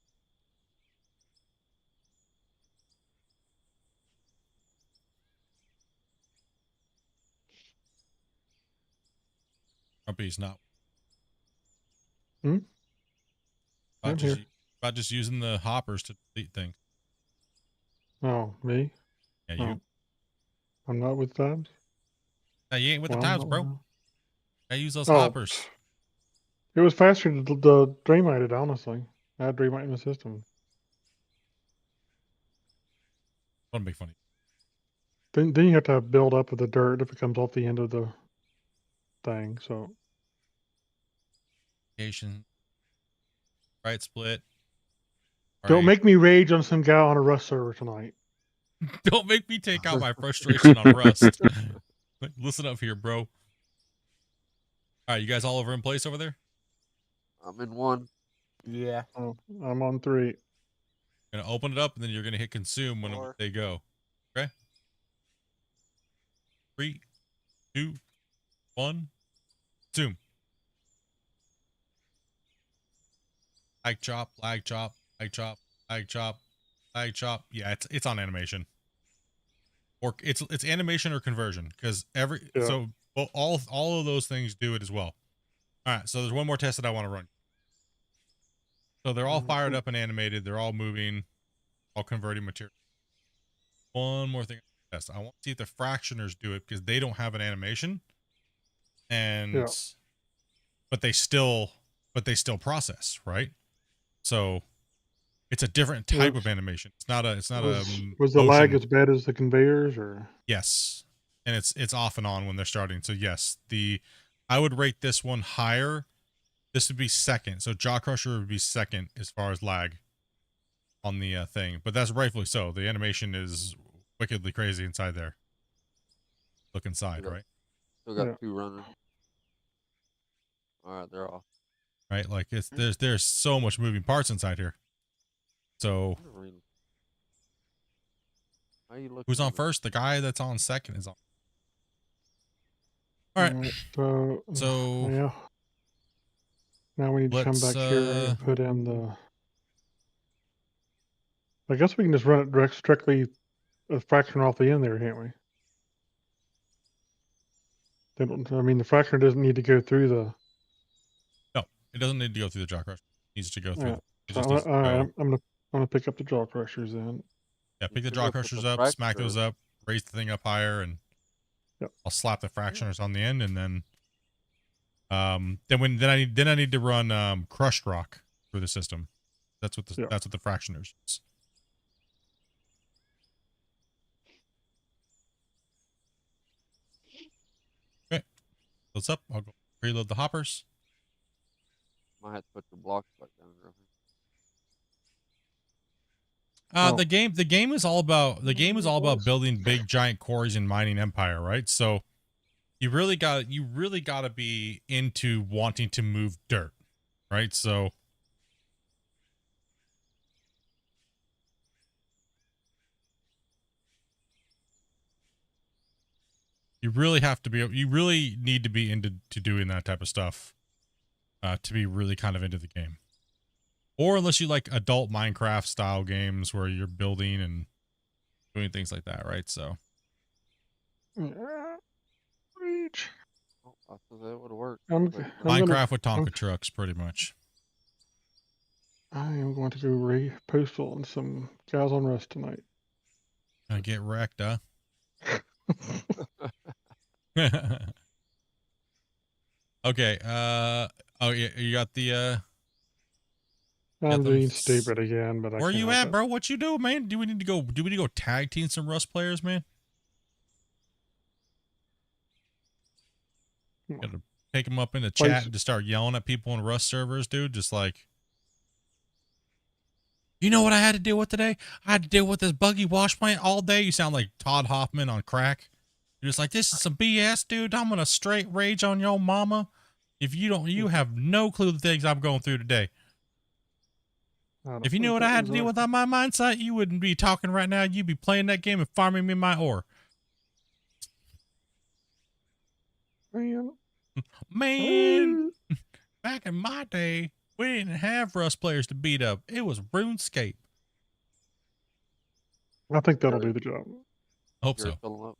[SPEAKER 1] Grumpy's not.
[SPEAKER 5] I'm here.
[SPEAKER 1] About just using the hoppers to delete things.
[SPEAKER 5] Oh, me?
[SPEAKER 1] Yeah, you.
[SPEAKER 5] Oh. I'm not with tabs?
[SPEAKER 1] Now, you ain't with
[SPEAKER 5] Well,
[SPEAKER 1] the
[SPEAKER 5] I'm
[SPEAKER 1] tabs,
[SPEAKER 5] not
[SPEAKER 1] bro.
[SPEAKER 5] with them.
[SPEAKER 1] I use those
[SPEAKER 5] Oh,
[SPEAKER 1] hoppers.
[SPEAKER 5] It was faster to Dreamite it, honestly. I had Dreamite in the system.
[SPEAKER 1] Wouldn't be funny.
[SPEAKER 5] Then you have to build up with the dirt if it comes off the end of the thing, so.
[SPEAKER 1] Right split.
[SPEAKER 5] Don't make me rage on some guy on a Rust server tonight.
[SPEAKER 1] Don't make me take out my frustration on Rust. Listen up here, bro. All right, you guys all over in place over there?
[SPEAKER 11] I'm in 1.
[SPEAKER 10] Yeah.
[SPEAKER 5] Oh, I'm on 3.
[SPEAKER 1] Gonna open it up and then you're gonna hit consume when they go. Okay. 3, 2, 1. Zoom. Lag chop, lag chop, lag chop, lag chop, lag chop. Yeah, it's on animation. Or it's animation or conversion because so all of those things do it as well. All right, so there's one more test that I want to run. So they're all fired up and animated. They're all moving, all converting material. One more thing I want to test. I want to see if the fractioners do it because they don't have an animation, and but they still process, right? So it's a different type of animation. It's not
[SPEAKER 5] was the lag as bad as the conveyors or?
[SPEAKER 1] Yes. And it's off and on when they're starting. So yes, I would rate this one higher. This would be second. So Jaw Crusher would be second as far as lag on the thing. But that's rightfully so. The animation is wickedly crazy inside there. Look inside, right?
[SPEAKER 11] Still got 2 running. All right, they're off.
[SPEAKER 1] Right? Like there's so much moving parts inside here. So who's on first? The guy that's on second is on. All right. So
[SPEAKER 5] yeah. Now we need to come back here and put in the. I guess we can just run it strictly a fraction off the end there, can't we? I mean, the fractioner doesn't need to go through the.
[SPEAKER 1] No, it doesn't need to go through the Jaw Crusher. It needs to go through.
[SPEAKER 5] I'm gonna pick up the Jaw Crushers then.
[SPEAKER 1] Yeah, pick the Jaw Crushers up, smack those up, raise the thing up higher, and I'll slap the fractioners on the end, and then then I need to run crushed rock through the system. That's what the fractioners is. Okay, what's up? I'll go reload the hoppers.
[SPEAKER 11] Might have to put the blocks back down.
[SPEAKER 1] The game is all about building big giant quarries and mining empire, right? So you really got to be into wanting to move dirt, right? So you really need to be into doing that type of stuff to be really kind of into the game. Or unless you like adult Minecraft style games where you're building and doing things like that, right? So
[SPEAKER 5] Reach.
[SPEAKER 11] I thought that would work.
[SPEAKER 1] Minecraft with Tonka trucks, pretty much.
[SPEAKER 5] I am going to go postal on some guys on Rust tonight.
[SPEAKER 1] Gonna get wrecked, huh? Okay. Oh yeah, you got the.
[SPEAKER 5] I'm being stupid again, but
[SPEAKER 1] where are you at, bro? What you do, man? Do we need to go tag team some Rust players, man? Gotta take them up in the chat and just start yelling at people in Rust servers, dude. Just like, you know what I had to deal with today? I had to deal with this buggy wash plant all day. You sound like Todd Hoffman on crack. You're just like, this is some BS, dude. I'm gonna straight rage on your mama. If you don't, you have no clue the things I'm going through today. If you knew what I had to deal with on my mine site, you wouldn't be talking right now. You'd be playing that game and farming me my ore. Man, back in my day, we didn't have Rust players to beat up. It was RuneScape.
[SPEAKER 5] I think that'll do the job.
[SPEAKER 1] I hope so.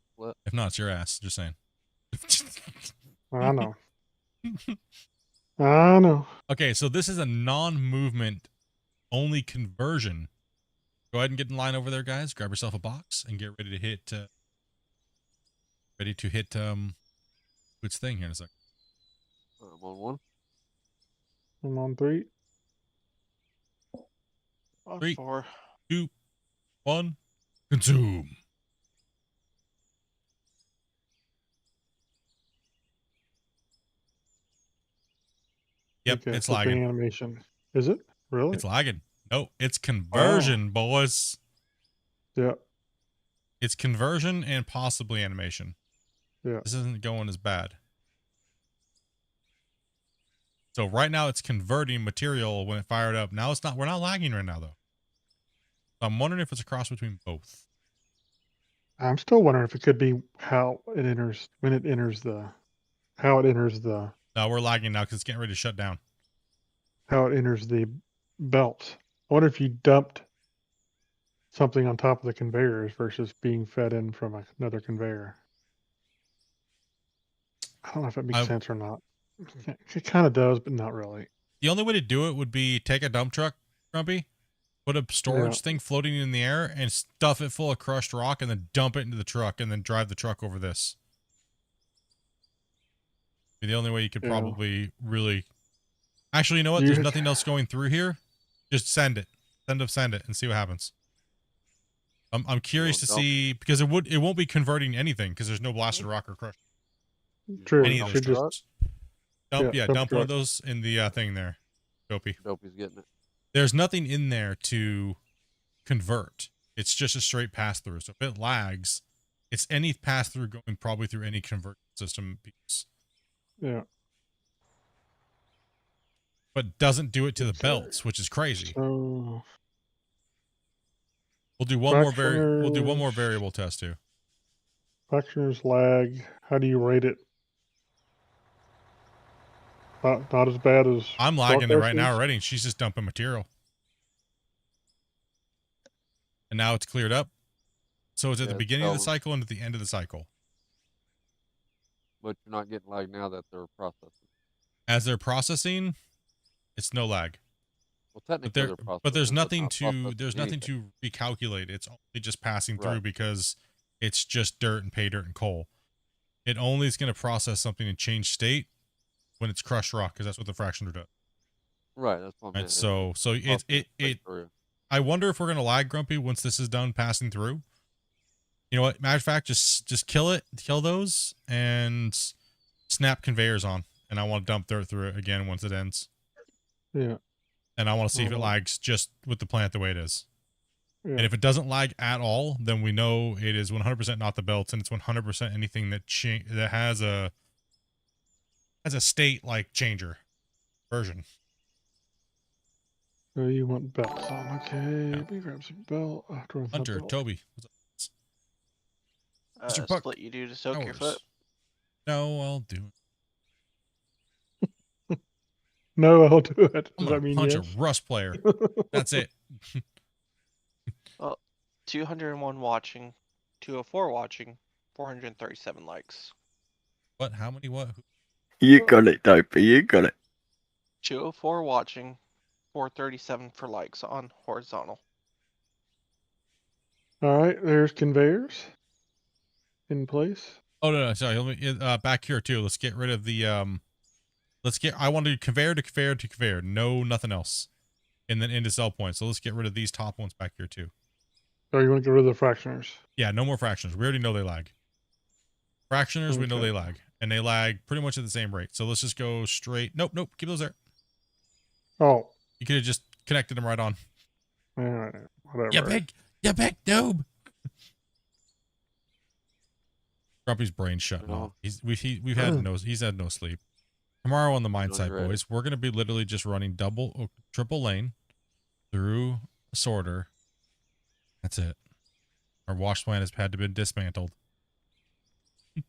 [SPEAKER 1] If not, it's your ass. Just saying.
[SPEAKER 5] I know. I know.
[SPEAKER 1] Okay, so this is a non-movement only conversion. Go ahead and get in line over there, guys. Grab yourself a box and get ready to hit. Which thing here in a second.
[SPEAKER 11] I'm on 1.
[SPEAKER 5] I'm on 3.
[SPEAKER 1] 3,
[SPEAKER 6] 4.
[SPEAKER 1] 2, 1. Consume. Yep,
[SPEAKER 5] Okay,
[SPEAKER 1] it's
[SPEAKER 5] flipping
[SPEAKER 1] lagging.
[SPEAKER 5] animation. Is it? Really?
[SPEAKER 1] It's lagging. No, it's conversion, boys.
[SPEAKER 5] Yeah.
[SPEAKER 1] It's conversion and possibly animation.
[SPEAKER 5] Yeah.
[SPEAKER 1] This isn't going as bad. So right now it's converting material when it fired up. Now it's not. We're not lagging right now though. So I'm wondering if it's a cross between both.
[SPEAKER 5] I'm still wondering if it could be how it enters when it enters the how it enters the
[SPEAKER 1] No, we're lagging now because it's getting ready to shut down.
[SPEAKER 5] how it enters the belt. I wonder if you dumped something on top of the conveyors versus being fed in from another conveyor. I don't know if it makes sense or not. It kind of does, but not really.
[SPEAKER 1] The only way to do it would be take a dump truck, Grumpy, put a storage thing floating in the air and stuff it full of crushed rock and then dump it into the truck and then drive the truck over this. The only way you could probably really... Actually, you know what? There's nothing else going through here. Just send it. Send it and see what happens. I'm curious to see because it won't be converting anything because there's no blasted rock or crushed.
[SPEAKER 5] True.
[SPEAKER 1] Any of those trucks. Dump one of those in the thing there. Dopey's
[SPEAKER 11] getting it.
[SPEAKER 1] There's nothing in there to convert. It's just a straight pass through. So if it lags, it's any pass through going probably through any convert system piece.
[SPEAKER 5] Yeah.
[SPEAKER 1] But doesn't do it to the belts, which is crazy.
[SPEAKER 5] So
[SPEAKER 1] we'll do one more variable test too.
[SPEAKER 5] Fractioners lag. How do you rate it? Not as bad as
[SPEAKER 1] I'm lagging it right now already, and she's just dumping material. And now it's cleared up. So it's at the beginning of the cycle and at the end of the cycle.
[SPEAKER 11] But you're not getting lag now that they're processing.
[SPEAKER 1] As they're processing, it's no lag.
[SPEAKER 11] Well, technically
[SPEAKER 1] but there's nothing to recalculate. It's only just passing through because it's just dirt and pay dirt and coal. It only is going to process something and change state when it's crushed rock because that's what the fractioner does.
[SPEAKER 11] Right, that's what I meant.
[SPEAKER 1] So I wonder if we're going to lag, Grumpy, once this is done passing through. You know what? Matter of fact, just kill those and snap conveyors on. And I want to dump dirt through it again once it ends.
[SPEAKER 5] Yeah.
[SPEAKER 1] And I want to see if it lags just with the plant the way it is.
[SPEAKER 5] Yeah.
[SPEAKER 1] And if it doesn't lag at all, then we know it is 100% not the belts, and it's 100% anything that has a state like changer version.
[SPEAKER 5] So you want belts on? Okay, let me grab some belt.
[SPEAKER 1] Hunter, Toby, what's up?
[SPEAKER 6] Mr. Puck, split you do to soak your foot?
[SPEAKER 1] No, I'll do
[SPEAKER 5] it. No, I'll do it.
[SPEAKER 1] I'm gonna punch a Rust player. That's it.
[SPEAKER 6] Well, 201 watching, 204 watching, 437 likes.
[SPEAKER 1] What? How many? What?
[SPEAKER 7] You got it, Dopey. You got it.
[SPEAKER 6] 204 watching, 437 for likes on horizontal.
[SPEAKER 5] All right, there's conveyors in place.
[SPEAKER 1] Oh no, sorry. Let me back here too. Let's get rid of the I want to do conveyor to conveyor to conveyor. No, nothing else. And then into sell points. So let's get rid of these top ones back here too.
[SPEAKER 5] Oh, you want to get rid of the fractioners?
[SPEAKER 1] Yeah, no more fractioners. We already know they lag. Fractioners, we know they lag. And they lag pretty much at the same rate. So let's just go straight. Nope, keep those there.
[SPEAKER 5] Oh.
[SPEAKER 1] You could have just connected them right on.
[SPEAKER 5] Whatever.
[SPEAKER 1] You big noob. Grumpy's brain's shutting off. He's had no sleep. Tomorrow on the mine
[SPEAKER 11] When
[SPEAKER 1] site,
[SPEAKER 11] you're ready.
[SPEAKER 1] boys, we're going to be literally just running triple lane through a sorter. That's it. Our wash plant has had to be dismantled.
[SPEAKER 5] I'm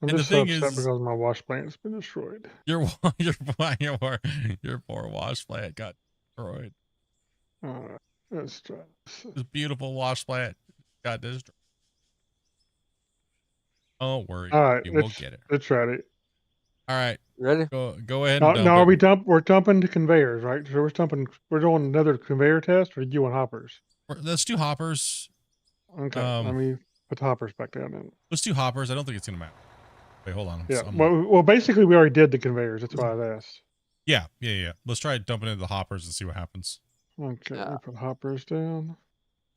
[SPEAKER 1] And the
[SPEAKER 5] just so
[SPEAKER 1] thing
[SPEAKER 5] upset
[SPEAKER 1] is,
[SPEAKER 5] because my wash plant's been destroyed.
[SPEAKER 1] your poor wash plant got destroyed.
[SPEAKER 5] Let's try
[SPEAKER 1] This beautiful wash plant got destroyed. Don't worry,
[SPEAKER 5] All right,
[SPEAKER 1] we'll get it.
[SPEAKER 5] let's try it.
[SPEAKER 1] All right,
[SPEAKER 11] Ready?
[SPEAKER 1] go ahead and dump
[SPEAKER 5] No,
[SPEAKER 1] it.
[SPEAKER 5] we're dumping the conveyors, right? So we're doing another conveyor test, or you want hoppers?
[SPEAKER 1] Let's do hoppers.
[SPEAKER 5] Okay, let me put the hoppers back down then.
[SPEAKER 1] Let's do hoppers. I don't think it's gonna matter. Wait, hold on.
[SPEAKER 5] Yeah. Well, basically, we already did the conveyors. That's why I asked.
[SPEAKER 1] Yeah. Let's try dumping into the hoppers and see what happens.
[SPEAKER 5] Okay, let me put hoppers down.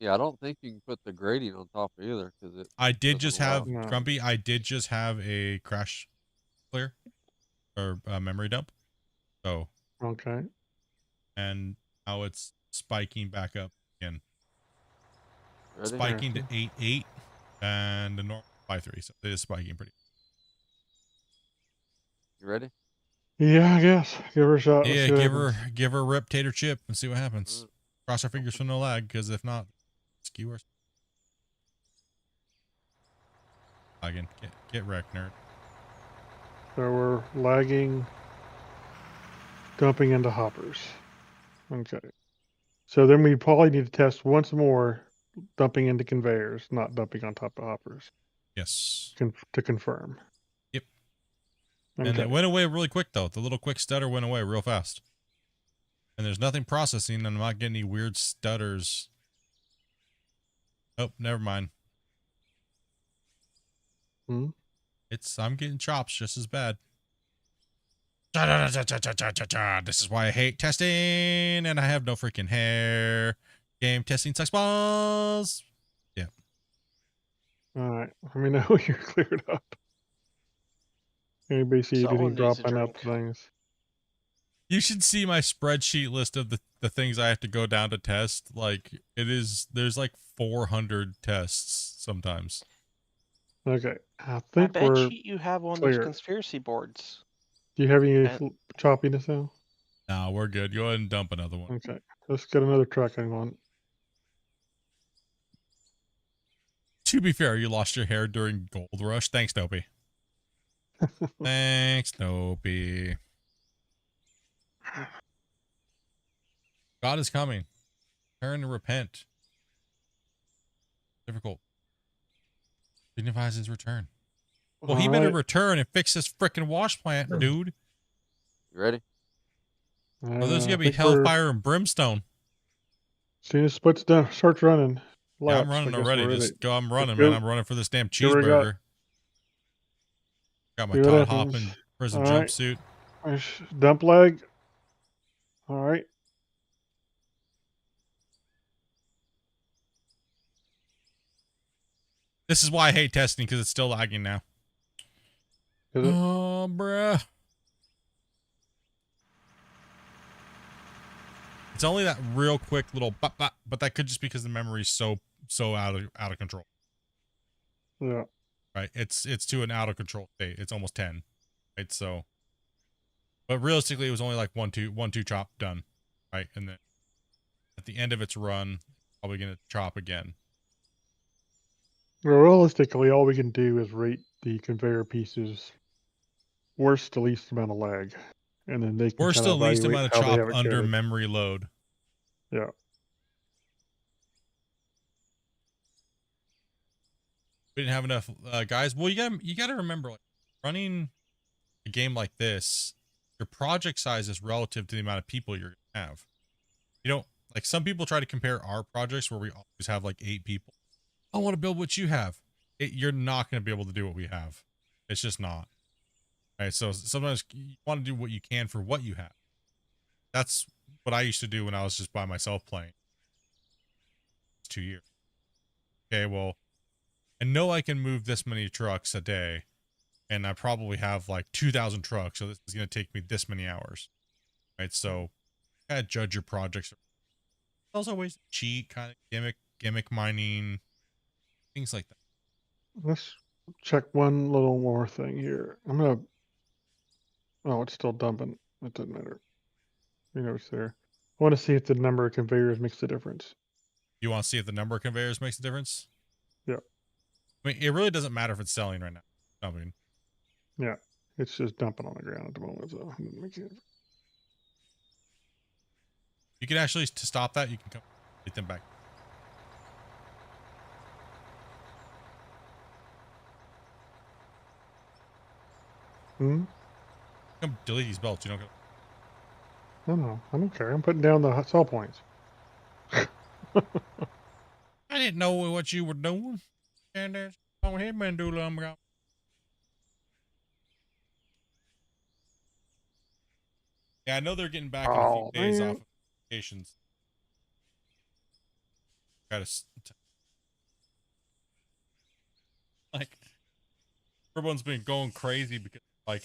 [SPEAKER 11] Yeah, I don't think you can put the grading on top either because it.
[SPEAKER 1] I did just have
[SPEAKER 5] No.
[SPEAKER 1] Grumpy. I did just have a crash clear or memory dump. So
[SPEAKER 5] Okay.
[SPEAKER 1] and now it's spiking back up again.
[SPEAKER 11] Ready?
[SPEAKER 1] Spiking to 8.8 and the normal 5.3. So it is spiking pretty.
[SPEAKER 11] You ready?
[SPEAKER 5] Yeah, I guess. Give her a shot. Let's
[SPEAKER 1] Yeah,
[SPEAKER 5] see what
[SPEAKER 1] give her a rip tater chip and see what happens.
[SPEAKER 11] Mm.
[SPEAKER 1] Cross our fingers for no lag, because if not, skewers. Lagging. Get wrecked, nerd.
[SPEAKER 5] So we're lagging, dumping into hoppers. Okay. So then we probably need to test once more, dumping into conveyors, not dumping on top of hoppers.
[SPEAKER 1] Yes.
[SPEAKER 5] To confirm.
[SPEAKER 1] Yep.
[SPEAKER 5] Okay.
[SPEAKER 1] And it went away really quick, though. The little quick stutter went away real fast. And there's nothing processing, and I'm not getting any weird stutters. Oh, never mind. I'm getting chops just as bad. This is why I hate testing, and I have no freaking hair. Game testing sucks balls. Yeah.
[SPEAKER 5] All right. Let me know when you're cleared up. Anybody see
[SPEAKER 6] Someone
[SPEAKER 5] anything
[SPEAKER 6] needs a
[SPEAKER 5] dropping up
[SPEAKER 6] drink.
[SPEAKER 5] things?
[SPEAKER 1] You should see my spreadsheet list of the things I have to go down to test. Like, there's like 400 tests sometimes.
[SPEAKER 5] Okay. I
[SPEAKER 6] I
[SPEAKER 5] think
[SPEAKER 6] bet
[SPEAKER 5] we're
[SPEAKER 6] you have one of
[SPEAKER 5] clear.
[SPEAKER 6] those conspiracy boards.
[SPEAKER 5] Do you have any
[SPEAKER 6] And-
[SPEAKER 5] choppiness now?
[SPEAKER 1] No, we're good. Go ahead and dump another one.
[SPEAKER 5] Okay. Let's get another truck hang on.
[SPEAKER 1] To be fair, you lost your hair during Gold Rush. Thanks, Dopey. Thanks, Dopey. God is coming. Turn and repent. Difficult. Signifies his return. Well, he better return and fix this frickin' wash plant, dude.
[SPEAKER 11] You ready?
[SPEAKER 1] Well, there's gonna be hellfire and brimstone.
[SPEAKER 5] As soon as Split's done, starts running.
[SPEAKER 1] Yeah, I'm
[SPEAKER 5] laps,
[SPEAKER 1] running
[SPEAKER 5] I guess
[SPEAKER 1] already.
[SPEAKER 5] we're
[SPEAKER 1] Just
[SPEAKER 5] ready.
[SPEAKER 1] go. I'm running,
[SPEAKER 5] Let's go.
[SPEAKER 1] man. I'm running for this damn
[SPEAKER 5] See what we
[SPEAKER 1] cheeseburger. Got my
[SPEAKER 5] See what
[SPEAKER 1] Todd
[SPEAKER 5] happens.
[SPEAKER 1] Hoppin prison
[SPEAKER 5] All right.
[SPEAKER 1] jumpsuit.
[SPEAKER 5] Dump leg. All right.
[SPEAKER 1] This is why I hate testing, because it's still lagging now.
[SPEAKER 5] Is it?
[SPEAKER 1] Oh, bruh. It's only that real quick little but that could just be because the memory's so out of control.
[SPEAKER 5] Yeah.
[SPEAKER 1] Right. It's to an out of control state. It's almost 10. Right. So, but realistically, it was only like one two chop done. Right. And then at the end of its run, probably gonna chop again.
[SPEAKER 5] Well, realistically, all we can do is rate the conveyor pieces worst to least amount of lag, and then they can
[SPEAKER 1] Worst
[SPEAKER 5] kind
[SPEAKER 1] to
[SPEAKER 5] of
[SPEAKER 1] least
[SPEAKER 5] evaluate
[SPEAKER 1] amount of
[SPEAKER 5] how they
[SPEAKER 1] chop
[SPEAKER 5] have it
[SPEAKER 1] under
[SPEAKER 5] coded.
[SPEAKER 1] memory load.
[SPEAKER 5] Yeah.
[SPEAKER 1] We didn't have enough guys. Well, you gotta remember, like, running a game like this, your project size is relative to the amount of people you're gonna have. You don't, like, some people try to compare our projects where we always have like 8 people. I want to build what you have. You're not going to be able to do what we have. It's just not. Right. So sometimes you want to do what you can for what you have. That's what I used to do when I was just by myself playing. It's 2 years. Okay. Well, I know I can move this many trucks a day, and I probably have like 2,000 trucks. So this is going to take me this many hours. Right. So you gotta judge your projects. There's also ways to cheat, kind of gimmick mining, things like that.
[SPEAKER 5] Let's check one little more thing here. I'm gonna Oh, it's still dumping. It doesn't matter. You know it's there. I want to see if the number of conveyors makes a difference.
[SPEAKER 1] You want to see if the number of conveyors makes a difference?
[SPEAKER 5] Yeah.
[SPEAKER 1] I mean, it really doesn't matter if it's selling right now. I mean,
[SPEAKER 5] Yeah. It's just dumping on the ground at the moment, so it doesn't make sense.
[SPEAKER 1] you can actually, to stop that, you can come get them back.
[SPEAKER 5] Hmm?
[SPEAKER 1] Come delete these belts. You don't go.
[SPEAKER 5] No, I don't care. I'm putting down the saw points.
[SPEAKER 1] I didn't know what you were doing. And there's on here, Mandula. Yeah, I know they're getting back in a few
[SPEAKER 5] Oh,
[SPEAKER 1] days
[SPEAKER 5] man.
[SPEAKER 1] off of vacations. Like, everyone's been going crazy because, like,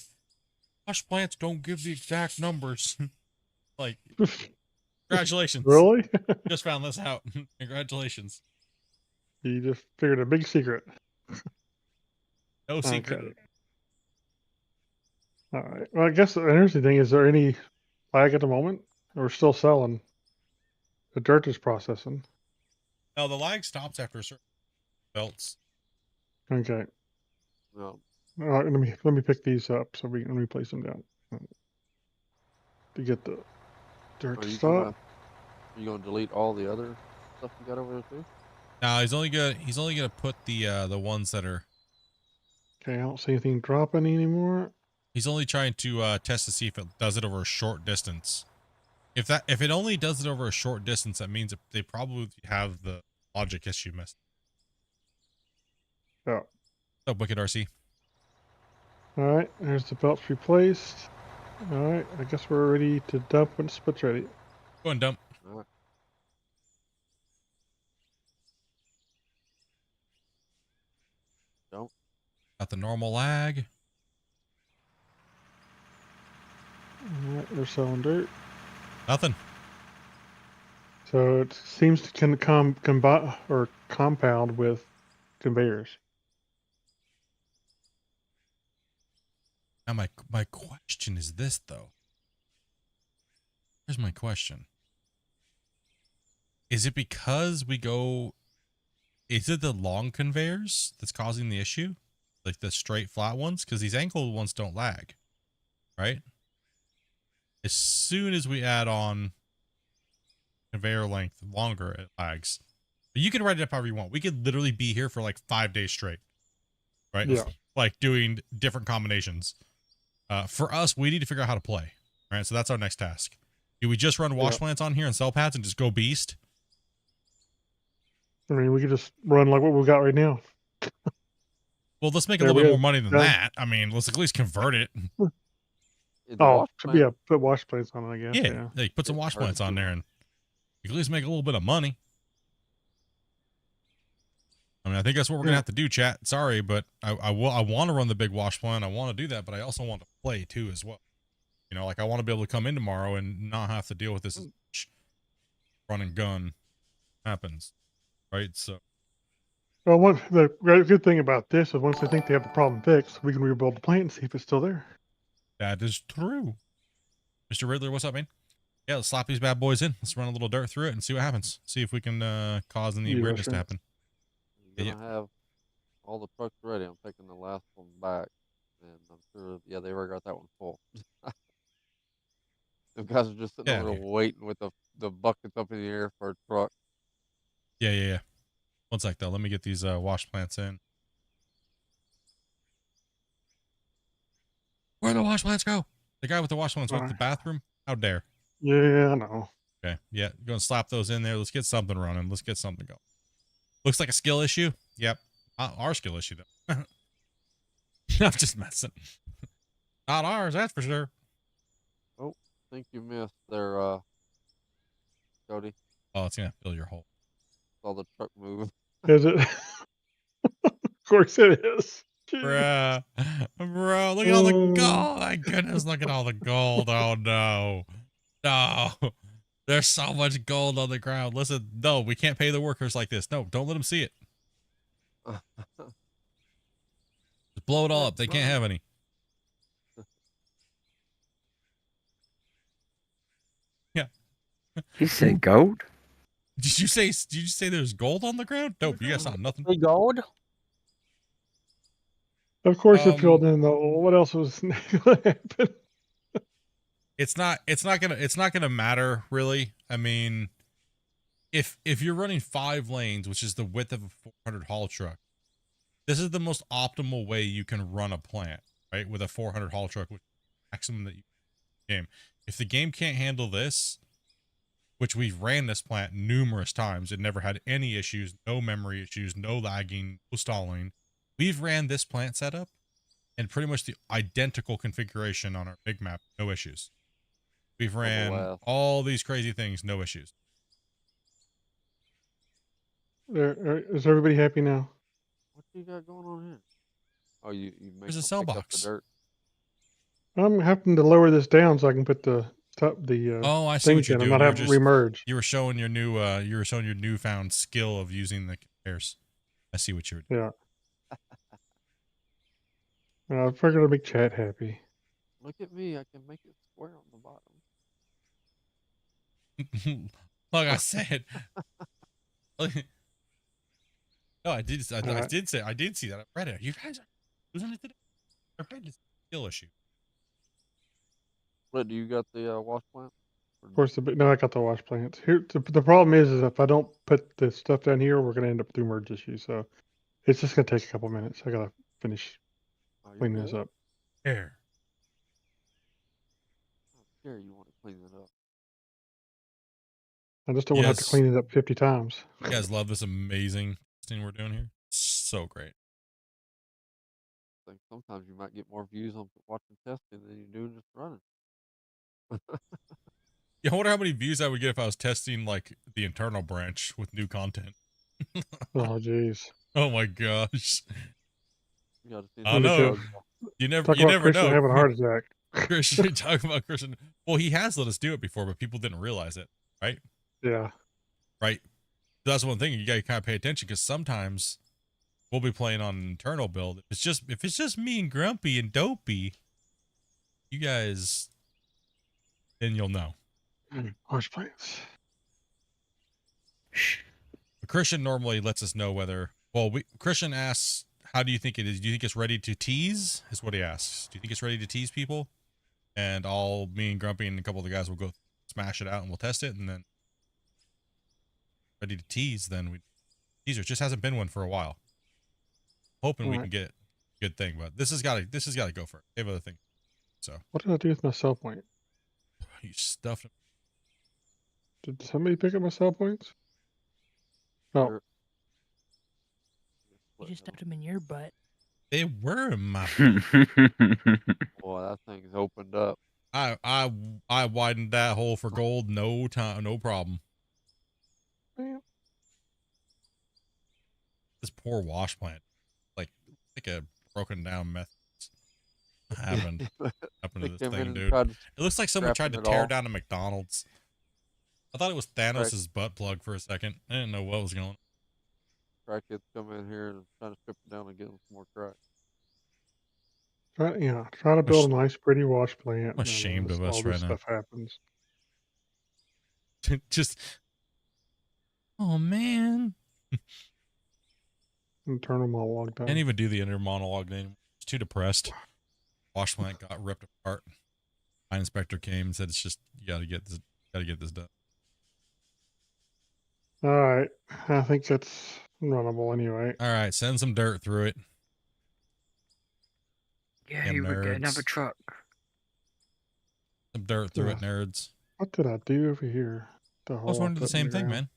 [SPEAKER 1] wash plants don't give the exact numbers. Like, congratulations.
[SPEAKER 5] Really?
[SPEAKER 1] Just found this out. Congratulations.
[SPEAKER 5] You just figured a big secret.
[SPEAKER 1] No secret.
[SPEAKER 5] Okay. All right. Well, I guess the interesting thing is there any lag at the moment? We're still selling. The dirt is processing.
[SPEAKER 1] No, the lag stops after a certain belts.
[SPEAKER 5] Okay.
[SPEAKER 11] No.
[SPEAKER 5] All right, let me pick these up so we can place them down to get the dirt to stop.
[SPEAKER 11] Are you gonna delete all the other stuff you got over there too?
[SPEAKER 1] No, he's only gonna put the ones that are.
[SPEAKER 5] Okay, I don't see anything dropping anymore.
[SPEAKER 1] He's only trying to test to see if it does it over a short distance. If it only does it over a short distance, that means they probably have the logic issue missed.
[SPEAKER 5] Yeah.
[SPEAKER 1] Oh, Wicked RC.
[SPEAKER 5] All right, there's the belts replaced. All right, I guess we're ready to dump when split's ready.
[SPEAKER 1] Go and dump.
[SPEAKER 11] All right. Don't.
[SPEAKER 1] Got the normal lag.
[SPEAKER 5] All right, they're selling dirt.
[SPEAKER 1] Nothing.
[SPEAKER 5] So it seems to combine or compound with conveyors.
[SPEAKER 1] Now my question is this though. Here's my question. Is it because is it the long conveyors that's causing the issue? Like the straight flat ones? Because these ankle ones don't lag. Right? As soon as we add on conveyor length longer, it lags. But you can write it up however you want. We could literally be here for like 5 days straight. Right?
[SPEAKER 5] Yeah.
[SPEAKER 1] Like doing different combinations. For us, we need to figure out how to play. All right, so that's our next task. Do we just run wash plants on here and cell pads and just go beast?
[SPEAKER 5] I mean, we could just run like what we've got right now.
[SPEAKER 1] Well, let's make a little bit more money than that. I mean, let's at least convert it.
[SPEAKER 5] Oh, yeah, put wash plates on it, I guess.
[SPEAKER 1] Yeah, yeah, put some wash plants on there and you can at least make a little bit of money. I mean, I think that's what we're gonna have to do, chat. Sorry, but I want to run the big wash plant. I want to do that, but I also want to play too as well. You know, like I want to be able to come in tomorrow and not have to deal with this run and gun happens, right? So.
[SPEAKER 5] Well, the good thing about this is once they think they have the problem fixed, we can rebuild the plant and see if it's still there.
[SPEAKER 1] That is true. Mr. Riddler, what's up, man? Yeah, let's slap these bad boys in. Let's run a little dirt through it and see what happens. See if we can cause any weirdness to happen.
[SPEAKER 11] You're gonna have all the trucks ready. I'm taking the last one back, and I'm sure, yeah, they already got that one full. The guys are just sitting over there waiting with the buckets up in the air for a truck.
[SPEAKER 1] Yeah. One sec, though. Let me get these wash plants in. Where'd the wash plants go? The guy with the wash plants went to the bathroom? How dare.
[SPEAKER 5] Yeah, I know.
[SPEAKER 1] Okay, yeah. Go and slap those in there. Let's get something running. Let's get something going. Looks like a skill issue. Yep. Our skill issue, though. I'm just messing. Not ours, that's for sure.
[SPEAKER 11] Oh, I think you missed there, Cody.
[SPEAKER 1] Oh, it's gonna fill your hole.
[SPEAKER 11] Saw the truck move.
[SPEAKER 5] Is it? Of course it is.
[SPEAKER 1] Bruh, look at all the gold. My goodness, look at all the gold. Oh no. No. There's so much gold on the ground. Listen, no, we can't pay the workers like this. No, don't let them see it. Just blow it all up. They can't have any.
[SPEAKER 7] You said gold?
[SPEAKER 1] Did you say there's gold on the ground? Nope, you guys saw nothing.
[SPEAKER 10] Hey, gold?
[SPEAKER 5] Of course it filled in though. What else was gonna happen?
[SPEAKER 1] It's not gonna matter really. I mean, if you're running 5 lanes, which is the width of a 400 haul truck, this is the most optimal way you can run a plant, right? With a 400 haul truck, which is the maximum that you game. If the game can't handle this, which we've ran this plant numerous times, it never had any issues, no memory issues, no lagging, no stalling. We've ran this plant setup and pretty much the identical configuration on our big map, no issues. We've ran all these crazy things, no issues.
[SPEAKER 5] Is everybody happy now?
[SPEAKER 11] What you got going on here? Oh, you make
[SPEAKER 1] There's a
[SPEAKER 11] them
[SPEAKER 1] cell
[SPEAKER 11] pick up
[SPEAKER 1] box.
[SPEAKER 11] the dirt.
[SPEAKER 5] I'm having to lower this down so I can put the
[SPEAKER 1] Oh, I see what
[SPEAKER 5] things
[SPEAKER 1] you're
[SPEAKER 5] in. I'm
[SPEAKER 1] doing.
[SPEAKER 5] not having remerge.
[SPEAKER 1] You were showing your newfound skill of using the conveyors. I see what you were doing.
[SPEAKER 5] Yeah. I figured to make chat happy.
[SPEAKER 11] Look at me, I can make it square on the bottom.
[SPEAKER 1] Like I said. No, I did see that. I read it. You guys are losing it today. I read it's a skill issue.
[SPEAKER 11] What, do you got the wash plant?
[SPEAKER 5] Of course, no, I got the wash plants. Here, the problem is if I don't put the stuff down here, we're gonna end up with merge issues. So it's just gonna take a couple minutes. I gotta finish cleaning this up.
[SPEAKER 1] Here.
[SPEAKER 11] Here, you want to clean it up.
[SPEAKER 5] I just don't want to have to clean it up 50 times.
[SPEAKER 1] You guys love this amazing thing we're doing here. So great.
[SPEAKER 11] I think sometimes you might get more views on watching testing than you do just running.
[SPEAKER 1] Yeah, I wonder how many views I would get if I was testing like the internal branch with new content.
[SPEAKER 5] Oh jeez.
[SPEAKER 1] Oh my gosh.
[SPEAKER 11] You
[SPEAKER 1] I know. You never
[SPEAKER 5] Christian
[SPEAKER 1] know.
[SPEAKER 5] having a heart attack.
[SPEAKER 1] Christian, talking about Christian. Well, he has let us do it before, but people didn't realize it, right?
[SPEAKER 5] Yeah.
[SPEAKER 1] Right. That's one thing you gotta kind of pay attention because sometimes we'll be playing on an internal build. If it's just me and Grumpy and Dopey, you guys, then you'll know.
[SPEAKER 5] Wash plants.
[SPEAKER 1] But Christian normally lets us know whether. Well, Christian asks, "How do you think it is? Do you think it's ready to tease?" Is what he asks. Do you think it's ready to tease people? And me and Grumpy and a couple of the guys will go smash it out and we'll test it, and then ready to tease. Then we teaser. It just hasn't been one for a while. Hoping we can get a good thing, but this has got to go for it. They have other things. So
[SPEAKER 5] what did I do with my cell point?
[SPEAKER 1] You stuffed them.
[SPEAKER 5] Did somebody pick up my cell points? Oh.
[SPEAKER 13] You just stuffed them in your butt.
[SPEAKER 1] They were in my
[SPEAKER 11] Boy, that thing's opened up.
[SPEAKER 1] I widened that hole for gold, no problem. This poor wash plant, like a broken down meth happened to this thing, dude. It looks like someone tried to tear down a McDonald's. I thought it was Thanos' butt plug for a second. I didn't know what was going on.
[SPEAKER 11] Crackheads come in here and try to strip it down and get them some more crack.
[SPEAKER 5] Try to build a nice, pretty wash plant.
[SPEAKER 1] I'm ashamed of us
[SPEAKER 5] all
[SPEAKER 1] right
[SPEAKER 5] this
[SPEAKER 1] now.
[SPEAKER 5] stuff happens.
[SPEAKER 1] Just, oh man.
[SPEAKER 5] Internal monologue time.
[SPEAKER 1] Can't even do the inner monologue anymore. It's too depressed. Wash plant got ripped apart. My inspector came and said, "It's just you got to get this done."
[SPEAKER 5] All right, I think that's runnable anyway.
[SPEAKER 1] All right, send some dirt through it.
[SPEAKER 7] Yeah, you would get another truck.
[SPEAKER 1] Some dirt through it, nerds.
[SPEAKER 5] What did I do over here?
[SPEAKER 1] I was wondering the same thing, man.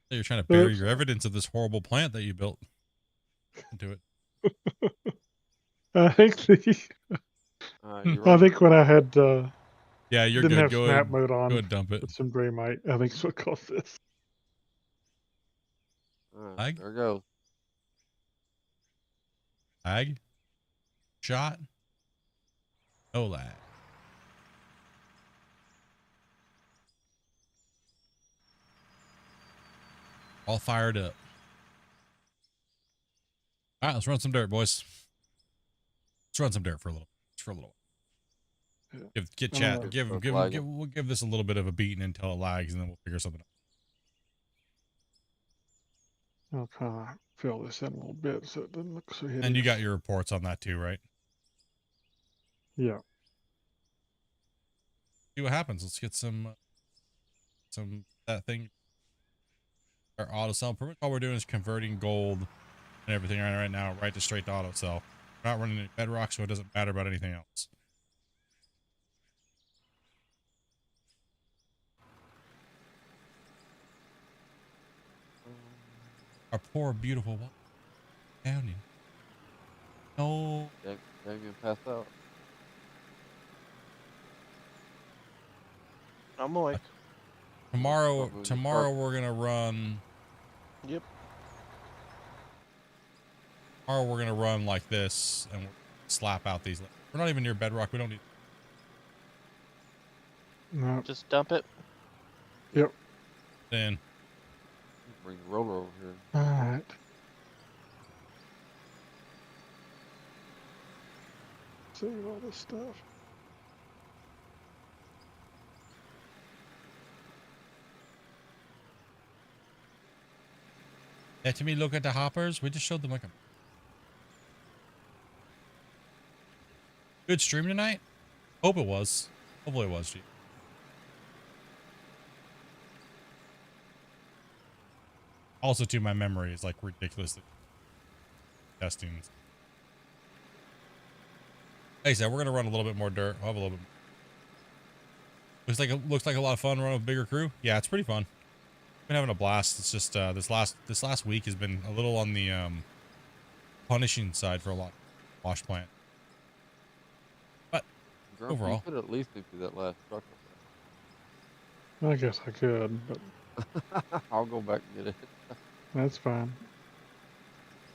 [SPEAKER 1] You're trying to bury your evidence of this horrible plant that you built into it.
[SPEAKER 5] I think I think when I had
[SPEAKER 1] yeah, you're
[SPEAKER 5] didn't
[SPEAKER 1] good.
[SPEAKER 5] have
[SPEAKER 1] Go
[SPEAKER 5] snap
[SPEAKER 1] ahead,
[SPEAKER 5] mode on.
[SPEAKER 1] Go ahead, dump it.
[SPEAKER 5] With some Greymite, I think is what caused this.
[SPEAKER 11] There it goes.
[SPEAKER 1] Lag? Shot? No lag. All fired up. All right, let's run some dirt, boys. Let's run some dirt for a little while. Get
[SPEAKER 5] I don't
[SPEAKER 1] chat.
[SPEAKER 5] know.
[SPEAKER 1] We'll give this a little bit of a beating until it lags, and then we'll figure something out.
[SPEAKER 5] I'll kind of fill this in a little bit so it doesn't look so hideous.
[SPEAKER 1] And you got your reports on that too, right?
[SPEAKER 5] Yeah.
[SPEAKER 1] See what happens. Let's get some that thing. Our auto cell. Pretty much all we're doing is converting gold and everything right now right to straight to auto cell. We're not running any bedrock, so it doesn't matter about anything else. Our poor beautiful county. No.
[SPEAKER 11] Damien passed out.
[SPEAKER 6] I'm awake.
[SPEAKER 1] Tomorrow we're gonna run.
[SPEAKER 6] Yep.
[SPEAKER 1] Tomorrow we're gonna run like this and slap out these. We're not even near bedrock. We don't need.
[SPEAKER 5] No.
[SPEAKER 6] Just dump it.
[SPEAKER 5] Yep.
[SPEAKER 1] Then.
[SPEAKER 11] Bring the roller over here.
[SPEAKER 5] All right. Save all this stuff.
[SPEAKER 1] Let me look at the hoppers. We just showed them like a good stream tonight. Hope it was. Hopefully it was. G. Also, too, my memory is like ridiculously testing. Like I said, we're gonna run a little bit more dirt. We'll have a little bit. Looks like a lot of fun running with a bigger crew. Yeah, it's pretty fun. Been having a blast. It's just this last week has been a little on the punishing side for a lot of wash plant. But
[SPEAKER 11] Grumpy,
[SPEAKER 1] overall,
[SPEAKER 11] you could at least empty that last truck.
[SPEAKER 5] I guess I could, but
[SPEAKER 11] I'll go back and get it.
[SPEAKER 5] that's fine.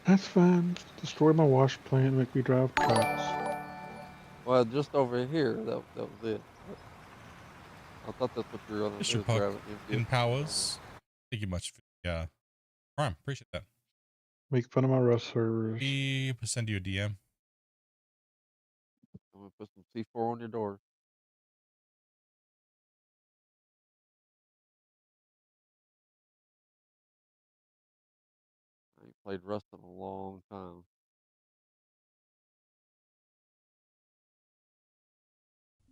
[SPEAKER 5] That's fine. Destroy my wash plant, make me drive trucks.
[SPEAKER 11] Well, just over here, that was it. But I thought that's what you were going to do.
[SPEAKER 1] Mr. Puck in powers. Thank you much for the prime. Appreciate that.
[SPEAKER 5] Make fun of my Rust servers.
[SPEAKER 1] We send you a DM.
[SPEAKER 11] I'm going to put some C4 on your door. I ain't played Rust in a long time.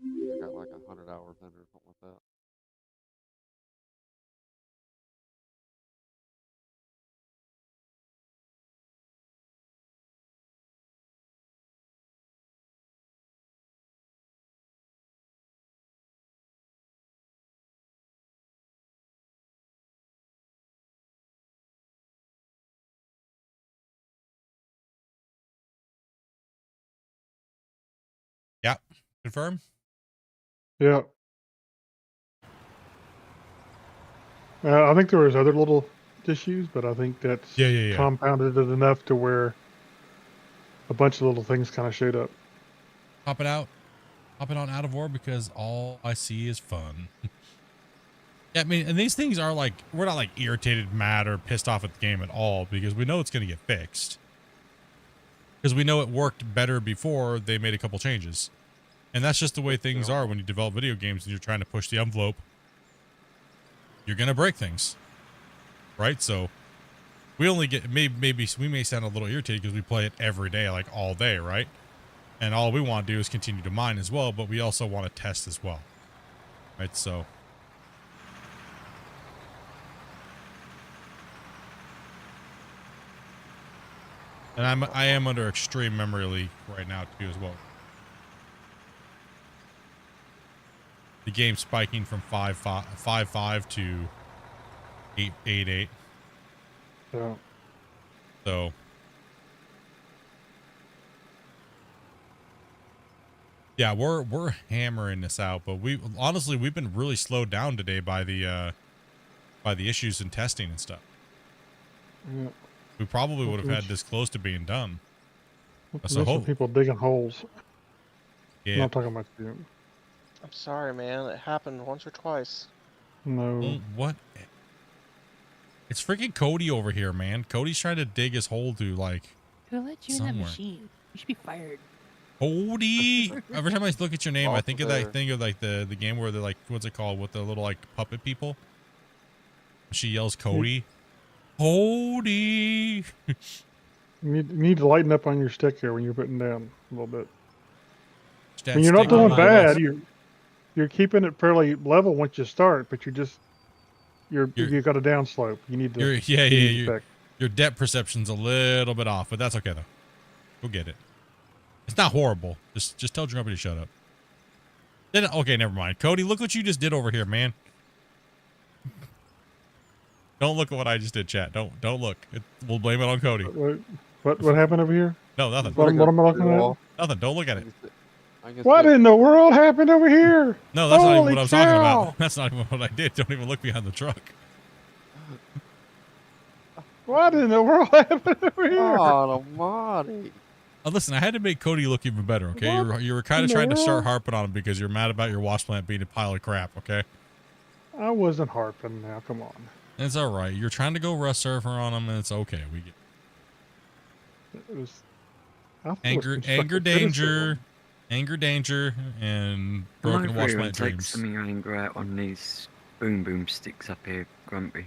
[SPEAKER 11] I got like 100 hours in or something like that.
[SPEAKER 1] Yeah. Confirm.
[SPEAKER 5] Yeah. I think there was other little issues, but I think that's
[SPEAKER 1] Yeah.
[SPEAKER 5] compounded it enough to where a bunch of little things kind of showed up.
[SPEAKER 1] Hopping on out of war because all I see is fun. Yeah, I mean, and these things are like, we're not like irritated, mad, or pissed off at the game at all because we know it's going to get fixed. Because we know it worked better before they made a couple changes. And that's just the way things are when you develop video games and you're trying to push the envelope. You're going to break things. Right? So we only get, maybe we may sound a little irritated because we play it every day, like all day, right? And all we want to do is continue to mine as well, but we also want to test as well. Right? So. And I am under extreme memory leak right now too as well. The game spiking from 5.5 to 8.8.
[SPEAKER 5] Yeah.
[SPEAKER 1] So yeah, we're hammering this out, but we've been really slowed down today by the issues in testing and stuff.
[SPEAKER 5] Yeah.
[SPEAKER 1] We probably would have had this close to being done.
[SPEAKER 5] So people digging holes.
[SPEAKER 1] Yeah.
[SPEAKER 5] I'm not talking about you.
[SPEAKER 6] I'm sorry, man. It happened once or twice.
[SPEAKER 5] No.
[SPEAKER 1] What? It's freaking Cody over here, man. Cody's trying to dig his hole through like
[SPEAKER 13] Who let you in that machine? You should be fired.
[SPEAKER 1] Cody. Every time I look at your name, I think of
[SPEAKER 11] there.
[SPEAKER 1] that thing of like the game where they're like, what's it called, with the little like puppet people. She yells Cody. Cody.
[SPEAKER 5] You need to lighten up on your stick here when you're putting down a little bit. I
[SPEAKER 1] That
[SPEAKER 5] mean, you're not
[SPEAKER 1] stick
[SPEAKER 5] doing
[SPEAKER 1] on
[SPEAKER 5] bad.
[SPEAKER 1] my-
[SPEAKER 5] You're keeping it fairly level once you start, but you got a downslope. You need to.
[SPEAKER 1] Your depth perception's a little bit off, but that's okay though. Go get it. It's not horrible. Just tell Grumpy to shut up. Then okay, never mind. Cody, look what you just did over here, man. Don't look at what I just did, chat. Don't look. We'll blame it on Cody.
[SPEAKER 5] What happened over here?
[SPEAKER 1] No, nothing.
[SPEAKER 5] What am I looking at?
[SPEAKER 1] Nothing. Don't look at it.
[SPEAKER 5] What in the world happened over here?
[SPEAKER 1] No, that's not even
[SPEAKER 5] Holy
[SPEAKER 1] what I'm talking
[SPEAKER 5] cow.
[SPEAKER 1] about. That's not even what I did. Don't even look behind the truck.
[SPEAKER 5] What in the world happened over here?
[SPEAKER 11] God almighty.
[SPEAKER 1] Listen, I had to make Cody look even better, okay? You were kind
[SPEAKER 5] in
[SPEAKER 1] of
[SPEAKER 5] the
[SPEAKER 1] trying to start
[SPEAKER 5] world?
[SPEAKER 1] harping on him because you're mad about your wash plant being a pile of crap, okay?
[SPEAKER 5] I wasn't harping now. Come on.
[SPEAKER 1] It's all right. You're trying to go rust surfer on him, and it's okay. We get
[SPEAKER 5] It was I thought it was
[SPEAKER 1] anger,
[SPEAKER 5] constructive
[SPEAKER 1] danger,
[SPEAKER 5] criticism.
[SPEAKER 1] and
[SPEAKER 7] Come
[SPEAKER 1] broken
[SPEAKER 7] over
[SPEAKER 1] wash
[SPEAKER 7] here and
[SPEAKER 1] plant
[SPEAKER 7] take
[SPEAKER 1] dreams.
[SPEAKER 7] some of your anger out on these boom sticks up here, Grumpy.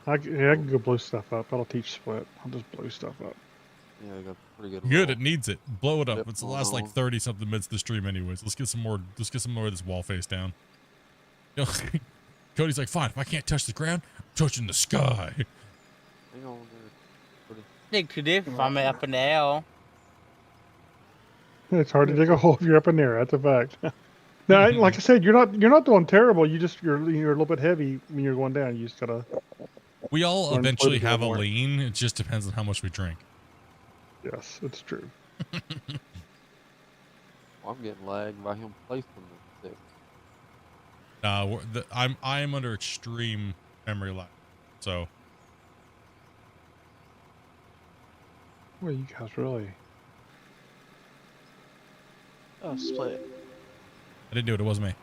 [SPEAKER 5] I can go blow stuff up. I'll teach Split. I'll just blow stuff up.
[SPEAKER 11] Yeah, I got pretty good.
[SPEAKER 1] Good, it needs it. Blow it up.
[SPEAKER 11] Yep,
[SPEAKER 1] It's the last like 30 something minutes of the stream, anyways. Let's get some more. Let's get some more of this wall face down. Cody's like, fine. If I can't touch the ground, I'm touching the sky.
[SPEAKER 11] Hang on there.
[SPEAKER 10] They could if I'm up in the air.
[SPEAKER 5] It's hard to dig a hole if you're up in there. That's a fact. Now, like I said, you're not doing terrible. You're a little bit heavy when you're going down. You just gotta.
[SPEAKER 1] We all
[SPEAKER 5] learn to
[SPEAKER 1] eventually
[SPEAKER 5] float
[SPEAKER 1] have a
[SPEAKER 5] more.
[SPEAKER 1] lean. It just depends on how much we drink.
[SPEAKER 5] Yes, it's true.
[SPEAKER 11] I'm getting lagged by him placing the stick.
[SPEAKER 1] I'm under extreme memory lag, so.
[SPEAKER 5] Well, you guys really.
[SPEAKER 6] Oh, Split.
[SPEAKER 1] I didn't do it. It wasn't me.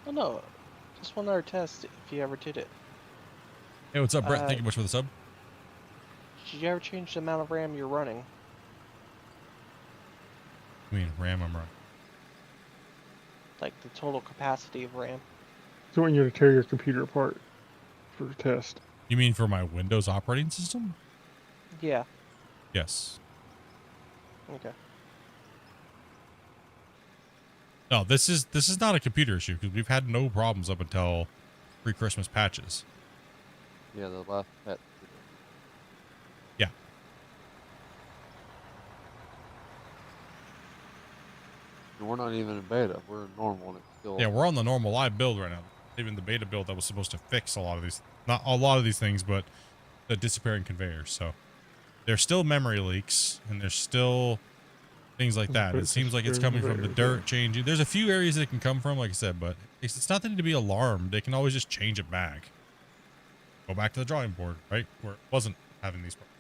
[SPEAKER 6] Oh no, just one other test if you ever did it.
[SPEAKER 1] Hey, what's up, Brett? Thank you much for the sub.
[SPEAKER 6] Did you ever change the amount of RAM you're running?
[SPEAKER 1] I mean, RAM, I'm right.
[SPEAKER 6] Like the total capacity of RAM?
[SPEAKER 5] So when you to tear your computer apart for a test.
[SPEAKER 1] You mean for my Windows operating system?
[SPEAKER 6] Yeah.
[SPEAKER 1] Yes.
[SPEAKER 6] Okay.
[SPEAKER 1] No, this is not a computer issue because we've had no problems up until pre-Christmas patches.
[SPEAKER 11] Yeah, the last patch.
[SPEAKER 1] Yeah.
[SPEAKER 11] And we're not even in beta. We're in normal and it's still.
[SPEAKER 1] Yeah, we're on the normal live build right now. Even the beta build that was supposed to fix a lot of these, not a lot of these things, but the disappearing conveyors. So there's still memory leaks and there's still things like that. It seems like it's coming from the dirt changing. There's a few areas that it can come from, like I said, but it's nothing to be alarmed. They can always just change it back. Go back to the drawing board, right? Where it wasn't having these problems.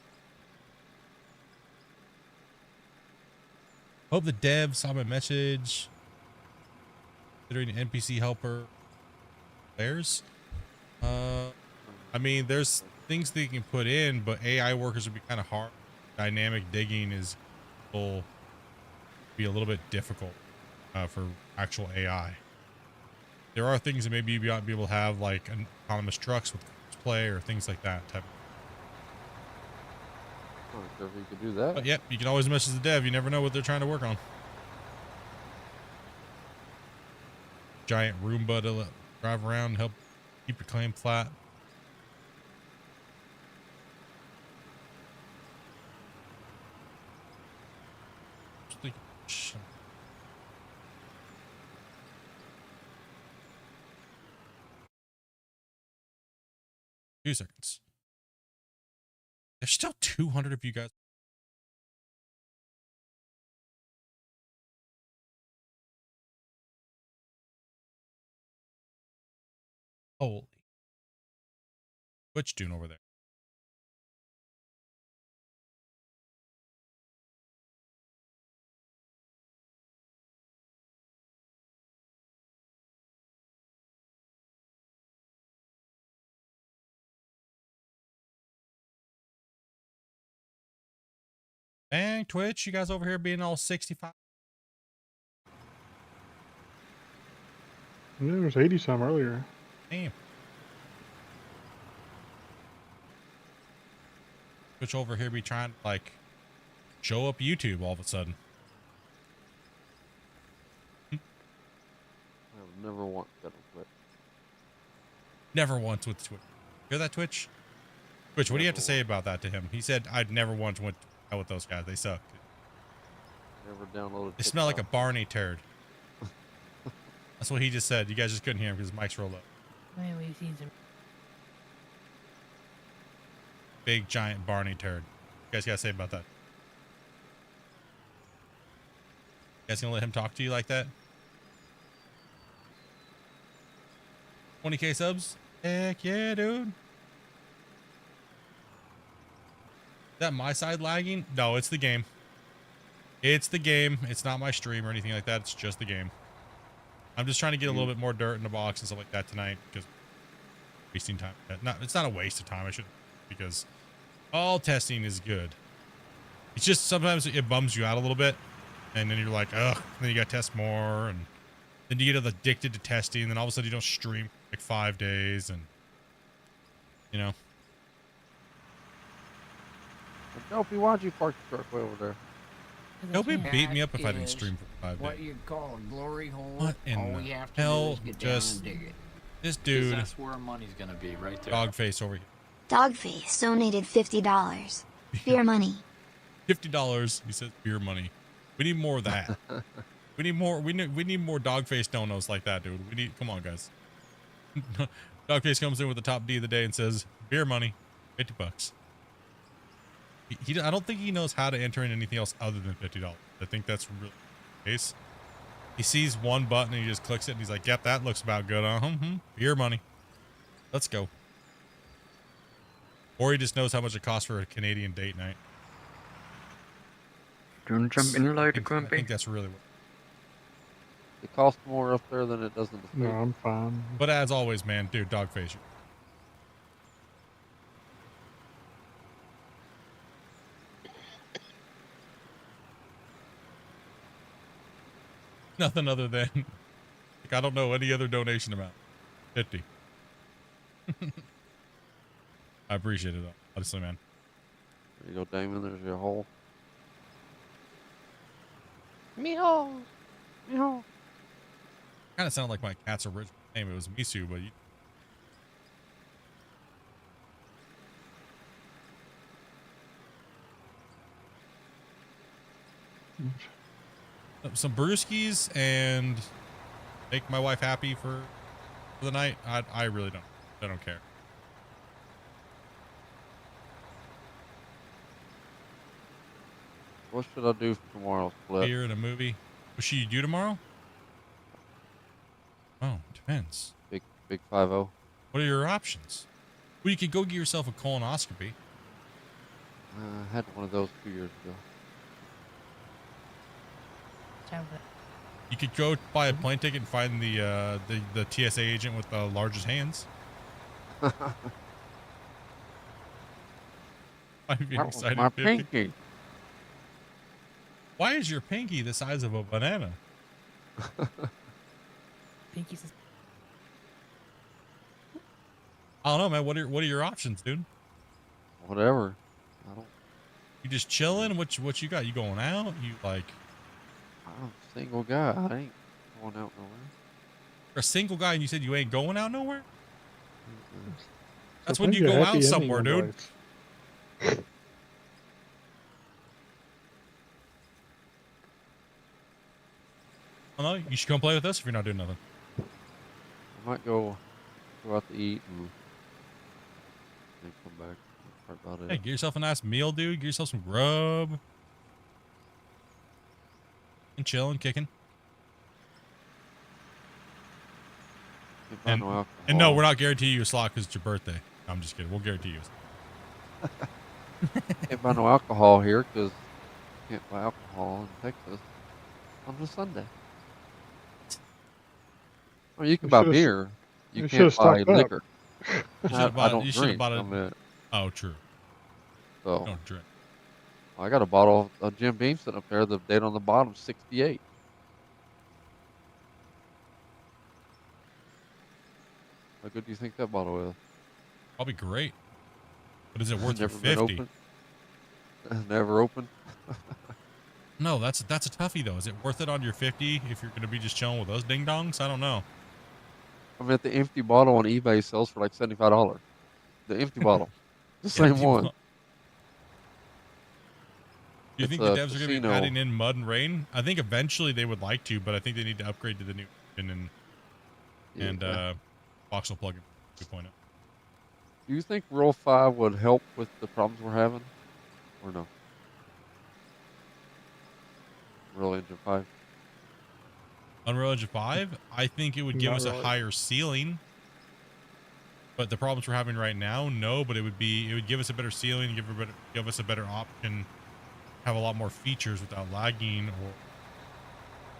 [SPEAKER 1] Hope the dev saw my message. Considering NPC helper players. I mean, there's things that you can put in, but AI workers would be kind of hard. Dynamic digging will be a little bit difficult for actual AI. There are things that maybe you ought to be able to have, like autonomous trucks with play or things like that. Type.
[SPEAKER 11] I'm not sure if you could do that.
[SPEAKER 1] But yep, you can always message the dev. You never know what they're trying to work on. Giant Roomba to drive around and help keep your claim flat. Few seconds. There's still 200 of you guys. Holy. What's doing over there? Dang, Twitch, you guys over here being all 65.
[SPEAKER 5] Yeah, there was 80 some earlier.
[SPEAKER 1] Damn. Twitch over here be trying to like show up YouTube all of a sudden.
[SPEAKER 11] I've never once got a Twitch.
[SPEAKER 1] Never once with Twitch. Hear that, Twitch? Twitch, what do you have to say about that to him? He said, I'd never once went out with those guys. They suck.
[SPEAKER 11] Never downloaded.
[SPEAKER 1] They smell like a Barney turd. That's what he just said. You guys just couldn't hear him because his mic's rolled up.
[SPEAKER 13] Wait, we've seen some.
[SPEAKER 1] Big, giant Barney turd. You guys got to say about that? You guys gonna let him talk to you like that? 20K subs? Heck yeah, dude. Is that my side lagging? No, it's the game. It's the game. It's not my stream or anything like that. It's just the game. I'm just trying to get a little bit more dirt in the box and stuff like that tonight because wasting time. It's not a waste of time. I should, because all testing is good. It's just sometimes it bums you out a little bit, and then you're like, ugh. Then you got to test more, and then you get addicted to testing, and then all of a sudden you don't stream for like 5 days, and you know.
[SPEAKER 11] Dopey, why'd you park the truck way over there?
[SPEAKER 1] Nobody beat me up if I didn't stream for 5 days.
[SPEAKER 15] What you call a glory hole.
[SPEAKER 1] What in
[SPEAKER 15] All
[SPEAKER 1] the
[SPEAKER 15] we have to
[SPEAKER 1] hell?
[SPEAKER 15] do is get down and dig it.
[SPEAKER 1] This dude.
[SPEAKER 12] That's where money's gonna be, right there.
[SPEAKER 1] Dogface over here.
[SPEAKER 9] Dogface donated $50. Beer money.
[SPEAKER 1] $50. He says beer money. We need more of that. We need more. We need more Dogface donos like that, dude. We need. Come on, guys. Dogface comes in with the top D of the day and says beer money, $50. I don't think he knows how to enter in anything else other than $50. I think that's really the case. He sees one button and he just clicks it and he's like, yep, that looks about good. Beer money. Let's go. Or he just knows how much it costs for a Canadian date night.
[SPEAKER 7] Do you want to jump in a load of
[SPEAKER 1] I
[SPEAKER 7] grumpy?
[SPEAKER 1] think that's really what.
[SPEAKER 11] It costs more up there than it does in the
[SPEAKER 5] No,
[SPEAKER 11] States.
[SPEAKER 5] I'm fine.
[SPEAKER 1] But as always, man, dude, Dogface. Nothing other than, like, I don't know any other donation amount. 50. I appreciate it, honestly, man.
[SPEAKER 11] There you go, Damon. There's your hole.
[SPEAKER 6] Meow. Meow.
[SPEAKER 1] Kind of sounded like my cat's original name. It was Misu, but you... Some brewskis and make my wife happy for the night. I really don't. I don't care.
[SPEAKER 11] What should I do for tomorrow's split?
[SPEAKER 1] Beer and a movie. What should you do tomorrow? Oh, depends.
[SPEAKER 11] Big 5-0.
[SPEAKER 1] What are your options? Well, you could go get yourself a colonoscopy.
[SPEAKER 11] I had one of those 2 years ago.
[SPEAKER 1] You could go buy a plane ticket and find the TSA agent with the largest hands. Why are you
[SPEAKER 11] That was
[SPEAKER 1] excited,
[SPEAKER 11] my
[SPEAKER 1] 50?
[SPEAKER 11] pinky.
[SPEAKER 1] Why is your pinky the size of a banana?
[SPEAKER 13] Pinky's.
[SPEAKER 1] I don't know, man. What are your options, dude?
[SPEAKER 11] Whatever. I don't.
[SPEAKER 1] You just chilling? What you got? You going out? You like?
[SPEAKER 11] I'm a single guy. I ain't going out nowhere.
[SPEAKER 1] You're a single guy, and you said you ain't going out nowhere. That's
[SPEAKER 5] So
[SPEAKER 1] when
[SPEAKER 5] find
[SPEAKER 1] you
[SPEAKER 5] a
[SPEAKER 1] go
[SPEAKER 5] happy
[SPEAKER 1] out
[SPEAKER 5] ending
[SPEAKER 1] somewhere,
[SPEAKER 5] in
[SPEAKER 1] dude.
[SPEAKER 5] life.
[SPEAKER 1] I don't know. You should come play with us if you're not doing nothing.
[SPEAKER 11] I might go out to eat and then come back. That's about it.
[SPEAKER 1] Hey, get yourself a nice meal, dude. Get yourself some grub. And chilling, kicking.
[SPEAKER 11] Can't buy no alcohol.
[SPEAKER 1] And no, we're not guaranteeing you a slot because it's your birthday. No, I'm just kidding. We'll guarantee you.
[SPEAKER 11] Can't buy no alcohol here because can't buy alcohol in Texas on a Sunday. Well, you can buy beer. You can't buy liquor.
[SPEAKER 1] You should
[SPEAKER 11] I
[SPEAKER 1] have bought
[SPEAKER 11] don't
[SPEAKER 1] it. You should have
[SPEAKER 11] drink.
[SPEAKER 1] bought
[SPEAKER 11] I mean,
[SPEAKER 1] it. Oh, true.
[SPEAKER 11] so
[SPEAKER 1] Don't drink.
[SPEAKER 11] I got a bottle of Jim Beam sitting up there. The date on the bottom, 68. How good do you think that bottle is?
[SPEAKER 1] Probably great. But is it worth your
[SPEAKER 11] Never been
[SPEAKER 1] 50?
[SPEAKER 11] opened. Never opened.
[SPEAKER 1] No, that's a toughie though. Is it worth it on your 50 if you're gonna be just chilling with those ding dongs? I don't know.
[SPEAKER 11] I mean, the empty bottle on eBay sells for like $75. The empty bottle, the same
[SPEAKER 1] Empty
[SPEAKER 11] one.
[SPEAKER 1] Do you
[SPEAKER 11] It's
[SPEAKER 1] think the
[SPEAKER 11] a
[SPEAKER 1] devs are gonna be
[SPEAKER 11] casino.
[SPEAKER 1] adding in mud and rain? I think eventually they would like to, but I think they need to upgrade to the new engine and voxel plugin 2.0.
[SPEAKER 11] Do you think Roll 5 would help with the problems we're having, or no? Real Engine 5.
[SPEAKER 1] Unreal Engine 5, I think it would give
[SPEAKER 5] Not
[SPEAKER 1] us
[SPEAKER 5] really.
[SPEAKER 1] a higher ceiling. But the problems we're having right now, no. But it would give us a better ceiling, give us a better option, have a lot more features without lagging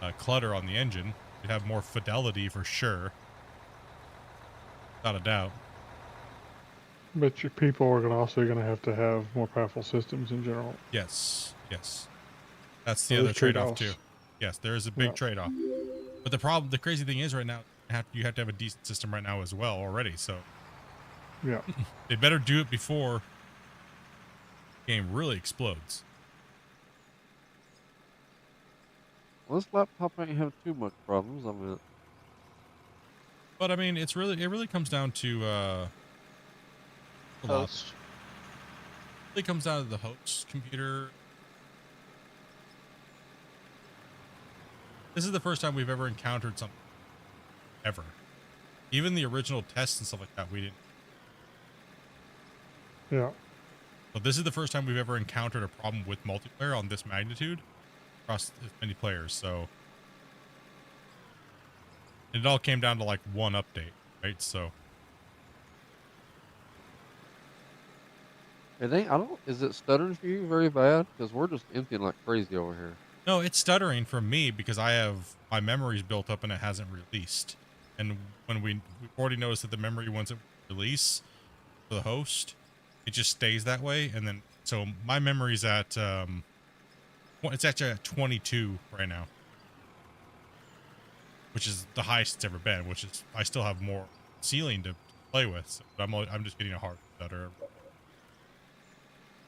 [SPEAKER 1] or clutter on the engine. You'd have more fidelity for sure, without a doubt.
[SPEAKER 5] But your people are also going to have more powerful systems in general.
[SPEAKER 1] Yes, yes. That's
[SPEAKER 5] So
[SPEAKER 1] the other
[SPEAKER 5] there's
[SPEAKER 1] trade-off too.
[SPEAKER 5] trade-offs.
[SPEAKER 1] Yes, there is a big
[SPEAKER 5] Yeah.
[SPEAKER 1] trade-off. But the crazy thing is right now, you have to have a decent system right now as well already. So
[SPEAKER 5] Yeah.
[SPEAKER 1] they better do it before the game really explodes.
[SPEAKER 11] Well, this laptop ain't have too much problems. I mean,
[SPEAKER 1] But I mean, it really comes down to a lot.
[SPEAKER 6] Host.
[SPEAKER 1] It comes down to the host computer. This is the first time we've ever encountered something. Ever. Even the original tests and stuff like that, we didn't.
[SPEAKER 5] Yeah.
[SPEAKER 1] But this is the first time we've ever encountered a problem with multiplayer on this magnitude across as many players. So it all came down to like one update, right? So
[SPEAKER 11] it ain't. I don't. Is it stuttering for you very bad? Because we're just emptying like crazy over here.
[SPEAKER 1] no, it's stuttering for me because I have my memories built up and it hasn't released. And when we've already noticed that the memory once it release for the host, it just stays that way. And then so my memory's at it's actually at 22 right now, which is the highest it's ever been. Which is I still have more ceiling to play with. So I'm just getting a hard stutter.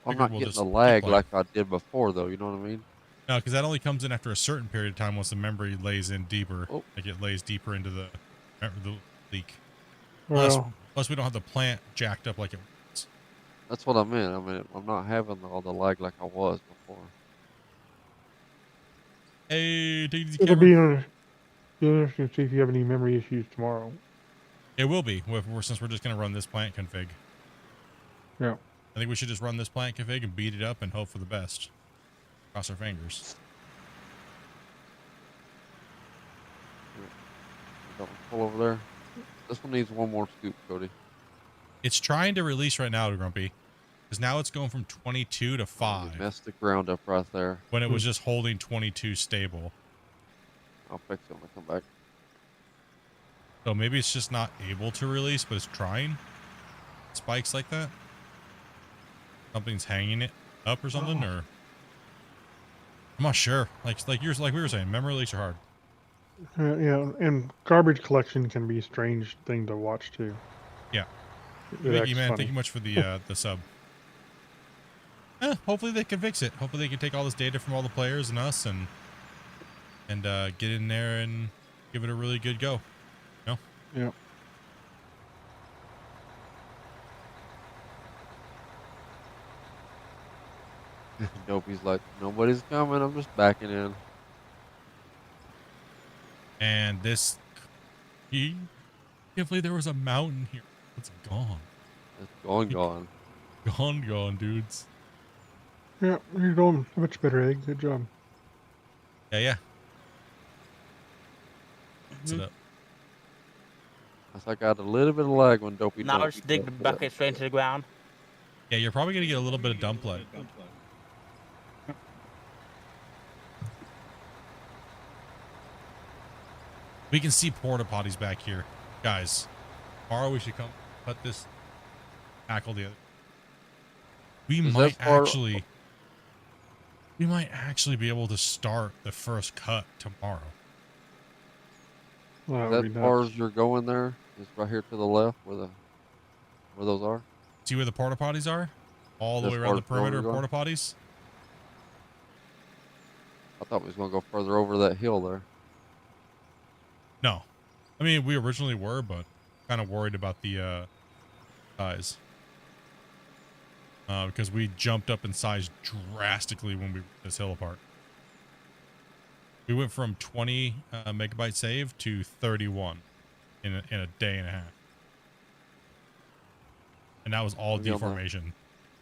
[SPEAKER 11] I'm
[SPEAKER 1] Figured
[SPEAKER 11] not
[SPEAKER 1] we'll
[SPEAKER 11] getting
[SPEAKER 1] just
[SPEAKER 11] the
[SPEAKER 1] keep
[SPEAKER 11] lag
[SPEAKER 1] playing.
[SPEAKER 11] like I did before, though. You know what I mean?
[SPEAKER 1] No, because that only comes in after a certain period of time once the memory lays in deeper.
[SPEAKER 11] Oh.
[SPEAKER 1] Like it lays deeper into the leak.
[SPEAKER 5] Well,
[SPEAKER 1] Plus, we don't have the plant jacked up like it was.
[SPEAKER 11] That's what I meant. I mean, I'm not having all the lag like I was before.
[SPEAKER 1] Hey, take it easy,
[SPEAKER 5] it'll
[SPEAKER 1] Cameron.
[SPEAKER 5] be interesting to see if you have any memory issues tomorrow.
[SPEAKER 1] It will be, since we're just going to run this plant config.
[SPEAKER 5] Yeah.
[SPEAKER 1] I think we should just run this plant config and beat it up and hope for the best. Cross our fingers.
[SPEAKER 11] Got one full over there. This one needs one more scoop, Cody.
[SPEAKER 1] It's trying to release right now, Grumpy. Because now it's going from 22 to 5.
[SPEAKER 11] You messed the ground up right there.
[SPEAKER 1] When it was just holding 22 stable.
[SPEAKER 11] I'll fix it when I come back.
[SPEAKER 1] So maybe it's just not able to release, but it's trying. Spikes like that. Something's hanging it up or something, or I'm not sure. Like we were saying, memory leaks are hard.
[SPEAKER 5] Yeah, and garbage collection can be a strange thing to watch too.
[SPEAKER 1] Yeah.
[SPEAKER 5] It
[SPEAKER 1] Thank
[SPEAKER 5] acts
[SPEAKER 1] you, man.
[SPEAKER 5] funny.
[SPEAKER 1] Thank you much for the sub. Hopefully they can fix it. Hopefully they can take all this data from all the players and us and get in there and give it a really good go. You know?
[SPEAKER 5] Yeah.
[SPEAKER 11] Dopey's like, nobody's coming. I'm just backing in.
[SPEAKER 1] And this, I can't believe there was a mountain here. It's gone.
[SPEAKER 11] It's gone.
[SPEAKER 1] Gone, dudes.
[SPEAKER 5] Yeah, you're doing much better, Egg. Good job.
[SPEAKER 1] Yeah. What's it up?
[SPEAKER 11] I got a little bit of lag when Dopey.
[SPEAKER 10] Now
[SPEAKER 11] dumped
[SPEAKER 10] just dig the bucket straight into the ground.
[SPEAKER 1] Yeah, you're probably gonna get a little bit of dump lag. We can see porta potties back here, guys. Tomorrow we should come put this tackle the other. We
[SPEAKER 11] Is
[SPEAKER 1] might
[SPEAKER 11] that far-
[SPEAKER 1] actually. We might actually be able to start the first cut tomorrow.
[SPEAKER 5] That would
[SPEAKER 11] That
[SPEAKER 5] be
[SPEAKER 11] far
[SPEAKER 5] nuts.
[SPEAKER 11] as you're going there is right here to the left where those are.
[SPEAKER 1] See where the porta potties are? All the
[SPEAKER 11] As
[SPEAKER 1] way
[SPEAKER 11] far
[SPEAKER 1] around the
[SPEAKER 11] as where
[SPEAKER 1] perimeter
[SPEAKER 11] we're
[SPEAKER 1] of
[SPEAKER 11] going?
[SPEAKER 1] porta potties?
[SPEAKER 11] I thought we was gonna go further over that hill there.
[SPEAKER 1] No. I mean, we originally were, but kind of worried about the size. Because we jumped up in size drastically when we ripped this hill apart. We went from 20 megabyte save to 31 in a day and a half. And that was all
[SPEAKER 11] Maybe on the-
[SPEAKER 1] deformation.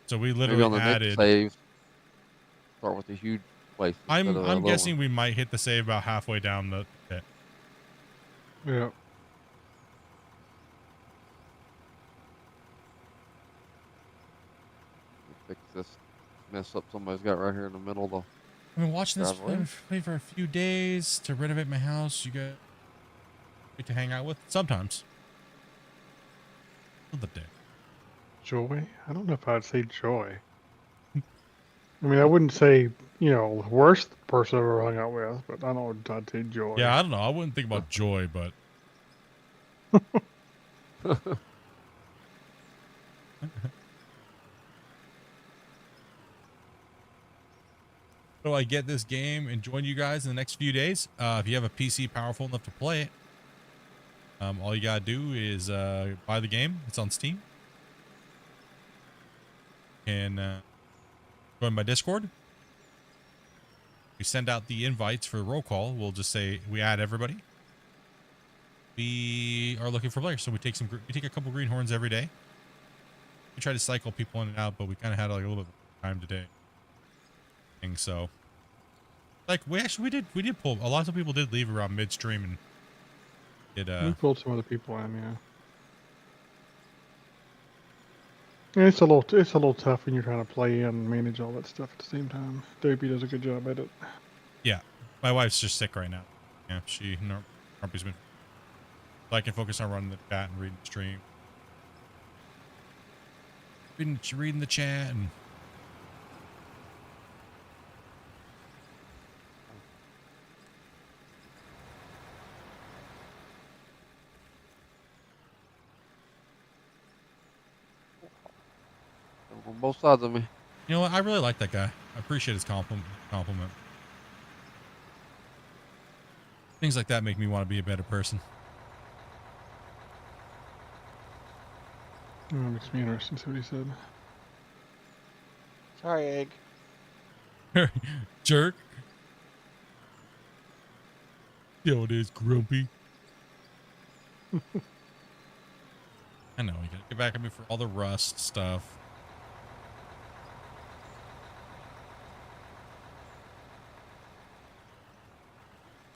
[SPEAKER 1] So we
[SPEAKER 11] Maybe
[SPEAKER 1] literally
[SPEAKER 11] on the next
[SPEAKER 1] added...
[SPEAKER 11] save, start with a huge place instead of a
[SPEAKER 1] I'm
[SPEAKER 11] low
[SPEAKER 1] guessing
[SPEAKER 11] one.
[SPEAKER 1] we might hit the save about halfway down the pit.
[SPEAKER 5] Yeah.
[SPEAKER 11] Fix this mess up somebody's got right here in the middle of the
[SPEAKER 1] I've been watching this
[SPEAKER 11] driveway.
[SPEAKER 1] play for a few days to renovate my house. You get to hang out with sometimes. The day.
[SPEAKER 5] Joy? I don't know if I'd say joy. I mean, I wouldn't say, you know, the worst person I've ever hung out with, but I don't know if I'd say joy.
[SPEAKER 1] Yeah, I don't know. I wouldn't think about joy, but so I get this game and join you guys in the next few days. If you have a PC powerful enough to play it, all you gotta do is buy the game. It's on Steam. And join my Discord. We send out the invites for roll call. We'll just say we add everybody. We are looking for players, so we take a couple greenhorns every day. We try to cycle people in and out, but we kind of had like a little bit of time today. And so, like we did pull. A lot of people did leave around midstream and did.
[SPEAKER 5] We pulled some other people in, yeah. And it's a little tough when you're trying to play and manage all that stuff at the same time. Dopey does a good job at it.
[SPEAKER 1] Yeah, my wife's just sick right now. Yeah, Grumpy's been. So I can focus on running the chat and reading the stream. Reading the chat and.
[SPEAKER 11] On both sides of me.
[SPEAKER 1] You know what? I really like that guy. I appreciate his compliment. Things like that make me want to be a better person.
[SPEAKER 5] Oh, it makes me interested to see what he said.
[SPEAKER 6] Sorry, Egg.
[SPEAKER 1] Jerk. Yo, it is Grumpy. I know, you gotta get back at me for all the rust stuff.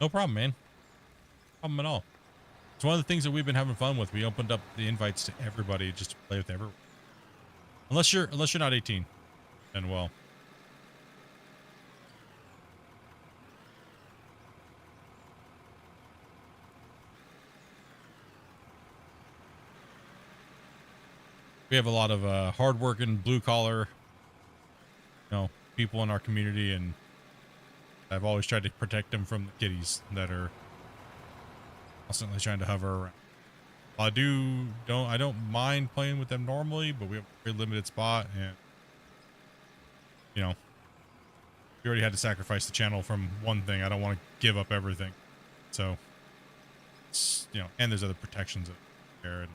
[SPEAKER 1] No problem, man. No problem at all. It's one of the things that we've been having fun with. We opened up the invites to everybody just to play with everyone. Unless you're not 18, then well. We have a lot of hardworking, blue-collar, people in our community, and I've always tried to protect them from the kiddies that are constantly trying to hover around. I don't mind playing with them normally, but we have a very limited spot, and we already had to sacrifice the channel from one thing. I don't want to give up everything, so it's, and there's other protections there, and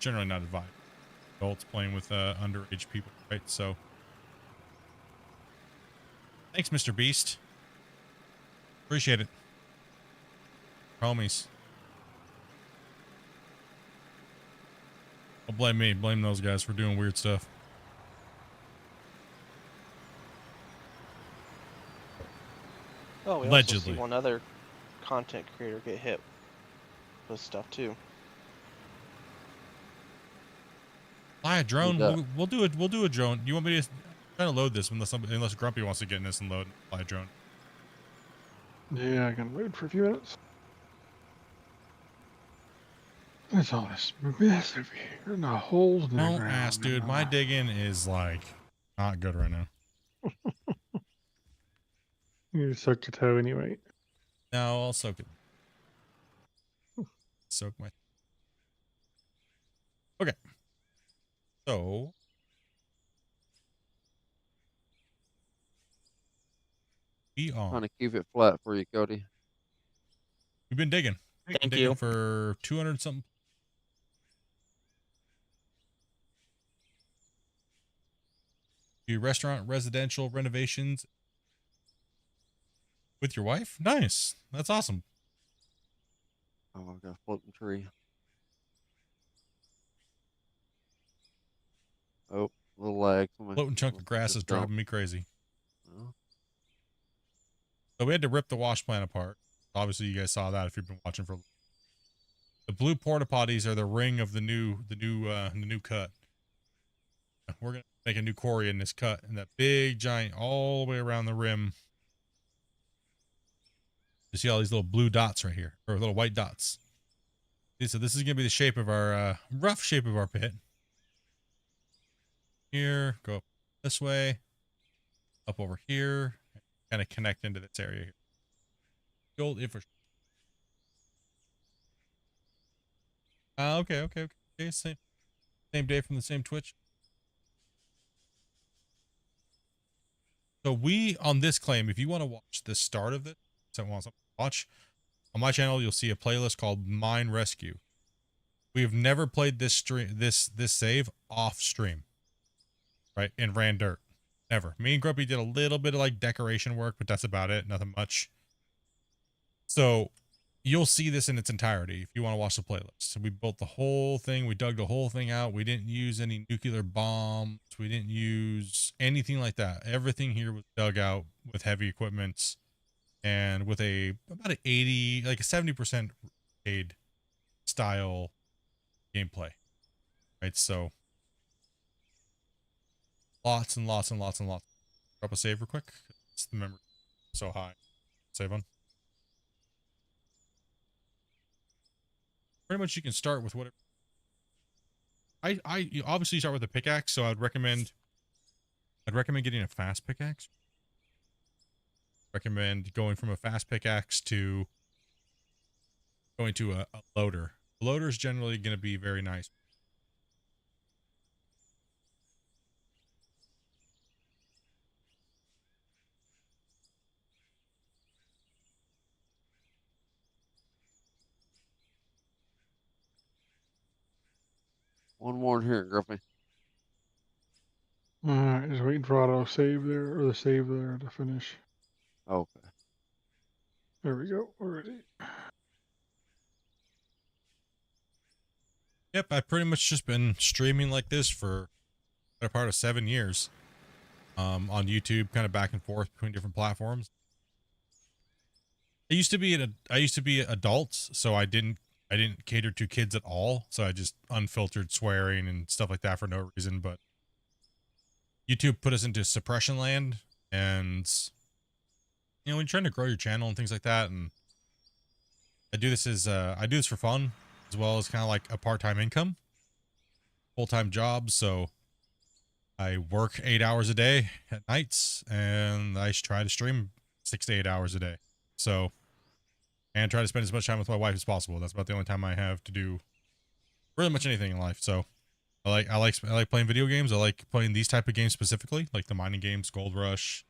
[SPEAKER 1] generally not advised. Adults playing with underage people, right? So, thanks, Mr. Beast. Appreciate it, homies. Don't blame me. Blame those guys for doing weird stuff.
[SPEAKER 6] Oh, we
[SPEAKER 1] Allegedly.
[SPEAKER 6] also see one other content creator get hit with stuff too.
[SPEAKER 1] Fly a drone. We'll do it. We'll do a drone. You want me to try to load this unless Grumpy wants to get in this and fly a drone?
[SPEAKER 5] Yeah, I can load for a few minutes. There's all this mess over here and the holes in the
[SPEAKER 1] Don't
[SPEAKER 5] ground.
[SPEAKER 1] ask, dude. My digging is like not good right now.
[SPEAKER 5] You soak your toe anyway.
[SPEAKER 1] No, I'll soak it. Soak my. Okay. So. We are.
[SPEAKER 11] Trying to keep it flat for you, Cody.
[SPEAKER 1] We've been digging.
[SPEAKER 10] Thank
[SPEAKER 1] digging
[SPEAKER 10] you.
[SPEAKER 1] for 200 something. Do restaurant residential renovations with your wife? Nice. That's awesome.
[SPEAKER 11] Oh, I got a floating tree. Oh, a little lag.
[SPEAKER 1] Floating chunk of grass is driving me crazy.
[SPEAKER 11] Oh.
[SPEAKER 1] So we had to rip the wash plant apart. Obviously, you guys saw that if you've been watching for. The blue porta potties are the ring of the new cut. We're gonna make a new quarry in this cut, and that big giant all the way around the rim. You see all these little blue dots right here, or little white dots. So this is gonna be the shape of our rough shape of our pit. Here, go up this way, up over here, kind of connect into this area here. The old infrastructure. Okay. Same day from the same Twitch. So we, on this claim, if you want to watch the start of it, watch, on my channel, you'll see a playlist called Mine Rescue. We have never played this save off stream, right? In Ran Dirt. Never. Me and Grumpy did a little bit of like decoration work, but that's about it. Nothing much. So you'll see this in its entirety if you want to watch the playlist. So we built the whole thing. We dug the whole thing out. We didn't use any nuclear bombs. We didn't use anything like that. Everything here was dug out with heavy equipment and with about an 80, like a 70% aid style gameplay, right? So lots and lots. Drop a save real quick. It's the memory so high. Save on. Pretty much you can start with whatever. You obviously start with a pickaxe, so I'd recommend getting a fast pickaxe. Recommend going from a fast pickaxe to going to a loader. A loader is generally going to be very nice.
[SPEAKER 11] One more here, Grumpy.
[SPEAKER 5] Alright, just waiting for auto save there, or the save there to finish.
[SPEAKER 11] Okay.
[SPEAKER 5] There we go. We're ready.
[SPEAKER 1] Yep, I've pretty much just been streaming like this for a part of 7 years. On YouTube, kind of back and forth between different platforms. I used to be adults, so I didn't cater to kids at all. So I just unfiltered swearing and stuff like that for no reason. But YouTube put us into suppression land, and you know, when you're trying to grow your channel and things like that, and I do this for fun as well as kind of like a part-time income, full-time job. So I work 8 hours a day at nights, and I try to stream 6 to 8 hours a day. So, and try to spend as much time with my wife as possible. That's about the only time I have to do really much anything in life. So, I like playing video games. I like playing these type of games specifically, like the mining games, Gold Rush,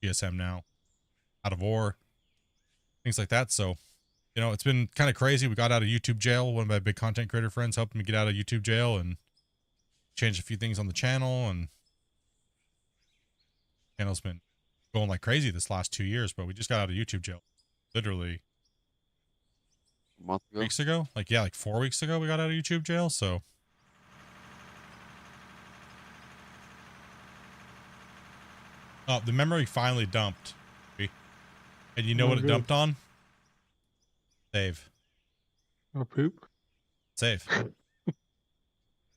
[SPEAKER 1] GSM now, Out of War, things like that. So, you know, it's been kind of crazy. We got out of YouTube jail. One of my big content creator friends helped me get out of YouTube jail and changed a few things on the channel, and channel's been going like crazy this last 2 years, but we just got out of YouTube jail literally
[SPEAKER 11] a month ago.
[SPEAKER 1] Weeks ago. Like 4 weeks ago we got out of YouTube jail. So the memory finally dumped, and you know what it dumped on? Save.
[SPEAKER 5] Oh, poop.
[SPEAKER 1] Save.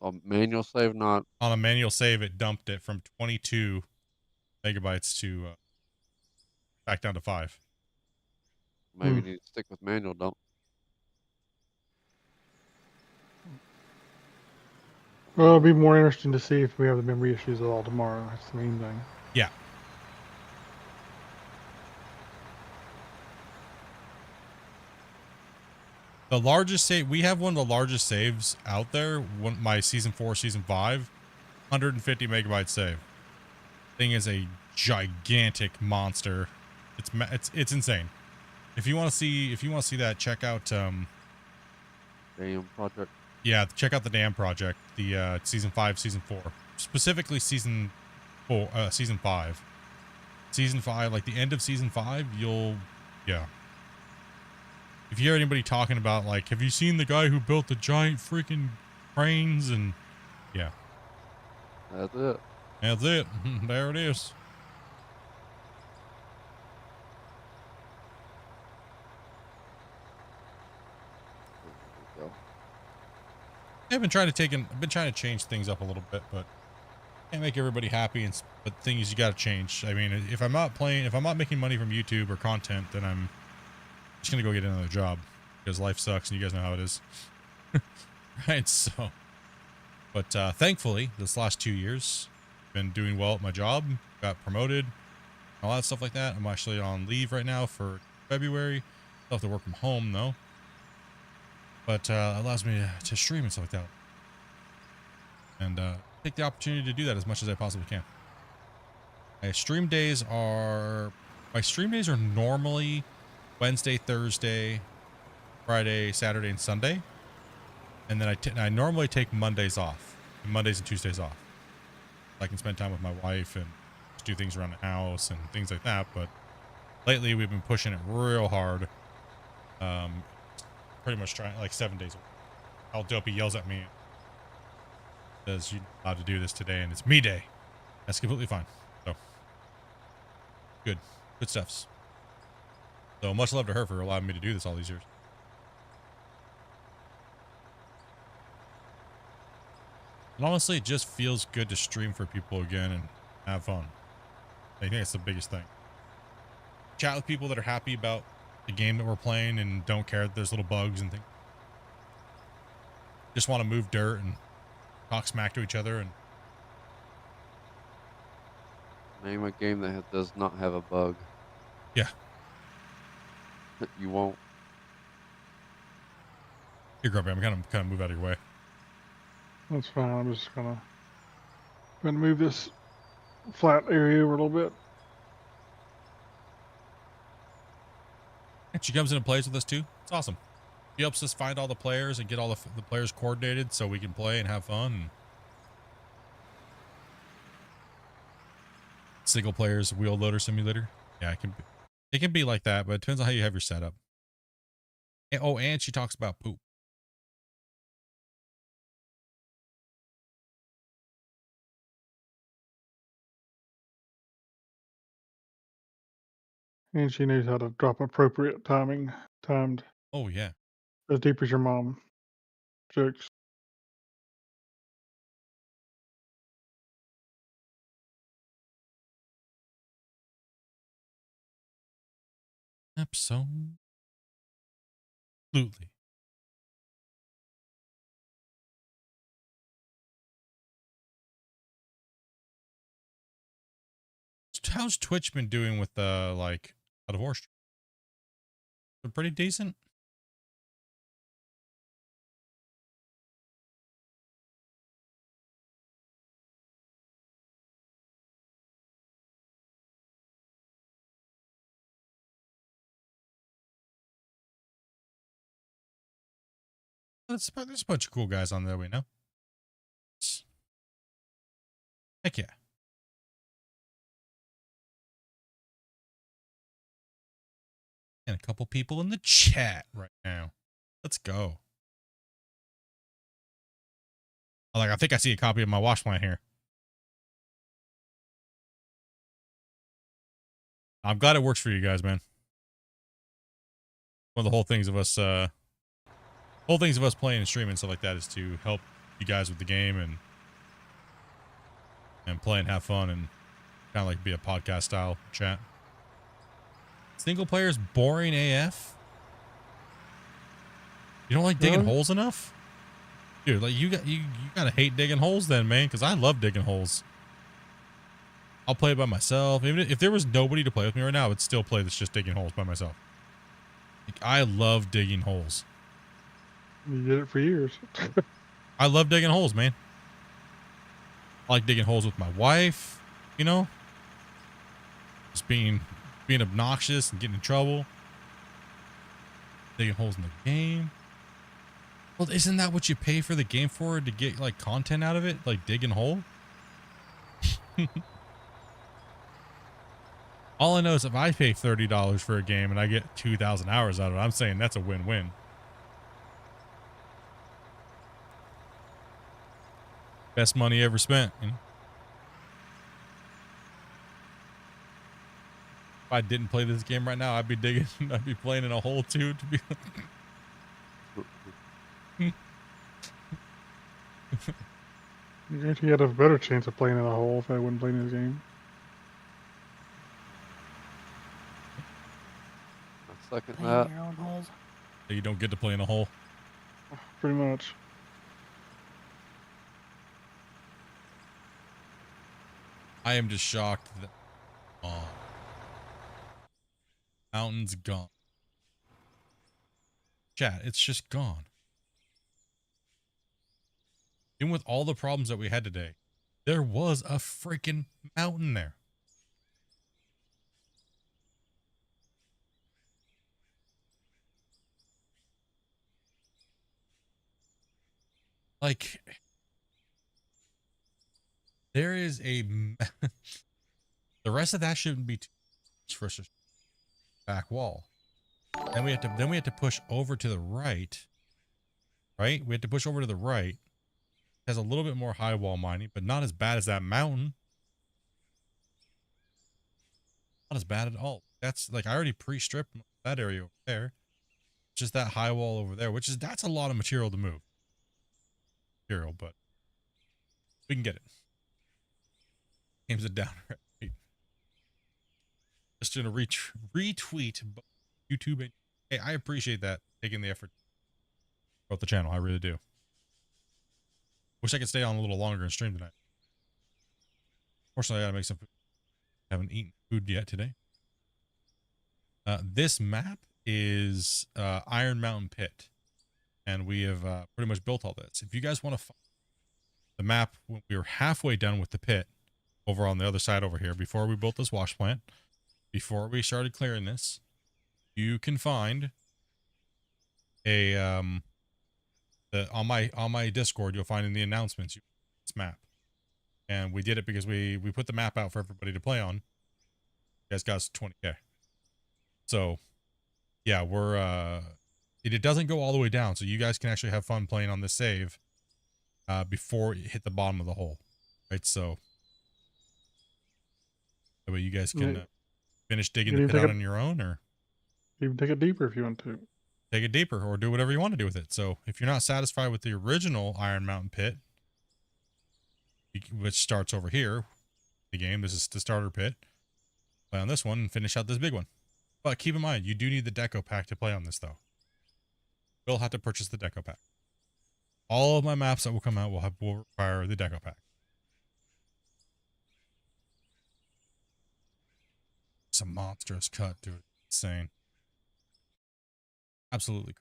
[SPEAKER 11] A manual save, not
[SPEAKER 1] on a manual save. It dumped it from 22 megabytes to back down to 5.
[SPEAKER 11] Maybe you need to stick with manual dump.
[SPEAKER 5] Well, it'll be more interesting to see if we have the memory issues at all tomorrow. That's the main thing.
[SPEAKER 1] Yeah. The largest save, we have one of the largest saves out there. My season 4, season 5, 150 megabyte save. Thing is a gigantic monster. It's insane. If you want to see that, check out
[SPEAKER 11] Dam project.
[SPEAKER 1] yeah, check out the Dam project, the season 5, season 4, specifically season 4, season 5. Season 5, like the end of season 5, yeah. If you hear anybody talking about, like, have you seen the guy who built the giant freaking cranes? And yeah.
[SPEAKER 11] That's it.
[SPEAKER 1] That's it. There it is. I've been trying to change things up a little bit, but can't make everybody happy. But the thing is, you got to change. I mean, if I'm not making money from YouTube or content, then I'm just gonna go get another job because life sucks, and you guys know how it is, right? So, but thankfully, this last 2 years, been doing well at my job. Got promoted, all that stuff like that. I'm actually on leave right now for February. Still have to work from home though. But it allows me to stream and stuff like that. And take the opportunity to do that as much as I possibly can. My stream days are normally Wednesday, Thursday, Friday, Saturday, and Sunday. And then I normally take Mondays off. Mondays and Tuesdays off. I can spend time with my wife and just do things around the house and things like that. But lately we've been pushing it real hard. Pretty much trying like 7 days a week. Al Dopey yells at me, says you're allowed to do this today, and it's me day. That's completely fine. So good stuffs. So much love to her for allowing me to do this all these years. And honestly, it just feels good to stream for people again and have fun. I think that's the biggest thing. Chat with people that are happy about the game that we're playing and don't care that there's little bugs and things. Just want to move dirt and talk smack to each other. And
[SPEAKER 11] Name a game that does not have a bug.
[SPEAKER 1] Yeah.
[SPEAKER 11] You won't.
[SPEAKER 1] You're grumpy. I'm kind of move out of your way.
[SPEAKER 5] That's fine. I'm just gonna move this flat area over a little bit.
[SPEAKER 1] And she comes in and plays with us too. It's awesome. She helps us find all the players and get all the players coordinated so we can play and have fun. Single players wheel loader simulator. Yeah, it can be like that, but it depends on how you have your setup. And, oh, and she talks about poop.
[SPEAKER 5] And she knows how to drop appropriate timed.
[SPEAKER 1] Oh yeah.
[SPEAKER 5] As deep as your mom. Jokes.
[SPEAKER 1] Absolutely. How's Twitch been doing with like out of horse? Been pretty decent. There's a bunch of cool guys on there we know. Heck yeah. And a couple people in the chat right now. Let's go. I think I see a copy of my wash plant here. I'm glad it works for you guys, man. One of the whole things of us playing and streaming and stuff like that is to help you guys with the game and play and have fun and kind of like be a podcast style chat. Single player's boring AF. You don't like digging holes enough? Dude, like you gotta hate digging holes then, man, because I love digging holes. I'll play it by myself. Even if there was nobody to play with me right now, I would still play this just digging holes by myself. Like, I love digging holes.
[SPEAKER 5] You did it for years.
[SPEAKER 1] I love digging holes, man. I like digging holes with my wife, you know? Just being obnoxious and getting in trouble. Digging holes in the game. Well, isn't that what you pay for the game for, to get like content out of it? Like digging hole? All I know is if I pay $30 for a game and I get 2,000 hours out of it, I'm saying that's a win-win. Best money ever spent, you know? If I didn't play this game right now, I'd be digging, I'd be playing in a hole too, to be
[SPEAKER 5] I guarantee you had a better chance of playing in a hole if I wouldn't play this game.
[SPEAKER 11] Second
[SPEAKER 13] Playing
[SPEAKER 11] that.
[SPEAKER 13] your own holes.
[SPEAKER 1] You don't get to play in a hole.
[SPEAKER 5] Pretty much.
[SPEAKER 1] I am just shocked that mountain's gone. Chat, it's just gone. Even with all the problems that we had today, there was a freaking mountain there. Like, there is a the rest of that shouldn't be too much for a back wall. Then we had to push over to the right. Right? We had to push over to the right. It has a little bit more high wall mining, but not as bad as that mountain. Not as bad at all. That's like, I already pre-stripped that area over there. Just that high wall over there, that's a lot of material to move. But we can get it. Games it down. Right? Just gonna retweet YouTube. And, hey, I appreciate that, taking the effort about the channel. I really do. Wish I could stay on a little longer and stream tonight. Fortunately, I gotta make some food. I haven't eaten food yet today. This map is Iron Mountain Pit, and we have pretty much built all this. If you guys want to find the map, when we were halfway done with the pit over on the other side over here, before we built this wash plant, before we started clearing this, you can find a on my Discord, you'll find in the announcements this map. And we did it because we put the map out for everybody to play on. You guys got us 20k. So yeah, we're it doesn't go all the way down, so you guys can actually have fun playing on this save before you hit the bottom of the hole. Right? So that way you guys can finish digging the pit out on your own, or
[SPEAKER 5] even take it deeper if you want to.
[SPEAKER 1] Take it deeper, or do whatever you want to do with it. So if you're not satisfied with the original Iron Mountain pit, which starts over here, the game, this is the starter pit, play on this one and finish out this big one. But keep in mind, you do need the deco pack to play on this, though. You'll have to purchase the deco pack. All of my maps that will come out will require the deco pack. It's a monstrous cut, dude. Insane. Absolutely.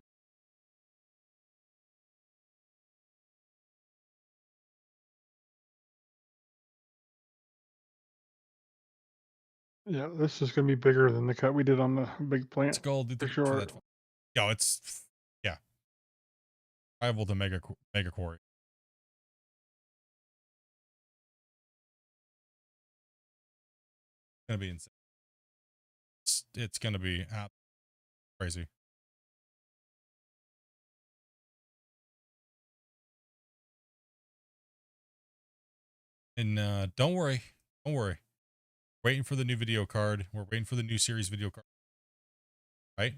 [SPEAKER 5] Yeah, this is going to be bigger than the cut we did on the big plant.
[SPEAKER 1] Let's go do
[SPEAKER 5] for sure.
[SPEAKER 1] Yo, it's, yeah. Rival to mega quarry. It's gonna be insane. It's gonna be crazy. And don't worry, waiting for the new video card. We're waiting for the new series video card. Right?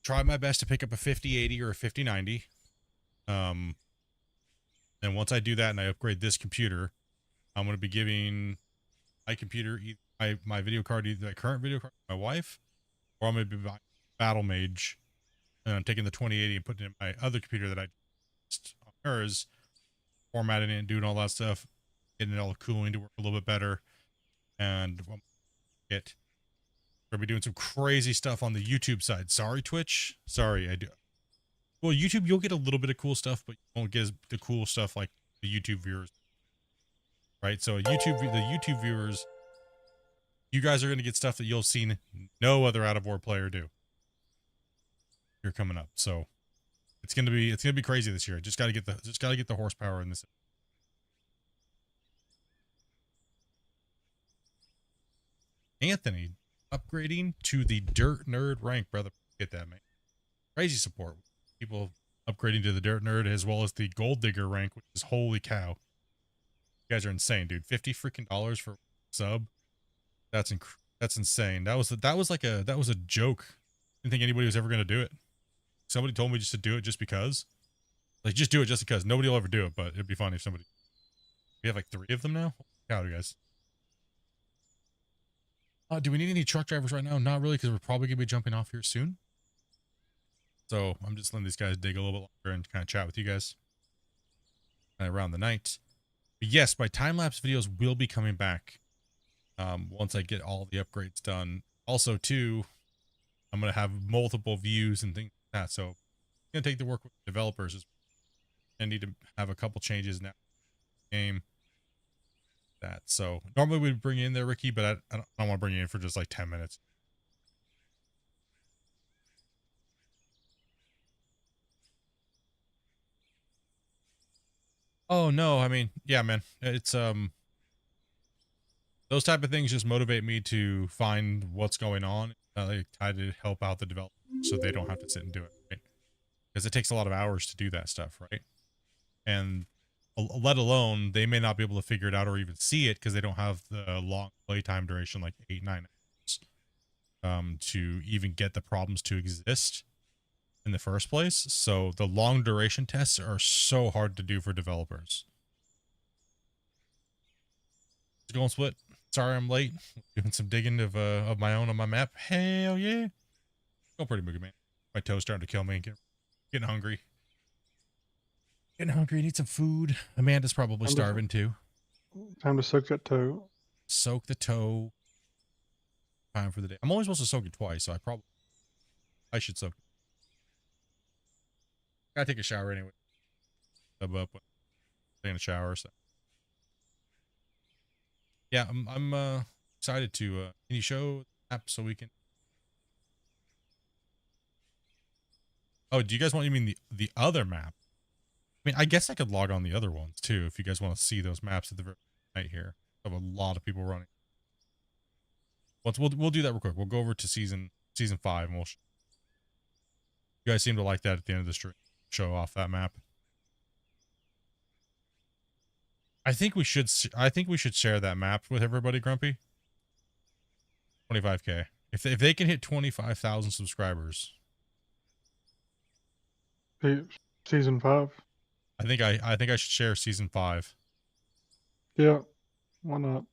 [SPEAKER 1] Try my best to pick up a 5080 or a 5090. And once I do that and I upgrade this computer, I'm going to be giving my computer, my video card, either the current video card to my wife, or I'm going to be buying Battle Mage, and I'm taking the 2080 and putting it in my other computer that I just on hers, formatting it and doing all that stuff, getting it all cooling to work a little bit better. And we're going to be doing some crazy stuff on the YouTube side. Sorry, Twitch. Sorry, Well, YouTube, you'll get a little bit of cool stuff, but you won't get the cool stuff like the YouTube viewers, right? So the YouTube viewers, you guys are going to get stuff that you'll seen no other out of war player do. You're coming up, so it's gonna be crazy this year. Just gotta get the horsepower in this. Anthony upgrading to the Dirt Nerd rank, brother. Get that, man. Crazy support. People upgrading to the Dirt Nerd as well as the Gold Digger rank, which is holy cow. You guys are insane, dude. $50 freaking for sub. That's insane. That was a joke. Didn't think anybody was ever gonna do it. Somebody told me just to do it just because. Like, just do it just because. Nobody will ever do it, but it'd be funny if somebody. We have like 3 of them now. Holy cow, you guys. Do we need any truck drivers right now? Not really, because we're probably gonna be jumping off here soon. So I'm just letting these guys dig a little bit longer and kind of chat with you guys around the night. But yes, my time-lapse videos will be coming back once I get all the upgrades done. Also, too, I'm going to have multiple views and things like that. So I'm going to take the work with developers. I need to have a couple changes now. Game. That. So normally we'd bring you in there, Ricky, but I don't want to bring you in for just like 10 minutes. Oh no, I mean, yeah, man. It's those type of things just motivate me to find what's going on. Like, try to help out the developers so they don't have to sit and do it, right? Because it takes a lot of hours to do that stuff, right? And let alone they may not be able to figure it out or even see it because they don't have the long playtime duration, like 8-9 hours, to even get the problems to exist in the first place. So the long duration tests are so hard to do for developers. It's going split. Sorry I'm late. Doing some digging of my own on my map. Hell yeah. Going pretty boogie, man. My toe's starting to kill me. Getting hungry. Getting hungry. Need some food. Amanda's probably starving too.
[SPEAKER 5] Time to soak that toe.
[SPEAKER 1] Soak the toe. Time for the day. I'm only supposed to soak it twice, so I should soak it. Gotta take a shower anyway. Sub up. Take a shower, so. Yeah, I'm excited to can you show the app so we can. Oh, do you guys want, you mean the other map? I mean, I guess I could log on the other ones too if you guys want to see those maps at the very night here. I have a lot of people running. We'll do that real quick. We'll go over to season 5 and we'll you guys seem to like that at the end of the stream. Show off that map. I think we should share that map with everybody, Grumpy. 25K. If they can hit 25,000 subscribers.
[SPEAKER 5] Season 5.
[SPEAKER 1] I think I should share season 5.
[SPEAKER 5] Yeah. Why not?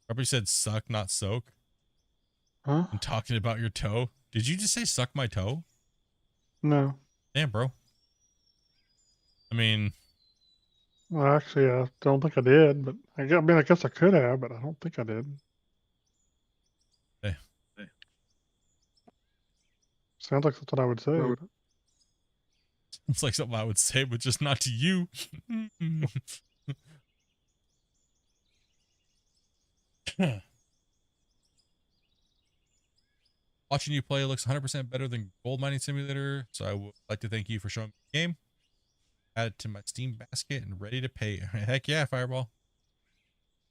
[SPEAKER 1] Grumpy said suck, not soak.
[SPEAKER 5] Huh?
[SPEAKER 1] I'm talking about your toe. Did you just say suck my toe?
[SPEAKER 5] No.
[SPEAKER 1] Damn, bro. I mean,
[SPEAKER 5] Well, actually, I don't think I did, but I guess I could have, but I don't think I did.
[SPEAKER 1] Hey.
[SPEAKER 5] Sounds like something I would say. But...
[SPEAKER 1] It's like something I would say, but just not to you. Watching you play looks 100% better than Gold Mining Simulator, so I would like to thank you for showing me the game. Add it to my Steam basket and ready to pay. Heck yeah, Fireball.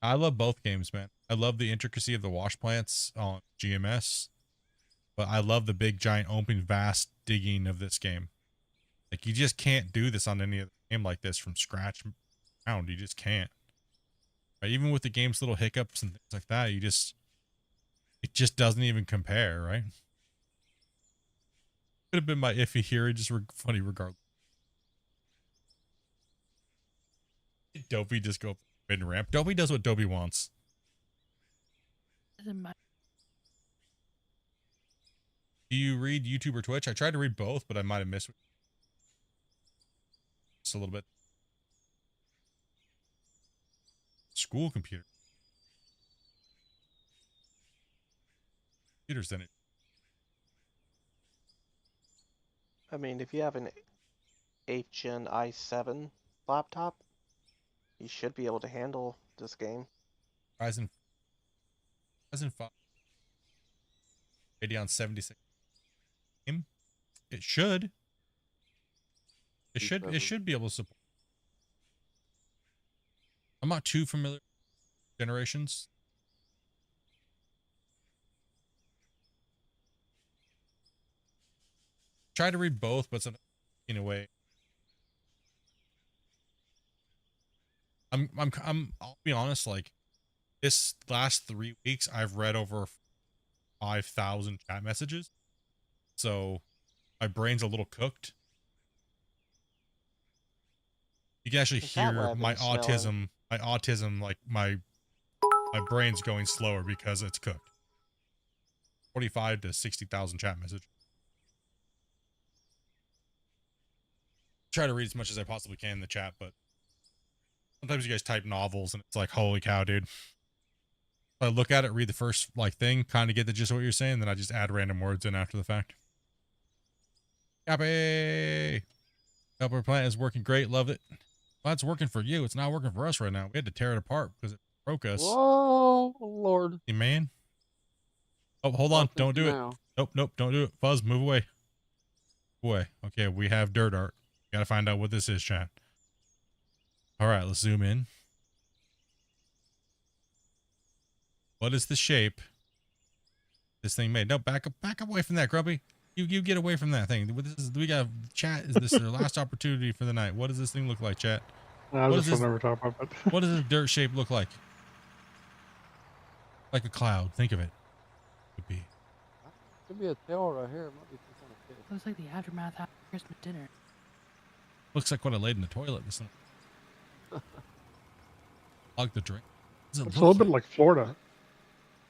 [SPEAKER 1] I love both games, man. I love the intricacy of the wash plants on GMS, but I love the big, giant, open, vast digging of this game. Like, you just can't do this on any other game like this from scratch. You just can't. Right? Even with the game's little hiccups and things like that, it just doesn't even compare, right? Could have been my iffy here, just funny regardless. Did Dopey just go mid ramp? Dopey does what Dopey wants.
[SPEAKER 13] Doesn't matter.
[SPEAKER 1] Do you read YouTube or Twitch? I tried to read both, but I might have missed just a little bit. School computer. Computers then it.
[SPEAKER 6] I mean, if you have an 8th Gen i7 laptop, you should be able to handle this game.
[SPEAKER 1] Ryzen 5 Radeon 76. It should. It should be able to support. I'm not too familiar with generations. Try to read both, but in a way. I'll be honest, like this last 3 weeks I've read over 5,000 chat messages. So my brain's a little cooked. You can actually
[SPEAKER 6] Is that what
[SPEAKER 1] hear
[SPEAKER 6] I've
[SPEAKER 1] my
[SPEAKER 6] been smelling?
[SPEAKER 1] autism, like my brain's going slower because it's cooked. 45 to 60,000 chat messages. Try to read as much as I possibly can in the chat, but sometimes you guys type novels and it's like, holy cow, dude. I look at it, read the first like thing, kind of get the gist of what you're saying, then I just add random words in after the fact. Copy. Upper plant is working great, loved it. Well, it's working for you. It's not working for us right now. We had to tear it apart because it broke us.
[SPEAKER 11] Whoa, Lord.
[SPEAKER 1] Hey, man. Oh, hold on. Don't do it. Nope, don't do it. Fuzz, move away. Away. Okay, we have dirt art. Gotta find out what this is, chat. All right, let's zoom in. What is the shape this thing made? No, back up away from that, Grubby. You get away from that thing. We got chat. Is this their last opportunity for the night? What does this thing look like, chat?
[SPEAKER 5] I
[SPEAKER 1] What
[SPEAKER 5] just
[SPEAKER 1] does
[SPEAKER 5] will never talk about that.
[SPEAKER 1] what does this dirt shape look like? Like a cloud. Think of it. Could be.
[SPEAKER 11] Could be a tail right here. It might be some kind of fish.
[SPEAKER 13] Looks like the aftermath after Christmas dinner.
[SPEAKER 1] Looks like what I laid in the toilet. This like the drink.
[SPEAKER 5] It's a little bit like Florida.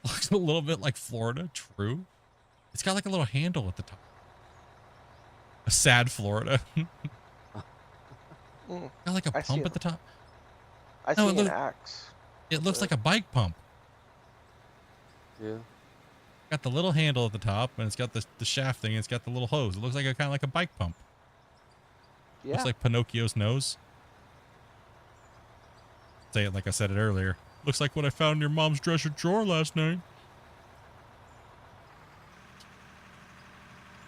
[SPEAKER 1] Looks a little bit like Florida. True. It's got like a little handle at the top. A sad Florida. Got like a pump at the top.
[SPEAKER 6] I see an axe.
[SPEAKER 1] It looks like a bike pump.
[SPEAKER 11] Yeah.
[SPEAKER 1] Got the little handle at the top, and it's got the shaft thing. And it's got the little hose. It looks like kind of like a bike pump.
[SPEAKER 6] Yeah.
[SPEAKER 1] Looks like Pinocchio's nose. Say it like I said it earlier. Looks like what I found in your mom's dresser drawer last night.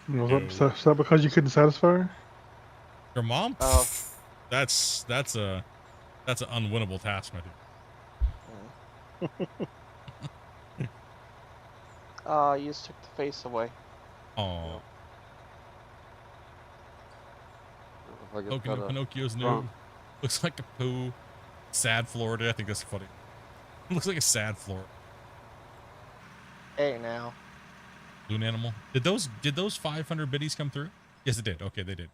[SPEAKER 5] Is that because you couldn't satisfy her?
[SPEAKER 1] Your mom?
[SPEAKER 6] Oh.
[SPEAKER 1] That's an unwinnable task, my dude.
[SPEAKER 6] You just took the face away.
[SPEAKER 1] Oh.
[SPEAKER 11] Like
[SPEAKER 1] Pinocchio's nose. Looks like a poo. Sad Florida. I think that's funny. Looks like a sad Florida.
[SPEAKER 6] Hey now.
[SPEAKER 1] Balloon animal. Did those 500 biddies come through? Yes, it did. Okay, they did.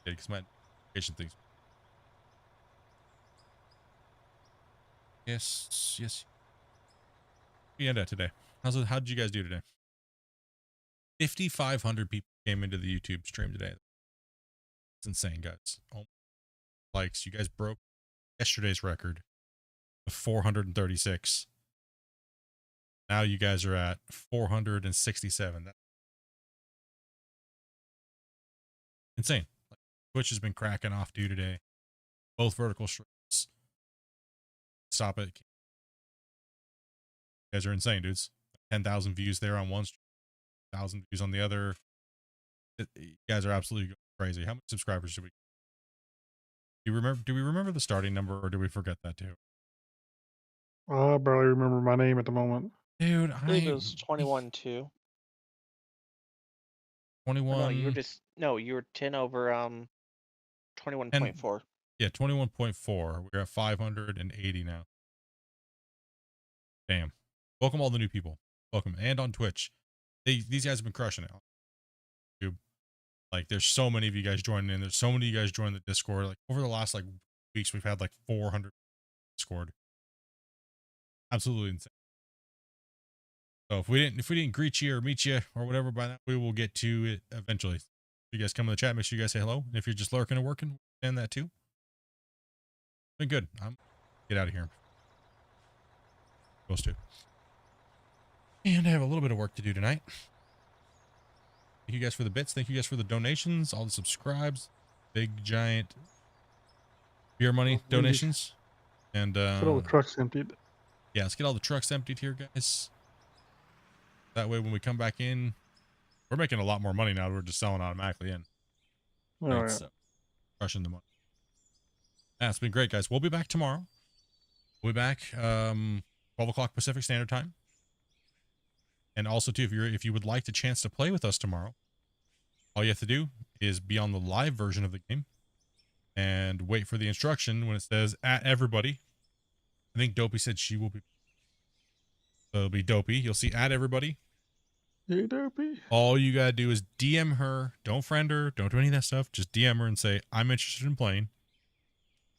[SPEAKER 1] Because my notification things. Yes. We end at today. How did you guys do today? 5,500 people came into the YouTube stream today. It's insane, guys. Oh, likes. You guys broke yesterday's record of 436. Now you guys are at 467. That's insane. Like, Twitch has been cracking off due today. Both vertical streams. Stop it. You guys are insane, dudes. 10,000 views there on one stream, 1,000 views on the other. You guys are absolutely crazy. How many subscribers do we? Do we remember the starting number, or do we forget that too?
[SPEAKER 5] I barely remember my name at the moment.
[SPEAKER 1] Dude,
[SPEAKER 6] I believe it was 21-2.
[SPEAKER 1] 21.
[SPEAKER 6] No, you were 10 over 21.4.
[SPEAKER 1] Yeah, 21.4. We're at 580 now. Damn. Welcome all the new people. Welcome. And on Twitch. These guys have been crushing it. YouTube. Like, there's so many of you guys joining in. There's so many of you guys joining the Discord. Like, over the last weeks, we've had 400 Discord. Absolutely insane. So if we didn't greet you or meet you or whatever by that, we will get to it eventually. If you guys come in the chat, make sure you guys say hello. And if you're just lurking and working, and that too. Been good. I'm get out of here. Supposed to. And I have a little bit of work to do tonight. Thank you guys for the bits. Thank you guys for the donations, all the subscribes, big giant beer money
[SPEAKER 5] Well,
[SPEAKER 1] donations. And
[SPEAKER 5] Get all the trucks emptied.
[SPEAKER 1] yeah, let's get all the trucks emptied here, guys. That way when we come back in, we're making a lot more money now. We're just selling automatically in.
[SPEAKER 5] Oh,
[SPEAKER 1] Right,
[SPEAKER 5] yeah.
[SPEAKER 1] so crushing the money. Yeah, it's been great, guys. We'll be back tomorrow. We'll be back 12 o'clock Pacific Standard Time. And also, too, if you would like the chance to play with us tomorrow, all you have to do is be on the live version of the game and wait for the instruction when it says at everybody. I think Dopey said she will be. So it'll be Dopey. You'll see at everybody.
[SPEAKER 5] Hey, Dopey.
[SPEAKER 1] All you gotta do is DM her. Don't friend her. Don't do any of that stuff. Just DM her and say, I'm interested in playing.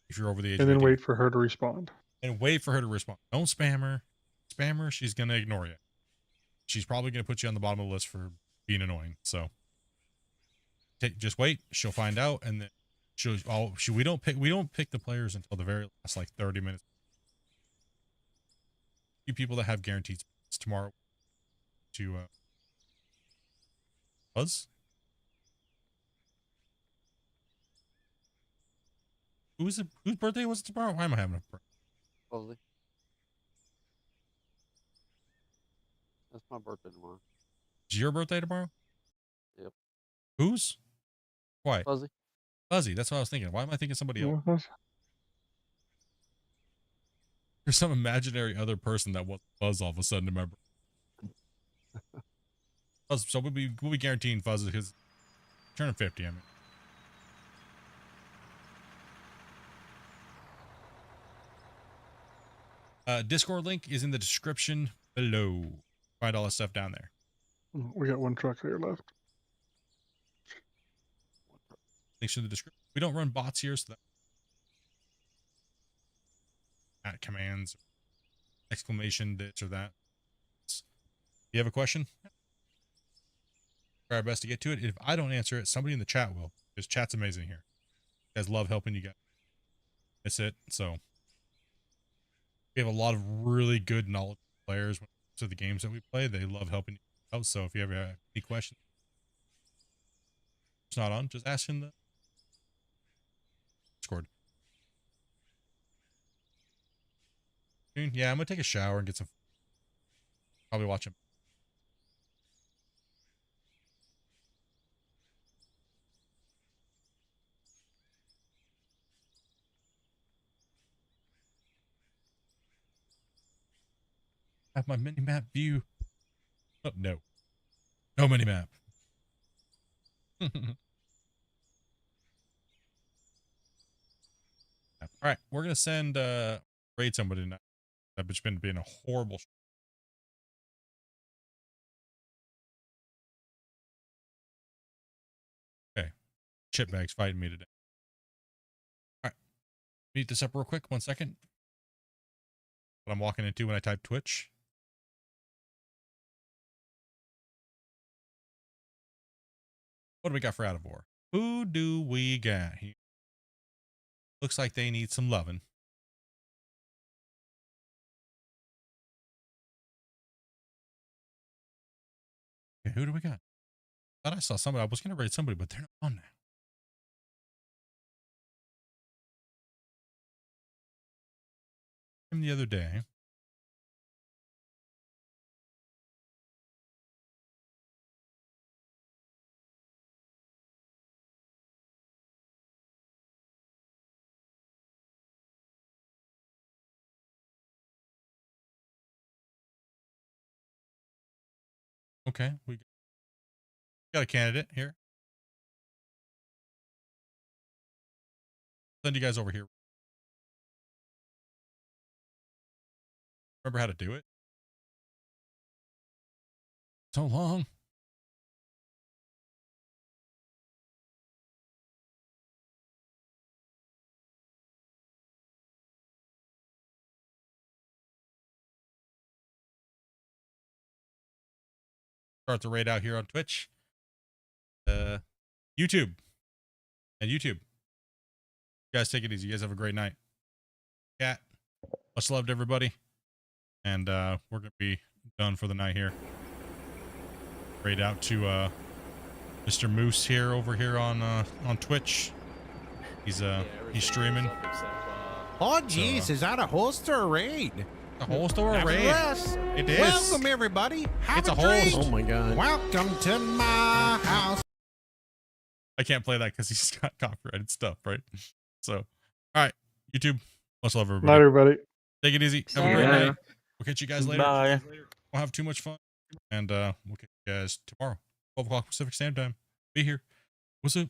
[SPEAKER 1] If you're over the age
[SPEAKER 5] And
[SPEAKER 1] of
[SPEAKER 5] then
[SPEAKER 1] 18.
[SPEAKER 5] wait for her to respond.
[SPEAKER 1] And wait for her to respond. Don't spam her. Spam her, she's gonna ignore you. She's probably gonna put you on the bottom of the list for being annoying. So just wait. She'll find out, and then we don't pick the players until the very last, like, 30 minutes. Few people that have guaranteed spots tomorrow to Buzz. Whose birthday was it tomorrow? Why am I having a birthday?
[SPEAKER 11] Fuzzy. That's my birthday tomorrow.
[SPEAKER 1] Is your birthday tomorrow?
[SPEAKER 11] Yep.
[SPEAKER 1] Whose? Why?
[SPEAKER 11] Fuzzy.
[SPEAKER 1] Fuzzy. That's what I was thinking. Why am I thinking somebody else?
[SPEAKER 5] Yeah,
[SPEAKER 1] There's some imaginary other person that was Buzz all of a sudden. Remember? Fuzz, so we'll be guaranteeing Fuzz because turning 50. I mean. Discord link is in the description below. Find all that stuff down there.
[SPEAKER 5] we got one truck there left.
[SPEAKER 1] Links in the description. We don't run bots here, so that commands, exclamation, this or that. You have a question? Try our best to get to it. If I don't answer it, somebody in the chat will. Because chat's amazing here. You guys love helping you guys. That's it. So we have a lot of really good knowledge players when it comes to the games that we play. They love helping you out. So if you ever have any questions, it's not on, just ask in the Discord. Yeah, I'm gonna take a shower and get some. Probably watch him. Have my mini map view. Oh, no. No mini map. All right, we're gonna send raid somebody tonight. That bitch been being a horrible. Okay, chipbag's fighting me today. All right, meet this up real quick. 1 second. What I'm walking into when I type Twitch. What do we got for out of war? Who do we got here? Looks like they need some loving. Okay, who do we got? Thought I saw somebody. I was gonna raid somebody, but they're not on now. The other day. Okay, we got a candidate here. Send you guys over here. Remember how to do it? So long. Start the raid out here on Twitch. YouTube. And YouTube. You guys take it easy. You guys have a great night. Cat. Much love to everybody. And we're gonna be done for the night here. Raid out to Mr. Moose here over here on Twitch. He's streaming.
[SPEAKER 16] Oh jeez, is that a host or a raid?
[SPEAKER 1] A host or a raid?
[SPEAKER 16] Yes.
[SPEAKER 1] It is.
[SPEAKER 16] Welcome everybody. Have
[SPEAKER 1] It's a
[SPEAKER 16] drink.
[SPEAKER 1] host.
[SPEAKER 16] Oh my god. Welcome to my house.
[SPEAKER 1] I can't play that because he's got copyrighted stuff, right? So, all right, YouTube. Much love, everybody.
[SPEAKER 5] Night, everybody.
[SPEAKER 1] Take it easy. Have a great night. We'll catch you guys later.
[SPEAKER 10] Bye.
[SPEAKER 1] We'll have too much fun, and we'll catch you guys tomorrow, 12 o'clock Pacific Standard Time. Be here. What's up?